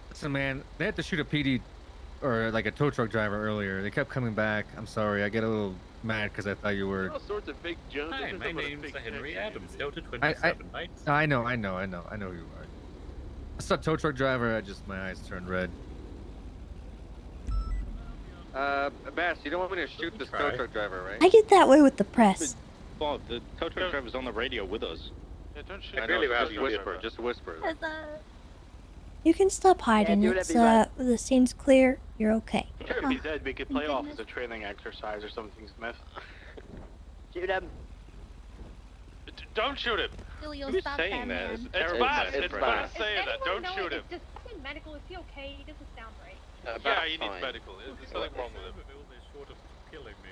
S7: Listen, man, they had to shoot a PD or like a tow truck driver earlier. They kept coming back. I'm sorry. I get a little mad because I thought you were.
S2: All sorts of big junk.
S10: Hi, my name's Henry Adams, Delta
S7: I
S10: 27, Knights.
S7: I know who you are. I saw tow truck driver. My eyes turned red.
S2: Bass, you don't want me to shoot this tow truck driver, right?
S1: I get that way with the press.
S2: Well, the tow truck driver's on the radio with us.
S20: Yeah, don't shoot.
S2: I know, just whisper, just whisper.
S1: You can stop hiding.
S19: do
S1: It's
S19: whatever
S1: the scene's clear. You're okay.
S2: Sure, if he's dead, we could play off as a training exercise or something, Smith.
S19: Shoot him.
S20: Don't shoot him.
S2: Who's saying that? It's
S20: It's
S2: terrible.
S20: bad. It's bad saying that. Don't
S3: No,
S20: shoot him.
S3: it's just fucking medical. Is he okay? He doesn't sound right.
S20: Yeah, he needs medical. There's something wrong with him.
S10: Short of killing me.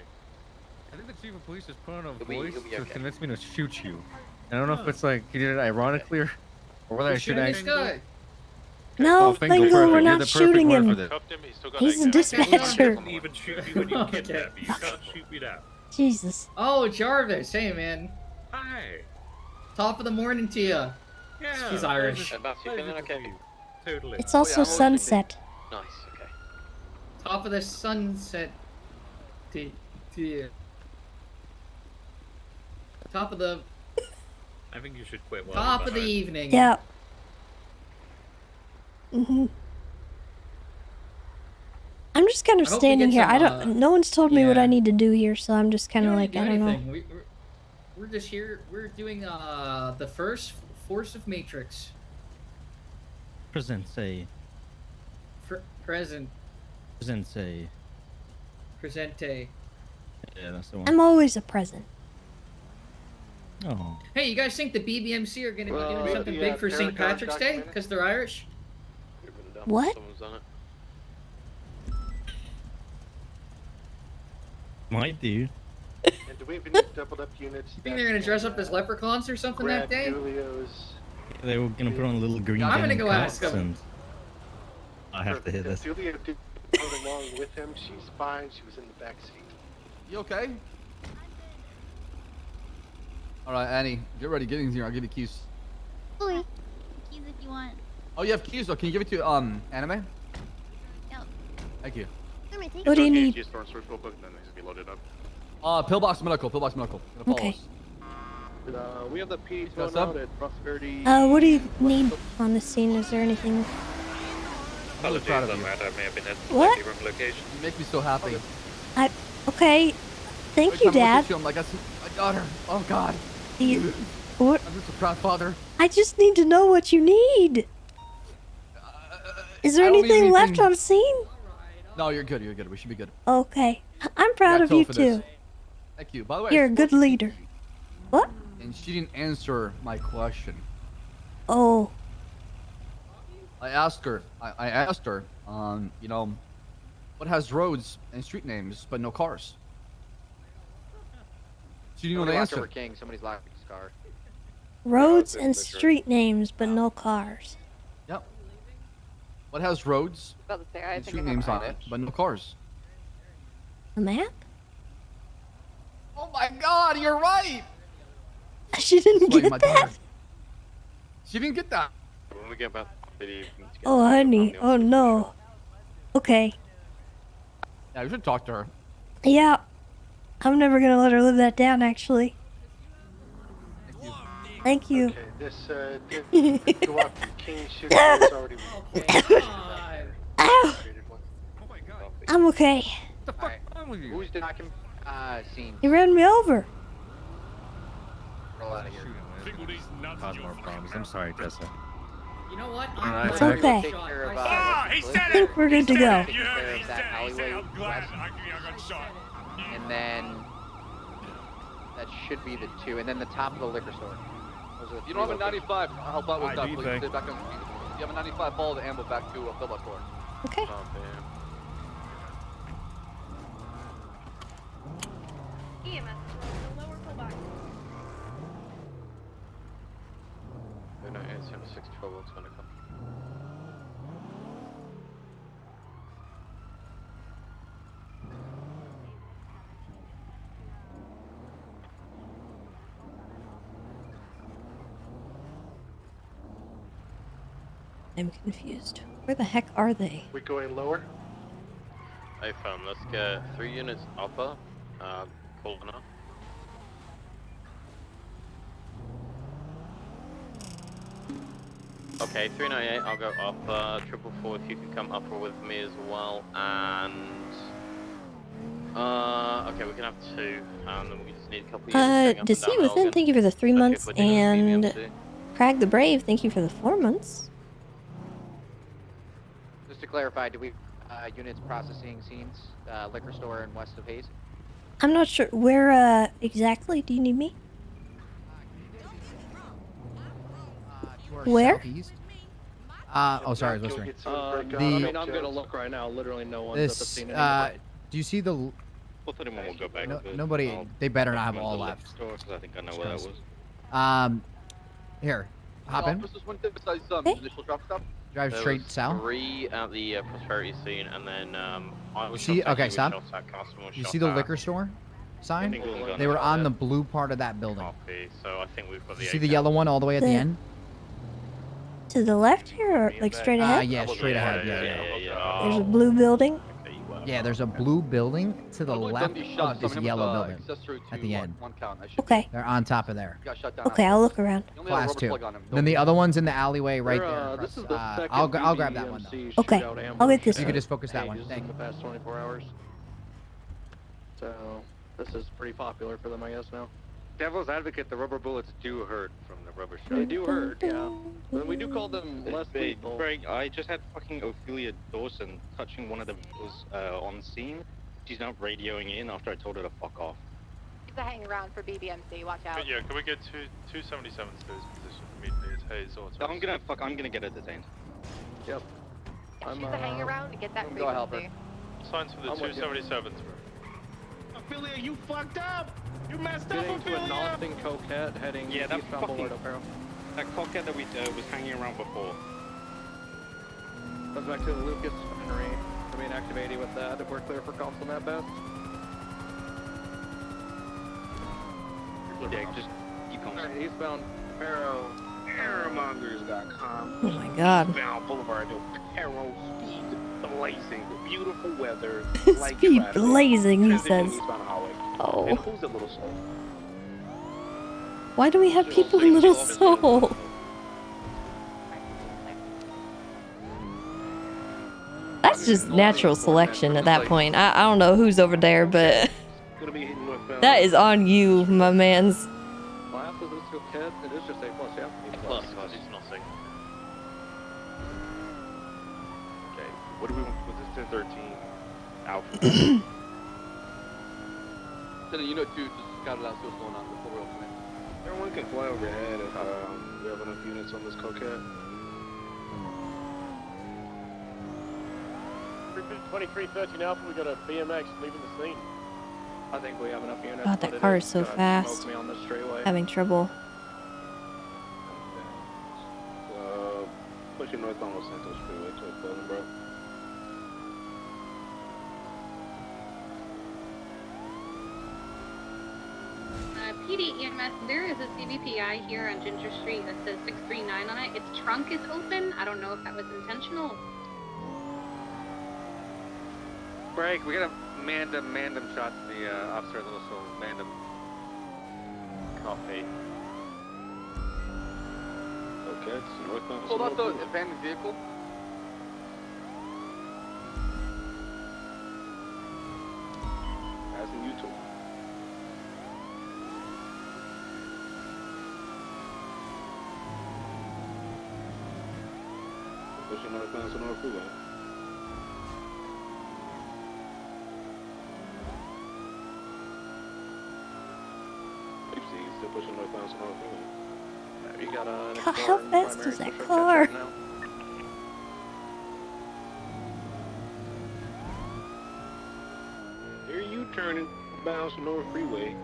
S7: I think the chief of police just put on a
S19: He'll be
S7: voice to
S19: okay.
S7: convince me to shoot you. I don't know if it's like he did it ironically or whether I should actually.
S1: No,
S7: Oh, Fingal,
S1: Fingal,
S7: perfect.
S1: we're
S7: You're
S1: not
S7: the perfect
S1: shooting
S7: word for
S1: him.
S7: this.
S20: Cuffed him. He's still got
S1: He's a
S20: egg.
S1: dispatcher.
S10: I even shoot you when you kidnap me. You can't shoot me now.
S1: Jesus.
S14: Oh, Jarvis. Hey, man.
S10: Hi.
S14: Top of the morning to you.
S10: Yeah.
S14: She's Irish.
S10: Pleasure to see you. Totally.
S1: It's also sunset.
S19: Nice, okay.
S14: Top of the sunset to you. Top of the
S10: I think you should quit. while
S14: top
S10: I'm
S14: of the
S10: behind.
S14: evening.
S1: Yeah. I'm just kind of
S14: I hope we
S1: standing
S14: get
S1: here.
S14: some,
S1: I don't. No one's told me what I
S14: yeah.
S1: need to do here, so I'm just kind
S14: You
S1: of
S14: don't
S1: like,
S14: need
S1: I
S14: to do
S1: don't know.
S14: anything. We're just here. We're doing the first Force of Matrix.
S21: Presente.
S14: Present.
S21: Presente.
S14: Presente.
S21: Yeah, that's the one.
S1: I'm always a present.
S21: Oh.
S14: Hey, you guys think the BBMC are gonna be
S2: Well,
S14: doing something
S2: the,
S14: big for
S2: Terror
S14: St.
S2: Guard
S14: Patrick's Day?
S2: documented?
S14: Because they're Irish?
S1: What?
S2: Someone's done it.
S21: Might do.
S2: And do we even need doubled up units?
S14: You think they're gonna dress up as leprechauns or something that day?
S2: Julio's.
S21: They were gonna put on little green
S14: I'm gonna
S21: denim
S14: go ask
S21: coats
S14: them.
S21: and I have to hear this.
S2: Julia did go along with him. She's fine. She was in the back seat.
S17: You okay? All right, Annie, get ready. Get in here. I'll give you keys.
S24: Keys if you want.
S17: Oh, you have keys. Oh, can you give it to Anime?
S24: Yep.
S17: Thank you.
S1: What do you need?
S2: Just throw real quick, and then they should be loaded up.
S17: Pillbox medical. Pillbox medical. Gonna follow
S1: Okay.
S17: us.
S2: We have the P
S17: What's
S2: going
S17: up?
S2: out at Prosperity.
S1: What do you need on the scene? Is there anything?
S10: Apologies
S17: proud of
S10: on
S17: you.
S10: that. I may have been at the
S1: What?
S10: slightly wrong location.
S17: You make me so happy.
S1: Okay. Thank
S17: Every
S1: you,
S17: time I look
S1: Dad.
S17: at you, I'm like, that's my daughter. Oh God.
S1: What?
S17: I'm just a proud father.
S1: I just need to know what you need. Is there
S17: I don't need
S1: anything left
S17: anything.
S1: on scene?
S17: No, you're good. You're good. We should be good.
S1: Okay. I'm proud
S17: Got
S1: of you
S17: told for
S1: too.
S17: this. Thank you. By the way,
S1: You're a good leader. What?
S17: and she didn't answer my question.
S1: Oh.
S17: I asked her. I asked her. You know, what has roads and street names but no cars? She didn't know the
S19: Somebody locked
S17: answer.
S19: over King. Somebody's locked his car.
S1: Roads and street names, but no cars.
S17: Yep. What has roads
S5: I was about to say, I
S17: and
S5: think
S17: street
S5: I have
S17: names on
S5: it.
S17: it but no cars?
S1: A map?
S17: Oh my God, you're right.
S1: She didn't
S17: Wait,
S1: get
S17: my
S1: that?
S17: daughter. She didn't get that.
S11: When we get back to the city, we need to get
S1: Oh, honey. Oh, no. Okay.
S17: Yeah, we should talk to her.
S1: Yeah. I'm never gonna let her live that down, actually. Thank you.
S9: Okay, this did go up to King shooting. It's already.
S1: Ow! I'm okay.
S19: What the fuck wrong with you? Who's the knocking scene?
S1: He ran me over.
S19: Roll out of here.
S7: Cause more problems. I'm sorry, Tessa.
S14: You know what?
S1: It's okay.
S19: Take care of,
S1: I think we're good to go.
S19: Take care of that alleyway west. And then that should be the two. And then the top of the liquor store. Those are the
S17: You don't have a
S19: locations.
S17: 95. Help out with that,
S21: ID
S17: please.
S21: thing.
S17: Stay back on. You have a 95. Follow the ambo back to fill up store.
S1: Okay.
S3: EMS, the lower pullback.
S11: No, it's 76 trouble. It's gonna come.
S1: I'm confused. Where the heck are they?
S9: We going lower?
S11: Hey fam, let's get 3 units upper, corner. Okay, 398, I'll go upper, 444 if you could come upper with me as well, and... okay, we can have 2, and then we just need a couple units going up and
S1: Deceit
S11: down
S1: Within,
S11: Elgin.
S1: thank you for the 3 months,
S11: Especially if we're doing
S1: and
S11: BBMC.
S1: Crag the Brave, thank you for the 4 months.
S19: Just to clarify, do we units processing scenes, liquor store and west of Hayes?
S1: I'm not sure where exactly do you need me? Where?
S17: Southeast. Oh, sorry, I was listening.
S12: I mean, I'm gonna look right now. Literally, no one's at the
S17: This.
S12: scene.
S17: Do you see the?
S11: Both of them will go back.
S17: No,
S11: to
S17: nobody.
S11: I'll
S17: They better not have
S11: recommend
S17: all
S11: the
S17: left.
S11: liquor store, 'cause I think I know where that was.
S17: Here, hop in.
S19: Initial drop stop.
S17: Drive
S11: There
S17: straight
S11: was
S17: south.
S11: 3 at the prosperity scene, and then I was
S17: See,
S11: shot at,
S17: okay,
S11: you were
S17: stop.
S11: shot at, Customer was
S17: You
S11: shot
S17: see the
S11: at.
S17: liquor store sign?
S11: Single gun
S17: They were
S11: shot
S17: on
S11: at.
S17: the blue part of that building.
S11: Copy. So I think we've got the
S17: You see the yellow one all the way at the
S1: The-
S17: end?
S1: To the left here, or like straight ahead?
S17: Yeah, straight ahead. Yeah.
S1: There's a blue building.
S17: Yeah, there's a blue building to the left of this yellow building at the end.
S1: Okay.
S17: They're on top of there.
S1: Okay, I'll look around.
S17: Class 2. Then the other one's in the alleyway right there.
S12: This is
S17: across-
S12: the second
S17: I'll grab that one though.
S12: BBMC
S1: Okay,
S12: shootout
S1: I'll get
S12: ambush
S1: this
S17: You
S1: one.
S17: could just focus that one.
S12: pages
S17: Thank
S12: in
S17: you.
S12: the past 24 hours. So this is pretty popular for them, I guess now.
S2: Devil's advocate, the rubber bullets do hurt from the rubber shot.
S12: They do hurt, yeah. But we do call them less
S2: Hey,
S12: lethal.
S2: Greg, I just had fucking Ophelia Dawson touching one of the vehicles on scene. She's now radioing in after I told her to fuck off.
S5: He's hanging around for BBMC. Watch out.
S20: Yeah, can we get 277 to his position immediately? It's Hayes or
S2: I'm gonna get her detained.
S12: Yep.
S5: She's hanging around to get that
S19: Go help her.
S5: frequency.
S20: Signs for the
S12: I'm with you.
S20: 277s,
S8: Ophelia, you fucked up! You messed up,
S12: Getting to a
S8: Ophelia!
S12: Northern Coquette heading
S2: Yeah, that
S12: eastbound
S2: fucking
S12: Boulevard Apparel.
S2: that cockhead that we was hanging around before.
S12: Goes back to the Lucas Henry. Remain active 80 with that. If we're clear for comms on that best.
S2: Yeah, just keep going.
S12: Alright, eastbound Apparel.
S2: Airmongers.com.
S1: Oh my god.
S2: Eastbound Boulevard Apparel. Speed blazing. Beautiful weather. light
S1: Speed
S2: traffic,
S1: blazing, he
S2: transitioning
S1: says.
S2: eastbound highway.
S1: Oh.
S2: And who's a little slow?
S1: Why do we have people in Little Seoul? That's just natural selection at that point. I don't know who's over there, but
S2: Gonna be hitting northbound.
S1: that is on you, my mans.
S12: Class is this Coquette? It is just A+, yeah?
S11: Plus, it's nothing.
S2: Okay, what do we want with this 1013? Alpha.
S17: send a unit to scout it out, see what's going on before we open it.
S2: Everyone can fly overhead if we have enough units on this coquette.
S12: 2313 Alpha, we got a BMX leaving the scene.
S13: I think we have enough units.
S1: God, that car is so fast.
S13: Me on this straightaway.
S1: Having trouble.
S2: Pushing northbound on Santos Freeway towards Bolingbroke.
S3: PD EMS, there is a CVPI here on Ginger Street that says 639 on it. Its trunk is open. I don't know if that was intentional.
S7: Break. We got a random shot to the officer at Little Soul. Random.
S13: Copy.
S2: Okay, it's northbound.
S17: Pulled out the abandoned vehicle.
S2: Passing you two. Pushing northbound Sonora Freeway. Still pushing northbound Sonora Freeway.
S13: You got an
S1: God, how fast is that car?
S2: Here you turning bound Sonora Freeway.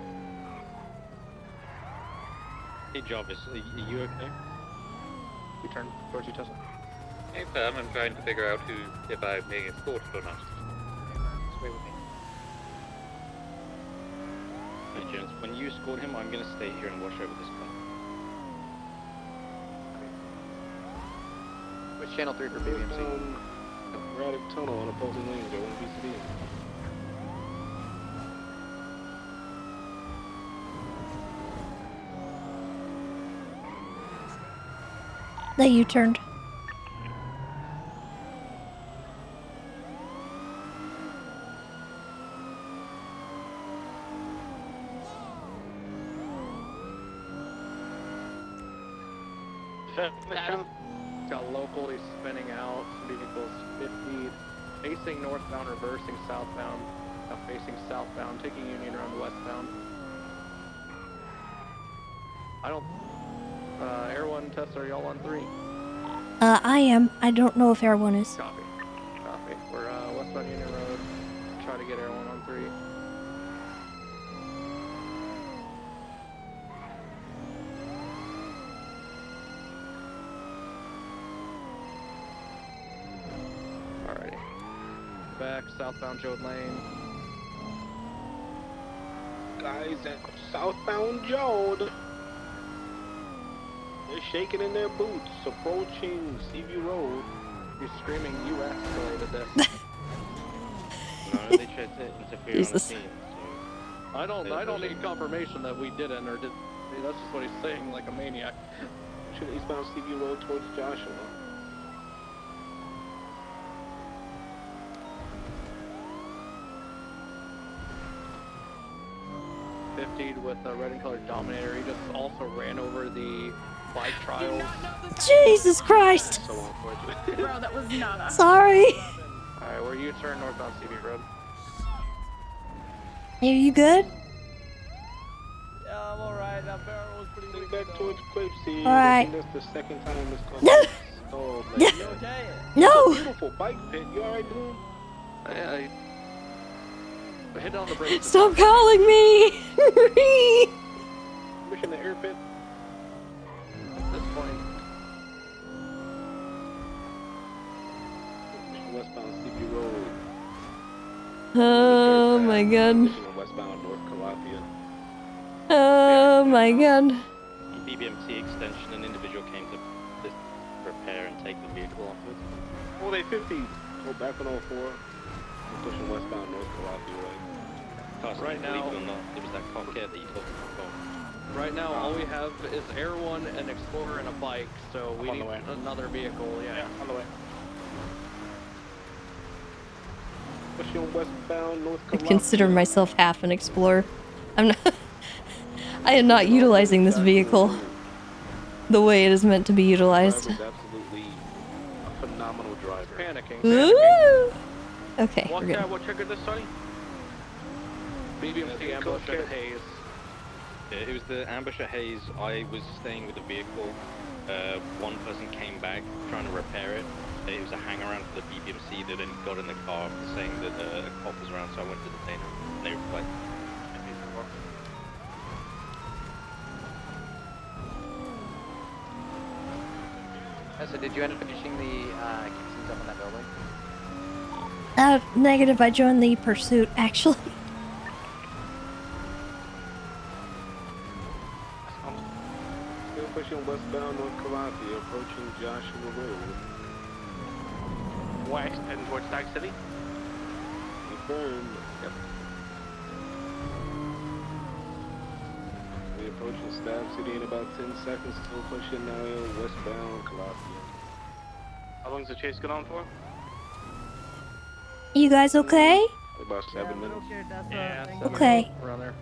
S10: Hey Jarvis, are you okay?
S13: You turn towards you, Tessa.
S10: Hey Pam, I'm trying to figure out if I'm being escorted or not.
S13: Stay with me. Hey Jones, when you escort him, I'm gonna stay here and watch over this car.
S19: Which channel 3 for BBMC?
S2: Raddick Tunnel on opposing lanes, or 1 BCD.
S1: That you turned.
S13: Got local, he's spinning out, vehicles 50, facing northbound, reversing southbound, facing southbound, taking Union around westbound. I don't, Air 1 Tessa, are y'all on 3?
S1: I am. I don't know if Air 1 is.
S13: Copy. Copy. We're westbound Union Road, try to get Air 1 on 3. Alrighty. Back, southbound Jode Lane.
S2: Guys at southbound Jode. They're shaking in their boots, approaching Seaview Road.
S13: You're screaming, you escalated this.
S10: No, they tried to interfere on the
S1: Jesus.
S10: scene.
S13: I don't need confirmation that we didn't or did. That's just what he's saying, like a maniac.
S2: Pushing eastbound Seaview Road towards Joshua.
S13: With a red and colored Dominator, he just also ran over the bike trials.
S1: Jesus Christ!
S2: So unfortunate.
S3: Bro, that was not us.
S1: Sorry.
S13: Alright, where you turn northbound CV Road.
S1: Are you good?
S13: Yeah, I'm alright. That barrel was pretty weak.
S2: Back towards Quipsy.
S1: Alright.
S2: That's the second time this car.
S1: No!
S2: Oh,
S1: No!
S2: man.
S1: No!
S2: Beautiful bike pit. You alright, dude?
S13: Yeah, hit on the brakes.
S1: Stop calling me!
S2: Pushing the air pit.
S13: At this point.
S2: Westbound CB Road.
S1: Oh my god.
S2: Pushing westbound North Calafia.
S1: Oh my god.
S10: On BBMT extension, an individual came to repair and take the vehicle onwards.
S2: Oh, they 50. Go back on 04. We're pushing westbound North Calafia way.
S13: Right now,
S10: believe it or not, it was that cockhead that you talked about.
S13: Right now, all we have is Air 1, an Explorer, and a bike, so we need another vehicle, yeah.
S2: On the way. Pushing westbound North
S1: I
S2: Calafia.
S1: consider myself half an explorer. I'm not. I am not utilizing this vehicle the way it is meant to be utilized.
S2: Driver's absolutely a phenomenal driver.
S13: Panicking.
S1: Woo! Okay,
S13: What,
S1: we're good.
S13: what triggered this, Sonny? BBMC ambush at Hayes.
S10: Yeah, it was the ambush at Hayes. I was staying with the vehicle. One person came back trying to repair it. It was a hang around for the BBMC. They then got in the car saying that a cop was around, so I went to detain him. And they were like,
S19: So did you end up finishing the casings up on that building?
S1: Negative. I joined the pursuit, actually.
S2: Still pushing westbound North Columbia, approaching Joshua Road.
S8: West and towards Stag City.
S2: Confirmed. Yep. We approaching Stab City in about 10 seconds. Still pushing now westbound Columbia.
S8: How long is the chase going on for?
S1: You guys okay?
S2: About 7 minutes.
S8: Yeah.
S1: Okay.
S13: Around there.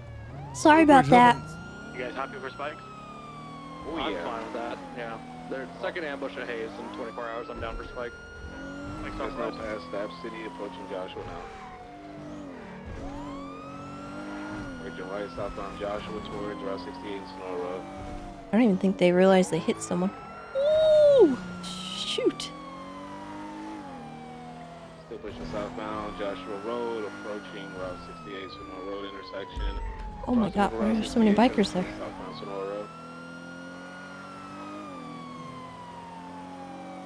S1: Sorry about that.
S8: You guys happy for spikes?
S2: Oh
S13: I'm
S2: yeah.
S13: fine with that. Yeah. Their second ambush at Hayes in 24 hours. I'm down for spike.
S2: There's no past Stab City, approaching Joshua now. Virgin White southbound Joshua towards Route 68 Snow Road.
S1: I don't even think they realized they hit someone. Ooh! Shoot.
S2: Still pushing southbound Joshua Road, approaching Route 68 Snow Road intersection.
S1: Oh my god, why are there so many bikers there?
S2: Southbound Sonora Road.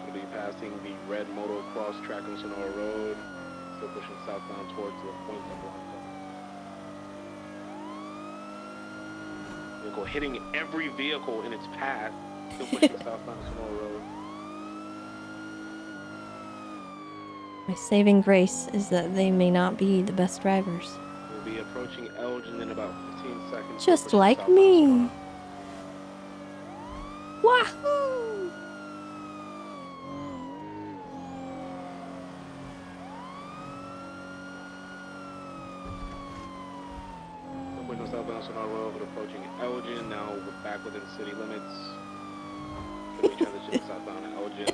S2: We'll be passing the red motor cross track on Sonora Road. Still pushing southbound towards the point of Blanca. Vehicle hitting every vehicle in its path. Still pushing southbound Sonora Road.
S1: My saving grace is that they may not be the best drivers.
S2: We'll be approaching Elgin in about 15 seconds.
S1: Just like me. Wahoo!
S2: Still pushing southbound Sonora Road, but approaching Elgin. Now we're back within city limits. Gonna be transitioning southbound to Elgin,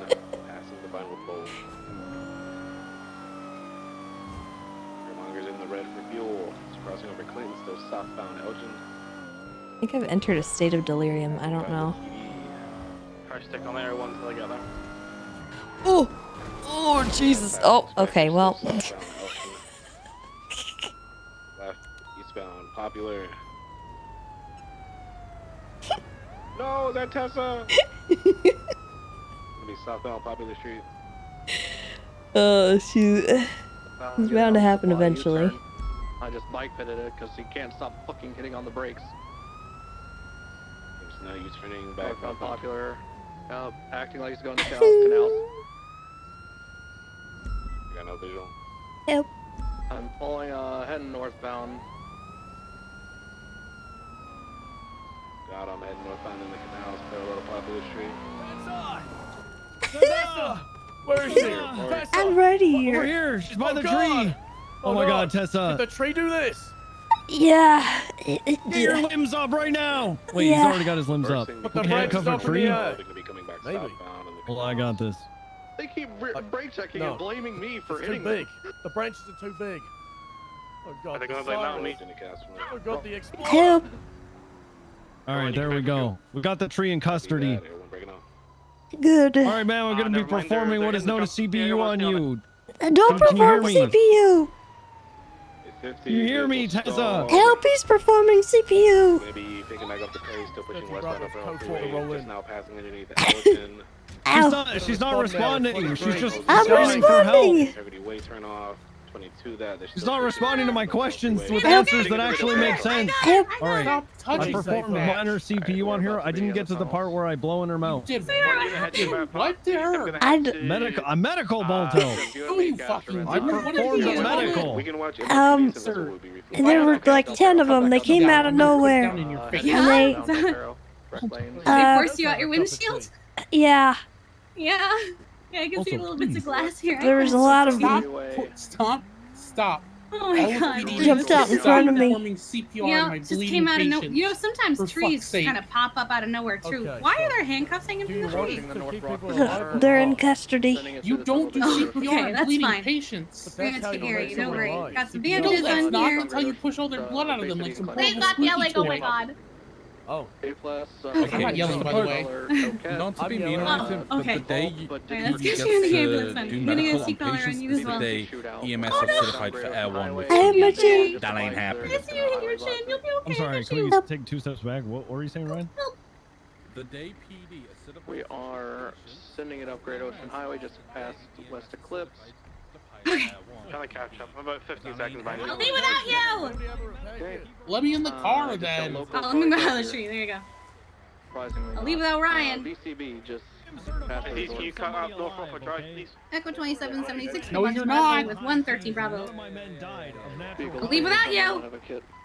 S2: passing the Vinewood Bowl. Airmonger's in the red for fuel. It's crossing over Clinton, still southbound Elgin.
S1: I think I've entered a state of delirium. I don't know.
S8: Try to stick on there once until I get there.
S1: Oh! Oh, Jesus. Oh, okay, well.
S2: Left, eastbound, Popular. No, is that Tessa? Gonna be southbound Popular Street.
S1: Oh, shoot. It's bound to happen eventually.
S13: I just bike pitted it because he can't stop fucking hitting on the brakes.
S2: There's no use turning back.
S13: Northbound Popular. Acting like he's going to canals.
S2: You got no visual.
S1: Yep.
S13: I'm pulling, heading northbound.
S2: God, I'm heading northbound in the canals, parallel to Popular Street.
S21: Tessa! Where is she?
S1: I'm ready here.
S21: Over here. She's by the tree. Oh my god, Tessa.
S12: Did the tree do this?
S1: Yeah.
S21: Get your limbs up right now. Wait,
S1: Yeah.
S21: he's already got his limbs up.
S12: But the
S21: We
S12: branch
S21: can't
S12: is
S21: cover
S12: up in
S21: tree.
S12: the air.
S2: Maybe.
S21: Hold on, I got this.
S13: They keep brake checking
S12: no.
S13: and blaming me for
S12: It's
S13: hitting
S12: too big.
S13: them.
S12: The branches are too big. Oh god.
S8: Are they
S12: the
S8: gonna blame that on me?
S12: sirens. Oh god, the explosion.
S1: Help.
S21: All right, there we go. We got the tree in custody.
S1: Good.
S21: All right, man, we're going to be
S8: never mind,
S21: performing
S8: they're
S21: what is
S8: hitting
S21: known
S8: the
S21: as
S8: truck. Yeah,
S21: CPU on
S8: everyone's
S21: you.
S1: Don't
S21: Can you hear
S1: perform
S21: me?
S1: CPU.
S21: You hear me, Tessa?
S1: Help, he's performing CPU.
S2: Maybe picking back up the pace, still pushing
S12: 50
S2: westbound
S12: brothers,
S2: up
S12: code
S2: freeway,
S12: 4 to roll
S2: just
S12: in.
S2: now passing underneath Elgin.
S21: She's not responding. She's just
S1: I'm
S21: screaming for help.
S1: responding.
S2: Integrity way turn off. 22 that.
S21: She's not responding to my questions with answers that actually make sense.
S1: Help.
S21: All right,
S12: Stop
S21: I
S12: touching
S21: performed
S12: stuff.
S21: minor CPU on her. I didn't get to the part where I blow in her mouth.
S12: Did what to her?
S21: A medical Balto.
S12: No, you fucking
S21: I performed a medical.
S2: We can watch
S1: There were like 10 of them. They came out of nowhere. And they,
S3: They forced you out your windshield?
S1: yeah,
S3: Yeah. Yeah, I can see
S21: Also,
S3: little bits of glass here.
S1: there was a lot of them.
S12: Stop.
S15: Oh my god,
S1: He
S15: dude.
S1: jumped out in front of me.
S15: Performing CPR on my
S18: just
S15: bleeding
S18: came out of no.
S15: patient.
S18: You know, sometimes
S15: For
S18: trees
S15: fuck's sake.
S18: kind of pop up out of nowhere too.
S15: Okay,
S18: Why
S15: so
S18: are there handcuffs hanging from the tree?
S1: They're in custody.
S15: You don't do
S18: Oh,
S15: CPR
S18: okay,
S15: on
S18: that's
S15: bleeding
S18: fine.
S15: patients.
S18: We're gonna take care of you. Don't worry. Got some
S15: No,
S18: bandages
S15: that's
S18: on
S15: not.
S18: here.
S15: That's how you push all their blood out of them, like some
S18: They
S15: horrible
S18: got
S15: squeaky
S18: yelling. Oh my
S15: toy.
S18: god.
S17: Oh.
S15: I'm not yelling, by the way.
S7: Not to be mean or anything, but
S18: okay.
S7: the day you
S18: Alright,
S7: you
S18: let's
S7: get
S18: get you in the ambulance
S7: to
S18: then.
S7: do
S18: I'm gonna
S7: medical
S18: get a
S7: on
S18: seatbelt around
S7: patients
S18: you
S7: is
S18: as
S7: the
S18: well.
S7: day EMS
S18: Oh,
S7: are
S18: no.
S7: certified for Air 1 with
S1: I have my
S7: CPR.
S1: chin.
S7: That ain't happening.
S18: I see you in your chin. You'll be okay.
S21: I'm sorry,
S18: Your
S21: can we
S18: chin.
S21: take 2 steps back? What were you saying, Ryan?
S7: The day PD is certified.
S13: We are sending it up Great Ocean Highway just past West Eclipse.
S18: Okay.
S2: Trying to catch up. I'm about 15 seconds behind you.
S18: I'll leave without you.
S15: Let me in the car then.
S18: Oh, let me go out of the street. There you go.
S13: Surprisingly
S18: I'll leave without Ryan.
S13: VCB just past
S2: Please, can you cut off North Norfolk Drive, please?
S18: Echo 2776.
S15: No, you're not.
S18: With 113 Bravo. I'll leave without you.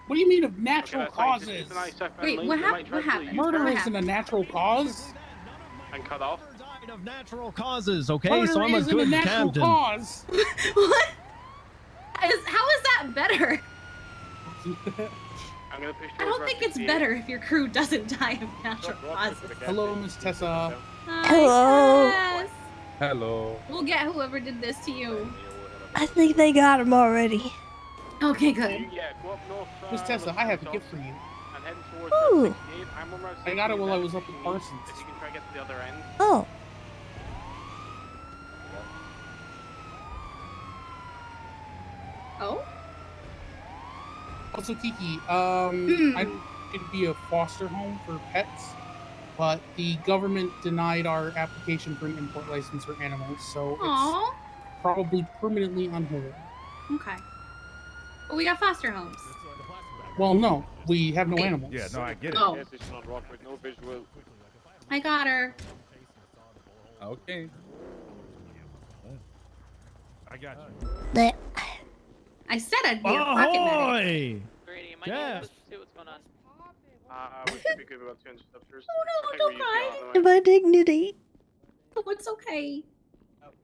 S15: What do you mean of natural
S2: Okay, that's fine. Just
S15: causes?
S2: keep an eye southbound
S18: Wait,
S2: lanes.
S18: what
S2: They
S18: happened?
S2: might try
S18: What
S2: to
S18: happened?
S2: use
S15: Murder
S18: What
S15: isn't a natural cause.
S2: and cut off.
S21: Of natural causes, okay?
S15: Murder
S21: So I'm a
S15: isn't a
S21: good
S15: natural
S21: captain.
S15: cause.
S18: What? How is that better?
S2: I'm gonna push
S18: I don't think it's better if your crew doesn't die of natural causes.
S15: Hello, Miss Tessa.
S18: Hi,
S1: Hello.
S18: Tess.
S7: Hello.
S18: We'll get whoever did this to you.
S1: I think they got him already.
S18: Okay, good.
S2: Yeah, go up north.
S15: Miss Tessa, I have a gift for you.
S2: And heading towards
S1: Ooh.
S2: 68. I'm on Route
S15: I got it while I
S2: 67
S15: was up
S2: if
S15: in
S2: you need.
S15: Parsons.
S2: If you can try to get to the other end.
S1: Oh.
S18: Oh?
S15: Also, Kiki,
S18: Hmm.
S15: it'd be a foster home for pets, but the government denied our application for an import license for animals, so it's
S18: Aww.
S15: probably permanently on hold.
S18: Okay. But we got foster homes.
S15: Well, no, we have no
S18: Hey.
S15: animals.
S21: Yeah, no, I get it.
S18: Oh.
S12: on rock with no visual.
S18: I got her.
S7: Okay.
S21: I got you.
S1: That.
S18: I said I'd be a pocket medic.
S21: Ahoy!
S16: Grady, am I
S21: Jeff.
S16: able to see what's going on?
S2: We should be good about 200 steps.
S18: Oh no, don't cry.
S1: My dignity.
S18: Oh, it's okay.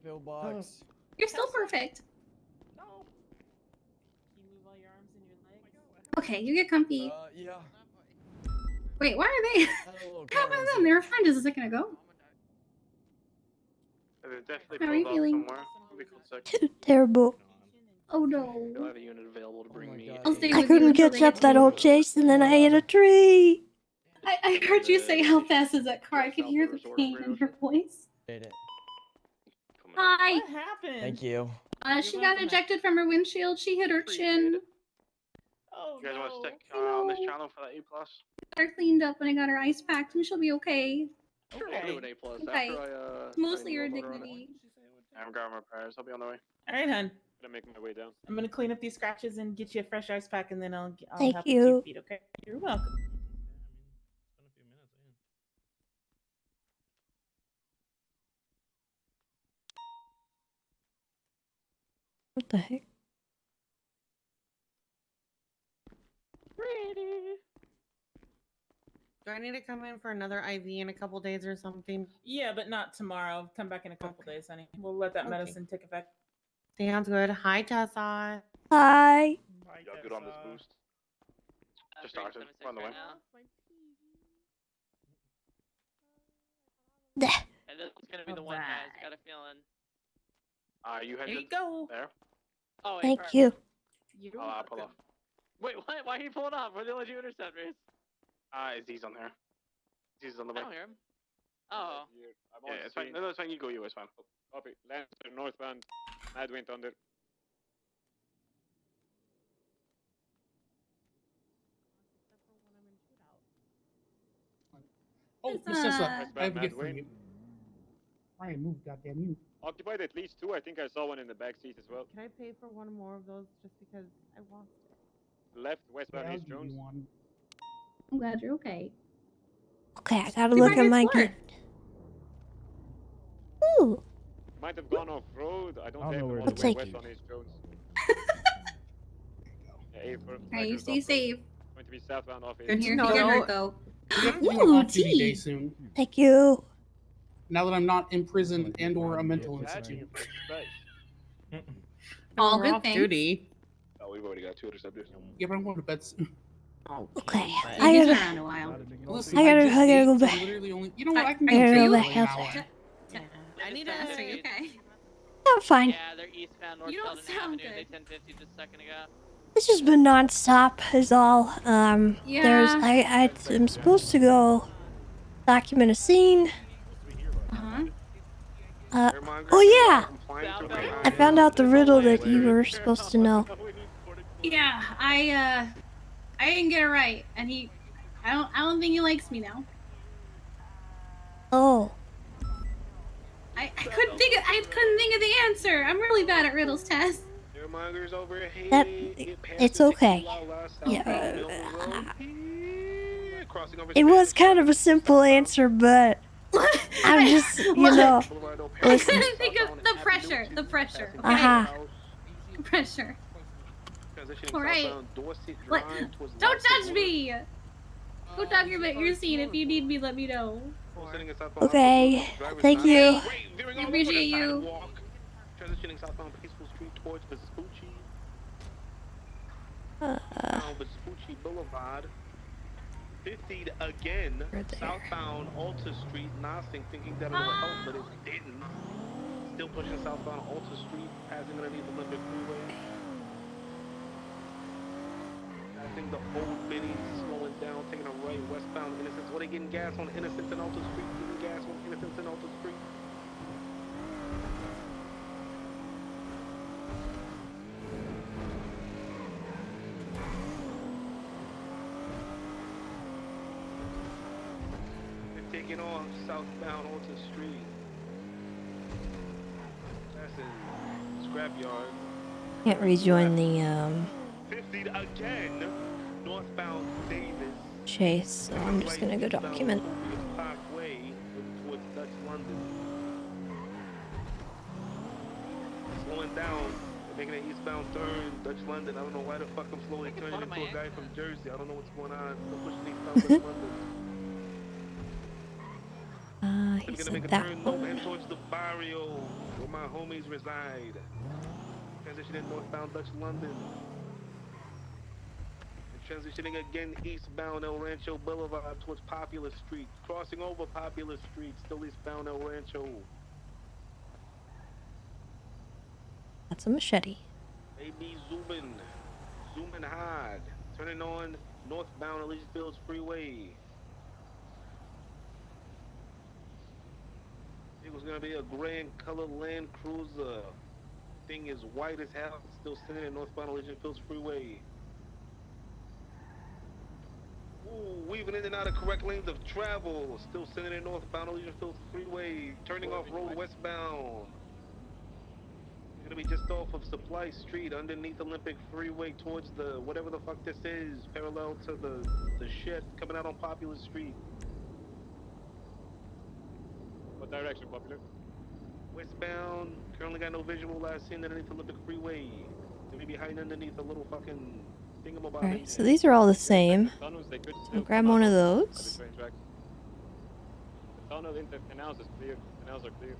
S17: Pillbox.
S18: You're still perfect. Okay, you get comfy.
S17: Yeah.
S18: Wait, why are they? What happened to them? They were fine just a second ago.
S2: They're definitely
S18: How are you
S2: pulled off
S18: feeling?
S2: somewhere. It'll be called sick.
S1: Terrible.
S18: Oh
S13: You'll
S18: no.
S13: have a unit available to bring me.
S18: I'll stay
S1: I
S18: with you
S1: couldn't
S18: until
S1: catch
S18: they
S1: up
S18: get
S1: that
S18: you.
S1: whole chase and then I hit a tree.
S18: I heard you say how fast is that car. I could hear the pain in your voice.
S17: Did it.
S18: Hi.
S22: What happened?
S17: Thank you.
S18: She got ejected from her windshield. She hit her chin.
S22: Oh,
S2: You guys want to stick
S18: I
S2: on this
S18: know.
S2: channel for that A+?
S18: Got her cleaned up and I got her ice packed and she'll be okay.
S13: I'll do an A+.
S18: Okay.
S13: After I,
S18: It's mostly
S13: sign
S18: your
S13: the order on it.
S18: dignity.
S2: I'm grabbing repairs. I'll be on the way.
S22: All right, hun.
S12: Gonna make my way down.
S22: I'm gonna clean up these scratches and get you a fresh ice pack, and then I'll
S1: Thank
S22: help you to your
S1: you.
S22: feet. Okay? You're welcome.
S1: What the heck?
S23: Do I need to come in for another IV in a couple days or something?
S22: Yeah, but not tomorrow. Come back in a couple days, honey. We'll let that
S23: Okay.
S22: medicine take effect.
S23: Sounds good. Hi, Tessa.
S1: Hi.
S12: Y'all good on this boost?
S2: Just started. We're on the way.
S1: There.
S16: And this is gonna be the one, guys. Got a feeling.
S2: You headed
S22: There you go.
S2: there?
S16: Oh, wait,
S1: Thank
S16: perfect.
S1: you.
S2: I'll pull off.
S16: Wait, what? Why are you pulling off? We're the only two interceptors.
S2: Is these on there? These on the
S16: I
S2: way.
S16: don't hear him. Oh.
S2: Yeah, it's fine. No, it's fine. You go, it's fine.
S12: Copy. Lancer northbound. Mad wind thunder.
S15: Oh, Miss Tessa, I have a gift for you. Ryan, move, goddamn you.
S12: Occupied at least two. I think I saw one in the back seat as well.
S23: Can I pay for one more of those just because I want it?
S12: Left
S15: Yeah,
S12: westbound
S15: I'll
S12: East
S15: give
S12: Jones.
S15: you one.
S18: I'm glad you're okay.
S1: Okay, I gotta
S18: Be
S1: look
S18: right
S1: at
S18: next
S1: my
S18: door.
S1: gift. Ooh.
S12: Might have gone off road. I don't
S21: I don't
S12: have
S21: know
S12: them
S21: where
S12: all
S21: to
S12: the way
S1: take
S12: west
S1: you.
S12: on East Jones. Yeah,
S18: Alright, you stay safe.
S12: Going to be southbound off
S18: You're
S12: East
S18: here if
S12: Jones.
S18: you get hurt though.
S15: We have to do an
S18: Ooh,
S15: off-duty
S18: tea.
S15: day soon.
S1: Thank you.
S15: Now that I'm not in prison and or a mental institute.
S18: All
S23: We're
S18: good
S23: off
S18: things.
S23: duty.
S12: Oh, we
S2: got 2 interceptors.
S15: Yeah, but I'm going to bed soon.
S1: Okay.
S18: Yeah, he's been around a while.
S15: Listen,
S1: I gotta
S15: just
S1: go
S15: ate, so
S1: back.
S15: I'm literally only. You know what? I can
S1: I
S15: go
S1: gotta
S15: to
S1: go
S15: bed
S1: back
S15: for like an
S1: outside.
S15: hour.
S18: Yeah.
S16: Are
S18: You okay?
S1: I'm fine.
S16: Yeah, they're eastbound North
S18: You don't
S16: Sheldon
S18: sound
S16: Avenue. They
S18: good.
S16: 1050 just a second ago.
S1: It's just been nonstop is all.
S18: Yeah.
S1: I'm supposed to go document a scene.
S18: Uh-huh.
S1: Oh yeah!
S2: I'm flying through my
S1: I found out the riddle that you were supposed to know.
S18: Yeah, I didn't get it right, and I don't think he likes me now.
S1: Oh.
S18: I couldn't think of the answer. I'm really bad at riddles, Tess.
S2: Airmongers overhead.
S1: That
S2: It passed
S1: it's
S2: the 60
S1: okay.
S2: southbound
S1: Yeah.
S2: Millville Road. Crossing over
S1: It was
S2: Spanish
S1: kind of a
S2: Avenue,
S1: simple answer, but I'm just, listen.
S18: I couldn't think of the pressure. The pressure. Okay.
S1: Aha.
S18: The pressure.
S2: Transitioning
S18: All right.
S2: southbound Dorset
S18: What?
S2: Drive towards
S18: Don't
S2: Nelson
S18: judge
S2: Wood.
S18: me. Go document your scene. If you need me, let me know.
S2: Sitting in southbound
S1: Okay.
S2: Upper Driver's
S1: Thank
S2: not
S1: you.
S2: Wait, veering
S18: I
S2: all over
S18: appreciate
S2: the
S18: you.
S2: sidewalk. Transitioning southbound Peaceful Street towards Vespucci. Now Vespucci Boulevard. 50'd again. Southbound Alta Street. Nothing, thinking that it'll help, but it didn't. Still pushing southbound Alta Street, passing underneath Olympic Freeway. Passing the old Benny's, slowing down, taking a right westbound Innocence. What are they getting gas on Innocence and Alta Street? Getting gas on Innocence and Alta Street. They're taking off southbound Alta Street. Passing Scrapyard.
S1: Can't rejoin the
S2: 50 again. Northbound Davis.
S1: chase, so I'm just gonna go document.
S2: Parkway towards Dutch London. Slowing down, making an eastbound turn, Dutch London. I don't know why the fuck I'm slowly turning into a guy from Jersey. I don't know what's going on. Still pushing eastbound Dutch London.
S1: He
S2: I'm gonna
S1: said
S2: make a
S1: that
S2: turn
S1: one.
S2: north and towards the barrio where my homies reside. Transitioning northbound Dutch London. Transitioning again eastbound El Rancho Boulevard towards Popular Street. Crossing over Popular Street, still eastbound El Rancho.
S1: That's a machete.
S2: AB zooming hard. Turning on northbound Elysian Fields Freeway. It was gonna be a gray and color Land Cruiser. Thing is white as hell. Still sitting in northbound Elysian Fields Freeway. Ooh, weaving in and out of correct lanes of travel. Still sitting in northbound Elysian Fields Freeway. Turning off road westbound. Gonna be just off of Supply Street, underneath Olympic Freeway, towards the whatever the fuck this is, parallel to the shit coming out on Popular Street.
S12: What direction, Popular?
S2: Westbound. Currently got no visual. Last seen underneath Olympic Freeway. They may be hiding underneath a little fucking thingamabob.
S1: Alright, so these are all the same.
S12: Tunnels, they could
S1: I'll
S12: still
S1: grab
S12: come
S1: one
S12: up
S1: of
S12: on
S1: those.
S12: the train tracks. The tunnel into canals is clear. Canals are clear.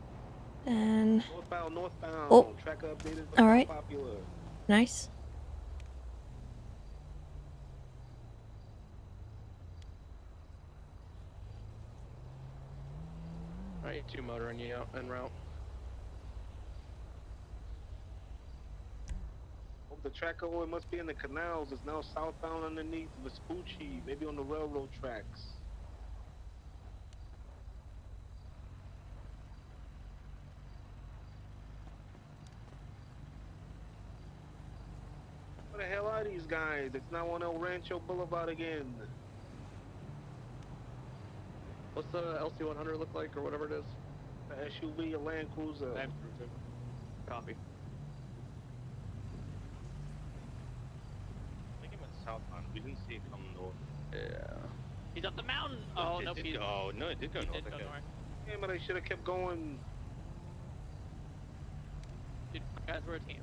S1: And
S2: Northbound.
S1: oh,
S2: Tracker updated.
S1: all right,
S2: Popular.
S1: nice.
S13: Alright, 2 motor and you en route.
S2: Oh, the tracker, it must be in the canals. It's now southbound underneath Vespucci, maybe on the railroad tracks. What the hell are these guys? It's now on El Rancho Boulevard again.
S13: What's the LC100 look like, or whatever it is?
S2: A SUV, a Land Cruiser.
S13: Land Cruiser. Copy.
S10: I think he went southbound. We didn't see it come north.
S13: Yeah.
S16: He's up the mountain. Oh, no, he's...
S10: Oh, no, it did go north.
S16: Did go
S10: Okay.
S16: north.
S2: Yeah, but I should have kept going.
S16: Dude, guys, we're a team.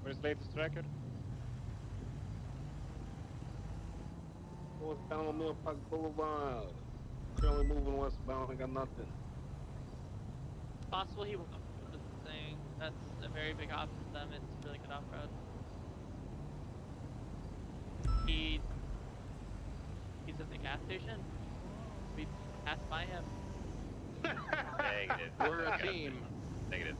S12: Where's latest tracker?
S2: Northbound Mill Park Boulevard. Currently moving westbound. I got nothing.
S16: Possible he won't do this thing. That's a very big option for them. It's really good off-road. He's at the gas station. We passed by him.
S11: Negative.
S13: We're a
S11: Got it.
S13: team.
S11: Negative.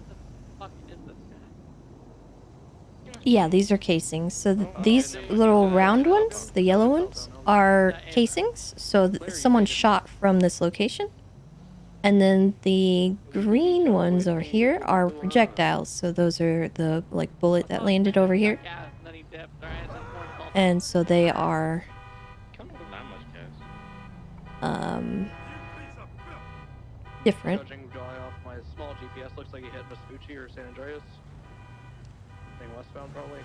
S16: What the fuck is this guy?
S1: Yeah, these are casings. So these little round ones, the yellow ones, are casings. So someone shot from this location. And then the green ones over here are projectiles. So those are the like bullet that landed over here.
S16: Gas, and then he dipped. Alright, that's more insulting.
S1: And so they are
S10: Come on, that much gas.
S1: different.
S13: Judging guy off my small GPS, looks like he hit Vespucci or San Andreas. Staying westbound, probably.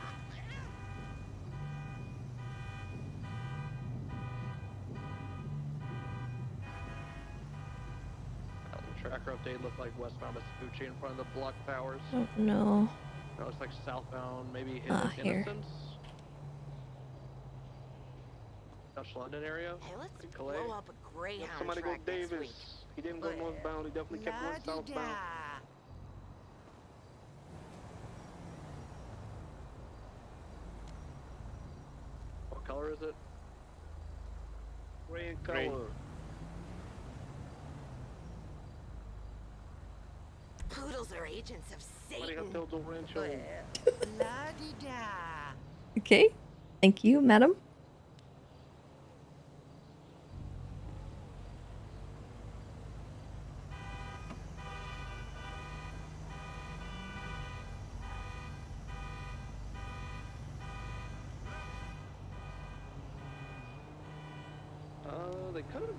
S13: Tracker update looked like westbound Vespucci in front of the block towers.
S1: Oh no.
S13: That looks like southbound, maybe hit
S1: Here.
S13: Innocence. Dutch London area.
S4: Hey, let's
S13: Calais.
S4: blow up a Greyhound
S2: Somebody go
S4: track next
S2: Davis.
S4: week.
S2: He didn't go northbound. He definitely kept going southbound.
S13: What color is it?
S2: Gray in
S13: Gray.
S2: color.
S4: Poodles are agents of
S2: Somebody
S4: Satan.
S2: Hotel Del Rancho.
S4: La-di-da.
S1: Okay. Thank you, madam.
S13: They could have.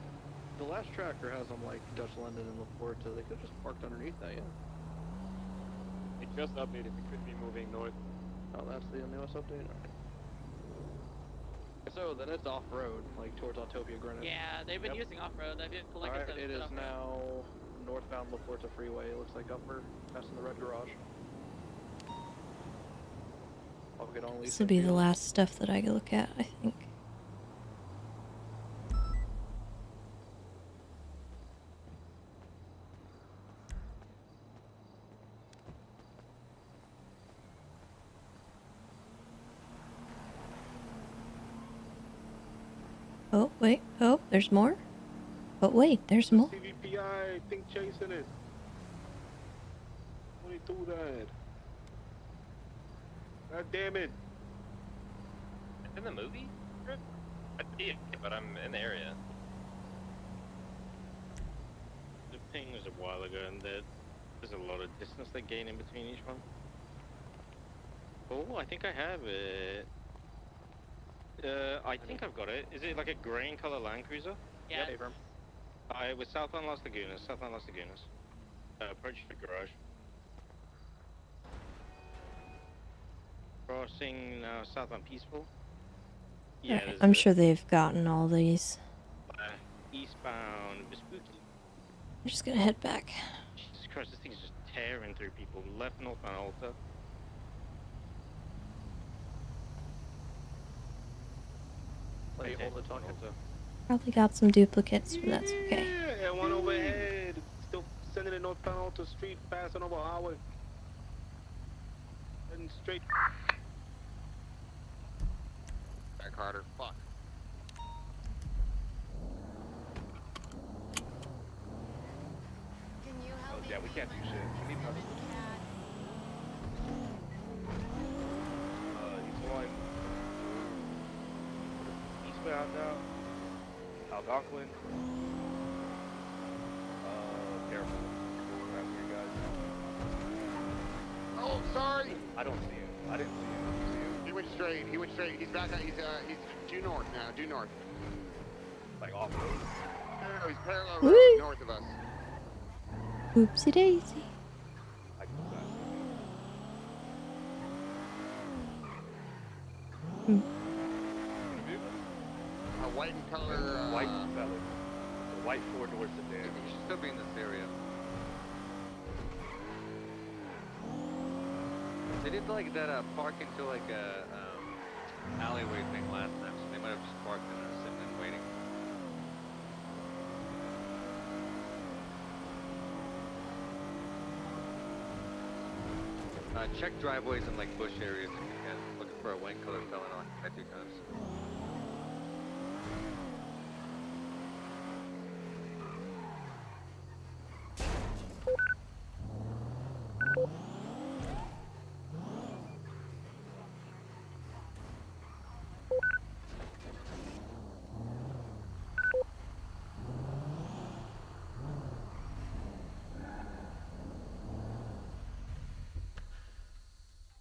S13: The last tracker has them like Dutch London and Laporte. They could have just parked underneath that, yeah.
S11: It just updated. We could be moving north.
S13: Oh, that's the newest update? Alright. So then it's off-road, like towards Autopia Greenwich.
S16: Yeah, they've been using off-road. They've been collecting
S13: Alright, it is now northbound Laporte Freeway. It looks like upper, passing the red garage. I'll get on
S1: This will be the last stuff that I look at, I think. Oh, wait. Oh, there's more? But wait, there's more.
S2: CVPI, think chasing it. 22 died. God damn it.
S11: It's in the movie? I see it, but I'm in the area.
S10: The ping was a while ago, and there's a lot of distance they gain in between each one. Oh, I think I have it. I think I've got it. Is it like a grey in color Land Cruiser?
S16: Yeah.
S10: It was southbound Las Lagunas. Southbound Las Lagunas. Approach the garage. Crossing now southbound Peaceful. Yeah,
S1: Alright,
S10: there's
S1: I'm
S10: a-
S1: sure they've gotten all these.
S10: Eastbound Vespucci.
S1: I'm just gonna head back.
S10: Jesus Christ, this thing's just tearing through people. Left northbound Alta.
S13: Let you hold the talk.
S1: Probably got some duplicates, but that's okay.
S2: Yeah, one overhead. Still sending it northbound to street, passing over highway. Heading straight.
S19: Back harder. Fuck.
S11: Oh, yeah, we can't do shit. We need cover. He's going eastbound now. Algonquin. Careful. Around here, guys.
S19: Oh, sorry.
S11: I don't see him. I didn't see him. You see him?
S19: He went straight. He went straight. He's back. He's due north now. Due north.
S11: Like off road.
S19: No, he's parallel
S1: Woo.
S19: road north of us.
S1: Oopsie daisy.
S11: I can do that.
S19: A white in color.
S11: White fellas. The white four-door sedan.
S17: He should still be in this area. They did like that park into like a alleyway thing last time, so they might have just parked in there sitting and waiting. Check driveways and like bush areas if you can. Looking for
S2: for a white collar felon occupied 2 times.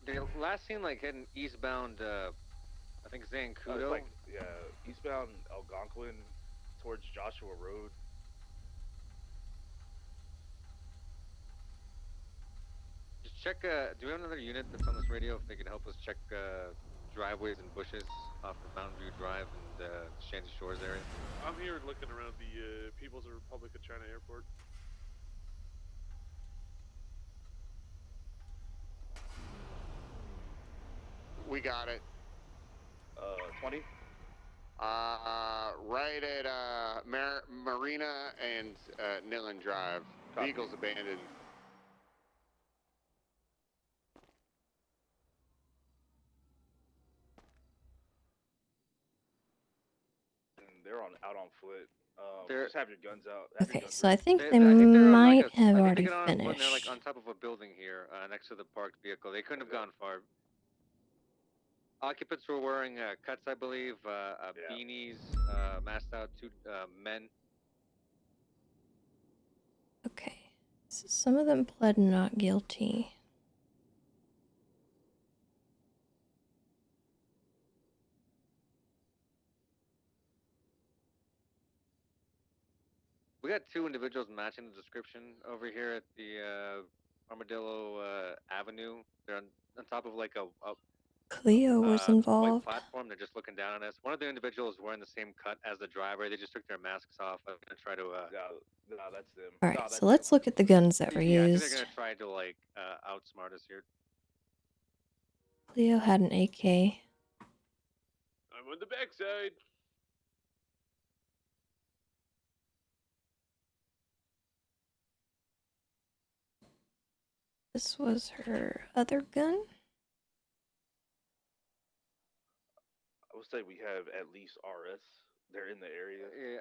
S2: The last scene like heading eastbound, I think Zancudo.
S6: It's like, yeah, eastbound Algonquin towards Joshua Road.
S2: Just check, do we have another unit that's on this radio if they can help us check driveways and bushes off of Mountain View Drive and Shanty Shores area?
S12: I'm here looking around the People's Republic of China airport.
S9: We got it.
S6: 20?
S9: Right at Marina and Nitland Drive.
S6: Copy.
S9: Vehicle's abandoned.
S6: And they're out on foot.
S2: They're-
S6: Just have your guns out. Have your
S1: Okay,
S6: guns
S1: so I
S6: ready.
S1: think
S2: They-
S1: they
S2: I think they're on, like,
S1: might have
S2: I think
S1: already
S2: they got on foot and they're like
S1: finished.
S2: on top of a building here, next to the parked vehicle. They couldn't have gone far. Occupants were wearing cuts, I believe, beanies, masked out, 2 men.
S1: Okay, so some of them pled not guilty.
S2: We got 2 individuals matching the description over here at the Armadillo Avenue. They're on top of like a
S1: Cleo was
S2: white
S1: involved.
S2: platform. They're just looking down on us. One of the individuals wearing the same cut as the driver. They just took their masks off. I'm gonna try to.
S6: No, that's them.
S1: All right, so let's look at the guns that were
S2: Yeah, I think
S1: used.
S2: they're gonna try to like outsmart us here.
S1: Cleo had an AK.
S12: I'm on the backside.
S1: This was her other gun.
S6: I would say we have at least RS. They're in the area.
S2: Yeah.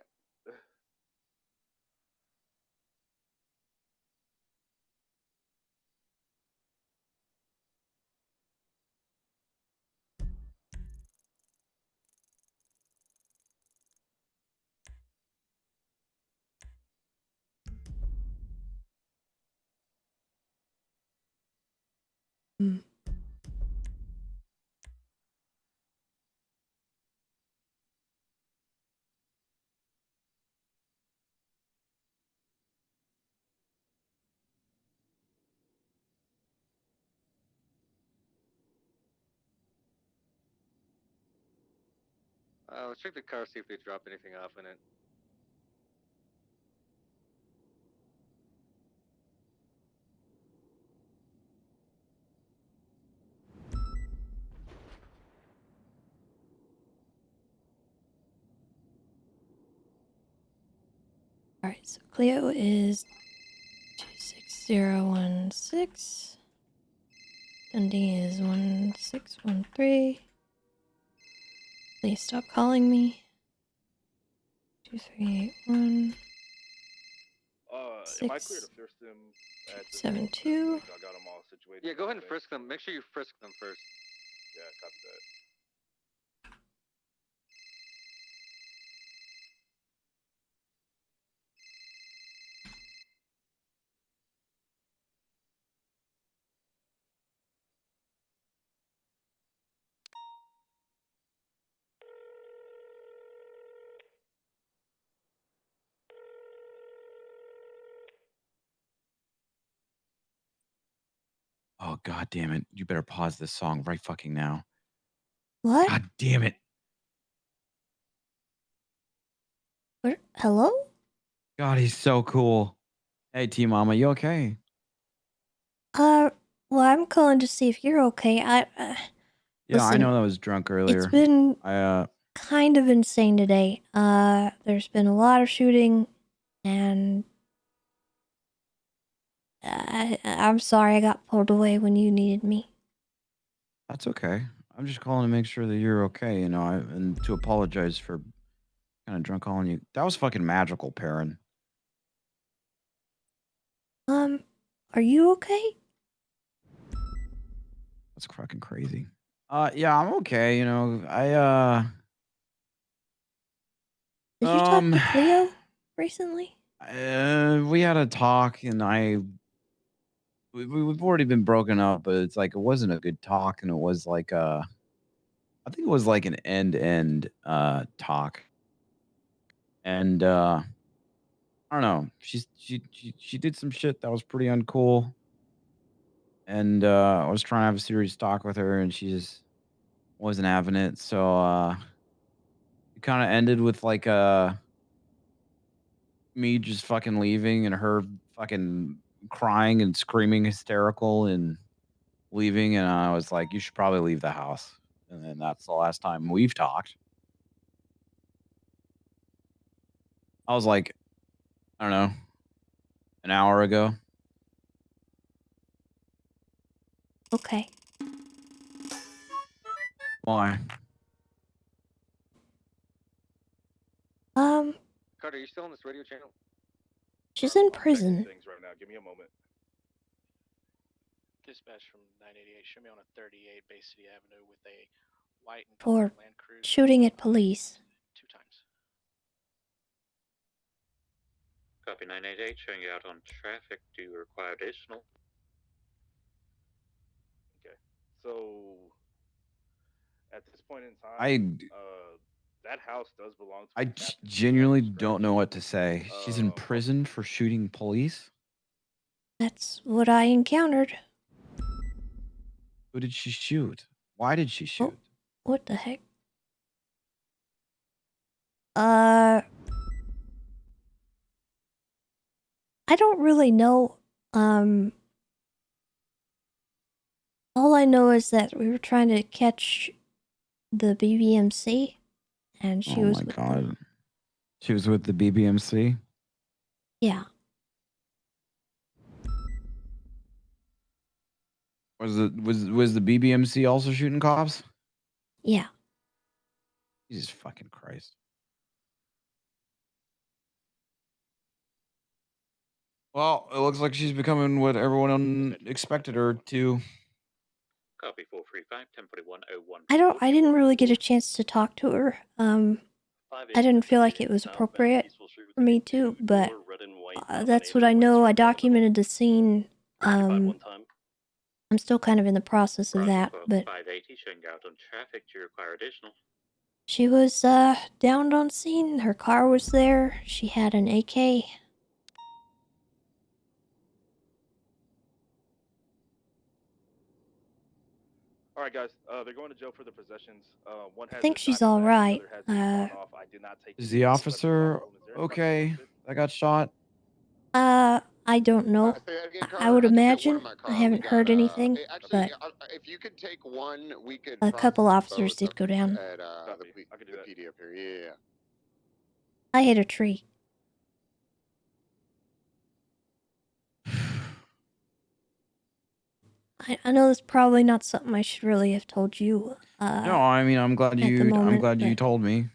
S1: Hmm.
S2: Let's check the car, see if they drop anything off in it.
S1: All right, so Cleo is 26016. Dundee is 1613. Please stop calling me. 2381.
S6: Am I clear to frisk them?
S1: 72.
S6: I got them all situated.
S2: Yeah, go ahead and frisk them. Make sure you frisk them first.
S6: Yeah, copy that.
S14: Oh, god damn it. You better pause this song right fucking now.
S1: What?
S14: God damn it.
S1: What? Hello?
S14: God, he's so cool. Hey, T Mama, you okay?
S1: Well, I'm calling to see if you're okay.
S14: Yeah, I
S1: Listen,
S14: know that was drunk earlier.
S1: it's been
S14: I
S1: kind of insane today. There's been a lot of shooting, and I'm sorry I got pulled away when you needed me.
S14: That's okay. I'm just calling to make sure that you're okay, you know, and to apologize for kind of drunk calling you. That was fucking magical, Perrin.
S1: Are you okay?
S14: That's fucking crazy. Yeah, I'm okay, you know.
S1: Did you talk to Cleo recently?
S14: We had a talk, and we've already been broken up, but it's like it wasn't a good talk, and it was like I think it was like an end talk, and I don't know. She did some shit that was pretty uncool, and I was trying to have a serious talk with her, and she just wasn't having it. So it kind of ended with like me just fucking leaving and her fucking crying and screaming hysterical and leaving, and I was like, you should probably leave the house. And then that's the last time we've talked. I was like, I don't know, an hour ago.
S1: Okay.
S14: Why?
S6: Carter, you still on this radio channel?
S1: She's in prison.
S6: Things right now. Give me a moment.
S5: Dispatch from 988. Show me on a 38 Bay City Avenue with a white and
S1: For
S5: Land Cruiser.
S1: shooting at police.
S5: 2 times.
S8: Copy 988, showing you out on traffic. Do you require additional?
S6: Okay. So, at this point in time, that house does belong to
S14: I
S6: the captain.
S14: genuinely don't know what to say. She's in prison for shooting police.
S1: That's what I encountered.
S14: Who did she shoot? Why did she shoot?
S1: What the heck? I don't really know. All I know is that we were trying to catch the BBMC, and she
S14: Oh
S1: was
S14: my
S1: with
S14: god.
S1: them.
S14: She was with the BBMC?
S1: Yeah.
S14: Was the BBMC also shooting cops?
S1: Yeah.
S14: Jesus fucking Christ. Well, it looks like she's becoming what everyone expected her to.
S8: Copy 435, 104101.
S1: I didn't really get a chance to talk to her. I didn't feel like it was appropriate for me to, but that's what I know. I documented the scene. I'm still kind of in the process of that, but
S8: 580, showing you out on traffic. Do you require additional?
S1: she was downed on scene. Her car was there. She had an AK.
S6: All right, guys. They're going to jail for the possessions. One has
S1: I think
S6: a
S1: she's
S6: shotgun
S1: all
S6: mag,
S1: right.
S6: the other has a sawed-off. I did not take
S14: Is
S6: any
S14: the
S6: of this
S14: officer
S6: weapon. Is there anybody
S14: okay
S6: listed?
S14: that got shot?
S1: I don't know. I would imagine. I haven't heard anything, but
S9: If you could take one, we could.
S1: a couple officers did go down.
S9: At the PD up here. Yeah.
S1: I hit a tree. I know that's probably not something I should really have told you.
S14: No, I mean I'm glad you told me.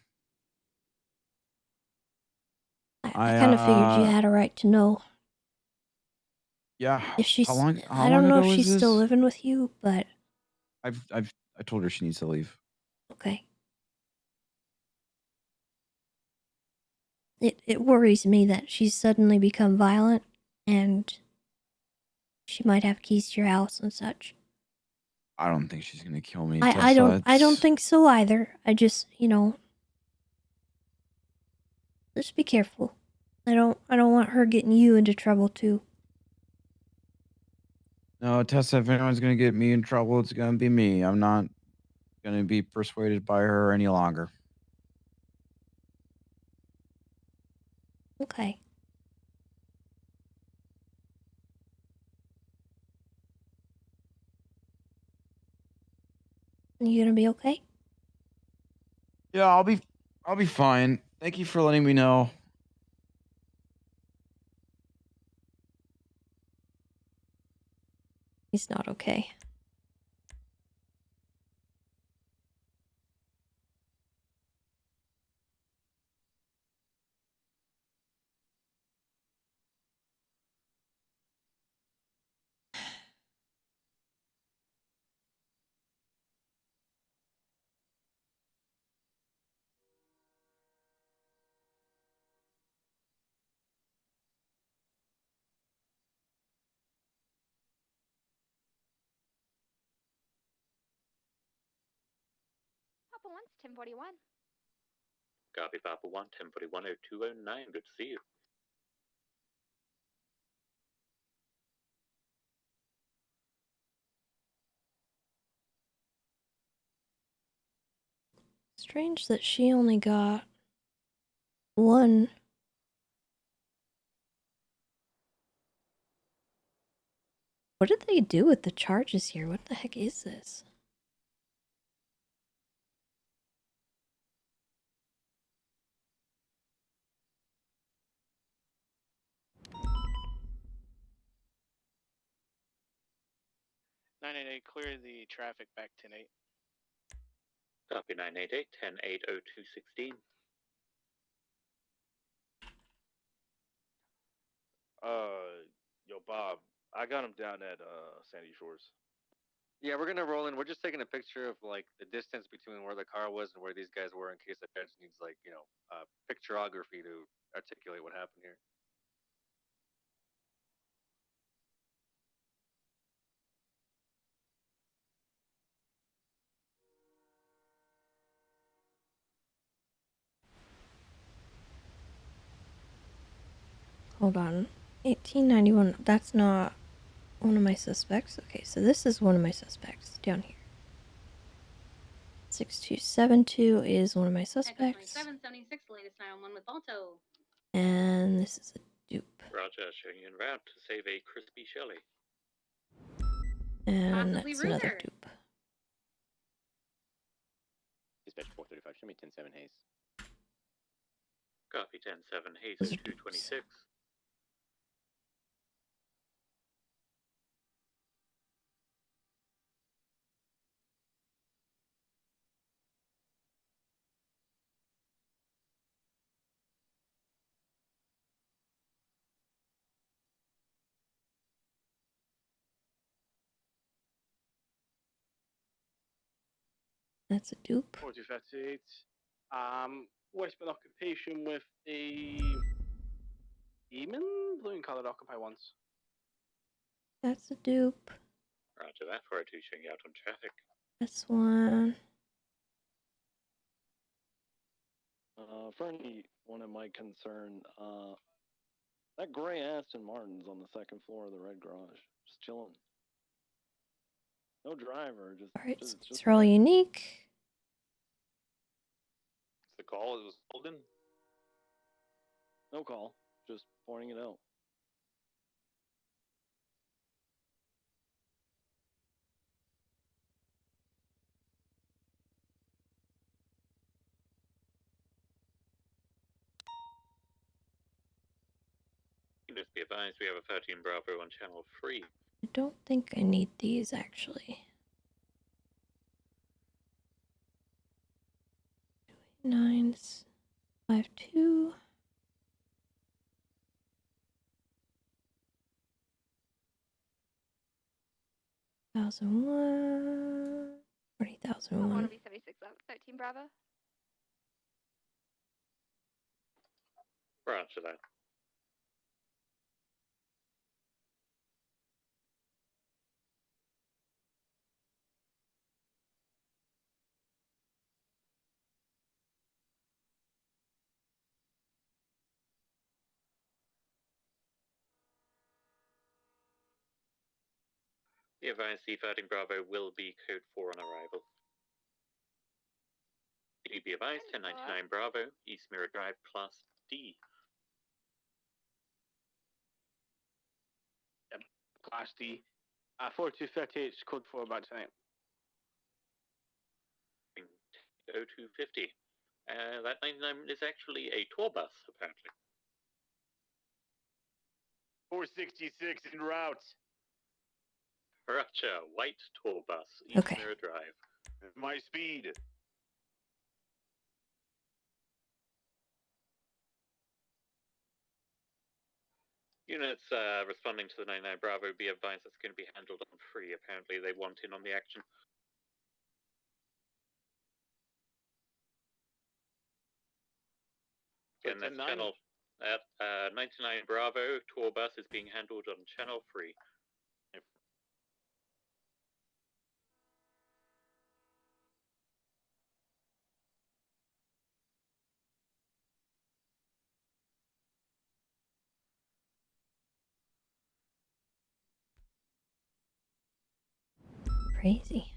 S1: I kind of figured you had a right to know.
S14: Yeah.
S1: If she's,
S14: How long
S1: I don't know
S14: ago
S1: if
S14: was
S1: she's
S14: this?
S1: still living with you, but
S14: I told her she needs to leave.
S1: okay. It worries me that she's suddenly become violent, and she might have keys to your house and such.
S14: I don't think she's gonna kill me.
S1: I don't think so either. I just, just be careful. I don't want her getting you into trouble too.
S14: No, Tessa, if anyone's gonna get me in trouble, it's gonna be me. I'm not gonna be persuaded by her any longer.
S1: Okay. You gonna be okay?
S14: Yeah, I'll be fine. Thank you for letting me know.
S1: He's not okay.
S3: Papa 1's 1041.
S8: Copy Papa 1, 1041, 0209. Good to see you.
S1: Strange that she only got one. What did they do with the charges here? What the heck is this?
S5: Nine eight eight. Clear the traffic back 10-8.
S8: Copy 988, 10-8, 0216.
S6: Yo, Bob, I got him down at Sandy Shores.
S7: Yeah, we're gonna roll in. We're just taking a picture of like the distance between where the car was and where these guys were, in case the judge needs like picturography to articulate what happened here.
S1: Hold on. 1891. That's not one of my suspects. Okay, so this is one of my suspects down here. 6272 is one of my suspects.
S20: 2776, the latest 911 with Balto.
S1: And this is a dupe.
S8: Roger, showing you en route to save a crispy Shelley.
S1: And
S20: Possibly
S1: that's another
S20: Ruger.
S1: dupe.
S24: Dispatch 435, show me 107 Hayes.
S8: Copy 107, Hayes
S1: Those are
S8: 0226.
S1: That's a dupe.
S12: 4238. Westbound occupation with the demon? Blue and coloured occupy once.
S1: That's a dupe.
S8: Roger that, 402 showing you out on traffic.
S1: This one.
S25: For anyone it might concern, that gray Aston Martin's on the second floor of the red garage, just chilling. No driver, just.
S1: Alright,
S25: just,
S1: so
S25: just
S1: these are all unique.
S6: It's the call. It was Holden.
S25: No call, just pointing it out.
S8: Just be advised, we have a 13 Bravo on channel 3.
S1: I don't think I need these actually. 952. Thousand one. 40,001.
S3: Want to be 76 up, 13 Bravo.
S8: Roger that. Be advised, the 13 Bravo will be code 4 on arrival. Be advised, 1099 Bravo, East Mirror Drive, Class D.
S12: Class D. 4238, code 4 about tonight.
S8: 0250. That 99 is actually a tour bus, apparently.
S12: 466 en route.
S8: Roger, white tour bus, East
S1: Okay.
S8: Mirror Drive.
S6: My speed.
S8: Units responding to the 99 Bravo, be advised that's going to be handled on free. Apparently they want in on the action. Again, that's channel. 99 Bravo, tour bus is being handled on channel 3.
S1: crazy.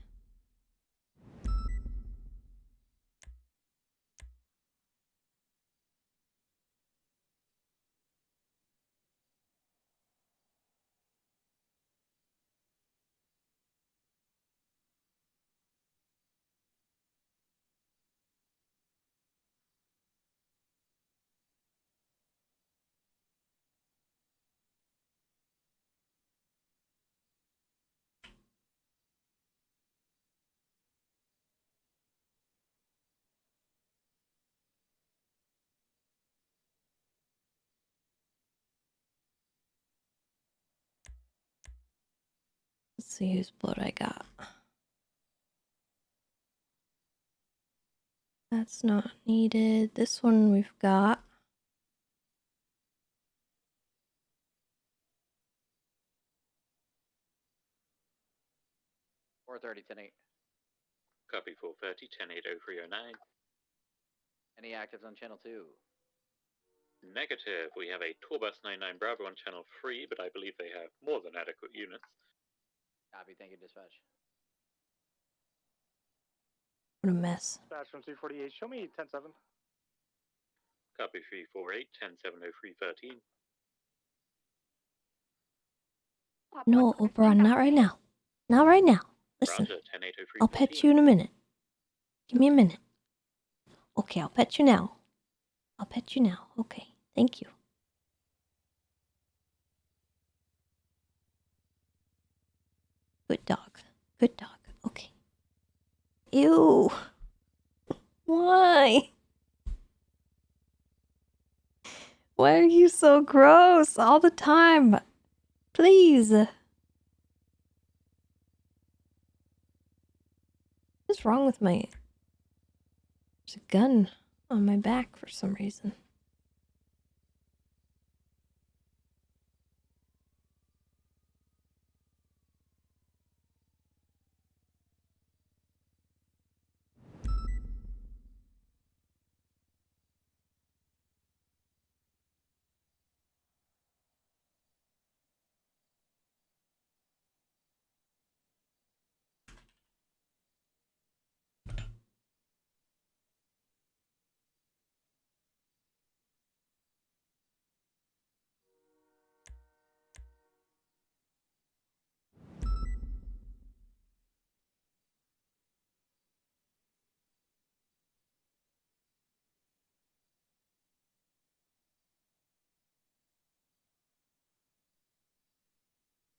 S1: Let's see whose blood I got. That's not needed. This one we've got.
S19: Four 10-8.
S8: Copy 430, 10-8-0309.
S19: Any actives on channel 2?
S8: Negative. We have a tour bus 99 Bravo on channel 3, but I believe they have more than adequate units.
S19: Copy, thank you, dispatch.
S1: What a mess.
S5: Dispatch from 248, show me 10-7.
S8: Copy 348, 10-7-0313.
S1: No, Oberon, not right now. Not right now. Listen,
S8: Roger, 10-8-0314.
S1: I'll pet you in a minute. Give me a minute. Okay, I'll pet you now. I'll pet you now. Okay, thank you. Good dog. Good dog. Okay. Ew. Why? Why are you so gross all the time? Please. What's wrong with my... There's a gun on my back for some reason.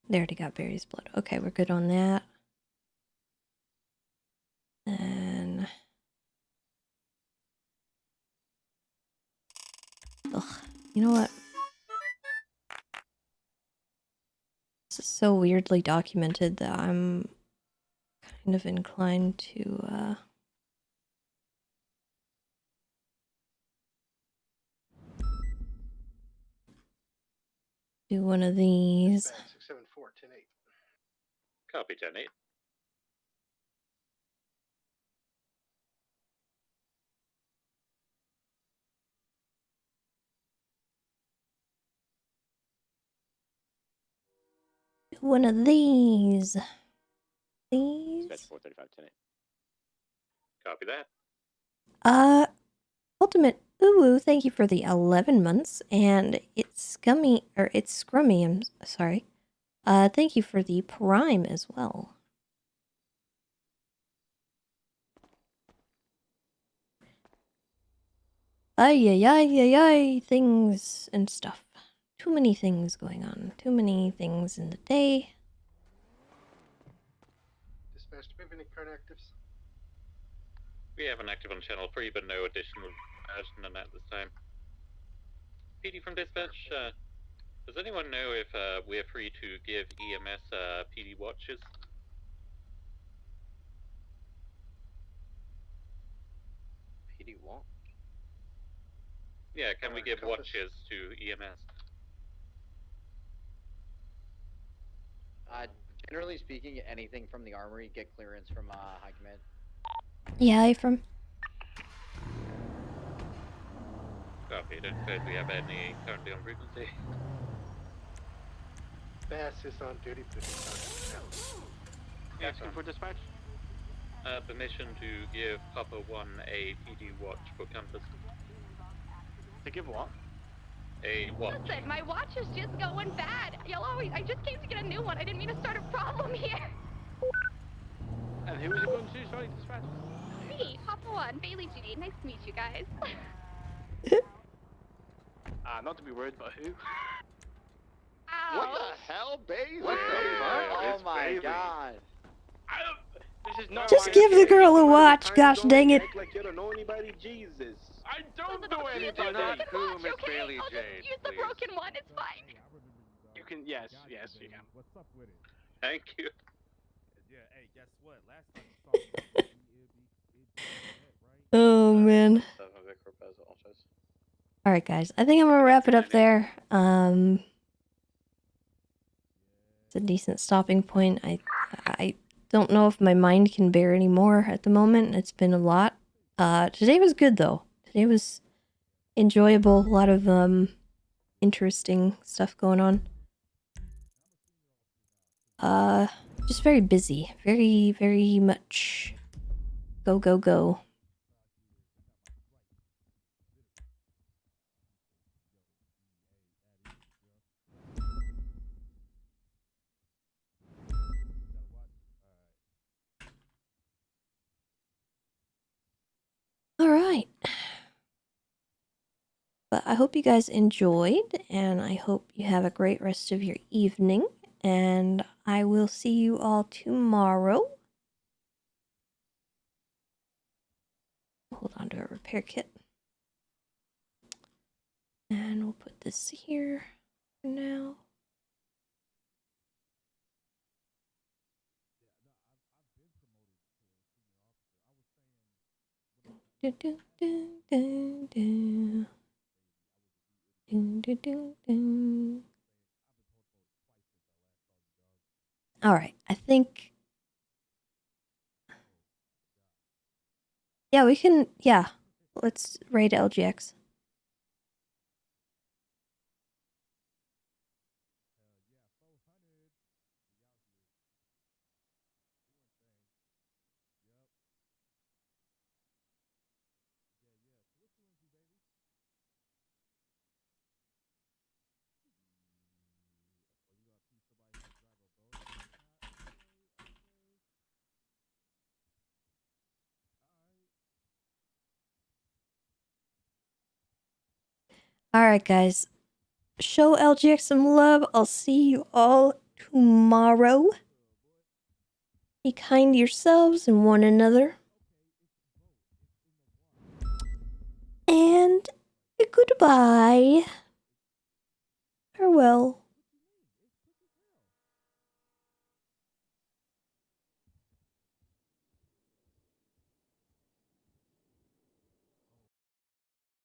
S1: They already got Barry's blood. Okay, we're good on that. And... Ugh, you know what? This is so weirdly documented that I'm kind of inclined to, do one of these.
S5: 674, 10-8.
S8: Copy 10-8.
S1: One of these. These.
S24: Dispatch 435, 10-8.
S8: Copy that.
S1: Ultimate Uwu, thank you for the 11 months, and it's scummy, or it's scrummy, I'm sorry. Thank you for the prime as well. Ay, things and stuff. Too many things going on. Too many things in the day.
S5: Dispatch, do we have any current actives?
S8: We have an active on channel 3, but no additional information than that this time. PD from dispatch, does anyone know if we're free to give EMS PD watches?
S7: PD what?
S8: Yeah, can we give watches to EMS?
S19: Generally speaking, anything from the armory, get clearance from High Command.
S1: Yeah, from.
S8: Copy, don't suppose we have any currently on frequency.
S5: Bass is on duty for this time. Asking for dispatch? Permission to give Copper 1 a PD watch for compass.
S11: To give what?
S5: A watch.
S3: Listen, my watch is just going bad. I just came to get a new one. I didn't mean to start a problem here.
S11: And who is it going to? Sorry, dispatch.
S3: Me, Papa One, Bailey G. Nice to meet you guys.
S11: Not to be worried, but who?
S3: Ow.
S9: What the hell, Bailey?
S19: What the fuck? Oh
S6: It's
S19: my
S6: Bailey.
S19: god.
S11: This is not
S1: Just
S11: my
S1: give the
S11: mistake.
S1: girl a watch, gosh dang it.
S2: Act like you don't know anybody, Jesus.
S11: I don't know
S7: Do
S11: anything.
S7: not who Miss
S3: Okay,
S7: Bailey
S3: I'll
S7: Jade,
S3: just use the
S7: please.
S3: broken one. It's fine.
S11: You can, yes, you can.
S15: What's up with it?
S5: Thank you.
S15: Yeah, hey, guess what? Last time you saw me,
S1: Oh man. All right, guys. I think I'm gonna wrap it up there. It's a decent stopping point. I don't know if my mind can bear any more at the moment. It's been a lot. Today was good though. Today was enjoyable. A lot of interesting stuff going on. Just very busy. Very, very much. Go, go, go. All right. But I hope you guys enjoyed, and I hope you have a great rest of your evening, and I will see you all tomorrow. Hold on to a repair kit. And we'll put this here for now. Do, do, do, do, do. Do, do, do, do. All right, I think. Yeah, we can. Yeah, let's raid LGX. All right, guys. Show LGX some love. I'll see you all tomorrow. Be kind to yourselves and one another. And goodbye. Farewell.